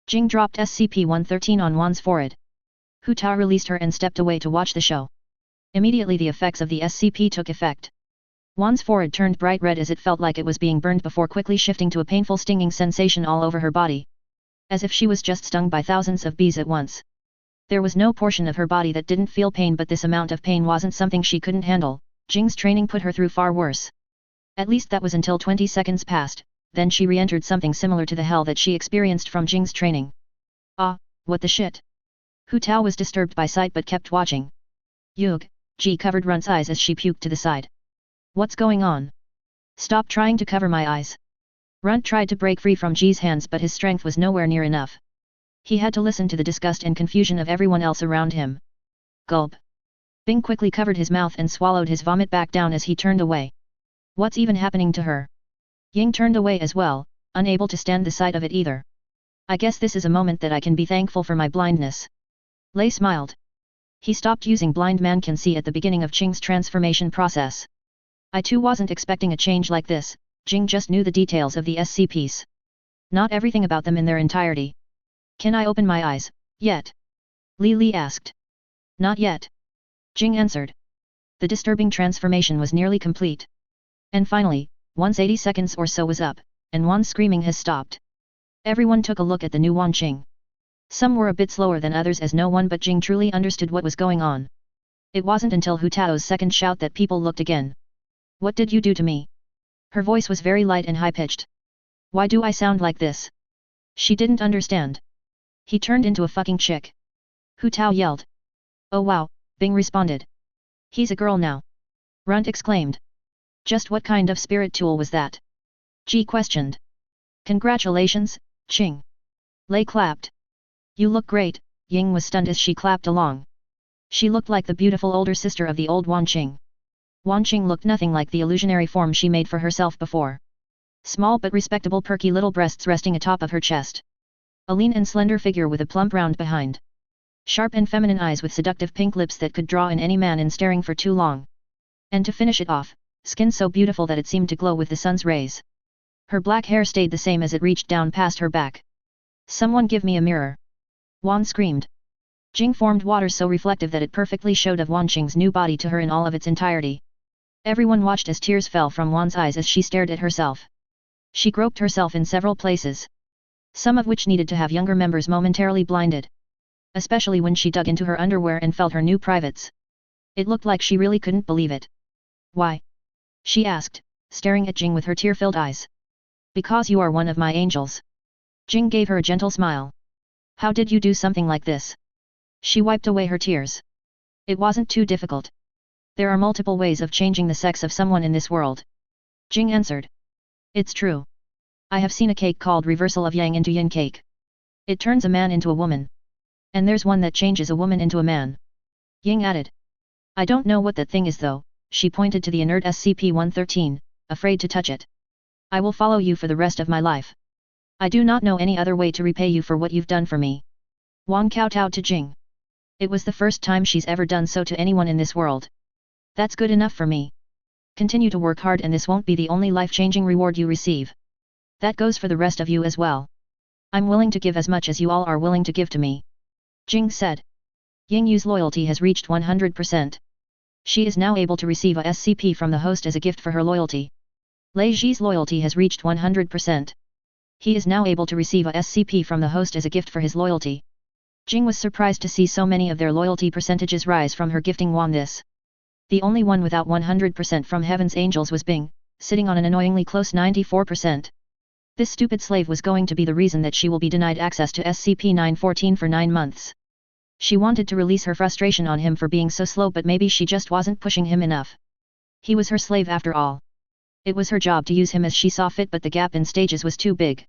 Jing dropped SCP-113 on Wan's forehead. Hu Tao released her and stepped away to watch the show. Immediately the effects of the SCP took effect. Wan's forehead turned bright red as it felt like it was being burned before quickly shifting to a painful stinging sensation all over her body. As if she was just stung by thousands of bees at once. There was no portion of her body that didn't feel pain, but this amount of pain wasn't something she couldn't handle. Jing's training put her through far worse. At least that was until 20 seconds passed, then she re-entered something similar to the hell that she experienced from Jing's training. Ah, what the shit? Hu Tao was disturbed by sight but kept watching. Yug, Ji covered Runt's eyes as she puked to the side. What's going on? Stop trying to cover my eyes. Runt tried to break free from Ji's hands but his strength was nowhere near enough. He had to listen to the disgust and confusion of everyone else around him. Gulp. Bing quickly covered his mouth and swallowed his vomit back down as he turned away. What's even happening to her? Ying turned away as well, unable to stand the sight of it either. I guess this is a moment that I can be thankful for my blindness. Lei smiled. He stopped using blind man can see at the beginning of Qing's transformation process. I too wasn't expecting a change like this. Jing just knew the details of the SCPs. Not everything about them in their entirety. Can I open my eyes, yet? Li asked. Not yet. Jing answered. The disturbing transformation was nearly complete. And finally, once 80 seconds or so was up, and Wan's screaming has stopped. Everyone took a look at the new Wan Qing. Some were a bit slower than others as no one but Jing truly understood what was going on. It wasn't until Hu Tao's second shout that people looked again. What did you do to me? Her voice was very light and high-pitched. Why do I sound like this? She didn't understand. He turned into a fucking chick. Hu Tao yelled. Oh wow, Bing responded. He's a girl now. Runt exclaimed. Just what kind of spirit tool was that? Ji questioned. Congratulations, Qing. Lei clapped. You look great, Ying was stunned as she clapped along. She looked like the beautiful older sister of the old Wan Qing. Wan Qing looked nothing like the illusionary form she made for herself before. Small but respectable perky little breasts resting atop of her chest. A lean and slender figure with a plump round behind. Sharp and feminine eyes with seductive pink lips that could draw in any man in staring for too long. And to finish it off, skin so beautiful that it seemed to glow with the sun's rays. Her black hair stayed the same as it reached down past her back. Someone give me a mirror. Wan screamed. Jing formed water so reflective that it perfectly showed of Wan Qing's new body to her in all of its entirety. Everyone watched as tears fell from Wan's eyes as she stared at herself. She groped herself in several places. Some of which needed to have younger members momentarily blinded. Especially when she dug into her underwear and felt her new privates. It looked like she really couldn't believe it. Why? She asked, staring at Jing with her tear-filled eyes. Because you are one of my angels. Jing gave her a gentle smile. How did you do something like this? She wiped away her tears. It wasn't too difficult. There are multiple ways of changing the sex of someone in this world. Jing answered. It's true. I have seen a cake called reversal of yang into yin cake. It turns a man into a woman. And there's one that changes a woman into a man. Ying added. I don't know what that thing is though, she pointed to the inert SCP-113, afraid to touch it. I will follow you for the rest of my life. I do not know any other way to repay you for what you've done for me. Wang kowtowed to Jing. It was the first time she's ever done so to anyone in this world. That's good enough for me. Continue to work hard and this won't be the only life-changing reward you receive. That goes for the rest of you as well. I'm willing to give as much as you all are willing to give to me. Jing said. Ying Yu's loyalty has reached 100%. She is now able to receive a SCP from the host as a gift for her loyalty. Lei Ji's loyalty has reached 100%. He is now able to receive a SCP from the host as a gift for his loyalty. Jing was surprised to see so many of their loyalty percentages rise from her gifting Wan this. The only one without 100% from Heaven's Angels was Bing, sitting on an annoyingly close 94%. This stupid slave was going to be the reason that she will be denied access to SCP-914 for 9 months. She wanted to release her frustration on him for being so slow, but maybe she just wasn't pushing him enough. He was her slave after all. It was her job to use him as she saw fit, but the gap in stages was too big.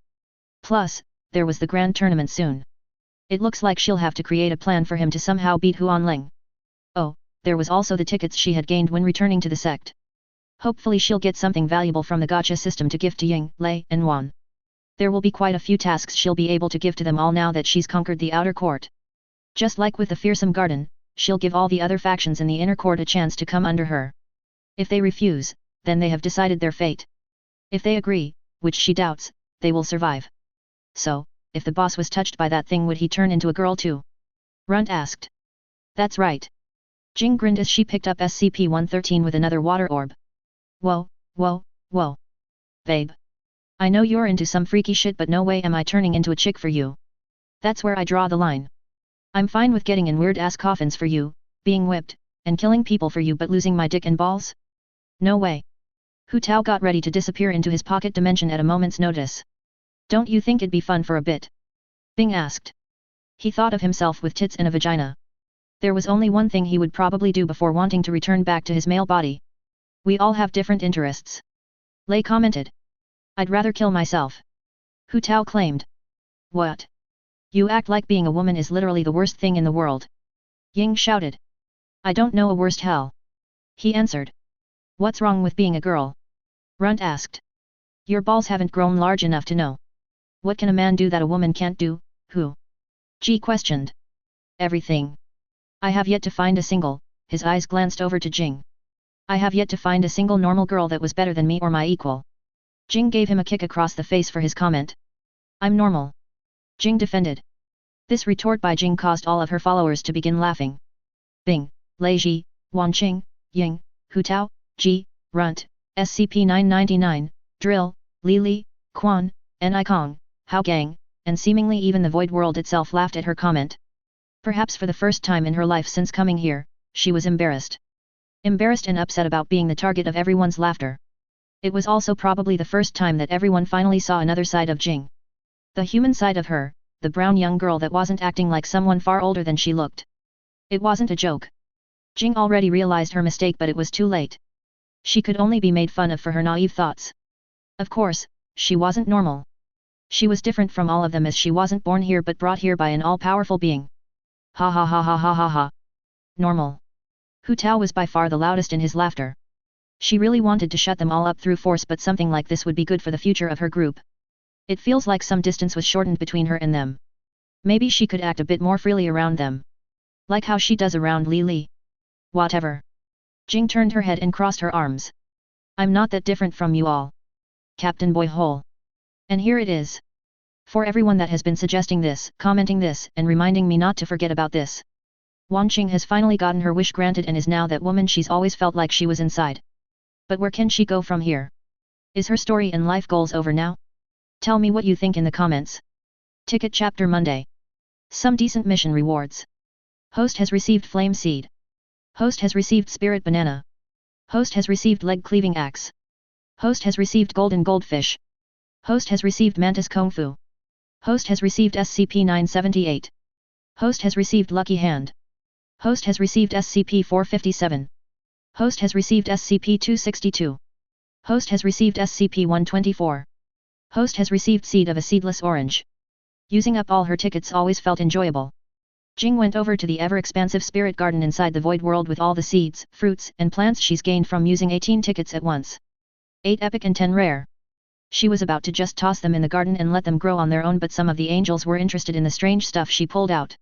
Plus, there was the grand tournament soon. It looks like she'll have to create a plan for him to somehow beat Huan Ling. Oh, there was also the tickets she had gained when returning to the sect. Hopefully she'll get something valuable from the Gacha system to give to Ying, Lei, and Wan. There will be quite a few tasks she'll be able to give to them all now that she's conquered the outer court. Just like with the fearsome garden, she'll give all the other factions in the inner court a chance to come under her. If they refuse, then they have decided their fate. If they agree, which she doubts, they will survive. So, if the boss was touched by that thing, would he turn into a girl too? Runt asked. That's right. Jing grinned as she picked up SCP-113 with another water orb. Whoa, whoa, whoa. Babe. I know you're into some freaky shit, but no way am I turning into a chick for you. That's where I draw the line. I'm fine with getting in weird-ass coffins for you, being whipped, and killing people for you, but losing my dick and balls? No way. Hu Tao got ready to disappear into his pocket dimension at a moment's notice. Don't you think it'd be fun for a bit? Bing asked. He thought of himself with tits and a vagina. There was only one thing he would probably do before wanting to return back to his male body. We all have different interests. Lei commented. I'd rather kill myself. Hu Tao claimed. What? You act like being a woman is literally the worst thing in the world. Ying shouted. I don't know a worst hell. He answered. What's wrong with being a girl? Runt asked. Your balls haven't grown large enough to know. What can a man do that a woman can't do, Hu? Ji questioned. Everything. I have yet to find a single, his eyes glanced over to Jing. I have yet to find a single normal girl that was better than me or my equal. Jing gave him a kick across the face for his comment. I'm normal. Jing defended. This retort by Jing caused all of her followers to begin laughing. Bing, Lei Ji, Wan Qing, Ying, Hu Tao, Ji, Runt, SCP-999, Drill, Lili, Quan, Ni Kong, Hao Gang, and seemingly even the void world itself laughed at her comment. Perhaps for the first time in her life since coming here, she was embarrassed. Embarrassed and upset about being the target of everyone's laughter. It was also probably the first time that everyone finally saw another side of Jing. The human side of her, the brown young girl that wasn't acting like someone far older than she looked. It wasn't a joke. Jing already realized her mistake, but it was too late. She could only be made fun of for her naive thoughts. Of course, she wasn't normal. She was different from all of them, as she wasn't born here but brought here by an all-powerful being. Ha ha ha ha ha ha ha. Normal. Hu Tao was by far the loudest in his laughter. She really wanted to shut them all up through force, but something like this would be good for the future of her group. It feels like some distance was shortened between her and them. Maybe she could act a bit more freely around them. Like how she does around Li Li. Whatever. Jing turned her head and crossed her arms. I'm not that different from you all. CaptainBoyHole. And here it is. For everyone that has been suggesting this, commenting this, and reminding me not to forget about this. Wanqing has finally gotten her wish granted and is now that woman she's always felt like she was inside. But where can she go from here? Is her story and life goals over now? Tell me what you think in the comments. Ticket Chapter Monday. Some decent mission rewards. Host has received Flame Seed. Host has received Spirit Banana. Host has received Leg Cleaving Axe. Host has received Golden Goldfish. Host has received Mantis Kung Fu. Host has received SCP-978. Host has received Lucky Hand. Host has received SCP-457. Host has received SCP-262. Host has received SCP-124. Host has received Seed of a Seedless Orange. Using up all her tickets always felt enjoyable. Jing went over to the ever-expansive spirit garden inside the void world with all the seeds, fruits, and plants she's gained from using 18 tickets at once. 8 epic and 10 rare. She was about to just toss them in the garden and let them grow on their own, but some of the angels were interested in the strange stuff she pulled out.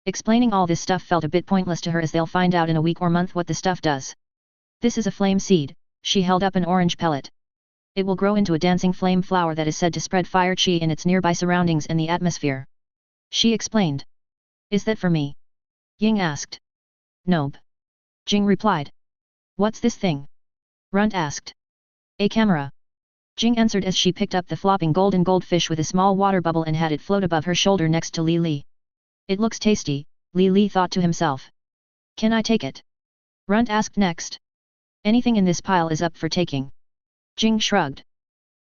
Explaining all this stuff felt a bit pointless to her, as they'll find out in a week or month what the stuff does. This is a flame seed. She held up an orange pellet. It will grow into a dancing flame flower that is said to spread fire chi in its nearby surroundings and the atmosphere. She explained. Is that for me? Ying asked. Nope. Jing replied. What's this thing? Runt asked. A camera. Jing answered as she picked up the flopping golden goldfish with a small water bubble and had it float above her shoulder next to Li Li. It looks tasty, Li Li thought to himself. Can I take it? Runt asked next. Anything in this pile is up for taking. Jing shrugged.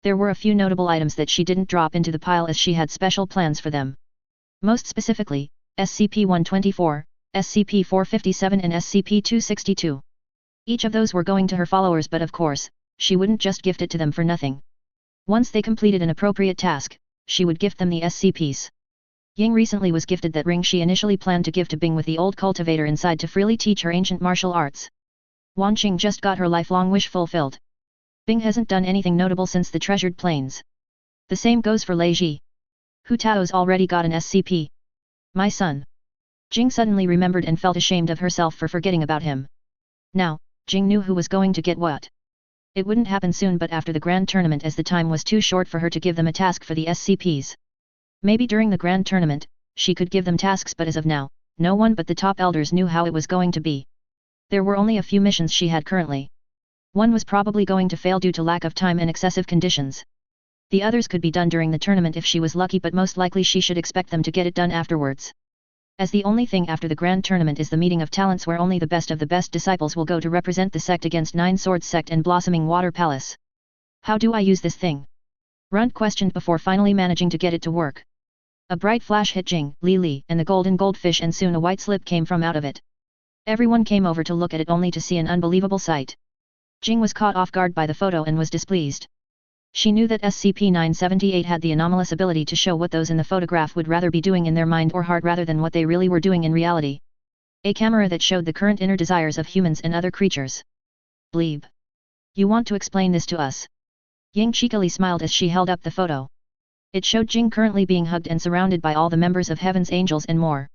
There were a few notable items that she didn't drop into the pile as she had special plans for them. Most specifically, SCP-124, SCP-457 and SCP-262. Each of those were going to her followers, but of course, she wouldn't just gift it to them for nothing. Once they completed an appropriate task, she would gift them the SCPs. Ying recently was gifted that ring she initially planned to give to Bing with the old cultivator inside to freely teach her ancient martial arts. Wanqing just got her lifelong wish fulfilled. Bing hasn't done anything notable since the Treasured Plains. The same goes for Lei Ji. Hu Tao's already got an SCP. My son. Jing suddenly remembered and felt ashamed of herself for forgetting about him. Now, Jing knew who was going to get what. It wouldn't happen soon, but after the grand tournament, as the time was too short for her to give them a task for the SCPs. Maybe during the grand tournament, she could give them tasks, but as of now, no one but the top elders knew how it was going to be. There were only a few missions she had currently. One was probably going to fail due to lack of time and excessive conditions. The others could be done during the tournament if she was lucky, but most likely she should expect them to get it done afterwards. As the only thing after the grand tournament is the meeting of talents, where only the best of the best disciples will go to represent the sect against Nine Swords Sect and Blossoming Water Palace. How do I use this thing? Runt questioned before finally managing to get it to work. A bright flash hit Jing, Li Li, and the golden goldfish, and soon a white slip came from out of it. Everyone came over to look at it, only to see an unbelievable sight. Jing was caught off guard by the photo and was displeased. She knew that SCP-978 had the anomalous ability to show what those in the photograph would rather be doing in their mind or heart rather than what they really were doing in reality. A camera that showed the current inner desires of humans and other creatures. Bleep. You want to explain this to us? Ying cheekily smiled as she held up the photo. It showed Jing currently being hugged and surrounded by all the members of Heaven's Angels and more.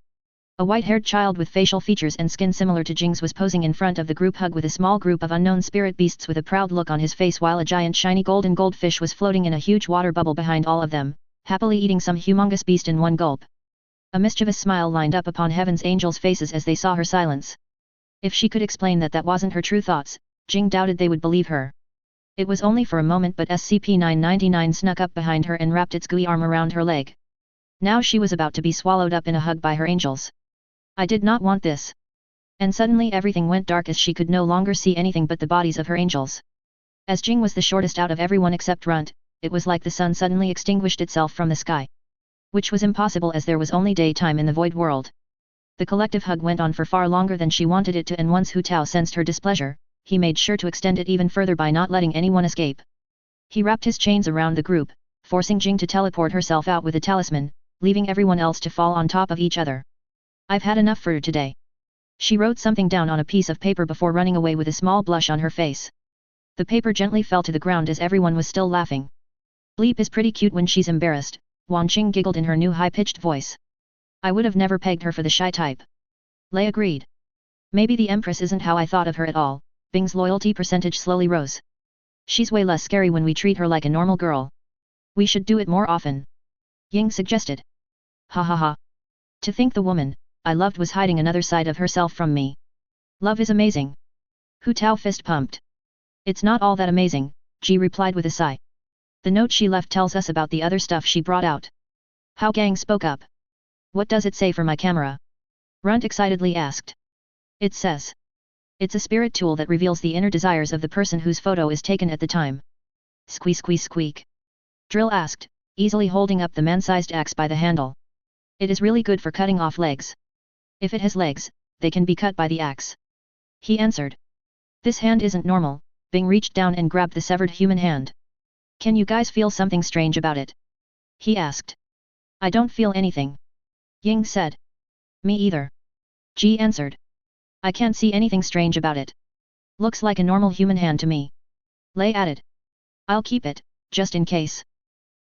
A white-haired child with facial features and skin similar to Jing's was posing in front of the group hug with a small group of unknown spirit beasts with a proud look on his face, while a giant shiny golden goldfish was floating in a huge water bubble behind all of them, happily eating some humongous beast in one gulp. A mischievous smile lined up upon Heaven's Angels' faces as they saw her silence. If she could explain that that wasn't her true thoughts, Jing doubted they would believe her. It was only for a moment, but SCP-999 snuck up behind her and wrapped its gooey arm around her leg. Now she was about to be swallowed up in a hug by her angels. I did not want this. And suddenly everything went dark as she could no longer see anything but the bodies of her angels. As Jing was the shortest out of everyone except Runt, it was like the sun suddenly extinguished itself from the sky. which was impossible as there was only daytime in the void world. The collective hug went on for far longer than she wanted it to, and once Hu Tao sensed her displeasure, he made sure to extend it even further by not letting anyone escape. He wrapped his chains around the group, forcing Jing to teleport herself out with a talisman, leaving everyone else to fall on top of each other. I've had enough for today. She wrote something down on a piece of paper before running away with a small blush on her face. The paper gently fell to the ground as everyone was still laughing. Bleep is pretty cute when she's embarrassed, Wan Qing giggled in her new high-pitched voice. I would have never pegged her for the shy type. Lei agreed. Maybe the Empress isn't how I thought of her at all. Bing's loyalty percentage slowly rose. She's way less scary when we treat her like a normal girl. We should do it more often. Ying suggested. Ha ha ha. To think the woman I loved was hiding another side of herself from me. Love is amazing. Hu Tao fist pumped. It's not all that amazing, Ji replied with a sigh. The note she left tells us about the other stuff she brought out. Hao Gang spoke up. What does it say for my camera? Runt excitedly asked. It says. It's a spirit tool that reveals the inner desires of the person whose photo is taken at the time. Squeak squeak squeak. Drill asked, easily holding up the man-sized axe by the handle. It is really good for cutting off legs. If it has legs, they can be cut by the axe. He answered. This hand isn't normal. Bing reached down and grabbed the severed human hand. Can you guys feel something strange about it? He asked. I don't feel anything. Ying said. Me either. Ji answered. I can't see anything strange about it. Looks like a normal human hand to me. Lei added. I'll keep it, just in case.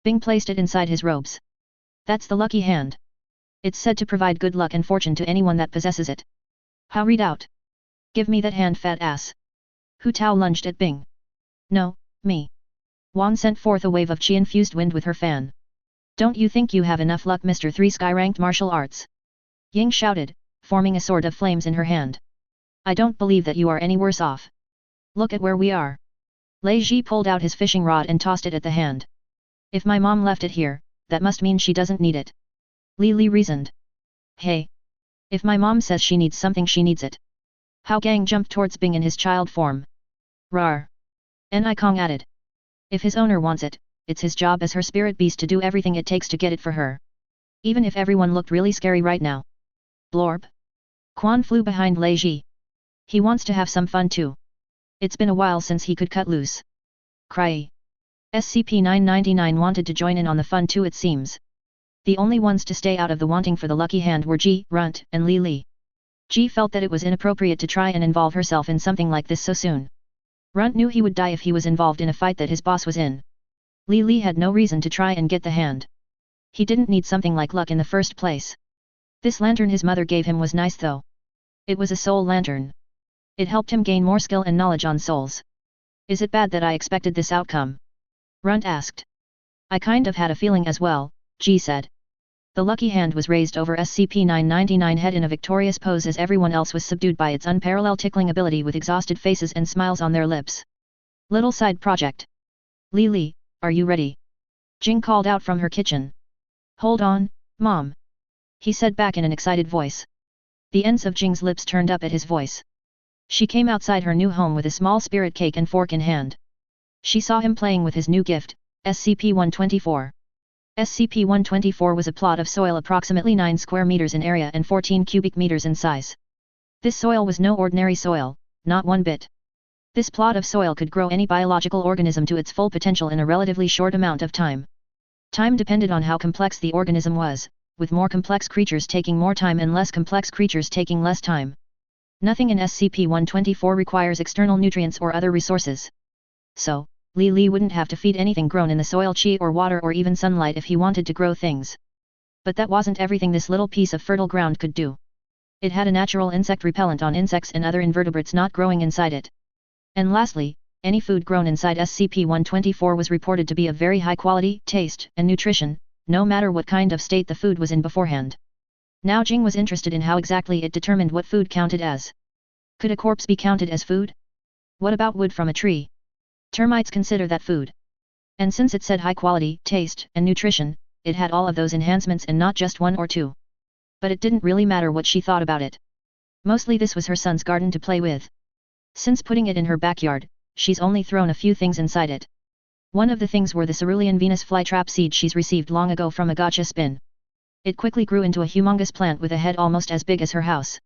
Bing placed it inside his robes. That's the lucky hand. It's said to provide good luck and fortune to anyone that possesses it. How read out? Give me that hand, fat ass. Hu Tao lunged at Bing. No, me. Wan sent forth a wave of chi-infused wind with her fan. Don't you think you have enough luck, Mr. 3 Sky-ranked martial arts? Ying shouted, forming a sword of flames in her hand. I don't believe that you are any worse off. Look at where we are. Lei Ji pulled out his fishing rod and tossed it at the hand. If my mom left it here, that must mean she doesn't need it. Li Li reasoned. Hey. If my mom says she needs something, she needs it. Hao Gang jumped towards Bing in his child form. Rar. Ni Kong added. If his owner wants it, it's his job as her spirit beast to do everything it takes to get it for her. Even if everyone looked really scary right now. Blorb. Quan flew behind Lei Ji. He wants to have some fun too. It's been a while since he could cut loose. Cry. SCP-999 wanted to join in on the fun too, it seems. The only ones to stay out of the wanting for the lucky hand were Ji, Runt, and Li Li. Ji felt that it was inappropriate to try and involve herself in something like this so soon. Runt knew he would die if he was involved in a fight that his boss was in. Li Li had no reason to try and get the hand. He didn't need something like luck in the first place. This lantern his mother gave him was nice though. It was a soul lantern. It helped him gain more skill and knowledge on souls. Is it bad that I expected this outcome? Runt asked. I kind of had a feeling as well, Ji said. The lucky hand was raised over SCP-999 head in a victorious pose as everyone else was subdued by its unparalleled tickling ability with exhausted faces and smiles on their lips. Little side project. Li Li, are you ready? Jing called out from her kitchen. Hold on, Mom. He said back in an excited voice. The ends of Jing's lips turned up at his voice. She came outside her new home with a small spirit cake and fork in hand. She saw him playing with his new gift, SCP-124. SCP-124 was a plot of soil approximately 9 square meters in area and 14 cubic meters in size. This soil was no ordinary soil, not one bit. This plot of soil could grow any biological organism to its full potential in a relatively short amount of time. Time depended on how complex the organism was, with more complex creatures taking more time and less complex creatures taking less time. Nothing in SCP-124 requires external nutrients or other resources. So, Li Li wouldn't have to feed anything grown in the soil chi or water or even sunlight if he wanted to grow things. But that wasn't everything this little piece of fertile ground could do. It had a natural insect repellent on insects and other invertebrates not growing inside it. And lastly, any food grown inside SCP-124 was reported to be of very high quality, taste, and nutrition, no matter what kind of state the food was in beforehand. Now Jing was interested in how exactly it determined what food counted as. Could a corpse be counted as food? What about wood from a tree? Termites consider that food. And since it said high quality, taste, and nutrition, it had all of those enhancements and not just one or two. But it didn't really matter what she thought about it. Mostly this was her son's garden to play with. Since putting it in her backyard, she's only thrown a few things inside it. One of the things were the cerulean Venus flytrap seed she's received long ago from a Gacha spin. It quickly grew into a humongous plant with a head almost as big as her house.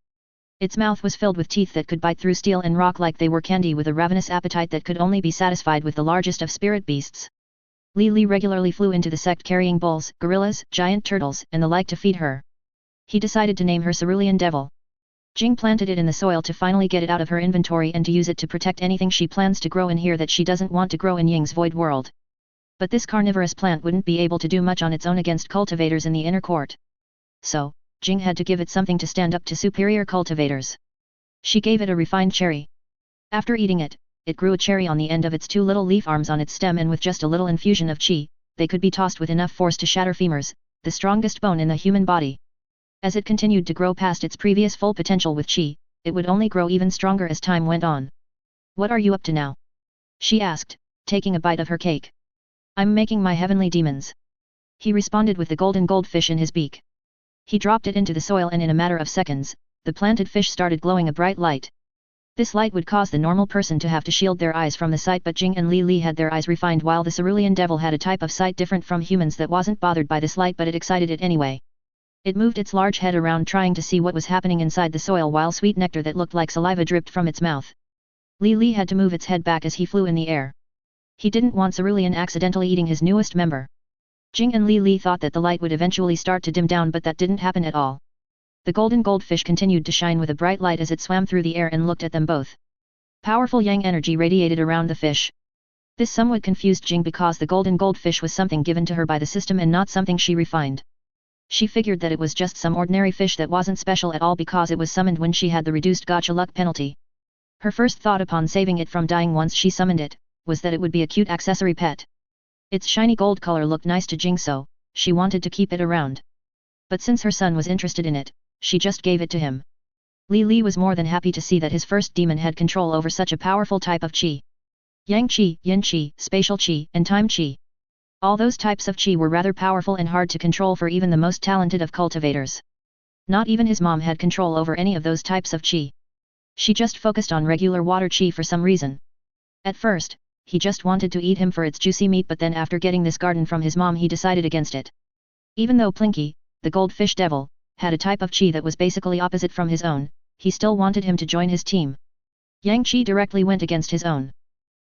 Its mouth was filled with teeth that could bite through steel and rock like they were candy, with a ravenous appetite that could only be satisfied with the largest of spirit beasts. Li regularly flew into the sect carrying bulls, gorillas, giant turtles, and the like to feed her. He decided to name her Cerulean Devil. Jing planted it in the soil to finally get it out of her inventory and to use it to protect anything she plans to grow in here that she doesn't want to grow in Ying's void world. But this carnivorous plant wouldn't be able to do much on its own against cultivators in the inner court. So, Jing had to give it something to stand up to superior cultivators. She gave it a refined cherry. After eating it, it grew a cherry on the end of its two little leaf arms on its stem, and with just a little infusion of qi, they could be tossed with enough force to shatter femurs, the strongest bone in the human body. As it continued to grow past its previous full potential with qi, it would only grow even stronger as time went on. "What are you up to now?" she asked, taking a bite of her cake. "I'm making my heavenly demons," he responded with the golden goldfish in his beak. He dropped it into the soil, and in a matter of seconds, the planted fish started glowing a bright light. This light would cause the normal person to have to shield their eyes from the sight, but Jing and Li had their eyes refined, while the Cerulean Devil had a type of sight different from humans that wasn't bothered by this light, but it excited it anyway. It moved its large head around trying to see what was happening inside the soil, while sweet nectar that looked like saliva dripped from its mouth. Li had to move its head back as he flew in the air. He didn't want Cerulean accidentally eating his newest member. Jing and Li thought that the light would eventually start to dim down, but that didn't happen at all. The golden goldfish continued to shine with a bright light as it swam through the air and looked at them both. Powerful yang energy radiated around the fish. This somewhat confused Jing because the golden goldfish was something given to her by the system and not something she refined. She figured that it was just some ordinary fish that wasn't special at all because it was summoned when she had the reduced Gacha luck penalty. Her first thought upon saving it from dying once she summoned it, was that it would be a cute accessory pet. Its shiny gold color looked nice to Jing, so she wanted to keep it around. But since her son was interested in it, she just gave it to him. Li was more than happy to see that his first demon had control over such a powerful type of qi. Yang qi, yin qi, spatial qi, and time qi. All those types of qi were rather powerful and hard to control for even the most talented of cultivators. Not even his mom had control over any of those types of qi. She just focused on regular water qi for some reason. At first, he just wanted to eat him for its juicy meat, but then after getting this garden from his mom he decided against it. Even though Plinky, the goldfish devil, had a type of qi that was basically opposite from his own, he still wanted him to join his team. Yang qi directly went against his own.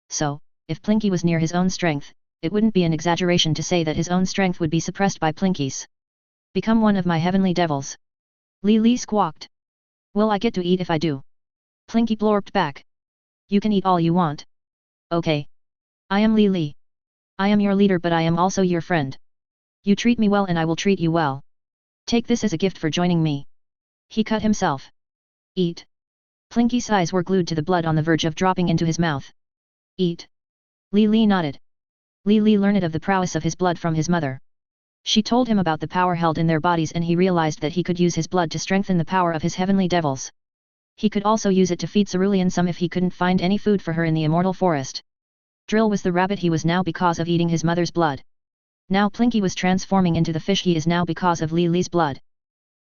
So, if Plinky was near his own strength, it wouldn't be an exaggeration to say that his own strength would be suppressed by Plinky's. "Become one of my heavenly devils," Li squawked. "Will I get to eat if I do?" Plinky blorped back. "You can eat all you want." "Okay. I am Li. I am your leader, but I am also your friend. You treat me well and I will treat you well. Take this as a gift for joining me." He cut himself. "Eat." Plinky's eyes were glued to the blood on the verge of dropping into his mouth. "Eat." Li nodded. Li learned of the prowess of his blood from his mother. She told him about the power held in their bodies, and he realized that he could use his blood to strengthen the power of his heavenly devils. He could also use it to feed Cerulean some if he couldn't find any food for her in the immortal forest. Drill was the rabbit he was now because of eating his mother's blood. Now Plinky was transforming into the fish he is now because of Li's blood.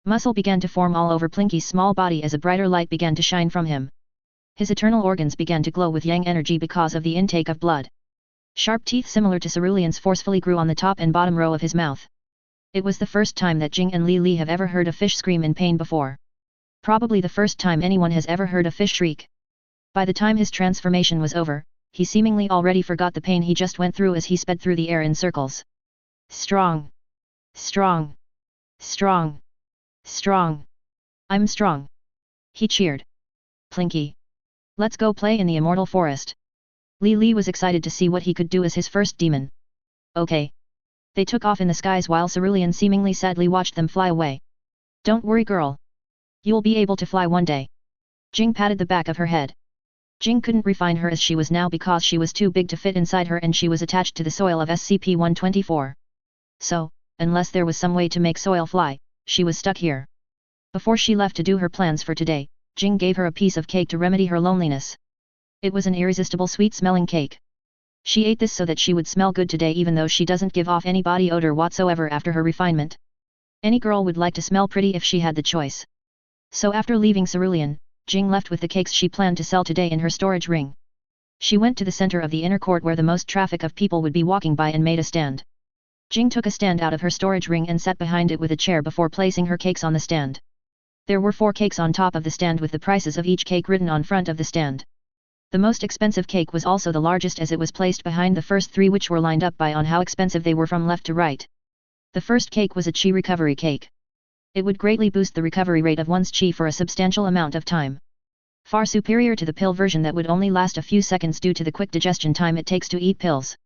Muscle began to form all over Plinky's small body as a brighter light began to shine from him. His eternal organs began to glow with yang energy because of the intake of blood. Sharp teeth similar to Cerulean's forcefully grew on the top and bottom row of his mouth. It was the first time that Jing and Li have ever heard a fish scream in pain before. Probably the first time anyone has ever heard a fish shriek. By the time his transformation was over, he seemingly already forgot the pain he just went through as he sped through the air in circles. "Strong! Strong! Strong! Strong! I'm strong!" he cheered. "Plinky! Let's go play in the immortal forest." Li was excited to see what he could do as his first demon. "Okay." They took off in the skies while Cerulean seemingly sadly watched them fly away. "Don't worry, girl. You'll be able to fly one day." Jing patted the back of her head. Jing couldn't refine her as she was now because she was too big to fit inside her and she was attached to the soil of SCP-124. So, unless there was some way to make soil fly, she was stuck here. Before she left to do her plans for today, Jing gave her a piece of cake to remedy her loneliness. It was an irresistible sweet-smelling cake. She ate this so that she would smell good today, even though she doesn't give off any body odor whatsoever after her refinement. Any girl would like to smell pretty if she had the choice. So after leaving Cerulean, Jing left with the cakes she planned to sell today in her storage ring. She went to the center of the inner court where the most traffic of people would be walking by and made a stand. Jing took a stand out of her storage ring and sat behind it with a chair before placing her cakes on the stand. There were 4 cakes on top of the stand with the prices of each cake written on front of the stand. The most expensive cake was also the largest as it was placed behind the first 3 which were lined up by on how expensive they were from left to right. The first cake was a chi recovery cake. It would greatly boost the recovery rate of one's chi for a substantial amount of time. Far superior to the pill version that would only last a few seconds due to the quick digestion time it takes to eat pills.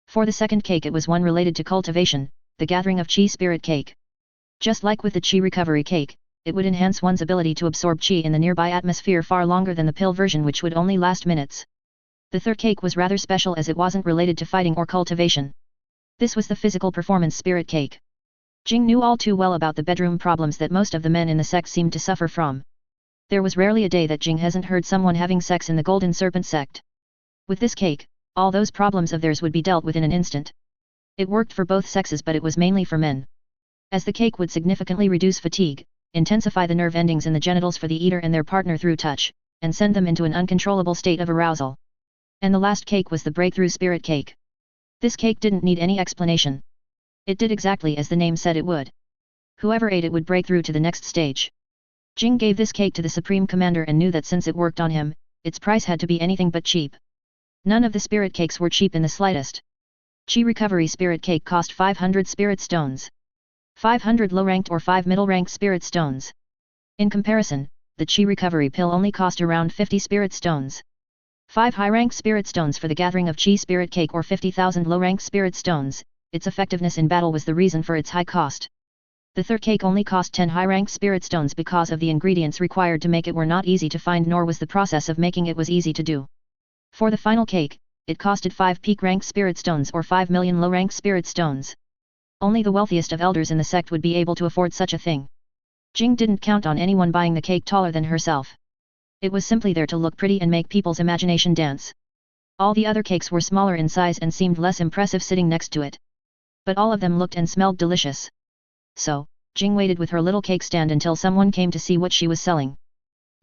For the second cake it was one related to cultivation, the gathering of chi spirit cake. Just like with the chi recovery cake, it would enhance one's ability to absorb chi in the nearby atmosphere far longer than the pill version which would only last minutes. The third cake was rather special as it wasn't related to fighting or cultivation. This was the physical performance spirit cake. Jing knew all too well about the bedroom problems that most of the men in the sect seemed to suffer from. There was rarely a day that Jing hasn't heard someone having sex in the Golden Serpent sect. With this cake, all those problems of theirs would be dealt with in an instant. It worked for both sexes but it was mainly for men. As the cake would significantly reduce fatigue, intensify the nerve endings in the genitals for the eater and their partner through touch, and send them into an uncontrollable state of arousal. And the last cake was the breakthrough spirit cake. This cake didn't need any explanation. It did exactly as the name said it would. Whoever ate it would break through to the next stage. Jing gave this cake to the Supreme Commander and knew that since it worked on him, its price had to be anything but cheap. None of the spirit cakes were cheap in the slightest. Chi recovery spirit cake cost 500 spirit stones. 500 low-ranked or 5 middle-ranked spirit stones. In comparison, the Chi recovery pill only cost around 50 spirit stones. 5 high-ranked spirit stones for the gathering of Chi spirit cake or 50,000 low-ranked spirit stones, its effectiveness in battle was the reason for its high cost. The third cake only cost 10 high-ranked spirit stones because of the ingredients required to make it were not easy to find nor was the process of making it was easy to do. For the final cake, it costed 5 peak-ranked spirit stones or 5 million low-ranked spirit stones. Only the wealthiest of elders in the sect would be able to afford such a thing. Jing didn't count on anyone buying the cake taller than herself. It was simply there to look pretty and make people's imagination dance. All the other cakes were smaller in size and seemed less impressive sitting next to it. But all of them looked and smelled delicious. So, Jing waited with her little cake stand until someone came to see what she was selling.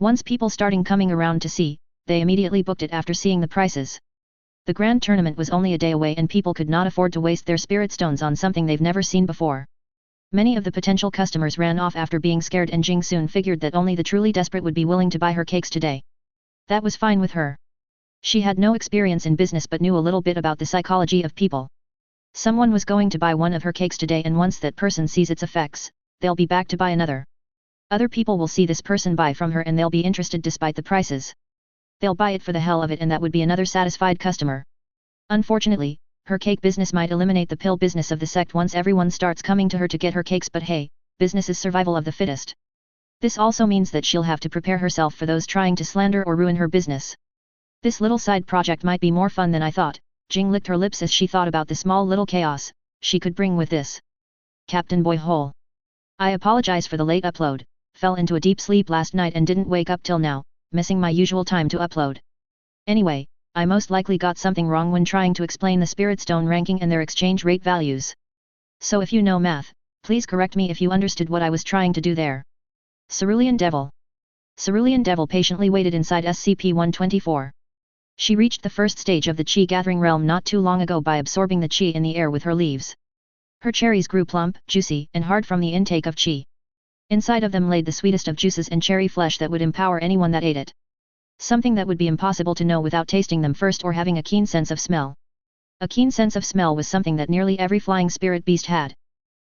Once people started coming around to see, they immediately booked it after seeing the prices. The grand tournament was only a day away and people could not afford to waste their spirit stones on something they've never seen before. Many of the potential customers ran off after being scared and Jing soon figured that only the truly desperate would be willing to buy her cakes today. That was fine with her. She had no experience in business but knew a little bit about the psychology of people. Someone was going to buy one of her cakes today and once that person sees its effects, they'll be back to buy another. Other people will see this person buy from her and they'll be interested despite the prices. They'll buy it for the hell of it and that would be another satisfied customer. Unfortunately, her cake business might eliminate the pill business of the sect once everyone starts coming to her to get her cakes but hey, business is survival of the fittest. This also means that she'll have to prepare herself for those trying to slander or ruin her business. This little side project might be more fun than I thought. Jing licked her lips as she thought about the small little chaos she could bring with this. CaptainBoyHole. I apologize for the late upload, fell into a deep sleep last night and didn't wake up till now, missing my usual time to upload. Anyway, I most likely got something wrong when trying to explain the spirit stone ranking and their exchange rate values. So if you know math, please correct me if you understood what I was trying to do there. Cerulean Devil. Cerulean Devil patiently waited inside SCP-124. She reached the first stage of the Qi gathering realm not too long ago by absorbing the Qi in the air with her leaves. Her cherries grew plump, juicy, and hard from the intake of Qi. Inside of them laid the sweetest of juices and cherry flesh that would empower anyone that ate it. Something that would be impossible to know without tasting them first or having a keen sense of smell. A keen sense of smell was something that nearly every flying spirit beast had.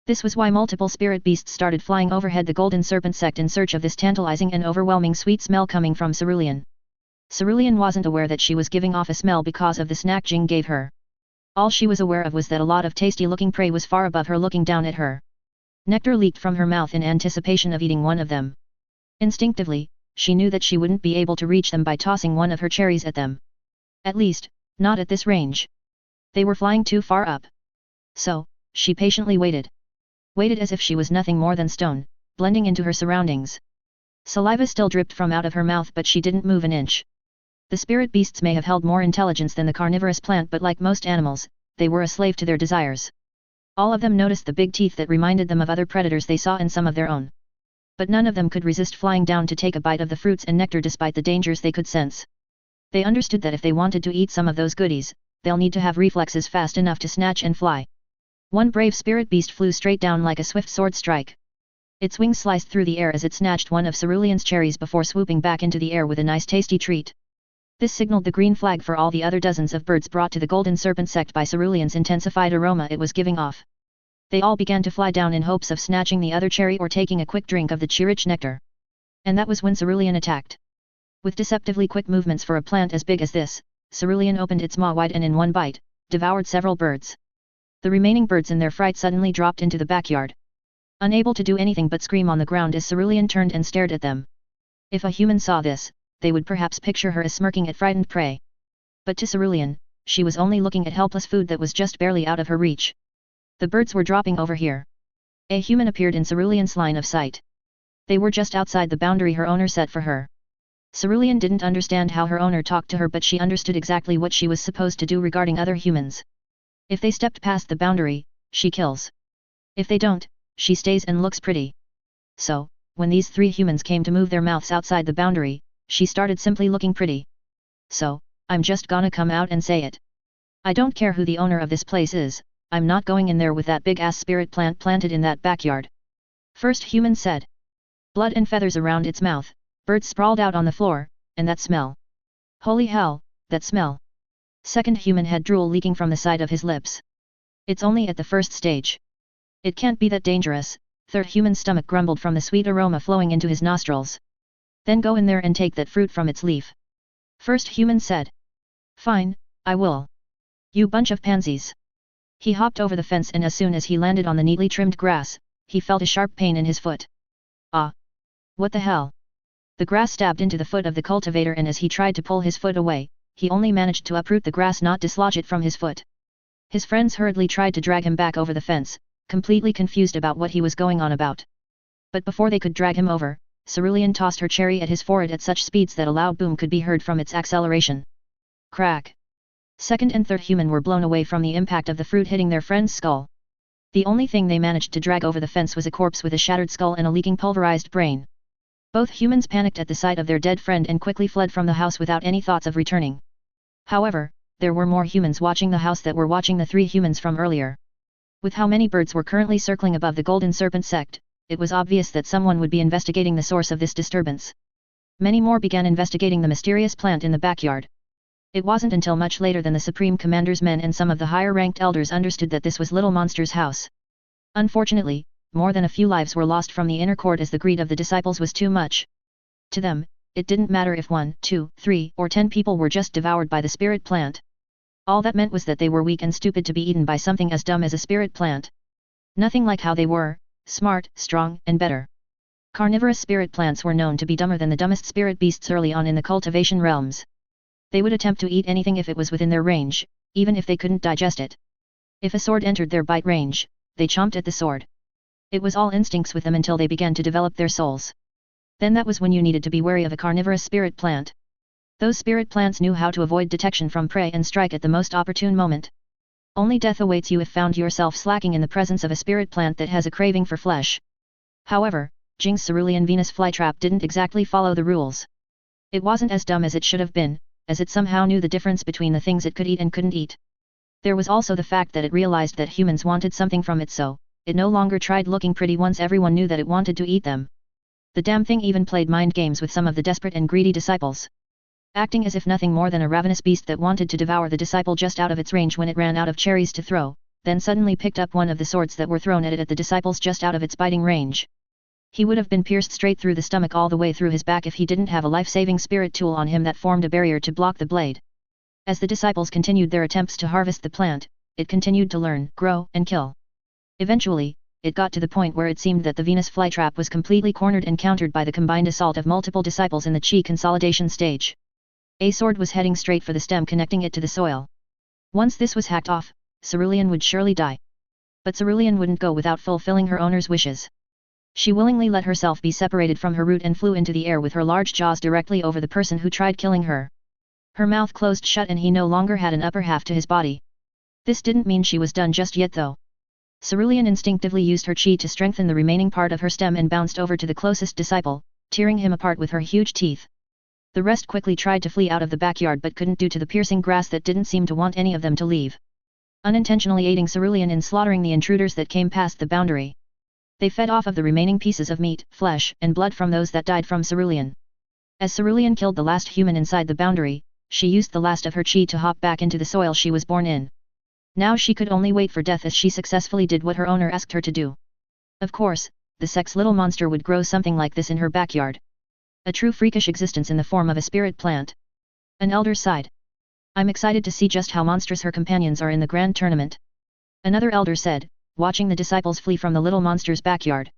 This was why multiple spirit beasts started flying overhead the Golden Serpent sect in search of this tantalizing and overwhelming sweet smell coming from Cerulean. Cerulean wasn't aware that she was giving off a smell because of the snack Jing gave her. All she was aware of was that a lot of tasty-looking prey was far above her looking down at her. Nectar leaked from her mouth in anticipation of eating one of them. Instinctively, she knew that she wouldn't be able to reach them by tossing one of her cherries at them. At least, not at this range. They were flying too far up. So, she patiently waited. Waited as if she was nothing more than stone, blending into her surroundings. Saliva still dripped from out of her mouth but she didn't move an inch. The spirit beasts may have held more intelligence than the carnivorous plant but like most animals, they were a slave to their desires. All of them noticed the big teeth that reminded them of other predators they saw and some of their own. But none of them could resist flying down to take a bite of the fruits and nectar despite the dangers they could sense. They understood that if they wanted to eat some of those goodies, they'll need to have reflexes fast enough to snatch and fly. One brave spirit beast flew straight down like a swift sword strike. Its wings sliced through the air as it snatched one of Cerulean's cherries before swooping back into the air with a nice tasty treat. This signaled the green flag for all the other dozens of birds brought to the Golden Serpent sect by Cerulean's intensified aroma it was giving off. They all began to fly down in hopes of snatching the other cherry or taking a quick drink of the rich nectar. And that was when Cerulean attacked. With deceptively quick movements for a plant as big as this, Cerulean opened its maw wide and in one bite, devoured several birds. The remaining birds in their fright suddenly dropped into the backyard. Unable to do anything but scream on the ground as Cerulean turned and stared at them. If a human saw this, they would perhaps picture her as smirking at frightened prey. But to Cerulean, she was only looking at helpless food that was just barely out of her reach. The birds were dropping over here. A human appeared in Cerulean's line of sight. They were just outside the boundary her owner set for her. Cerulean didn't understand how her owner talked to her, but she understood exactly what she was supposed to do regarding other humans. If they stepped past the boundary, she kills. If they don't, she stays and looks pretty. So, when these three humans came to move their mouths outside the boundary, she started simply looking pretty. So, I'm just gonna come out and say it. I don't care who the owner of this place is, I'm not going in there with that big-ass spirit plant planted in that backyard. First human said. Blood and feathers around its mouth, birds sprawled out on the floor, and that smell. Holy hell, that smell. Second human had drool leaking from the side of his lips. It's only at the first stage. It can't be that dangerous. Third human's stomach grumbled from the sweet aroma flowing into his nostrils. Then go in there and take that fruit from its leaf. First human said. Fine, I will. You bunch of pansies. He hopped over the fence and as soon as he landed on the neatly trimmed grass, he felt a sharp pain in his foot. Ah! What the hell? The grass stabbed into the foot of the cultivator and as he tried to pull his foot away, he only managed to uproot the grass, not dislodge it from his foot. His friends hurriedly tried to drag him back over the fence, completely confused about what he was going on about. But before they could drag him over, Cerulean tossed her cherry at his forehead at such speeds that a loud boom could be heard from its acceleration. Crack! Second and third human were blown away from the impact of the fruit hitting their friend's skull. The only thing they managed to drag over the fence was a corpse with a shattered skull and a leaking pulverized brain. Both humans panicked at the sight of their dead friend and quickly fled from the house without any thoughts of returning. However, there were more humans watching the house that were watching the three humans from earlier. With how many birds were currently circling above the Golden Serpent sect, it was obvious that someone would be investigating the source of this disturbance. Many more began investigating the mysterious plant in the backyard. It wasn't until much later than the Supreme Commander's men and some of the higher-ranked elders understood that this was Little Monster's house. Unfortunately, more than a few lives were lost from the inner court as the greed of the disciples was too much. To them, it didn't matter if 1, 2, 3, or 10 people were just devoured by the spirit plant. All that meant was that they were weak and stupid to be eaten by something as dumb as a spirit plant. Nothing like how they were, smart, strong, and better. Carnivorous spirit plants were known to be dumber than the dumbest spirit beasts early on in the cultivation realms. They would attempt to eat anything if it was within their range, even if they couldn't digest it. If a sword entered their bite range, they chomped at the sword. It was all instincts with them until they began to develop their souls. Then that was when you needed to be wary of a carnivorous spirit plant. Those spirit plants knew how to avoid detection from prey and strike at the most opportune moment. Only death awaits you if found yourself slacking in the presence of a spirit plant that has a craving for flesh. However, Jing's cerulean Venus flytrap didn't exactly follow the rules. It wasn't as dumb as it should have been, as it somehow knew the difference between the things it could eat and couldn't eat. There was also the fact that it realized that humans wanted something from it, so it no longer tried looking pretty once everyone knew that it wanted to eat them. The damn thing even played mind games with some of the desperate and greedy disciples. Acting as if nothing more than a ravenous beast that wanted to devour the disciple just out of its range when it ran out of cherries to throw, then suddenly picked up one of the swords that were thrown at it at the disciples just out of its biting range. He would have been pierced straight through the stomach all the way through his back if he didn't have a life-saving spirit tool on him that formed a barrier to block the blade. As the disciples continued their attempts to harvest the plant, it continued to learn, grow, and kill. Eventually, it got to the point where it seemed that the Venus flytrap was completely cornered and countered by the combined assault of multiple disciples in the chi consolidation stage. A sword was heading straight for the stem connecting it to the soil. Once this was hacked off, Cerulean would surely die. But Cerulean wouldn't go without fulfilling her owner's wishes. She willingly let herself be separated from her root and flew into the air with her large jaws directly over the person who tried killing her. Her mouth closed shut and he no longer had an upper half to his body. This didn't mean she was done just yet though. Cerulean instinctively used her chi to strengthen the remaining part of her stem and bounced over to the closest disciple, tearing him apart with her huge teeth. The rest quickly tried to flee out of the backyard but couldn't due to the piercing grass that didn't seem to want any of them to leave. unintentionally aiding Cerulean in slaughtering the intruders that came past the boundary. They fed off of the remaining pieces of meat, flesh, and blood from those that died from Cerulean. As Cerulean killed the last human inside the boundary, she used the last of her chi to hop back into the soil she was born in. Now she could only wait for death as she successfully did what her owner asked her to do. Of course, the sex little monster would grow something like this in her backyard. A true freakish existence in the form of a spirit plant. An elder sighed. I'm excited to see just how monstrous her companions are in the grand tournament. Another elder said, watching the disciples flee from the little monster's backyard.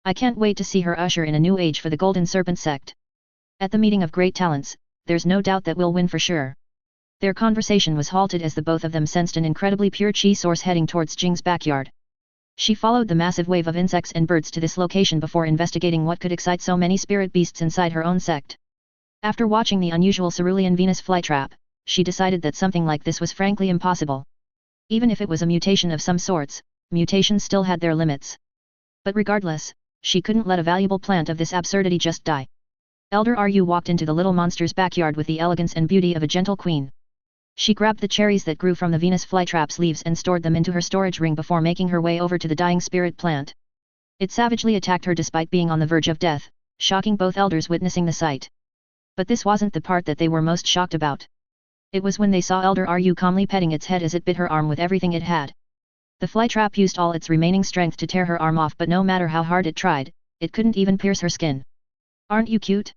I can't wait to see her usher in a new age for the Golden Serpent sect. At the meeting of great talents, there's no doubt that we'll win for sure. Their conversation was halted as the both of them sensed an incredibly pure chi source heading towards Jing's backyard. She followed the massive wave of insects and birds to this location before investigating what could excite so many spirit beasts inside her own sect. After watching the unusual Cerulean Venus flytrap, she decided that something like this was frankly impossible. Even if it was a mutation of some sorts, mutations still had their limits. But regardless, she couldn't let a valuable plant of this absurdity just die. Elder Ru walked into the little monster's backyard with the elegance and beauty of a gentle queen. She grabbed the cherries that grew from the Venus flytrap's leaves and stored them into her storage ring before making her way over to the dying spirit plant. It savagely attacked her despite being on the verge of death, shocking both elders witnessing the sight. But this wasn't the part that they were most shocked about. It was when they saw Elder Ru calmly petting its head as it bit her arm with everything it had. The flytrap used all its remaining strength to tear her arm off, but no matter how hard it tried, it couldn't even pierce her skin. Aren't you cute?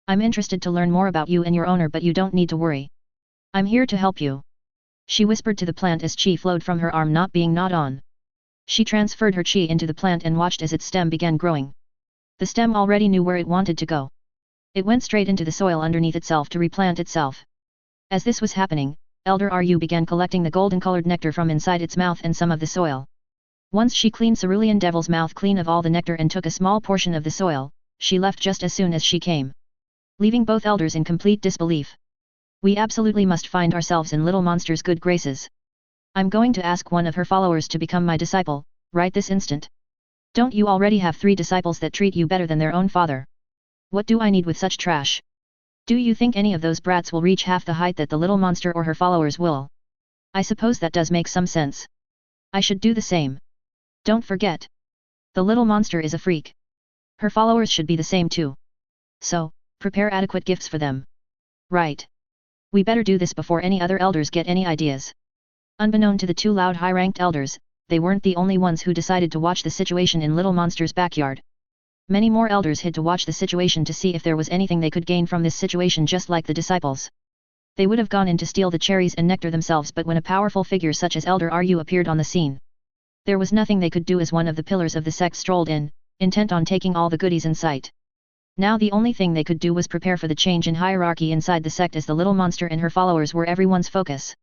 I'm interested to learn more about you and your owner, but you don't need to worry. I'm here to help you. She whispered to the plant as chi flowed from her arm not being gnawed on. She transferred her chi into the plant and watched as its stem began growing. The stem already knew where it wanted to go. It went straight into the soil underneath itself to replant itself. As this was happening, Elder Ru began collecting the golden-colored nectar from inside its mouth and some of the soil. Once she cleaned Cerulean Devil's mouth clean of all the nectar and took a small portion of the soil, she left just as soon as she came, leaving both elders in complete disbelief. We absolutely must find ourselves in Little Monster's good graces. I'm going to ask one of her followers to become my disciple, right this instant. Don't you already have 3 disciples that treat you better than their own father? What do I need with such trash? Do you think any of those brats will reach half the height that the little monster or her followers will? I suppose that does make some sense. I should do the same. Don't forget. The little monster is a freak. Her followers should be the same too. So, prepare adequate gifts for them. Right. We better do this before any other elders get any ideas. Unbeknown to the 2 loud high-ranked elders, they weren't the only ones who decided to watch the situation in Little Monster's backyard. Many more elders hid to watch the situation to see if there was anything they could gain from this situation, just like the disciples. They would have gone in to steal the cherries and nectar themselves, but when a powerful figure such as Elder Ru appeared on the scene, there was nothing they could do as one of the pillars of the sect strolled in, intent on taking all the goodies in sight. Now the only thing they could do was prepare for the change in hierarchy inside the sect, as the little monster and her followers were everyone's focus.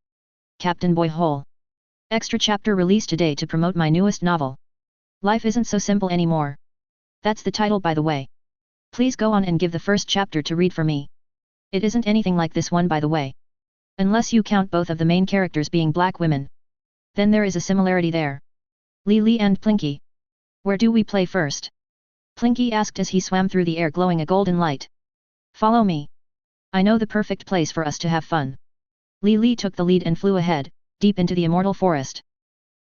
CaptainBoyHole. Extra chapter released today to promote my newest novel. Life Isn't So Simple Anymore. That's the title, by the way. Please go on and give the first chapter to read for me. It isn't anything like this one, by the way. Unless you count both of the main characters being black women. Then there is a similarity there. Lily and Plinky. Where do we play first? Plinky asked as he swam through the air glowing a golden light. Follow me. I know the perfect place for us to have fun. Lily took the lead and flew ahead, deep into the immortal forest.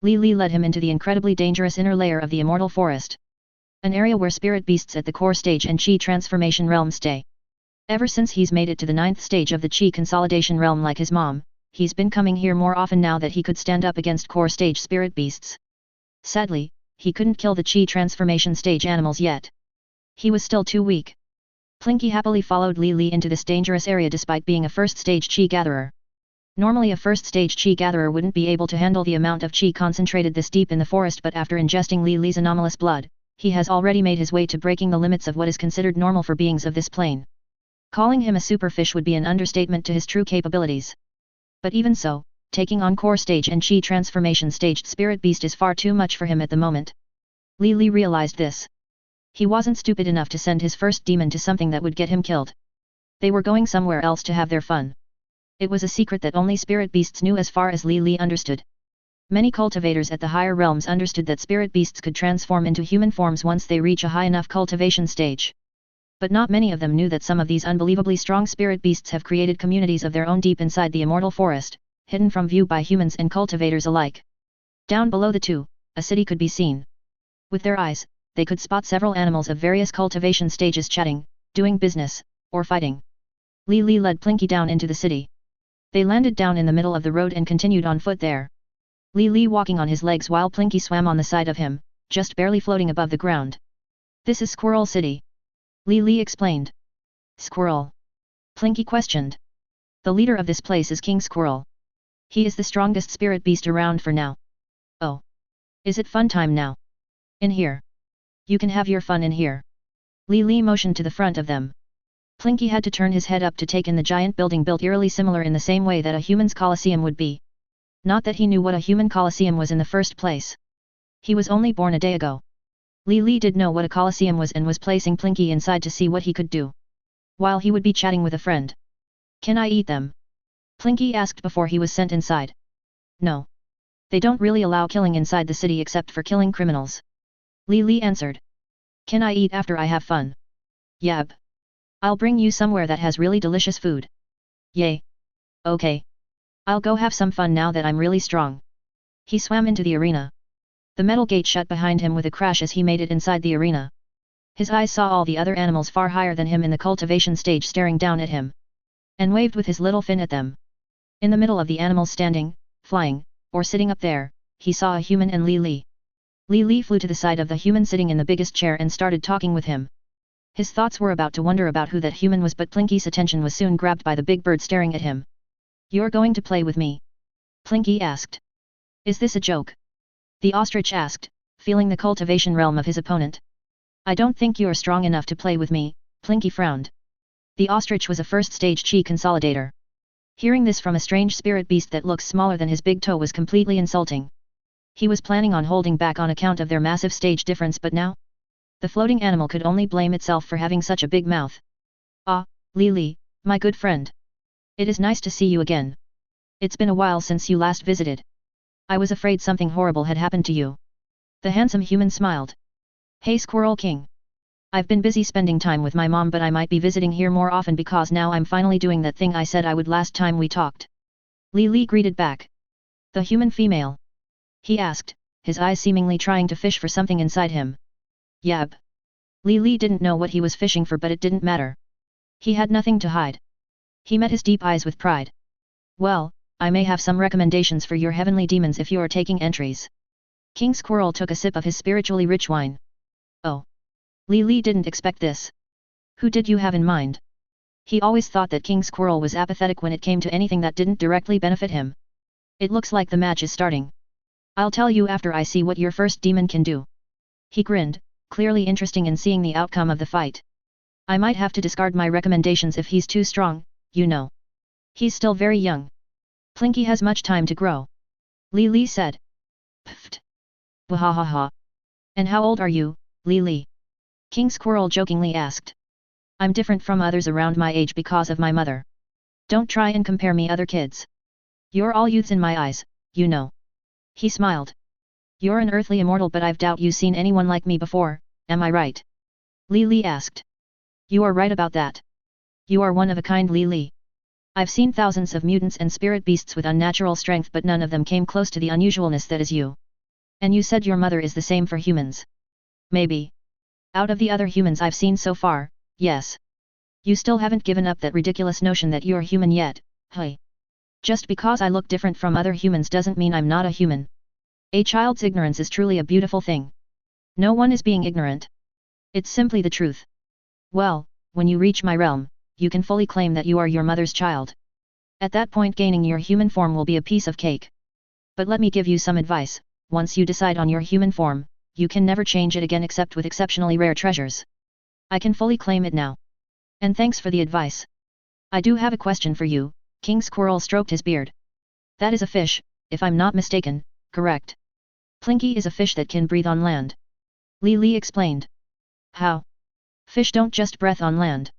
Lily led him into the incredibly dangerous inner layer of the immortal forest. An area where spirit beasts at the core stage and chi transformation realm stay. Ever since he's made it to the 9th stage of the chi consolidation realm like his mom, he's been coming here more often now that he could stand up against core stage spirit beasts. Sadly, he couldn't kill the chi transformation stage animals yet. He was still too weak. Plinky happily followed Lily into this dangerous area despite being a first stage chi gatherer. Normally a first stage chi gatherer wouldn't be able to handle the amount of chi concentrated this deep in the forest, but after ingesting Lily's anomalous blood, he has already made his way to breaking the limits of what is considered normal for beings of this plane. Calling him a superfish would be an understatement to his true capabilities. But even so, taking on core stage and chi transformation staged spirit beast is far too much for him at the moment. Lily realized this. He wasn't stupid enough to send his first demon to something that would get him killed. They were going somewhere else to have their fun. It was a secret that only spirit beasts knew as far as Lily understood. Many cultivators at the higher realms understood that spirit beasts could transform into human forms once they reach a high enough cultivation stage. But not many of them knew that some of these unbelievably strong spirit beasts have created communities of their own deep inside the immortal forest, hidden from view by humans and cultivators alike. Down below the two, a city could be seen. With their eyes, they could spot several animals of various cultivation stages chatting, doing business, or fighting. Li led Plinky down into the city. They landed down in the middle of the road and continued on foot there. Li walking on his legs while Plinky swam on the side of him, just barely floating above the ground. This is Squirrel City. Li explained. Squirrel? Plinky questioned. The leader of this place is King Squirrel. He is the strongest spirit beast around for now. Oh. Is it fun time now? In here. You can have your fun in here. Li motioned to the front of them. Plinky had to turn his head up to take in the giant building built eerily similar in the same way that a human's coliseum would be. Not that he knew what a human coliseum was in the first place. He was only born a day ago. Li did know what a coliseum was and was placing Plinky inside to see what he could do. While he would be chatting with a friend. Can I eat them? Plinky asked before he was sent inside. No. They don't really allow killing inside the city except for killing criminals. Li answered. Can I eat after I have fun? Yab. I'll bring you somewhere that has really delicious food. Yay. Okay. I'll go have some fun now that I'm really strong. He swam into the arena. The metal gate shut behind him with a crash as he made it inside the arena. His eyes saw all the other animals far higher than him in the cultivation stage staring down at him. And waved with his little fin at them. In the middle of the animals standing, flying, or sitting up there, he saw a human and Li. Li flew to the side of the human sitting in the biggest chair and started talking with him. His thoughts were about to wonder about who that human was, but Plinky's attention was soon grabbed by the big bird staring at him. You're going to play with me? Plinky asked. Is this a joke? The ostrich asked, feeling the cultivation realm of his opponent. I don't think you're strong enough to play with me, Plinky frowned. The ostrich was a first-stage chi consolidator. Hearing this from a strange spirit beast that looks smaller than his big toe was completely insulting. He was planning on holding back on account of their massive stage difference, but now? The floating animal could only blame itself for having such a big mouth. Ah, Li, my good friend. It is nice to see you again. It's been a while since you last visited. I was afraid something horrible had happened to you. The handsome human smiled. Hey Squirrel King. I've been busy spending time with my mom, but I might be visiting here more often because now I'm finally doing that thing I said I would last time we talked. Li greeted back. The human female? He asked, his eyes seemingly trying to fish for something inside him. Yab. Li didn't know what he was fishing for, but it didn't matter. He had nothing to hide. He met his deep eyes with pride. Well, I may have some recommendations for your heavenly demons if you are taking entries. King Squirrel took a sip of his spiritually rich wine. Oh. Li didn't expect this. Who did you have in mind? He always thought that King Squirrel was apathetic when it came to anything that didn't directly benefit him. It looks like the match is starting. I'll tell you after I see what your first demon can do. He grinned, clearly interested in seeing the outcome of the fight. I might have to discard my recommendations if he's too strong, you know. He's still very young. Plinky has much time to grow. Li said. Pfft. Wahahaha. And how old are you, Li? King Squirrel jokingly asked. I'm different from others around my age because of my mother. Don't try and compare me other kids. You're all youths in my eyes, you know. He smiled. You're an earthly immortal, but I've doubt you seen anyone like me before, am I right? Li asked. You are right about that. You are one of a kind, Li. I've seen thousands of mutants and spirit beasts with unnatural strength, but none of them came close to the unusualness that is you. And you said your mother is the same for humans. Maybe. Out of the other humans I've seen so far, yes. You still haven't given up that ridiculous notion that you're human yet, hey. Just because I look different from other humans doesn't mean I'm not a human. A child's ignorance is truly a beautiful thing. No one is being ignorant. It's simply the truth. Well, when you reach my realm, you can fully claim that you are your mother's child. At that point gaining your human form will be a piece of cake. But let me give you some advice, once you decide on your human form, you can never change it again except with exceptionally rare treasures. I can fully claim it now. And thanks for the advice. I do have a question for you, King Squirrel stroked his beard. That is a fish, if I'm not mistaken, correct? Plinky is a fish that can breathe on land. Li explained. How? Fish don't just breath on land.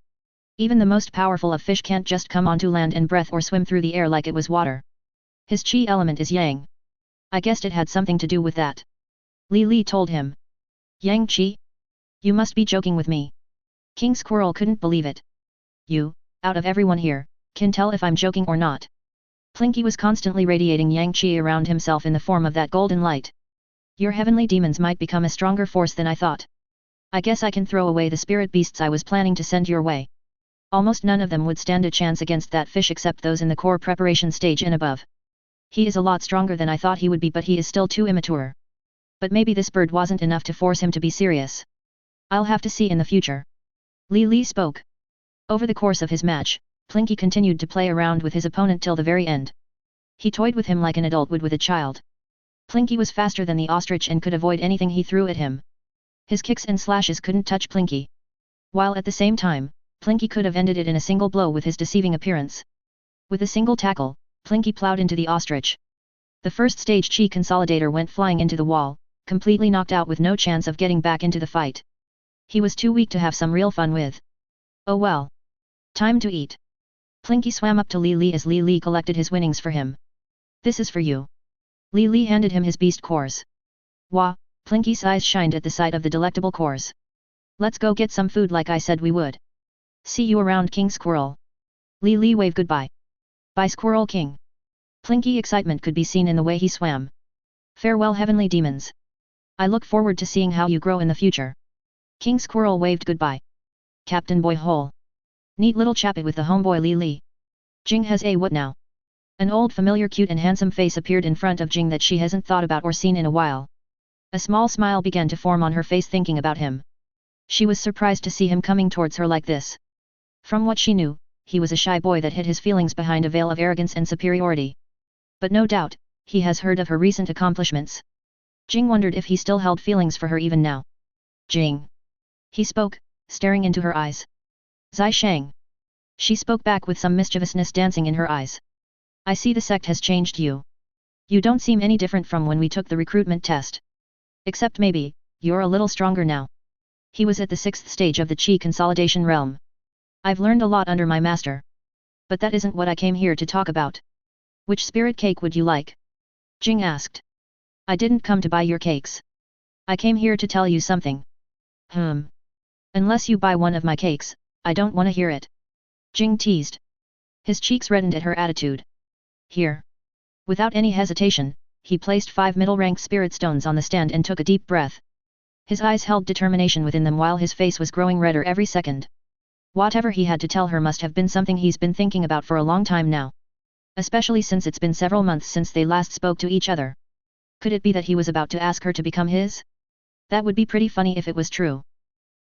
Even the most powerful of fish can't just come onto land and breath or swim through the air like it was water. His chi element is yang. I guessed it had something to do with that. Li told him. Yang chi? You must be joking with me. King Squirrel couldn't believe it. You, out of everyone here, can tell if I'm joking or not. Plinky was constantly radiating yang qi around himself in the form of that golden light. Your heavenly demons might become a stronger force than I thought. I guess I can throw away the spirit beasts I was planning to send your way. Almost none of them would stand a chance against that fish except those in the core preparation stage and above. He is a lot stronger than I thought he would be, but he is still too immature. But maybe this bird wasn't enough to force him to be serious. I'll have to see in the future. Li Li spoke. Over the course of his match, Plinky continued to play around with his opponent till the very end. He toyed with him like an adult would with a child. Plinky was faster than the ostrich and could avoid anything he threw at him. His kicks and slashes couldn't touch Plinky. While at the same time, Plinky could have ended it in a single blow with his deceiving appearance. With a single tackle, Plinky plowed into the ostrich. The first stage chi consolidator went flying into the wall, completely knocked out with no chance of getting back into the fight. He was too weak to have some real fun with. Oh well. Time to eat. Plinky swam up to Li Li as Li Li collected his winnings for him. This is for you. Li Li handed him his beast cores. Wah, Plinky's eyes shined at the sight of the delectable cores. Let's go get some food like I said we would. See you around, King Squirrel. Li Li waved goodbye. Bye Squirrel King. Plinky excitement could be seen in the way he swam. Farewell heavenly demons. I look forward to seeing how you grow in the future. King Squirrel waved goodbye. CaptainBoyHole. Neat little chappy with the homeboy Li Li. Jing has a what now? An old familiar cute and handsome face appeared in front of Jing that she hasn't thought about or seen in a while. A small smile began to form on her face thinking about him. She was surprised to see him coming towards her like this. From what she knew, he was a shy boy that hid his feelings behind a veil of arrogance and superiority. But no doubt, he has heard of her recent accomplishments. Jing wondered if he still held feelings for her even now. Jing. He spoke, staring into her eyes. Zai Shang. She spoke back with some mischievousness dancing in her eyes. I see the sect has changed you. You don't seem any different from when we took the recruitment test. Except maybe, you're a little stronger now. He was at the 6th stage of the Qi consolidation realm. I've learned a lot under my master. But that isn't what I came here to talk about. Which spirit cake would you like? Jing asked. I didn't come to buy your cakes. I came here to tell you something. Unless you buy one of my cakes, I don't want to hear it. Jing teased. His cheeks reddened at her attitude. Here. Without any hesitation, he placed 5 middle-rank spirit stones on the stand and took a deep breath. His eyes held determination within them while his face was growing redder every second. Whatever he had to tell her must have been something he's been thinking about for a long time now. Especially since it's been several months since they last spoke to each other. Could it be that he was about to ask her to become his? That would be pretty funny if it was true.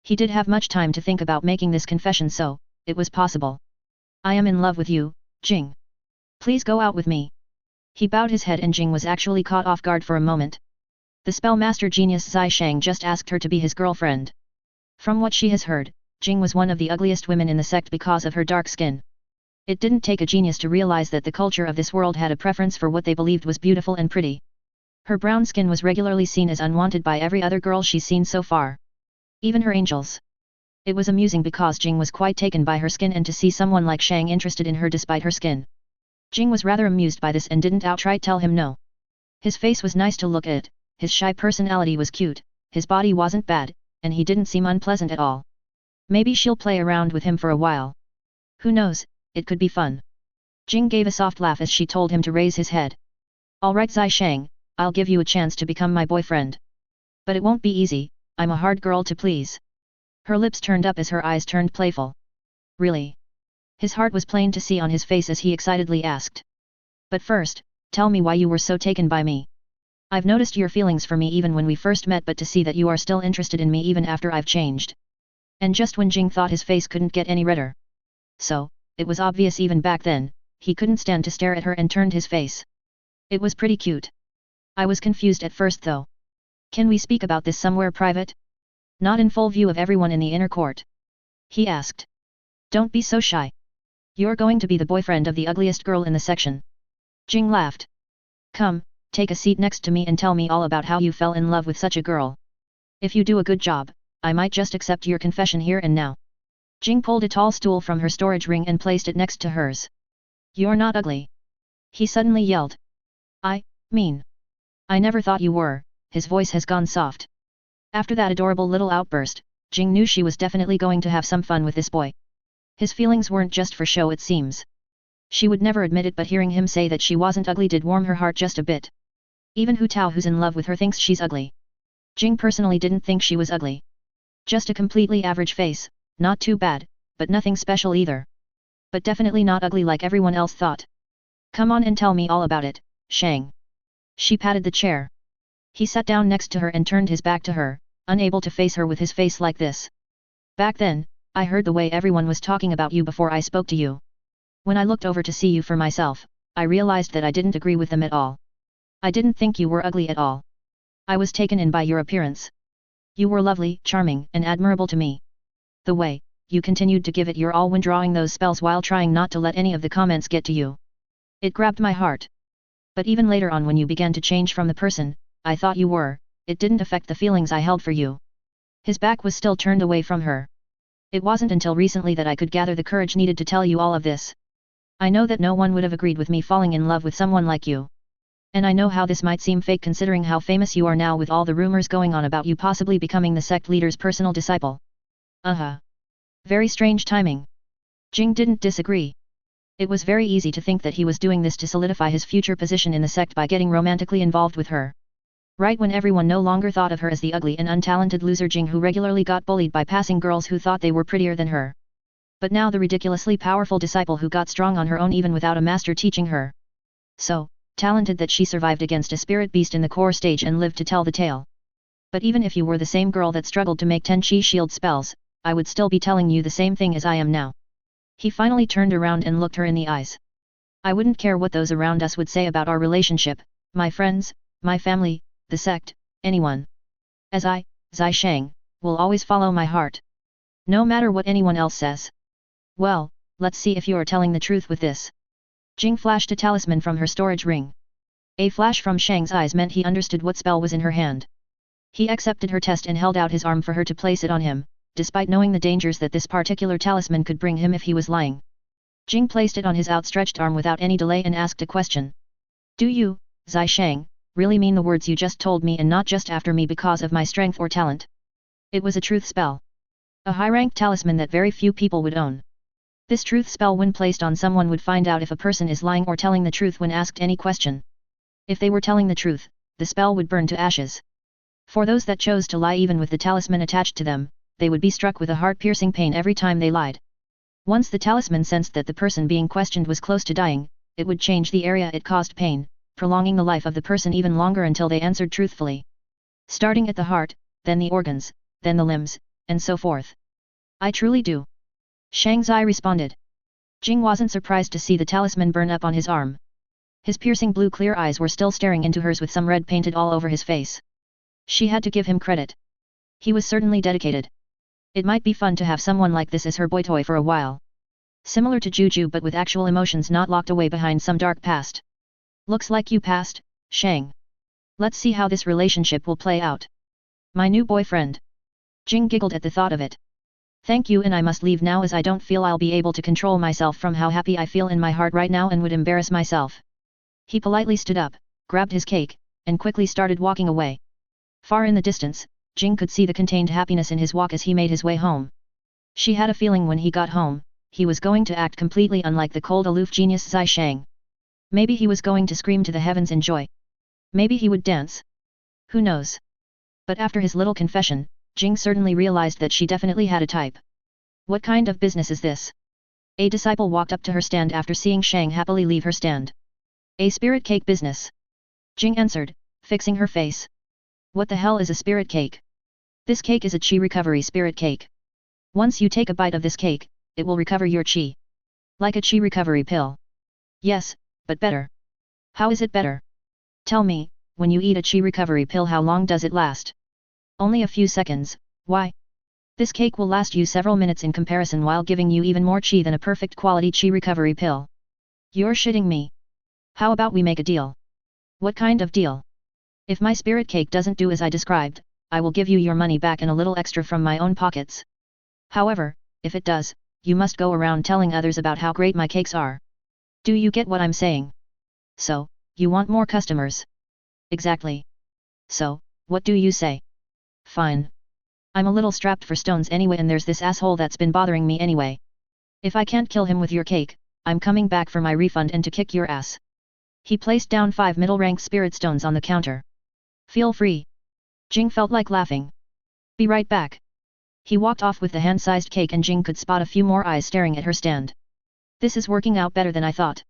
He did have much time to think about making this confession, so it was possible. I am in love with you, Jing. Please go out with me. He bowed his head and Jing was actually caught off guard for a moment. The spellmaster genius Zai Shang just asked her to be his girlfriend. From what she has heard, Jing was one of the ugliest women in the sect because of her dark skin. It didn't take a genius to realize that the culture of this world had a preference for what they believed was beautiful and pretty. Her brown skin was regularly seen as unwanted by every other girl she's seen so far. Even her angels. It was amusing because Jing was quite taken by her skin and to see someone like Shang interested in her despite her skin. Jing was rather amused by this and didn't outright tell him no. His face was nice to look at, his shy personality was cute, his body wasn't bad, and he didn't seem unpleasant at all. Maybe she'll play around with him for a while. Who knows, it could be fun. Jing gave a soft laugh as she told him to raise his head. Alright Zai Shang, I'll give you a chance to become my boyfriend. But it won't be easy, I'm a hard girl to please. Her lips turned up as her eyes turned playful. Really? His heart was plain to see on his face as he excitedly asked. But first, tell me why you were so taken by me. I've noticed your feelings for me even when we first met, but to see that you are still interested in me even after I've changed. And just when Jing thought his face couldn't get any redder. So, it was obvious even back then, he couldn't stand to stare at her and turned his face. It was pretty cute. I was confused at first though. Can we speak about this somewhere private? Not in full view of everyone in the inner court. He asked. Don't be so shy. You're going to be the boyfriend of the ugliest girl in the section. Jing laughed. Come, take a seat next to me and tell me all about how you fell in love with such a girl. If you do a good job, I might just accept your confession here and now. Jing pulled a tall stool from her storage ring and placed it next to hers. You're not ugly. He suddenly yelled. I mean. I never thought you were. His voice has gone soft. After that adorable little outburst, Jing knew she was definitely going to have some fun with this boy. His feelings weren't just for show, it seems. She would never admit it, but hearing him say that she wasn't ugly did warm her heart just a bit. Even Hu Tao, who's in love with her, thinks she's ugly. Jing personally didn't think she was ugly. Just a completely average face, not too bad, but nothing special either. But definitely not ugly like everyone else thought. Come on and tell me all about it, Shang. She patted the chair. He sat down next to her and turned his back to her, unable to face her with his face like this. Back then, I heard the way everyone was talking about you before I spoke to you. When I looked over to see you for myself, I realized that I didn't agree with them at all. I didn't think you were ugly at all. I was taken in by your appearance. You were lovely, charming, and admirable to me. The way you continued to give it your all when drawing those spells while trying not to let any of the comments get to you. It grabbed my heart. But even later on, when you began to change from the person I thought you were, it didn't affect the feelings I held for you. His back was still turned away from her. It wasn't until recently that I could gather the courage needed to tell you all of this. I know that no one would have agreed with me falling in love with someone like you. And I know how this might seem fake considering how famous you are now with all the rumors going on about you possibly becoming the sect leader's personal disciple. Very strange timing. Jing didn't disagree. It was very easy to think that he was doing this to solidify his future position in the sect by getting romantically involved with her. Right when everyone no longer thought of her as the ugly and untalented loser Jing who regularly got bullied by passing girls who thought they were prettier than her. But now the ridiculously powerful disciple who got strong on her own even without a master teaching her. So talented that she survived against a spirit beast in the core stage and lived to tell the tale. But even if you were the same girl that struggled to make 10 chi shield spells, I would still be telling you the same thing as I am now. He finally turned around and looked her in the eyes. I wouldn't care what those around us would say about our relationship, my friends, my family, the sect, anyone. As I, Zai Shang, will always follow my heart. No matter what anyone else says. Well, let's see if you are telling the truth with this. Jing flashed a talisman from her storage ring. A flash from Shang's eyes meant he understood what spell was in her hand. He accepted her test and held out his arm for her to place it on him, despite knowing the dangers that this particular talisman could bring him if he was lying. Jing placed it on his outstretched arm without any delay and asked a question. Do you, Zai Shang, really mean the words you just told me and not just after me because of my strength or talent? It was a truth spell. A high-ranked talisman that very few people would own. This truth spell when placed on someone would find out if a person is lying or telling the truth when asked any question. If they were telling the truth, the spell would burn to ashes. For those that chose to lie even with the talisman attached to them, they would be struck with a heart-piercing pain every time they lied. Once the talisman sensed that the person being questioned was close to dying, it would change the area it caused pain, prolonging the life of the person even longer until they answered truthfully. Starting at the heart, then the organs, then the limbs, and so forth. I truly do. Shang Zai responded. Jing wasn't surprised to see the talisman burn up on his arm. His piercing blue clear eyes were still staring into hers with some red painted all over his face. She had to give him credit. He was certainly dedicated. It might be fun to have someone like this as her boy toy for a while. Similar to Juju but with actual emotions not locked away behind some dark past. Looks like you passed, Shang. Let's see how this relationship will play out. My new boyfriend. Jing giggled at the thought of it. Thank you, and I must leave now as I don't feel I'll be able to control myself from how happy I feel in my heart right now and would embarrass myself. He politely stood up, grabbed his cake, and quickly started walking away. Far in the distance, Jing could see the contained happiness in his walk as he made his way home. She had a feeling when he got home, he was going to act completely unlike the cold aloof genius Zai Shang. Maybe he was going to scream to the heavens in joy. Maybe he would dance. Who knows? But after his little confession, Jing certainly realized that she definitely had a type. What kind of business is this? A disciple walked up to her stand after seeing Shang happily leave her stand. A spirit cake business. Jing answered, fixing her face. What the hell is a spirit cake? This cake is a chi recovery spirit cake. Once you take a bite of this cake, it will recover your chi. Like a chi recovery pill. Yes, but better. How is it better? Tell me, when you eat a chi recovery pill, how long does it last? Only a few seconds. Why? This cake will last you several minutes in comparison while giving you even more chi than a perfect quality chi recovery pill. You're shitting me. How about we make a deal? What kind of deal? If my spirit cake doesn't do as I described, I will give you your money back and a little extra from my own pockets. However, if it does, you must go around telling others about how great my cakes are. Do you get what I'm saying? So, you want more customers? Exactly. So, what do you say? Fine. I'm a little strapped for stones anyway, and there's this asshole that's been bothering me anyway. If I can't kill him with your cake, I'm coming back for my refund and to kick your ass. He placed down 5 middle-rank spirit stones on the counter. Feel free. Jing felt like laughing. Be right back. He walked off with the hand-sized cake and Jing could spot a few more eyes staring at her stand. This is working out better than I thought.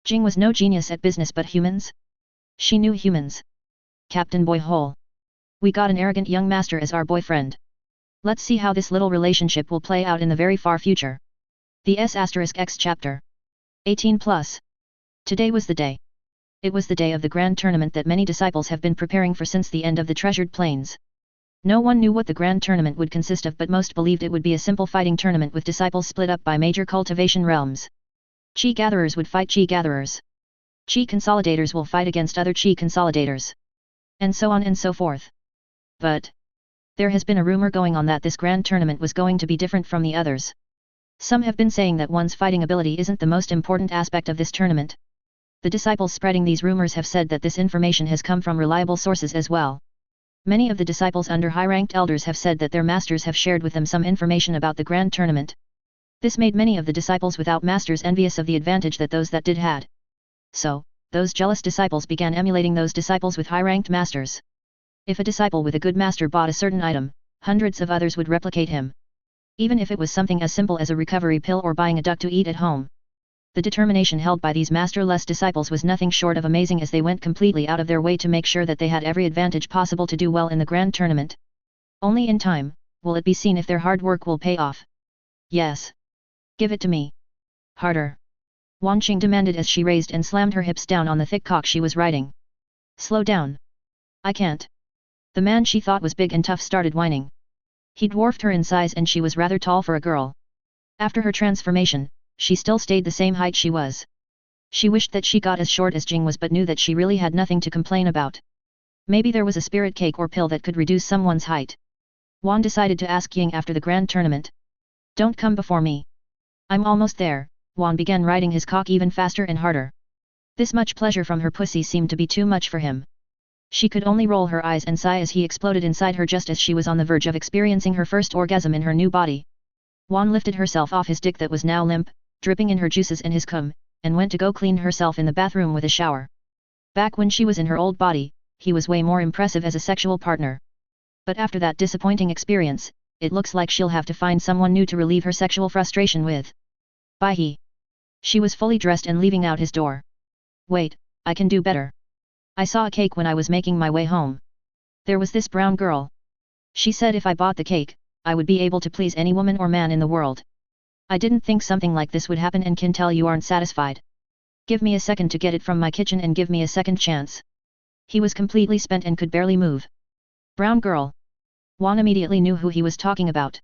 Jing was no genius at business but humans? She knew humans. CaptainBoyHole. We got an arrogant young master as our boyfriend. Let's see how this little relationship will play out in the very far future. The S*X chapter. 18+. Today was the day. It was the day of the grand tournament that many disciples have been preparing for since the end of the Treasured Plains. No one knew what the grand tournament would consist of but most believed it would be a simple fighting tournament with disciples split up by major cultivation realms. Chi gatherers would fight chi gatherers. Chi consolidators will fight against other chi consolidators. And so on and so forth. But there has been a rumor going on that this grand tournament was going to be different from the others. Some have been saying that one's fighting ability isn't the most important aspect of this tournament. The disciples spreading these rumors have said that this information has come from reliable sources as well. Many of the disciples under high-ranked elders have said that their masters have shared with them some information about the grand tournament. This made many of the disciples without masters envious of the advantage that those that did had. So, those jealous disciples began emulating those disciples with high-ranked masters. If a disciple with a good master bought a certain item, hundreds of others would replicate him. Even if it was something as simple as a recovery pill or buying a duck to eat at home. The determination held by these masterless disciples was nothing short of amazing as they went completely out of their way to make sure that they had every advantage possible to do well in the grand tournament. Only in time, will it be seen if their hard work will pay off. Yes. Give it to me. Harder. Wan Qing demanded as she raised and slammed her hips down on the thick cock she was riding. Slow down. I can't. The man she thought was big and tough started whining. He dwarfed her in size and she was rather tall for a girl. After her transformation, she still stayed the same height she was. She wished that she got as short as Jing was but knew that she really had nothing to complain about. Maybe there was a spirit cake or pill that could reduce someone's height. Wan decided to ask Ying after the grand tournament. Don't come before me. I'm almost there. Wan began riding his cock even faster and harder. This much pleasure from her pussy seemed to be too much for him. She could only roll her eyes and sigh as he exploded inside her just as she was on the verge of experiencing her first orgasm in her new body. Wan lifted herself off his dick that was now limp, dripping in her juices and his cum, and went to go clean herself in the bathroom with a shower. Back when she was in her old body, he was way more impressive as a sexual partner. But after that disappointing experience, it looks like she'll have to find someone new to relieve her sexual frustration with. Bye he. She was fully dressed and leaving out his door. Wait, I can do better. I saw a cake when I was making my way home. There was this brown girl. She said if I bought the cake, I would be able to please any woman or man in the world. I didn't think something like this would happen and can tell you aren't satisfied. Give me a second to get it from my kitchen and give me a second chance. He was completely spent and could barely move. Brown girl. Wan immediately knew who he was talking about.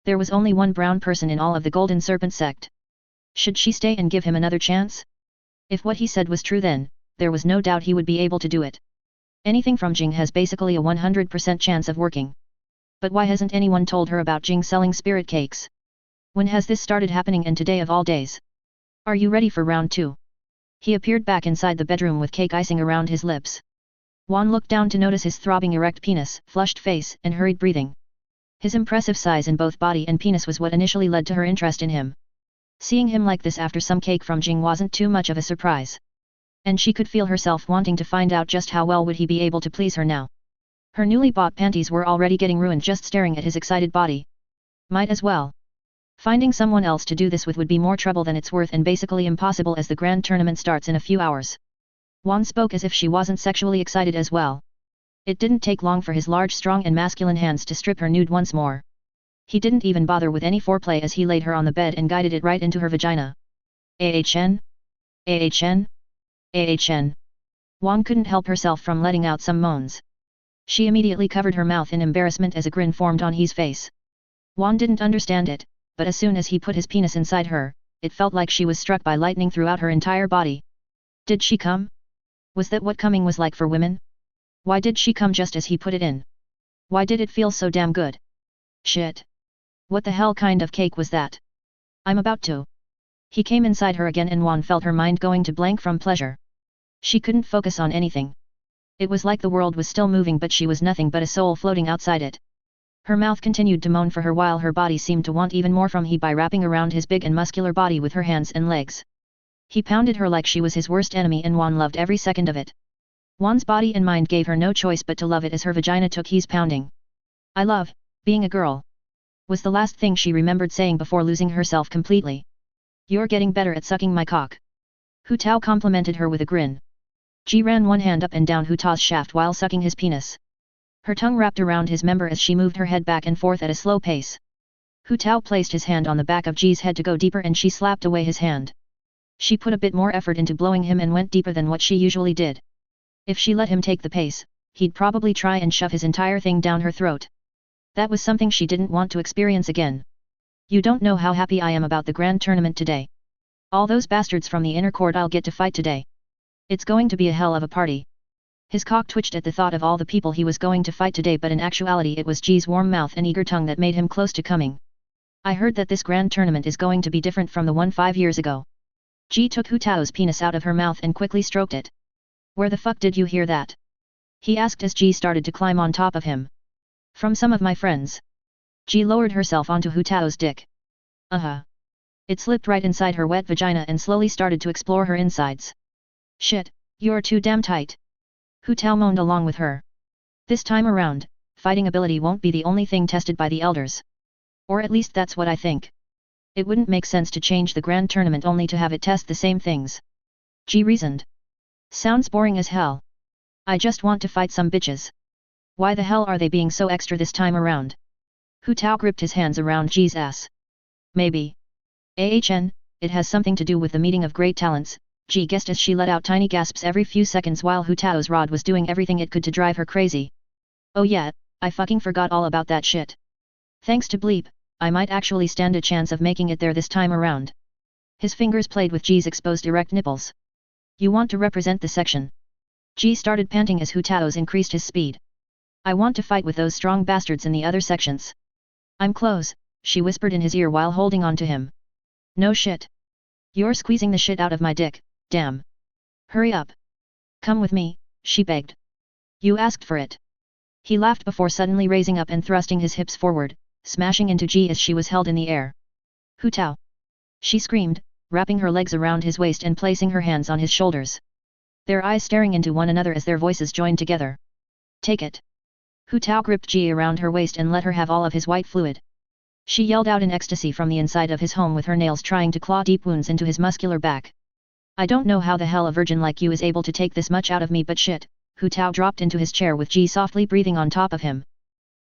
There was only one brown person in all of the Golden Serpent sect. Should she stay and give him another chance? If what he said was true then, there was no doubt he would be able to do it. Anything from Jing has basically a 100% chance of working. But why hasn't anyone told her about Jing selling spirit cakes? When has this started happening and today of all days? Are you ready for round 2? He appeared back inside the bedroom with cake icing around his lips. Wan looked down to notice his throbbing erect penis, flushed face, and hurried breathing. His impressive size in both body and penis was what initially led to her interest in him. Seeing him like this after some cake from Jing wasn't too much of a surprise. And she could feel herself wanting to find out just how well would he be able to please her now. Her newly bought panties were already getting ruined just staring at his excited body. Might as well. Finding someone else to do this with would be more trouble than it's worth and basically impossible as the grand tournament starts in a few hours. Wan spoke as if she wasn't sexually excited as well. It didn't take long for his large strong and masculine hands to strip her nude once more. He didn't even bother with any foreplay as he laid her on the bed and guided it right into her vagina. AHN? AHN? AHN. Wan couldn't help herself from letting out some moans. She immediately covered her mouth in embarrassment as a grin formed on his face. Wan didn't understand it, but as soon as he put his penis inside her, it felt like she was struck by lightning throughout her entire body. Did she come? Was that what coming was like for women? Why did she come just as he put it in? Why did it feel so damn good? Shit. What the hell kind of cake was that? I'm about to. He came inside her again and Wan felt her mind going to blank from pleasure. She couldn't focus on anything. It was like the world was still moving but she was nothing but a soul floating outside it. Her mouth continued to moan for her while her body seemed to want even more from he by wrapping around his big and muscular body with her hands and legs. He pounded her like she was his worst enemy and Juan loved every second of it. Juan's body and mind gave her no choice but to love it as her vagina took his pounding. "I love being a girl," was the last thing she remembered saying before losing herself completely. "You're getting better at sucking my cock." Hu Tao complimented her with a grin. Ji ran one hand up and down Hu Tao's shaft while sucking his penis. Her tongue wrapped around his member as she moved her head back and forth at a slow pace. Hu Tao placed his hand on the back of Ji's head to go deeper and she slapped away his hand. She put a bit more effort into blowing him and went deeper than what she usually did. If she let him take the pace, he'd probably try and shove his entire thing down her throat. That was something she didn't want to experience again. "You don't know how happy I am about the grand tournament today. All those bastards from the inner court I'll get to fight today. It's going to be a hell of a party." His cock twitched at the thought of all the people he was going to fight today, but in actuality it was Ji's warm mouth and eager tongue that made him close to coming. "I heard that this grand tournament is going to be different from the one 5 years ago." Ji took Hu Tao's penis out of her mouth and quickly stroked it. "Where the fuck did you hear that?" he asked as Ji started to climb on top of him. "From some of my friends." Ji lowered herself onto Hu Tao's dick. It slipped right inside her wet vagina and slowly started to explore her insides. "Shit, you're too damn tight." Hu Tao moaned along with her. "This time around, fighting ability won't be the only thing tested by the elders. Or at least that's what I think. It wouldn't make sense to change the grand tournament only to have it test the same things." Ji reasoned. "Sounds boring as hell. I just want to fight some bitches. Why the hell are they being so extra this time around?" Hu Tao gripped his hands around Ji's ass. "Maybe. It has something to do with the meeting of great talents," Ji guessed as she let out tiny gasps every few seconds while Hu Tao's rod was doing everything it could to drive her crazy. "Oh yeah, I fucking forgot all about that shit. Thanks to Bleep, I might actually stand a chance of making it there this time around." His fingers played with Ji's exposed erect nipples. "You want to represent the section?" Ji started panting as Hu Tao's increased his speed. "I want to fight with those strong bastards in the other sections." "I'm close," she whispered in his ear while holding on to him. "No shit. You're squeezing the shit out of my dick, damn. Hurry up. Come with me," she begged. "You asked for it." He laughed before suddenly raising up and thrusting his hips forward, smashing into Ji as she was held in the air. "Hu Tao!" she screamed, wrapping her legs around his waist and placing her hands on his shoulders. Their eyes staring into one another as their voices joined together. "Take it." Hu Tao gripped Ji around her waist and let her have all of his white fluid. She yelled out in ecstasy from the inside of his home with her nails trying to claw deep wounds into his muscular back. "I don't know how the hell a virgin like you is able to take this much out of me, but shit." Hu Tao dropped into his chair with Ji softly breathing on top of him.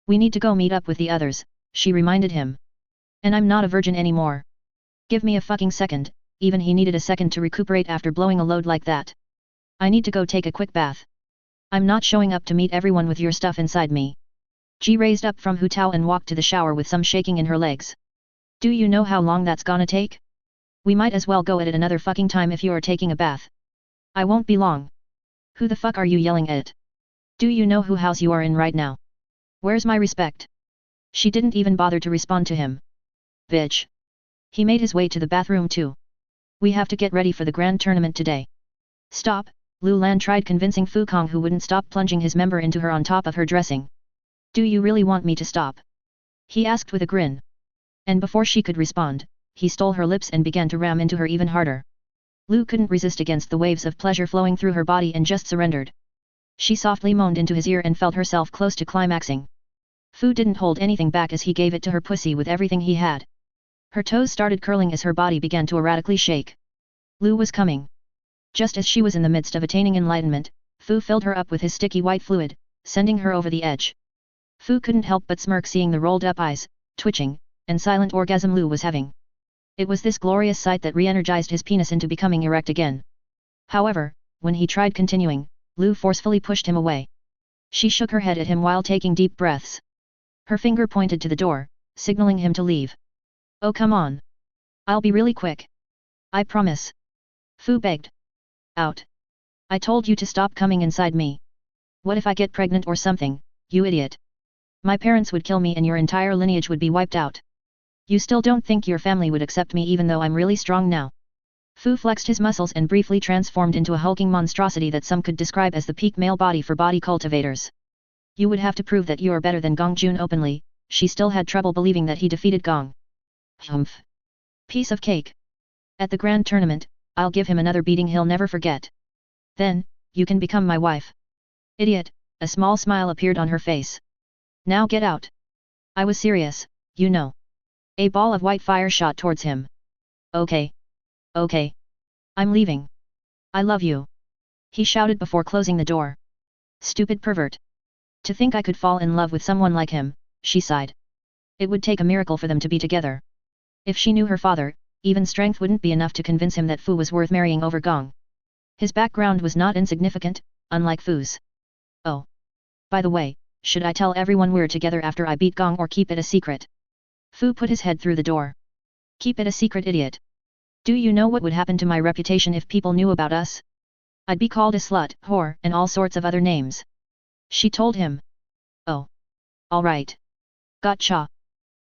"We need to go meet up with the others," she reminded him. "And I'm not a virgin anymore. Give me a fucking second." Even he needed a second to recuperate after blowing a load like that. "I need to go take a quick bath. I'm not showing up to meet everyone with your stuff inside me." Ji raised up from Hu Tao and walked to the shower with some shaking in her legs. "Do you know how long that's gonna take? We might as well go at it another fucking time if you're taking a bath." "I won't be long." "Who the fuck are you yelling at? Do you know who house you are in right now? Where's my respect?" She didn't even bother to respond to him. "Bitch." He made his way to the bathroom too. "We have to get ready for the grand tournament today." "Stop," Lu Lan tried convincing Fu Kong, who wouldn't stop plunging his member into her on top of her dressing. "Do you really want me to stop?" he asked with a grin. And before she could respond, he stole her lips and began to ram into her even harder. Lu couldn't resist against the waves of pleasure flowing through her body and just surrendered. She softly moaned into his ear and felt herself close to climaxing. Fu didn't hold anything back as he gave it to her pussy with everything he had. Her toes started curling as her body began to erratically shake. Lu was coming. Just as she was in the midst of attaining enlightenment, Fu filled her up with his sticky white fluid, sending her over the edge. Fu couldn't help but smirk seeing the rolled-up eyes, twitching, and silent orgasm Lu was having. It was this glorious sight that re-energized his penis into becoming erect again. However, when he tried continuing, Lu forcefully pushed him away. She shook her head at him while taking deep breaths. Her finger pointed to the door, signaling him to leave. "Oh come on. I'll be really quick. I promise." Fu begged. "Out. I told you to stop coming inside me. What if I get pregnant or something, you idiot? My parents would kill me and your entire lineage would be wiped out. You still don't think your family would accept me even though I'm really strong now?" Fu flexed his muscles and briefly transformed into a hulking monstrosity that some could describe as the peak male body for body cultivators. "You would have to prove that you are better than Gongjun openly," she still had trouble believing that he defeated Gong. Humph. Piece of cake. At the grand tournament, I'll give him another beating he'll never forget. Then, you can become my wife. Idiot, a small smile appeared on her face. Now get out. I was serious, you know. A ball of white fire shot towards him. Okay. Okay. I'm leaving. I love you. He shouted before closing the door. Stupid pervert. To think I could fall in love with someone like him, she sighed. It would take a miracle for them to be together. If she knew her father, even strength wouldn't be enough to convince him that Fu was worth marrying over Gong. His background was not insignificant, unlike Fu's. Oh. By the way, should I tell everyone we're together after I beat Gong or keep it a secret? Fu put his head through the door. Keep it a secret, idiot. Do you know what would happen to my reputation if people knew about us? I'd be called a slut, whore, and all sorts of other names. She told him. Oh. Alright. Gacha.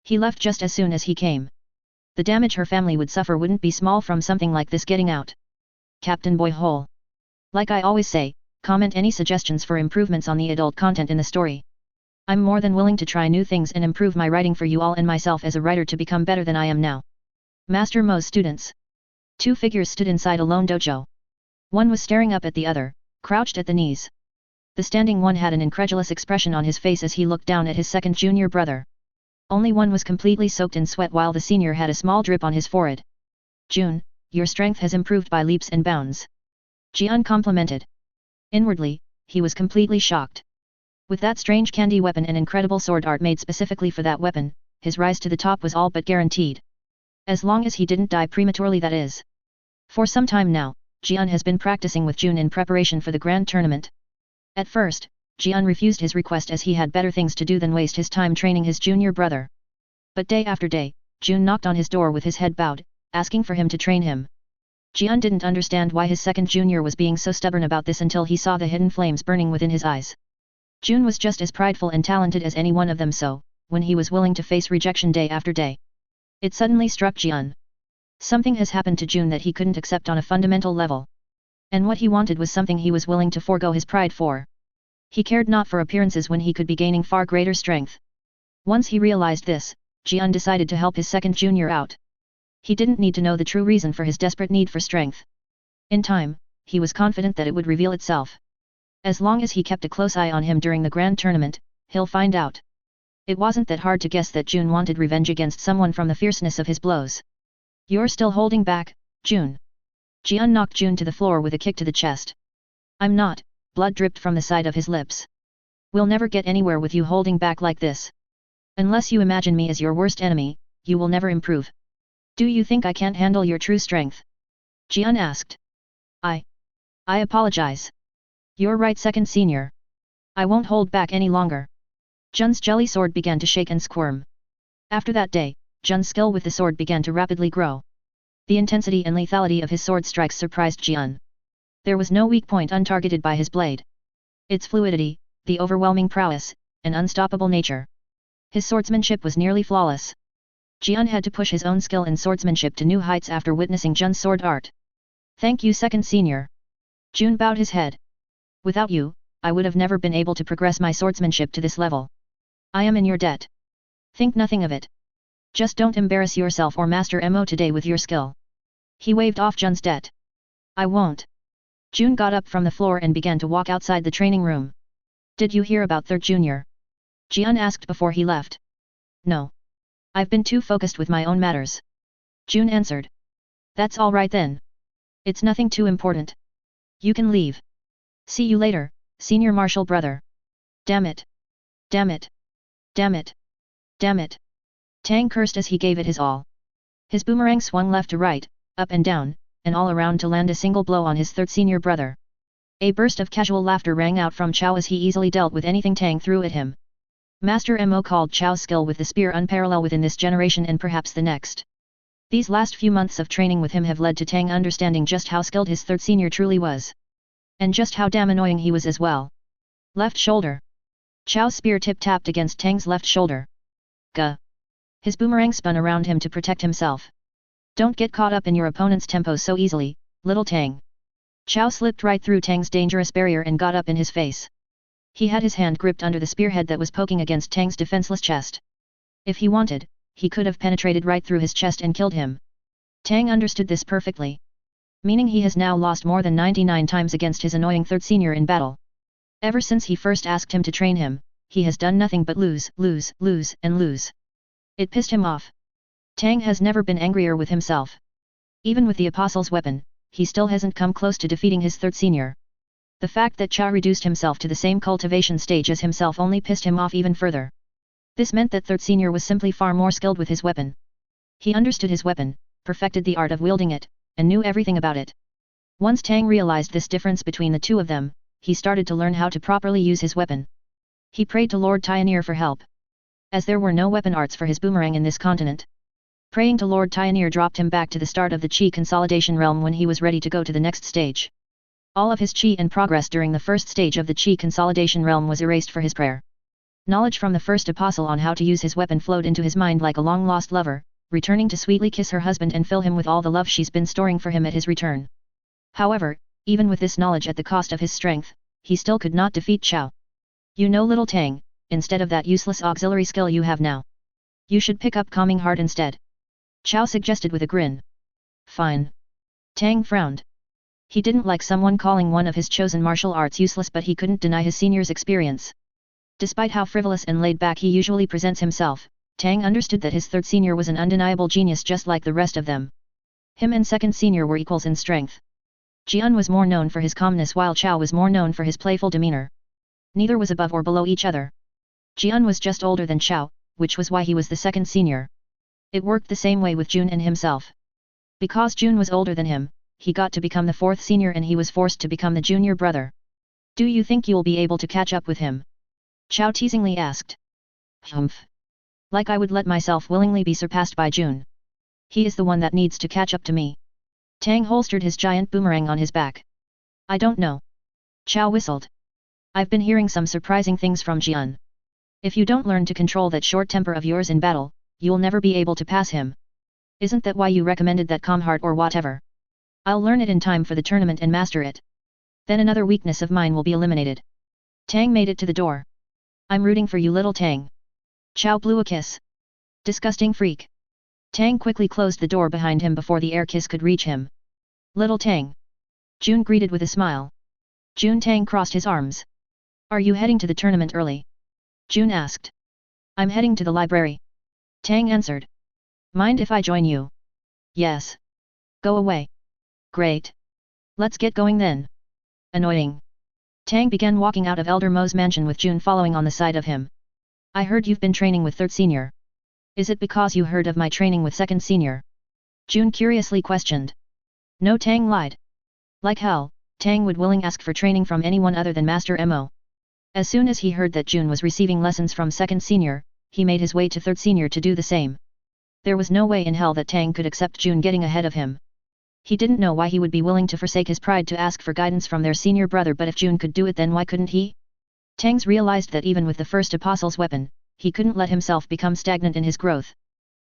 He left just as soon as he came. The damage her family would suffer wouldn't be small from something like this getting out. CaptainBoyHole. Like I always say, comment any suggestions for improvements on the adult content in the story. I'm more than willing to try new things and improve my writing for you all and myself as a writer to become better than I am now. Master Mo's students. Two figures stood inside a lone dojo. One was staring up at the other, crouched at the knees. The standing one had an incredulous expression on his face as he looked down at his second junior brother. Only one was completely soaked in sweat while the senior had a small drip on his forehead. Jun, your strength has improved by leaps and bounds. Jian complimented. Inwardly, he was completely shocked. With that strange candy weapon and incredible sword art made specifically for that weapon, his rise to the top was all but guaranteed. As long as he didn't die prematurely, that is. For some time now, Jian has been practicing with Jun in preparation for the grand tournament. At first, Jian refused his request as he had better things to do than waste his time training his junior brother. But day after day, Jun knocked on his door with his head bowed, asking for him to train him. Jian didn't understand why his second junior was being so stubborn about this until he saw the hidden flames burning within his eyes. Jun was just as prideful and talented as any one of them, so, when he was willing to face rejection day after day, it suddenly struck Jian. Something has happened to Jun that he couldn't accept on a fundamental level. And what he wanted was something he was willing to forego his pride for. He cared not for appearances when he could be gaining far greater strength. Once he realized this, Jian decided to help his second junior out. He didn't need to know the true reason for his desperate need for strength. In time, he was confident that it would reveal itself. As long as he kept a close eye on him during the grand tournament, he'll find out. It wasn't that hard to guess that Jun wanted revenge against someone from the fierceness of his blows. You're still holding back, Jun. Jian knocked Jun to the floor with a kick to the chest. I'm not. Blood dripped from the side of his lips. We'll never get anywhere with you holding back like this. Unless you imagine me as your worst enemy, you will never improve. Do you think I can't handle your true strength? Jian asked. I apologize. You're right, second senior. I won't hold back any longer. Jun's jelly sword began to shake and squirm. After that day, Jun's skill with the sword began to rapidly grow. The intensity and lethality of his sword strikes surprised Jian. There was no weak point untargeted by his blade. Its fluidity, the overwhelming prowess, and unstoppable nature. His swordsmanship was nearly flawless. Jian had to push his own skill in swordsmanship to new heights after witnessing Jun's sword art. Thank you, second senior. Jun bowed his head. Without you, I would have never been able to progress my swordsmanship to this level. I am in your debt. Think nothing of it. Just don't embarrass yourself or Master Mo today with your skill. He waved off Jun's debt. I won't. Jun got up from the floor and began to walk outside the training room. Did you hear about third junior? Jian asked before he left. No. I've been too focused with my own matters. Jun answered. That's all right then. It's nothing too important. You can leave. See you later, senior marshal brother. Damn it. Damn it. Damn it. Damn it. Tang cursed as he gave it his all. His boomerang swung left to right, up and down, and all around to land a single blow on his third senior brother. A burst of casual laughter rang out from Chao as he easily dealt with anything Tang threw at him. Master Mo called Chao's skill with the spear unparalleled within this generation and perhaps the next. These last few months of training with him have led to Tang understanding just how skilled his third senior truly was. And just how damn annoying he was as well. Left shoulder. Chao's spear tip tapped against Tang's left shoulder. Gah. His boomerang spun around him to protect himself. Don't get caught up in your opponent's tempo so easily, little Tang. Chao slipped right through Tang's dangerous barrier and got up in his face. He had his hand gripped under the spearhead that was poking against Tang's defenseless chest. If he wanted, he could have penetrated right through his chest and killed him. Tang understood this perfectly. Meaning he has now lost more than 99 times against his annoying third senior in battle. Ever since he first asked him to train him, he has done nothing but lose, lose, lose, and lose. It pissed him off. Tang has never been angrier with himself. Even with the Apostle's weapon, he still hasn't come close to defeating his third senior. The fact that Chao reduced himself to the same cultivation stage as himself only pissed him off even further. This meant that third senior was simply far more skilled with his weapon. He understood his weapon, perfected the art of wielding it, and knew everything about it. Once Tang realized this difference between the two of them, he started to learn how to properly use his weapon. He prayed to Lord Tyonir for help. As there were no weapon arts for his boomerang in this continent, praying to Lord Tyonir dropped him back to the start of the Qi consolidation realm when he was ready to go to the next stage. All of his Qi and progress during the first stage of the Qi consolidation realm was erased for his prayer. Knowledge from the first apostle on how to use his weapon flowed into his mind like a long-lost lover, returning to sweetly kiss her husband and fill him with all the love she's been storing for him at his return. However, even with this knowledge at the cost of his strength, he still could not defeat Chao. You know, little Tang, instead of that useless auxiliary skill you have now, you should pick up Calming Heart instead. Chao suggested with a grin. Fine. Tang frowned. He didn't like someone calling one of his chosen martial arts useless, but he couldn't deny his senior's experience. Despite how frivolous and laid back he usually presents himself, Tang understood that his third senior was an undeniable genius just like the rest of them. Him and second senior were equals in strength. Jian was more known for his calmness while Chao was more known for his playful demeanor. Neither was above or below each other. Jian was just older than Chao, which was why he was the second senior. It worked the same way with Jun and himself. Because Jun was older than him, he got to become the fourth senior and he was forced to become the junior brother. Do you think you'll be able to catch up with him? Chao teasingly asked. Humph. Like I would let myself willingly be surpassed by Jun. He is the one that needs to catch up to me. Tang holstered his giant boomerang on his back. I don't know. Chao whistled. I've been hearing some surprising things from Jian. If you don't learn to control that short temper of yours in battle, you'll never be able to pass him. Isn't that why you recommended that calm heart or whatever? I'll learn it in time for the tournament and master it. Then another weakness of mine will be eliminated. Tang made it to the door. I'm rooting for you, little Tang. Chao blew a kiss. Disgusting freak. Tang quickly closed the door behind him before the air kiss could reach him. Little Tang. Jun greeted with a smile. Jun Tang crossed his arms. Are you heading to the tournament early? Jun asked. I'm heading to the library. Tang answered. Mind if I join you? Yes. Go away. Great. Let's get going then. Annoying. Tang began walking out of Elder Mo's mansion with Jun following on the side of him. I heard you've been training with third senior. Is it because you heard of my training with second senior? Jun curiously questioned. No, Tang lied. Like hell, Tang would willing ask for training from anyone other than Master Mo. As soon as he heard that Jun was receiving lessons from second senior, he made his way to third senior to do the same. There was no way in hell that Tang could accept Jun getting ahead of him. He didn't know why he would be willing to forsake his pride to ask for guidance from their senior brother, but if Jun could do it, then why couldn't he? Tang's realized that even with the first apostle's weapon, he couldn't let himself become stagnant in his growth.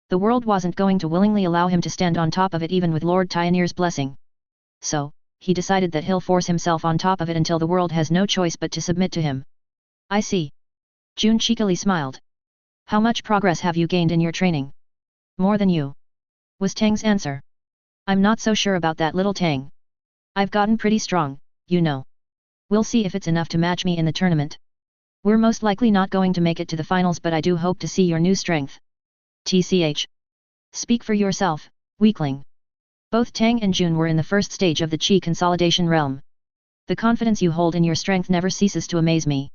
The world wasn't going to willingly allow him to stand on top of it even with Lord Tyonir's blessing. So, he decided that he'll force himself on top of it until the world has no choice but to submit to him. I see. Jun cheekily smiled. How much progress have you gained in your training? More than you. Was Tang's answer. I'm not so sure about that, little Tang. I've gotten pretty strong, you know. We'll see if it's enough to match me in the tournament. We're most likely not going to make it to the finals, but I do hope to see your new strength. TCH. Speak for yourself, weakling. Both Tang and Jun were in the first stage of the Qi consolidation realm. The confidence you hold in your strength never ceases to amaze me.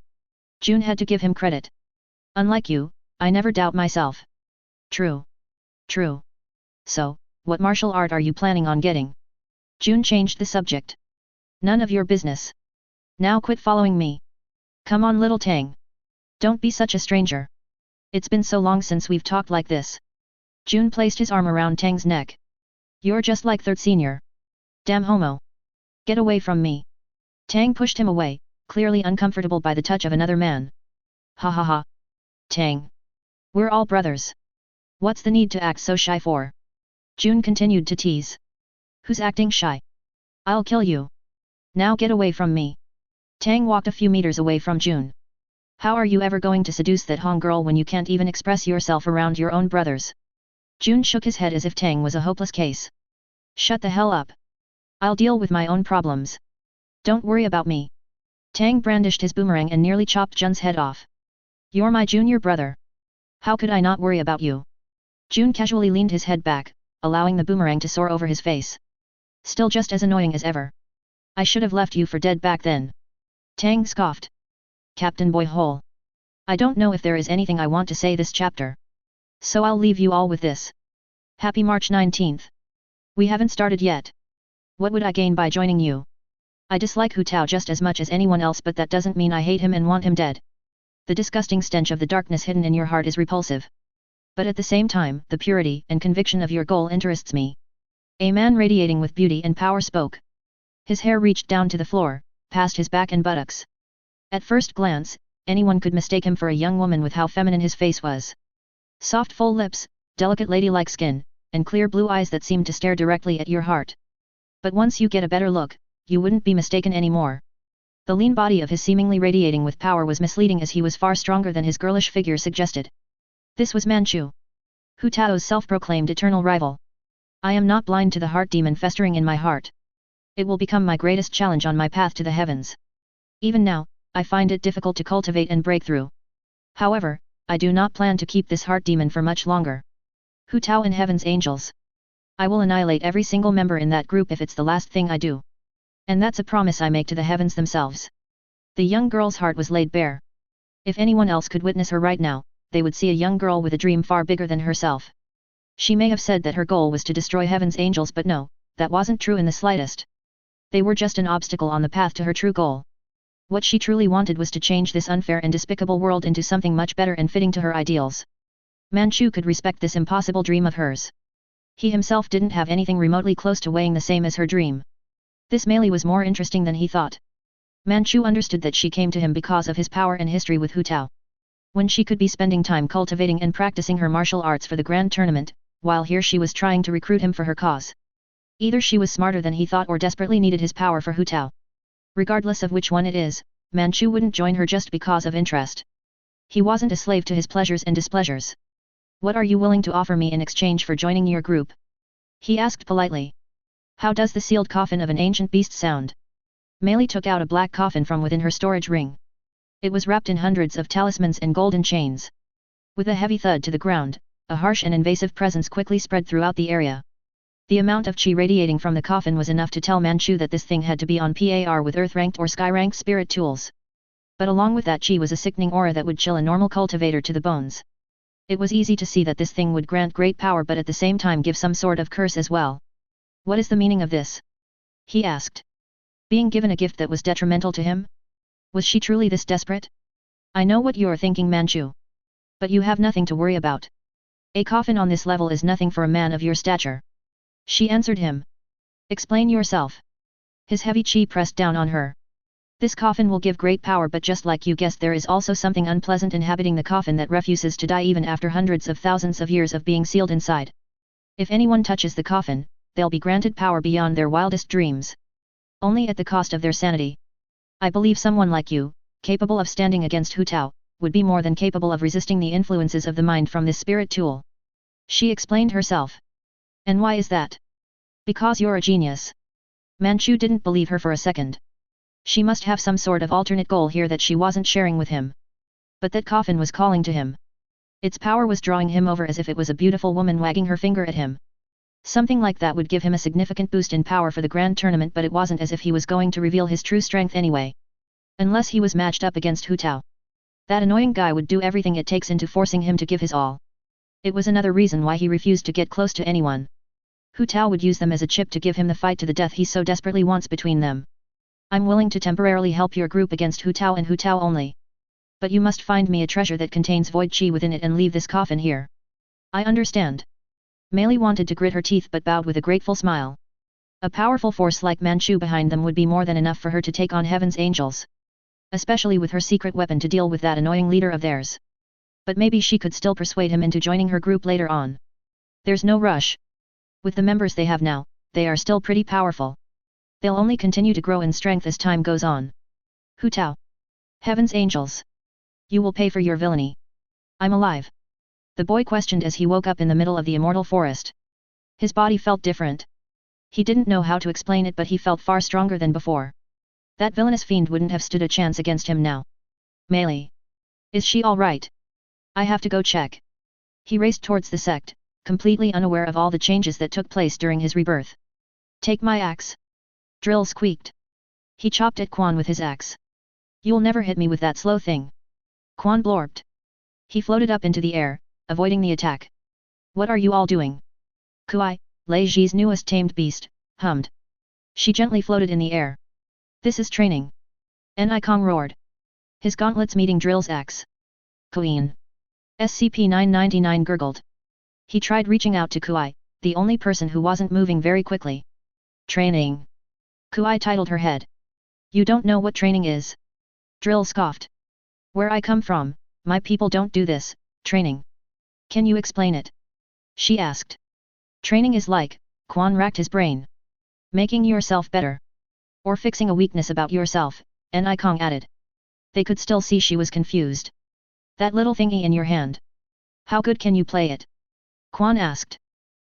Jun had to give him credit. Unlike you, I never doubt myself. True. True. So, what martial art are you planning on getting? Jun changed the subject. None of your business. Now quit following me. Come on, little Tang. Don't be such a stranger. It's been so long since we've talked like this. Jun placed his arm around Tang's neck. You're just like third senior. Damn homo. Get away from me. Tang pushed him away, clearly uncomfortable by the touch of another man. Ha ha ha. Tang. We're all brothers. What's the need to act so shy for? Jun continued to tease. Who's acting shy? I'll kill you. Now get away from me. Tang walked a few meters away from Jun. How are you ever going to seduce that Hong girl when you can't even express yourself around your own brothers? Jun shook his head as if Tang was a hopeless case. Shut the hell up. I'll deal with my own problems. Don't worry about me. Tang brandished his boomerang and nearly chopped Jun's head off. You're my junior brother. How could I not worry about you? Jun casually leaned his head back, allowing the boomerang to soar over his face. Still just as annoying as ever. I should have left you for dead back then. Tang scoffed. CaptainBoyHole. I don't know if there is anything I want to say this chapter. So I'll leave you all with this. Happy March 19th. We haven't started yet. What would I gain by joining you? I dislike Hu Tao just as much as anyone else, but that doesn't mean I hate him and want him dead. The disgusting stench of the darkness hidden in your heart is repulsive. But at the same time, the purity and conviction of your goal interests me. A man radiating with beauty and power spoke. His hair reached down to the floor, past his back and buttocks. At first glance, anyone could mistake him for a young woman with how feminine his face was. Soft full lips, delicate ladylike skin, and clear blue eyes that seemed to stare directly at your heart. But once you get a better look, you wouldn't be mistaken anymore. The lean body of his seemingly radiating with power was misleading, as he was far stronger than his girlish figure suggested. This was Manchu, Hu Tao's self-proclaimed eternal rival. I am not blind to the heart demon festering in my heart. It will become my greatest challenge on my path to the heavens. Even now, I find it difficult to cultivate and break through. However, I do not plan to keep this heart demon for much longer. Hu Tao and Heaven's Angels. I will annihilate every single member in that group if it's the last thing I do. And that's a promise I make to the heavens themselves. The young girl's heart was laid bare. If anyone else could witness her right now, they would see a young girl with a dream far bigger than herself. She may have said that her goal was to destroy Heaven's Angels, but no, that wasn't true in the slightest. They were just an obstacle on the path to her true goal. What she truly wanted was to change this unfair and despicable world into something much better and fitting to her ideals. Manchu could respect this impossible dream of hers. He himself didn't have anything remotely close to weighing the same as her dream. This melee was more interesting than he thought. Manchu understood that she came to him because of his power and history with Hu Tao. When she could be spending time cultivating and practicing her martial arts for the grand tournament, while here she was trying to recruit him for her cause. Either she was smarter than he thought or desperately needed his power for Hu Tao. Regardless of which one it is, Manchu wouldn't join her just because of interest. He wasn't a slave to his pleasures and displeasures. What are you willing to offer me in exchange for joining your group? He asked politely. How does the sealed coffin of an ancient beast sound? Meili took out a black coffin from within her storage ring. It was wrapped in hundreds of talismans and golden chains. With a heavy thud to the ground, a harsh and invasive presence quickly spread throughout the area. The amount of chi radiating from the coffin was enough to tell Manchu that this thing had to be on par with Earth-ranked or Sky-ranked spirit tools. But along with that chi was a sickening aura that would chill a normal cultivator to the bones. It was easy to see that this thing would grant great power but at the same time give some sort of curse as well. What is the meaning of this? He asked. Being given a gift that was detrimental to him? Was she truly this desperate? I know what you're thinking, Manchu. But you have nothing to worry about. A coffin on this level is nothing for a man of your stature. She answered him. Explain yourself. His heavy chi pressed down on her. This coffin will give great power, but just like you guessed, there is also something unpleasant inhabiting the coffin that refuses to die even after hundreds of thousands of years of being sealed inside. If anyone touches the coffin, they'll be granted power beyond their wildest dreams. Only at the cost of their sanity. I believe someone like you, capable of standing against Hu Tao, would be more than capable of resisting the influences of the mind from this spirit tool. She explained herself. And why is that? Because you're a genius. Manchu didn't believe her for a second. She must have some sort of alternate goal here that she wasn't sharing with him. But that coffin was calling to him. Its power was drawing him over as if it was a beautiful woman wagging her finger at him. Something like that would give him a significant boost in power for the grand tournament, but it wasn't as if he was going to reveal his true strength anyway. Unless he was matched up against Hu Tao. That annoying guy would do everything it takes into forcing him to give his all. It was another reason why he refused to get close to anyone. Hu Tao would use them as a chip to give him the fight to the death he so desperately wants between them. I'm willing to temporarily help your group against Hu Tao and Hu Tao only. But you must find me a treasure that contains void chi within it and leave this coffin here. I understand. Meili wanted to grit her teeth but bowed with a grateful smile. A powerful force like Manchu behind them would be more than enough for her to take on Heaven's Angels. Especially with her secret weapon to deal with that annoying leader of theirs. But maybe she could still persuade him into joining her group later on. There's no rush. With the members they have now, they are still pretty powerful. They'll only continue to grow in strength as time goes on. Hu Tao. Heaven's Angels. You will pay for your villainy. I'm alive. The boy questioned as he woke up in the middle of the immortal forest. His body felt different. He didn't know how to explain it, but he felt far stronger than before. That villainous fiend wouldn't have stood a chance against him now. Melee. Is she alright? I have to go check. He raced towards the sect, completely unaware of all the changes that took place during his rebirth. Take my axe. Drill squeaked. He chopped at Quan with his axe. You'll never hit me with that slow thing. Quan blorped. He floated up into the air, avoiding the attack. What are you all doing? Kuai, Lei Ji's newest tamed beast, hummed. She gently floated in the air. This is training. Nikong roared. His gauntlets meeting Drill's axe. Queen. SCP-999 gurgled. He tried reaching out to Kuai, the only person who wasn't moving very quickly. Training. Kuai titled her head. You don't know what training is? Drill scoffed. Where I come from, my people don't do this, training. Can you explain it? She asked. Training is like, Quan racked his brain. Making yourself better. Or fixing a weakness about yourself, Nikong added. They could still see she was confused. That little thingy in your hand. How good can you play it? Quan asked.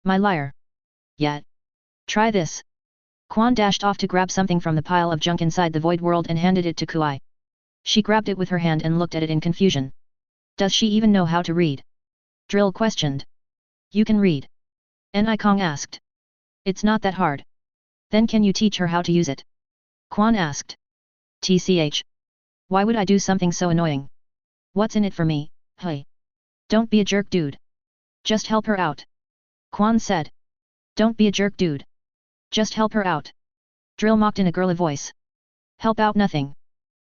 My lyre. Yet. Try this. Quan dashed off to grab something from the pile of junk inside the void world and handed it to Kuai. She grabbed it with her hand and looked at it in confusion. Does she even know how to read? Drill questioned. You can read. Nikong asked. It's not that hard. Then can you teach her how to use it? Quan asked. TCH. Why would I do something so annoying? What's in it for me, hey? Don't be a jerk, dude. Just help her out. Quan said. Don't be a jerk, dude. Just help her out. Drill mocked in a girly voice. Help out nothing.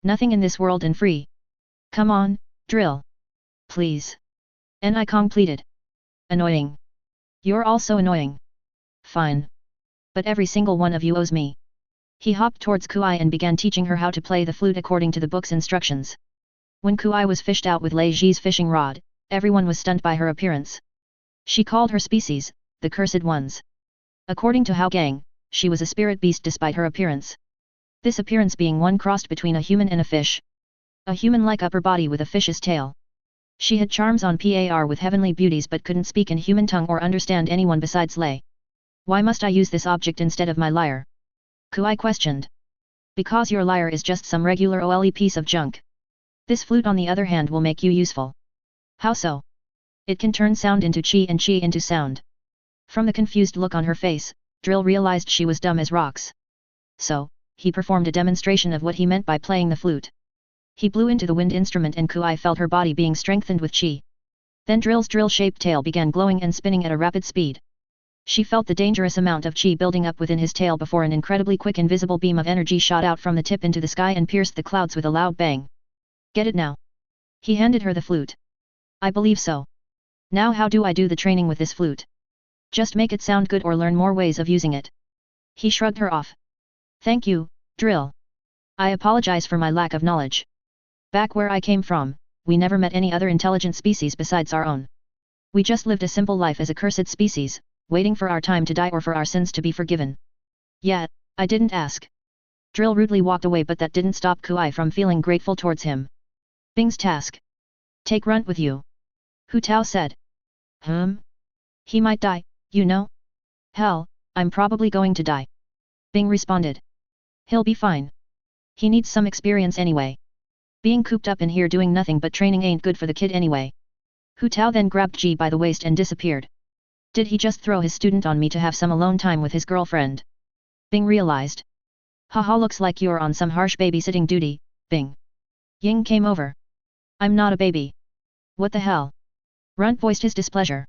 Nothing in this world and free. Come on, Drill. Please. Nikong pleaded. Annoying. You're also annoying. Fine. But every single one of you owes me. He hopped towards Kuai and began teaching her how to play the flute according to the book's instructions. When Kuai was fished out with Lei Ji's fishing rod, everyone was stunned by her appearance. She called her species, the Cursed Ones. According to Hao Gang, she was a spirit beast despite her appearance. This appearance being one crossed between a human and a fish. A human-like upper body with a fish's tail. She had charms on par with heavenly beauties but couldn't speak in human tongue or understand anyone besides Lei. Why must I use this object instead of my lyre? Kuai questioned. Because your lyre is just some regular OLE piece of junk. This flute on the other hand will make you useful. How so? It can turn sound into chi and chi into sound. From the confused look on her face, Drill realized she was dumb as rocks. So, he performed a demonstration of what he meant by playing the flute. He blew into the wind instrument and Kuai felt her body being strengthened with chi. Then Drill's drill-shaped tail began glowing and spinning at a rapid speed. She felt the dangerous amount of chi building up within his tail before an incredibly quick invisible beam of energy shot out from the tip into the sky and pierced the clouds with a loud bang. Get it now? He handed her the flute. I believe so. Now how do I do the training with this flute? Just make it sound good or learn more ways of using it. He shrugged her off. Thank you, Drill. I apologize for my lack of knowledge. Back where I came from, we never met any other intelligent species besides our own. We just lived a simple life as a cursed species, waiting for our time to die or for our sins to be forgiven. Yet, I didn't ask. Drill rudely walked away, but that didn't stop Kuai from feeling grateful towards him. Bing's task. Take Runt with you. Hu Tao said. He might die, you know? Hell, I'm probably going to die. Bing responded. He'll be fine. He needs some experience anyway. Being cooped up in here doing nothing but training ain't good for the kid anyway. Hu Tao then grabbed Ji by the waist and disappeared. Did he just throw his student on me to have some alone time with his girlfriend? Bing realized. Haha, looks like you're on some harsh babysitting duty, Bing. Ying came over. I'm not a baby. What the hell? Runt voiced his displeasure.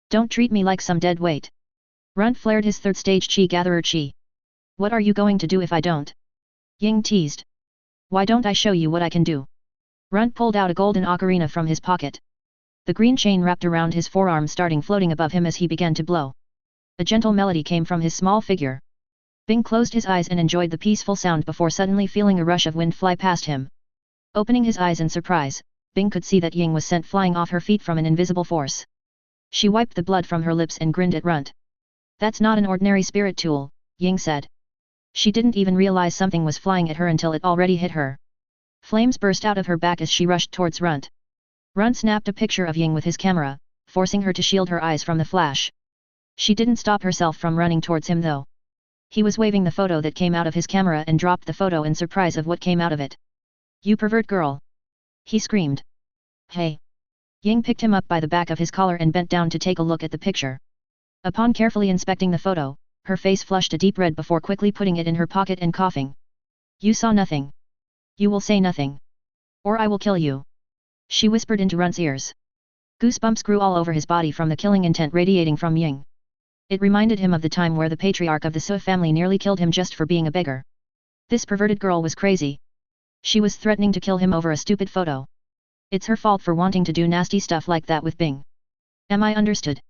Don't treat me like some dead weight. Runt flared his third stage chi gatherer chi. What are you going to do if I don't? Ying teased. Why don't I show you what I can do? Runt pulled out a golden ocarina from his pocket. The green chain wrapped around his forearm, starting floating above him as he began to blow. A gentle melody came from his small figure. Bing closed his eyes and enjoyed the peaceful sound before suddenly feeling a rush of wind fly past him. Opening his eyes in surprise, Bing could see that Ying was sent flying off her feet from an invisible force. She wiped the blood from her lips and grinned at Runt. That's not an ordinary spirit tool, Ying said. She didn't even realize something was flying at her until it already hit her. Flames burst out of her back as she rushed towards Runt. Runt snapped a picture of Ying with his camera, forcing her to shield her eyes from the flash. She didn't stop herself from running towards him though. He was waving the photo that came out of his camera and dropped the photo in surprise of what came out of it. "You pervert girl!" he screamed. "Hey!" Ying picked him up by the back of his collar and bent down to take a look at the picture. Upon carefully inspecting the photo, her face flushed a deep red before quickly putting it in her pocket and coughing. "You saw nothing. You will say nothing. Or I will kill you," she whispered into Runt's ears. Goosebumps grew all over his body from the killing intent radiating from Ying. It reminded him of the time where the patriarch of the Su family nearly killed him just for being a beggar. This perverted girl was crazy. She was threatening to kill him over a stupid photo. It's her fault for wanting to do nasty stuff like that with Bing. Am I understood?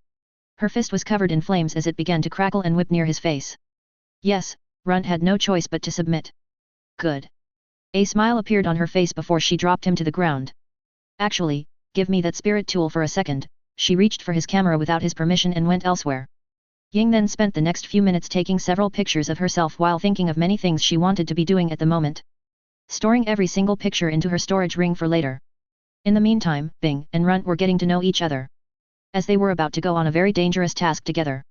Her fist was covered in flames as it began to crackle and whip near his face. Yes, Runt had no choice but to submit. Good. A smile appeared on her face before she dropped him to the ground. Actually, give me that spirit tool for a second. She reached for his camera without his permission and went elsewhere. Ying then spent the next few minutes taking several pictures of herself while thinking of many things she wanted to be doing at the moment. Storing every single picture into her storage ring for later. In the meantime, Bing and Runt were getting to know each other. As they were about to go on a very dangerous task together.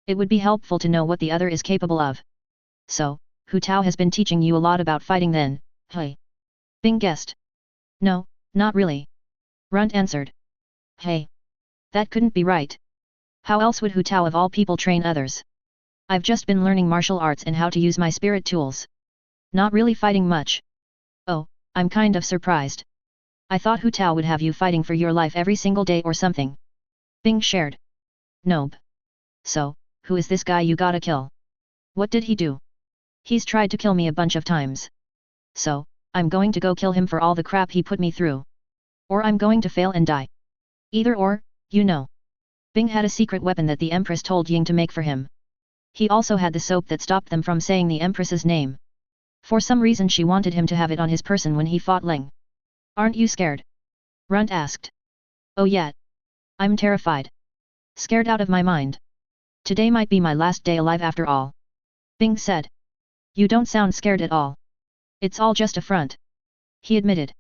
It would be helpful to know what the other is capable of. So, Hu Tao has been teaching you a lot about fighting then, hey? Bing guessed. No, not really. Runt answered. Hey. That couldn't be right. How else would Hu Tao of all people train others? I've just been learning martial arts and how to use my spirit tools. Not really fighting much. Oh, I'm kind of surprised. I thought Hu Tao would have you fighting for your life every single day or something. Bing shared. Nope. So, who is this guy you gotta kill? What did he do? He's tried to kill me a bunch of times. So, I'm going to go kill him for all the crap he put me through. Or I'm going to fail and die. Either or, you know. Bing had a secret weapon that the Empress told Ying to make for him. He also had the soap that stopped them from saying the Empress's name. For some reason she wanted him to have it on his person when he fought Ling. Aren't you scared? Runt asked. Oh yeah. I'm terrified. Scared out of my mind. Today might be my last day alive after all. Bing said. You don't sound scared at all. It's all just a front. He admitted.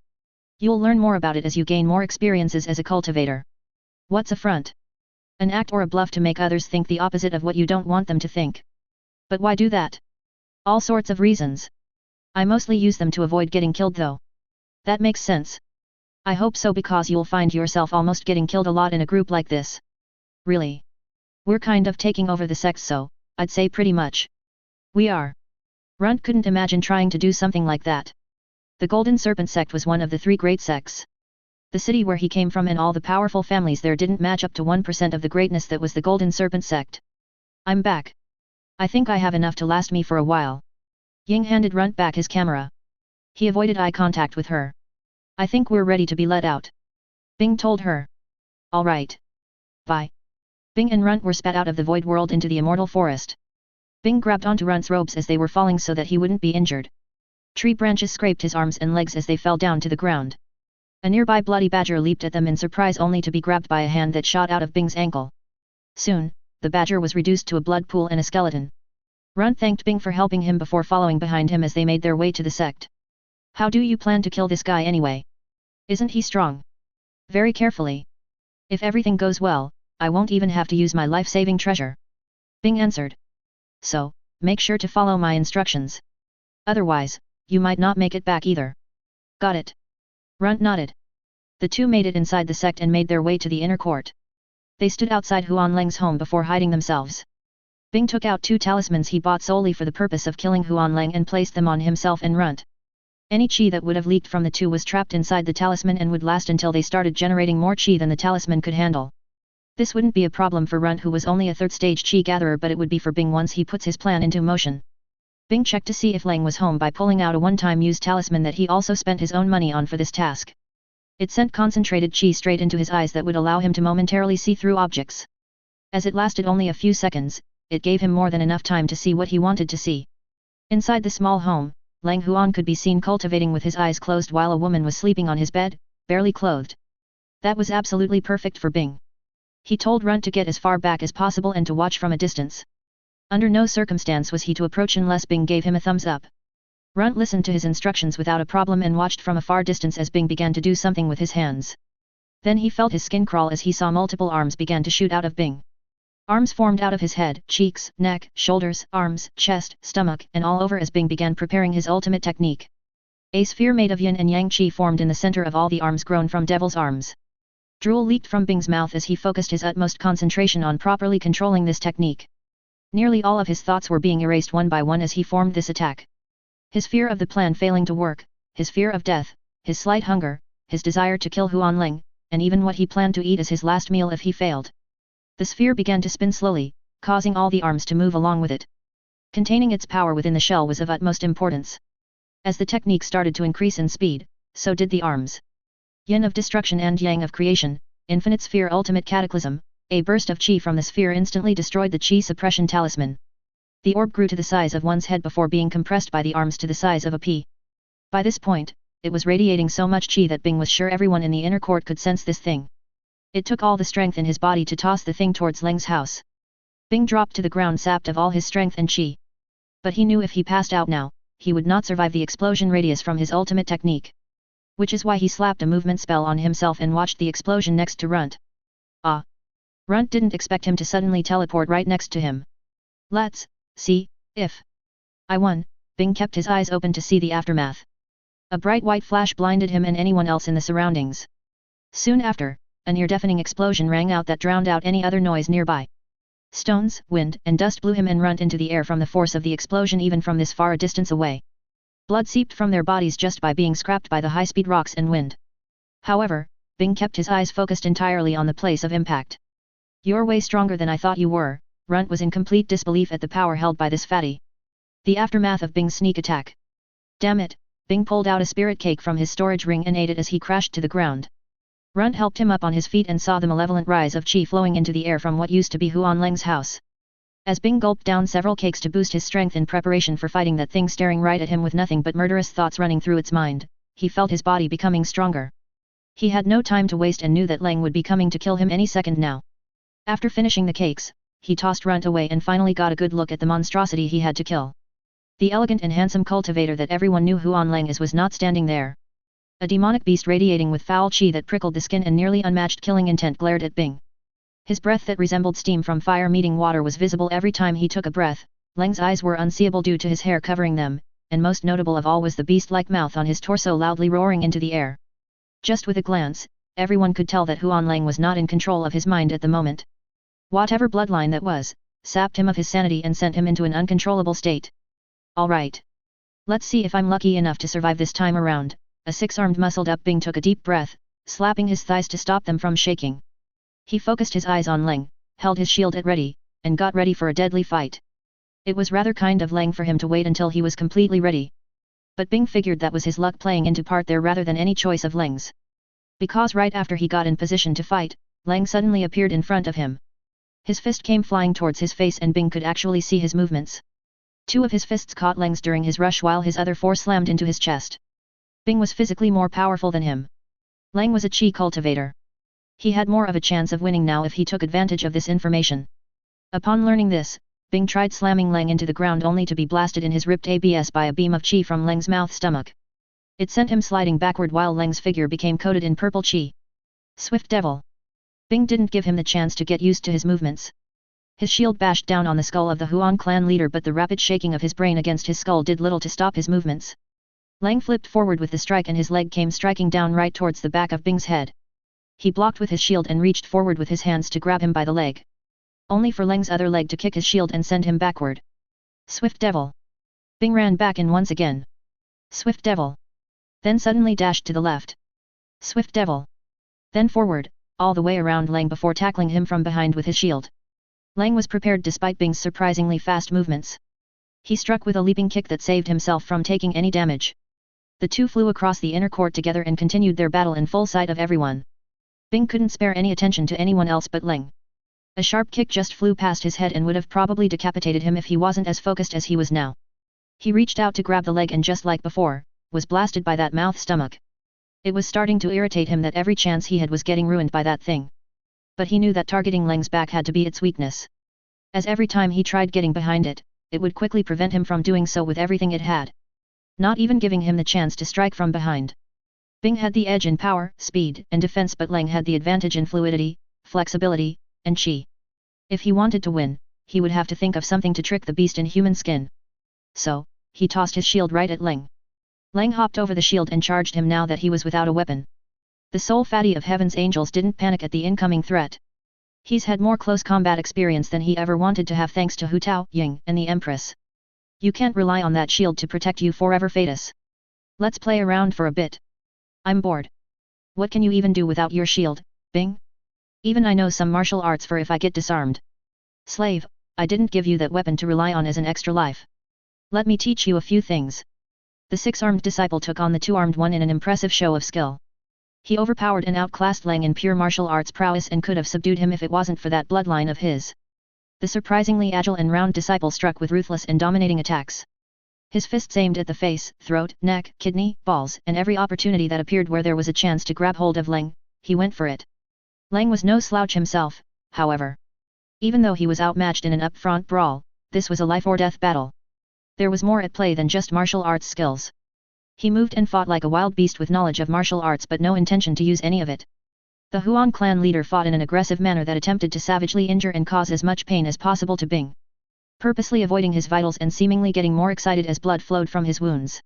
You'll learn more about it as you gain more experiences as a cultivator. What's a front? An act or a bluff to make others think the opposite of what you don't want them to think. But why do that? All sorts of reasons. I mostly use them to avoid getting killed though. That makes sense. I hope so because you'll find yourself almost getting killed a lot in a group like this. Really? We're kind of taking over the sects so, I'd say pretty much. We are. Runt couldn't imagine trying to do something like that. The Golden Serpent sect was one of the 3 great sects. The city where he came from and all the powerful families there didn't match up to 1% of the greatness that was the Golden Serpent sect. I'm back. I think I have enough to last me for a while. Ying handed Runt back his camera. He avoided eye contact with her. I think we're ready to be let out. Bing told her. All right. Bye. Bing and Runt were spat out of the void world into the immortal forest. Bing grabbed onto Runt's robes as they were falling so that he wouldn't be injured. Tree branches scraped his arms and legs as they fell down to the ground. A nearby bloody badger leaped at them in surprise only to be grabbed by a hand that shot out of Bing's ankle. Soon, the badger was reduced to a blood pool and a skeleton. Runt thanked Bing for helping him before following behind him as they made their way to the sect. How do you plan to kill this guy anyway? Isn't he strong? Very carefully. If everything goes well, I won't even have to use my life-saving treasure. Bing answered. So, make sure to follow my instructions. Otherwise, you might not make it back either. Got it. Runt nodded. The two made it inside the sect and made their way to the inner court. They stood outside Huan Leng's home before hiding themselves. Bing took out 2 talismans he bought solely for the purpose of killing Huan Leng and placed them on himself and Runt. Any chi that would have leaked from the 2 was trapped inside the talisman and would last until they started generating more chi than the talisman could handle. This wouldn't be a problem for Runt who was only a 3rd stage chi gatherer, but it would be for Bing once he puts his plan into motion. Bing checked to see if Leng was home by pulling out a one-time used talisman that he also spent his own money on for this task. It sent concentrated chi straight into his eyes that would allow him to momentarily see through objects. As it lasted only a few seconds, it gave him more than enough time to see what he wanted to see. Inside the small home, Leng Huan could be seen cultivating with his eyes closed while a woman was sleeping on his bed, barely clothed. That was absolutely perfect for Bing. He told Runt to get as far back as possible and to watch from a distance. Under no circumstance was he to approach unless Bing gave him a thumbs up. Runt listened to his instructions without a problem and watched from a far distance as Bing began to do something with his hands. Then he felt his skin crawl as he saw multiple arms began to shoot out of Bing. Arms formed out of his head, cheeks, neck, shoulders, arms, chest, stomach, and all over as Bing began preparing his ultimate technique. A sphere made of yin and yang chi formed in the center of all the arms grown from Devil's arms. Drool leaked from Bing's mouth as he focused his utmost concentration on properly controlling this technique. Nearly all of his thoughts were being erased one by one as he formed this attack. His fear of the plan failing to work, his fear of death, his slight hunger, his desire to kill Huanling, and even what he planned to eat as his last meal if he failed. The sphere began to spin slowly, causing all the arms to move along with it. Containing its power within the shell was of utmost importance. As the technique started to increase in speed, so did the arms. Yin of destruction and yang of creation, infinite sphere ultimate cataclysm, a burst of chi from the sphere instantly destroyed the chi suppression talisman. The orb grew to the size of one's head before being compressed by the arms to the size of a pea. By this point, it was radiating so much chi that Bing was sure everyone in the inner court could sense this thing. It took all the strength in his body to toss the thing towards Leng's house. Bing dropped to the ground sapped of all his strength and chi. But he knew if he passed out now, he would not survive the explosion radius from his ultimate technique. Which is why he slapped a movement spell on himself and watched the explosion next to Runt. Ah! Runt didn't expect him to suddenly teleport right next to him. Let's see if I won. Bing kept his eyes open to see the aftermath. A bright white flash blinded him and anyone else in the surroundings. Soon after, a near-deafening explosion rang out that drowned out any other noise nearby. Stones, wind, and dust blew him and Runt into the air from the force of the explosion even from this far a distance away. Blood seeped from their bodies just by being scrapped by the high-speed rocks and wind. However, Bing kept his eyes focused entirely on the place of impact. "You're way stronger than I thought you were." Runt was in complete disbelief at the power held by this fatty. The aftermath of Bing's sneak attack. Damn it! Bing pulled out a spirit cake from his storage ring and ate it as he crashed to the ground. Runt helped him up on his feet and saw the malevolent rise of chi flowing into the air from what used to be Huanleng's house. As Bing gulped down several cakes to boost his strength in preparation for fighting that thing staring right at him with nothing but murderous thoughts running through its mind, he felt his body becoming stronger. He had no time to waste and knew that Leng would be coming to kill him any second now. After finishing the cakes, he tossed Runt away and finally got a good look at the monstrosity he had to kill. The elegant and handsome cultivator that everyone knew Huanleng as was not standing there. A demonic beast radiating with foul chi that prickled the skin and nearly unmatched killing intent glared at Bing. His breath that resembled steam from fire meeting water was visible every time he took a breath. Leng's eyes were unseeable due to his hair covering them, and most notable of all was the beast-like mouth on his torso loudly roaring into the air. Just with a glance, everyone could tell that Huanleng was not in control of his mind at the moment. Whatever bloodline that was, sapped him of his sanity and sent him into an uncontrollable state. Alright. Let's see if I'm lucky enough to survive this time around. A six-armed muscled-up Bing took a deep breath, slapping his thighs to stop them from shaking. He focused his eyes on Leng, held his shield at ready, and got ready for a deadly fight. It was rather kind of Leng for him to wait until he was completely ready. But Bing figured that was his luck playing into part there rather than any choice of Leng's. Because right after he got in position to fight, Leng suddenly appeared in front of him. His fist came flying towards his face and Bing could actually see his movements. Two of his fists caught Leng's during his rush while his other four slammed into his chest. Bing was physically more powerful than him. Leng was a chi cultivator. He had more of a chance of winning now if he took advantage of this information. Upon learning this, Bing tried slamming Leng into the ground only to be blasted in his ripped abs by a beam of chi from Leng's mouth-stomach. It sent him sliding backward while Leng's figure became coated in purple chi. Swift devil! Bing didn't give him the chance to get used to his movements. His shield bashed down on the skull of the Huan clan leader but the rapid shaking of his brain against his skull did little to stop his movements. Leng flipped forward with the strike and his leg came striking down right towards the back of Bing's head. He blocked with his shield and reached forward with his hands to grab him by the leg. Only for Leng's other leg to kick his shield and send him backward. Swift devil! Bing ran back in once again. Swift devil! Then suddenly dashed to the left. Swift devil! Then forward, all the way around Leng before tackling him from behind with his shield. Leng was prepared despite Bing's surprisingly fast movements. He struck with a leaping kick that saved himself from taking any damage. The two flew across the inner court together and continued their battle in full sight of everyone. Bing couldn't spare any attention to anyone else but Leng. A sharp kick just flew past his head and would have probably decapitated him if he wasn't as focused as he was now. He reached out to grab the leg and just like before, was blasted by that mouth-stomach. It was starting to irritate him that every chance he had was getting ruined by that thing. But he knew that targeting Leng's back had to be its weakness. As every time he tried getting behind it, it would quickly prevent him from doing so with everything it had. not even giving him the chance to strike from behind. Bing had the edge in power, speed, and defense, but Leng had the advantage in fluidity, flexibility, and chi. If he wanted to win, he would have to think of something to trick the beast in human skin. So, he tossed his shield right at Leng. Leng hopped over the shield and charged him now that he was without a weapon. The soul fatty of Heaven's Angels didn't panic at the incoming threat. He's had more close combat experience than he ever wanted to have thanks to Hu Tao, Ying, and the Empress. You can't rely on that shield to protect you forever, Fatus. Let's play around for a bit. I'm bored. What can you even do without your shield, Bing? Even I know some martial arts for if I get disarmed. Slave, I didn't give you that weapon to rely on as an extra life. Let me teach you a few things. The six-armed disciple took on the two-armed one in an impressive show of skill. He overpowered and outclassed Leng in pure martial arts prowess and could have subdued him if it wasn't for that bloodline of his. The surprisingly agile and round disciple struck with ruthless and dominating attacks. His fists aimed at the face, throat, neck, kidney, balls, and every opportunity that appeared where there was a chance to grab hold of Leng, he went for it. Leng was no slouch himself, however. Even though he was outmatched in an up-front brawl, this was a life-or-death battle. There was more at play than just martial arts skills. He moved and fought like a wild beast with knowledge of martial arts but no intention to use any of it. The Huang clan leader fought in an aggressive manner that attempted to savagely injure and cause as much pain as possible to Bing, purposely avoiding his vitals and seemingly getting more excited as blood flowed from his wounds.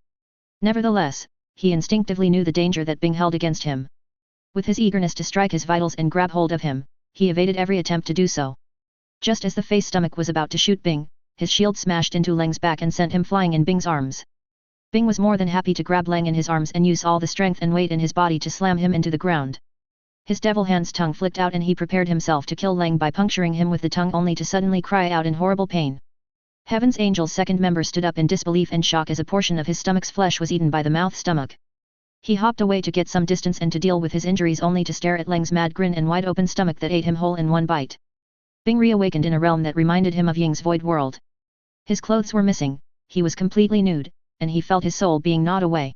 Nevertheless, he instinctively knew the danger that Bing held against him. With his eagerness to strike his vitals and grab hold of him, he evaded every attempt to do so. Just as the face stomach was about to shoot Bing, his shield smashed into Leng's back and sent him flying in Bing's arms. Bing was more than happy to grab Leng in his arms and use all the strength and weight in his body to slam him into the ground. His devil hand's tongue flicked out and he prepared himself to kill Leng by puncturing him with the tongue only to suddenly cry out in horrible pain. Heaven's Angel's second member stood up in disbelief and shock as a portion of his stomach's flesh was eaten by the mouth stomach. He hopped away to get some distance and to deal with his injuries only to stare at Leng's mad grin and wide-open stomach that ate him whole in one bite. Bing reawakened in a realm that reminded him of Ying's void world. His clothes were missing, he was completely nude, and he felt his soul being gnawed away.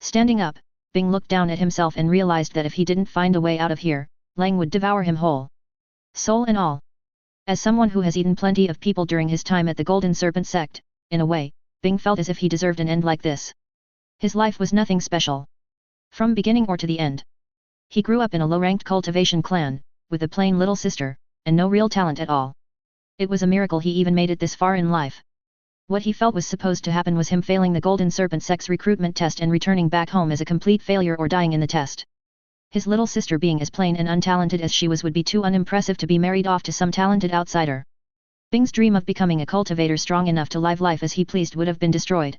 Standing up, Bing looked down at himself and realized that if he didn't find a way out of here, Leng would devour him whole. Soul and all. As someone who has eaten plenty of people during his time at the Golden Serpent sect, in a way, Bing felt as if he deserved an end like this. His life was nothing special. From beginning or to the end. He grew up in a low-ranked cultivation clan, with a plain little sister, and no real talent at all. It was a miracle he even made it this far in life. What he felt was supposed to happen was him failing the Golden Serpent sect's recruitment test and returning back home as a complete failure or dying in the test. His little sister being as plain and untalented as she was would be too unimpressive to be married off to some talented outsider. Bing's dream of becoming a cultivator strong enough to live life as he pleased would have been destroyed.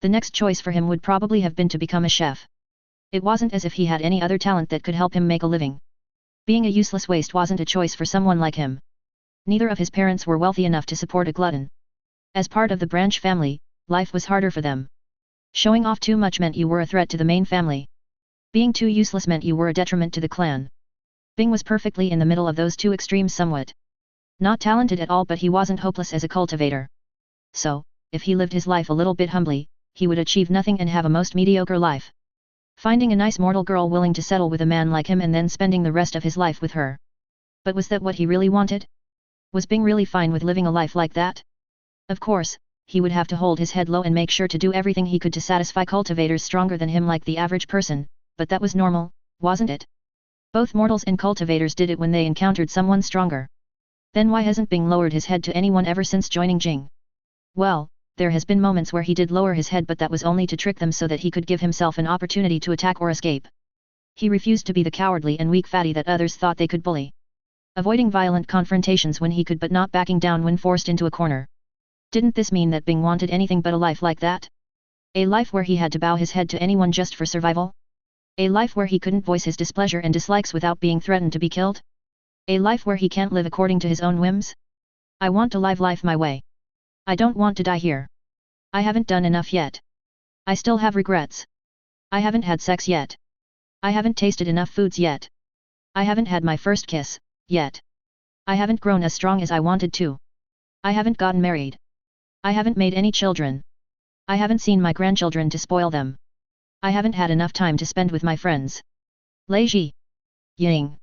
The next choice for him would probably have been to become a chef. It wasn't as if he had any other talent that could help him make a living. Being a useless waste wasn't a choice for someone like him. Neither of his parents were wealthy enough to support a glutton. As part of the branch family, life was harder for them. Showing off too much meant you were a threat to the main family. Being too useless meant you were a detriment to the clan. Bing was perfectly in the middle of those two extremes somewhat. Not talented at all, but he wasn't hopeless as a cultivator. So, if he lived his life a little bit humbly, he would achieve nothing and have a most mediocre life. Finding a nice mortal girl willing to settle with a man like him and then spending the rest of his life with her. But was that what he really wanted? Was Bing really fine with living a life like that? Of course, he would have to hold his head low and make sure to do everything he could to satisfy cultivators stronger than him like the average person, but that was normal, wasn't it? Both mortals and cultivators did it when they encountered someone stronger. Then why hasn't Bing lowered his head to anyone ever since joining Jing? Well, there has been moments where he did lower his head, but that was only to trick them so that he could give himself an opportunity to attack or escape. He refused to be the cowardly and weak fatty that others thought they could bully. Avoiding violent confrontations when he could but not backing down when forced into a corner. Didn't this mean that Bing wanted anything but a life like that? A life where he had to bow his head to anyone just for survival? A life where he couldn't voice his displeasure and dislikes without being threatened to be killed? A life where he can't live according to his own whims? I want to live life my way. I don't want to die here. I haven't done enough yet. I still have regrets. I haven't had sex yet. I haven't tasted enough foods yet. I haven't had my first kiss, yet. I haven't grown as strong as I wanted to. I haven't gotten married. I haven't made any children. I haven't seen my grandchildren to spoil them. I haven't had enough time to spend with my friends. Lei Ji. Ying.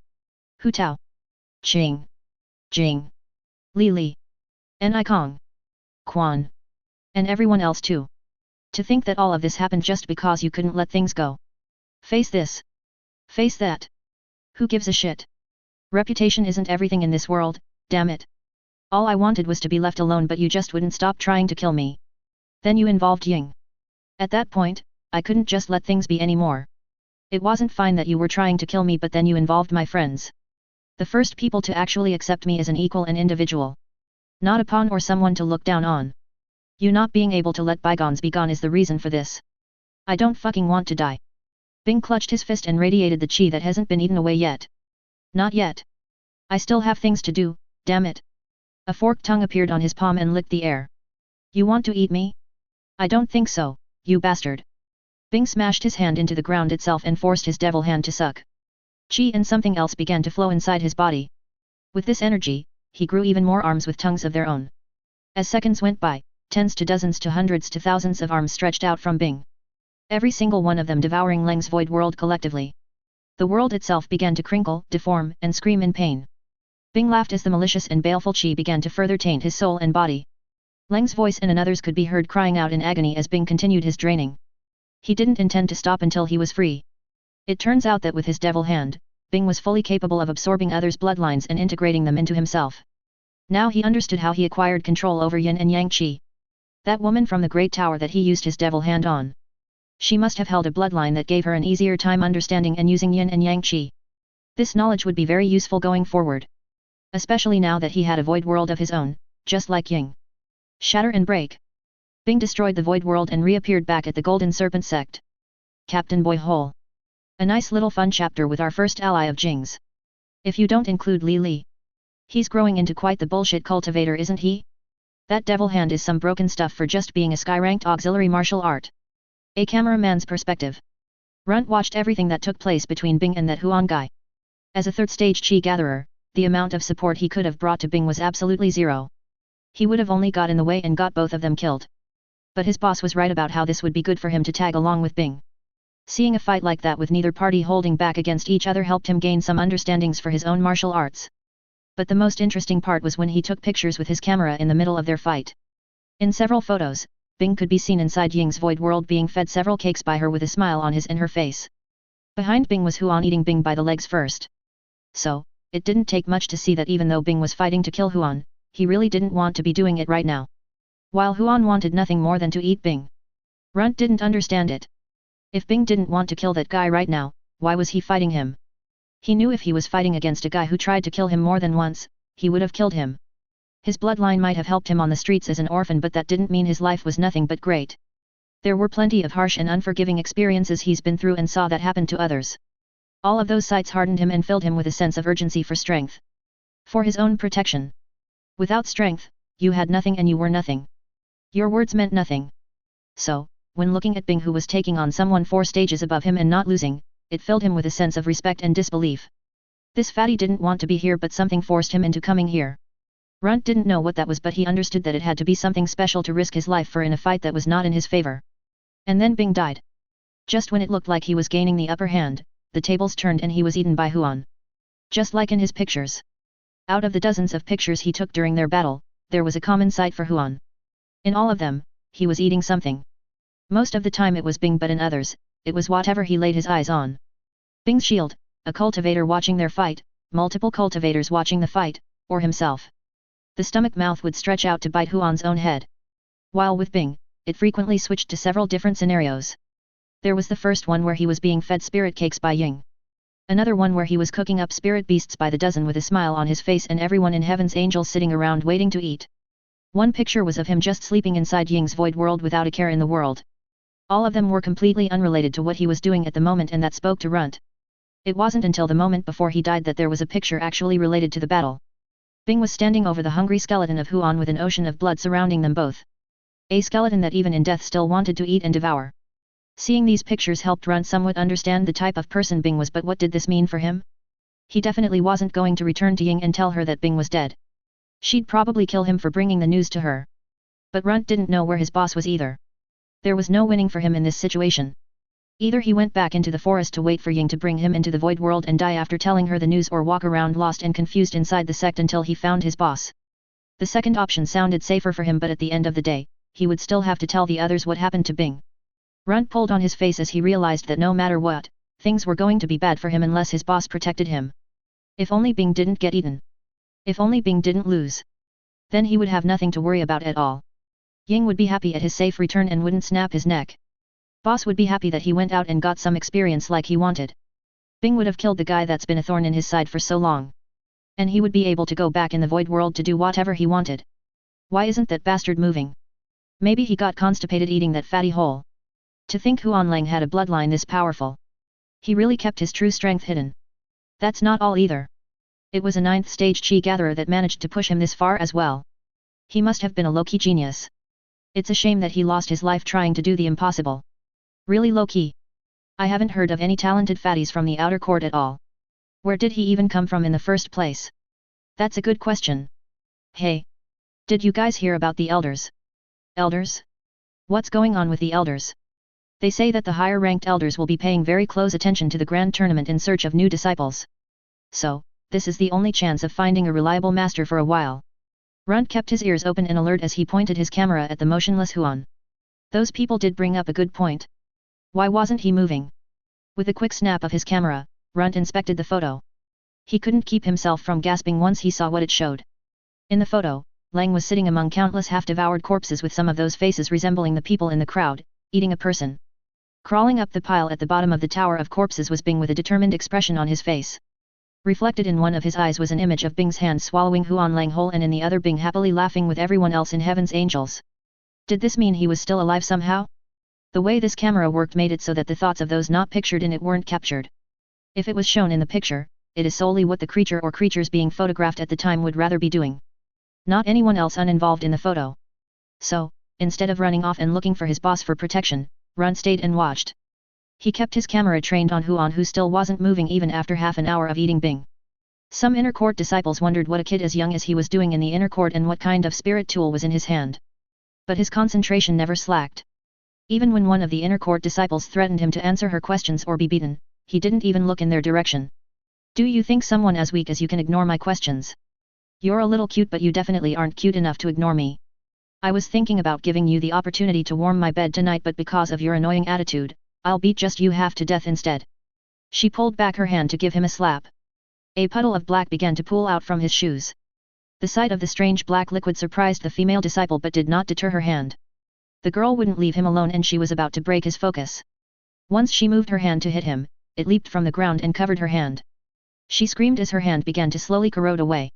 Hu Tao. Qing. Jing. Li Li. And I Kong. Quan. And everyone else too. To think that all of this happened just because you couldn't let things go. Face this. Face that. Who gives a shit? Reputation isn't everything in this world, damn it. All I wanted was to be left alone, but you just wouldn't stop trying to kill me. Then you involved Ying. At that point, I couldn't just let things be anymore. It wasn't fine that you were trying to kill me, but then you involved my friends. The first people to actually accept me as an equal and individual. Not a pawn or someone to look down on. You not being able to let bygones be gone is the reason for this. I don't fucking want to die. Bing clutched his fist and radiated the chi that hasn't been eaten away yet. Not yet. I still have things to do, damn it. A forked tongue appeared on his palm and licked the air. You want to eat me? I don't think so, you bastard. Bing smashed his hand into the ground itself and forced his devil hand to suck. Chi and something else began to flow inside his body. With this energy, he grew even more arms with tongues of their own. As seconds went by, tens to dozens to hundreds to thousands of arms stretched out from Bing. Every single one of them devouring Leng's void world collectively. The world itself began to crinkle, deform, and scream in pain. Bing laughed as the malicious and baleful chi began to further taint his soul and body. Leng's voice and another's could be heard crying out in agony as Bing continued his draining. He didn't intend to stop until he was free. It turns out that with his devil hand, Bing was fully capable of absorbing others' bloodlines and integrating them into himself. Now he understood how he acquired control over yin and yang chi. That woman from the great tower that he used his devil hand on. She must have held a bloodline that gave her an easier time understanding and using yin and yang chi. This knowledge would be very useful going forward. Especially now that he had a void world of his own, just like Ying. Shatter and break. Bing destroyed the void world and reappeared back at the Golden Serpent sect. CaptainBoyHole. A nice little fun chapter with our first ally of Jing's. If you don't include Li Li. He's growing into quite the bullshit cultivator, isn't he? That devil hand is some broken stuff for just being a sky-ranked auxiliary martial art. A cameraman's perspective. Runt watched everything that took place between Bing and that Huan guy. As a third-stage chi gatherer, the amount of support he could have brought to Bing was absolutely zero. He would have only got in the way and got both of them killed. But his boss was right about how this would be good for him to tag along with Bing. Seeing a fight like that with neither party holding back against each other helped him gain some understandings for his own martial arts. But the most interesting part was when he took pictures with his camera in the middle of their fight. In several photos, Bing could be seen inside Ying's void world being fed several cakes by her with a smile on his and her face. Behind Bing was Huan eating Bing by the legs first. So, it didn't take much to see that even though Bing was fighting to kill Huan, he really didn't want to be doing it right now. While Huan wanted nothing more than to eat Bing. Runt didn't understand it. If Bing didn't want to kill that guy right now, why was he fighting him? He knew if he was fighting against a guy who tried to kill him more than once, he would have killed him. His bloodline might have helped him on the streets as an orphan, but that didn't mean his life was nothing but great. There were plenty of harsh and unforgiving experiences he's been through and saw that happen to others. All of those sights hardened him and filled him with a sense of urgency for strength. For his own protection. Without strength, you had nothing and you were nothing. Your words meant nothing. So, when looking at Bing, who was taking on someone 4 stages above him and not losing, it filled him with a sense of respect and disbelief. This fatty didn't want to be here, but something forced him into coming here. Runt didn't know what that was, but he understood that it had to be something special to risk his life for in a fight that was not in his favor. And then Bing died. Just when it looked like he was gaining the upper hand, the tables turned and he was eaten by Huan. Just like in his pictures. Out of the dozens of pictures he took during their battle, there was a common sight for Huan. In all of them, he was eating something. Most of the time it was Bing, but in others, it was whatever he laid his eyes on. Bing's shield, a cultivator watching their fight, multiple cultivators watching the fight, or himself. The stomach mouth would stretch out to bite Huan's own head. While with Bing, it frequently switched to several different scenarios. There was the first one where he was being fed spirit cakes by Ying. Another one where he was cooking up spirit beasts by the dozen with a smile on his face and everyone in heaven's angels sitting around waiting to eat. One picture was of him just sleeping inside Ying's void world without a care in the world. All of them were completely unrelated to what he was doing at the moment, and that spoke to Runt. It wasn't until the moment before he died that there was a picture actually related to the battle. Bing was standing over the hungry skeleton of Huan with an ocean of blood surrounding them both. A skeleton that even in death still wanted to eat and devour. Seeing these pictures helped Runt somewhat understand the type of person Bing was, but what did this mean for him? He definitely wasn't going to return to Ying and tell her that Bing was dead. She'd probably kill him for bringing the news to her. But Runt didn't know where his boss was either. There was no winning for him in this situation. Either he went back into the forest to wait for Ying to bring him into the void world and die after telling her the news, or walk around lost and confused inside the sect until he found his boss. The second option sounded safer for him, but at the end of the day, he would still have to tell the others what happened to Bing. Runt pulled on his face as he realized that no matter what, things were going to be bad for him unless his boss protected him. If only Bing didn't get eaten. If only Bing didn't lose. Then he would have nothing to worry about at all. Ying would be happy at his safe return and wouldn't snap his neck. Boss would be happy that he went out and got some experience like he wanted. Bing would have killed the guy that's been a thorn in his side for so long. And he would be able to go back in the void world to do whatever he wanted. Why isn't that bastard moving? Maybe he got constipated eating that fatty hole. To think Huan Lang had a bloodline this powerful. He really kept his true strength hidden. That's not all either. It was a 9th stage chi gatherer that managed to push him this far as well. He must have been a low-key genius. It's a shame that he lost his life trying to do the impossible. Really low-key. I haven't heard of any talented fatties from the outer court at all. Where did he even come from in the first place? That's a good question. Hey! Did you guys hear about the elders? Elders? What's going on with the elders? They say that the higher-ranked elders will be paying very close attention to the grand tournament in search of new disciples. So, this is the only chance of finding a reliable master for a while. Runt kept his ears open and alert as he pointed his camera at the motionless Huan. Those people did bring up a good point. Why wasn't he moving? With a quick snap of his camera, Runt inspected the photo. He couldn't keep himself from gasping once he saw what it showed. In the photo, Lang was sitting among countless half-devoured corpses with some of those faces resembling the people in the crowd, eating a person. Crawling up the pile at the bottom of the tower of corpses was Bing with a determined expression on his face. Reflected in one of his eyes was an image of Bing's hand swallowing Huan Lang whole and in the other Bing happily laughing with everyone else in heaven's angels. Did this mean he was still alive somehow? The way this camera worked made it so that the thoughts of those not pictured in it weren't captured. If it was shown in the picture, it is solely what the creature or creatures being photographed at the time would rather be doing. Not anyone else uninvolved in the photo. So, instead of running off and looking for his boss for protection, Runt stayed and watched. He kept his camera trained on Huan who still wasn't moving even after half an hour of eating Bing. Some inner court disciples wondered what a kid as young as he was doing in the inner court and what kind of spirit tool was in his hand. But his concentration never slacked. Even when one of the inner court disciples threatened him to answer her questions or be beaten, he didn't even look in their direction. Do you think someone as weak as you can ignore my questions? You're a little cute but you definitely aren't cute enough to ignore me. I was thinking about giving you the opportunity to warm my bed tonight but because of your annoying attitude, I'll beat just you half to death instead. She pulled back her hand to give him a slap. A puddle of black began to pool out from his shoes. The sight of the strange black liquid surprised the female disciple but did not deter her hand. The girl wouldn't leave him alone and she was about to break his focus. Once she moved her hand to hit him, it leaped from the ground and covered her hand. She screamed as her hand began to slowly corrode away.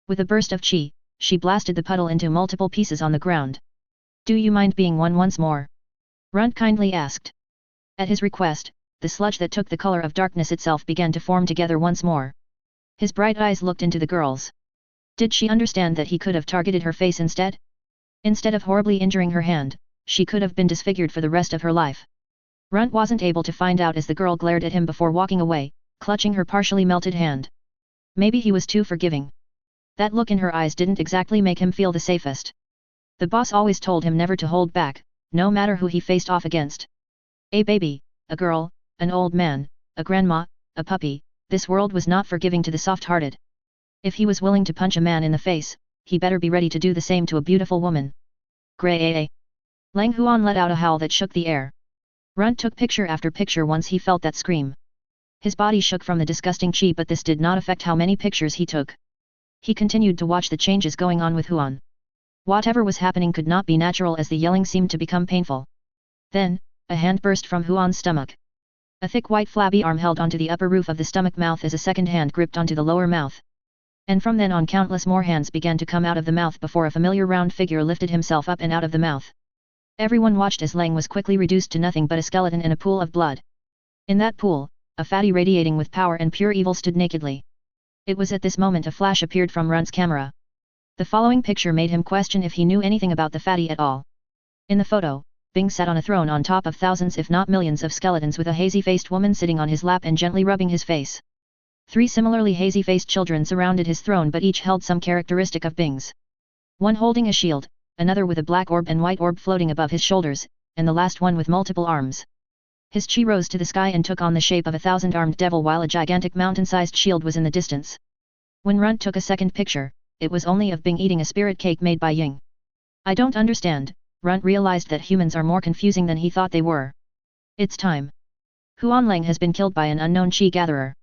With a burst of chi, she blasted the puddle into multiple pieces on the ground. Do you mind being one once more? Runt kindly asked. At his request, the sludge that took the color of darkness itself began to form together once more. His bright eyes looked into the girl's. Did she understand that he could have targeted her face instead? Instead of horribly injuring her hand, she could have been disfigured for the rest of her life. Runt wasn't able to find out as the girl glared at him before walking away, clutching her partially melted hand. Maybe he was too forgiving. That look in her eyes didn't exactly make him feel the safest. The boss always told him never to hold back, no matter who he faced off against. A baby, a girl, an old man, a grandma, a puppy, this world was not forgiving to the soft-hearted. If he was willing to punch a man in the face, he better be ready to do the same to a beautiful woman. Gray. Lang Huan let out a howl that shook the air. Runt took picture after picture once he felt that scream. His body shook from the disgusting chi but this did not affect how many pictures he took. He continued to watch the changes going on with Huan. Whatever was happening could not be natural as the yelling seemed to become painful. Then, a hand burst from Huan's stomach. A thick white flabby arm held onto the upper roof of the stomach mouth as a second hand gripped onto the lower mouth. And from then on countless more hands began to come out of the mouth before a familiar round figure lifted himself up and out of the mouth. Everyone watched as Lang was quickly reduced to nothing but a skeleton in a pool of blood. In that pool, a fatty radiating with power and pure evil stood nakedly. It was at this moment a flash appeared from Runt's camera. The following picture made him question if he knew anything about the fatty at all. In the photo, Bing sat on a throne on top of thousands if not millions of skeletons with a hazy-faced woman sitting on his lap and gently rubbing his face. 3 similarly hazy-faced children surrounded his throne but each held some characteristic of Bing's. One holding a shield, another with a black orb and white orb floating above his shoulders, and the last one with multiple arms. His chi rose to the sky and took on the shape of a 1,000-armed devil while a gigantic mountain-sized shield was in the distance. When Runt took a second picture, it was only of Bing eating a spirit cake made by Ying. I don't understand, Runt realized that humans are more confusing than he thought they were. It's time. Huanlang has been killed by an unknown Qi gatherer.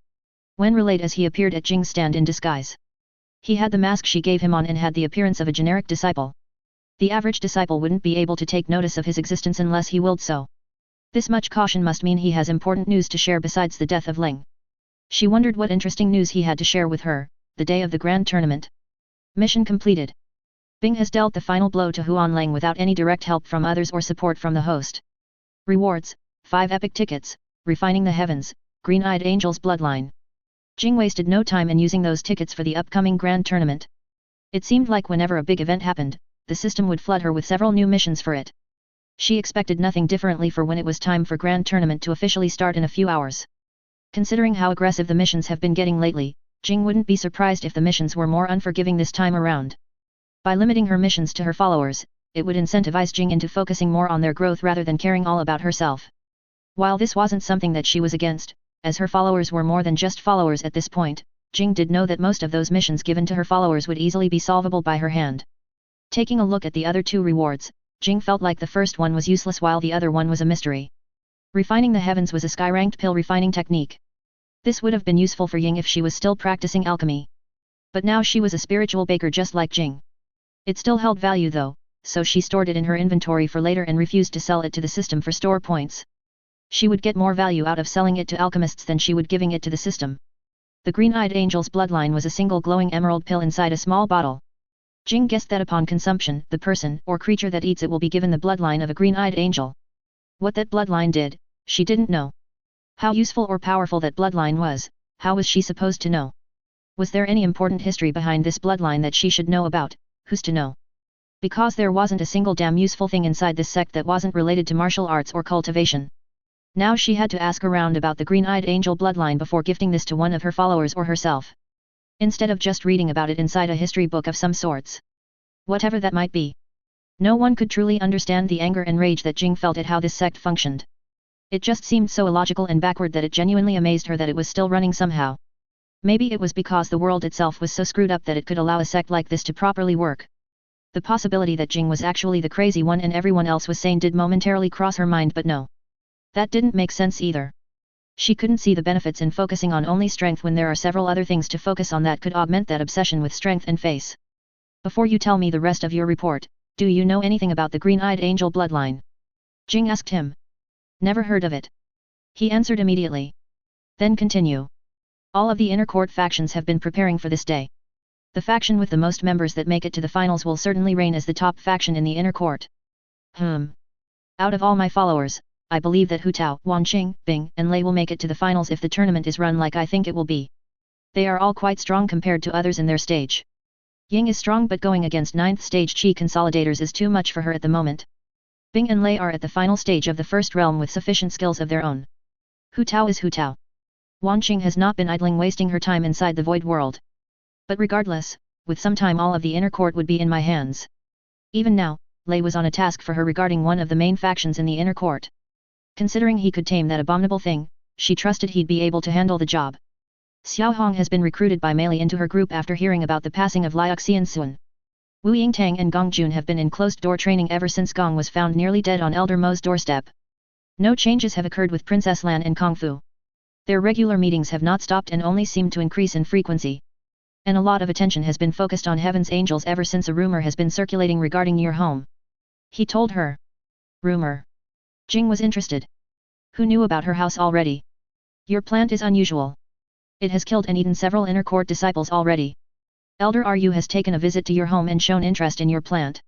Wen relayed as he appeared at Jing's stand in disguise. He had the mask she gave him on and had the appearance of a generic disciple. The average disciple wouldn't be able to take notice of his existence unless he willed so. This much caution must mean he has important news to share besides the death of Ling. She wondered what interesting news he had to share with her, the day of the grand tournament. Mission completed. Bing has dealt the final blow to Huanlang without any direct help from others or support from the host. Rewards: 5 epic tickets, Refining the Heavens, Green-Eyed Angel's Bloodline. Jing wasted no time in using those tickets for the upcoming grand tournament. It seemed like whenever a big event happened, the system would flood her with several new missions for it. She expected nothing differently for when it was time for grand tournament to officially start in a few hours. Considering how aggressive the missions have been getting lately, Jing wouldn't be surprised if the missions were more unforgiving this time around. By limiting her missions to her followers, it would incentivize Jing into focusing more on their growth rather than caring all about herself. While this wasn't something that she was against, as her followers were more than just followers at this point, Jing did know that most of those missions given to her followers would easily be solvable by her hand. Taking a look at the other 2 rewards, Jing felt like the first one was useless while the other one was a mystery. Refining the Heavens was a sky-ranked pill refining technique. This would have been useful for Ying if she was still practicing alchemy. But now she was a spiritual baker just like Jing. It still held value though, so she stored it in her inventory for later and refused to sell it to the system for store points. She would get more value out of selling it to alchemists than she would giving it to the system. The Green-Eyed Angel's Bloodline was a single glowing emerald pill inside a small bottle. Jing guessed that upon consumption, the person or creature that eats it will be given the bloodline of a green-eyed angel. What that bloodline did, she didn't know. How useful or powerful that bloodline was, how was she supposed to know? Was there any important history behind this bloodline that she should know about? Who's to know? Because there wasn't a single damn useful thing inside this sect that wasn't related to martial arts or cultivation. Now she had to ask around about the green-eyed angel bloodline before gifting this to one of her followers or herself. Instead of just reading about it inside a history book of some sorts. Whatever that might be. No one could truly understand the anger and rage that Jing felt at how this sect functioned. It just seemed so illogical and backward that it genuinely amazed her that it was still running somehow. Maybe it was because the world itself was so screwed up that it could allow a sect like this to properly work. The possibility that Jing was actually the crazy one and everyone else was sane did momentarily cross her mind, but no. That didn't make sense either. She couldn't see the benefits in focusing on only strength when there are several other things to focus on that could augment that obsession with strength and face. Before you tell me the rest of your report, do you know anything about the green-eyed angel bloodline? Jing asked him. Never heard of it. He answered immediately. Then continue. All of the inner court factions have been preparing for this day. The faction with the most members that make it to the finals will certainly reign as the top faction in the inner court. Out of all my followers, I believe that Hu Tao, Wan Qing, Bing, and Lei will make it to the finals if the tournament is run like I think it will be. They are all quite strong compared to others in their stage. Ying is strong, but going against 9th stage Qi consolidators is too much for her at the moment. Bing and Lei are at the final stage of the first realm with sufficient skills of their own. Hu Tao is Hu Tao. Wan Qing has not been idling wasting her time inside the void world. But regardless, with some time all of the inner court would be in my hands. Even now, Lei was on a task for her regarding one of the main factions in the inner court. Considering he could tame that abominable thing, she trusted he'd be able to handle the job. Xiao Hong has been recruited by Mei Li into her group after hearing about the passing of Liu Xianxun. Wu Yingtang and Gong Jun have been in closed-door training ever since Gong was found nearly dead on Elder Mo's doorstep. No changes have occurred with Princess Lan and Kung Fu. Their regular meetings have not stopped and only seem to increase in frequency. And a lot of attention has been focused on Heaven's Angels ever since a rumor has been circulating regarding your home. He told her. Rumor. Jing was interested. Who knew about her house already? Your plant is unusual. It has killed and eaten several inner court disciples already. Elder Ru has taken a visit to your home and shown interest in your plant.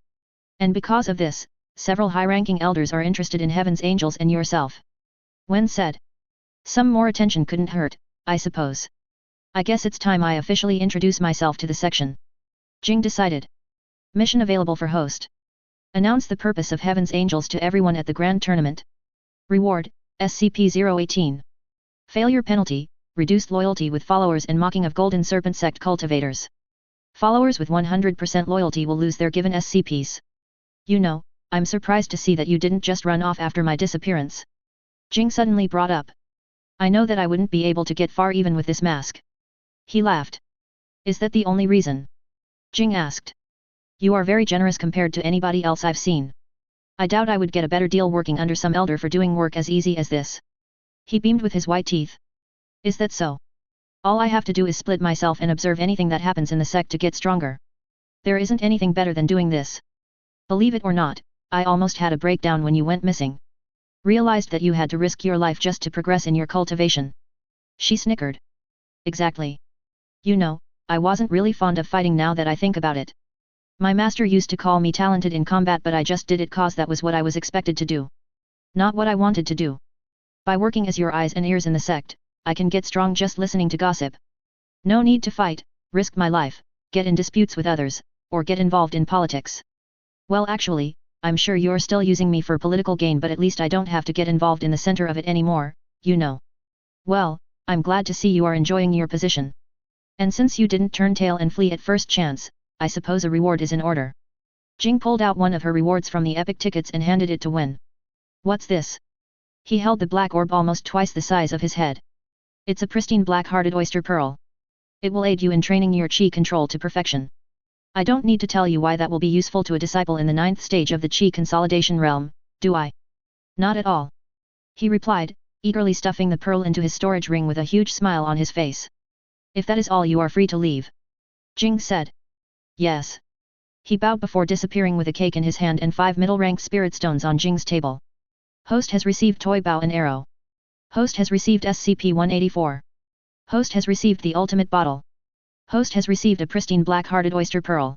And because of this, several high-ranking elders are interested in Heaven's Angels and yourself. Wen said. Some more attention couldn't hurt, I suppose. I guess it's time I officially introduce myself to the section. Jing decided. Mission available for host. Announce the purpose of Heaven's Angels to everyone at the Grand Tournament. Reward, SCP-018. Failure penalty, reduced loyalty with followers and mocking of Golden Serpent Sect cultivators. Followers with 100% loyalty will lose their given SCPs. You know, I'm surprised to see that you didn't just run off after my disappearance. Jing suddenly brought up. I know that I wouldn't be able to get far even with this mask. He laughed. Is that the only reason? Jing asked. You are very generous compared to anybody else I've seen. I doubt I would get a better deal working under some elder for doing work as easy as this. He beamed with his white teeth. Is that so? All I have to do is split myself and observe anything that happens in the sect to get stronger. There isn't anything better than doing this. Believe it or not, I almost had a breakdown when you went missing. Realized that you had to risk your life just to progress in your cultivation. She snickered. Exactly. You know, I wasn't really fond of fighting now that I think about it. My master used to call me talented in combat, but I just did it cause that was what I was expected to do. Not what I wanted to do. By working as your eyes and ears in the sect, I can get strong just listening to gossip. No need to fight, risk my life, get in disputes with others, or get involved in politics. Well, actually, I'm sure you're still using me for political gain, but at least I don't have to get involved in the center of it anymore, you know. Well, I'm glad to see you are enjoying your position. And since you didn't turn tail and flee at first chance, I suppose a reward is in order. Jing pulled out one of her rewards from the epic tickets and handed it to Wen. What's this? He held the black orb almost twice the size of his head. It's a pristine black-hearted oyster pearl. It will aid you in training your chi control to perfection. I don't need to tell you why that will be useful to a disciple in the 9th stage of the chi consolidation realm, do I? Not at all. He replied, eagerly stuffing the pearl into his storage ring with a huge smile on his face. If that is all, you are free to leave. Jing said. Yes. He bowed before disappearing with a cake in his hand and 5 middle-rank spirit stones on Jing's table. Host has received toy bow and arrow. Host has received SCP-184. Host has received the ultimate bottle. Host has received a pristine black-hearted oyster pearl.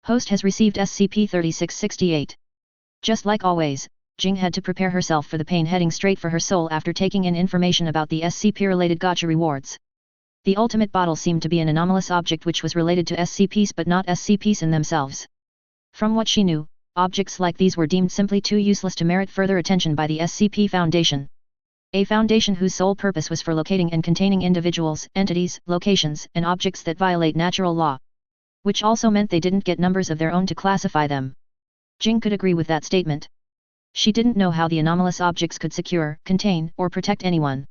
Host has received SCP-3668. Just like always, Jing had to prepare herself for the pain heading straight for her soul after taking in information about the SCP-related Gacha rewards. The ultimate bottle seemed to be an anomalous object which was related to SCPs but not SCPs in themselves. From what she knew, objects like these were deemed simply too useless to merit further attention by the SCP Foundation. A foundation whose sole purpose was for locating and containing individuals, entities, locations, and objects that violate natural law. Which also meant they didn't get numbers of their own to classify them. Jing could agree with that statement. She didn't know how the anomalous objects could secure, contain, or protect anyone.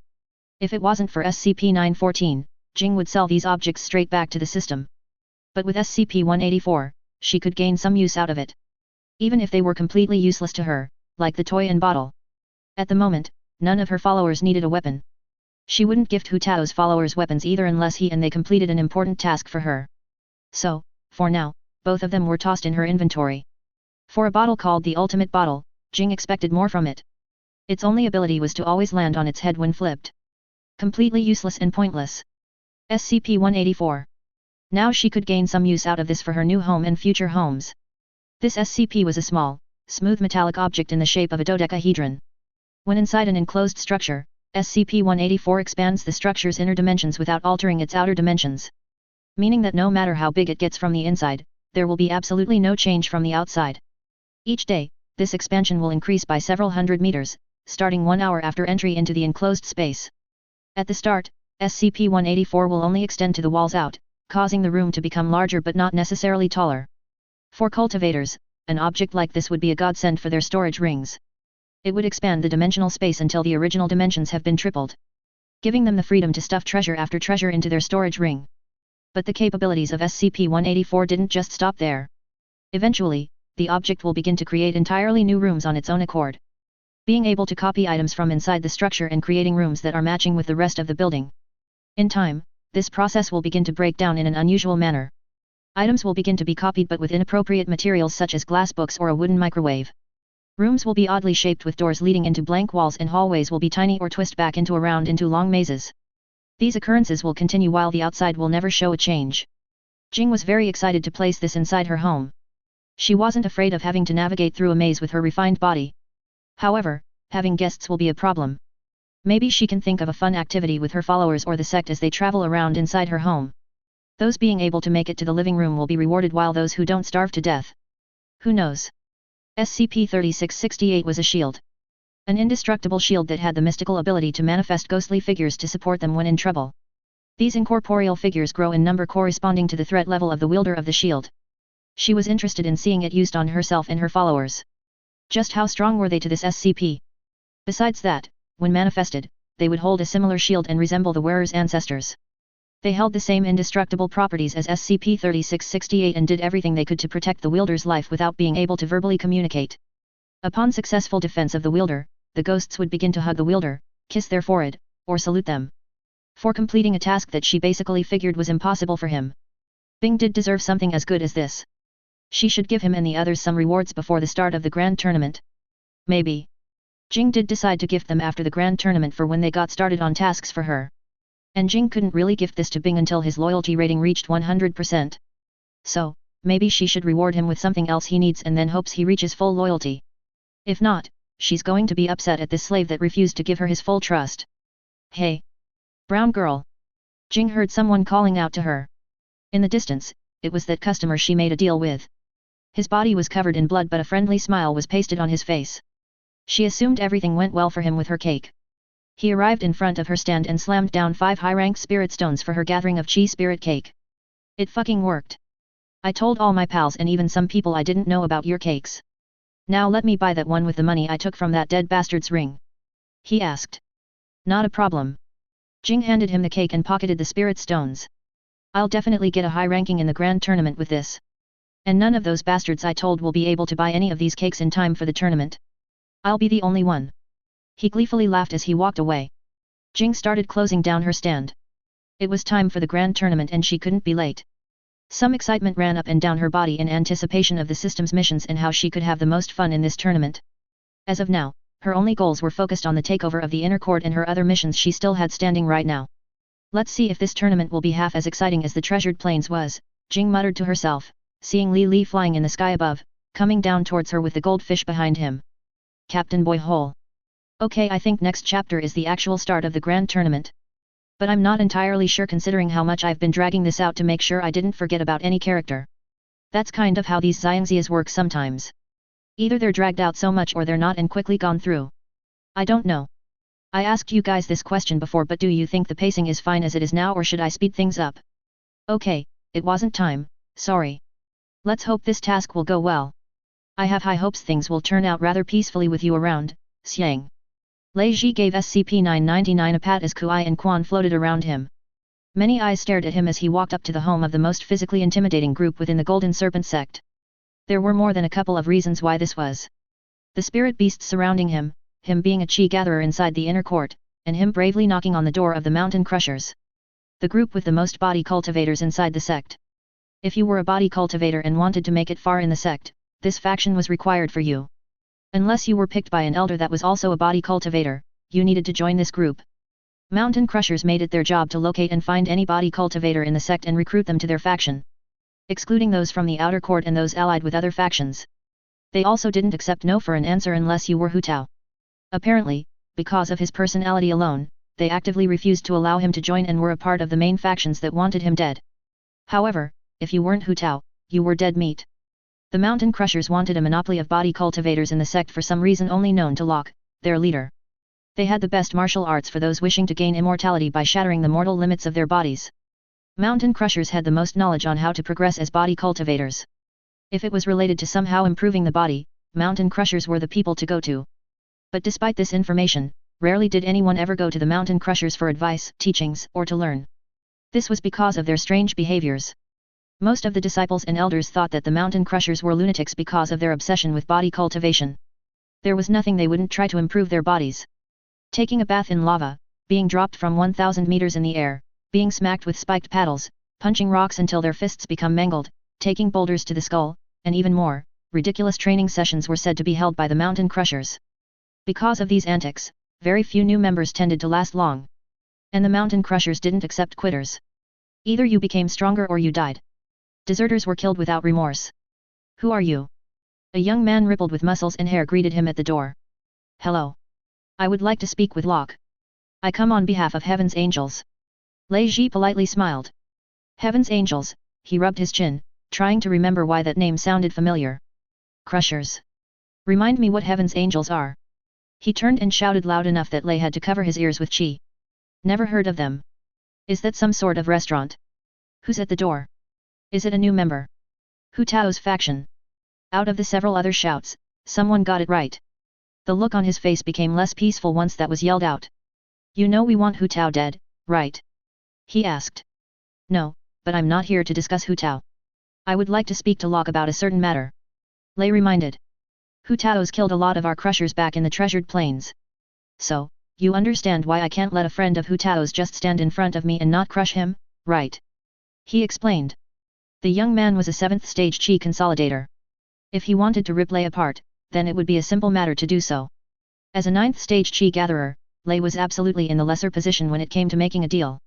If it wasn't for SCP-914, Jing would sell these objects straight back to the system. But with SCP-184, she could gain some use out of it. Even if they were completely useless to her, like the toy and bottle. At the moment, none of her followers needed a weapon. She wouldn't gift Hu Tao's followers weapons either unless he and they completed an important task for her. So, for now, both of them were tossed in her inventory. For a bottle called the Ultimate Bottle, Jing expected more from it. Its only ability was to always land on its head when flipped. Completely useless and pointless. SCP-184. Now she could gain some use out of this for her new home and future homes. This SCP was a small, smooth metallic object in the shape of a dodecahedron. When inside an enclosed structure, SCP-184 expands the structure's inner dimensions without altering its outer dimensions. Meaning that no matter how big it gets from the inside, there will be absolutely no change from the outside. Each day, this expansion will increase by several hundred meters, starting 1 hour after entry into the enclosed space. At the start, SCP-184 will only extend to the walls out, causing the room to become larger but not necessarily taller. For cultivators, an object like this would be a godsend for their storage rings. It would expand the dimensional space until the original dimensions have been tripled, giving them the freedom to stuff treasure after treasure into their storage ring. But the capabilities of SCP-184 didn't just stop there. Eventually, the object will begin to create entirely new rooms on its own accord. Being able to copy items from inside the structure and creating rooms that are matching with the rest of the building. In time, this process will begin to break down in an unusual manner. Items will begin to be copied but with inappropriate materials such as glass books or a wooden microwave. Rooms will be oddly shaped with doors leading into blank walls and hallways will be tiny or twist back into long mazes. These occurrences will continue while the outside will never show a change. Jing was very excited to place this inside her home. She wasn't afraid of having to navigate through a maze with her refined body. However, having guests will be a problem. Maybe she can think of a fun activity with her followers or the sect as they travel around inside her home. Those being able to make it to the living room will be rewarded while those who don't starve to death. Who knows? SCP-3668 was a shield. An indestructible shield that had the mystical ability to manifest ghostly figures to support them when in trouble. These incorporeal figures grow in number corresponding to the threat level of the wielder of the shield. She was interested in seeing it used on herself and her followers. Just how strong were they to this SCP? Besides that, when manifested, they would hold a similar shield and resemble the wearer's ancestors. They held the same indestructible properties as SCP-3668 and did everything they could to protect the wielder's life without being able to verbally communicate. Upon successful defense of the wielder, the ghosts would begin to hug the wielder, kiss their forehead, or salute them. For completing a task that she basically figured was impossible for him. Bing did deserve something as good as this. She should give him and the others some rewards before the start of the grand tournament. Maybe. Jing did decide to gift them after the grand tournament for when they got started on tasks for her. And Jing couldn't really gift this to Bing until his loyalty rating reached 100%. So, maybe she should reward him with something else he needs and then hopes he reaches full loyalty. If not, she's going to be upset at this slave that refused to give her his full trust. Hey! Brown girl! Jing heard someone calling out to her. In the distance, it was that customer she made a deal with. His body was covered in blood but a friendly smile was pasted on his face. She assumed everything went well for him with her cake. He arrived in front of her stand and slammed down 5 high-rank spirit stones for her gathering of chi spirit cake. It fucking worked. I told all my pals and even some people I didn't know about your cakes. Now let me buy that one with the money I took from that dead bastard's ring. He asked. Not a problem. Jing handed him the cake and pocketed the spirit stones. I'll definitely get a high ranking in the grand tournament with this. And none of those bastards I told will be able to buy any of these cakes in time for the tournament. I'll be the only one. He gleefully laughed as he walked away. Jing started closing down her stand. It was time for the grand tournament and she couldn't be late. Some excitement ran up and down her body in anticipation of the system's missions and how she could have the most fun in this tournament. As of now, her only goals were focused on the takeover of the inner court and her other missions she still had standing right now. Let's see if this tournament will be half as exciting as the treasured plains was, Jing muttered to herself, seeing Li Li flying in the sky above, coming down towards her with the goldfish behind him. CaptainBoyHole. Okay, I think next chapter is the actual start of the grand tournament. But I'm not entirely sure considering how much I've been dragging this out to make sure I didn't forget about any character. That's kind of how these Xiangxias work sometimes. Either they're dragged out so much or they're not and quickly gone through. I don't know. I asked you guys this question before, but do you think the pacing is fine as it is now or should I speed things up? Okay, it wasn't time, sorry. Let's hope this task will go well. I have high hopes things will turn out rather peacefully with you around, Xiang. Lei Ji gave SCP-999 a pat as Kuai and Quan floated around him. Many eyes stared at him as he walked up to the home of the most physically intimidating group within the Golden Serpent sect. There were more than a couple of reasons why this was. The spirit beasts surrounding him being a chi gatherer inside the inner court, and him bravely knocking on the door of the mountain crushers. The group with the most body cultivators inside the sect. If you were a body cultivator and wanted to make it far in the sect, this faction was required for you. Unless you were picked by an elder that was also a body cultivator, you needed to join this group. Mountain crushers made it their job to locate and find any body cultivator in the sect and recruit them to their faction. Excluding those from the outer court and those allied with other factions. They also didn't accept no for an answer unless you were Hu Tao. Apparently, because of his personality alone, they actively refused to allow him to join and were a part of the main factions that wanted him dead. However, if you weren't Hu Tao, you were dead meat. The mountain crushers wanted a monopoly of body cultivators in the sect for some reason only known to Locke, their leader. They had the best martial arts for those wishing to gain immortality by shattering the mortal limits of their bodies. Mountain crushers had the most knowledge on how to progress as body cultivators. If it was related to somehow improving the body, mountain crushers were the people to go to. But despite this information, rarely did anyone ever go to the mountain crushers for advice, teachings, or to learn. This was because of their strange behaviors. Most of the disciples and elders thought that the mountain crushers were lunatics because of their obsession with body cultivation. There was nothing they wouldn't try to improve their bodies. Taking a bath in lava, being dropped from 1,000 meters in the air, being smacked with spiked paddles, punching rocks until their fists become mangled, taking boulders to the skull, and even more, ridiculous training sessions were said to be held by the mountain crushers. Because of these antics, very few new members tended to last long. And the mountain crushers didn't accept quitters. Either you became stronger or you died. Deserters were killed without remorse. Who are you? A young man rippled with muscles and hair greeted him at the door. Hello. I would like to speak with Locke. I come on behalf of Heaven's Angels. Lei Ji politely smiled. Heaven's Angels, he rubbed his chin, trying to remember why that name sounded familiar. Crushers. Remind me what Heaven's Angels are. He turned and shouted loud enough that Lei had to cover his ears with chi. Never heard of them. Is that some sort of restaurant? Who's at the door? Is it a new member? Hu Tao's faction. Out of the several other shouts, someone got it right. The look on his face became less peaceful once that was yelled out. You know we want Hu Tao dead, right? He asked. No, but I'm not here to discuss Hu Tao. I would like to speak to Locke about a certain matter. Lei reminded. Hu Tao's killed a lot of our crushers back in the treasured plains. So, you understand why I can't let a friend of Hu Tao's just stand in front of me and not crush him, right? He explained. The young man was a 7th stage chi consolidator. If he wanted to rip Lei apart, then it would be a simple matter to do so. As a 9th stage chi gatherer, Lei was absolutely in the lesser position when it came to making a deal.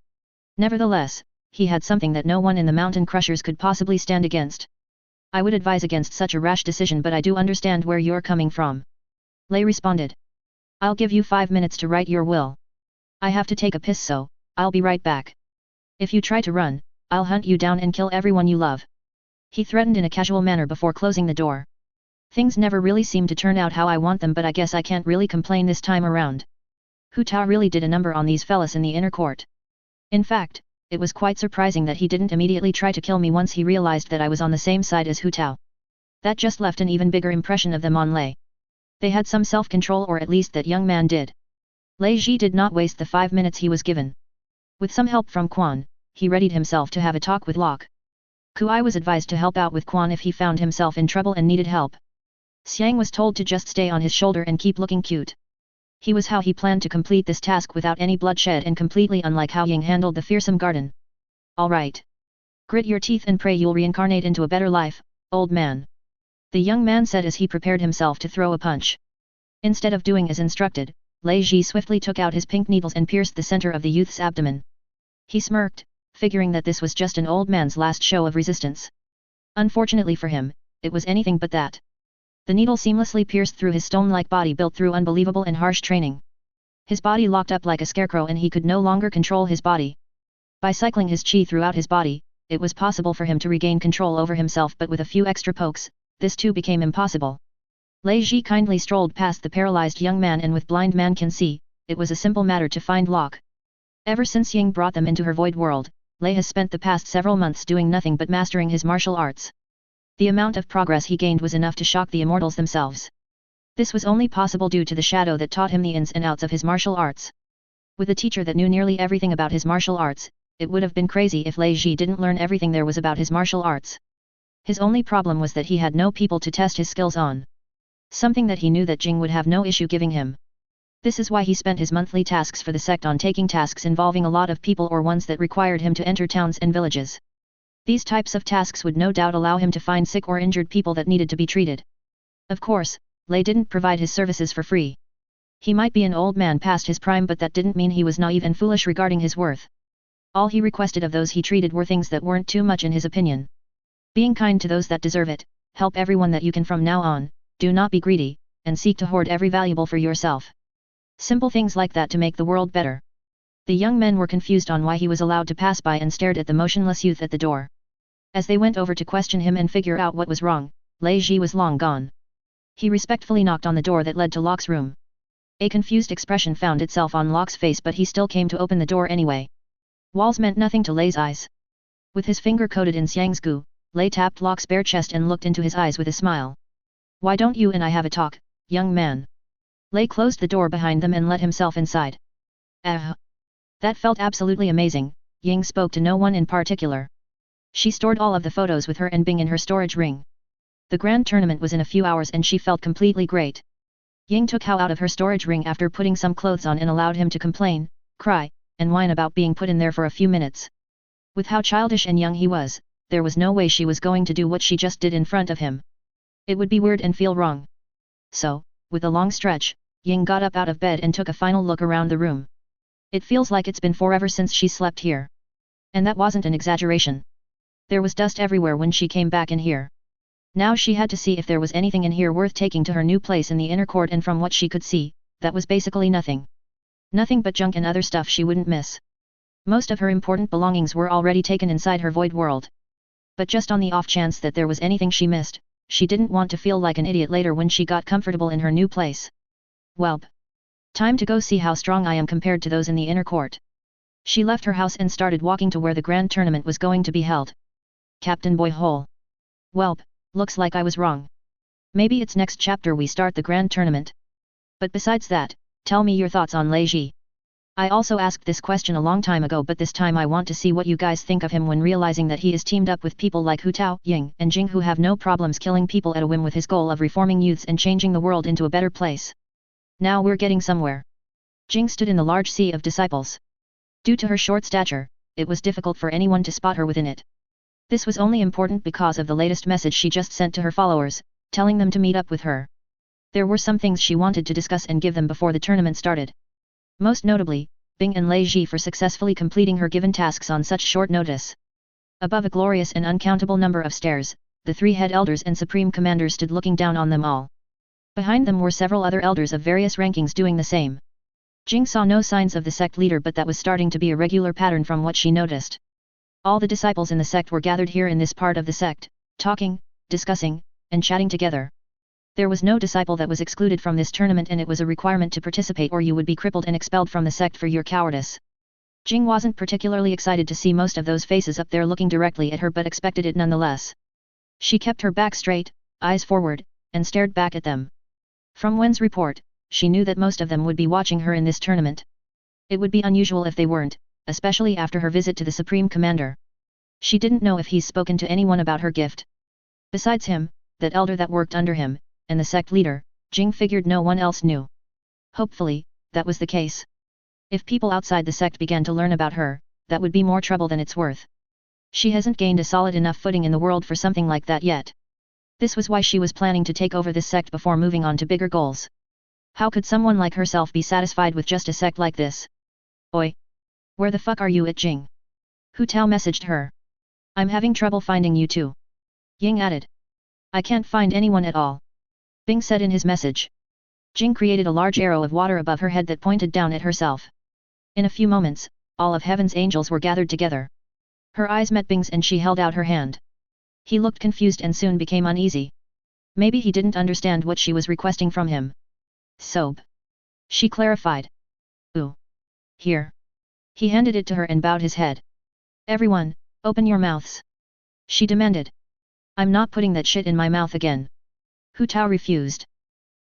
Nevertheless, he had something that no one in the mountain crushers could possibly stand against. I would advise against such a rash decision, but I do understand where you're coming from. Lei responded. I'll give you 5 minutes to write your will. I have to take a piss, so I'll be right back. If you try to run, I'll hunt you down and kill everyone you love. He threatened in a casual manner before closing the door. Things never really seem to turn out how I want them, but I guess I can't really complain this time around. Hu Tao really did a number on these fellas in the inner court. In fact, it was quite surprising that he didn't immediately try to kill me once he realized that I was on the same side as Hu Tao. That just left an even bigger impression of them on Lei. They had some self-control, or at least that young man did. Lei Ji did not waste the 5 minutes he was given. With some help from Quan, he readied himself to have a talk with Locke. Kui was advised to help out with Quan if he found himself in trouble and needed help. Xiang was told to just stay on his shoulder and keep looking cute. He was how he planned to complete this task without any bloodshed, and completely unlike how Ying handled the fearsome garden. Alright. Grit your teeth and pray you'll reincarnate into a better life, old man. The young man said as he prepared himself to throw a punch. Instead of doing as instructed, Lei Ji swiftly took out his pink needles and pierced the center of the youth's abdomen. He smirked, figuring that this was just an old man's last show of resistance. Unfortunately for him, it was anything but that. The needle seamlessly pierced through his stone-like body built through unbelievable and harsh training. His body locked up like a scarecrow and he could no longer control his body. By cycling his chi throughout his body, it was possible for him to regain control over himself, but with a few extra pokes, this too became impossible. Lei Ji kindly strolled past the paralyzed young man, and with blind man can see, it was a simple matter to find Locke. Ever since Ying brought them into her void world, Lei has spent the past several months doing nothing but mastering his martial arts. The amount of progress he gained was enough to shock the immortals themselves. This was only possible due to the shadow that taught him the ins and outs of his martial arts. With a teacher that knew nearly everything about his martial arts, it would have been crazy if Lei Ji didn't learn everything there was about his martial arts. His only problem was that he had no people to test his skills on. Something that he knew that Jing would have no issue giving him. This is why he spent his monthly tasks for the sect on taking tasks involving a lot of people, or ones that required him to enter towns and villages. These types of tasks would no doubt allow him to find sick or injured people that needed to be treated. Of course, Lei didn't provide his services for free. He might be an old man past his prime, but that didn't mean he was naive and foolish regarding his worth. All he requested of those he treated were things that weren't too much in his opinion. Being kind to those that deserve it, help everyone that you can from now on, do not be greedy, and seek to hoard every valuable for yourself. Simple things like that to make the world better. The young men were confused on why he was allowed to pass by and stared at the motionless youth at the door. As they went over to question him and figure out what was wrong, Lei Ji was long gone. He respectfully knocked on the door that led to Locke's room. A confused expression found itself on Locke's face, but he still came to open the door anyway. Walls meant nothing to Lei's eyes. With his finger coated in Xiang's goo, Lei tapped Locke's bare chest and looked into his eyes with a smile. Why don't you and I have a talk, young man? Lei closed the door behind them and let himself inside. That felt absolutely amazing. Ying spoke to no one in particular. She stored all of the photos with her and Bing in her storage ring. The grand tournament was in a few hours and she felt completely great. Ying took Hao out of her storage ring after putting some clothes on and allowed him to complain, cry, and whine about being put in there for a few minutes. With how childish and young he was, there was no way she was going to do what she just did in front of him. It would be weird and feel wrong. So, with a long stretch, Ying got up out of bed and took a final look around the room. It feels like it's been forever since she slept here. And that wasn't an exaggeration. There was dust everywhere when she came back in here. Now she had to see if there was anything in here worth taking to her new place in the inner court, and from what she could see, that was basically nothing. Nothing but junk and other stuff she wouldn't miss. Most of her important belongings were already taken inside her void world. But just on the off chance that there was anything she missed, she didn't want to feel like an idiot later when she got comfortable in her new place. Welp. Time to go see how strong I am compared to those in the inner court. She left her house and started walking to where the grand tournament was going to be held. CaptainBoyHole. Welp, looks like I was wrong. Maybe it's next chapter we start the grand tournament. But besides that, tell me your thoughts on Lei Ji. I also asked this question a long time ago, but this time I want to see what you guys think of him when realizing that he is teamed up with people like Hu Tao, Ying, and Jing who have no problems killing people at a whim with his goal of reforming youths and changing the world into a better place. Now we're getting somewhere. Jing stood in the large sea of disciples. Due to her short stature, it was difficult for anyone to spot her within it. This was only important because of the latest message she just sent to her followers, telling them to meet up with her. There were some things she wanted to discuss and give them before the tournament started. Most notably, Bing and Lei Ji for successfully completing her given tasks on such short notice. Above a glorious and uncountable number of stairs, the 3 head elders and supreme commanders stood looking down on them all. Behind them were several other elders of various rankings doing the same. Jing saw no signs of the sect leader, but that was starting to be a regular pattern from what she noticed. All the disciples in the sect were gathered here in this part of the sect, talking, discussing, and chatting together. There was no disciple that was excluded from this tournament, and it was a requirement to participate or you would be crippled and expelled from the sect for your cowardice. Jing wasn't particularly excited to see most of those faces up there looking directly at her, but expected it nonetheless. She kept her back straight, eyes forward, and stared back at them. From Wen's report, she knew that most of them would be watching her in this tournament. It would be unusual if they weren't, especially after her visit to the Supreme Commander. She didn't know if he's spoken to anyone about her gift. Besides him, that elder that worked under him, and the sect leader, Jing figured no one else knew. Hopefully, that was the case. If people outside the sect began to learn about her, that would be more trouble than it's worth. She hasn't gained a solid enough footing in the world for something like that yet. This was why she was planning to take over this sect before moving on to bigger goals. How could someone like herself be satisfied with just a sect like this? Oi! Where the fuck are you at, Jing? Hu Tao messaged her. I'm having trouble finding you too. Ying added. I can't find anyone at all. Bing said in his message. Jing created a large arrow of water above her head that pointed down at herself. In a few moments, all of heaven's angels were gathered together. Her eyes met Bing's and she held out her hand. He looked confused and soon became uneasy. Maybe he didn't understand what she was requesting from him. Soap. She clarified. Ooh. Here. He handed it to her and bowed his head. Everyone, open your mouths. She demanded. I'm not putting that shit in my mouth again. Hu Tao refused.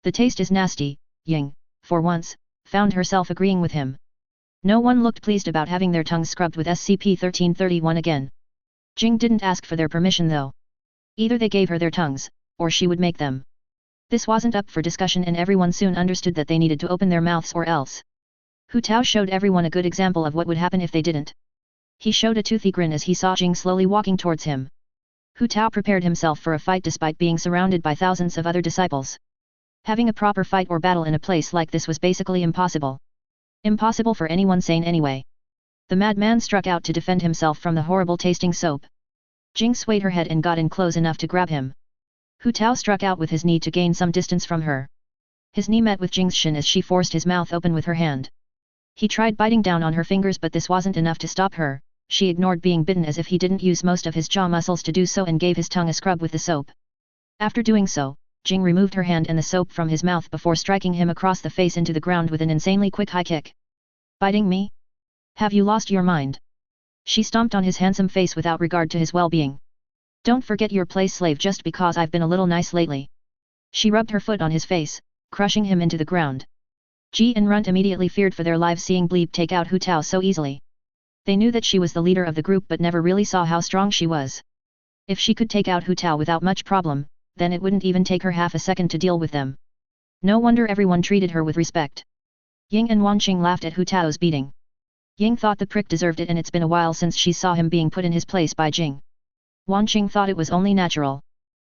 The taste is nasty. Ying, for once, found herself agreeing with him. No one looked pleased about having their tongues scrubbed with SCP-1331 again. Jing didn't ask for their permission though. Either they gave her their tongues, or she would make them. This wasn't up for discussion and everyone soon understood that they needed to open their mouths or else. Hu Tao showed everyone a good example of what would happen if they didn't. He showed a toothy grin as he saw Jing slowly walking towards him. Hu Tao prepared himself for a fight despite being surrounded by thousands of other disciples. Having a proper fight or battle in a place like this was basically impossible. Impossible for anyone sane anyway. The madman struck out to defend himself from the horrible tasting soap. Jing swayed her head and got in close enough to grab him. Hu Tao struck out with his knee to gain some distance from her. His knee met with Jing's shin as she forced his mouth open with her hand. He tried biting down on her fingers, but this wasn't enough to stop her. She ignored being bitten as if he didn't use most of his jaw muscles to do so and gave his tongue a scrub with the soap. After doing so, Jing removed her hand and the soap from his mouth before striking him across the face into the ground with an insanely quick high kick. Biting me? Have you lost your mind? She stomped on his handsome face without regard to his well-being. Don't forget your place, slave, just because I've been a little nice lately. She rubbed her foot on his face, crushing him into the ground. Ji and Runt immediately feared for their lives seeing Bleep take out Hu Tao so easily. They knew that she was the leader of the group but never really saw how strong she was. If she could take out Hu Tao without much problem, then it wouldn't even take her half a second to deal with them. No wonder everyone treated her with respect. Ying and Wanqing laughed at Hu Tao's beating. Ying thought the prick deserved it, and it's been a while since she saw him being put in his place by Jing. Wanqing thought it was only natural.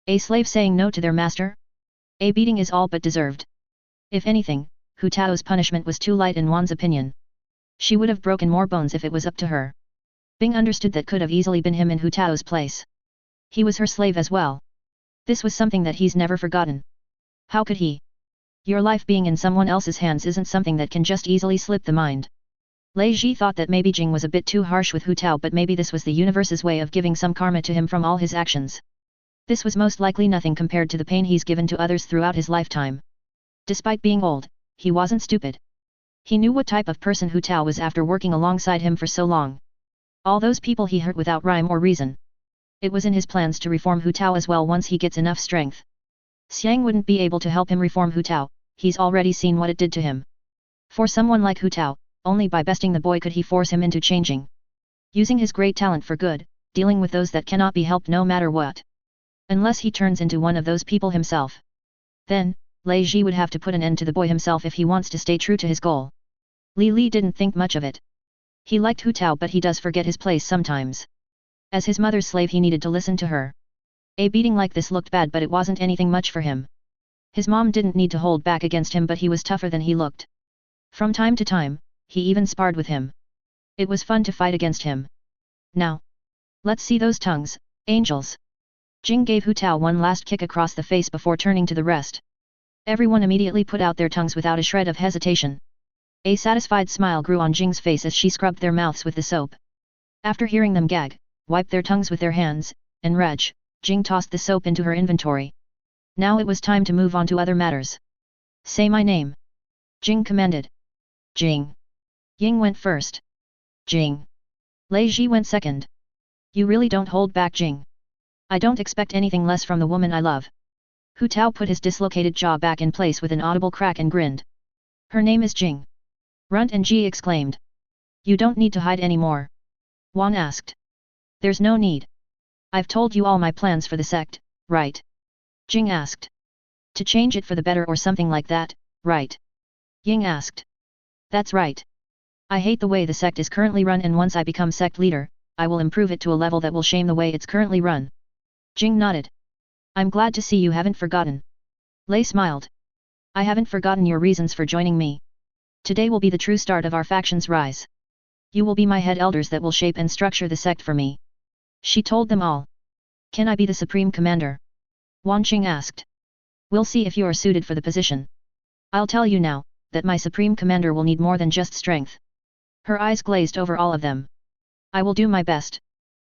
A slave saying no to their master? A beating is all but deserved. If anything, Hu Tao's punishment was too light in Wan's opinion. She would have broken more bones if it was up to her. Bing understood that could have easily been him in Hu Tao's place. He was her slave as well. This was something that he's never forgotten. How could he? Your life being in someone else's hands isn't something that can just easily slip the mind. Lei Ji thought that maybe Jing was a bit too harsh with Hu Tao, but maybe this was the universe's way of giving some karma to him from all his actions. This was most likely nothing compared to the pain he's given to others throughout his lifetime. Despite being old, he wasn't stupid. He knew what type of person Hu Tao was after working alongside him for so long. All those people he hurt without rhyme or reason. It was in his plans to reform Hu Tao as well once he gets enough strength. Xiang wouldn't be able to help him reform Hu Tao, he's already seen what it did to him. For someone like Hu Tao, only by besting the boy could he force him into changing. Using his great talent for good, dealing with those that cannot be helped no matter what. Unless he turns into one of those people himself. Then, Lei Ji would have to put an end to the boy himself if he wants to stay true to his goal. Li Li didn't think much of it. He liked Hu Tao, but he does forget his place sometimes. As his mother's slave he needed to listen to her. A beating like this looked bad, but it wasn't anything much for him. His mom didn't need to hold back against him, but he was tougher than he looked. From time to time, he even sparred with him. It was fun to fight against him. Now, let's see those tongues, angels. Jing gave Hu Tao one last kick across the face before turning to the rest. Everyone immediately put out their tongues without a shred of hesitation. A satisfied smile grew on Jing's face as she scrubbed their mouths with the soap. After hearing them gag, wiped their tongues with their hands, and retch, Jing tossed the soap into her inventory. Now it was time to move on to other matters. Say my name. Jing commanded. Jing. Ying went first. Jing. Lei Ji went second. You really don't hold back, Jing. I don't expect anything less from the woman I love. Hu Tao put his dislocated jaw back in place with an audible crack and grinned. Her name is Jing. Runt and Ji exclaimed. You don't need to hide anymore. Wan asked. There's no need. I've told you all my plans for the sect, right? Jing asked. To change it for the better or something like that, right? Ying asked. That's right. I hate the way the sect is currently run, and once I become sect leader, I will improve it to a level that will shame the way it's currently run. Jing nodded. I'm glad to see you haven't forgotten. Lei smiled. I haven't forgotten your reasons for joining me. Today will be the true start of our faction's rise. You will be my head elders that will shape and structure the sect for me. She told them all. Can I be the supreme commander? Wan Qing asked. We'll see if you are suited for the position. I'll tell you now, that my supreme commander will need more than just strength. Her eyes glazed over all of them. I will do my best.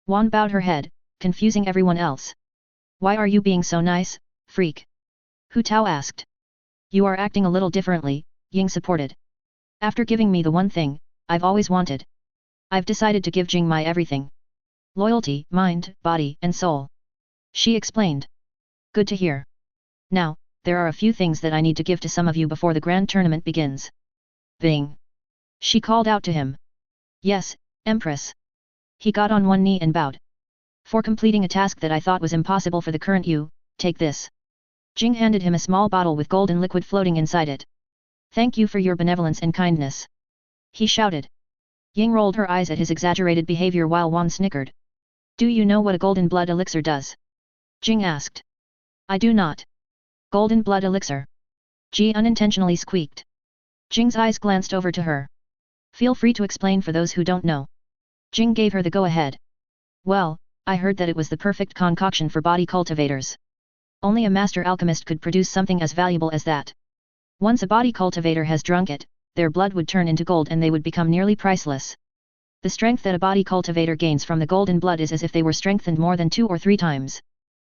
Wan bowed her head, confusing everyone else. Why are you being so nice, freak? Hu Tao asked. You are acting a little differently, Ying supported. After giving me the one thing I've always wanted, I've decided to give Jing my everything. Loyalty, mind, body, and soul. She explained. Good to hear. Now, there are a few things that I need to give to some of you before the grand tournament begins. Bing. She called out to him. Yes, Empress. He got on one knee and bowed. For completing a task that I thought was impossible for the current you, take this. Jing handed him a small bottle with golden liquid floating inside it. Thank you for your benevolence and kindness. He shouted. Ying rolled her eyes at his exaggerated behavior while Wan snickered. Do you know what a golden blood elixir does? Jing asked. I do not. Golden blood elixir. Ji unintentionally squeaked. Jing's eyes glanced over to her. Feel free to explain for those who don't know. Jing gave her the go-ahead. Well, I heard that it was the perfect concoction for body cultivators. Only a master alchemist could produce something as valuable as that. Once a body cultivator has drunk it, their blood would turn into gold and they would become nearly priceless. The strength that a body cultivator gains from the golden blood is as if they were strengthened more than 2 or 3 times.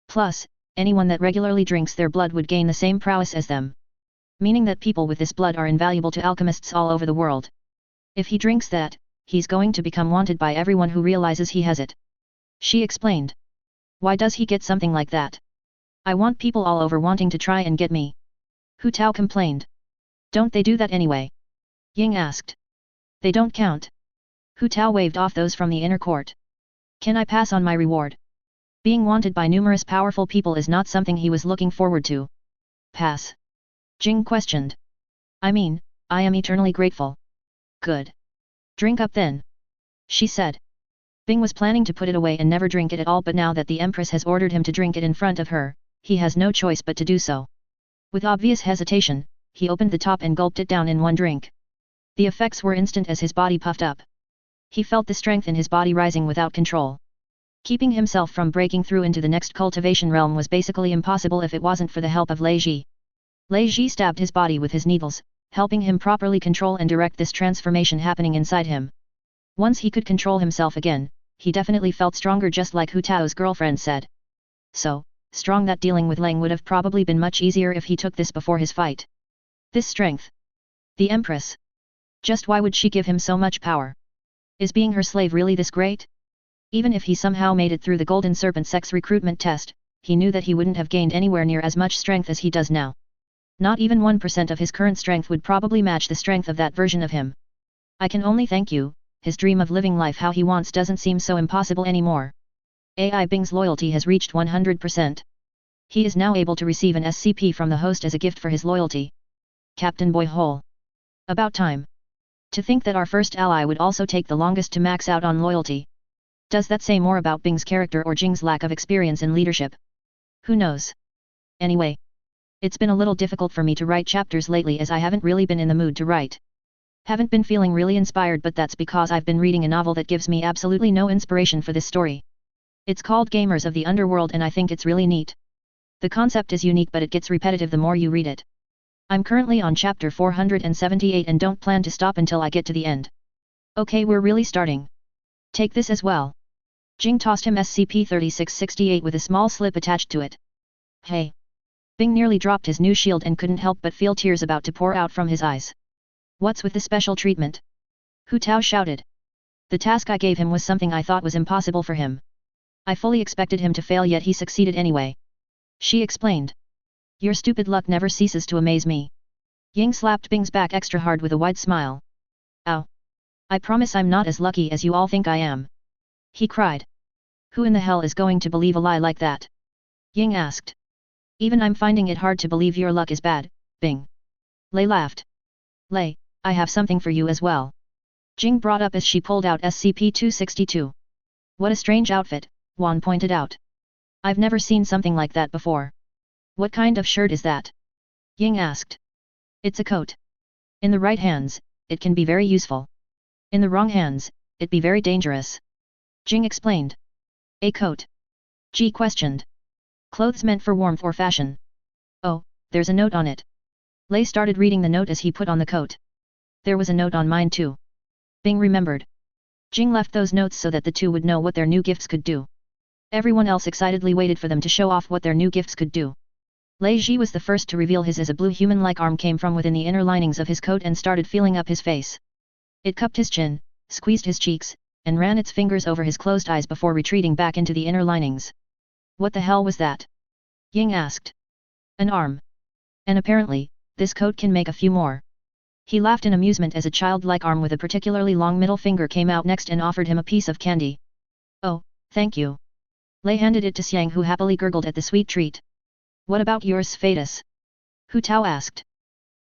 Plus, anyone that regularly drinks their blood would gain the same prowess as them. Meaning that people with this blood are invaluable to alchemists all over the world. If he drinks that, he's going to become wanted by everyone who realizes he has it. She explained. Why does he get something like that? I want people all over wanting to try and get me. Hu Tao complained. Don't they do that anyway? Ying asked. They don't count. Hu Tao waved off those from the inner court. Can I pass on my reward? Being wanted by numerous powerful people is not something he was looking forward to. Pass. Jing questioned. I mean, I am eternally grateful. Good. Drink up then. She said. Bing was planning to put it away and never drink it at all, but now that the Empress has ordered him to drink it in front of her, he has no choice but to do so. With obvious hesitation, he opened the top and gulped it down in one drink. The effects were instant as his body puffed up. He felt the strength in his body rising without control. Keeping himself from breaking through into the next cultivation realm was basically impossible if it wasn't for the help of Lei Ji. Lei Ji stabbed his body with his needles, helping him properly control and direct this transformation happening inside him. Once he could control himself again, he definitely felt stronger, just like Hu Tao's girlfriend said. So strong that dealing with Leng would have probably been much easier if he took this before his fight. This strength. The Empress. Just why would she give him so much power? Is being her slave really this great? Even if he somehow made it through the Golden Serpent sex recruitment test, he knew that he wouldn't have gained anywhere near as much strength as he does now. Not even 1% of his current strength would probably match the strength of that version of him. I can only thank you, his dream of living life how he wants doesn't seem so impossible anymore. AI Bing's loyalty has reached 100%. He is now able to receive an SCP from the host as a gift for his loyalty. CaptainBoyHole. About time. To think that our first ally would also take the longest to max out on loyalty. Does that say more about Bing's character or Jing's lack of experience in leadership? Who knows? Anyway. It's been a little difficult for me to write chapters lately as I haven't really been in the mood to write. Haven't been feeling really inspired, but that's because I've been reading a novel that gives me absolutely no inspiration for this story. It's called Gamers of the Underworld and I think it's really neat. The concept is unique but it gets repetitive the more you read it. I'm currently on chapter 478 and don't plan to stop until I get to the end. Okay, we're really starting. Take this as well. Jing tossed him SCP-3668 with a small slip attached to it. Hey. Bing nearly dropped his new shield and couldn't help but feel tears about to pour out from his eyes. What's with the special treatment? Hu Tao shouted. The task I gave him was something I thought was impossible for him. I fully expected him to fail yet he succeeded anyway. She explained. Your stupid luck never ceases to amaze me. Ying slapped Bing's back extra hard with a wide smile. Ow. I promise I'm not as lucky as you all think I am. He cried. Who in the hell is going to believe a lie like that? Ying asked. Even I'm finding it hard to believe your luck is bad, Bing. Lei laughed. Lei, I have something for you as well. Jing brought up as she pulled out SCP-262. What a strange outfit, Wan pointed out. I've never seen something like that before. What kind of shirt is that? Ying asked. It's a coat. In the right hands, it can be very useful. In the wrong hands, it'd be very dangerous. Jing explained. A coat? Ji questioned. Clothes meant for warmth or fashion. Oh, there's a note on it. Lei started reading the note as he put on the coat. There was a note on mine too. Bing remembered. Jing left those notes so that the two would know what their new gifts could do. Everyone else excitedly waited for them to show off what their new gifts could do. Lei Ji was the first to reveal his as a blue human-like arm came from within the inner linings of his coat and started feeling up his face. It cupped his chin, squeezed his cheeks, and ran its fingers over his closed eyes before retreating back into the inner linings. What the hell was that? Ying asked. An arm. And apparently, this coat can make a few more. He laughed in amusement as a childlike arm with a particularly long middle finger came out next and offered him a piece of candy. Oh, thank you. Lei handed it to Xiang who happily gurgled at the sweet treat. What about yours, Phaetus? Hu Tao asked.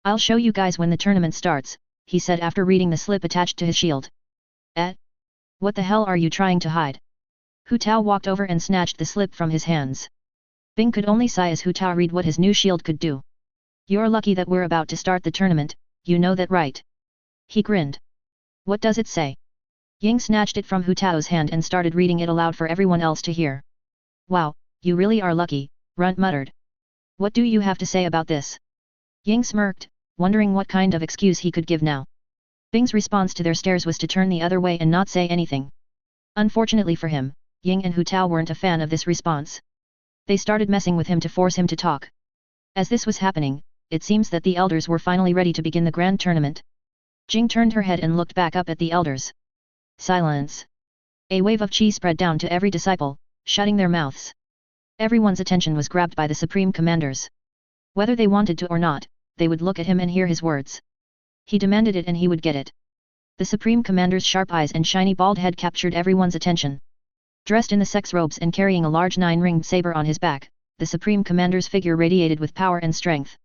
I'll show you guys when the tournament starts, he said after reading the slip attached to his shield. What the hell are you trying to hide? Hu Tao walked over and snatched the slip from his hands. Bing could only sigh as Hu Tao read what his new shield could do. You're lucky that we're about to start the tournament, you know that right? He grinned. What does it say? Ying snatched it from Hu Tao's hand and started reading it aloud for everyone else to hear. Wow, you really are lucky, Runt muttered. What do you have to say about this? Ying smirked, wondering what kind of excuse he could give now. Bing's response to their stares was to turn the other way and not say anything. Unfortunately for him, Ying and Hu Tao weren't a fan of this response. They started messing with him to force him to talk. As this was happening, it seems that the elders were finally ready to begin the grand tournament. Jing turned her head and looked back up at the elders. Silence. A wave of chi spread down to every disciple, shutting their mouths. Everyone's attention was grabbed by the Supreme Commanders. Whether they wanted to or not, they would look at him and hear his words. He demanded it and he would get it. The Supreme Commander's sharp eyes and shiny bald head captured everyone's attention. Dressed in the sex robes and carrying a large 9-ringed saber on his back, the Supreme Commander's figure radiated with power and strength.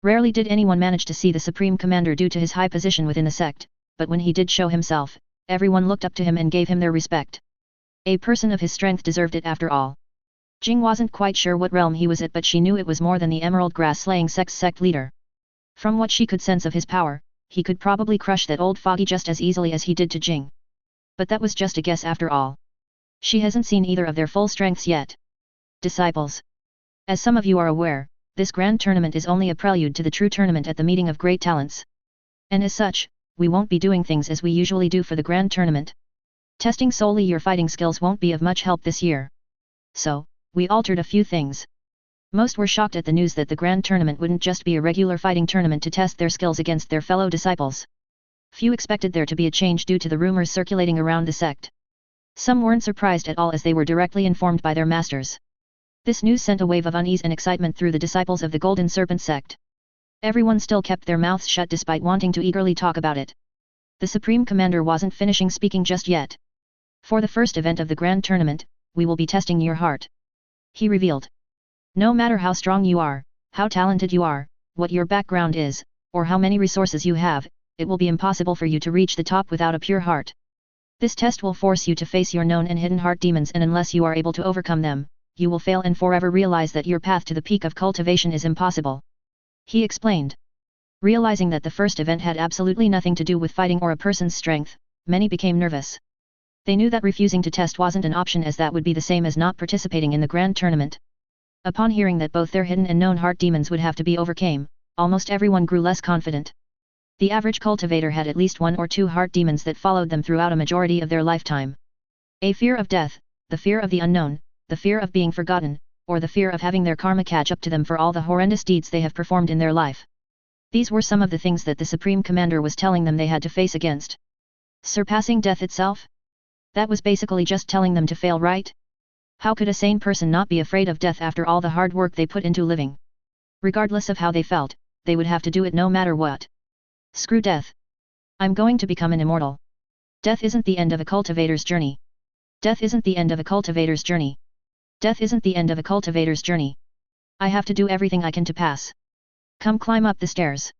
Rarely did anyone manage to see the Supreme Commander due to his high position within the sect, but when he did show himself, everyone looked up to him and gave him their respect. A person of his strength deserved it after all. Jing wasn't quite sure what realm he was at, but she knew it was more than the Emerald Grass Slaying Sex sect leader. From what she could sense of his power, he could probably crush that old fogey just as easily as he did to Jing. But that was just a guess after all. She hasn't seen either of their full strengths yet. Disciples. As some of you are aware, this grand tournament is only a prelude to the true tournament at the meeting of great talents. And as such, we won't be doing things as we usually do for the grand tournament. Testing solely your fighting skills won't be of much help this year. So, we altered a few things. Most were shocked at the news that the grand tournament wouldn't just be a regular fighting tournament to test their skills against their fellow disciples. Few expected there to be a change due to the rumors circulating around the sect. Some weren't surprised at all as they were directly informed by their masters. This news sent a wave of unease and excitement through the disciples of the Golden Serpent sect. Everyone still kept their mouths shut despite wanting to eagerly talk about it. The Supreme Commander wasn't finishing speaking just yet. For the first event of the Grand Tournament, we will be testing your heart. He revealed. No matter how strong you are, how talented you are, what your background is, or how many resources you have, it will be impossible for you to reach the top without a pure heart. This test will force you to face your known and hidden heart demons, and unless you are able to overcome them, you will fail and forever realize that your path to the peak of cultivation is impossible. He explained. Realizing that the first event had absolutely nothing to do with fighting or a person's strength, many became nervous. They knew that refusing to test wasn't an option, as that would be the same as not participating in the Grand Tournament. Upon hearing that both their hidden and known heart demons would have to be overcome, almost everyone grew less confident. The average cultivator had at least 1 or 2 heart demons that followed them throughout a majority of their lifetime. A fear of death, the fear of the unknown, the fear of being forgotten, or the fear of having their karma catch up to them for all the horrendous deeds they have performed in their life. These were some of the things that the Supreme Commander was telling them they had to face against. Surpassing death itself? That was basically just telling them to fail, right? How could a sane person not be afraid of death after all the hard work they put into living? Regardless of how they felt, they would have to do it no matter what. Screw death. I'm going to become an immortal. Death isn't the end of a cultivator's journey. Death isn't the end of a cultivator's journey. Death isn't the end of a cultivator's journey. I have to do everything I can to pass. Come climb up the stairs.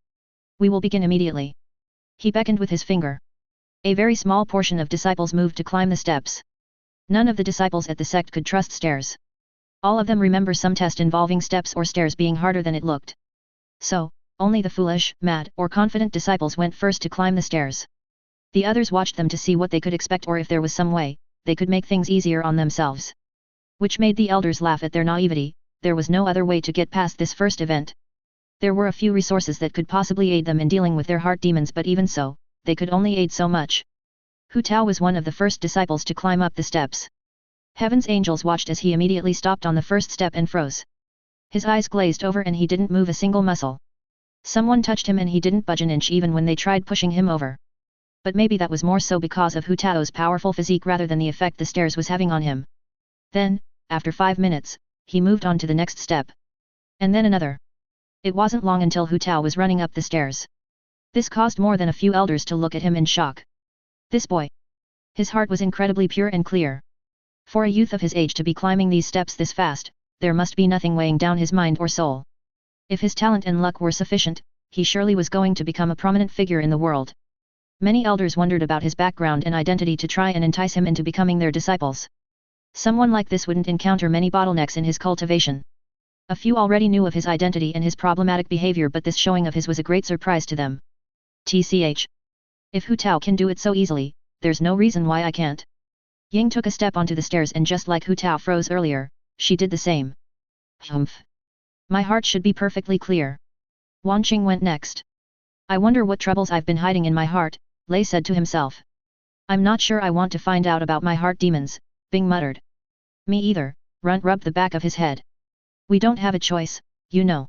We will begin immediately. He beckoned with his finger. A very small portion of disciples moved to climb the steps. None of the disciples at the sect could trust stairs. All of them remember some test involving steps or stairs being harder than it looked. So, only the foolish, mad, or confident disciples went first to climb the stairs. The others watched them to see what they could expect, or if there was some way they could make things easier on themselves. Which made the elders laugh at their naivety. There was no other way to get past this first event. There were a few resources that could possibly aid them in dealing with their heart demons, but even so, they could only aid so much. Hu Tao was one of the first disciples to climb up the steps. Heaven's angels watched as he immediately stopped on the first step and froze. His eyes glazed over and he didn't move a single muscle. Someone touched him and he didn't budge an inch even when they tried pushing him over. But maybe that was more so because of Hu Tao's powerful physique rather than the effect the stairs was having on him. Then, after 5 minutes, he moved on to the next step. And then another. It wasn't long until Hu Tao was running up the stairs. This caused more than a few elders to look at him in shock. This boy. His heart was incredibly pure and clear. For a youth of his age to be climbing these steps this fast, there must be nothing weighing down his mind or soul. If his talent and luck were sufficient, he surely was going to become a prominent figure in the world. Many elders wondered about his background and identity to try and entice him into becoming their disciples. Someone like this wouldn't encounter many bottlenecks in his cultivation. A few already knew of his identity and his problematic behavior, but this showing of his was a great surprise to them. TCH. If Hu Tao can do it so easily, there's no reason why I can't. Ying took a step onto the stairs and just like Hu Tao froze earlier, she did the same. Humph. My heart should be perfectly clear. Wanqing went next. I wonder what troubles I've been hiding in my heart, Lei said to himself. I'm not sure I want to find out about my heart demons, Bing muttered. Me either, Runt rubbed the back of his head. We don't have a choice, you know.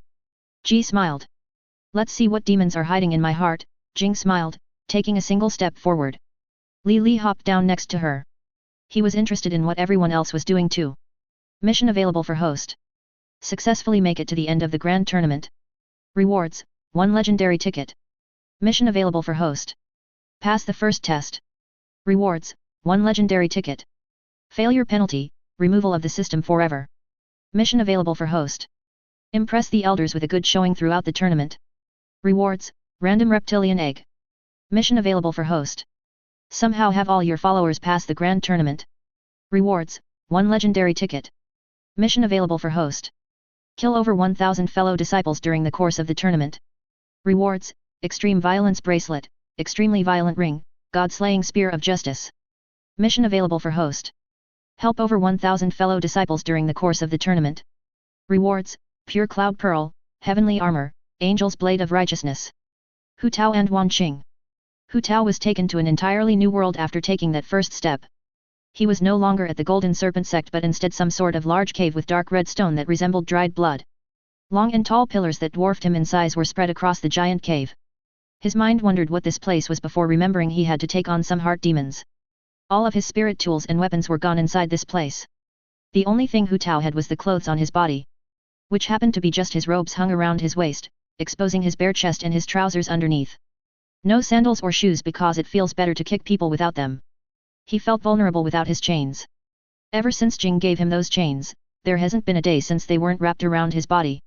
Ji smiled. Let's see what demons are hiding in my heart, Jing smiled, taking a single step forward. Li Li hopped down next to her. He was interested in what everyone else was doing too. Mission available for host. Successfully make it to the end of the Grand Tournament. Rewards, 1 legendary ticket. Mission available for host. Pass the first test. Rewards, 1 legendary ticket. Failure penalty, removal of the system forever. Mission available for host. Impress the elders with a good showing throughout the tournament. Rewards, random reptilian egg. Mission available for host. Somehow have all your followers pass the Grand Tournament. Rewards, 1 legendary ticket. Mission available for host. Kill over 1000 fellow disciples during the course of the tournament. Rewards, extreme violence bracelet, extremely violent ring, god-slaying spear of justice. Mission available for host. Help over 1000 fellow disciples during the course of the tournament. Rewards, pure cloud pearl, heavenly armor, angel's blade of righteousness. Hu Tao and Wanqing. Hu Tao was taken to an entirely new world after taking that first step. He was no longer at the Golden Serpent sect but instead some sort of large cave with dark red stone that resembled dried blood. Long and tall pillars that dwarfed him in size were spread across the giant cave. His mind wondered what this place was before remembering he had to take on some heart demons. All of his spirit tools and weapons were gone inside this place. The only thing Hu Tao had was the clothes on his body, which happened to be just his robes hung around his waist, exposing his bare chest and his trousers underneath. No sandals or shoes because it feels better to kick people without them. He felt vulnerable without his chains. Ever since Jing gave him those chains, there hasn't been a day since they weren't wrapped around his body.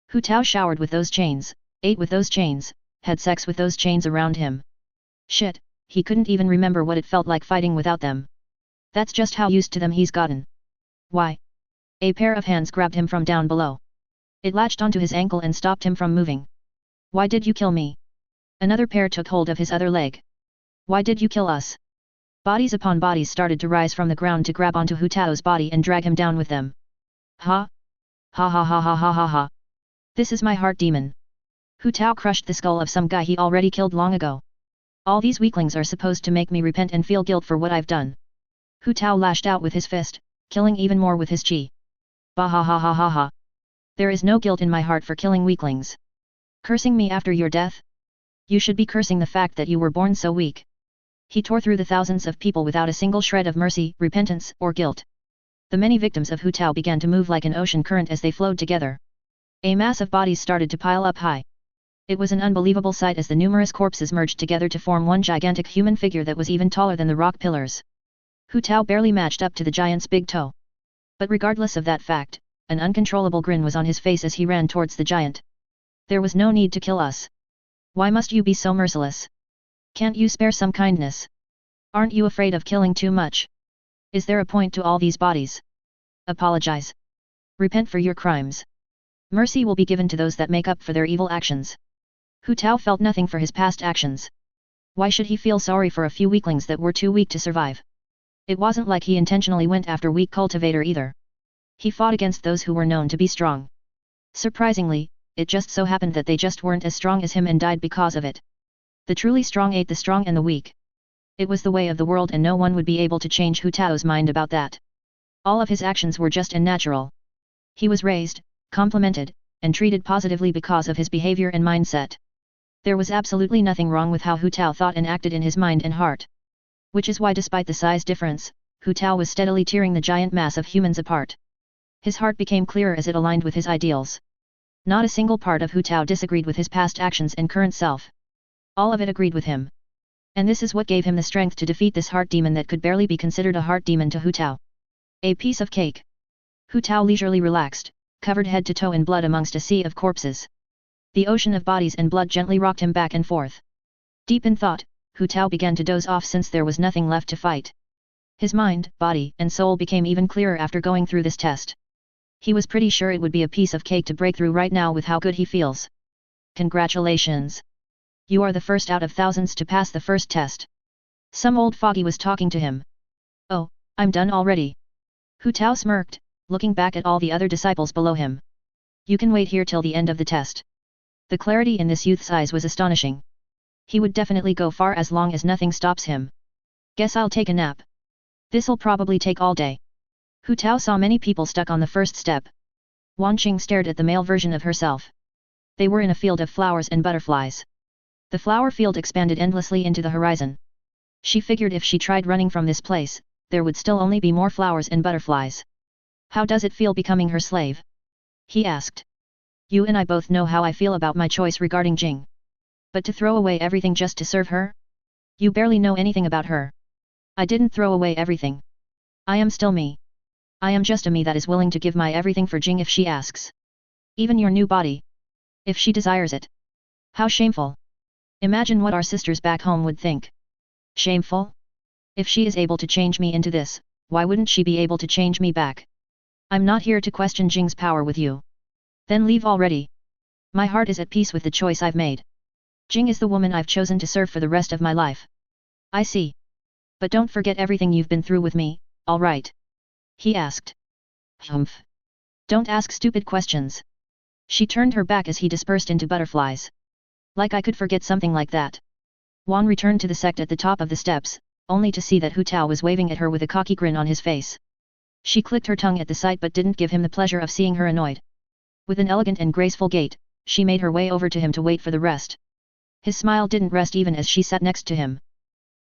Hu Tao showered with those chains, ate with those chains, had sex with those chains around him. Shit, he couldn't even remember what it felt like fighting without them. That's just how used to them he's gotten. Why? A pair of hands grabbed him from down below. It latched onto his ankle and stopped him from moving. Why did you kill me? Another pair took hold of his other leg. Why did you kill us? Bodies upon bodies started to rise from the ground to grab onto Hu Tao's body and drag him down with them. Ha? Ha ha ha ha ha ha ha. This is my heart demon. Hu Tao crushed the skull of some guy he already killed long ago. All these weaklings are supposed to make me repent and feel guilt for what I've done. Hu Tao lashed out with his fist, killing even more with his chi. Bah ha ha ha ha ha. There is no guilt in my heart for killing weaklings. Cursing me after your death? You should be cursing the fact that you were born so weak. He tore through the thousands of people without a single shred of mercy, repentance, or guilt. The many victims of Hu Tao began to move like an ocean current as they flowed together. A mass of bodies started to pile up high. It was an unbelievable sight as the numerous corpses merged together to form one gigantic human figure that was even taller than the rock pillars. Hu Tao barely matched up to the giant's big toe. But regardless of that fact, an uncontrollable grin was on his face as he ran towards the giant. There was no need to kill us. Why must you be so merciless? Can't you spare some kindness? Aren't you afraid of killing too much? Is there a point to all these bodies? Apologize. Repent for your crimes. Mercy will be given to those that make up for their evil actions. Hu Tao felt nothing for his past actions. Why should he feel sorry for a few weaklings that were too weak to survive? It wasn't like he intentionally went after weak cultivator either. He fought against those who were known to be strong. Surprisingly, it just so happened that they just weren't as strong as him and died because of it. The truly strong ate the strong and the weak. It was the way of the world and no one would be able to change Hu Tao's mind about that. All of his actions were just and natural. He was raised, complimented, and treated positively because of his behavior and mindset. There was absolutely nothing wrong with how Hu Tao thought and acted in his mind and heart. Which is why despite the size difference, Hu Tao was steadily tearing the giant mass of humans apart. His heart became clearer as it aligned with his ideals. Not a single part of Hu Tao disagreed with his past actions and current self. All of it agreed with him. And this is what gave him the strength to defeat this heart demon that could barely be considered a heart demon to Hu Tao. A piece of cake. Hu Tao leisurely relaxed, covered head to toe in blood amongst a sea of corpses. The ocean of bodies and blood gently rocked him back and forth. Deep in thought, Hu Tao began to doze off since there was nothing left to fight. His mind, body, and soul became even clearer after going through this test. He was pretty sure it would be a piece of cake to break through right now with how good he feels. Congratulations! You are the first out of thousands to pass the first test. Some old fogey was talking to him. Oh, I'm done already. Hu Tao smirked, looking back at all the other disciples below him. You can wait here till the end of the test. The clarity in this youth's eyes was astonishing. He would definitely go far as long as nothing stops him. Guess I'll take a nap. This'll probably take all day. Hu Tao saw many people stuck on the first step. Wan Qing stared at the male version of herself. They were in a field of flowers and butterflies. The flower field expanded endlessly into the horizon. She figured if she tried running from this place, there would still only be more flowers and butterflies. How does it feel becoming her slave? He asked. You and I both know how I feel about my choice regarding Jing. But to throw away everything just to serve her? You barely know anything about her. I didn't throw away everything. I am still me. I am just a me that is willing to give my everything for Jing if she asks. Even your new body. If she desires it. How shameful. Imagine what our sisters back home would think. Shameful? If she is able to change me into this, why wouldn't she be able to change me back? I'm not here to question Jing's power with you. Then leave already. My heart is at peace with the choice I've made. Jing is the woman I've chosen to serve for the rest of my life. I see. But don't forget everything you've been through with me, all right? He asked. Humph. Don't ask stupid questions. She turned her back as he dispersed into butterflies. Like I could forget something like that. Wan returned to the sect at the top of the steps, only to see that Hu Tao was waving at her with a cocky grin on his face. She clicked her tongue at the sight but didn't give him the pleasure of seeing her annoyed. With an elegant and graceful gait, she made her way over to him to wait for the rest. His smile didn't rest even as she sat next to him.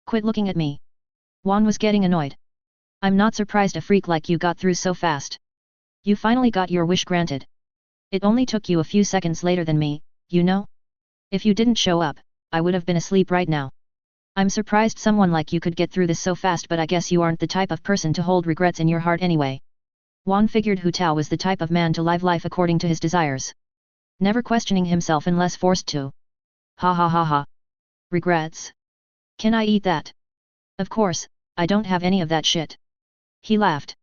Quit looking at me. Wan was getting annoyed. I'm not surprised a freak like you got through so fast. You finally got your wish granted. It only took you a few seconds later than me, you know? If you didn't show up, I would have been asleep right now. I'm surprised someone like you could get through this so fast, but I guess you aren't the type of person to hold regrets in your heart anyway. Juan figured Hu Tao was the type of man to live life according to his desires, never questioning himself unless forced to. Ha ha ha ha. Regrets? Can I eat that? Of course, I don't have any of that shit. He laughed.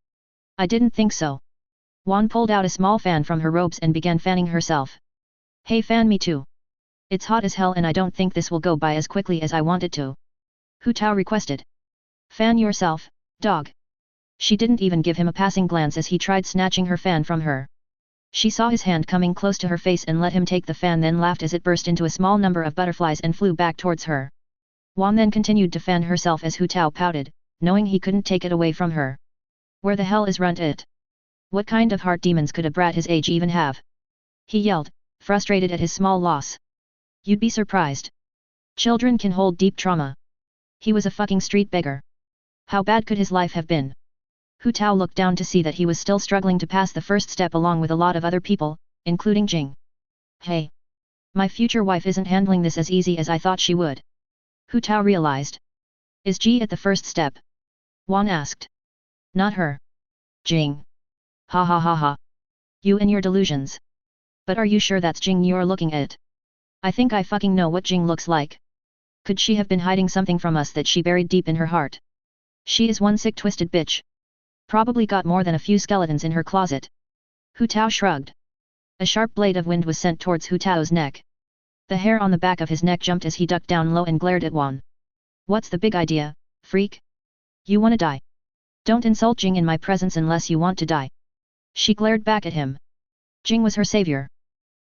I didn't think so. Juan pulled out a small fan from her robes and began fanning herself. Hey, fan me too. It's hot as hell and I don't think this will go by as quickly as I want it to. Hu Tao requested. Fan yourself, dog. She didn't even give him a passing glance as he tried snatching her fan from her. She saw his hand coming close to her face and let him take the fan, then laughed as it burst into a small number of butterflies and flew back towards her. Juan then continued to fan herself as Hu Tao pouted, knowing he couldn't take it away from her. Where the hell is Runt it? What kind of heart demons could a brat his age even have? He yelled, frustrated at his small loss. You'd be surprised. Children can hold deep trauma. He was a fucking street beggar. How bad could his life have been? Hu Tao looked down to see that he was still struggling to pass the first step along with a lot of other people, including Jing. Hey! My future wife isn't handling this as easy as I thought she would. Hu Tao realized. Is Ji at the first step? Juan asked. Not her. Jing. Ha ha ha ha. You and your delusions. But are you sure that's Jing you're looking at? I think I fucking know what Jing looks like. Could she have been hiding something from us that she buried deep in her heart? She is one sick twisted bitch. Probably got more than a few skeletons in her closet. Hu Tao shrugged. A sharp blade of wind was sent towards Hu Tao's neck. The hair on the back of his neck jumped as he ducked down low and glared at Juan. What's the big idea, freak? You wanna die? Don't insult Jing in my presence unless you want to die. She glared back at him. Jing was her savior.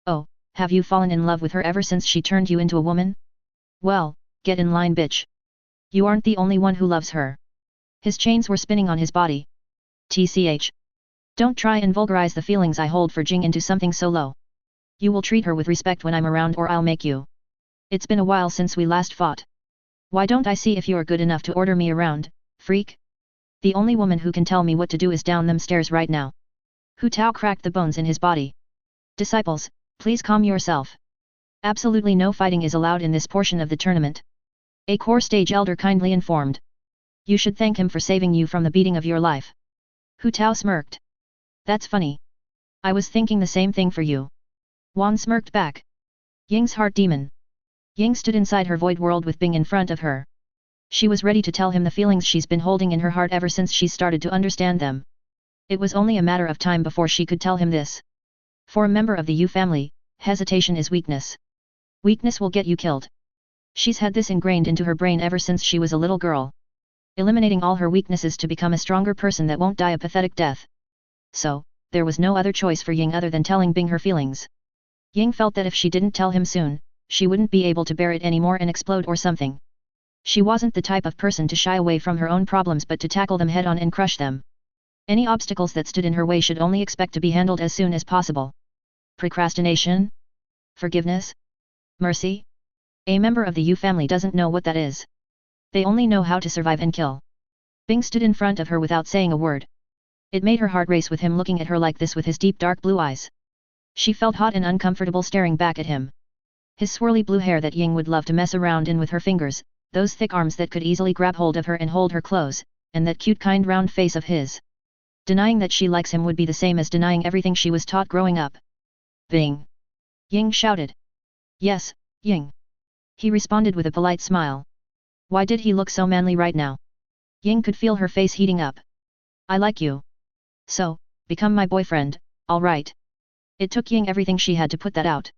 Oh, have you fallen in love with her ever since she turned you into a woman? Well, get in line, bitch. You aren't the only one who loves her. His chains were spinning on his body. TCH. Don't try and vulgarize the feelings I hold for Jing into something so low. You will treat her with respect when I'm around or I'll make you. It's been a while since we last fought. Why don't I see if you're good enough to order me around, freak? The only woman who can tell me what to do is down them stairs right now. Hu Tao cracked the bones in his body. Disciples, please calm yourself. Absolutely no fighting is allowed in this portion of the tournament. A core stage elder kindly informed. You should thank him for saving you from the beating of your life. Hu Tao smirked. That's funny. I was thinking the same thing for you. Juan smirked back. Ying's heart demon. Ying stood inside her void world with Bing in front of her. She was ready to tell him the feelings she's been holding in her heart ever since she started to understand them. It was only a matter of time before she could tell him this. For a member of the Yu family, hesitation is weakness. Weakness will get you killed. She's had this ingrained into her brain ever since she was a little girl. Eliminating all her weaknesses to become a stronger person that won't die a pathetic death. So, there was no other choice for Ying other than telling Bing her feelings. Ying felt that if she didn't tell him soon, she wouldn't be able to bear it anymore and explode or something. She wasn't the type of person to shy away from her own problems but to tackle them head on and crush them. Any obstacles that stood in her way should only expect to be handled as soon as possible. Procrastination? Forgiveness? Mercy? A member of the Yu family doesn't know what that is. They only know how to survive and kill. Bing stood in front of her without saying a word. It made her heart race with him looking at her like this with his deep dark blue eyes. She felt hot and uncomfortable staring back at him. His swirly blue hair that Ying would love to mess around in with her fingers, those thick arms that could easily grab hold of her and hold her close, and that cute kind round face of his. Denying that she likes him would be the same as denying everything she was taught growing up. Bing! Ying shouted. Yes, Ying. He responded with a polite smile. Why did he look so manly right now? Ying could feel her face heating up. I like you. So, become my boyfriend, alright. It took Ying everything she had to put that out.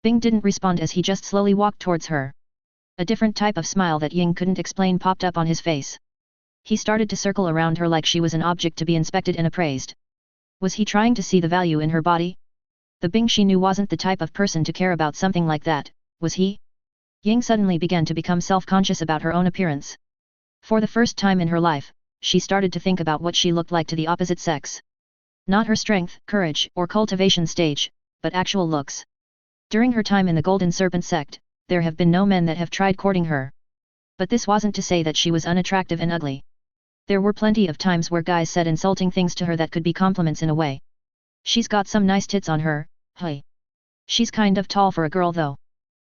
Bing didn't respond as he just slowly walked towards her. A different type of smile that Ying couldn't explain popped up on his face. He started to circle around her like she was an object to be inspected and appraised. Was he trying to see the value in her body? The Bing she knew wasn't the type of person to care about something like that, was he? Ying suddenly began to become self-conscious about her own appearance. For the first time in her life, she started to think about what she looked like to the opposite sex. Not her strength, courage, or cultivation stage, but actual looks. During her time in the Golden Serpent sect, there have been no men that have tried courting her. But this wasn't to say that she was unattractive and ugly. There were plenty of times where guys said insulting things to her that could be compliments in a way. She's got some nice tits on her, hey. She's kind of tall for a girl though.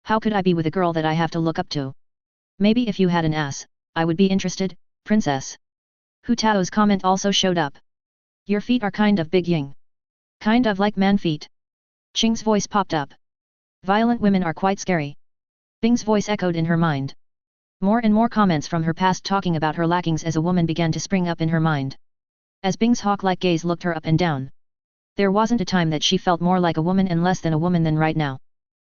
How could I be with a girl that I have to look up to? Maybe if you had an ass, I would be interested, princess. Hu Tao's comment also showed up. Your feet are kind of big, Ying. Kind of like man feet. Qing's voice popped up. Violent women are quite scary. Bing's voice echoed in her mind. More and more comments from her past talking about her lackings as a woman began to spring up in her mind. As Bing's hawk-like gaze looked her up and down. There wasn't a time that she felt more like a woman and less than a woman than right now.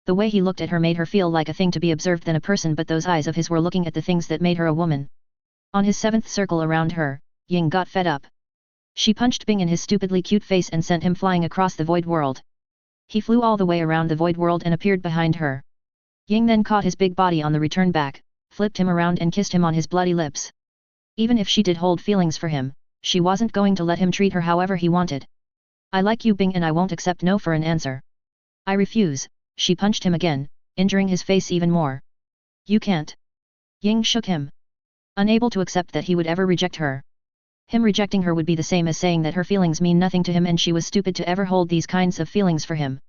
The way he looked at her made her feel like a thing to be observed than a person, but those eyes of his were looking at the things that made her a woman. On his seventh circle around her, Ying got fed up. She punched Bing in his stupidly cute face and sent him flying across the void world. He flew all the way around the void world and appeared behind her. Ying then caught his big body on the return back, flipped him around and kissed him on his bloody lips. Even if she did hold feelings for him, she wasn't going to let him treat her however he wanted. I like you, Bing, and I won't accept no for an answer. I refuse. She punched him again, injuring his face even more. You can't. Ying shook him. Unable to accept that he would ever reject her. Him rejecting her would be the same as saying that her feelings mean nothing to him and she was stupid to ever hold these kinds of feelings for him.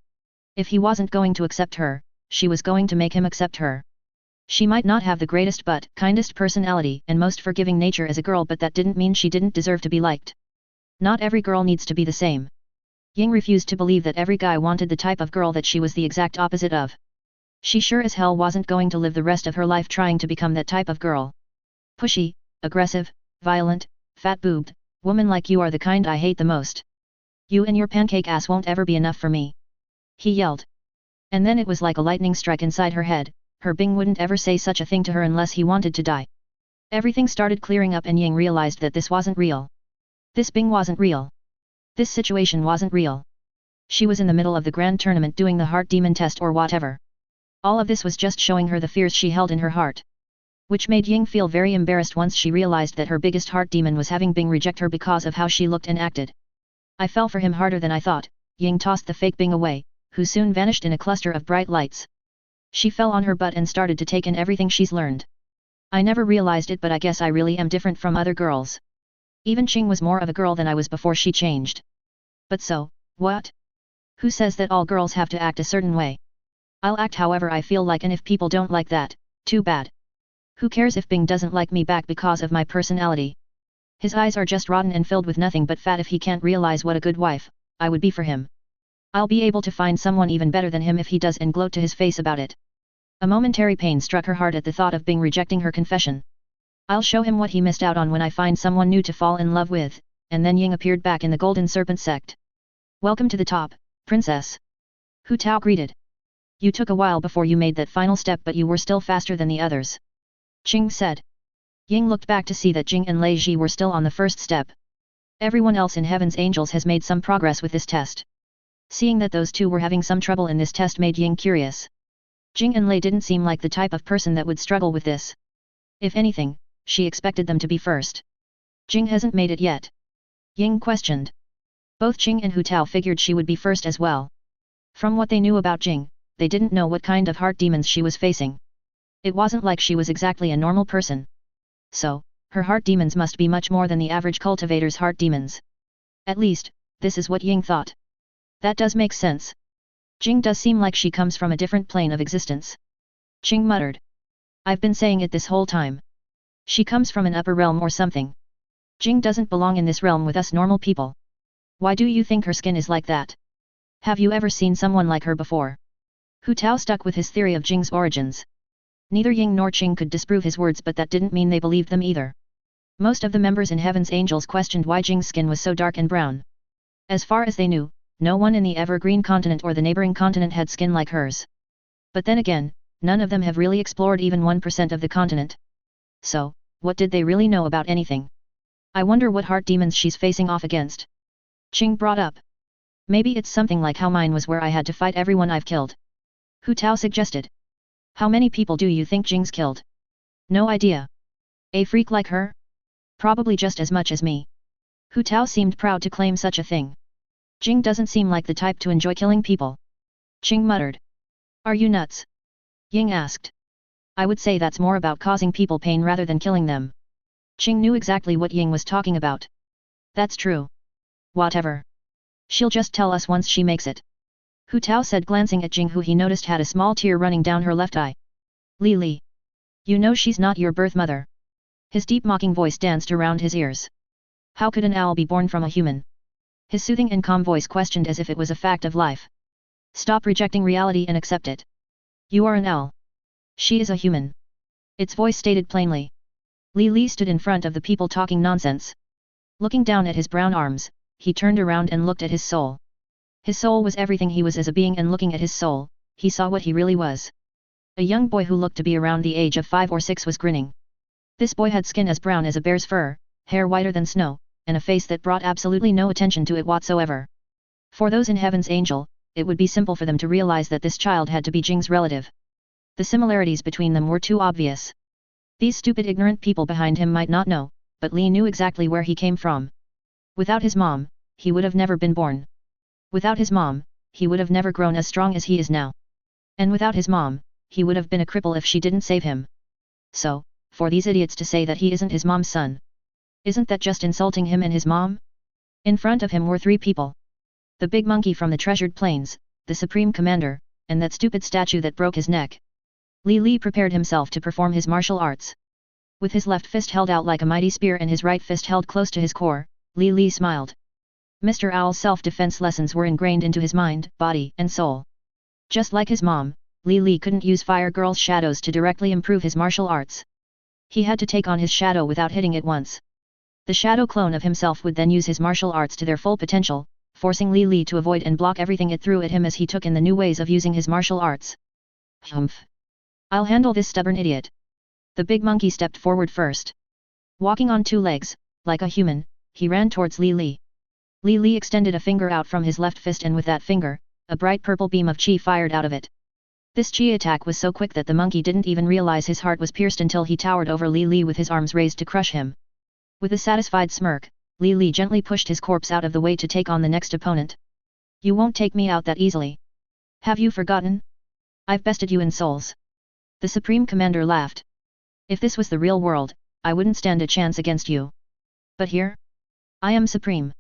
If he wasn't going to accept her, she was going to make him accept her. She might not have the greatest but kindest personality and most forgiving nature as a girl, but that didn't mean she didn't deserve to be liked. Not every girl needs to be the same. Ying refused to believe that every guy wanted the type of girl that she was the exact opposite of. She sure as hell wasn't going to live the rest of her life trying to become that type of girl. Pushy, aggressive, violent, fat-boobed, woman like you are the kind I hate the most. You and your pancake ass won't ever be enough for me. He yelled. And then it was like a lightning strike inside her head. Her Bing wouldn't ever say such a thing to her unless he wanted to die. Everything started clearing up and Ying realized that this wasn't real. This Bing wasn't real. This situation wasn't real. She was in the middle of the grand tournament doing the heart demon test or whatever. All of this was just showing her the fears she held in her heart. Which made Ying feel very embarrassed once she realized that her biggest heart demon was having Bing reject her because of how she looked and acted. I fell for him harder than I thought. Ying tossed the fake Bing away, who soon vanished in a cluster of bright lights. She fell on her butt and started to take in everything she's learned. I never realized it, but I guess I really am different from other girls. Even Qing was more of a girl than I was before she changed. But so, what? Who says that all girls have to act a certain way? I'll act however I feel like, and if people don't like that, too bad. Who cares if Bing doesn't like me back because of my personality? His eyes are just rotten and filled with nothing but fat. If he can't realize what a good wife I would be for him, I'll be able to find someone even better than him if he does, and gloat to his face about it. A momentary pain struck her heart at the thought of Bing rejecting her confession. I'll show him what he missed out on when I find someone new to fall in love with, and then Ying appeared back in the Golden Serpent sect. Welcome to the top, princess. Hu Tao greeted. You took a while before you made that final step, but you were still faster than the others. Qing said. Ying looked back to see that Jing and Lei Ji were still on the first step. Everyone else in Heaven's Angels has made some progress with this test. Seeing that those two were having some trouble in this test made Ying curious. Jing and Lei didn't seem like the type of person that would struggle with this. If anything, she expected them to be first. Jing hasn't made it yet. Ying questioned. Both Qing and Hu Tao figured she would be first as well. From what they knew about Jing, they didn't know what kind of heart demons she was facing. It wasn't like she was exactly a normal person. So, her heart demons must be much more than the average cultivator's heart demons. At least, this is what Ying thought. That does make sense. Jing does seem like she comes from a different plane of existence. Qing muttered. I've been saying it this whole time. She comes from an upper realm or something. Jing doesn't belong in this realm with us normal people. Why do you think her skin is like that? Have you ever seen someone like her before? Hu Tao stuck with his theory of Jing's origins. Neither Ying nor Qing could disprove his words, but that didn't mean they believed them either. Most of the members in Heaven's Angels questioned why Jing's skin was so dark and brown. As far as they knew, no one in the Evergreen continent or the neighboring continent had skin like hers. But then again, none of them have really explored even 1% of the continent. So, what did they really know about anything? I wonder what heart demons she's facing off against. Qing brought up. Maybe it's something like how mine was, where I had to fight everyone I've killed. Hu Tao suggested. How many people do you think Jing's killed? No idea. A freak like her? Probably just as much as me. Hu Tao seemed proud to claim such a thing. Jing doesn't seem like the type to enjoy killing people. Qing muttered. Are you nuts? Ying asked. I would say that's more about causing people pain rather than killing them. Qing knew exactly what Ying was talking about. That's true. Whatever. She'll just tell us once she makes it. Hu Tao said, glancing at Jing, who he noticed had a small tear running down her left eye. Li Li. You know she's not your birth mother. His deep mocking voice danced around his ears. How could an owl be born from a human? His soothing and calm voice questioned as if it was a fact of life. Stop rejecting reality and accept it. You are an owl. She is a human. Its voice stated plainly. Li Li stood in front of the people talking nonsense. Looking down at his brown arms, he turned around and looked at his soul. His soul was everything he was as a being, and looking at his soul, he saw what he really was. A young boy who looked to be around the age of 5 or 6 was grinning. This boy had skin as brown as a bear's fur, hair whiter than snow, and a face that brought absolutely no attention to it whatsoever. For those in Heaven's Angel, it would be simple for them to realize that this child had to be Jing's relative. The similarities between them were too obvious. These stupid ignorant people behind him might not know, but Li knew exactly where he came from. Without his mom, he would have never been born. Without his mom, he would have never grown as strong as he is now. And without his mom, he would have been a cripple if she didn't save him. So, for these idiots to say that he isn't his mom's son, isn't that just insulting him and his mom? In front of him were 3 people. The big monkey from the Treasured Plains, the Supreme Commander, and that stupid statue that broke his neck. Li Li prepared himself to perform his martial arts. With his left fist held out like a mighty spear and his right fist held close to his core, Li Li smiled. Mr. Owl's self-defense lessons were ingrained into his mind, body, and soul. Just like his mom, Li Li couldn't use Fire Girl's shadows to directly improve his martial arts. He had to take on his shadow without hitting it once. The shadow clone of himself would then use his martial arts to their full potential, forcing Li Li to avoid and block everything it threw at him as he took in the new ways of using his martial arts. Humph! I'll handle this stubborn idiot. The big monkey stepped forward first. Walking on 2 legs, like a human, he ran towards Li Li. Li Li extended a finger out from his left fist, and with that finger, a bright purple beam of chi fired out of it. This chi attack was so quick that the monkey didn't even realize his heart was pierced until he towered over Li Li with his arms raised to crush him. With a satisfied smirk, Li Li gently pushed his corpse out of the way to take on the next opponent. You won't take me out that easily. Have you forgotten? I've bested you in souls. The Supreme Commander laughed. If this was the real world, I wouldn't stand a chance against you. But here? I am supreme.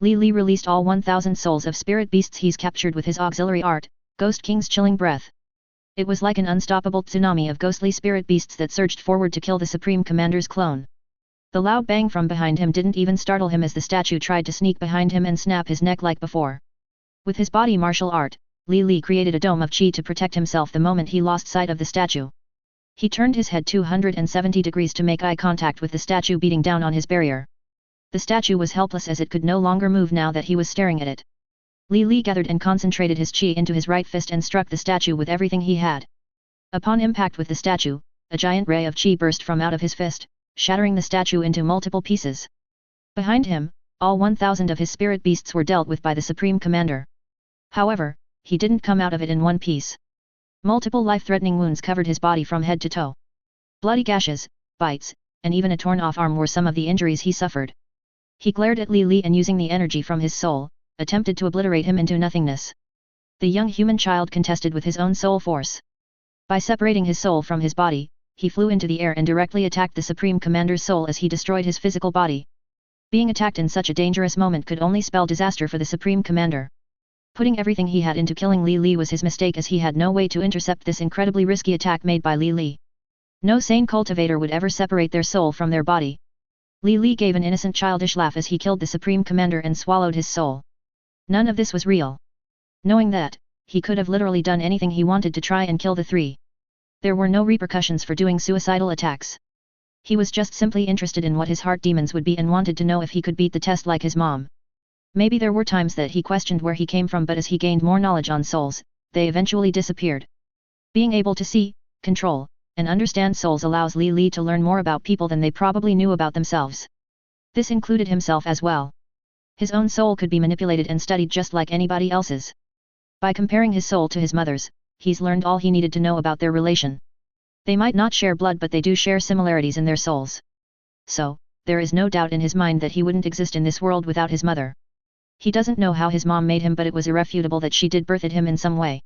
Li Li released all 1,000 souls of spirit beasts he's captured with his auxiliary art, Ghost King's chilling breath. It was like an unstoppable tsunami of ghostly spirit beasts that surged forward to kill the Supreme Commander's clone. The loud bang from behind him didn't even startle him as the statue tried to sneak behind him and snap his neck like before. With his body martial art, Li Li created a dome of chi to protect himself the moment he lost sight of the statue. He turned his head 270 degrees to make eye contact with the statue beating down on his barrier. The statue was helpless as it could no longer move now that he was staring at it. Li Li gathered and concentrated his chi into his right fist and struck the statue with everything he had. Upon impact with the statue, a giant ray of chi burst from out of his fist, shattering the statue into multiple pieces. Behind him, all 1,000 of his spirit beasts were dealt with by the Supreme Commander. However, he didn't come out of it in one piece. Multiple life-threatening wounds covered his body from head to toe. Bloody gashes, bites, and even a torn-off arm were some of the injuries he suffered. He glared at Li Li and, using the energy from his soul, attempted to obliterate him into nothingness. The young human child contested with his own soul force. By separating his soul from his body, he flew into the air and directly attacked the Supreme Commander's soul as he destroyed his physical body. Being attacked in such a dangerous moment could only spell disaster for the Supreme Commander. Putting everything he had into killing Li Li was his mistake, as he had no way to intercept this incredibly risky attack made by Li Li. No sane cultivator would ever separate their soul from their body. Li Li gave an innocent childish laugh as he killed the Supreme Commander and swallowed his soul. None of this was real. Knowing that, he could have literally done anything he wanted to try and kill the 3. There were no repercussions for doing suicidal attacks. He was just simply interested in what his heart demons would be and wanted to know if he could beat the test like his mom. Maybe there were times that he questioned where he came from, but as he gained more knowledge on souls, they eventually disappeared. Being able to see, control, and understand souls allows Li Li to learn more about people than they probably knew about themselves. This included himself as well. His own soul could be manipulated and studied just like anybody else's. By comparing his soul to his mother's, he's learned all he needed to know about their relation. They might not share blood, but they do share similarities in their souls. So, there is no doubt in his mind that he wouldn't exist in this world without his mother. He doesn't know how his mom made him, but it was irrefutable that she did birthed him in some way.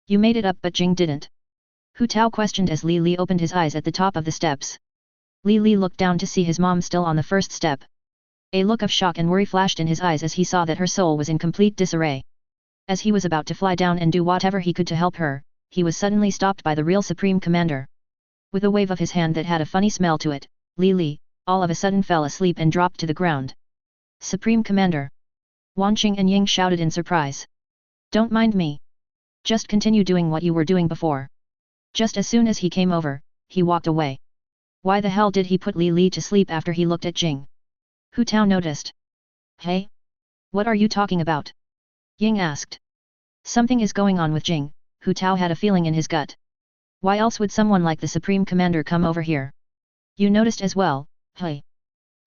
You made it up, but Jing didn't. Hu Tao questioned as Li Li opened his eyes at the top of the steps. Li Li looked down to see his mom still on the first step. A look of shock and worry flashed in his eyes as he saw that her soul was in complete disarray. As he was about to fly down and do whatever he could to help her, he was suddenly stopped by the real Supreme Commander. With a wave of his hand that had a funny smell to it, Li, all of a sudden fell asleep and dropped to the ground. Supreme Commander! Wanqing and Ying shouted in surprise. Don't mind me. Just continue doing what you were doing before. Just as soon as he came over, he walked away. Why the hell did he put Li to sleep after he looked at Jing? Hu Tao noticed. Hey? What are you talking about? Ying asked. Something is going on with Jing, Hu Tao had a feeling in his gut. Why else would someone like the Supreme Commander come over here? You noticed as well, hey?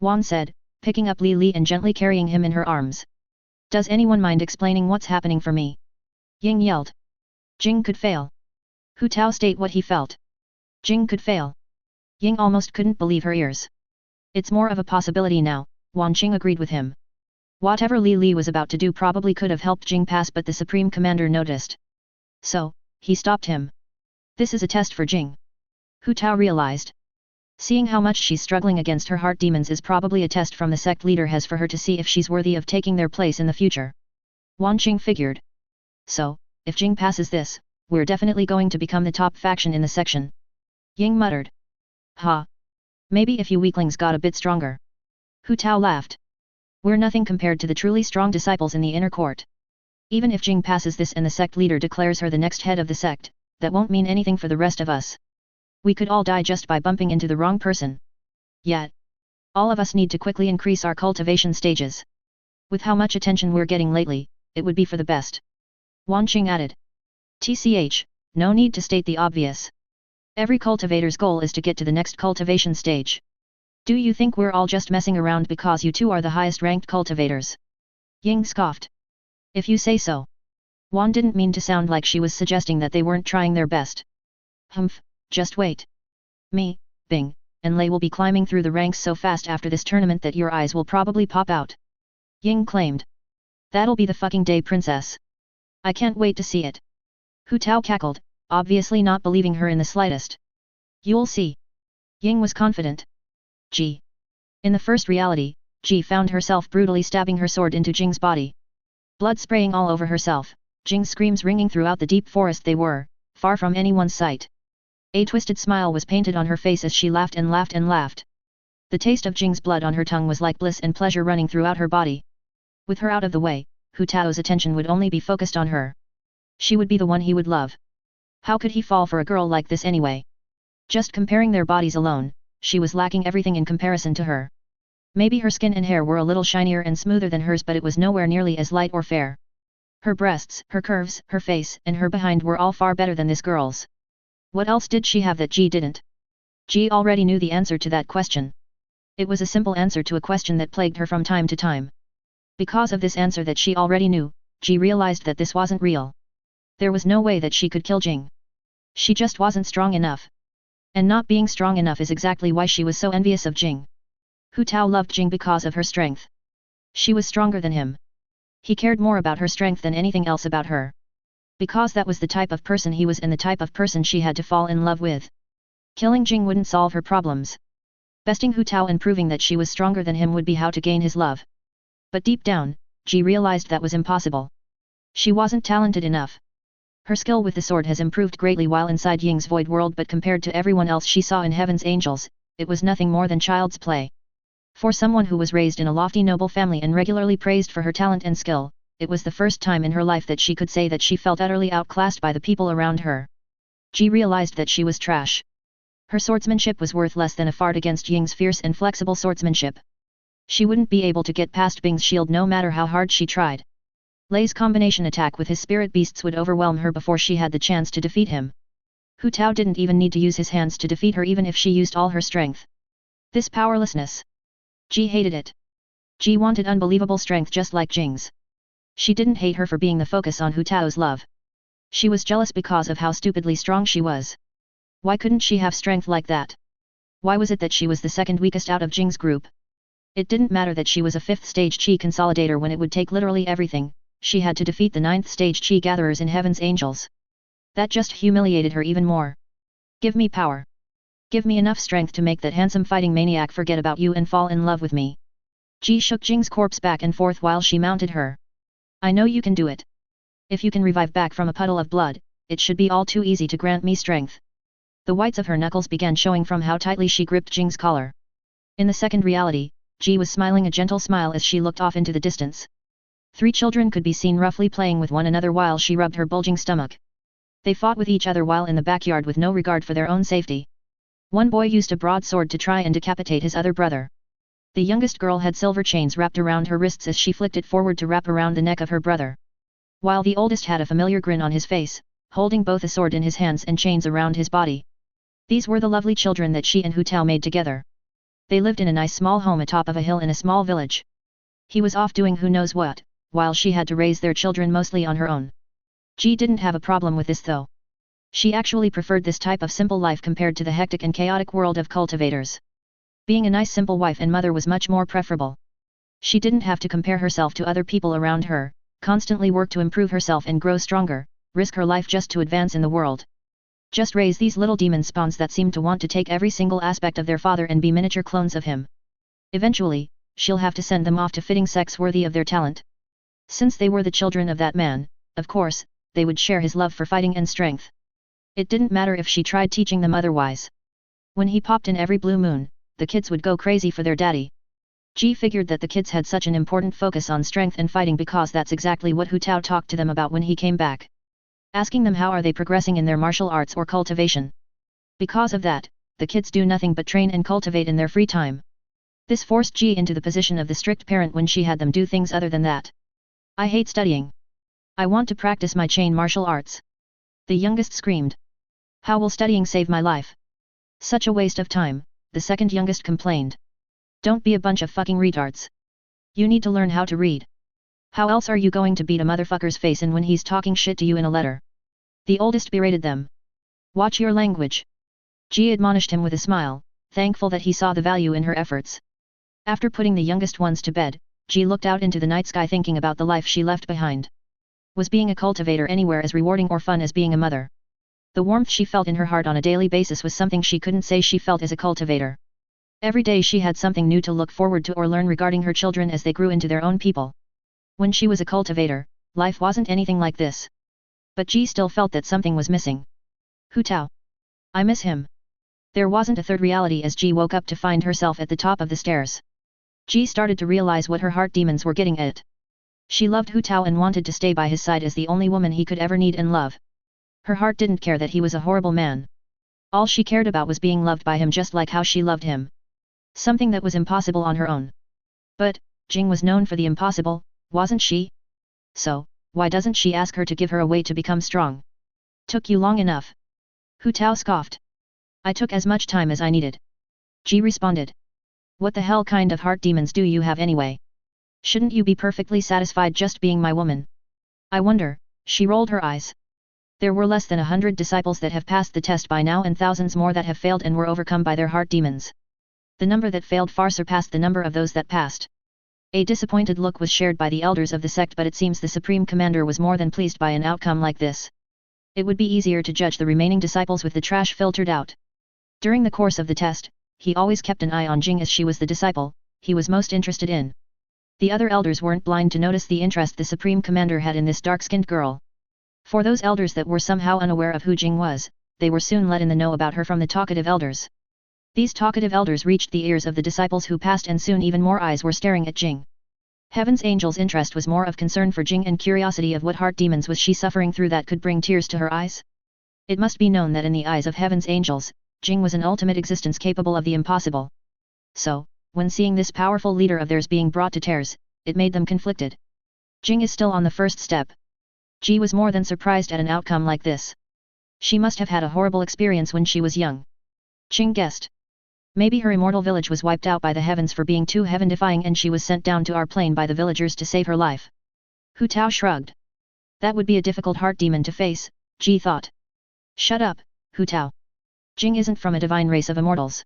Wan said, picking up Li and gently carrying him in her arms. Does anyone mind explaining what's happening for me? Ying yelled. Jing could fail. Hu Tao state what he felt. Jing could fail. Ying almost couldn't believe her ears. It's more of a possibility now, Wanqing agreed with him. Whatever Li was about to do probably could have helped Jing pass, but the Supreme Commander noticed. So, he stopped him. This is a test for Jing. Hu Tao realized. Seeing how much she's struggling against her heart demons is probably a test from the sect leader has for her to see if she's worthy of taking their place in the future. Wanqing figured. So, if Jing passes this, we're definitely going to become the top faction in the section. Ying muttered. Ha! Maybe if you weaklings got a bit stronger. Hu Tao laughed. We're nothing compared to the truly strong disciples in the inner court. Even if Jing passes this and the sect leader declares her the next head of the sect, that won't mean anything for the rest of us. We could all die just by bumping into the wrong person. Yet, all of us need to quickly increase our cultivation stages. With how much attention we're getting lately, it would be for the best. Wanqing added. TCH, no need to state the obvious. Every cultivator's goal is to get to the next cultivation stage. Do you think we're all just messing around because you two are the highest ranked cultivators? Ying scoffed. If you say so. Wan didn't mean to sound like she was suggesting that they weren't trying their best. Humph, just wait. Me, Bing, and Lei will be climbing through the ranks so fast after this tournament that your eyes will probably pop out. Ying claimed. That'll be the fucking day, princess. I can't wait to see it. Hu Tao cackled, obviously not believing her in the slightest. You'll see. Ying was confident. G. In the first reality, Ji found herself brutally stabbing her sword into Jing's body. Blood spraying all over herself, Jing's screams ringing throughout the deep forest they were, far from anyone's sight. A twisted smile was painted on her face as she laughed and laughed and laughed. The taste of Jing's blood on her tongue was like bliss and pleasure running throughout her body. With her out of the way, Hu Tao's attention would only be focused on her. She would be the one he would love. How could he fall for a girl like this anyway? Just comparing their bodies alone, she was lacking everything in comparison to her. Maybe her skin and hair were a little shinier and smoother than hers, but it was nowhere nearly as light or fair. Her breasts, her curves, her face, and her behind were all far better than this girl's. What else did she have that Ji didn't? Ji already knew the answer to that question. It was a simple answer to a question that plagued her from time to time. Because of this answer that she already knew, Ji realized that this wasn't real. There was no way that she could kill Jing. She just wasn't strong enough. And not being strong enough is exactly why she was so envious of Jing. Hu Tao loved Jing because of her strength. She was stronger than him. He cared more about her strength than anything else about her. Because that was the type of person he was and the type of person she had to fall in love with. Killing Jing wouldn't solve her problems. Besting Hu Tao and proving that she was stronger than him would be how to gain his love. But deep down, Ji realized that was impossible. She wasn't talented enough. Her skill with the sword has improved greatly while inside Ying's void world, but compared to everyone else she saw in Heaven's Angels, it was nothing more than child's play. For someone who was raised in a lofty noble family and regularly praised for her talent and skill, it was the first time in her life that she could say that she felt utterly outclassed by the people around her. Ji realized that she was trash. Her swordsmanship was worth less than a fart against Ying's fierce and flexible swordsmanship. She wouldn't be able to get past Bing's shield no matter how hard she tried. Lei's combination attack with his spirit beasts would overwhelm her before she had the chance to defeat him. Hu Tao didn't even need to use his hands to defeat her even if she used all her strength. This powerlessness. Ji hated it. Ji wanted unbelievable strength just like Jing's. She didn't hate her for being the focus on Hu Tao's love. She was jealous because of how stupidly strong she was. Why couldn't she have strength like that? Why was it that she was the second weakest out of Jing's group? It didn't matter that she was a 5th stage Qi consolidator when it would take literally everything. She had to defeat the 9th stage Qi gatherers in Heaven's Angels. That just humiliated her even more. Give me power. Give me enough strength to make that handsome fighting maniac forget about you and fall in love with me. Ji shook Jing's corpse back and forth while she mounted her. I know you can do it. If you can revive back from a puddle of blood, it should be all too easy to grant me strength. The whites of her knuckles began showing from how tightly she gripped Jing's collar. In the second reality, Ji was smiling a gentle smile as she looked off into the distance. 3 children could be seen roughly playing with one another while she rubbed her bulging stomach. They fought with each other while in the backyard with no regard for their own safety. One boy used a broadsword to try and decapitate his other brother. The youngest girl had silver chains wrapped around her wrists as she flicked it forward to wrap around the neck of her brother. While the oldest had a familiar grin on his face, holding both a sword in his hands and chains around his body. These were the lovely children that she and Hu Tao made together. They lived in a nice small home atop of a hill in a small village. He was off doing who knows what, while she had to raise their children mostly on her own. Ji didn't have a problem with this though. She actually preferred this type of simple life compared to the hectic and chaotic world of cultivators. Being a nice simple wife and mother was much more preferable. She didn't have to compare herself to other people around her, constantly work to improve herself and grow stronger, risk her life just to advance in the world. Just raise these little demon spawns that seem to want to take every single aspect of their father and be miniature clones of him. Eventually, she'll have to send them off to fitting sex worthy of their talent. Since they were the children of that man, of course, they would share his love for fighting and strength. It didn't matter if she tried teaching them otherwise. When he popped in every blue moon, the kids would go crazy for their daddy. Ji figured that the kids had such an important focus on strength and fighting because that's exactly what Hu Tao talked to them about when he came back. Asking them how are they progressing in their martial arts or cultivation. Because of that, the kids do nothing but train and cultivate in their free time. This forced Ji into the position of the strict parent when she had them do things other than that. I hate studying. I want to practice my chain martial arts. The youngest screamed. How will studying save my life? Such a waste of time, the second youngest complained. Don't be a bunch of fucking retards. You need to learn how to read. How else are you going to beat a motherfucker's face in when he's talking shit to you in a letter? The oldest berated them. Watch your language. Ji admonished him with a smile, thankful that he saw the value in her efforts. After putting the youngest ones to bed, Ji looked out into the night sky thinking about the life she left behind. Was being a cultivator anywhere as rewarding or fun as being a mother? The warmth she felt in her heart on a daily basis was something she couldn't say she felt as a cultivator. Every day she had something new to look forward to or learn regarding her children as they grew into their own people. When she was a cultivator, life wasn't anything like this. But Ji still felt that something was missing. Hu Tao. I miss him. There wasn't a third reality as Ji woke up to find herself at the top of the stairs. Ji started to realize what her heart demons were getting at. She loved Hu Tao and wanted to stay by his side as the only woman he could ever need and love. Her heart didn't care that he was a horrible man. All she cared about was being loved by him just like how she loved him. Something that was impossible on her own. But, Jing was known for the impossible, wasn't she? So, why doesn't she ask her to give her a way to become strong? Took you long enough. Hu Tao scoffed. I took as much time as I needed. Ji responded. What the hell kind of heart demons do you have anyway? Shouldn't you be perfectly satisfied just being my woman? I wonder, she rolled her eyes. There were less than 100 disciples that have passed the test by now and thousands more that have failed and were overcome by their heart demons. The number that failed far surpassed the number of those that passed. A disappointed look was shared by the elders of the sect, but it seems the Supreme Commander was more than pleased by an outcome like this. It would be easier to judge the remaining disciples with the trash filtered out. During the course of the test, he always kept an eye on Jing as she was the disciple he was most interested in. The other elders weren't blind to notice the interest the Supreme Commander had in this dark-skinned girl. For those elders that were somehow unaware of who Jing was, they were soon let in the know about her from the talkative elders. These talkative elders reached the ears of the disciples who passed, and soon even more eyes were staring at Jing. Heaven's Angel's interest was more of concern for Jing and curiosity of what heart demons was she suffering through that could bring tears to her eyes. It must be known that in the eyes of Heaven's Angels, Jing was an ultimate existence capable of the impossible. So, when seeing this powerful leader of theirs being brought to tears, it made them conflicted. Jing is still on the first step. Ji was more than surprised at an outcome like this. She must have had a horrible experience when she was young. Jing guessed. Maybe her immortal village was wiped out by the heavens for being too heaven-defying and she was sent down to our plane by the villagers to save her life. Hu Tao shrugged. That would be a difficult heart demon to face, Ji thought. Shut up, Hu Tao. Jing isn't from a divine race of immortals.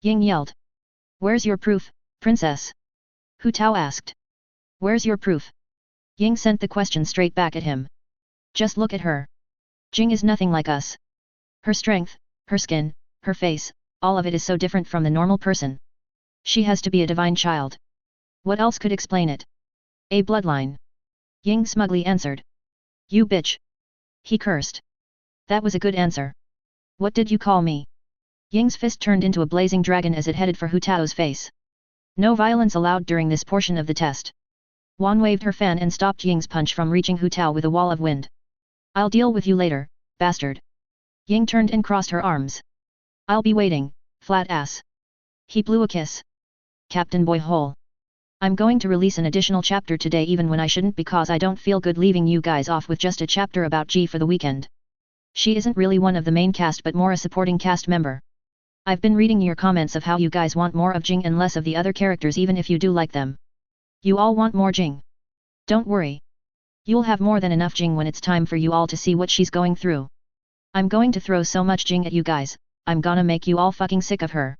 Ying yelled. Where's your proof, princess? Hu Tao asked. Where's your proof? Ying sent the question straight back at him. Just look at her. Jing is nothing like us. Her strength, her skin, her face, all of it is so different from the normal person. She has to be a divine child. What else could explain it? A bloodline. Ying smugly answered. You bitch! He cursed. That was a good answer. What did you call me? Ying's fist turned into a blazing dragon as it headed for Hu Tao's face. No violence allowed during this portion of the test. Wan waved her fan and stopped Ying's punch from reaching Hu Tao with a wall of wind. I'll deal with you later, bastard. Ying turned and crossed her arms. I'll be waiting, flat ass. He blew a kiss. CaptainBoyHole. I'm going to release an additional chapter today even when I shouldn't because I don't feel good leaving you guys off with just a chapter about G for the weekend. She isn't really one of the main cast but more a supporting cast member. I've been reading your comments of how you guys want more of Jing and less of the other characters even if you do like them. You all want more Jing. Don't worry. You'll have more than enough Jing when it's time for you all to see what she's going through. I'm going to throw so much Jing at you guys, I'm gonna make you all fucking sick of her.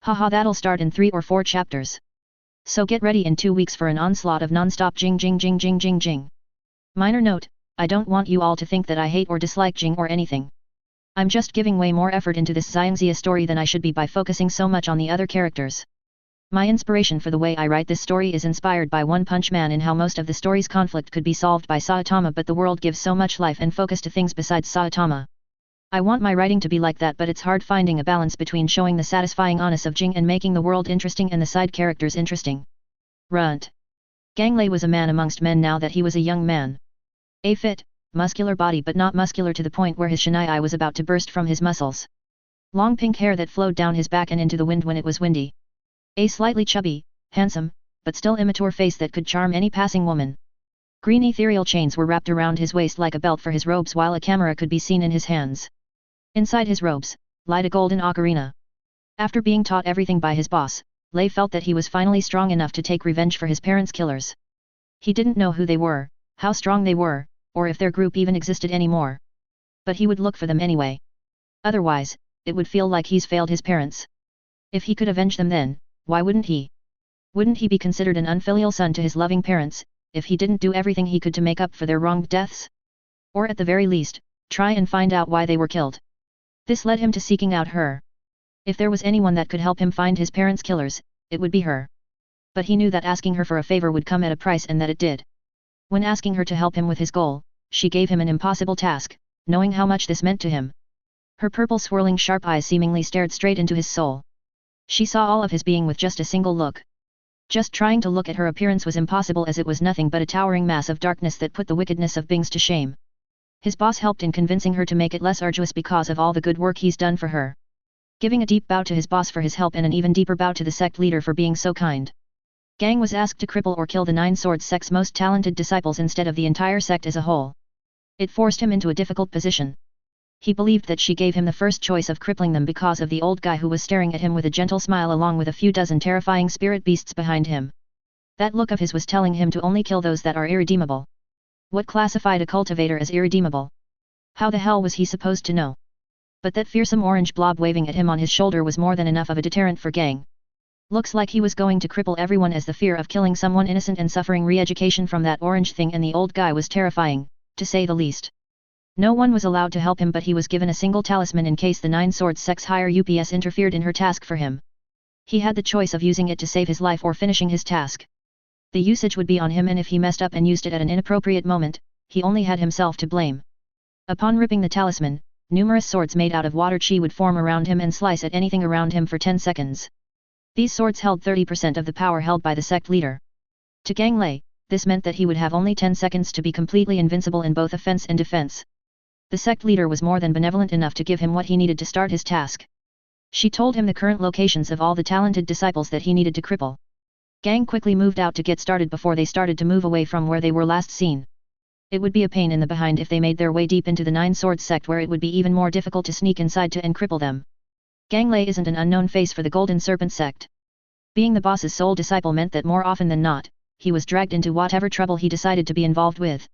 Haha, that'll start in 3 or 4 chapters. So get ready in 2 weeks for an onslaught of non-stop Jing Jing Jing Jing Jing Jing. Minor note, I don't want you all to think that I hate or dislike Jing or anything. I'm just giving way more effort into this Xiangxia story than I should be by focusing so much on the other characters. My inspiration for the way I write this story is inspired by One Punch Man in how most of the story's conflict could be solved by Saitama but the world gives so much life and focus to things besides Saitama. I want my writing to be like that but it's hard finding a balance between showing the satisfying onus of Jing and making the world interesting and the side characters interesting. Runt. Ganglei was a man amongst men now that he was a young man. A fit, muscular body but not muscular to the point where his shinai was about to burst from his muscles. Long pink hair that flowed down his back and into the wind when it was windy. A slightly chubby, handsome, but still immature face that could charm any passing woman. Green ethereal chains were wrapped around his waist like a belt for his robes while a camera could be seen in his hands. Inside his robes, lied a golden ocarina. After being taught everything by his boss, Lei felt that he was finally strong enough to take revenge for his parents' killers. He didn't know who they were, how strong they were, or if their group even existed anymore. But he would look for them anyway. Otherwise, it would feel like he's failed his parents. If he could avenge them then, why wouldn't he? Wouldn't he be considered an unfilial son to his loving parents, if he didn't do everything he could to make up for their wronged deaths? Or at the very least, try and find out why they were killed. This led him to seeking out her. If there was anyone that could help him find his parents' killers, it would be her. But he knew that asking her for a favor would come at a price and that it did. When asking her to help him with his goal, she gave him an impossible task, knowing how much this meant to him. Her purple swirling sharp eyes seemingly stared straight into his soul. She saw all of his being with just a single look. Just trying to look at her appearance was impossible as it was nothing but a towering mass of darkness that put the wickedness of Bings to shame. His boss helped in convincing her to make it less arduous because of all the good work he's done for her. Giving a deep bow to his boss for his help and an even deeper bow to the sect leader for being so kind. Gang was asked to cripple or kill the 9 Swords sect's most talented disciples instead of the entire sect as a whole. It forced him into a difficult position. He believed that she gave him the first choice of crippling them because of the old guy who was staring at him with a gentle smile along with a few dozen terrifying spirit beasts behind him. That look of his was telling him to only kill those that are irredeemable. What classified a cultivator as irredeemable? How the hell was he supposed to know? But that fearsome orange blob waving at him on his shoulder was more than enough of a deterrent for Gang. Looks like he was going to cripple everyone as the fear of killing someone innocent and suffering re-education from that orange thing and the old guy was terrifying, to say the least. No one was allowed to help him but he was given a single talisman in case the 9 Swords sect's higher UPS interfered in her task for him. He had the choice of using it to save his life or finishing his task. The usage would be on him and if he messed up and used it at an inappropriate moment, he only had himself to blame. Upon ripping the talisman, numerous swords made out of water chi would form around him and slice at anything around him for 10 seconds. These swords held 30% of the power held by the sect leader. To Gang Lei, this meant that he would have only 10 seconds to be completely invincible in both offense and defense. The sect leader was more than benevolent enough to give him what he needed to start his task. She told him the current locations of all the talented disciples that he needed to cripple. Gang quickly moved out to get started before they started to move away from where they were last seen. It would be a pain in the behind if they made their way deep into the 9 Swords sect where it would be even more difficult to sneak inside to and cripple them. Gang Lei isn't an unknown face for the Golden Serpent sect. Being the boss's sole disciple meant that more often than not, he was dragged into whatever trouble he decided to be involved with.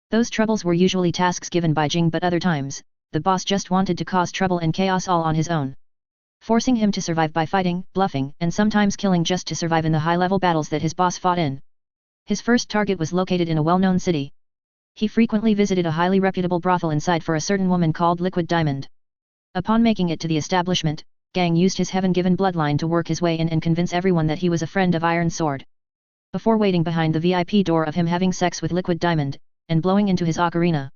Those troubles were usually tasks given by Jing but other times, the boss just wanted to cause trouble and chaos all on his own. Forcing him to survive by fighting, bluffing, and sometimes killing just to survive in the high-level battles that his boss fought in. His first target was located in a well-known city. He frequently visited a highly reputable brothel inside for a certain woman called Liquid Diamond. Upon making it to the establishment, Gang used his heaven-given bloodline to work his way in and convince everyone that he was a friend of Iron Sword. Before waiting behind the VIP door of him having sex with Liquid Diamond, and blowing into his ocarina.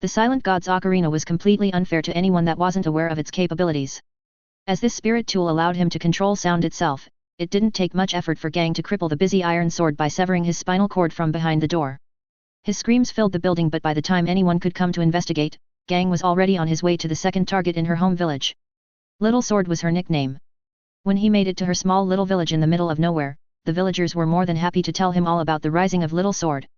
The Silent God's ocarina was completely unfair to anyone that wasn't aware of its capabilities. As this spirit tool allowed him to control sound itself, it didn't take much effort for Gang to cripple the busy iron sword by severing his spinal cord from behind the door. His screams filled the building, but by the time anyone could come to investigate, Gang was already on his way to the second target in her home village. Little Sword was her nickname. When he made it to her small little village in the middle of nowhere, the villagers were more than happy to tell him all about the rising of Little Sword.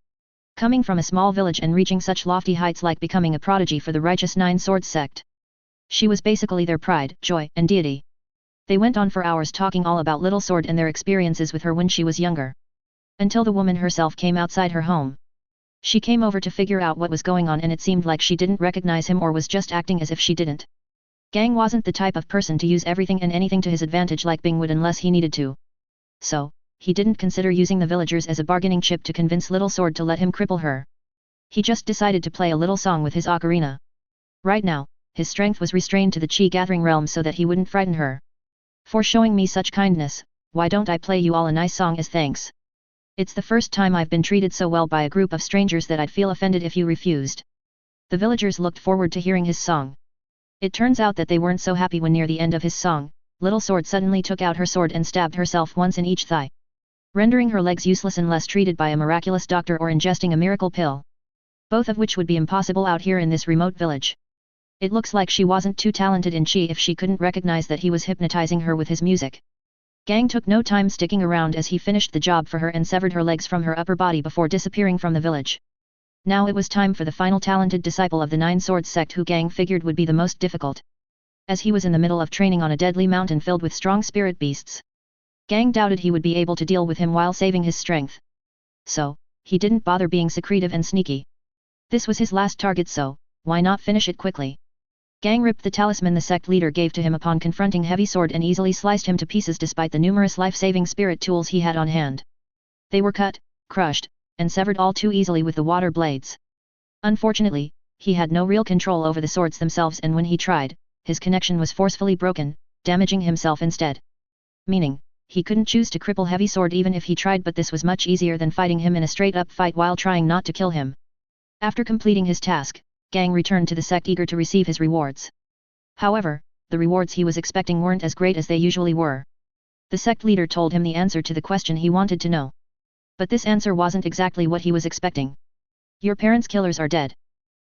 Coming from a small village and reaching such lofty heights, like becoming a prodigy for the righteous Nine Swords sect. She was basically their pride, joy, and deity. They went on for hours talking all about Little Sword and their experiences with her when she was younger. Until the woman herself came outside her home. She came over to figure out what was going on, and it seemed like she didn't recognize him or was just acting as if she didn't. Gang wasn't the type of person to use everything and anything to his advantage like Bing would unless he needed to. So, he didn't consider using the villagers as a bargaining chip to convince Little Sword to let him cripple her. He just decided to play a little song with his ocarina. Right now, his strength was restrained to the chi-gathering realm so that he wouldn't frighten her. For showing me such kindness, why don't I play you all a nice song as thanks? It's the first time I've been treated so well by a group of strangers that I'd feel offended if you refused. The villagers looked forward to hearing his song. It turns out that they weren't so happy when near the end of his song, Little Sword suddenly took out her sword and stabbed herself once in each thigh, rendering her legs useless unless treated by a miraculous doctor or ingesting a miracle pill. Both of which would be impossible out here in this remote village. It looks like she wasn't too talented in chi if she couldn't recognize that he was hypnotizing her with his music. Gang took no time sticking around as he finished the job for her and severed her legs from her upper body before disappearing from the village. Now it was time for the final talented disciple of the Nine Swords sect, who Gang figured would be the most difficult. As he was in the middle of training on a deadly mountain filled with strong spirit beasts. Gang doubted he would be able to deal with him while saving his strength. So, he didn't bother being secretive and sneaky. This was his last target, so, why not finish it quickly? Gang ripped the talisman the sect leader gave to him upon confronting Heavy Sword and easily sliced him to pieces despite the numerous life-saving spirit tools he had on hand. They were cut, crushed, and severed all too easily with the water blades. Unfortunately, he had no real control over the swords themselves, and when he tried, his connection was forcefully broken, damaging himself instead. Meaning, he couldn't choose to cripple Heavy Sword even if he tried, but this was much easier than fighting him in a straight-up fight while trying not to kill him. After completing his task, Gang returned to the sect eager to receive his rewards. However, the rewards he was expecting weren't as great as they usually were. The sect leader told him the answer to the question he wanted to know. But this answer wasn't exactly what he was expecting. Your parents' killers are dead.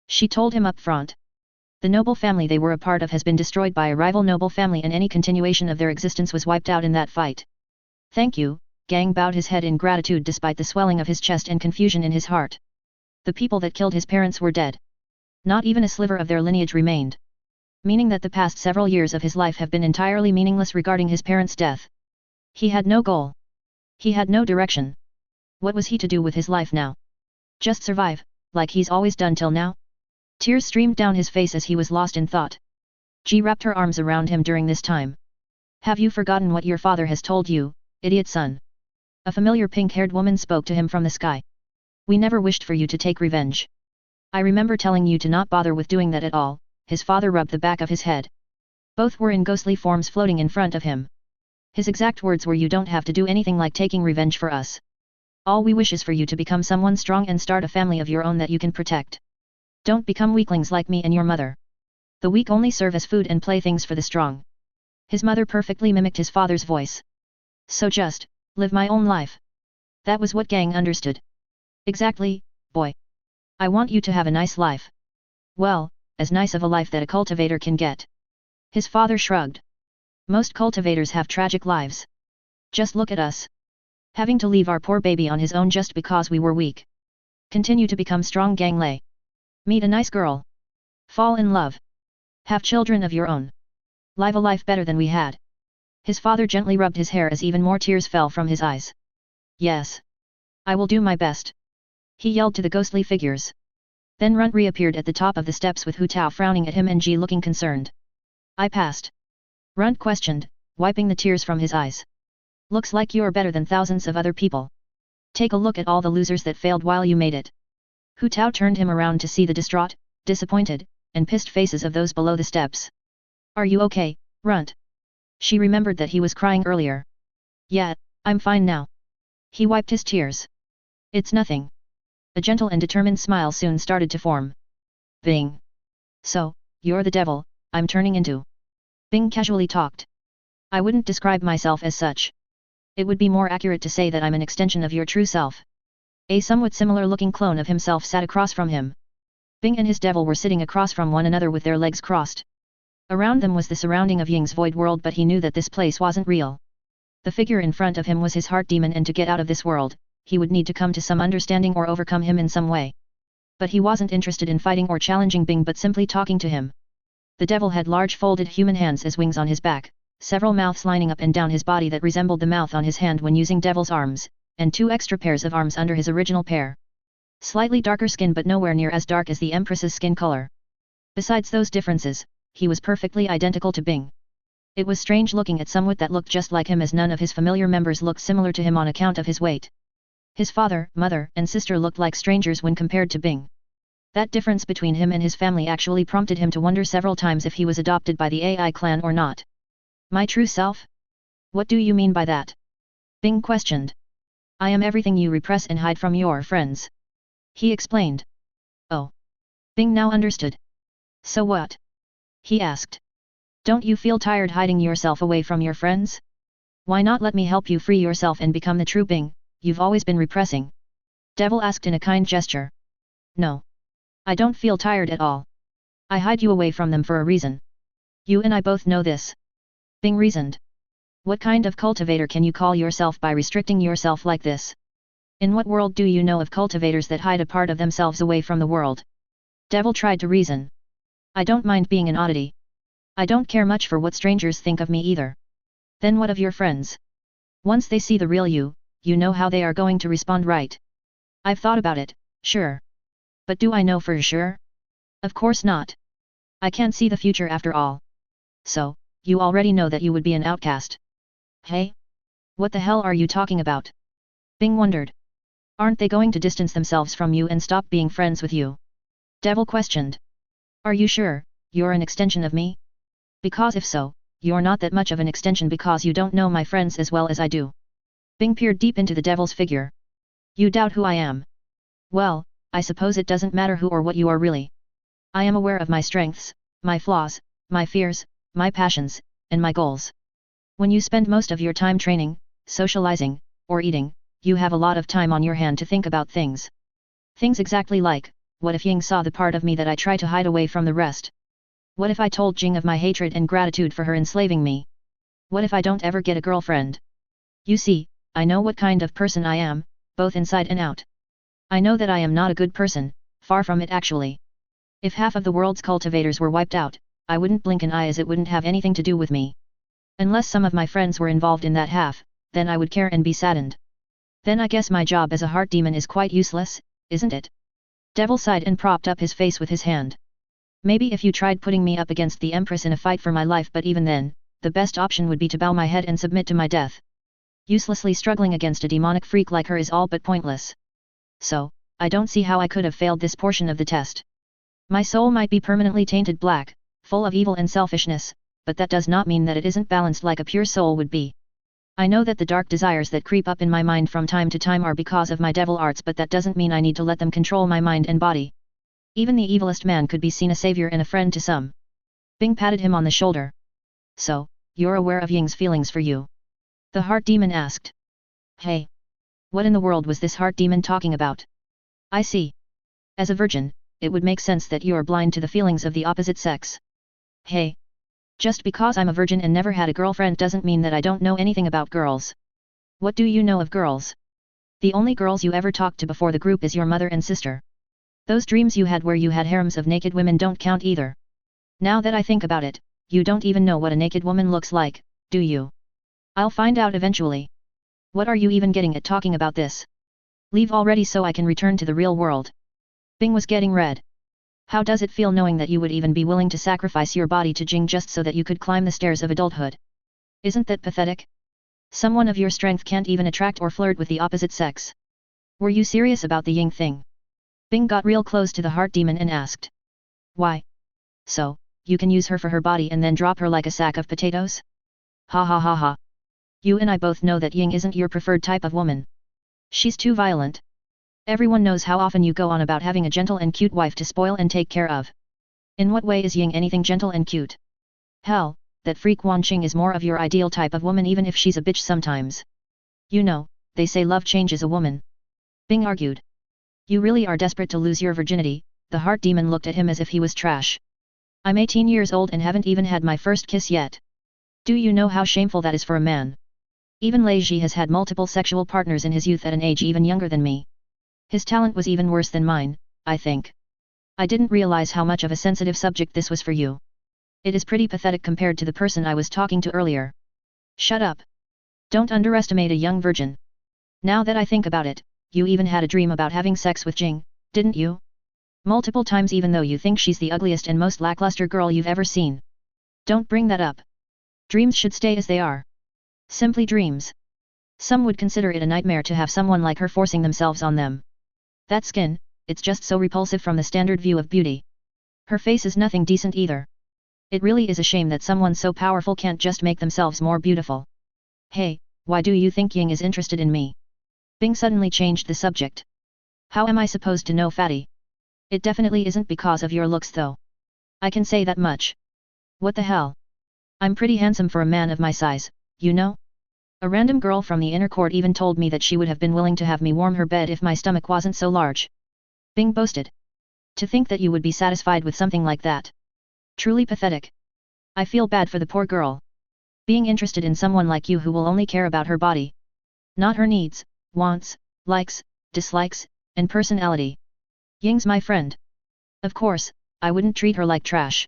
She told him up front. The noble family they were a part of has been destroyed by a rival noble family, and any continuation of their existence was wiped out in that fight. Thank you. Gang bowed his head in gratitude despite the swelling of his chest and confusion in his heart. The people that killed his parents were dead. Not even a sliver of their lineage remained. Meaning that the past several years of his life have been entirely meaningless regarding his parents' death. He had no goal. He had no direction. What was he to do with his life now? Just survive, like he's always done till now? Tears streamed down his face as he was lost in thought. Ji wrapped her arms around him during this time. Have you forgotten what your father has told you, idiot son? A familiar pink-haired woman spoke to him from the sky. We never wished for you to take revenge. I remember telling you to not bother with doing that at all. His father rubbed the back of his head. Both were in ghostly forms floating in front of him. His exact words were, you don't have to do anything like taking revenge for us. All we wish is for you to become someone strong and start a family of your own that you can protect. Don't become weaklings like me and your mother. The weak only serve as food and playthings for the strong. His mother perfectly mimicked his father's voice. So just, live my own life. That was what Gang understood. Exactly, boy. I want you to have a nice life. Well, as nice of a life that a cultivator can get. His father shrugged. Most cultivators have tragic lives. Just look at us. Having to leave our poor baby on his own just because we were weak. Continue to become strong, Gang Lei. Meet a nice girl. Fall in love. Have children of your own. Live a life better than we had. His father gently rubbed his hair as even more tears fell from his eyes. Yes. I will do my best. He yelled to the ghostly figures. Then Runt reappeared at the top of the steps with Hu Tao frowning at him and Ji looking concerned. I passed. Runt questioned, wiping the tears from his eyes. Looks like you're better than thousands of other people. Take a look at all the losers that failed while you made it. Hu Tao turned him around to see the distraught, disappointed, and pissed faces of those below the steps. Are you okay, Runt? She remembered that he was crying earlier. Yeah, I'm fine now. He wiped his tears. It's nothing. A gentle and determined smile soon started to form. Bing. So, you're the devil I'm turning into. Bing casually talked. I wouldn't describe myself as such. It would be more accurate to say that I'm an extension of your true self. A somewhat similar-looking clone of himself sat across from him. Bing and his devil were sitting across from one another with their legs crossed. Around them was the surrounding of Ying's void world, but he knew that this place wasn't real. The figure in front of him was his heart demon, and to get out of this world, he would need to come to some understanding or overcome him in some way. But he wasn't interested in fighting or challenging Bing, but simply talking to him. The devil had large folded human hands as wings on his back, several mouths lining up and down his body that resembled the mouth on his hand when using devil's arms, and 2 extra pairs of arms under his original pair. Slightly darker skin, but nowhere near as dark as the Empress's skin color. Besides those differences, he was perfectly identical to Bing. It was strange looking at someone that looked just like him, as none of his familiar members looked similar to him on account of his weight. His father, mother, and sister looked like strangers when compared to Bing. That difference between him and his family actually prompted him to wonder several times if he was adopted by the AI clan or not. My true self? What do you mean by that? Bing questioned. I am everything you repress and hide from your friends. He explained. Oh. Bing now understood. So what? He asked. Don't you feel tired hiding yourself away from your friends? Why not let me help you free yourself and become the true Bing you've always been repressing? Devil asked in a kind gesture. No. I don't feel tired at all. I hide you away from them for a reason. You and I both know this. Bing reasoned. What kind of cultivator can you call yourself by restricting yourself like this? In what world do you know of cultivators that hide a part of themselves away from the world? Devil tried to reason. I don't mind being an oddity. I don't care much for what strangers think of me either. Then what of your friends? Once they see the real you, you know how they are going to respond, right? I've thought about it, sure. But do I know for sure? Of course not. I can't see the future after all. So, you already know that you would be an outcast. Hey? What the hell are you talking about? Bing wondered. Aren't they going to distance themselves from you and stop being friends with you? Devil questioned. Are you sure you're an extension of me? Because if so, you're not that much of an extension because you don't know my friends as well as I do. Bing peered deep into the devil's figure. You doubt who I am? Well, I suppose it doesn't matter who or what you are really. I am aware of my strengths, my flaws, my fears, my passions, and my goals. When you spend most of your time training, socializing, or eating, you have a lot of time on your hand to think about things. Things exactly like, what if Ying saw the part of me that I try to hide away from the rest? What if I told Jing of my hatred and gratitude for her enslaving me? What if I don't ever get a girlfriend? You see, I know what kind of person I am, both inside and out. I know that I am not a good person, far from it actually. If half of the world's cultivators were wiped out, I wouldn't blink an eye, as it wouldn't have anything to do with me. Unless some of my friends were involved in that half, then I would care and be saddened. Then I guess my job as a heart demon is quite useless, isn't it? Devil sighed and propped up his face with his hand. Maybe if you tried putting me up against the Empress in a fight for my life, but even then, the best option would be to bow my head and submit to my death. Uselessly struggling against a demonic freak like her is all but pointless. So, I don't see how I could have failed this portion of the test. My soul might be permanently tainted black, full of evil and selfishness, but that does not mean that it isn't balanced like a pure soul would be. I know that the dark desires that creep up in my mind from time to time are because of my devil arts, but that doesn't mean I need to let them control my mind and body. Even the evilest man could be seen a savior and a friend to some. Bing patted him on the shoulder. So, you're aware of Ying's feelings for you? The heart demon asked. Hey! What in the world was this heart demon talking about? I see. As a virgin, it would make sense that you're blind to the feelings of the opposite sex. Hey! Just because I'm a virgin and never had a girlfriend doesn't mean that I don't know anything about girls. What do you know of girls? The only girls you ever talked to before the group is your mother and sister. Those dreams you had where you had harems of naked women don't count either. Now that I think about it, you don't even know what a naked woman looks like, do you? I'll find out eventually. What are you even getting at talking about this? Leave already so I can return to the real world. Bing was getting red. How does it feel knowing that you would even be willing to sacrifice your body to Jing just so that you could climb the stairs of adulthood? Isn't that pathetic? Someone of your strength can't even attract or flirt with the opposite sex. Were you serious about the Ying thing? Bing got real close to the heart demon and asked. Why? So, you can use her for her body and then drop her like a sack of potatoes? Ha ha ha ha. You and I both know that Ying isn't your preferred type of woman. She's too violent. Everyone knows how often you go on about having a gentle and cute wife to spoil and take care of. In what way is Ying anything gentle and cute? Hell, that freak Wan Qing is more of your ideal type of woman even if she's a bitch sometimes. You know, they say love changes a woman. Bing argued. You really are desperate to lose your virginity. The heart demon looked at him as if he was trash. I'm 18 years old and haven't even had my first kiss yet. Do you know how shameful that is for a man? Even Lei Ji has had multiple sexual partners in his youth at an age even younger than me. His talent was even worse than mine, I think. I didn't realize how much of a sensitive subject this was for you. It is pretty pathetic compared to the person I was talking to earlier. Shut up. Don't underestimate a young virgin. Now that I think about it, you even had a dream about having sex with Jing, didn't you? Multiple times even though you think she's the ugliest and most lackluster girl you've ever seen. Don't bring that up. Dreams should stay as they are. Simply dreams. Some would consider it a nightmare to have someone like her forcing themselves on them. That skin, it's just so repulsive from the standard view of beauty. Her face is nothing decent either. It really is a shame that someone so powerful can't just make themselves more beautiful. Hey, why do you think Ying is interested in me? Bing suddenly changed the subject. How am I supposed to know, fatty? It definitely isn't because of your looks though. I can say that much. What the hell? I'm pretty handsome for a man of my size, you know? A random girl from the inner court even told me that she would have been willing to have me warm her bed if my stomach wasn't so large. Bing boasted. To think that you would be satisfied with something like that. Truly pathetic. I feel bad for the poor girl. Being interested in someone like you who will only care about her body. Not her needs, wants, likes, dislikes, and personality. Ying's my friend. Of course, I wouldn't treat her like trash.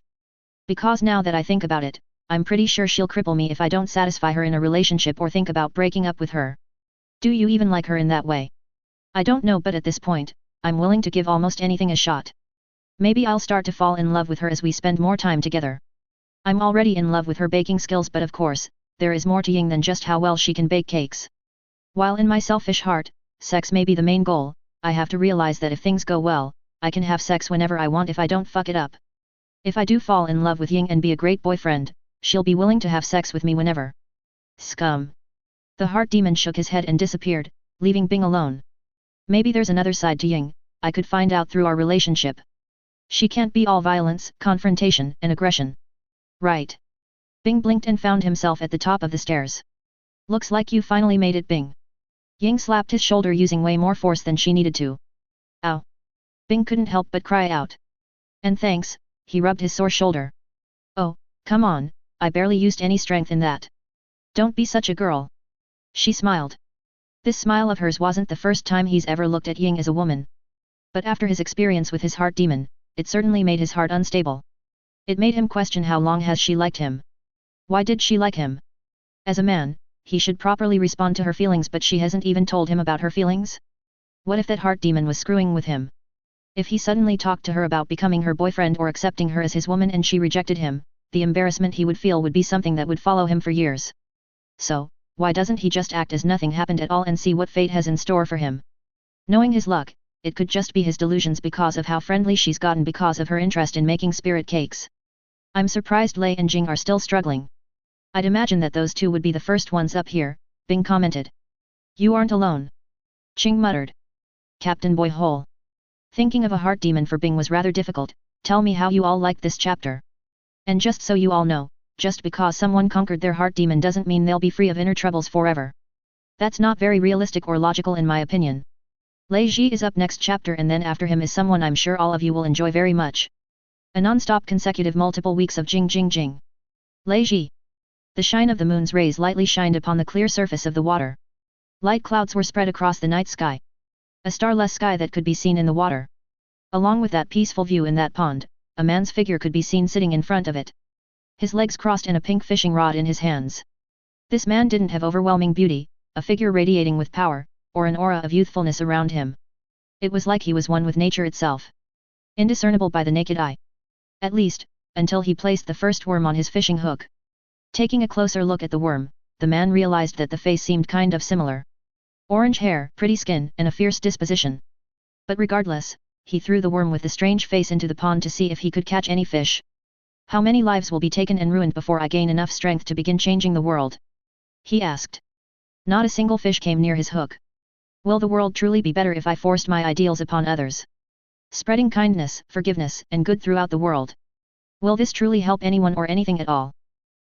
Because now that I think about it, I'm pretty sure she'll cripple me if I don't satisfy her in a relationship or think about breaking up with her. Do you even like her in that way? I don't know, but at this point, I'm willing to give almost anything a shot. Maybe I'll start to fall in love with her as we spend more time together. I'm already in love with her baking skills, but of course, there is more to Ying than just how well she can bake cakes. While in my selfish heart, sex may be the main goal, I have to realize that if things go well, I can have sex whenever I want if I don't fuck it up. If I do fall in love with Ying and be a great boyfriend, she'll be willing to have sex with me whenever. Scum. The heart demon shook his head and disappeared, leaving Bing alone. Maybe there's another side to Ying, I could find out through our relationship. She can't be all violence, confrontation, and aggression. Right. Bing blinked and found himself at the top of the stairs. Looks like you finally made it, Bing. Ying slapped his shoulder using way more force than she needed to. Ow. Bing couldn't help but cry out. And thanks, he rubbed his sore shoulder. Oh, come on, I barely used any strength in that. Don't be such a girl. She smiled. This smile of hers wasn't the first time he's ever looked at Ying as a woman. But after his experience with his heart demon, it certainly made his heart unstable. It made him question how long has she liked him. Why did she like him? As a man, he should properly respond to her feelings, but she hasn't even told him about her feelings? What if that heart demon was screwing with him? If he suddenly talked to her about becoming her boyfriend or accepting her as his woman and she rejected him, the embarrassment he would feel would be something that would follow him for years. So, why doesn't he just act as nothing happened at all and see what fate has in store for him? Knowing his luck, it could just be his delusions because of how friendly she's gotten because of her interest in making spirit cakes. I'm surprised Lei and Jing are still struggling. I'd imagine that those two would be the first ones up here, Bing commented. You aren't alone. Qing muttered. CaptainBoyHole. Thinking of a heart demon for Bing was rather difficult. Tell me how you all liked this chapter. And just so you all know, just because someone conquered their heart demon doesn't mean they'll be free of inner troubles forever. That's not very realistic or logical in my opinion. Lei Ji is up next chapter, and then after him is someone I'm sure all of you will enjoy very much. A non-stop consecutive multiple weeks of Jing Jing Jing. Lei Ji. The shine of the moon's rays lightly shined upon the clear surface of the water. Light clouds were spread across the night sky. A starless sky that could be seen in the water. Along with that peaceful view in that pond, a man's figure could be seen sitting in front of it. His legs crossed and a pink fishing rod in his hands. This man didn't have overwhelming beauty, a figure radiating with power, or an aura of youthfulness around him. It was like he was one with nature itself. Indiscernible by the naked eye. At least, until he placed the first worm on his fishing hook. Taking a closer look at the worm, the man realized that the face seemed kind of similar. Orange hair, pretty skin, and a fierce disposition. But regardless, he threw the worm with the strange face into the pond to see if he could catch any fish. How many lives will be taken and ruined before I gain enough strength to begin changing the world? He asked. Not a single fish came near his hook. Will the world truly be better if I forced my ideals upon others? Spreading kindness, forgiveness, and good throughout the world. Will this truly help anyone or anything at all?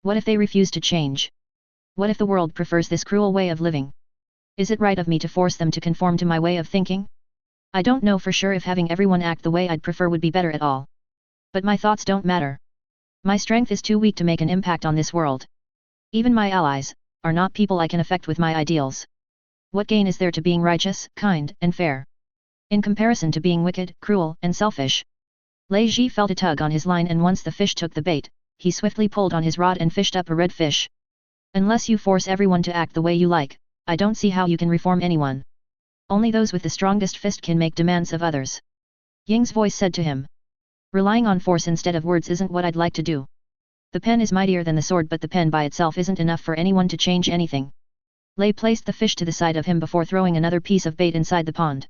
What if they refuse to change? What if the world prefers this cruel way of living? Is it right of me to force them to conform to my way of thinking? I don't know for sure if having everyone act the way I'd prefer would be better at all. But my thoughts don't matter. My strength is too weak to make an impact on this world. Even my allies are not people I can affect with my ideals. What gain is there to being righteous, kind, and fair, in comparison to being wicked, cruel, and selfish? Lei Ji felt a tug on his line, and once the fish took the bait, he swiftly pulled on his rod and fished up a red fish. Unless you force everyone to act the way you like, I don't see how you can reform anyone. Only those with the strongest fist can make demands of others. Ying's voice said to him. Relying on force instead of words isn't what I'd like to do. The pen is mightier than the sword, but the pen by itself isn't enough for anyone to change anything. Lei placed the fish to the side of him before throwing another piece of bait inside the pond.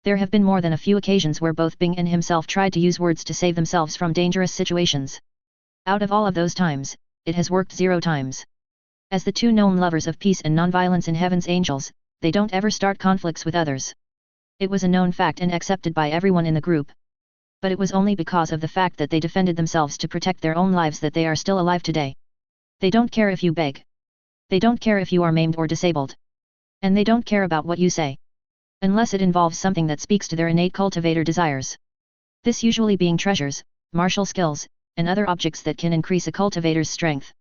There have been more than a few occasions where both Bing and himself tried to use words to save themselves from dangerous situations. Out of all of those times, it has worked 0 times. As the two known lovers of peace and nonviolence in Heaven's Angels, they don't ever start conflicts with others. It was a known fact and accepted by everyone in the group. But it was only because of the fact that they defended themselves to protect their own lives that they are still alive today. They don't care if you beg. They don't care if you are maimed or disabled. And they don't care about what you say. Unless it involves something that speaks to their innate cultivator desires. This usually being treasures, martial skills, and other objects that can increase a cultivator's strength.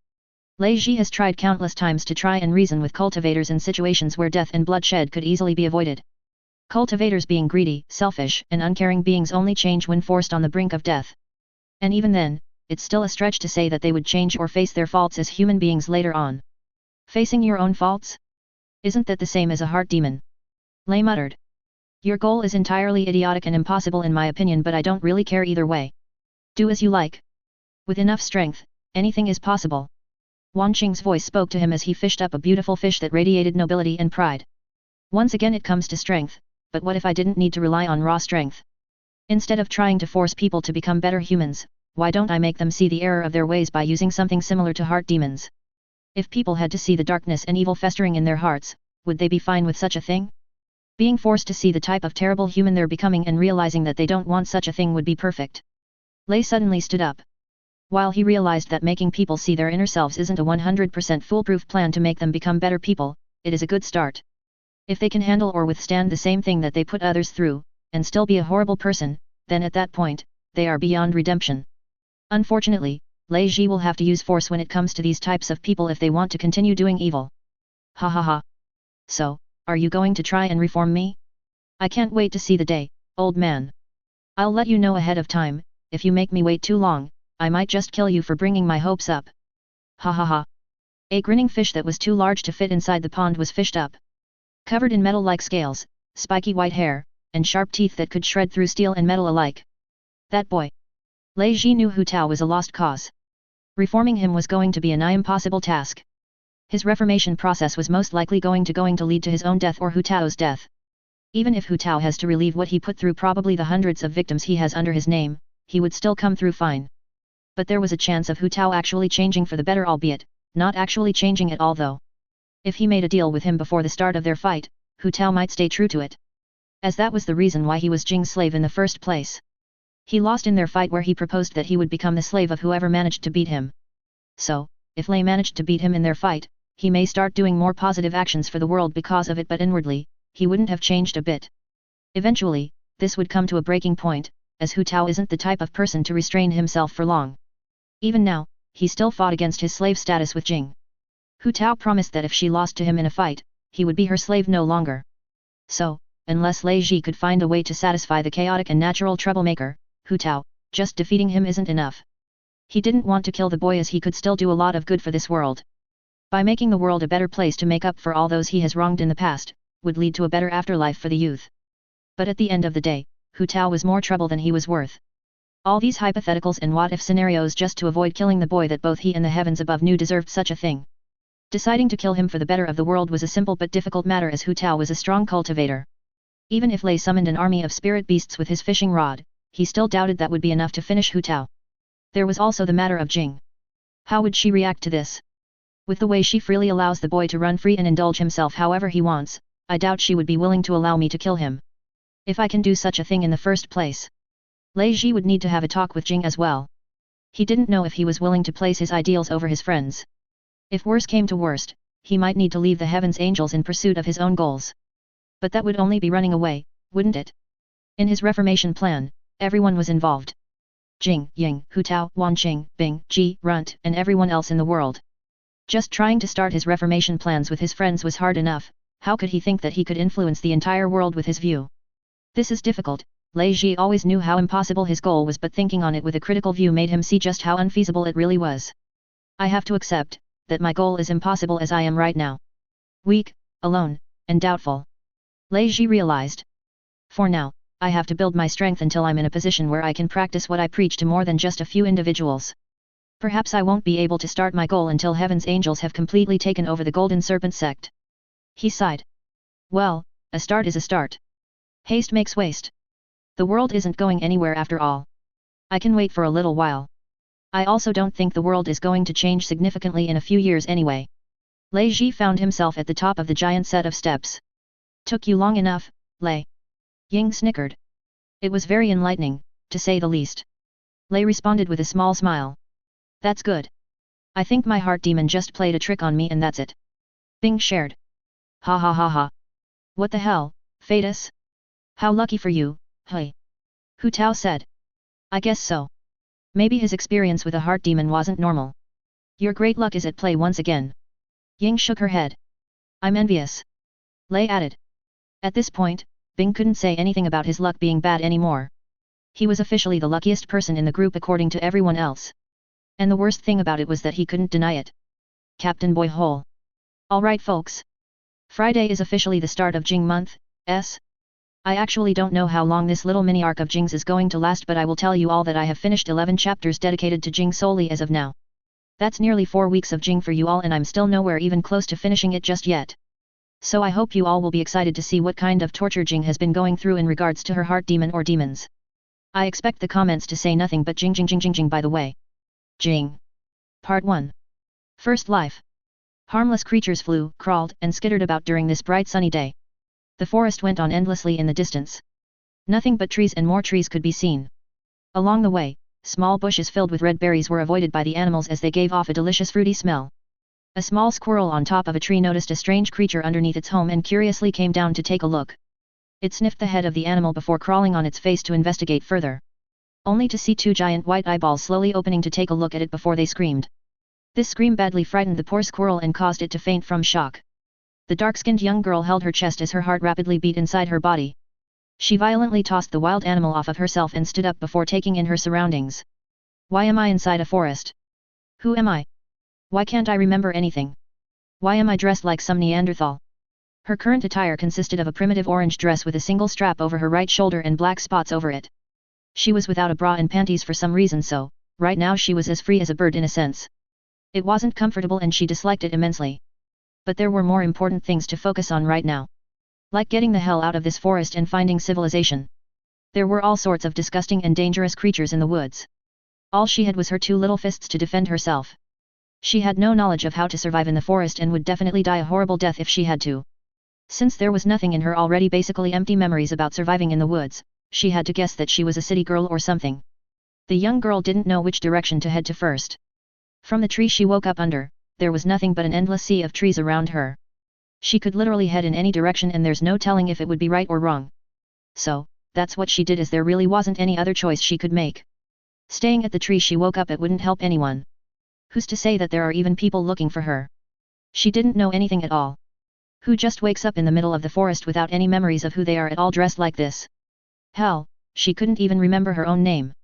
Lei Ji has tried countless times to try and reason with cultivators in situations where death and bloodshed could easily be avoided. Cultivators being greedy, selfish, and uncaring beings only change when forced on the brink of death. And even then, it's still a stretch to say that they would change or face their faults as human beings later on. Facing your own faults? Isn't that the same as a heart demon? Lei muttered. Your goal is entirely idiotic and impossible in my opinion, but I don't really care either way. Do as you like. With enough strength, anything is possible. Wan Qing's voice spoke to him as he fished up a beautiful fish that radiated nobility and pride. Once again it comes to strength, but what if I didn't need to rely on raw strength? Instead of trying to force people to become better humans, why don't I make them see the error of their ways by using something similar to heart demons? If people had to see the darkness and evil festering in their hearts, would they be fine with such a thing? Being forced to see the type of terrible human they're becoming and realizing that they don't want such a thing would be perfect. Lei suddenly stood up. While he realized that making people see their inner selves isn't a 100% foolproof plan to make them become better people, it is a good start. If they can handle or withstand the same thing that they put others through, and still be a horrible person, then at that point, they are beyond redemption. Unfortunately, Lei Ji will have to use force when it comes to these types of people if they want to continue doing evil. Ha ha ha. So, are you going to try and reform me? I can't wait to see the day, old man. I'll let you know ahead of time, if you make me wait too long, I might just kill you for bringing my hopes up. Ha ha ha. A grinning fish that was too large to fit inside the pond was fished up. Covered in metal-like scales, spiky white hair, and sharp teeth that could shred through steel and metal alike. That boy. Lei Ji knew Hu Tao was a lost cause. Reforming him was going to be a nigh impossible task. His reformation process was most likely going to lead to his own death or Hu Tao's death. Even if Hu Tao has to relieve what he put through, probably the hundreds of victims he has under his name, he would still come through fine. But there was a chance of Hu Tao actually changing for the better, albeit not actually changing at all though. If he made a deal with him before the start of their fight, Hu Tao might stay true to it. As that was the reason why he was Jing's slave in the first place. He lost in their fight where he proposed that he would become the slave of whoever managed to beat him. So, if Lei managed to beat him in their fight, he may start doing more positive actions for the world because of it, but inwardly, he wouldn't have changed a bit. Eventually, this would come to a breaking point, as Hu Tao isn't the type of person to restrain himself for long. Even now, he still fought against his slave status with Jing. Hu Tao promised that if she lost to him in a fight, he would be her slave no longer. So, unless Lei Ji could find a way to satisfy the chaotic and natural troublemaker, Hu Tao, just defeating him isn't enough. He didn't want to kill the boy as he could still do a lot of good for this world. By making the world a better place to make up for all those he has wronged in the past, would lead to a better afterlife for the youth. But at the end of the day, Hu Tao was more trouble than he was worth. All these hypotheticals and what-if scenarios just to avoid killing the boy that both he and the heavens above knew deserved such a thing. Deciding to kill him for the better of the world was a simple but difficult matter, as Hu Tao was a strong cultivator. Even if Lei summoned an army of spirit beasts with his fishing rod, he still doubted that would be enough to finish Hu Tao. There was also the matter of Jing. How would she react to this? With the way she freely allows the boy to run free and indulge himself however he wants, I doubt she would be willing to allow me to kill him. If I can do such a thing in the first place. Lei Ji would need to have a talk with Jing as well. He didn't know if he was willing to place his ideals over his friends. If worse came to worst, he might need to leave the Heavens Angels in pursuit of his own goals. But that would only be running away, wouldn't it? In his reformation plan, everyone was involved. Jing, Ying, Hu Tao, Wan Qing, Bing, Ji, Runt, and everyone else in the world. Just trying to start his reformation plans with his friends was hard enough, how could he think that he could influence the entire world with his view? This is difficult. Lei Ji always knew how impossible his goal was, but thinking on it with a critical view made him see just how unfeasible it really was. I have to accept that my goal is impossible as I am right now. Weak, alone, and doubtful. Lei Ji realized. For now, I have to build my strength until I'm in a position where I can practice what I preach to more than just a few individuals. Perhaps I won't be able to start my goal until Heaven's Angels have completely taken over the Golden Serpent sect. He sighed. Well, a start is a start. Haste makes waste. The world isn't going anywhere after all. I can wait for a little while. I also don't think the world is going to change significantly in a few years anyway. Lei Ji found himself at the top of the giant set of steps. Took you long enough, Lei. Ying snickered. It was very enlightening, to say the least. Lei responded with a small smile. That's good. I think my heart demon just played a trick on me and that's it. Bing shared. Ha ha ha ha. What the hell, Fetus? How lucky for you, hey. Hu Tao said. I guess so. Maybe his experience with a heart demon wasn't normal. Your great luck is at play once again. Ying shook her head. I'm envious. Lei added. At this point, Bing couldn't say anything about his luck being bad anymore. He was officially the luckiest person in the group according to everyone else. And the worst thing about it was that he couldn't deny it. CaptainBoyHole. Alright folks. Friday is officially the start of Jing month, I actually don't know how long this little mini arc of Jing's is going to last, but I will tell you all that I have finished 11 chapters dedicated to Jing solely as of now. That's nearly 4 weeks of Jing for you all, and I'm still nowhere even close to finishing it just yet. So I hope you all will be excited to see what kind of torture Jing has been going through in regards to her heart demon or demons. I expect the comments to say nothing but Jing by the way. Jing. Part 1. First life. Harmless creatures flew, crawled, and skittered about during this bright sunny day. The forest went on endlessly in the distance. Nothing but trees and more trees could be seen. Along the way, small bushes filled with red berries were avoided by the animals as they gave off a delicious fruity smell. A small squirrel on top of a tree noticed a strange creature underneath its home and curiously came down to take a look. It sniffed the head of the animal before crawling on its face to investigate further. Only to see 2 giant white eyeballs slowly opening to take a look at it before they screamed. This scream badly frightened the poor squirrel and caused it to faint from shock. The dark-skinned young girl held her chest as her heart rapidly beat inside her body. She violently tossed the wild animal off of herself and stood up before taking in her surroundings. Why am I inside a forest? Who am I? Why can't I remember anything? Why am I dressed like some Neanderthal? Her current attire consisted of a primitive orange dress with a single strap over her right shoulder and black spots over it. She was without a bra and panties for some reason, so, right now she was as free as a bird in a sense. It wasn't comfortable and she disliked it immensely. But there were more important things to focus on right now. Like getting the hell out of this forest and finding civilization. There were all sorts of disgusting and dangerous creatures in the woods. All she had was her 2 little fists to defend herself. She had no knowledge of how to survive in the forest and would definitely die a horrible death if she had to. Since there was nothing in her already basically empty memories about surviving in the woods, she had to guess that she was a city girl or something. The young girl didn't know which direction to head to first. From the tree she woke up under, there was nothing but an endless sea of trees around her. She could literally head in any direction and there's no telling if it would be right or wrong. So, that's what she did, as there really wasn't any other choice she could make. Staying at the tree she woke up at wouldn't help anyone. Who's to say that there are even people looking for her? She didn't know anything at all. Who just wakes up in the middle of the forest without any memories of who they are at all, dressed like this? Hell, she couldn't even remember her own name.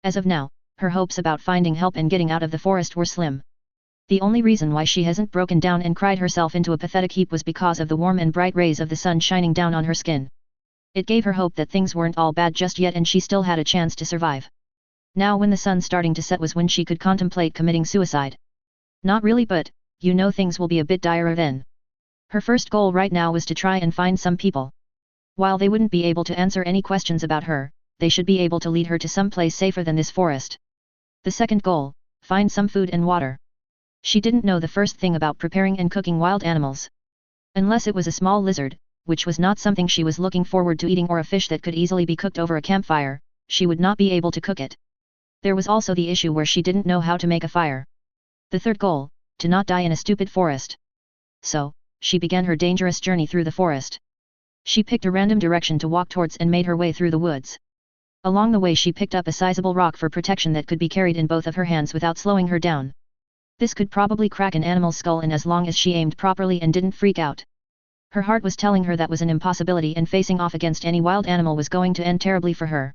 As of now, her hopes about finding help and getting out of the forest were slim. The only reason why she hasn't broken down and cried herself into a pathetic heap was because of the warm and bright rays of the sun shining down on her skin. It gave her hope that things weren't all bad just yet and she still had a chance to survive. Now when the sun starting to set was when she could contemplate committing suicide. Not really, but, you know, things will be a bit direr then. Her first goal right now was to try and find some people. While they wouldn't be able to answer any questions about her, they should be able to lead her to some place safer than this forest. The second goal, find some food and water. She didn't know the first thing about preparing and cooking wild animals. Unless it was a small lizard, which was not something she was looking forward to eating, or a fish that could easily be cooked over a campfire, she would not be able to cook it. There was also the issue where she didn't know how to make a fire. The third goal, to not die in a stupid forest. So, she began her dangerous journey through the forest. She picked a random direction to walk towards and made her way through the woods. Along the way she picked up a sizable rock for protection that could be carried in both of her hands without slowing her down. This could probably crack an animal's skull in as long as she aimed properly and didn't freak out. Her heart was telling her that was an impossibility, and facing off against any wild animal was going to end terribly for her.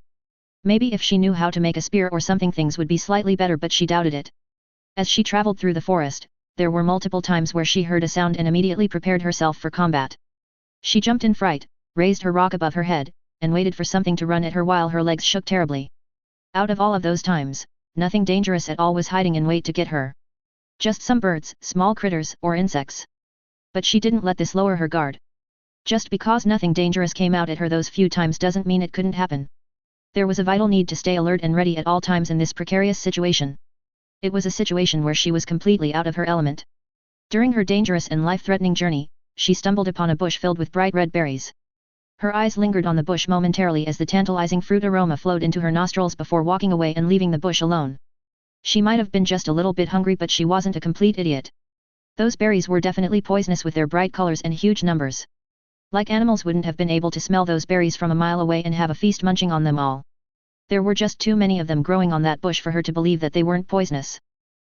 Maybe if she knew how to make a spear or something things would be slightly better, but she doubted it. As she traveled through the forest, there were multiple times where she heard a sound and immediately prepared herself for combat. She jumped in fright, raised her rock above her head, and waited for something to run at her while her legs shook terribly. Out of all of those times, nothing dangerous at all was hiding in wait to get her. Just some birds, small critters, or insects. But she didn't let this lower her guard. Just because nothing dangerous came out at her those few times doesn't mean it couldn't happen. There was a vital need to stay alert and ready at all times in this precarious situation. It was a situation where she was completely out of her element. During her dangerous and life-threatening journey, she stumbled upon a bush filled with bright red berries. Her eyes lingered on the bush momentarily as the tantalizing fruit aroma flowed into her nostrils before walking away and leaving the bush alone. She might have been just a little bit hungry, but she wasn't a complete idiot. Those berries were definitely poisonous with their bright colors and huge numbers. Like animals wouldn't have been able to smell those berries from a mile away and have a feast munching on them all. There were just too many of them growing on that bush for her to believe that they weren't poisonous.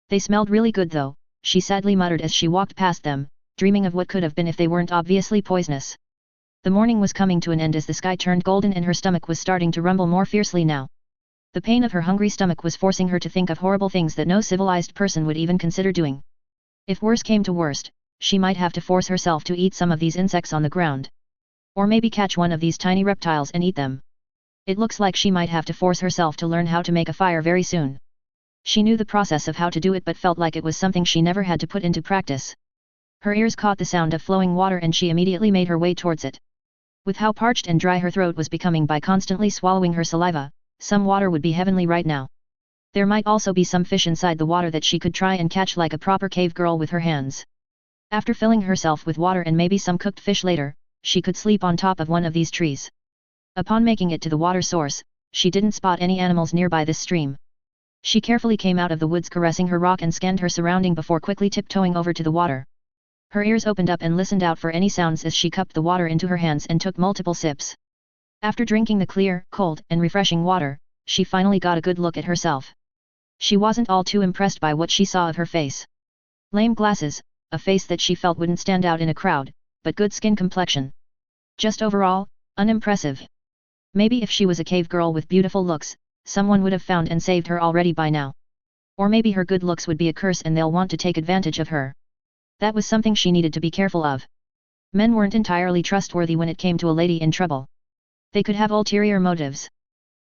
They smelled really good though, she sadly muttered as she walked past them, dreaming of what could have been if they weren't obviously poisonous. The morning was coming to an end as the sky turned golden and her stomach was starting to rumble more fiercely now. The pain of her hungry stomach was forcing her to think of horrible things that no civilized person would even consider doing. If worse came to worst, she might have to force herself to eat some of these insects on the ground. Or maybe catch one of these tiny reptiles and eat them. It looks like she might have to force herself to learn how to make a fire very soon. She knew the process of how to do it but felt like it was something she never had to put into practice. Her ears caught the sound of flowing water and she immediately made her way towards it. With how parched and dry her throat was becoming by constantly swallowing her saliva, some water would be heavenly right now. There might also be some fish inside the water that she could try and catch like a proper cave girl with her hands. After filling herself with water and maybe some cooked fish later, she could sleep on top of one of these trees. Upon making it to the water source, she didn't spot any animals nearby this stream. She carefully came out of the woods caressing her rock and scanned her surrounding before quickly tiptoeing over to the water. Her ears opened up and listened out for any sounds as she cupped the water into her hands and took multiple sips. After drinking the clear, cold, and refreshing water, she finally got a good look at herself. She wasn't all too impressed by what she saw of her face. Lame glasses, a face that she felt wouldn't stand out in a crowd, but good skin complexion. Just overall, unimpressive. Maybe if she was a cave girl with beautiful looks, someone would have found and saved her already by now. Or maybe her good looks would be a curse and they'll want to take advantage of her. That was something she needed to be careful of. Men weren't entirely trustworthy when it came to a lady in trouble. They could have ulterior motives.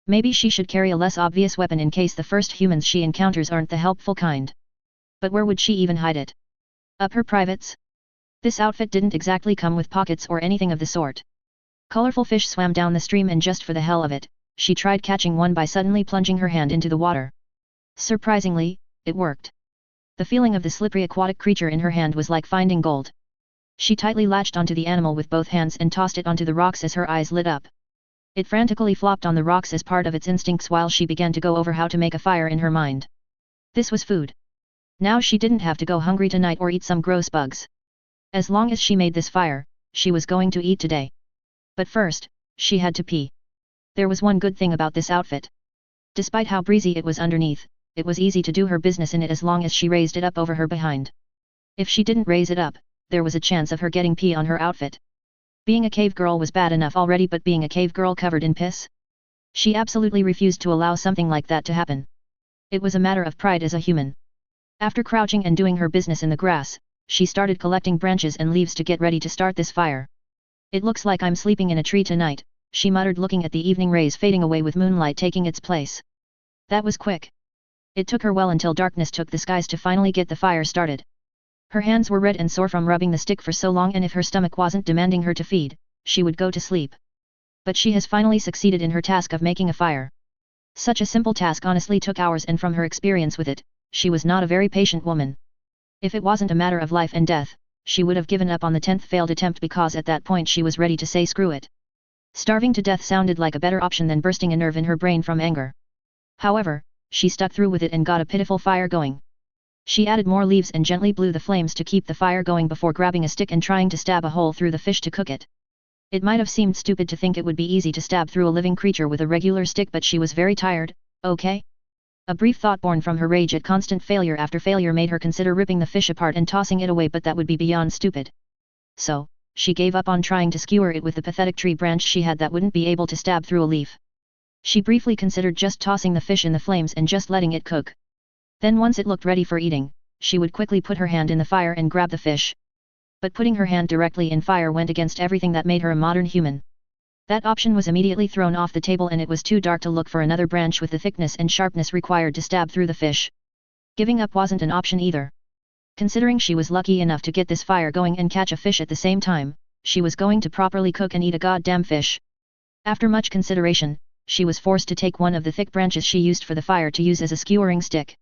Maybe she should carry a less obvious weapon in case the first humans she encounters aren't the helpful kind. But where would she even hide it? Up her privates? This outfit didn't exactly come with pockets or anything of the sort. Colorful fish swam down the stream and just for the hell of it, she tried catching one by suddenly plunging her hand into the water. Surprisingly, it worked. The feeling of the slippery aquatic creature in her hand was like finding gold. She tightly latched onto the animal with both hands and tossed it onto the rocks as her eyes lit up. It frantically flopped on the rocks as part of its instincts while she began to go over how to make a fire in her mind. This was food. Now she didn't have to go hungry tonight or eat some gross bugs. As long as she made this fire, she was going to eat today. But first, she had to pee. There was one good thing about this outfit. Despite how breezy it was underneath, it was easy to do her business in it as long as she raised it up over her behind. If she didn't raise it up, there was a chance of her getting pee on her outfit. Being a cave girl was bad enough already, but being a cave girl covered in piss? She absolutely refused to allow something like that to happen. It was a matter of pride as a human. After crouching and doing her business in the grass, she started collecting branches and leaves to get ready to start this fire. It looks like I'm sleeping in a tree tonight, she muttered looking at the evening rays fading away with moonlight taking its place. That was quick. It took her well until darkness took the skies to finally get the fire started. Her hands were red and sore from rubbing the stick for so long, and if her stomach wasn't demanding her to feed, she would go to sleep. But she has finally succeeded in her task of making a fire. Such a simple task honestly took hours, and from her experience with it, she was not a very patient woman. If it wasn't a matter of life and death, she would have given up on the 10th failed attempt because at that point she was ready to say screw it. Starving to death sounded like a better option than bursting a nerve in her brain from anger. However, she stuck through with it and got a pitiful fire going. She added more leaves and gently blew the flames to keep the fire going before grabbing a stick and trying to stab a hole through the fish to cook it. It might have seemed stupid to think it would be easy to stab through a living creature with a regular stick, but she was very tired. Okay? A brief thought born from her rage at constant failure after failure made her consider ripping the fish apart and tossing it away, but that would be beyond stupid. So, she gave up on trying to skewer it with the pathetic tree branch she had that wouldn't be able to stab through a leaf. She briefly considered just tossing the fish in the flames and just letting it cook. Then once it looked ready for eating, she would quickly put her hand in the fire and grab the fish. But putting her hand directly in fire went against everything that made her a modern human. That option was immediately thrown off the table, and it was too dark to look for another branch with the thickness and sharpness required to stab through the fish. Giving up wasn't an option either. Considering she was lucky enough to get this fire going and catch a fish at the same time, she was going to properly cook and eat a goddamn fish. After much consideration, she was forced to take one of the thick branches she used for the fire to use as a skewering stick.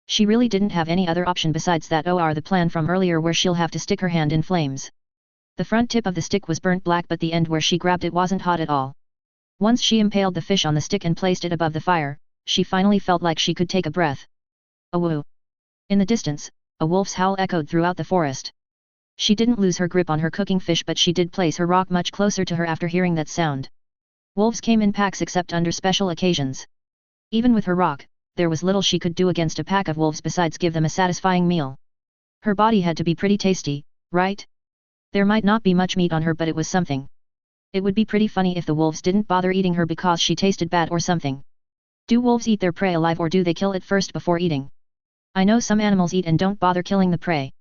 She really didn't have any other option besides that, or the plan from earlier where she'll have to stick her hand in flames. The front tip of the stick was burnt black, but the end where she grabbed it wasn't hot at all. Once she impaled the fish on the stick and placed it above the fire, she finally felt like she could take a breath. A woo! In the distance, a wolf's howl echoed throughout the forest. She didn't lose her grip on her cooking fish, but she did place her rock much closer to her after hearing that sound. Wolves came in packs except under special occasions. Even with her rock, there was little she could do against a pack of wolves besides give them a satisfying meal. Her body had to be pretty tasty, right? There might not be much meat on her, but it was something. It would be pretty funny if the wolves didn't bother eating her because she tasted bad or something. Do wolves eat their prey alive, or do they kill it first before eating? I know some animals eat and don't bother killing the prey,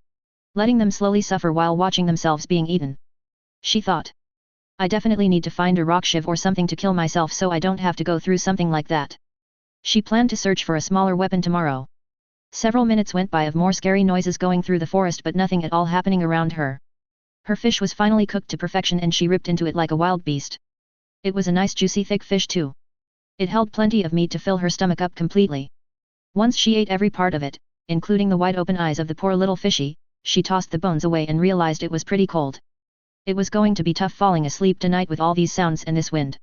letting them slowly suffer while watching themselves being eaten. She thought. I definitely need to find a rock shiv or something to kill myself so I don't have to go through something like that. She planned to search for a smaller weapon tomorrow. Several minutes went by of more scary noises going through the forest, but nothing at all happening around her. Her fish was finally cooked to perfection and she ripped into it like a wild beast. It was a nice juicy thick fish too. It held plenty of meat to fill her stomach up completely. Once she ate every part of it, including the wide open eyes of the poor little fishy, she tossed the bones away and realized it was pretty cold. It was going to be tough falling asleep tonight with all these sounds and this wind.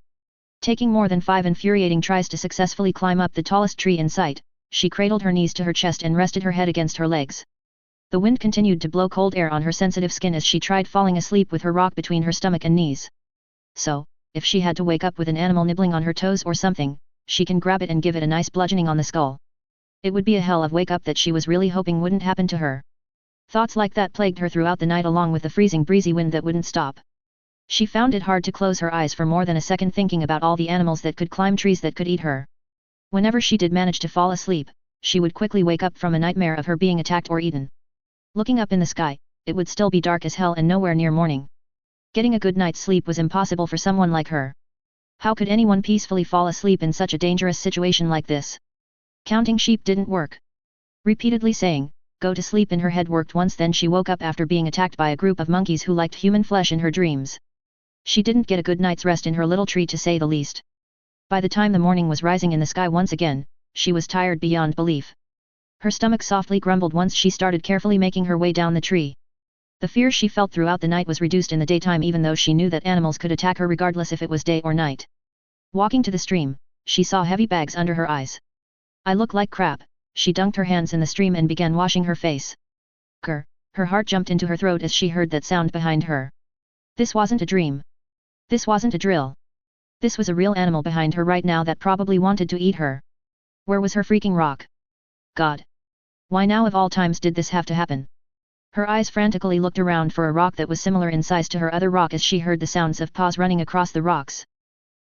Taking more than 5 infuriating tries to successfully climb up the tallest tree in sight, she cradled her knees to her chest and rested her head against her legs. The wind continued to blow cold air on her sensitive skin as she tried falling asleep with her rock between her stomach and knees. So, if she had to wake up with an animal nibbling on her toes or something, she can grab it and give it a nice bludgeoning on the skull. It would be a hell of wake up that she was really hoping wouldn't happen to her. Thoughts like that plagued her throughout the night, along with the freezing breezy wind that wouldn't stop. She found it hard to close her eyes for more than a second, thinking about all the animals that could climb trees that could eat her. Whenever she did manage to fall asleep, she would quickly wake up from a nightmare of her being attacked or eaten. Looking up in the sky, it would still be dark as hell and nowhere near morning. Getting a good night's sleep was impossible for someone like her. How could anyone peacefully fall asleep in such a dangerous situation like this? Counting sheep didn't work. Repeatedly saying, "Go to sleep" in her head worked once, then she woke up after being attacked by a group of monkeys who liked human flesh in her dreams. She didn't get a good night's rest in her little tree, to say the least. By the time the morning was rising in the sky once again, she was tired beyond belief. Her stomach softly grumbled once she started carefully making her way down the tree. The fear she felt throughout the night was reduced in the daytime, even though she knew that animals could attack her regardless if it was day or night. Walking to the stream, she saw heavy bags under her eyes. I look like crap. She dunked her hands in the stream and began washing her face. Grr, her heart jumped into her throat as she heard that sound behind her. This wasn't a dream. This wasn't a drill. This was a real animal behind her right now that probably wanted to eat her. Where was her freaking rock? God! Why now of all times did this have to happen? Her eyes frantically looked around for a rock that was similar in size to her other rock as she heard the sounds of paws running across the rocks.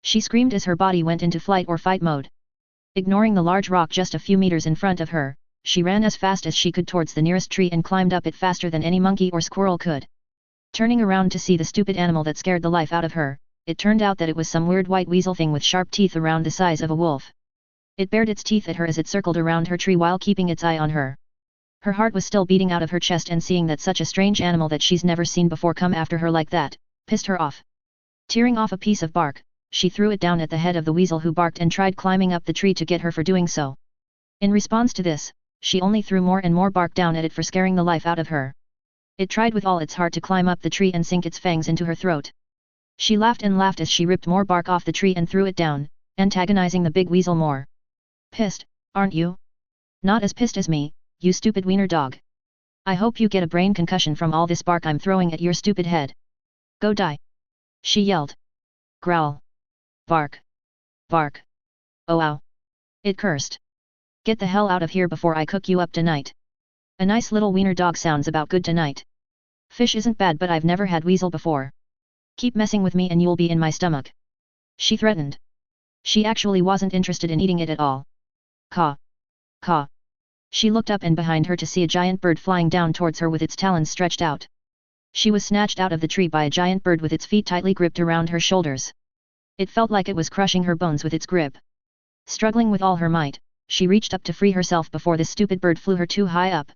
She screamed as her body went into flight or fight mode. Ignoring the large rock just a few meters in front of her, she ran as fast as she could towards the nearest tree and climbed up it faster than any monkey or squirrel could. Turning around to see the stupid animal that scared the life out of her, it turned out that it was some weird white weasel thing with sharp teeth around the size of a wolf. It bared its teeth at her as it circled around her tree while keeping its eye on her. Her heart was still beating out of her chest, and seeing that such a strange animal that she's never seen before come after her like that, pissed her off. Tearing off a piece of bark, she threw it down at the head of the weasel, who barked and tried climbing up the tree to get her for doing so. In response to this, she only threw more and more bark down at it for scaring the life out of her. It tried with all its heart to climb up the tree and sink its fangs into her throat. She laughed and laughed as she ripped more bark off the tree and threw it down, antagonizing the big weasel more. Pissed, aren't you? Not as pissed as me, you stupid wiener dog. I hope you get a brain concussion from all this bark I'm throwing at your stupid head. Go die. She yelled. Growl. Bark. Bark. Oh ow. It cursed. Get the hell out of here before I cook you up tonight. A nice little wiener dog sounds about good tonight. Fish isn't bad but I've never had weasel before. Keep messing with me and you'll be in my stomach. She threatened. She actually wasn't interested in eating it at all. Caw. Caw. She looked up and behind her to see a giant bird flying down towards her with its talons stretched out. She was snatched out of the tree by a giant bird with its feet tightly gripped around her shoulders. It felt like it was crushing her bones with its grip. Struggling with all her might, she reached up to free herself before this stupid bird flew her too high up.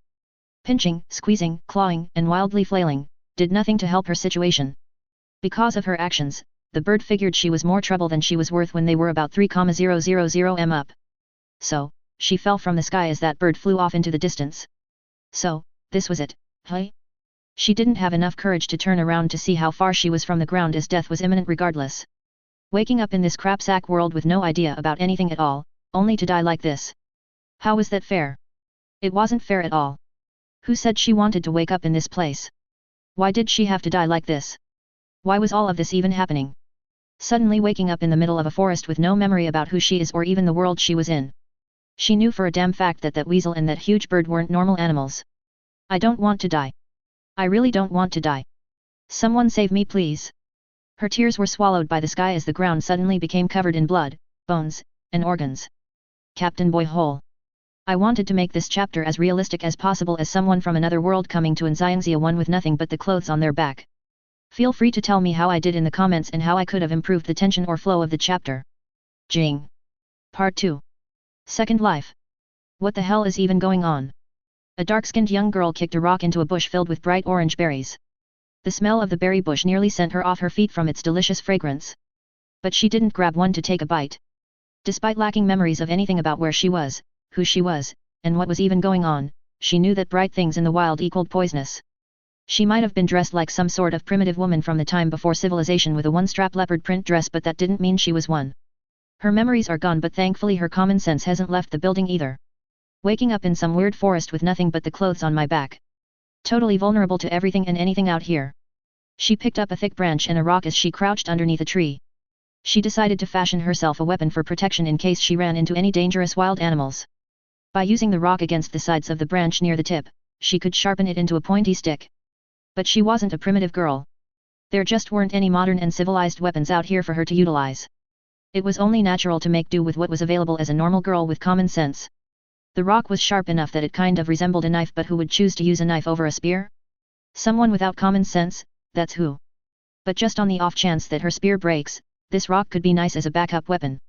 Pinching, squeezing, clawing, and wildly flailing, did nothing to help her situation. Because of her actions, the bird figured she was more trouble than she was worth when they were about 3,000 m up. So, she fell from the sky as that bird flew off into the distance. So, this was it, huh? She didn't have enough courage to turn around to see how far she was from the ground as death was imminent regardless. Waking up in this crapsack world with no idea about anything at all, only to die like this. How was that fair? It wasn't fair at all. Who said she wanted to wake up in this place? Why did she have to die like this? Why was all of this even happening? Suddenly waking up in the middle of a forest with no memory about who she is or even the world she was in. She knew for a damn fact that that weasel and that huge bird weren't normal animals. I don't want to die. I really don't want to die. Someone save me please. Her tears were swallowed by the sky as the ground suddenly became covered in blood, bones, and organs. CaptainBoyHole. I wanted to make this chapter as realistic as possible as someone from another world coming to Nxiangxia 1 with nothing but the clothes on their back. Feel free to tell me how I did in the comments and how I could have improved the tension or flow of the chapter. Jing. Part 2. Second Life. What the hell is even going on? A dark-skinned young girl kicked a rock into a bush filled with bright orange berries. The smell of the berry bush nearly sent her off her feet from its delicious fragrance. But she didn't grab one to take a bite. Despite lacking memories of anything about where she was, who she was, and what was even going on, she knew that bright things in the wild equaled poisonous. She might have been dressed like some sort of primitive woman from the time before civilization with a one-strap leopard print dress, but that didn't mean she was one. Her memories are gone, but thankfully her common sense hasn't left the building either. Waking up in some weird forest with nothing but the clothes on my back. Totally vulnerable to everything and anything out here. She picked up a thick branch and a rock as she crouched underneath a tree. She decided to fashion herself a weapon for protection in case she ran into any dangerous wild animals. By using the rock against the sides of the branch near the tip, she could sharpen it into a pointy stick. But she wasn't a primitive girl. There just weren't any modern and civilized weapons out here for her to utilize. It was only natural to make do with what was available as a normal girl with common sense. The rock was sharp enough that it kind of resembled a knife, but who would choose to use a knife over a spear? Someone without common sense, that's who. But just on the off chance that her spear breaks, this rock could be nice as a backup weapon.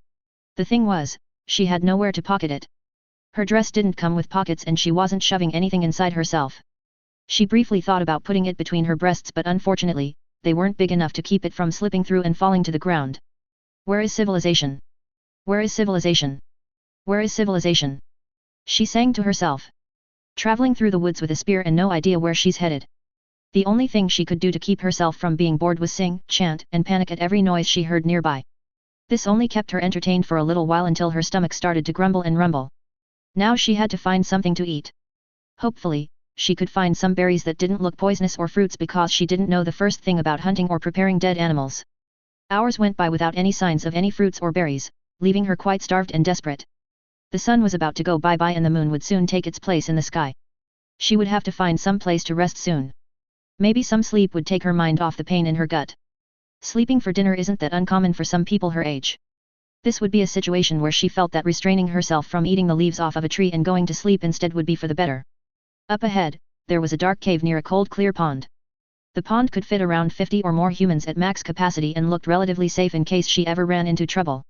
The thing was, she had nowhere to pocket it. Her dress didn't come with pockets and she wasn't shoving anything inside herself. She briefly thought about putting it between her breasts, but unfortunately, they weren't big enough to keep it from slipping through and falling to the ground. Where is civilization? Where is civilization? Where is civilization? She sang to herself. Traveling through the woods with a spear and no idea where she's headed. The only thing she could do to keep herself from being bored was sing, chant, and panic at every noise she heard nearby. This only kept her entertained for a little while until her stomach started to grumble and rumble. Now she had to find something to eat. Hopefully, she could find some berries that didn't look poisonous or fruits, because she didn't know the first thing about hunting or preparing dead animals. Hours went by without any signs of any fruits or berries, leaving her quite starved and desperate. The sun was about to go bye-bye and the moon would soon take its place in the sky. She would have to find some place to rest soon. Maybe some sleep would take her mind off the pain in her gut. Sleeping for dinner isn't that uncommon for some people her age. This would be a situation where she felt that restraining herself from eating the leaves off of a tree and going to sleep instead would be for the better. Up ahead, there was a dark cave near a cold clear pond. The pond could fit around 50 or more humans at max capacity and looked relatively safe in case she ever ran into trouble.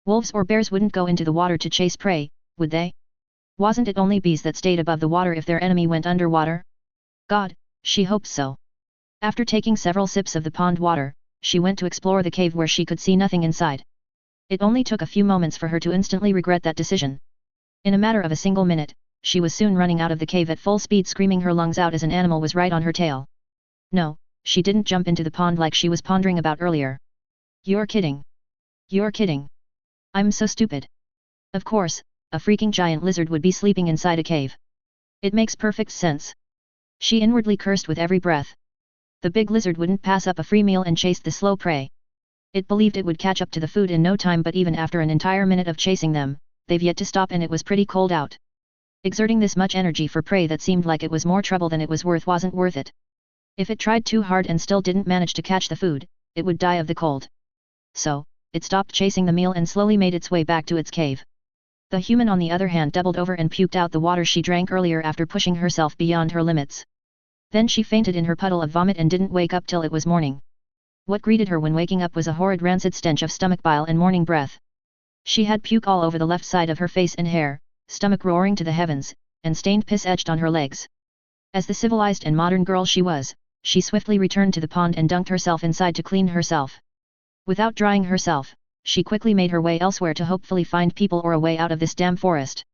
Wolves or bears wouldn't go into the water to chase prey, would they? Wasn't it only bees that stayed above the water if their enemy went underwater? God, she hoped so. After taking several sips of the pond water, she went to explore the cave where she could see nothing inside. It only took a few moments for her to instantly regret that decision. In a matter of a single minute, she was soon running out of the cave at full speed, screaming her lungs out as an animal was right on her tail. No, she didn't jump into the pond like she was pondering about earlier. You're kidding. You're kidding. I'm so stupid. Of course, a freaking giant lizard would be sleeping inside a cave. It makes perfect sense. She inwardly cursed with every breath. The big lizard wouldn't pass up a free meal and chased the slow prey. It believed it would catch up to the food in no time, but even after an entire minute of chasing them, they've yet to stop, and it was pretty cold out. Exerting this much energy for prey that seemed like it was more trouble than it was worth wasn't worth it. If it tried too hard and still didn't manage to catch the food, it would die of the cold. So, it stopped chasing the meal and slowly made its way back to its cave. The human on the other hand doubled over and puked out the water she drank earlier after pushing herself beyond her limits. Then she fainted in her puddle of vomit and didn't wake up till it was morning. What greeted her when waking up was a horrid rancid stench of stomach bile and morning breath. She had puke all over the left side of her face and hair, stomach roaring to the heavens, and stained piss etched on her legs. As the civilized and modern girl she was, she swiftly returned to the pond and dunked herself inside to clean herself. Without drying herself, she quickly made her way elsewhere to hopefully find people or a way out of this damn forest.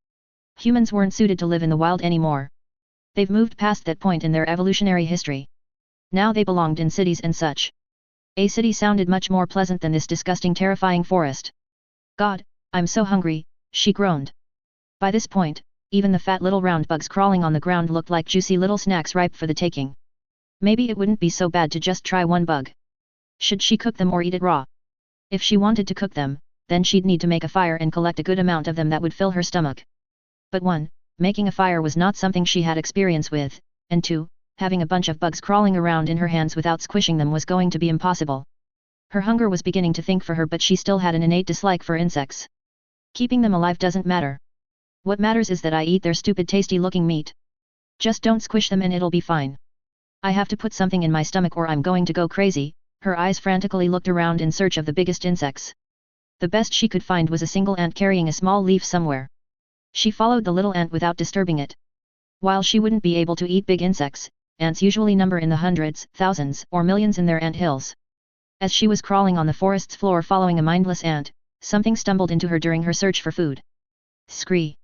Humans weren't suited to live in the wild anymore. They've moved past that point in their evolutionary history. Now they belonged in cities and such. A city sounded much more pleasant than this disgusting, terrifying forest. God, I'm so hungry, she groaned. By this point, even the fat little round bugs crawling on the ground looked like juicy little snacks ripe for the taking. Maybe it wouldn't be so bad to just try one bug. Should she cook them or eat it raw? If she wanted to cook them, then she'd need to make a fire and collect a good amount of them that would fill her stomach. But 1. Making a fire was not something she had experience with, and 2. Having a bunch of bugs crawling around in her hands without squishing them was going to be impossible. Her hunger was beginning to think for her, but she still had an innate dislike for insects. Keeping them alive doesn't matter. What matters is that I eat their stupid tasty looking meat. Just don't squish them and it'll be fine. I have to put something in my stomach or I'm going to go crazy. Her eyes frantically looked around in search of the biggest insects. The best she could find was a single ant carrying a small leaf somewhere. She followed the little ant without disturbing it. While she wouldn't be able to eat big insects, ants usually number in the hundreds, thousands, or millions in their ant hills. As she was crawling on the forest's floor following a mindless ant, something stumbled into her during her search for food. Scree!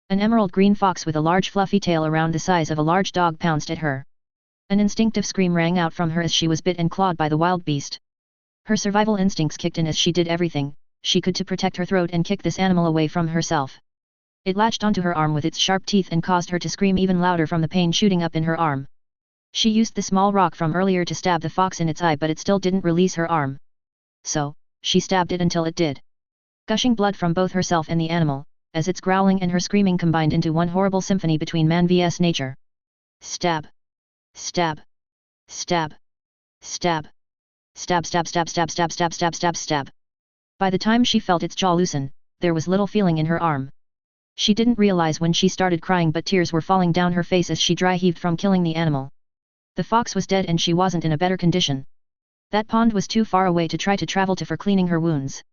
An emerald green fox with a large fluffy tail around the size of a large dog pounced at her. An instinctive scream rang out from her as she was bit and clawed by the wild beast. Her survival instincts kicked in as she did everything she could to protect her throat and kick this animal away from herself. It latched onto her arm with its sharp teeth and caused her to scream even louder from the pain shooting up in her arm. She used the small rock from earlier to stab the fox in its eye, but it still didn't release her arm. So, she stabbed it until it did. Gushing blood from both herself and the animal, as its growling and her screaming combined into one horrible symphony between man vs nature. Stab. Stab. Stab. Stab. Stab stab stab stab stab stab stab stab stab. By the time she felt its jaw loosen, there was little feeling in her arm. She didn't realize when she started crying, but tears were falling down her face as she dry heaved from killing the animal. The fox was dead and she wasn't in a better condition. That pond was too far away to try to travel to for cleaning her wounds.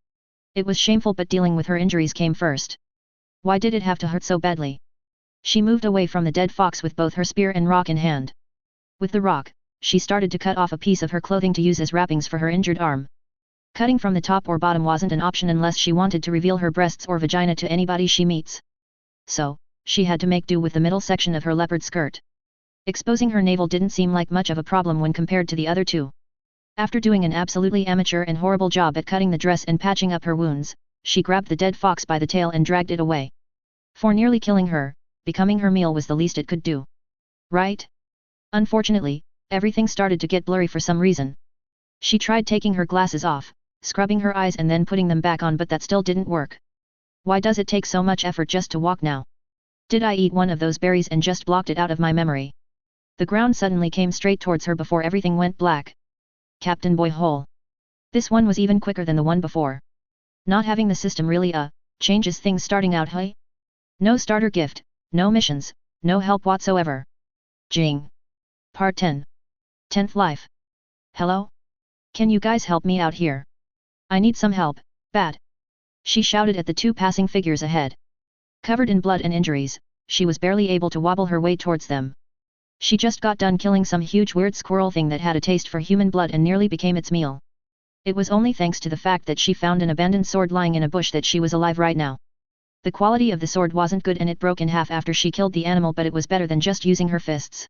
It was shameful, but dealing with her injuries came first. Why did it have to hurt so badly? She moved away from the dead fox with both her spear and rock in hand. With the rock, she started to cut off a piece of her clothing to use as wrappings for her injured arm. Cutting from the top or bottom wasn't an option unless she wanted to reveal her breasts or vagina to anybody she meets. So, she had to make do with the middle section of her leopard skirt. Exposing her navel didn't seem like much of a problem when compared to the other two. After doing an absolutely amateur and horrible job at cutting the dress and patching up her wounds, she grabbed the dead fox by the tail and dragged it away. For nearly killing her, becoming her meal was the least it could do. Right? Unfortunately, everything started to get blurry for some reason. She tried taking her glasses off, scrubbing her eyes and then putting them back on, but that still didn't work. Why does it take so much effort just to walk now? Did I eat one of those berries and just blocked it out of my memory? The ground suddenly came straight towards her before everything went black. CaptainBoyHole. This one was even quicker than the one before. Not having the system really changes things starting out, hey? No starter gift, no missions, no help whatsoever. Jing. Part 10. 10th Life. Hello? Can you guys help me out here? I need some help, bad. She shouted at the two passing figures ahead. Covered in blood and injuries, she was barely able to wobble her way towards them. She just got done killing some huge weird squirrel thing that had a taste for human blood and nearly became its meal. It was only thanks to the fact that she found an abandoned sword lying in a bush that she was alive right now. The quality of the sword wasn't good and it broke in half after she killed the animal, but it was better than just using her fists.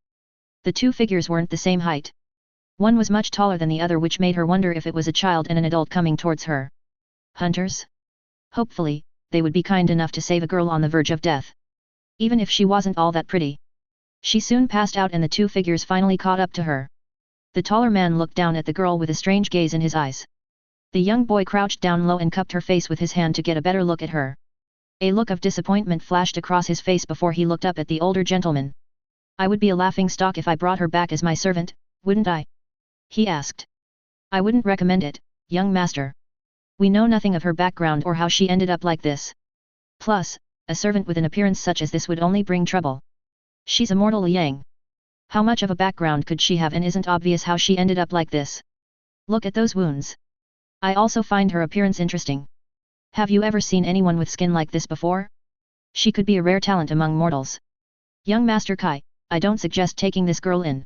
The two figures weren't the same height. One was much taller than the other, which made her wonder if it was a child and an adult coming towards her. Hunters? Hopefully, they would be kind enough to save a girl on the verge of death. Even if she wasn't all that pretty. She soon passed out and the two figures finally caught up to her. The taller man looked down at the girl with a strange gaze in his eyes. The young boy crouched down low and cupped her face with his hand to get a better look at her. A look of disappointment flashed across his face before he looked up at the older gentleman. I would be a laughingstock if I brought her back as my servant, wouldn't I? He asked. I wouldn't recommend it, young master. We know nothing of her background or how she ended up like this. Plus, a servant with an appearance such as this would only bring trouble. She's a mortal Liang. How much of a background could she have, and isn't obvious how she ended up like this? Look at those wounds. I also find her appearance interesting. Have you ever seen anyone with skin like this before? She could be a rare talent among mortals. Young Master Kai, I don't suggest taking this girl in.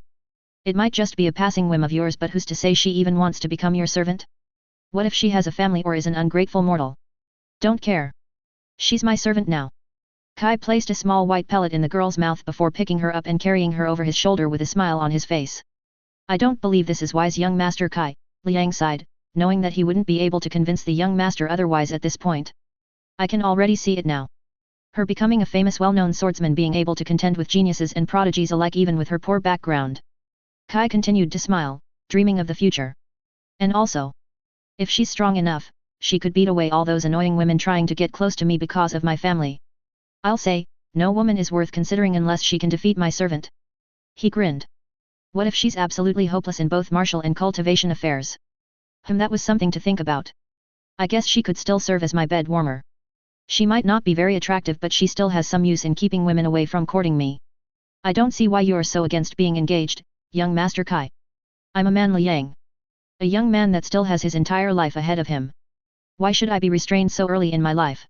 It might just be a passing whim of yours, but who's to say she even wants to become your servant? What if she has a family or is an ungrateful mortal? Don't care. She's my servant now. Kai placed a small white pellet in the girl's mouth before picking her up and carrying her over his shoulder with a smile on his face. I don't believe this is wise, young Master Kai, Liang sighed, knowing that he wouldn't be able to convince the young master otherwise at this point. I can already see it now. Her becoming a famous well-known swordsman, being able to contend with geniuses and prodigies alike even with her poor background. Kai continued to smile, dreaming of the future. And also, if she's strong enough, she could beat away all those annoying women trying to get close to me because of my family. I'll say, no woman is worth considering unless she can defeat my servant. He grinned. What if she's absolutely hopeless in both martial and cultivation affairs? That was something to think about. I guess she could still serve as my bed warmer. She might not be very attractive, but she still has some use in keeping women away from courting me. I don't see why you're so against being engaged, young Master Kai. I'm a man Liang. A young man that still has his entire life ahead of him. Why should I be restrained so early in my life?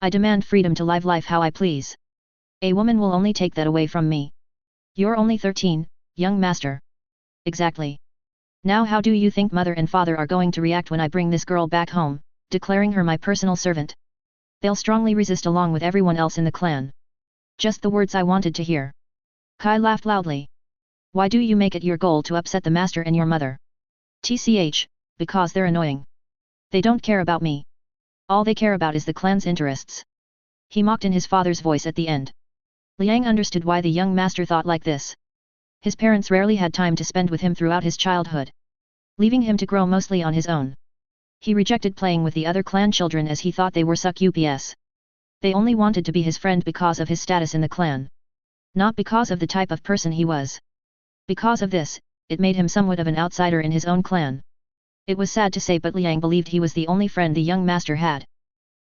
I demand freedom to live life how I please. A woman will only take that away from me. You're only 13, young master. Exactly. Now how do you think mother and father are going to react when I bring this girl back home, declaring her my personal servant? They'll strongly resist along with everyone else in the clan. Just the words I wanted to hear. Kai laughed loudly. Why do you make it your goal to upset the master and your mother? TCH, because they're annoying. They don't care about me. All they care about is the clan's interests. He mocked in his father's voice at the end. Liang understood why the young master thought like this. His parents rarely had time to spend with him throughout his childhood, leaving him to grow mostly on his own. He rejected playing with the other clan children as he thought they were suck-ups. They only wanted to be his friend because of his status in the clan. Not because of the type of person he was. Because of this, it made him somewhat of an outsider in his own clan. It was sad to say, but Liang believed he was the only friend the young master had.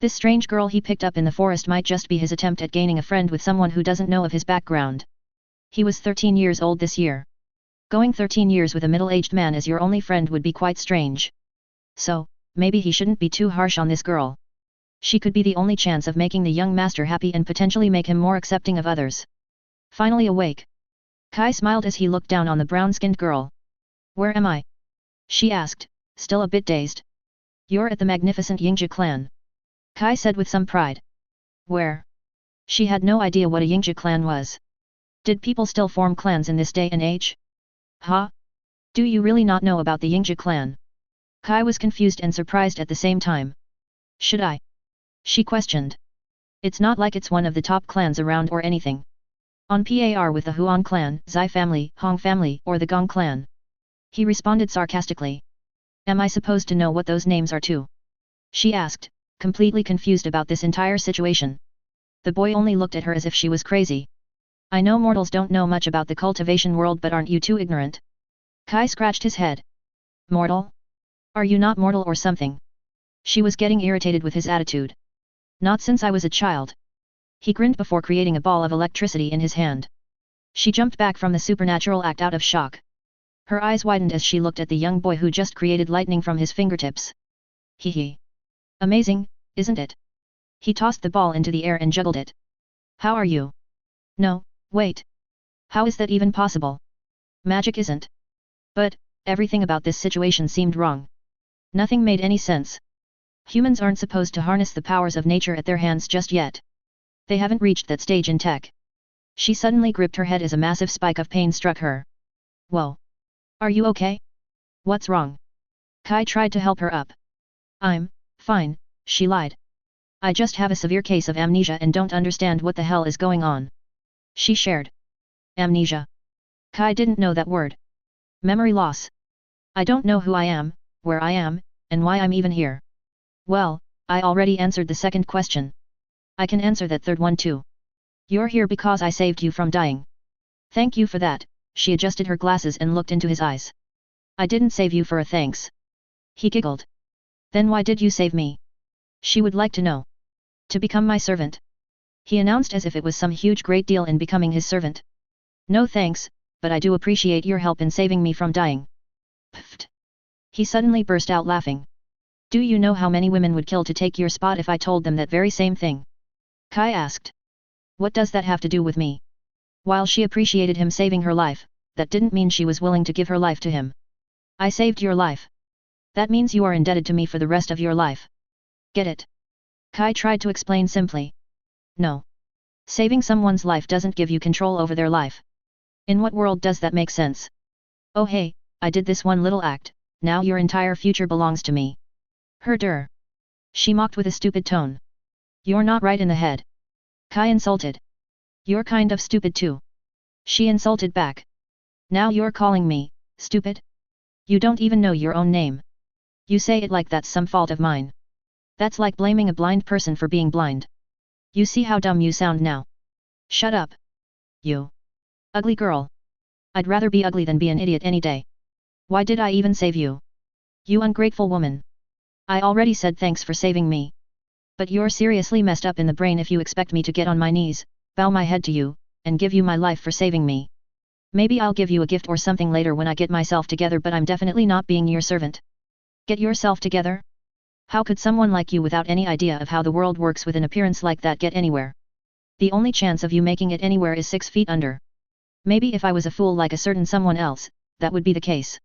This strange girl he picked up in the forest might just be his attempt at gaining a friend with someone who doesn't know of his background. He was 13 years old this year. Going 13 years with a middle-aged man as your only friend would be quite strange. So, maybe he shouldn't be too harsh on this girl. She could be the only chance of making the young master happy and potentially make him more accepting of others. Finally awake, Kai smiled as he looked down on the brown-skinned girl. Where am I? She asked, still a bit dazed. You're at the magnificent Yingzhi clan. Kai said with some pride. Where? She had no idea what a Yingzhi clan was. Did people still form clans in this day and age? Huh? Do you really not know about the Yingzhi clan? Kai was confused and surprised at the same time. Should I? She questioned. It's not like it's one of the top clans around or anything. On par with the Huan clan, Zai family, Hong family, or the Gong clan. He responded sarcastically. Am I supposed to know what those names are too? She asked, completely confused about this entire situation. The boy only looked at her as if she was crazy. I know mortals don't know much about the cultivation world, but aren't you too ignorant? Kai scratched his head. Mortal? Are you not mortal or something? She was getting irritated with his attitude. Not since I was a child. He grinned before creating a ball of electricity in his hand. She jumped back from the supernatural act out of shock. Her eyes widened as she looked at the young boy who just created lightning from his fingertips. Hee hee. Amazing, isn't it? He tossed the ball into the air and juggled it. How are you? No, wait. How is that even possible? Magic isn't. But, everything about this situation seemed wrong. Nothing made any sense. Humans aren't supposed to harness the powers of nature at their hands just yet. They haven't reached that stage in tech. She suddenly gripped her head as a massive spike of pain struck her. Whoa. Are you okay? What's wrong? Kai tried to help her up. I'm fine, she lied. I just have a severe case of amnesia and don't understand what the hell is going on. She shared. Amnesia. Kai didn't know that word. Memory loss. I don't know who I am, where I am, and why I'm even here. Well, I already answered the second question. I can answer that third one too. You're here because I saved you from dying. Thank you for that. She adjusted her glasses and looked into his eyes. I didn't save you for a thanks. He giggled. Then why did you save me? She would like to know. To become my servant. He announced as if it was some huge great deal in becoming his servant. No thanks, but I do appreciate your help in saving me from dying. Pfft. He suddenly burst out laughing. Do you know how many women would kill to take your spot if I told them that very same thing? Kai asked. What does that have to do with me? While she appreciated him saving her life, that didn't mean she was willing to give her life to him. I saved your life. That means you are indebted to me for the rest of your life. Get it? Kai tried to explain simply. No. Saving someone's life doesn't give you control over their life. In what world does that make sense? Oh hey, I did this one little act, now your entire future belongs to me. Herder. She mocked with a stupid tone. You're not right in the head. Kai insulted. You're kind of stupid too. She insulted back. Now you're calling me stupid? You don't even know your own name. You say it like that's some fault of mine. That's like blaming a blind person for being blind. You see how dumb you sound now? Shut up. You. Ugly girl. I'd rather be ugly than be an idiot any day. Why did I even save you? You ungrateful woman. I already said thanks for saving me. But you're seriously messed up in the brain if you expect me to get on my knees, bow my head to you, and give you my life for saving me. Maybe I'll give you a gift or something later when I get myself together, but I'm definitely not being your servant. Get yourself together? How could someone like you without any idea of how the world works with an appearance like that get anywhere? The only chance of you making it anywhere is 6 feet under. Maybe if I was a fool like a certain someone else, that would be the case.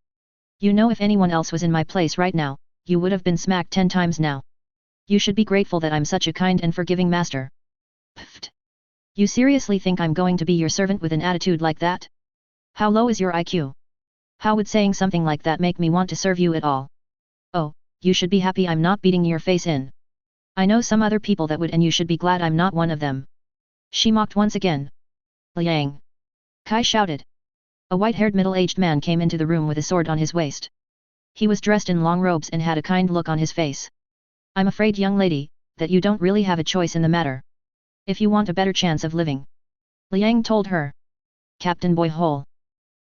You know, if anyone else was in my place right now, you would have been smacked 10 times now. You should be grateful that I'm such a kind and forgiving master. Pfft. You seriously think I'm going to be your servant with an attitude like that? How low is your IQ? How would saying something like that make me want to serve you at all? Oh, you should be happy I'm not beating your face in. I know some other people that would, and you should be glad I'm not one of them. She mocked once again. Liang. Kai shouted. A white-haired middle-aged man came into the room with a sword on his waist. He was dressed in long robes and had a kind look on his face. I'm afraid, young lady, that you don't really have a choice in the matter. If you want a better chance of living. Liang told her. CaptainBoyHole.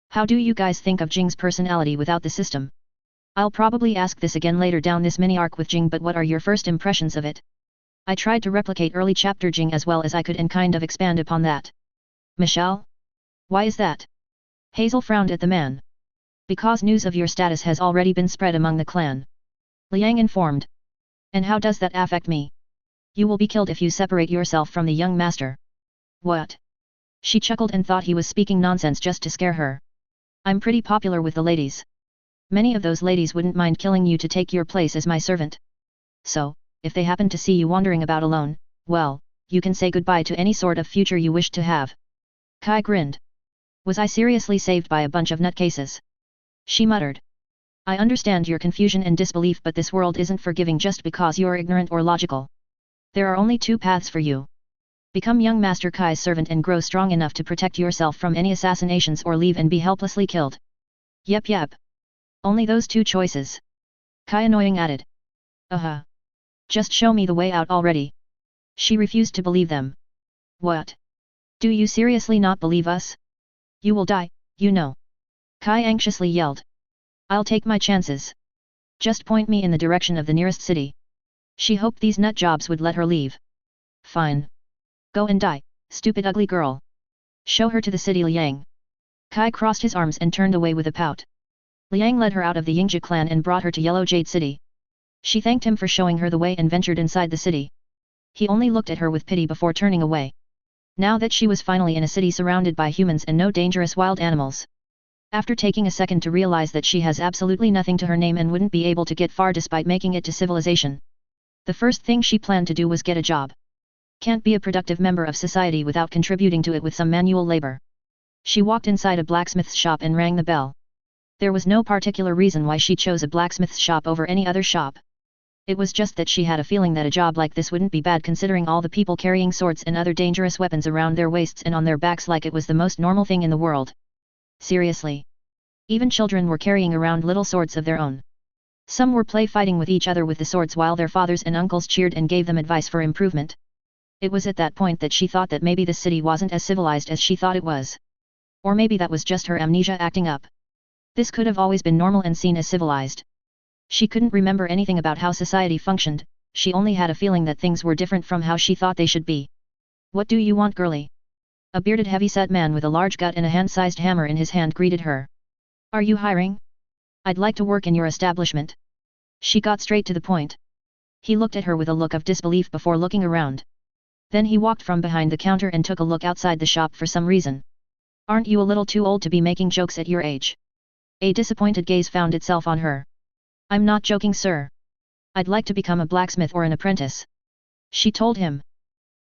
How do you guys think of Jing's personality without the system? I'll probably ask this again later down this mini-arc with Jing, but what are your first impressions of it? I tried to replicate early chapter Jing as well as I could and kind of expand upon that. Michelle? Why is that? Hazel frowned at the man. Because news of your status has already been spread among the clan. Liang informed. And how does that affect me? You will be killed if you separate yourself from the young master. What? She chuckled and thought he was speaking nonsense just to scare her. I'm pretty popular with the ladies. Many of those ladies wouldn't mind killing you to take your place as my servant. So, if they happen to see you wandering about alone, well, you can say goodbye to any sort of future you wish to have. Kai grinned. Was I seriously saved by a bunch of nutcases? She muttered. I understand your confusion and disbelief, but this world isn't forgiving just because you're ignorant or logical. There are only 2 paths for you. Become young Master Kai's servant and grow strong enough to protect yourself from any assassinations, or leave and be helplessly killed. Yep. Only those 2 choices. Kai annoying added. Just show me the way out already. She refused to believe them. What? Do you seriously not believe us? You will die, you know. Kai anxiously yelled. I'll take my chances. Just point me in the direction of the nearest city. She hoped these nut jobs would let her leave. Fine. Go and die, stupid ugly girl. Show her to the city, Liang. Kai crossed his arms and turned away with a pout. Liang led her out of the Yingzhi clan and brought her to Yellow Jade City. She thanked him for showing her the way and ventured inside the city. He only looked at her with pity before turning away. Now that she was finally in a city surrounded by humans and no dangerous wild animals. After taking a second to realize that she has absolutely nothing to her name and wouldn't be able to get far despite making it to civilization. The first thing she planned to do was get a job. Can't be a productive member of society without contributing to it with some manual labor. She walked inside a blacksmith's shop and rang the bell. There was no particular reason why she chose a blacksmith's shop over any other shop. It was just that she had a feeling that a job like this wouldn't be bad considering all the people carrying swords and other dangerous weapons around their waists and on their backs like it was the most normal thing in the world. Seriously. Even children were carrying around little swords of their own. Some were fighting with each other with the swords while their fathers and uncles cheered and gave them advice for improvement. It was at that point that she thought that maybe the city wasn't as civilized as she thought it was. Or maybe that was just her amnesia acting up. This could have always been normal and seen as civilized. She couldn't remember anything about how society functioned, she only had a feeling that things were different from how she thought they should be. What do you want, girlie? A bearded heavy-set man with a large gut and a hand-sized hammer in his hand greeted her. Are you hiring? I'd like to work in your establishment. She got straight to the point. He looked at her with a look of disbelief before looking around. Then he walked from behind the counter and took a look outside the shop for some reason. Aren't you a little too old to be making jokes at your age? A disappointed gaze found itself on her. I'm not joking, sir. I'd like to become a blacksmith or an apprentice. She told him.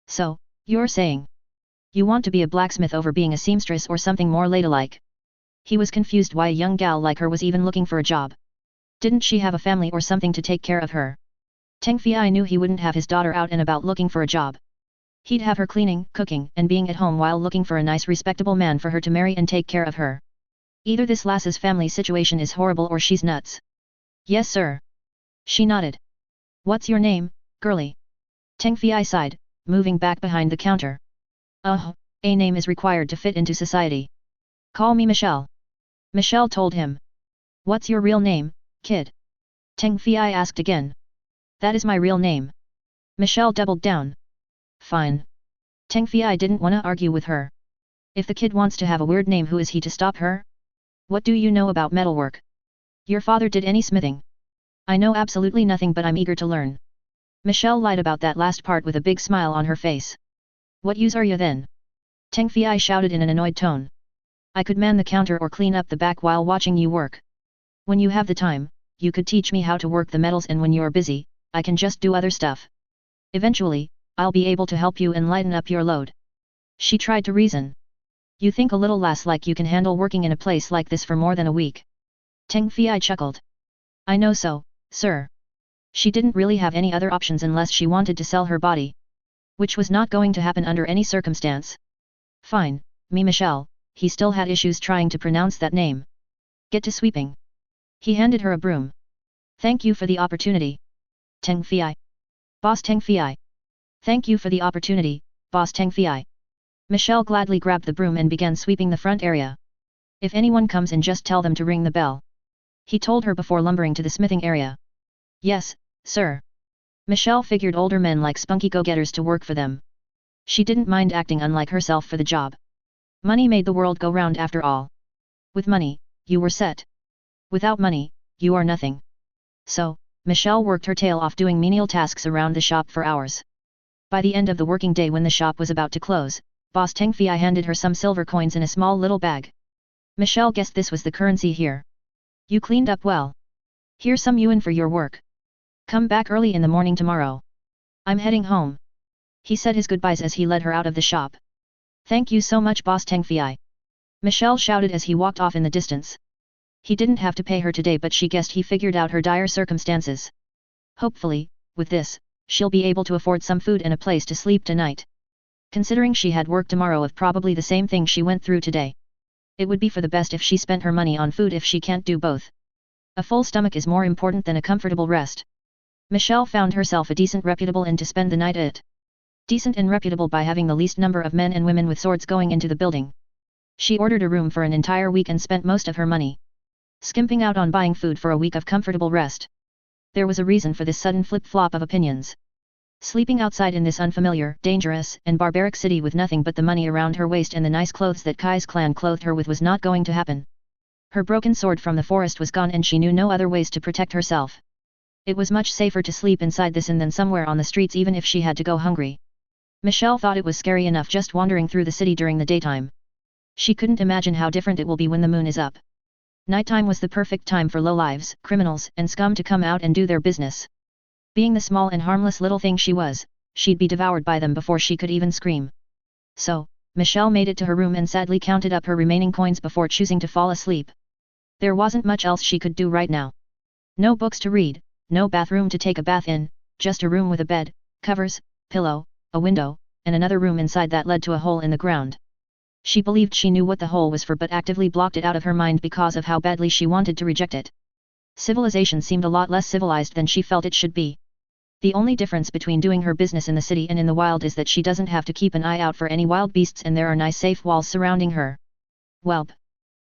So, you're saying you want to be a blacksmith over being a seamstress or something more ladylike? He was confused why a young gal like her was even looking for a job. Didn't she have a family or something to take care of her? Teng Fei knew he wouldn't have his daughter out and about looking for a job. He'd have her cleaning, cooking, and being at home while looking for a nice respectable man for her to marry and take care of her. Either this lass's family situation is horrible or she's nuts. Yes, sir. She nodded. What's your name, girlie? Teng Fei sighed, moving back behind the counter. A name is required to fit into society. Call me Michelle. Michelle told him. What's your real name, kid? Teng Fei asked again. That is my real name. Michelle doubled down. Fine. Teng Fei didn't want to argue with her. If the kid wants to have a weird name, who is he to stop her? What do you know about metalwork? Your father did any smithing? I know absolutely nothing, but I'm eager to learn. Michelle lied about that last part with a big smile on her face. What use are you then? Teng Fei shouted in an annoyed tone. I could man the counter or clean up the back while watching you work. When you have the time, you could teach me how to work the metals, and when you're busy, I can just do other stuff. Eventually, I'll be able to help you and lighten up your load. She tried to reason. You think a little lass like you can handle working in a place like this for more than a week? Teng Fei chuckled. I know so, sir. She didn't really have any other options unless she wanted to sell her body. Which was not going to happen under any circumstance. Fine, me Michelle. He still had issues trying to pronounce that name. Get to sweeping. He handed her a broom. Thank you for the opportunity. Teng Fei. Boss Teng Fei. Thank you for the opportunity, Boss Teng Fei. Michelle gladly grabbed the broom and began sweeping the front area. If anyone comes in, just tell them to ring the bell. He told her before lumbering to the smithing area. Yes, sir. Michelle figured older men like spunky go-getters to work for them. She didn't mind acting unlike herself for the job. Money made the world go round after all. With money, you were set. Without money, you are nothing. So, Michelle worked her tail off doing menial tasks around the shop for hours. By the end of the working day, when the shop was about to close, Boss Teng Fei handed her some silver coins in a small little bag. Michelle guessed this was the currency here. You cleaned up well. Here's some yuan for your work. Come back early in the morning tomorrow. I'm heading home. He said his goodbyes as he led her out of the shop. Thank you so much, Boss Teng Fei. Michelle shouted as he walked off in the distance. He didn't have to pay her today, but she guessed he figured out her dire circumstances. Hopefully, with this, she'll be able to afford some food and a place to sleep tonight. Considering she had work tomorrow of probably the same thing she went through today. It would be for the best if she spent her money on food if she can't do both. A full stomach is more important than a comfortable rest. Michelle found herself a decent reputable inn to spend the night at. Decent and reputable by having the least number of men and women with swords going into the building. She ordered a room for an entire week and spent most of her money skimping out on buying food for a week of comfortable rest. There was a reason for this sudden flip-flop of opinions. Sleeping outside in this unfamiliar, dangerous, and barbaric city with nothing but the money around her waist and the nice clothes that Kai's clan clothed her with was not going to happen. Her broken sword from the forest was gone and she knew no other ways to protect herself. It was much safer to sleep inside this inn than somewhere on the streets, even if she had to go hungry. Michelle thought it was scary enough just wandering through the city during the daytime. She couldn't imagine how different it will be when the moon is up. Nighttime was the perfect time for lowlives, criminals, and scum to come out and do their business. Being the small and harmless little thing she was, she'd be devoured by them before she could even scream. So, Michelle made it to her room and sadly counted up her remaining coins before choosing to fall asleep. There wasn't much else she could do right now. No books to read, no bathroom to take a bath in, just a room with a bed, covers, pillow, a window, and another room inside that led to a hole in the ground. She believed she knew what the hole was for but actively blocked it out of her mind because of how badly she wanted to reject it. Civilization seemed a lot less civilized than she felt it should be. The only difference between doing her business in the city and in the wild is that she doesn't have to keep an eye out for any wild beasts and there are nice safe walls surrounding her. Welp.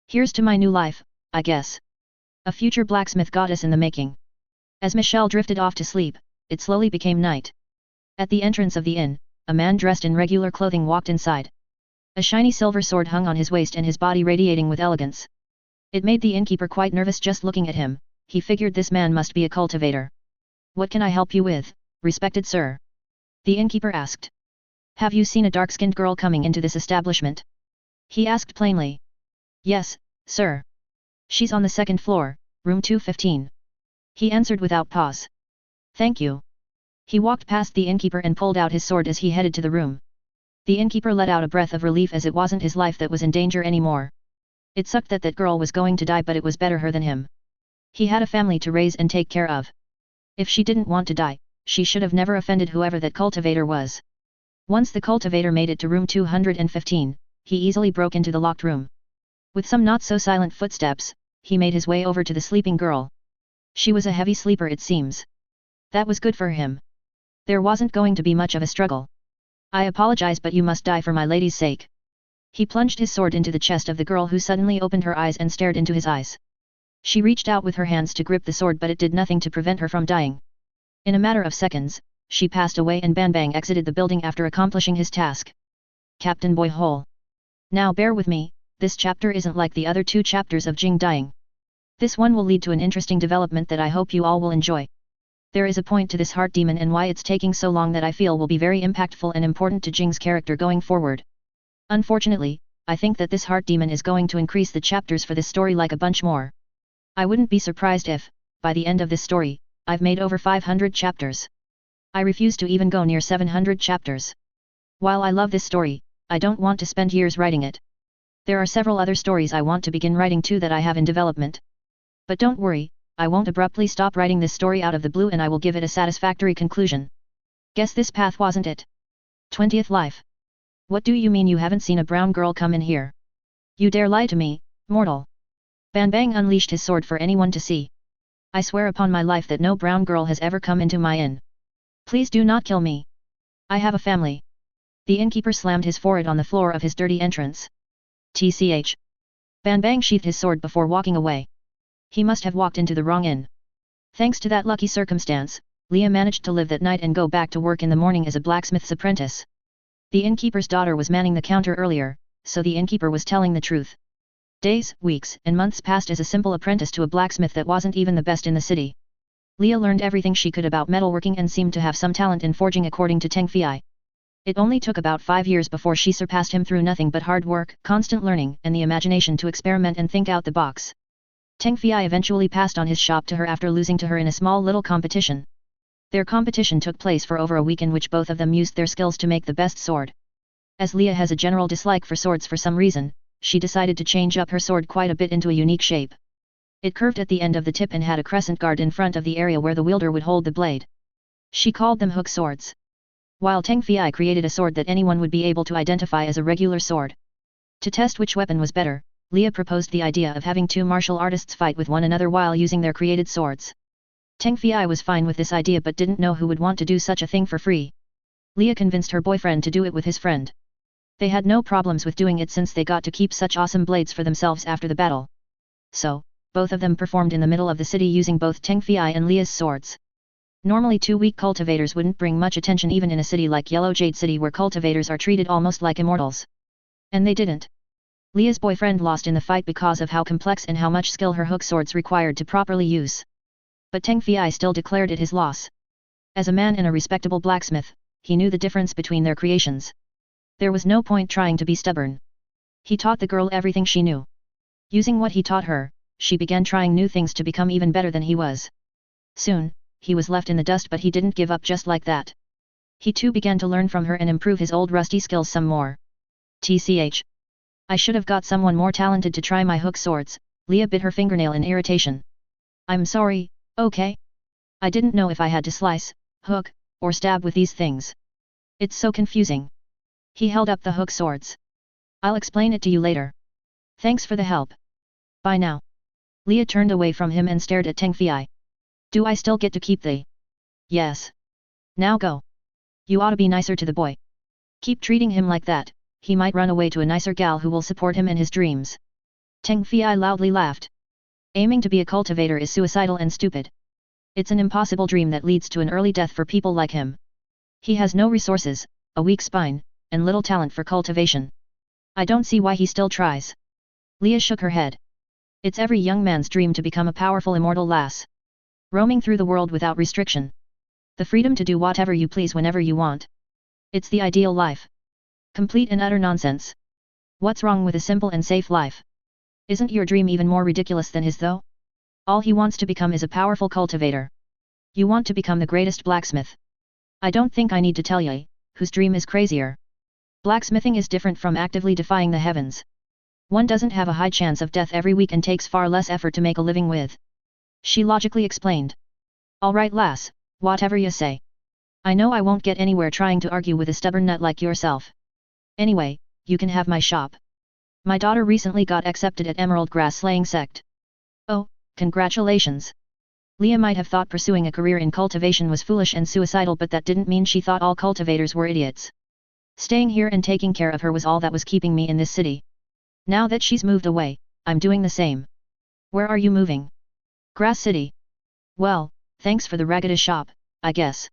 Here's to my new life, I guess. A future blacksmith goddess in the making. As Michelle drifted off to sleep, it slowly became night. At the entrance of the inn, a man dressed in regular clothing walked inside. A shiny silver sword hung on his waist and his body radiating with elegance. It made the innkeeper quite nervous just looking at him. He figured this man must be a cultivator. What can I help you with, respected sir? The innkeeper asked. Have you seen a dark-skinned girl coming into this establishment? He asked plainly. Yes, sir. She's on the second floor, room 215. He answered without pause. Thank you. He walked past the innkeeper and pulled out his sword as he headed to the room. The innkeeper let out a breath of relief as it wasn't his life that was in danger anymore. It sucked that girl was going to die but it was better her than him. He had a family to raise and take care of. If she didn't want to die, she should have never offended whoever that cultivator was. Once the cultivator made it to room 215, he easily broke into the locked room. With some not-so-silent footsteps, he made his way over to the sleeping girl. She was a heavy sleeper it seems. That was good for him. There wasn't going to be much of a struggle. I apologize but you must die for my lady's sake. He plunged his sword into the chest of the girl who suddenly opened her eyes and stared into his eyes. She reached out with her hands to grip the sword but it did nothing to prevent her from dying. In a matter of seconds, she passed away and Banbang exited the building after accomplishing his task. CaptainBoyHole. Now bear with me, this chapter isn't like the other two chapters of Jing dying. This one will lead to an interesting development that I hope you all will enjoy. There is a point to this heart demon and why it's taking so long that I feel will be very impactful and important to Jing's character going forward. Unfortunately, I think that this heart demon is going to increase the chapters for this story like a bunch more. I wouldn't be surprised if, by the end of this story, I've made over 500 chapters. I refuse to even go near 700 chapters. While I love this story, I don't want to spend years writing it. There are several other stories I want to begin writing too that I have in development. But don't worry, I won't abruptly stop writing this story out of the blue and I will give it a satisfactory conclusion. Guess this path wasn't it? 20th life. What do you mean you haven't seen a brown girl come in here? You dare lie to me, mortal. Banbang unleashed his sword for anyone to see. I swear upon my life that no brown girl has ever come into my inn. Please do not kill me. I have a family. The innkeeper slammed his forehead on the floor of his dirty entrance. TCH. Banbang sheathed his sword before walking away. He must have walked into the wrong inn. Thanks to that lucky circumstance, Leah managed to live that night and go back to work in the morning as a blacksmith's apprentice. The innkeeper's daughter was manning the counter earlier, so the innkeeper was telling the truth. Days, weeks, and months passed as a simple apprentice to a blacksmith that wasn't even the best in the city. Leah learned everything she could about metalworking and seemed to have some talent in forging according to Teng Fei. It only took about 5 years before she surpassed him through nothing but hard work, constant learning, and the imagination to experiment and think out the box. Teng Fei eventually passed on his shop to her after losing to her in a small little competition. Their competition took place for over a week in which both of them used their skills to make the best sword. As Leah has a general dislike for swords for some reason, she decided to change up her sword quite a bit into a unique shape. It curved at the end of the tip and had a crescent guard in front of the area where the wielder would hold the blade. She called them hook swords. While Teng Fei created a sword that anyone would be able to identify as a regular sword. To test which weapon was better, Leah proposed the idea of having two martial artists fight with one another while using their created swords. Teng Fei was fine with this idea but didn't know who would want to do such a thing for free. Leah convinced her boyfriend to do it with his friend. They had no problems with doing it since they got to keep such awesome blades for themselves after the battle. So, both of them performed in the middle of the city using both Teng Fei and Leah's swords. Normally 2 weak cultivators wouldn't bring much attention even in a city like Yellow Jade City where cultivators are treated almost like immortals. And they didn't. Leah's boyfriend lost in the fight because of how complex and how much skill her hook swords required to properly use. But Teng Fei still declared it his loss. As a man and a respectable blacksmith, he knew the difference between their creations. There was no point trying to be stubborn. He taught the girl everything she knew. Using what he taught her, she began trying new things to become even better than he was. Soon, he was left in the dust, but he didn't give up just like that. He too began to learn from her and improve his old rusty skills some more. TCH. I should have got someone more talented to try my hook swords. Leah bit her fingernail in irritation. I'm sorry, okay? I didn't know if I had to slice, hook, or stab with these things. It's so confusing. He held up the hook swords. I'll explain it to you later. Thanks for the help. Bye now. Leah turned away from him and stared at Teng Fei. Do I still get to keep the? Yes. Now go. You ought to be nicer to the boy. Keep treating him like that, he might run away to a nicer gal who will support him in his dreams. Teng Fei loudly laughed. Aiming to be a cultivator is suicidal and stupid. It's an impossible dream that leads to an early death for people like him. He has no resources, a weak spine, and little talent for cultivation. I don't see why he still tries. Leah shook her head. It's every young man's dream to become a powerful immortal lass. Roaming through the world without restriction. The freedom to do whatever you please whenever you want. It's the ideal life. Complete and utter nonsense. What's wrong with a simple and safe life? Isn't your dream even more ridiculous than his though? All he wants to become is a powerful cultivator. You want to become the greatest blacksmith. I don't think I need to tell you, whose dream is crazier. Blacksmithing is different from actively defying the heavens. One doesn't have a high chance of death every week and takes far less effort to make a living with. She logically explained. All right lass, whatever you say. I know I won't get anywhere trying to argue with a stubborn nut like yourself. Anyway, you can have my shop. My daughter recently got accepted at Emerald Grass Slaying Sect. Oh, congratulations. Leah might have thought pursuing a career in cultivation was foolish and suicidal, but that didn't mean she thought all cultivators were idiots. Staying here and taking care of her was all that was keeping me in this city. Now that she's moved away, I'm doing the same. Where are you moving? Grass City. Well, thanks for the raggedy shop, I guess.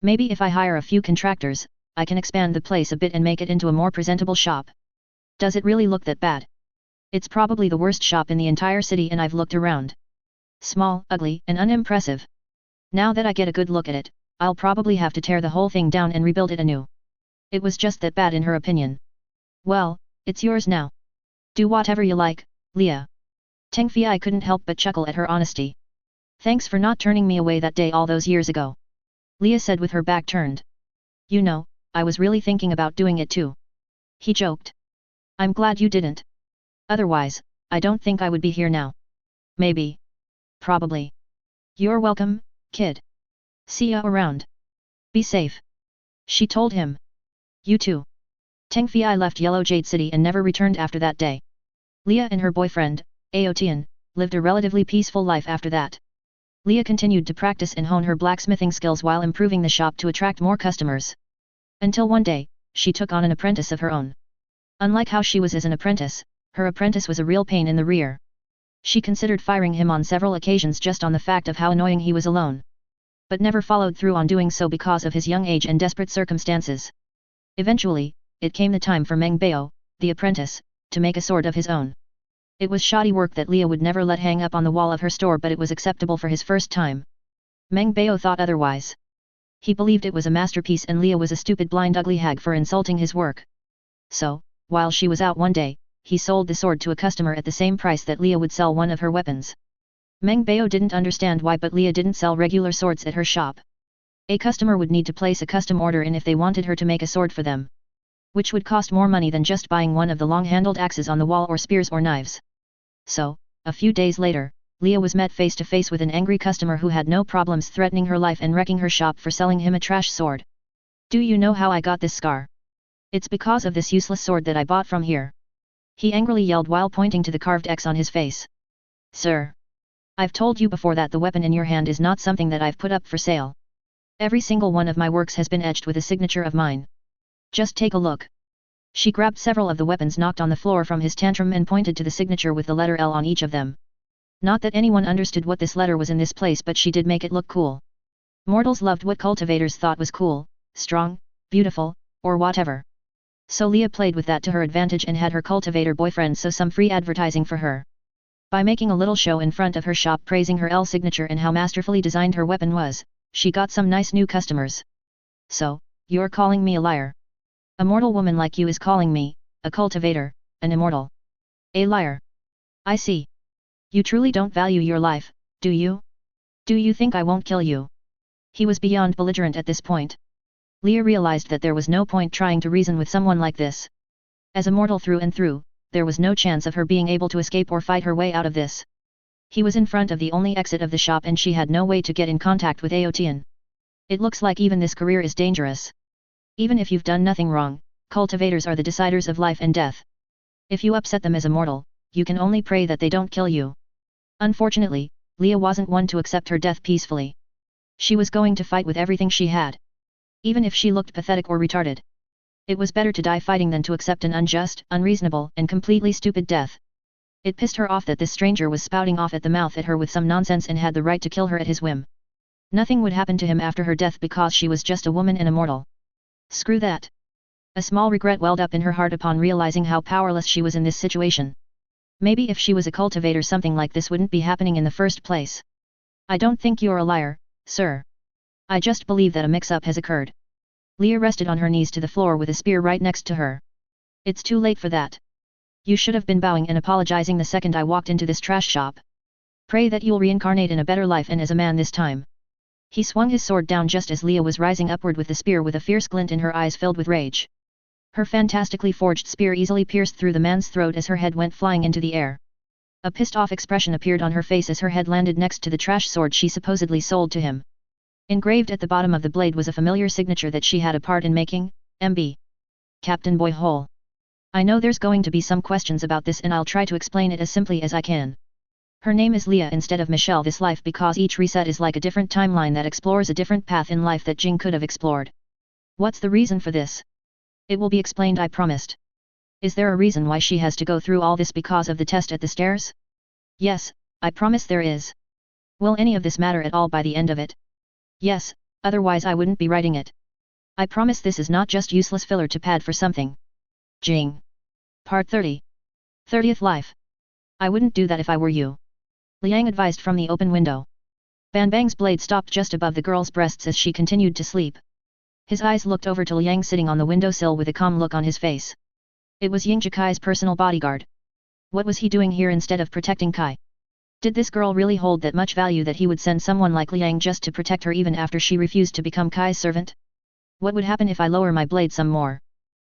Maybe if I hire a few contractors, I can expand the place a bit and make it into a more presentable shop. Does it really look that bad? It's probably the worst shop in the entire city and I've looked around. Small, ugly, and unimpressive. Now that I get a good look at it, I'll probably have to tear the whole thing down and rebuild it anew. It was just that bad in her opinion. Well, it's yours now. Do whatever you like, Leah. Teng Fei couldn't help but chuckle at her honesty. Thanks for not turning me away that day all those years ago. Leah said with her back turned. You know, I was really thinking about doing it too. He joked. I'm glad you didn't. Otherwise, I don't think I would be here now. Maybe. Probably. You're welcome, kid. See ya around. Be safe. She told him. You too. Teng Fei left Yellow Jade City and never returned after that day. Leah and her boyfriend, Aotian, lived a relatively peaceful life after that. Leah continued to practice and hone her blacksmithing skills while improving the shop to attract more customers. Until one day, she took on an apprentice of her own. Unlike how she was as an apprentice, her apprentice was a real pain in the rear. She considered firing him on several occasions just on the fact of how annoying he was alone. But never followed through on doing so because of his young age and desperate circumstances. Eventually, it came the time for Meng Bao, the apprentice, to make a sword of his own. It was shoddy work that Leah would never let hang up on the wall of her store, but it was acceptable for his first time. Meng Bao thought otherwise. He believed it was a masterpiece and Leah was a stupid blind ugly hag for insulting his work. So, while she was out one day, he sold the sword to a customer at the same price that Leah would sell one of her weapons. Meng Bao didn't understand why, but Leah didn't sell regular swords at her shop. A customer would need to place a custom order in if they wanted her to make a sword for them, which would cost more money than just buying one of the long-handled axes on the wall or spears or knives. So, a few days later, Leah was met face to face with an angry customer who had no problems threatening her life and wrecking her shop for selling him a trash sword. Do you know how I got this scar? It's because of this useless sword that I bought from here. He angrily yelled while pointing to the carved X on his face. Sir! I've told you before that the weapon in your hand is not something that I've put up for sale. Every single one of my works has been etched with a signature of mine. Just take a look. She grabbed several of the weapons knocked on the floor from his tantrum and pointed to the signature with the letter L on each of them. Not that anyone understood what this letter was in this place, but she did make it look cool. Mortals loved what cultivators thought was cool, strong, beautiful, or whatever. So Leah played with that to her advantage and had her cultivator boyfriend sew some free advertising for her. By making a little show in front of her shop praising her L signature and how masterfully designed her weapon was, she got some nice new customers. So, you're calling me a liar? A mortal woman like you is calling me, a cultivator, an immortal. A liar. I see. You truly don't value your life, do you? Do you think I won't kill you? He was beyond belligerent at this point. Leah realized that there was no point trying to reason with someone like this. As a mortal through and through, there was no chance of her being able to escape or fight her way out of this. He was in front of the only exit of the shop and she had no way to get in contact with Aotian. It looks like even this career is dangerous. Even if you've done nothing wrong, cultivators are the deciders of life and death. If you upset them as a mortal, you can only pray that they don't kill you. Unfortunately, Leah wasn't one to accept her death peacefully. She was going to fight with everything she had. Even if she looked pathetic or retarded. It was better to die fighting than to accept an unjust, unreasonable, and completely stupid death. It pissed her off that this stranger was spouting off at the mouth at her with some nonsense and had the right to kill her at his whim. Nothing would happen to him after her death because she was just a woman and a mortal. Screw that. A small regret welled up in her heart upon realizing how powerless she was in this situation. Maybe if she was a cultivator something like this wouldn't be happening in the first place. I don't think you're a liar, sir. I just believe that a mix-up has occurred. Leah rested on her knees to the floor with a spear right next to her. It's too late for that. You should have been bowing and apologizing the second I walked into this trash shop. Pray that you'll reincarnate in a better life and as a man this time. He swung his sword down just as Leah was rising upward with the spear with a fierce glint in her eyes filled with rage. Her fantastically forged spear easily pierced through the man's throat as her head went flying into the air. A pissed-off expression appeared on her face as her head landed next to the trash sword she supposedly sold to him. Engraved at the bottom of the blade was a familiar signature that she had a part in making, MB. CaptainBoyHole. I know there's going to be some questions about this and I'll try to explain it as simply as I can. Her name is Leah instead of Michelle this life because each reset is like a different timeline that explores a different path in life that Jing could have explored. What's the reason for this? It will be explained, I promised. Is there a reason why she has to go through all this because of the test at the stairs? Yes, I promise there is. Will any of this matter at all by the end of it? Yes, otherwise I wouldn't be writing it. I promise this is not just useless filler to pad for something. Jing. Part 30. 30th Life. I wouldn't do that if I were you. Liang advised from the open window. Banbang's blade stopped just above the girl's breasts as she continued to sleep. His eyes looked over to Liang sitting on the windowsill with a calm look on his face. It was Ying Jikai's personal bodyguard. What was he doing here instead of protecting Kai? Did this girl really hold that much value that he would send someone like Liang just to protect her even after she refused to become Kai's servant? What would happen if I lower my blade some more?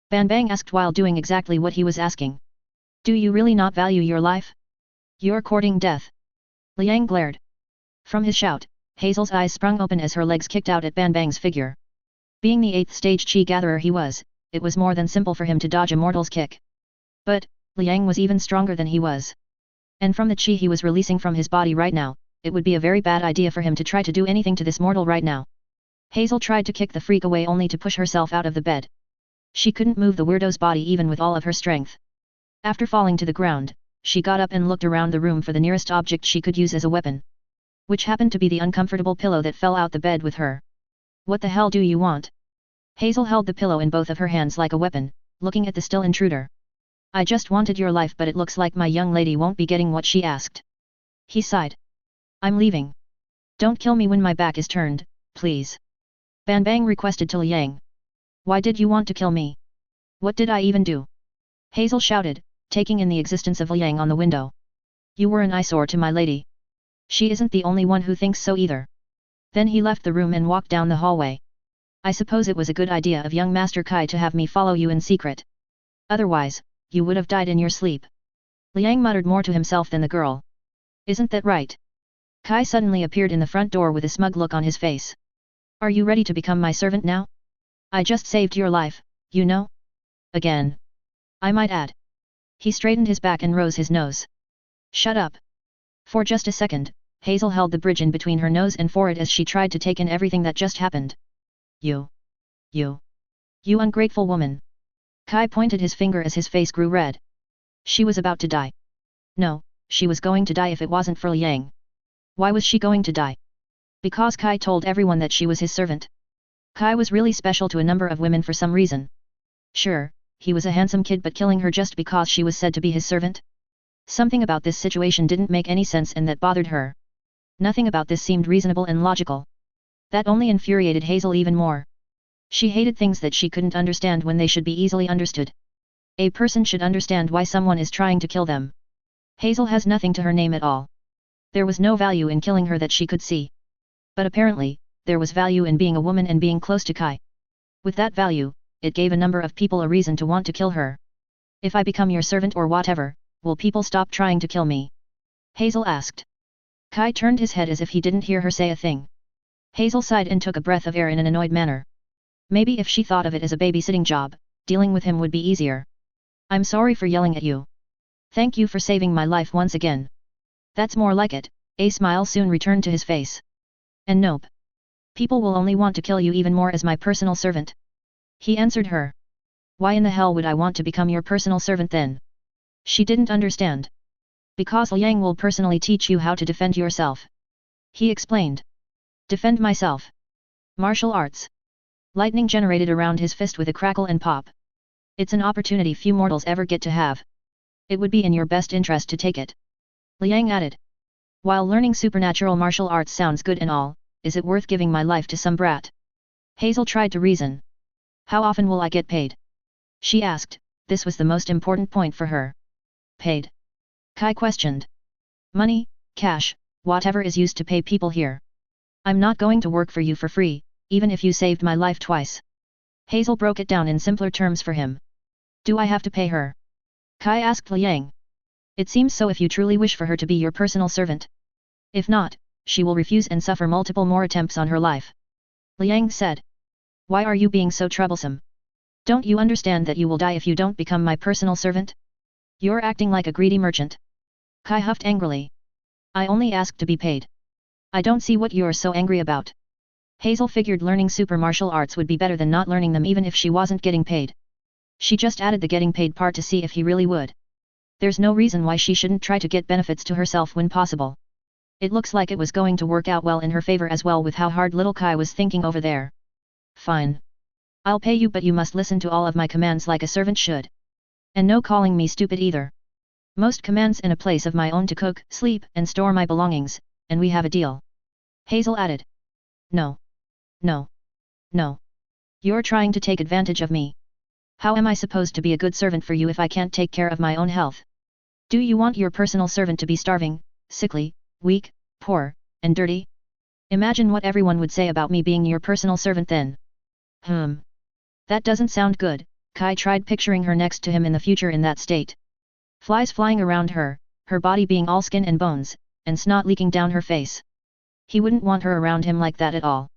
Banbang asked while doing exactly what he was asking. Do you really not value your life? You're courting death. Liang glared. From his shout, Hazel's eyes sprung open as her legs kicked out at Banbang's figure. Being the 8th stage chi gatherer he was, it was more than simple for him to dodge a mortal's kick. But, Liang was even stronger than he was. And from the chi he was releasing from his body right now, it would be a very bad idea for him to try to do anything to this mortal right now. Hazel tried to kick the freak away only to push herself out of the bed. She couldn't move the weirdo's body even with all of her strength. After falling to the ground, she got up and looked around the room for the nearest object she could use as a weapon. Which happened to be the uncomfortable pillow that fell out the bed with her. What the hell do you want? Hazel held the pillow in both of her hands like a weapon, looking at the still intruder. I just wanted your life but it looks like my young lady won't be getting what she asked. He sighed. I'm leaving. Don't kill me when my back is turned, please. Banbang requested to Liang. Why did you want to kill me? What did I even do? Hazel shouted, taking in the existence of Liang on the window. You were an eyesore to my lady. She isn't the only one who thinks so either. Then he left the room and walked down the hallway. I suppose it was a good idea of young Master Kai to have me follow you in secret. Otherwise, you would have died in your sleep. Liang muttered more to himself than the girl. Isn't that right? Kai suddenly appeared in the front door with a smug look on his face. Are you ready to become my servant now? I just saved your life, you know? Again. I might add. He straightened his back and rose his nose. Shut up. For just a second, Hazel held the bridge in between her nose and forehead as she tried to take in everything that just happened. You ungrateful woman. Kai pointed his finger as his face grew red. She was about to die. No, she was going to die if it wasn't for Liang. Why was she going to die? Because Kai told everyone that she was his servant. Kai was really special to a number of women for some reason. Sure, he was a handsome kid but killing her just because she was said to be his servant? Something about this situation didn't make any sense and that bothered her. Nothing about this seemed reasonable and logical. That only infuriated Hazel even more. She hated things that she couldn't understand when they should be easily understood. A person should understand why someone is trying to kill them. Hazel has nothing to her name at all. There was no value in killing her that she could see. But apparently, there was value in being a woman and being close to Kai. With that value, it gave a number of people a reason to want to kill her. If I become your servant or whatever, will people stop trying to kill me? Hazel asked. Kai turned his head as if he didn't hear her say a thing. Hazel sighed and took a breath of air in an annoyed manner. Maybe if she thought of it as a babysitting job, dealing with him would be easier. I'm sorry for yelling at you. Thank you for saving my life once again. That's more like it. A smile soon returned to his face. And nope. People will only want to kill you even more as my personal servant. He answered her. Why in the hell would I want to become your personal servant then? She didn't understand. Because Liang will personally teach you how to defend yourself. He explained. Defend myself. Martial arts. Lightning generated around his fist with a crackle and pop. It's an opportunity few mortals ever get to have. It would be in your best interest to take it. Liang added. While learning supernatural martial arts sounds good and all, is it worth giving my life to some brat? Hazel tried to reason. How often will I get paid? She asked, this was the most important point for her. Paid? Kai questioned. Money, cash, whatever is used to pay people here. I'm not going to work for you for free, even if you saved my life twice. Hazel broke it down in simpler terms for him. Do I have to pay her? Kai asked Liang. It seems so if you truly wish for her to be your personal servant. If not, she will refuse and suffer multiple more attempts on her life. Liang said. Why are you being so troublesome? Don't you understand that you will die if you don't become my personal servant? You're acting like a greedy merchant. Kai huffed angrily. I only asked to be paid. I don't see what you're so angry about. Hazel figured learning super martial arts would be better than not learning them even if she wasn't getting paid. She just added the getting paid part to see if he really would. There's no reason why she shouldn't try to get benefits to herself when possible. It looks like it was going to work out well in her favor as well with how hard little Kai was thinking over there. Fine. I'll pay you, but you must listen to all of my commands like a servant should. And no calling me stupid either. Most commands in a place of my own to cook, sleep, and store my belongings, and we have a deal. Hazel added. No. No. No. You're trying to take advantage of me. How am I supposed to be a good servant for you if I can't take care of my own health? Do you want your personal servant to be starving, sickly, weak, poor, and dirty? Imagine what everyone would say about me being your personal servant then. That doesn't sound good. Kai tried picturing her next to him in the future in that state. Flies flying around her, her body being all skin and bones, and snot leaking down her face. He wouldn't want her around him like that at all.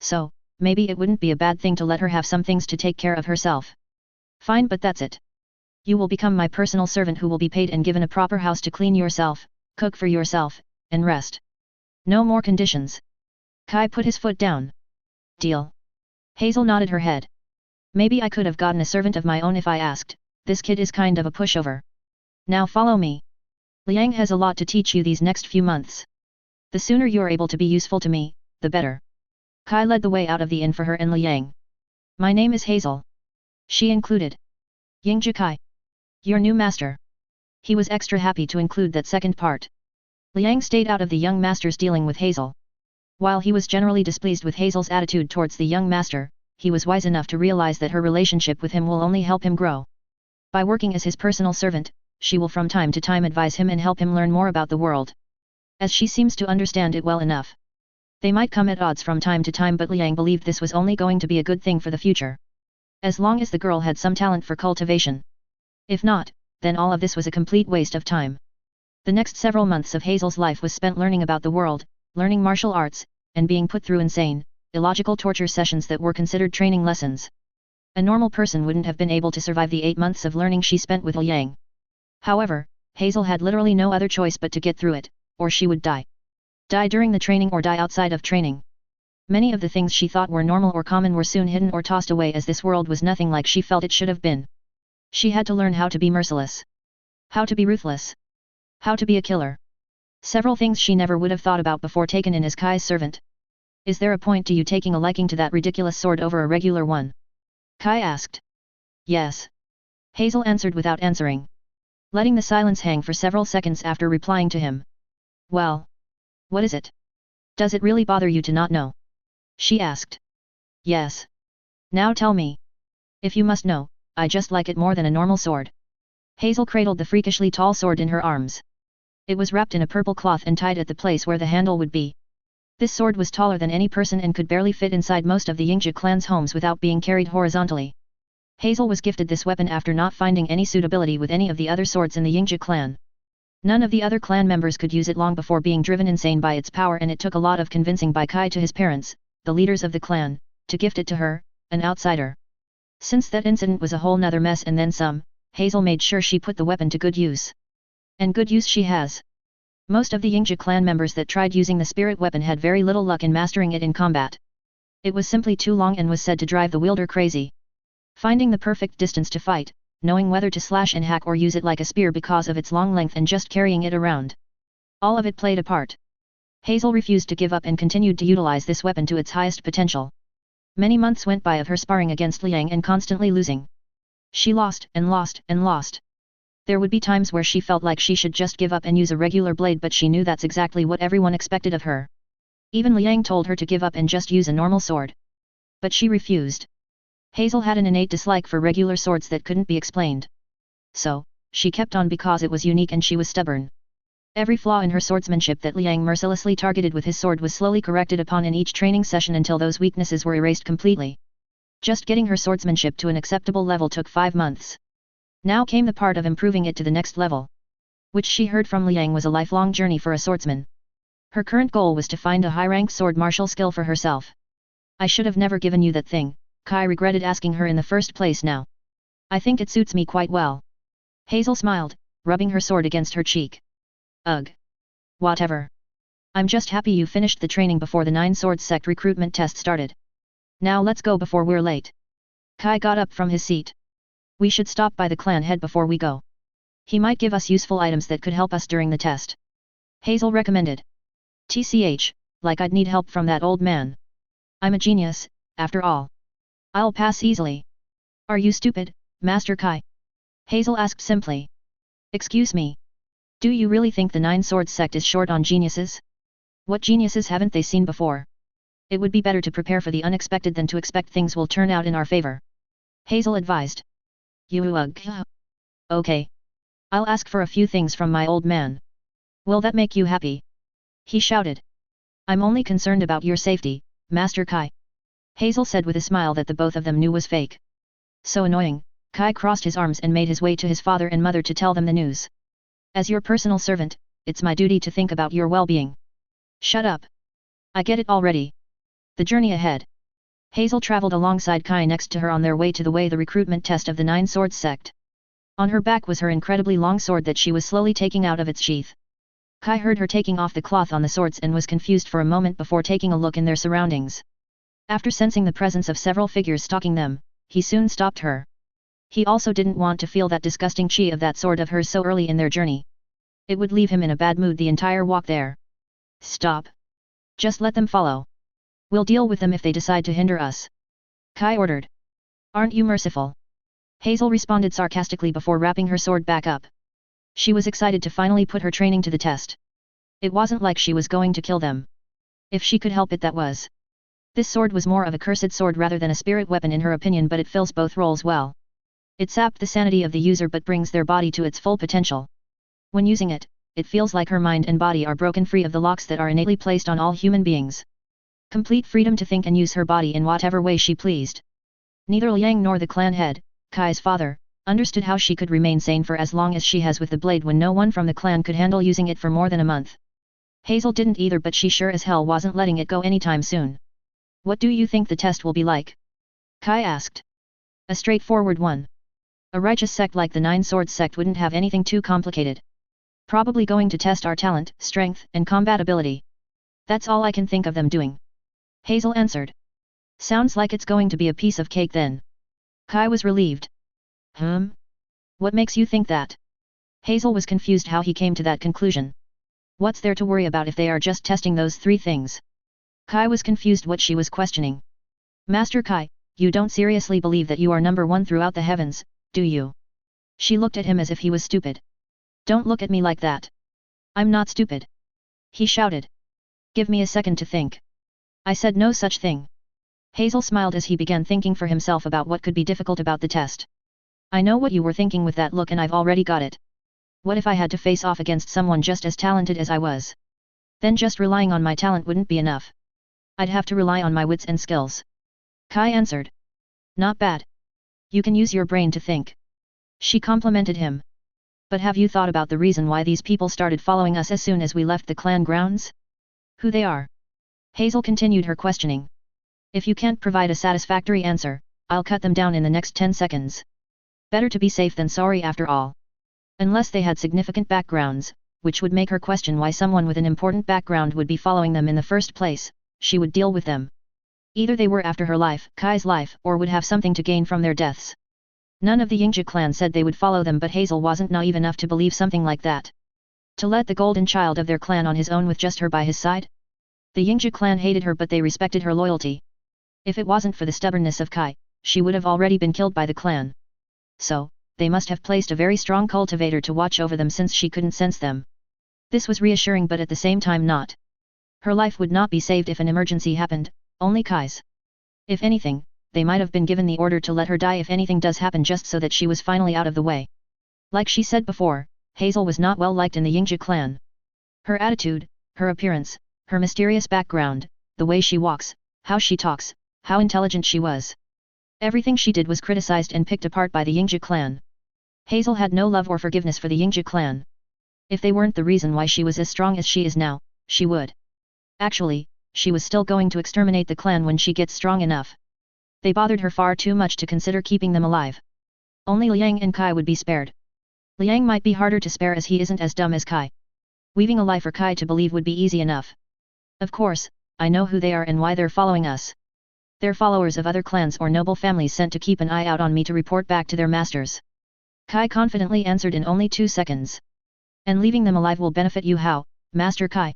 So, maybe it wouldn't be a bad thing to let her have some things to take care of herself. Fine, but that's it. You will become my personal servant who will be paid and given a proper house to clean yourself, cook for yourself, and rest. No more conditions. Kai put his foot down. Deal. Hazel nodded her head. Maybe I could have gotten a servant of my own if I asked. This kid is kind of a pushover. Now follow me. Liang has a lot to teach you these next few months. The sooner you're able to be useful to me, the better. Kai led the way out of the inn for her and Liang. My name is Hazel. She included. Yingji Kai. Your new master. He was extra happy to include that second part. Liang stayed out of the young master's dealing with Hazel. While he was generally displeased with Hazel's attitude towards the young master, he was wise enough to realize that her relationship with him will only help him grow. By working as his personal servant, she will from time to time advise him and help him learn more about the world. As she seems to understand it well enough. They might come at odds from time to time, but Liang believed this was only going to be a good thing for the future. As long as the girl had some talent for cultivation. If not, then all of this was a complete waste of time. The next several months of Hazel's life was spent learning about the world, learning martial arts, and being put through insane, illogical torture sessions that were considered training lessons. A normal person wouldn't have been able to survive the 8 months of learning she spent with Liang. However, Hazel had literally no other choice but to get through it, or she would die. Die during the training or die outside of training. Many of the things she thought were normal or common were soon hidden or tossed away as this world was nothing like she felt it should have been. She had to learn how to be merciless. How to be ruthless. How to be a killer. Several things she never would have thought about before taken in as Kai's servant. Is there a point to you taking a liking to that ridiculous sword over a regular one? Kai asked. Yes. Hazel answered without answering. Letting the silence hang for several seconds after replying to him. Well. What is it? Does it really bother you to not know? She asked. Yes. Now tell me. If you must know, I just like it more than a normal sword. Hazel cradled the freakishly tall sword in her arms. It was wrapped in a purple cloth and tied at the place where the handle would be. This sword was taller than any person and could barely fit inside most of the Yingzhi clan's homes without being carried horizontally. Hazel was gifted this weapon after not finding any suitability with any of the other swords in the Yingzhi clan. None of the other clan members could use it long before being driven insane by its power, and it took a lot of convincing by Kai to his parents, the leaders of the clan, to gift it to her, an outsider. Since that incident was a whole nother mess and then some, Hazel made sure she put the weapon to good use. And good use she has. Most of the Yingzhi clan members that tried using the spirit weapon had very little luck in mastering it in combat. It was simply too long and was said to drive the wielder crazy. Finding the perfect distance to fight, knowing whether to slash and hack or use it like a spear because of its long length and just carrying it around. All of it played a part. Hazel refused to give up and continued to utilize this weapon to its highest potential. Many months went by of her sparring against Liang and constantly losing. She lost and lost and lost. There would be times where she felt like she should just give up and use a regular blade, but she knew that's exactly what everyone expected of her. Even Liang told her to give up and just use a normal sword. But she refused. Hazel had an innate dislike for regular swords that couldn't be explained. So, she kept on because it was unique and she was stubborn. Every flaw in her swordsmanship that Liang mercilessly targeted with his sword was slowly corrected upon in each training session until those weaknesses were erased completely. Just getting her swordsmanship to an acceptable level took 5 months. Now came the part of improving it to the next level, which she heard from Liang was a lifelong journey for a swordsman. Her current goal was to find a high-ranked sword martial skill for herself. I should have never given you that thing, Kai regretted asking her in the first place now. I think it suits me quite well. Hazel smiled, rubbing her sword against her cheek. Ugh. Whatever. I'm just happy you finished the training before the 9 Swords Sect recruitment test started. Now let's go before we're late. Kai got up from his seat. We should stop by the clan head before we go. He might give us useful items that could help us during the test. Hazel recommended. TCH, like I'd need help from that old man. I'm a genius, after all. I'll pass easily. Are you stupid, Master Kai? Hazel asked simply. Excuse me. Do you really think the 9 Swords Sect is short on geniuses? What geniuses haven't they seen before? It would be better to prepare for the unexpected than to expect things will turn out in our favor. Hazel advised. Okay. I'll ask for a few things from my old man. Will that make you happy? He shouted. I'm only concerned about your safety, Master Kai. Hazel said with a smile that the both of them knew was fake. So annoying, Kai crossed his arms and made his way to his father and mother to tell them the news. As your personal servant, it's my duty to think about your well-being. Shut up. I get it already. The journey ahead. Hazel traveled alongside Kai next to her on their way to the recruitment test of the 9 Swords Sect. On her back was her incredibly long sword that she was slowly taking out of its sheath. Kai heard her taking off the cloth on the swords and was confused for a moment before taking a look in their surroundings. After sensing the presence of several figures stalking them, he soon stopped her. He also didn't want to feel that disgusting chi of that sword of hers so early in their journey. It would leave him in a bad mood the entire walk there. Stop. Just let them follow. We'll deal with them if they decide to hinder us. Kai ordered. Aren't you merciful? Hazel responded sarcastically before wrapping her sword back up. She was excited to finally put her training to the test. It wasn't like she was going to kill them. If she could help it, that was. This sword was more of a cursed sword rather than a spirit weapon in her opinion, but it fills both roles well. It sapped the sanity of the user but brings their body to its full potential. When using it, it feels like her mind and body are broken free of the locks that are innately placed on all human beings. Complete freedom to think and use her body in whatever way she pleased. Neither Liang nor the clan head, Kai's father, understood how she could remain sane for as long as she has with the blade when no one from the clan could handle using it for more than a month. Hazel didn't either, but she sure as hell wasn't letting it go anytime soon. What do you think the test will be like? Kai asked. A straightforward one. A righteous sect like the 9 Swords Sect wouldn't have anything too complicated. Probably going to test our talent, strength, and combat ability. That's all I can think of them doing. Hazel answered. Sounds like it's going to be a piece of cake then. Kai was relieved. What makes you think that? Hazel was confused how he came to that conclusion. What's there to worry about if they are just testing those 3 things? Kai was confused what she was questioning. Master Kai, you don't seriously believe that you are number 1 throughout the heavens, do you? She looked at him as if he was stupid. Don't look at me like that. I'm not stupid. He shouted. Give me a second to think. I said no such thing. Hazel smiled as he began thinking for himself about what could be difficult about the test. I know what you were thinking with that look and I've already got it. What if I had to face off against someone just as talented as I was? Then just relying on my talent wouldn't be enough. I'd have to rely on my wits and skills. Kai answered. Not bad. You can use your brain to think. She complimented him. But have you thought about the reason why these people started following us as soon as we left the clan grounds? Who they are? Hazel continued her questioning. If you can't provide a satisfactory answer, I'll cut them down in the next 10 seconds. Better to be safe than sorry after all. Unless they had significant backgrounds, which would make her question why someone with an important background would be following them in the first place, she would deal with them. Either they were after her life, Kai's life, or would have something to gain from their deaths. None of the Yingzhi clan said they would follow them, but Hazel wasn't naive enough to believe something like that. To let the golden child of their clan on his own with just her by his side? The Yingzhi clan hated her, but they respected her loyalty. If it wasn't for the stubbornness of Kai, she would have already been killed by the clan. So, they must have placed a very strong cultivator to watch over them since she couldn't sense them. This was reassuring, but at the same time not. Her life would not be saved if an emergency happened, only Kai's. If anything, they might have been given the order to let her die if anything does happen, just so that she was finally out of the way. Like she said before, Hazel was not well liked in the Yingzhi clan. Her attitude, her appearance, her mysterious background, the way she walks, how she talks, how intelligent she was. Everything she did was criticized and picked apart by the Yingzhi clan. Hazel had no love or forgiveness for the Yingzhi clan. If they weren't the reason why she was as strong as she is now, she would. Actually, she was still going to exterminate the clan when she gets strong enough. They bothered her far too much to consider keeping them alive. Only Liang and Kai would be spared. Liang might be harder to spare as he isn't as dumb as Kai. Weaving a lie for Kai to believe would be easy enough. Of course, I know who they are and why they're following us. They're followers of other clans or noble families sent to keep an eye out on me to report back to their masters. Kai confidently answered in only 2 seconds. And leaving them alive will benefit you how, Master Kai?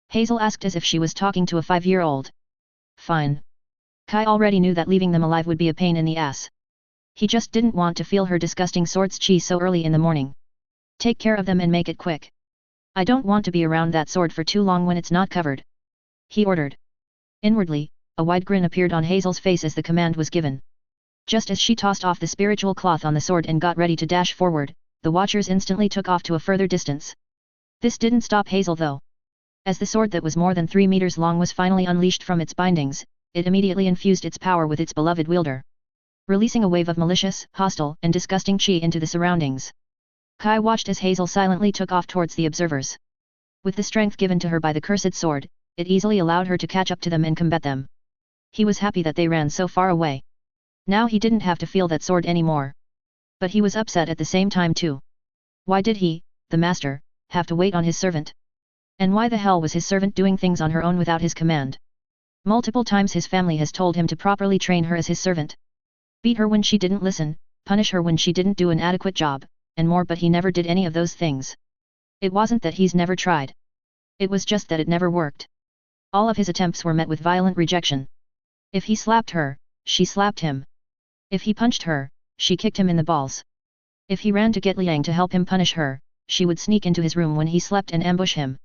Hazel asked as if she was talking to a 5-year-old. Fine. Kai already knew that leaving them alive would be a pain in the ass. He just didn't want to feel her disgusting sword's chi so early in the morning. Take care of them and make it quick. I don't want to be around that sword for too long when it's not covered. He ordered. Inwardly, a wide grin appeared on Hazel's face as the command was given. Just as she tossed off the spiritual cloth on the sword and got ready to dash forward, the watchers instantly took off to a further distance. This didn't stop Hazel though. As the sword that was more than 3 meters long was finally unleashed from its bindings, it immediately infused its power with its beloved wielder, releasing a wave of malicious, hostile, and disgusting chi into the surroundings. Kai watched as Hazel silently took off towards the observers. With the strength given to her by the cursed sword, it easily allowed her to catch up to them and combat them. He was happy that they ran so far away. Now he didn't have to feel that sword anymore. But he was upset at the same time too. Why did he, the master, have to wait on his servant? And why the hell was his servant doing things on her own without his command? Multiple times his family has told him to properly train her as his servant. Beat her when she didn't listen, punish her when she didn't do an adequate job, and more, but he never did any of those things. It wasn't that he's never tried. It was just that it never worked. All of his attempts were met with violent rejection. If he slapped her, she slapped him. If he punched her, she kicked him in the balls. If he ran to get Liang to help him punish her, she would sneak into his room when he slept and ambush him.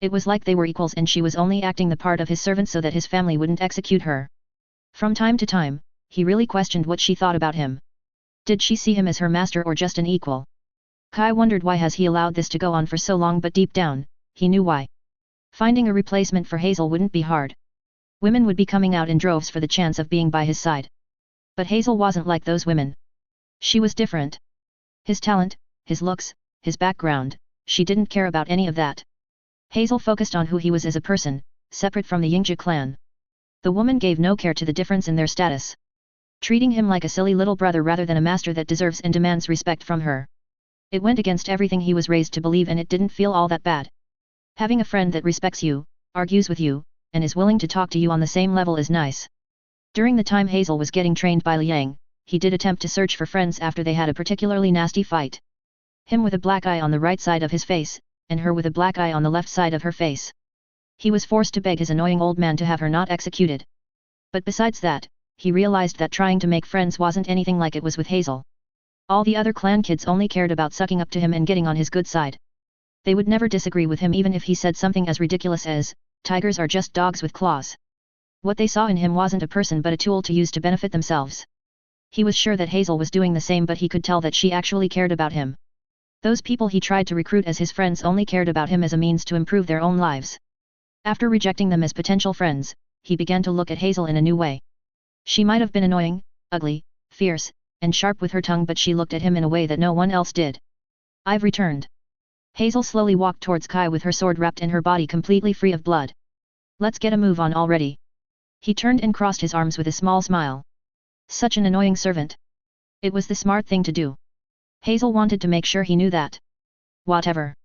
It was like they were equals and she was only acting the part of his servant so that his family wouldn't execute her. From time to time, he really questioned what she thought about him. Did she see him as her master or just an equal? Kai wondered why has he allowed this to go on for so long, but deep down, he knew why. Finding a replacement for Hazel wouldn't be hard. Women would be coming out in droves for the chance of being by his side. But Hazel wasn't like those women. She was different. His talent, his looks, his background, she didn't care about any of that. Hazel focused on who he was as a person, separate from the Yingzhi clan. The woman gave no care to the difference in their status, treating him like a silly little brother rather than a master that deserves and demands respect from her. It went against everything he was raised to believe, and it didn't feel all that bad. Having a friend that respects you, argues with you, and is willing to talk to you on the same level is nice. During the time Hazel was getting trained by Liang, he did attempt to search for friends after they had a particularly nasty fight. Him with a black eye on the right side of his face, and her with a black eye on the left side of her face. He was forced to beg his annoying old man to have her not executed. But besides that, he realized that trying to make friends wasn't anything like it was with Hazel. All the other clan kids only cared about sucking up to him and getting on his good side. They would never disagree with him even if he said something as ridiculous as, "Tigers are just dogs with claws." What they saw in him wasn't a person but a tool to use to benefit themselves. He was sure that Hazel was doing the same, but he could tell that she actually cared about him. Those people he tried to recruit as his friends only cared about him as a means to improve their own lives. After rejecting them as potential friends, he began to look at Hazel in a new way. She might have been annoying, ugly, fierce, and sharp with her tongue, but she looked at him in a way that no one else did. I've returned. Hazel slowly walked towards Kai with her sword wrapped in her body completely free of blood. Let's get a move on already. He turned and crossed his arms with a small smile. Such an annoying servant. It was the smart thing to do. Hazel wanted to make sure he knew that. Whatever.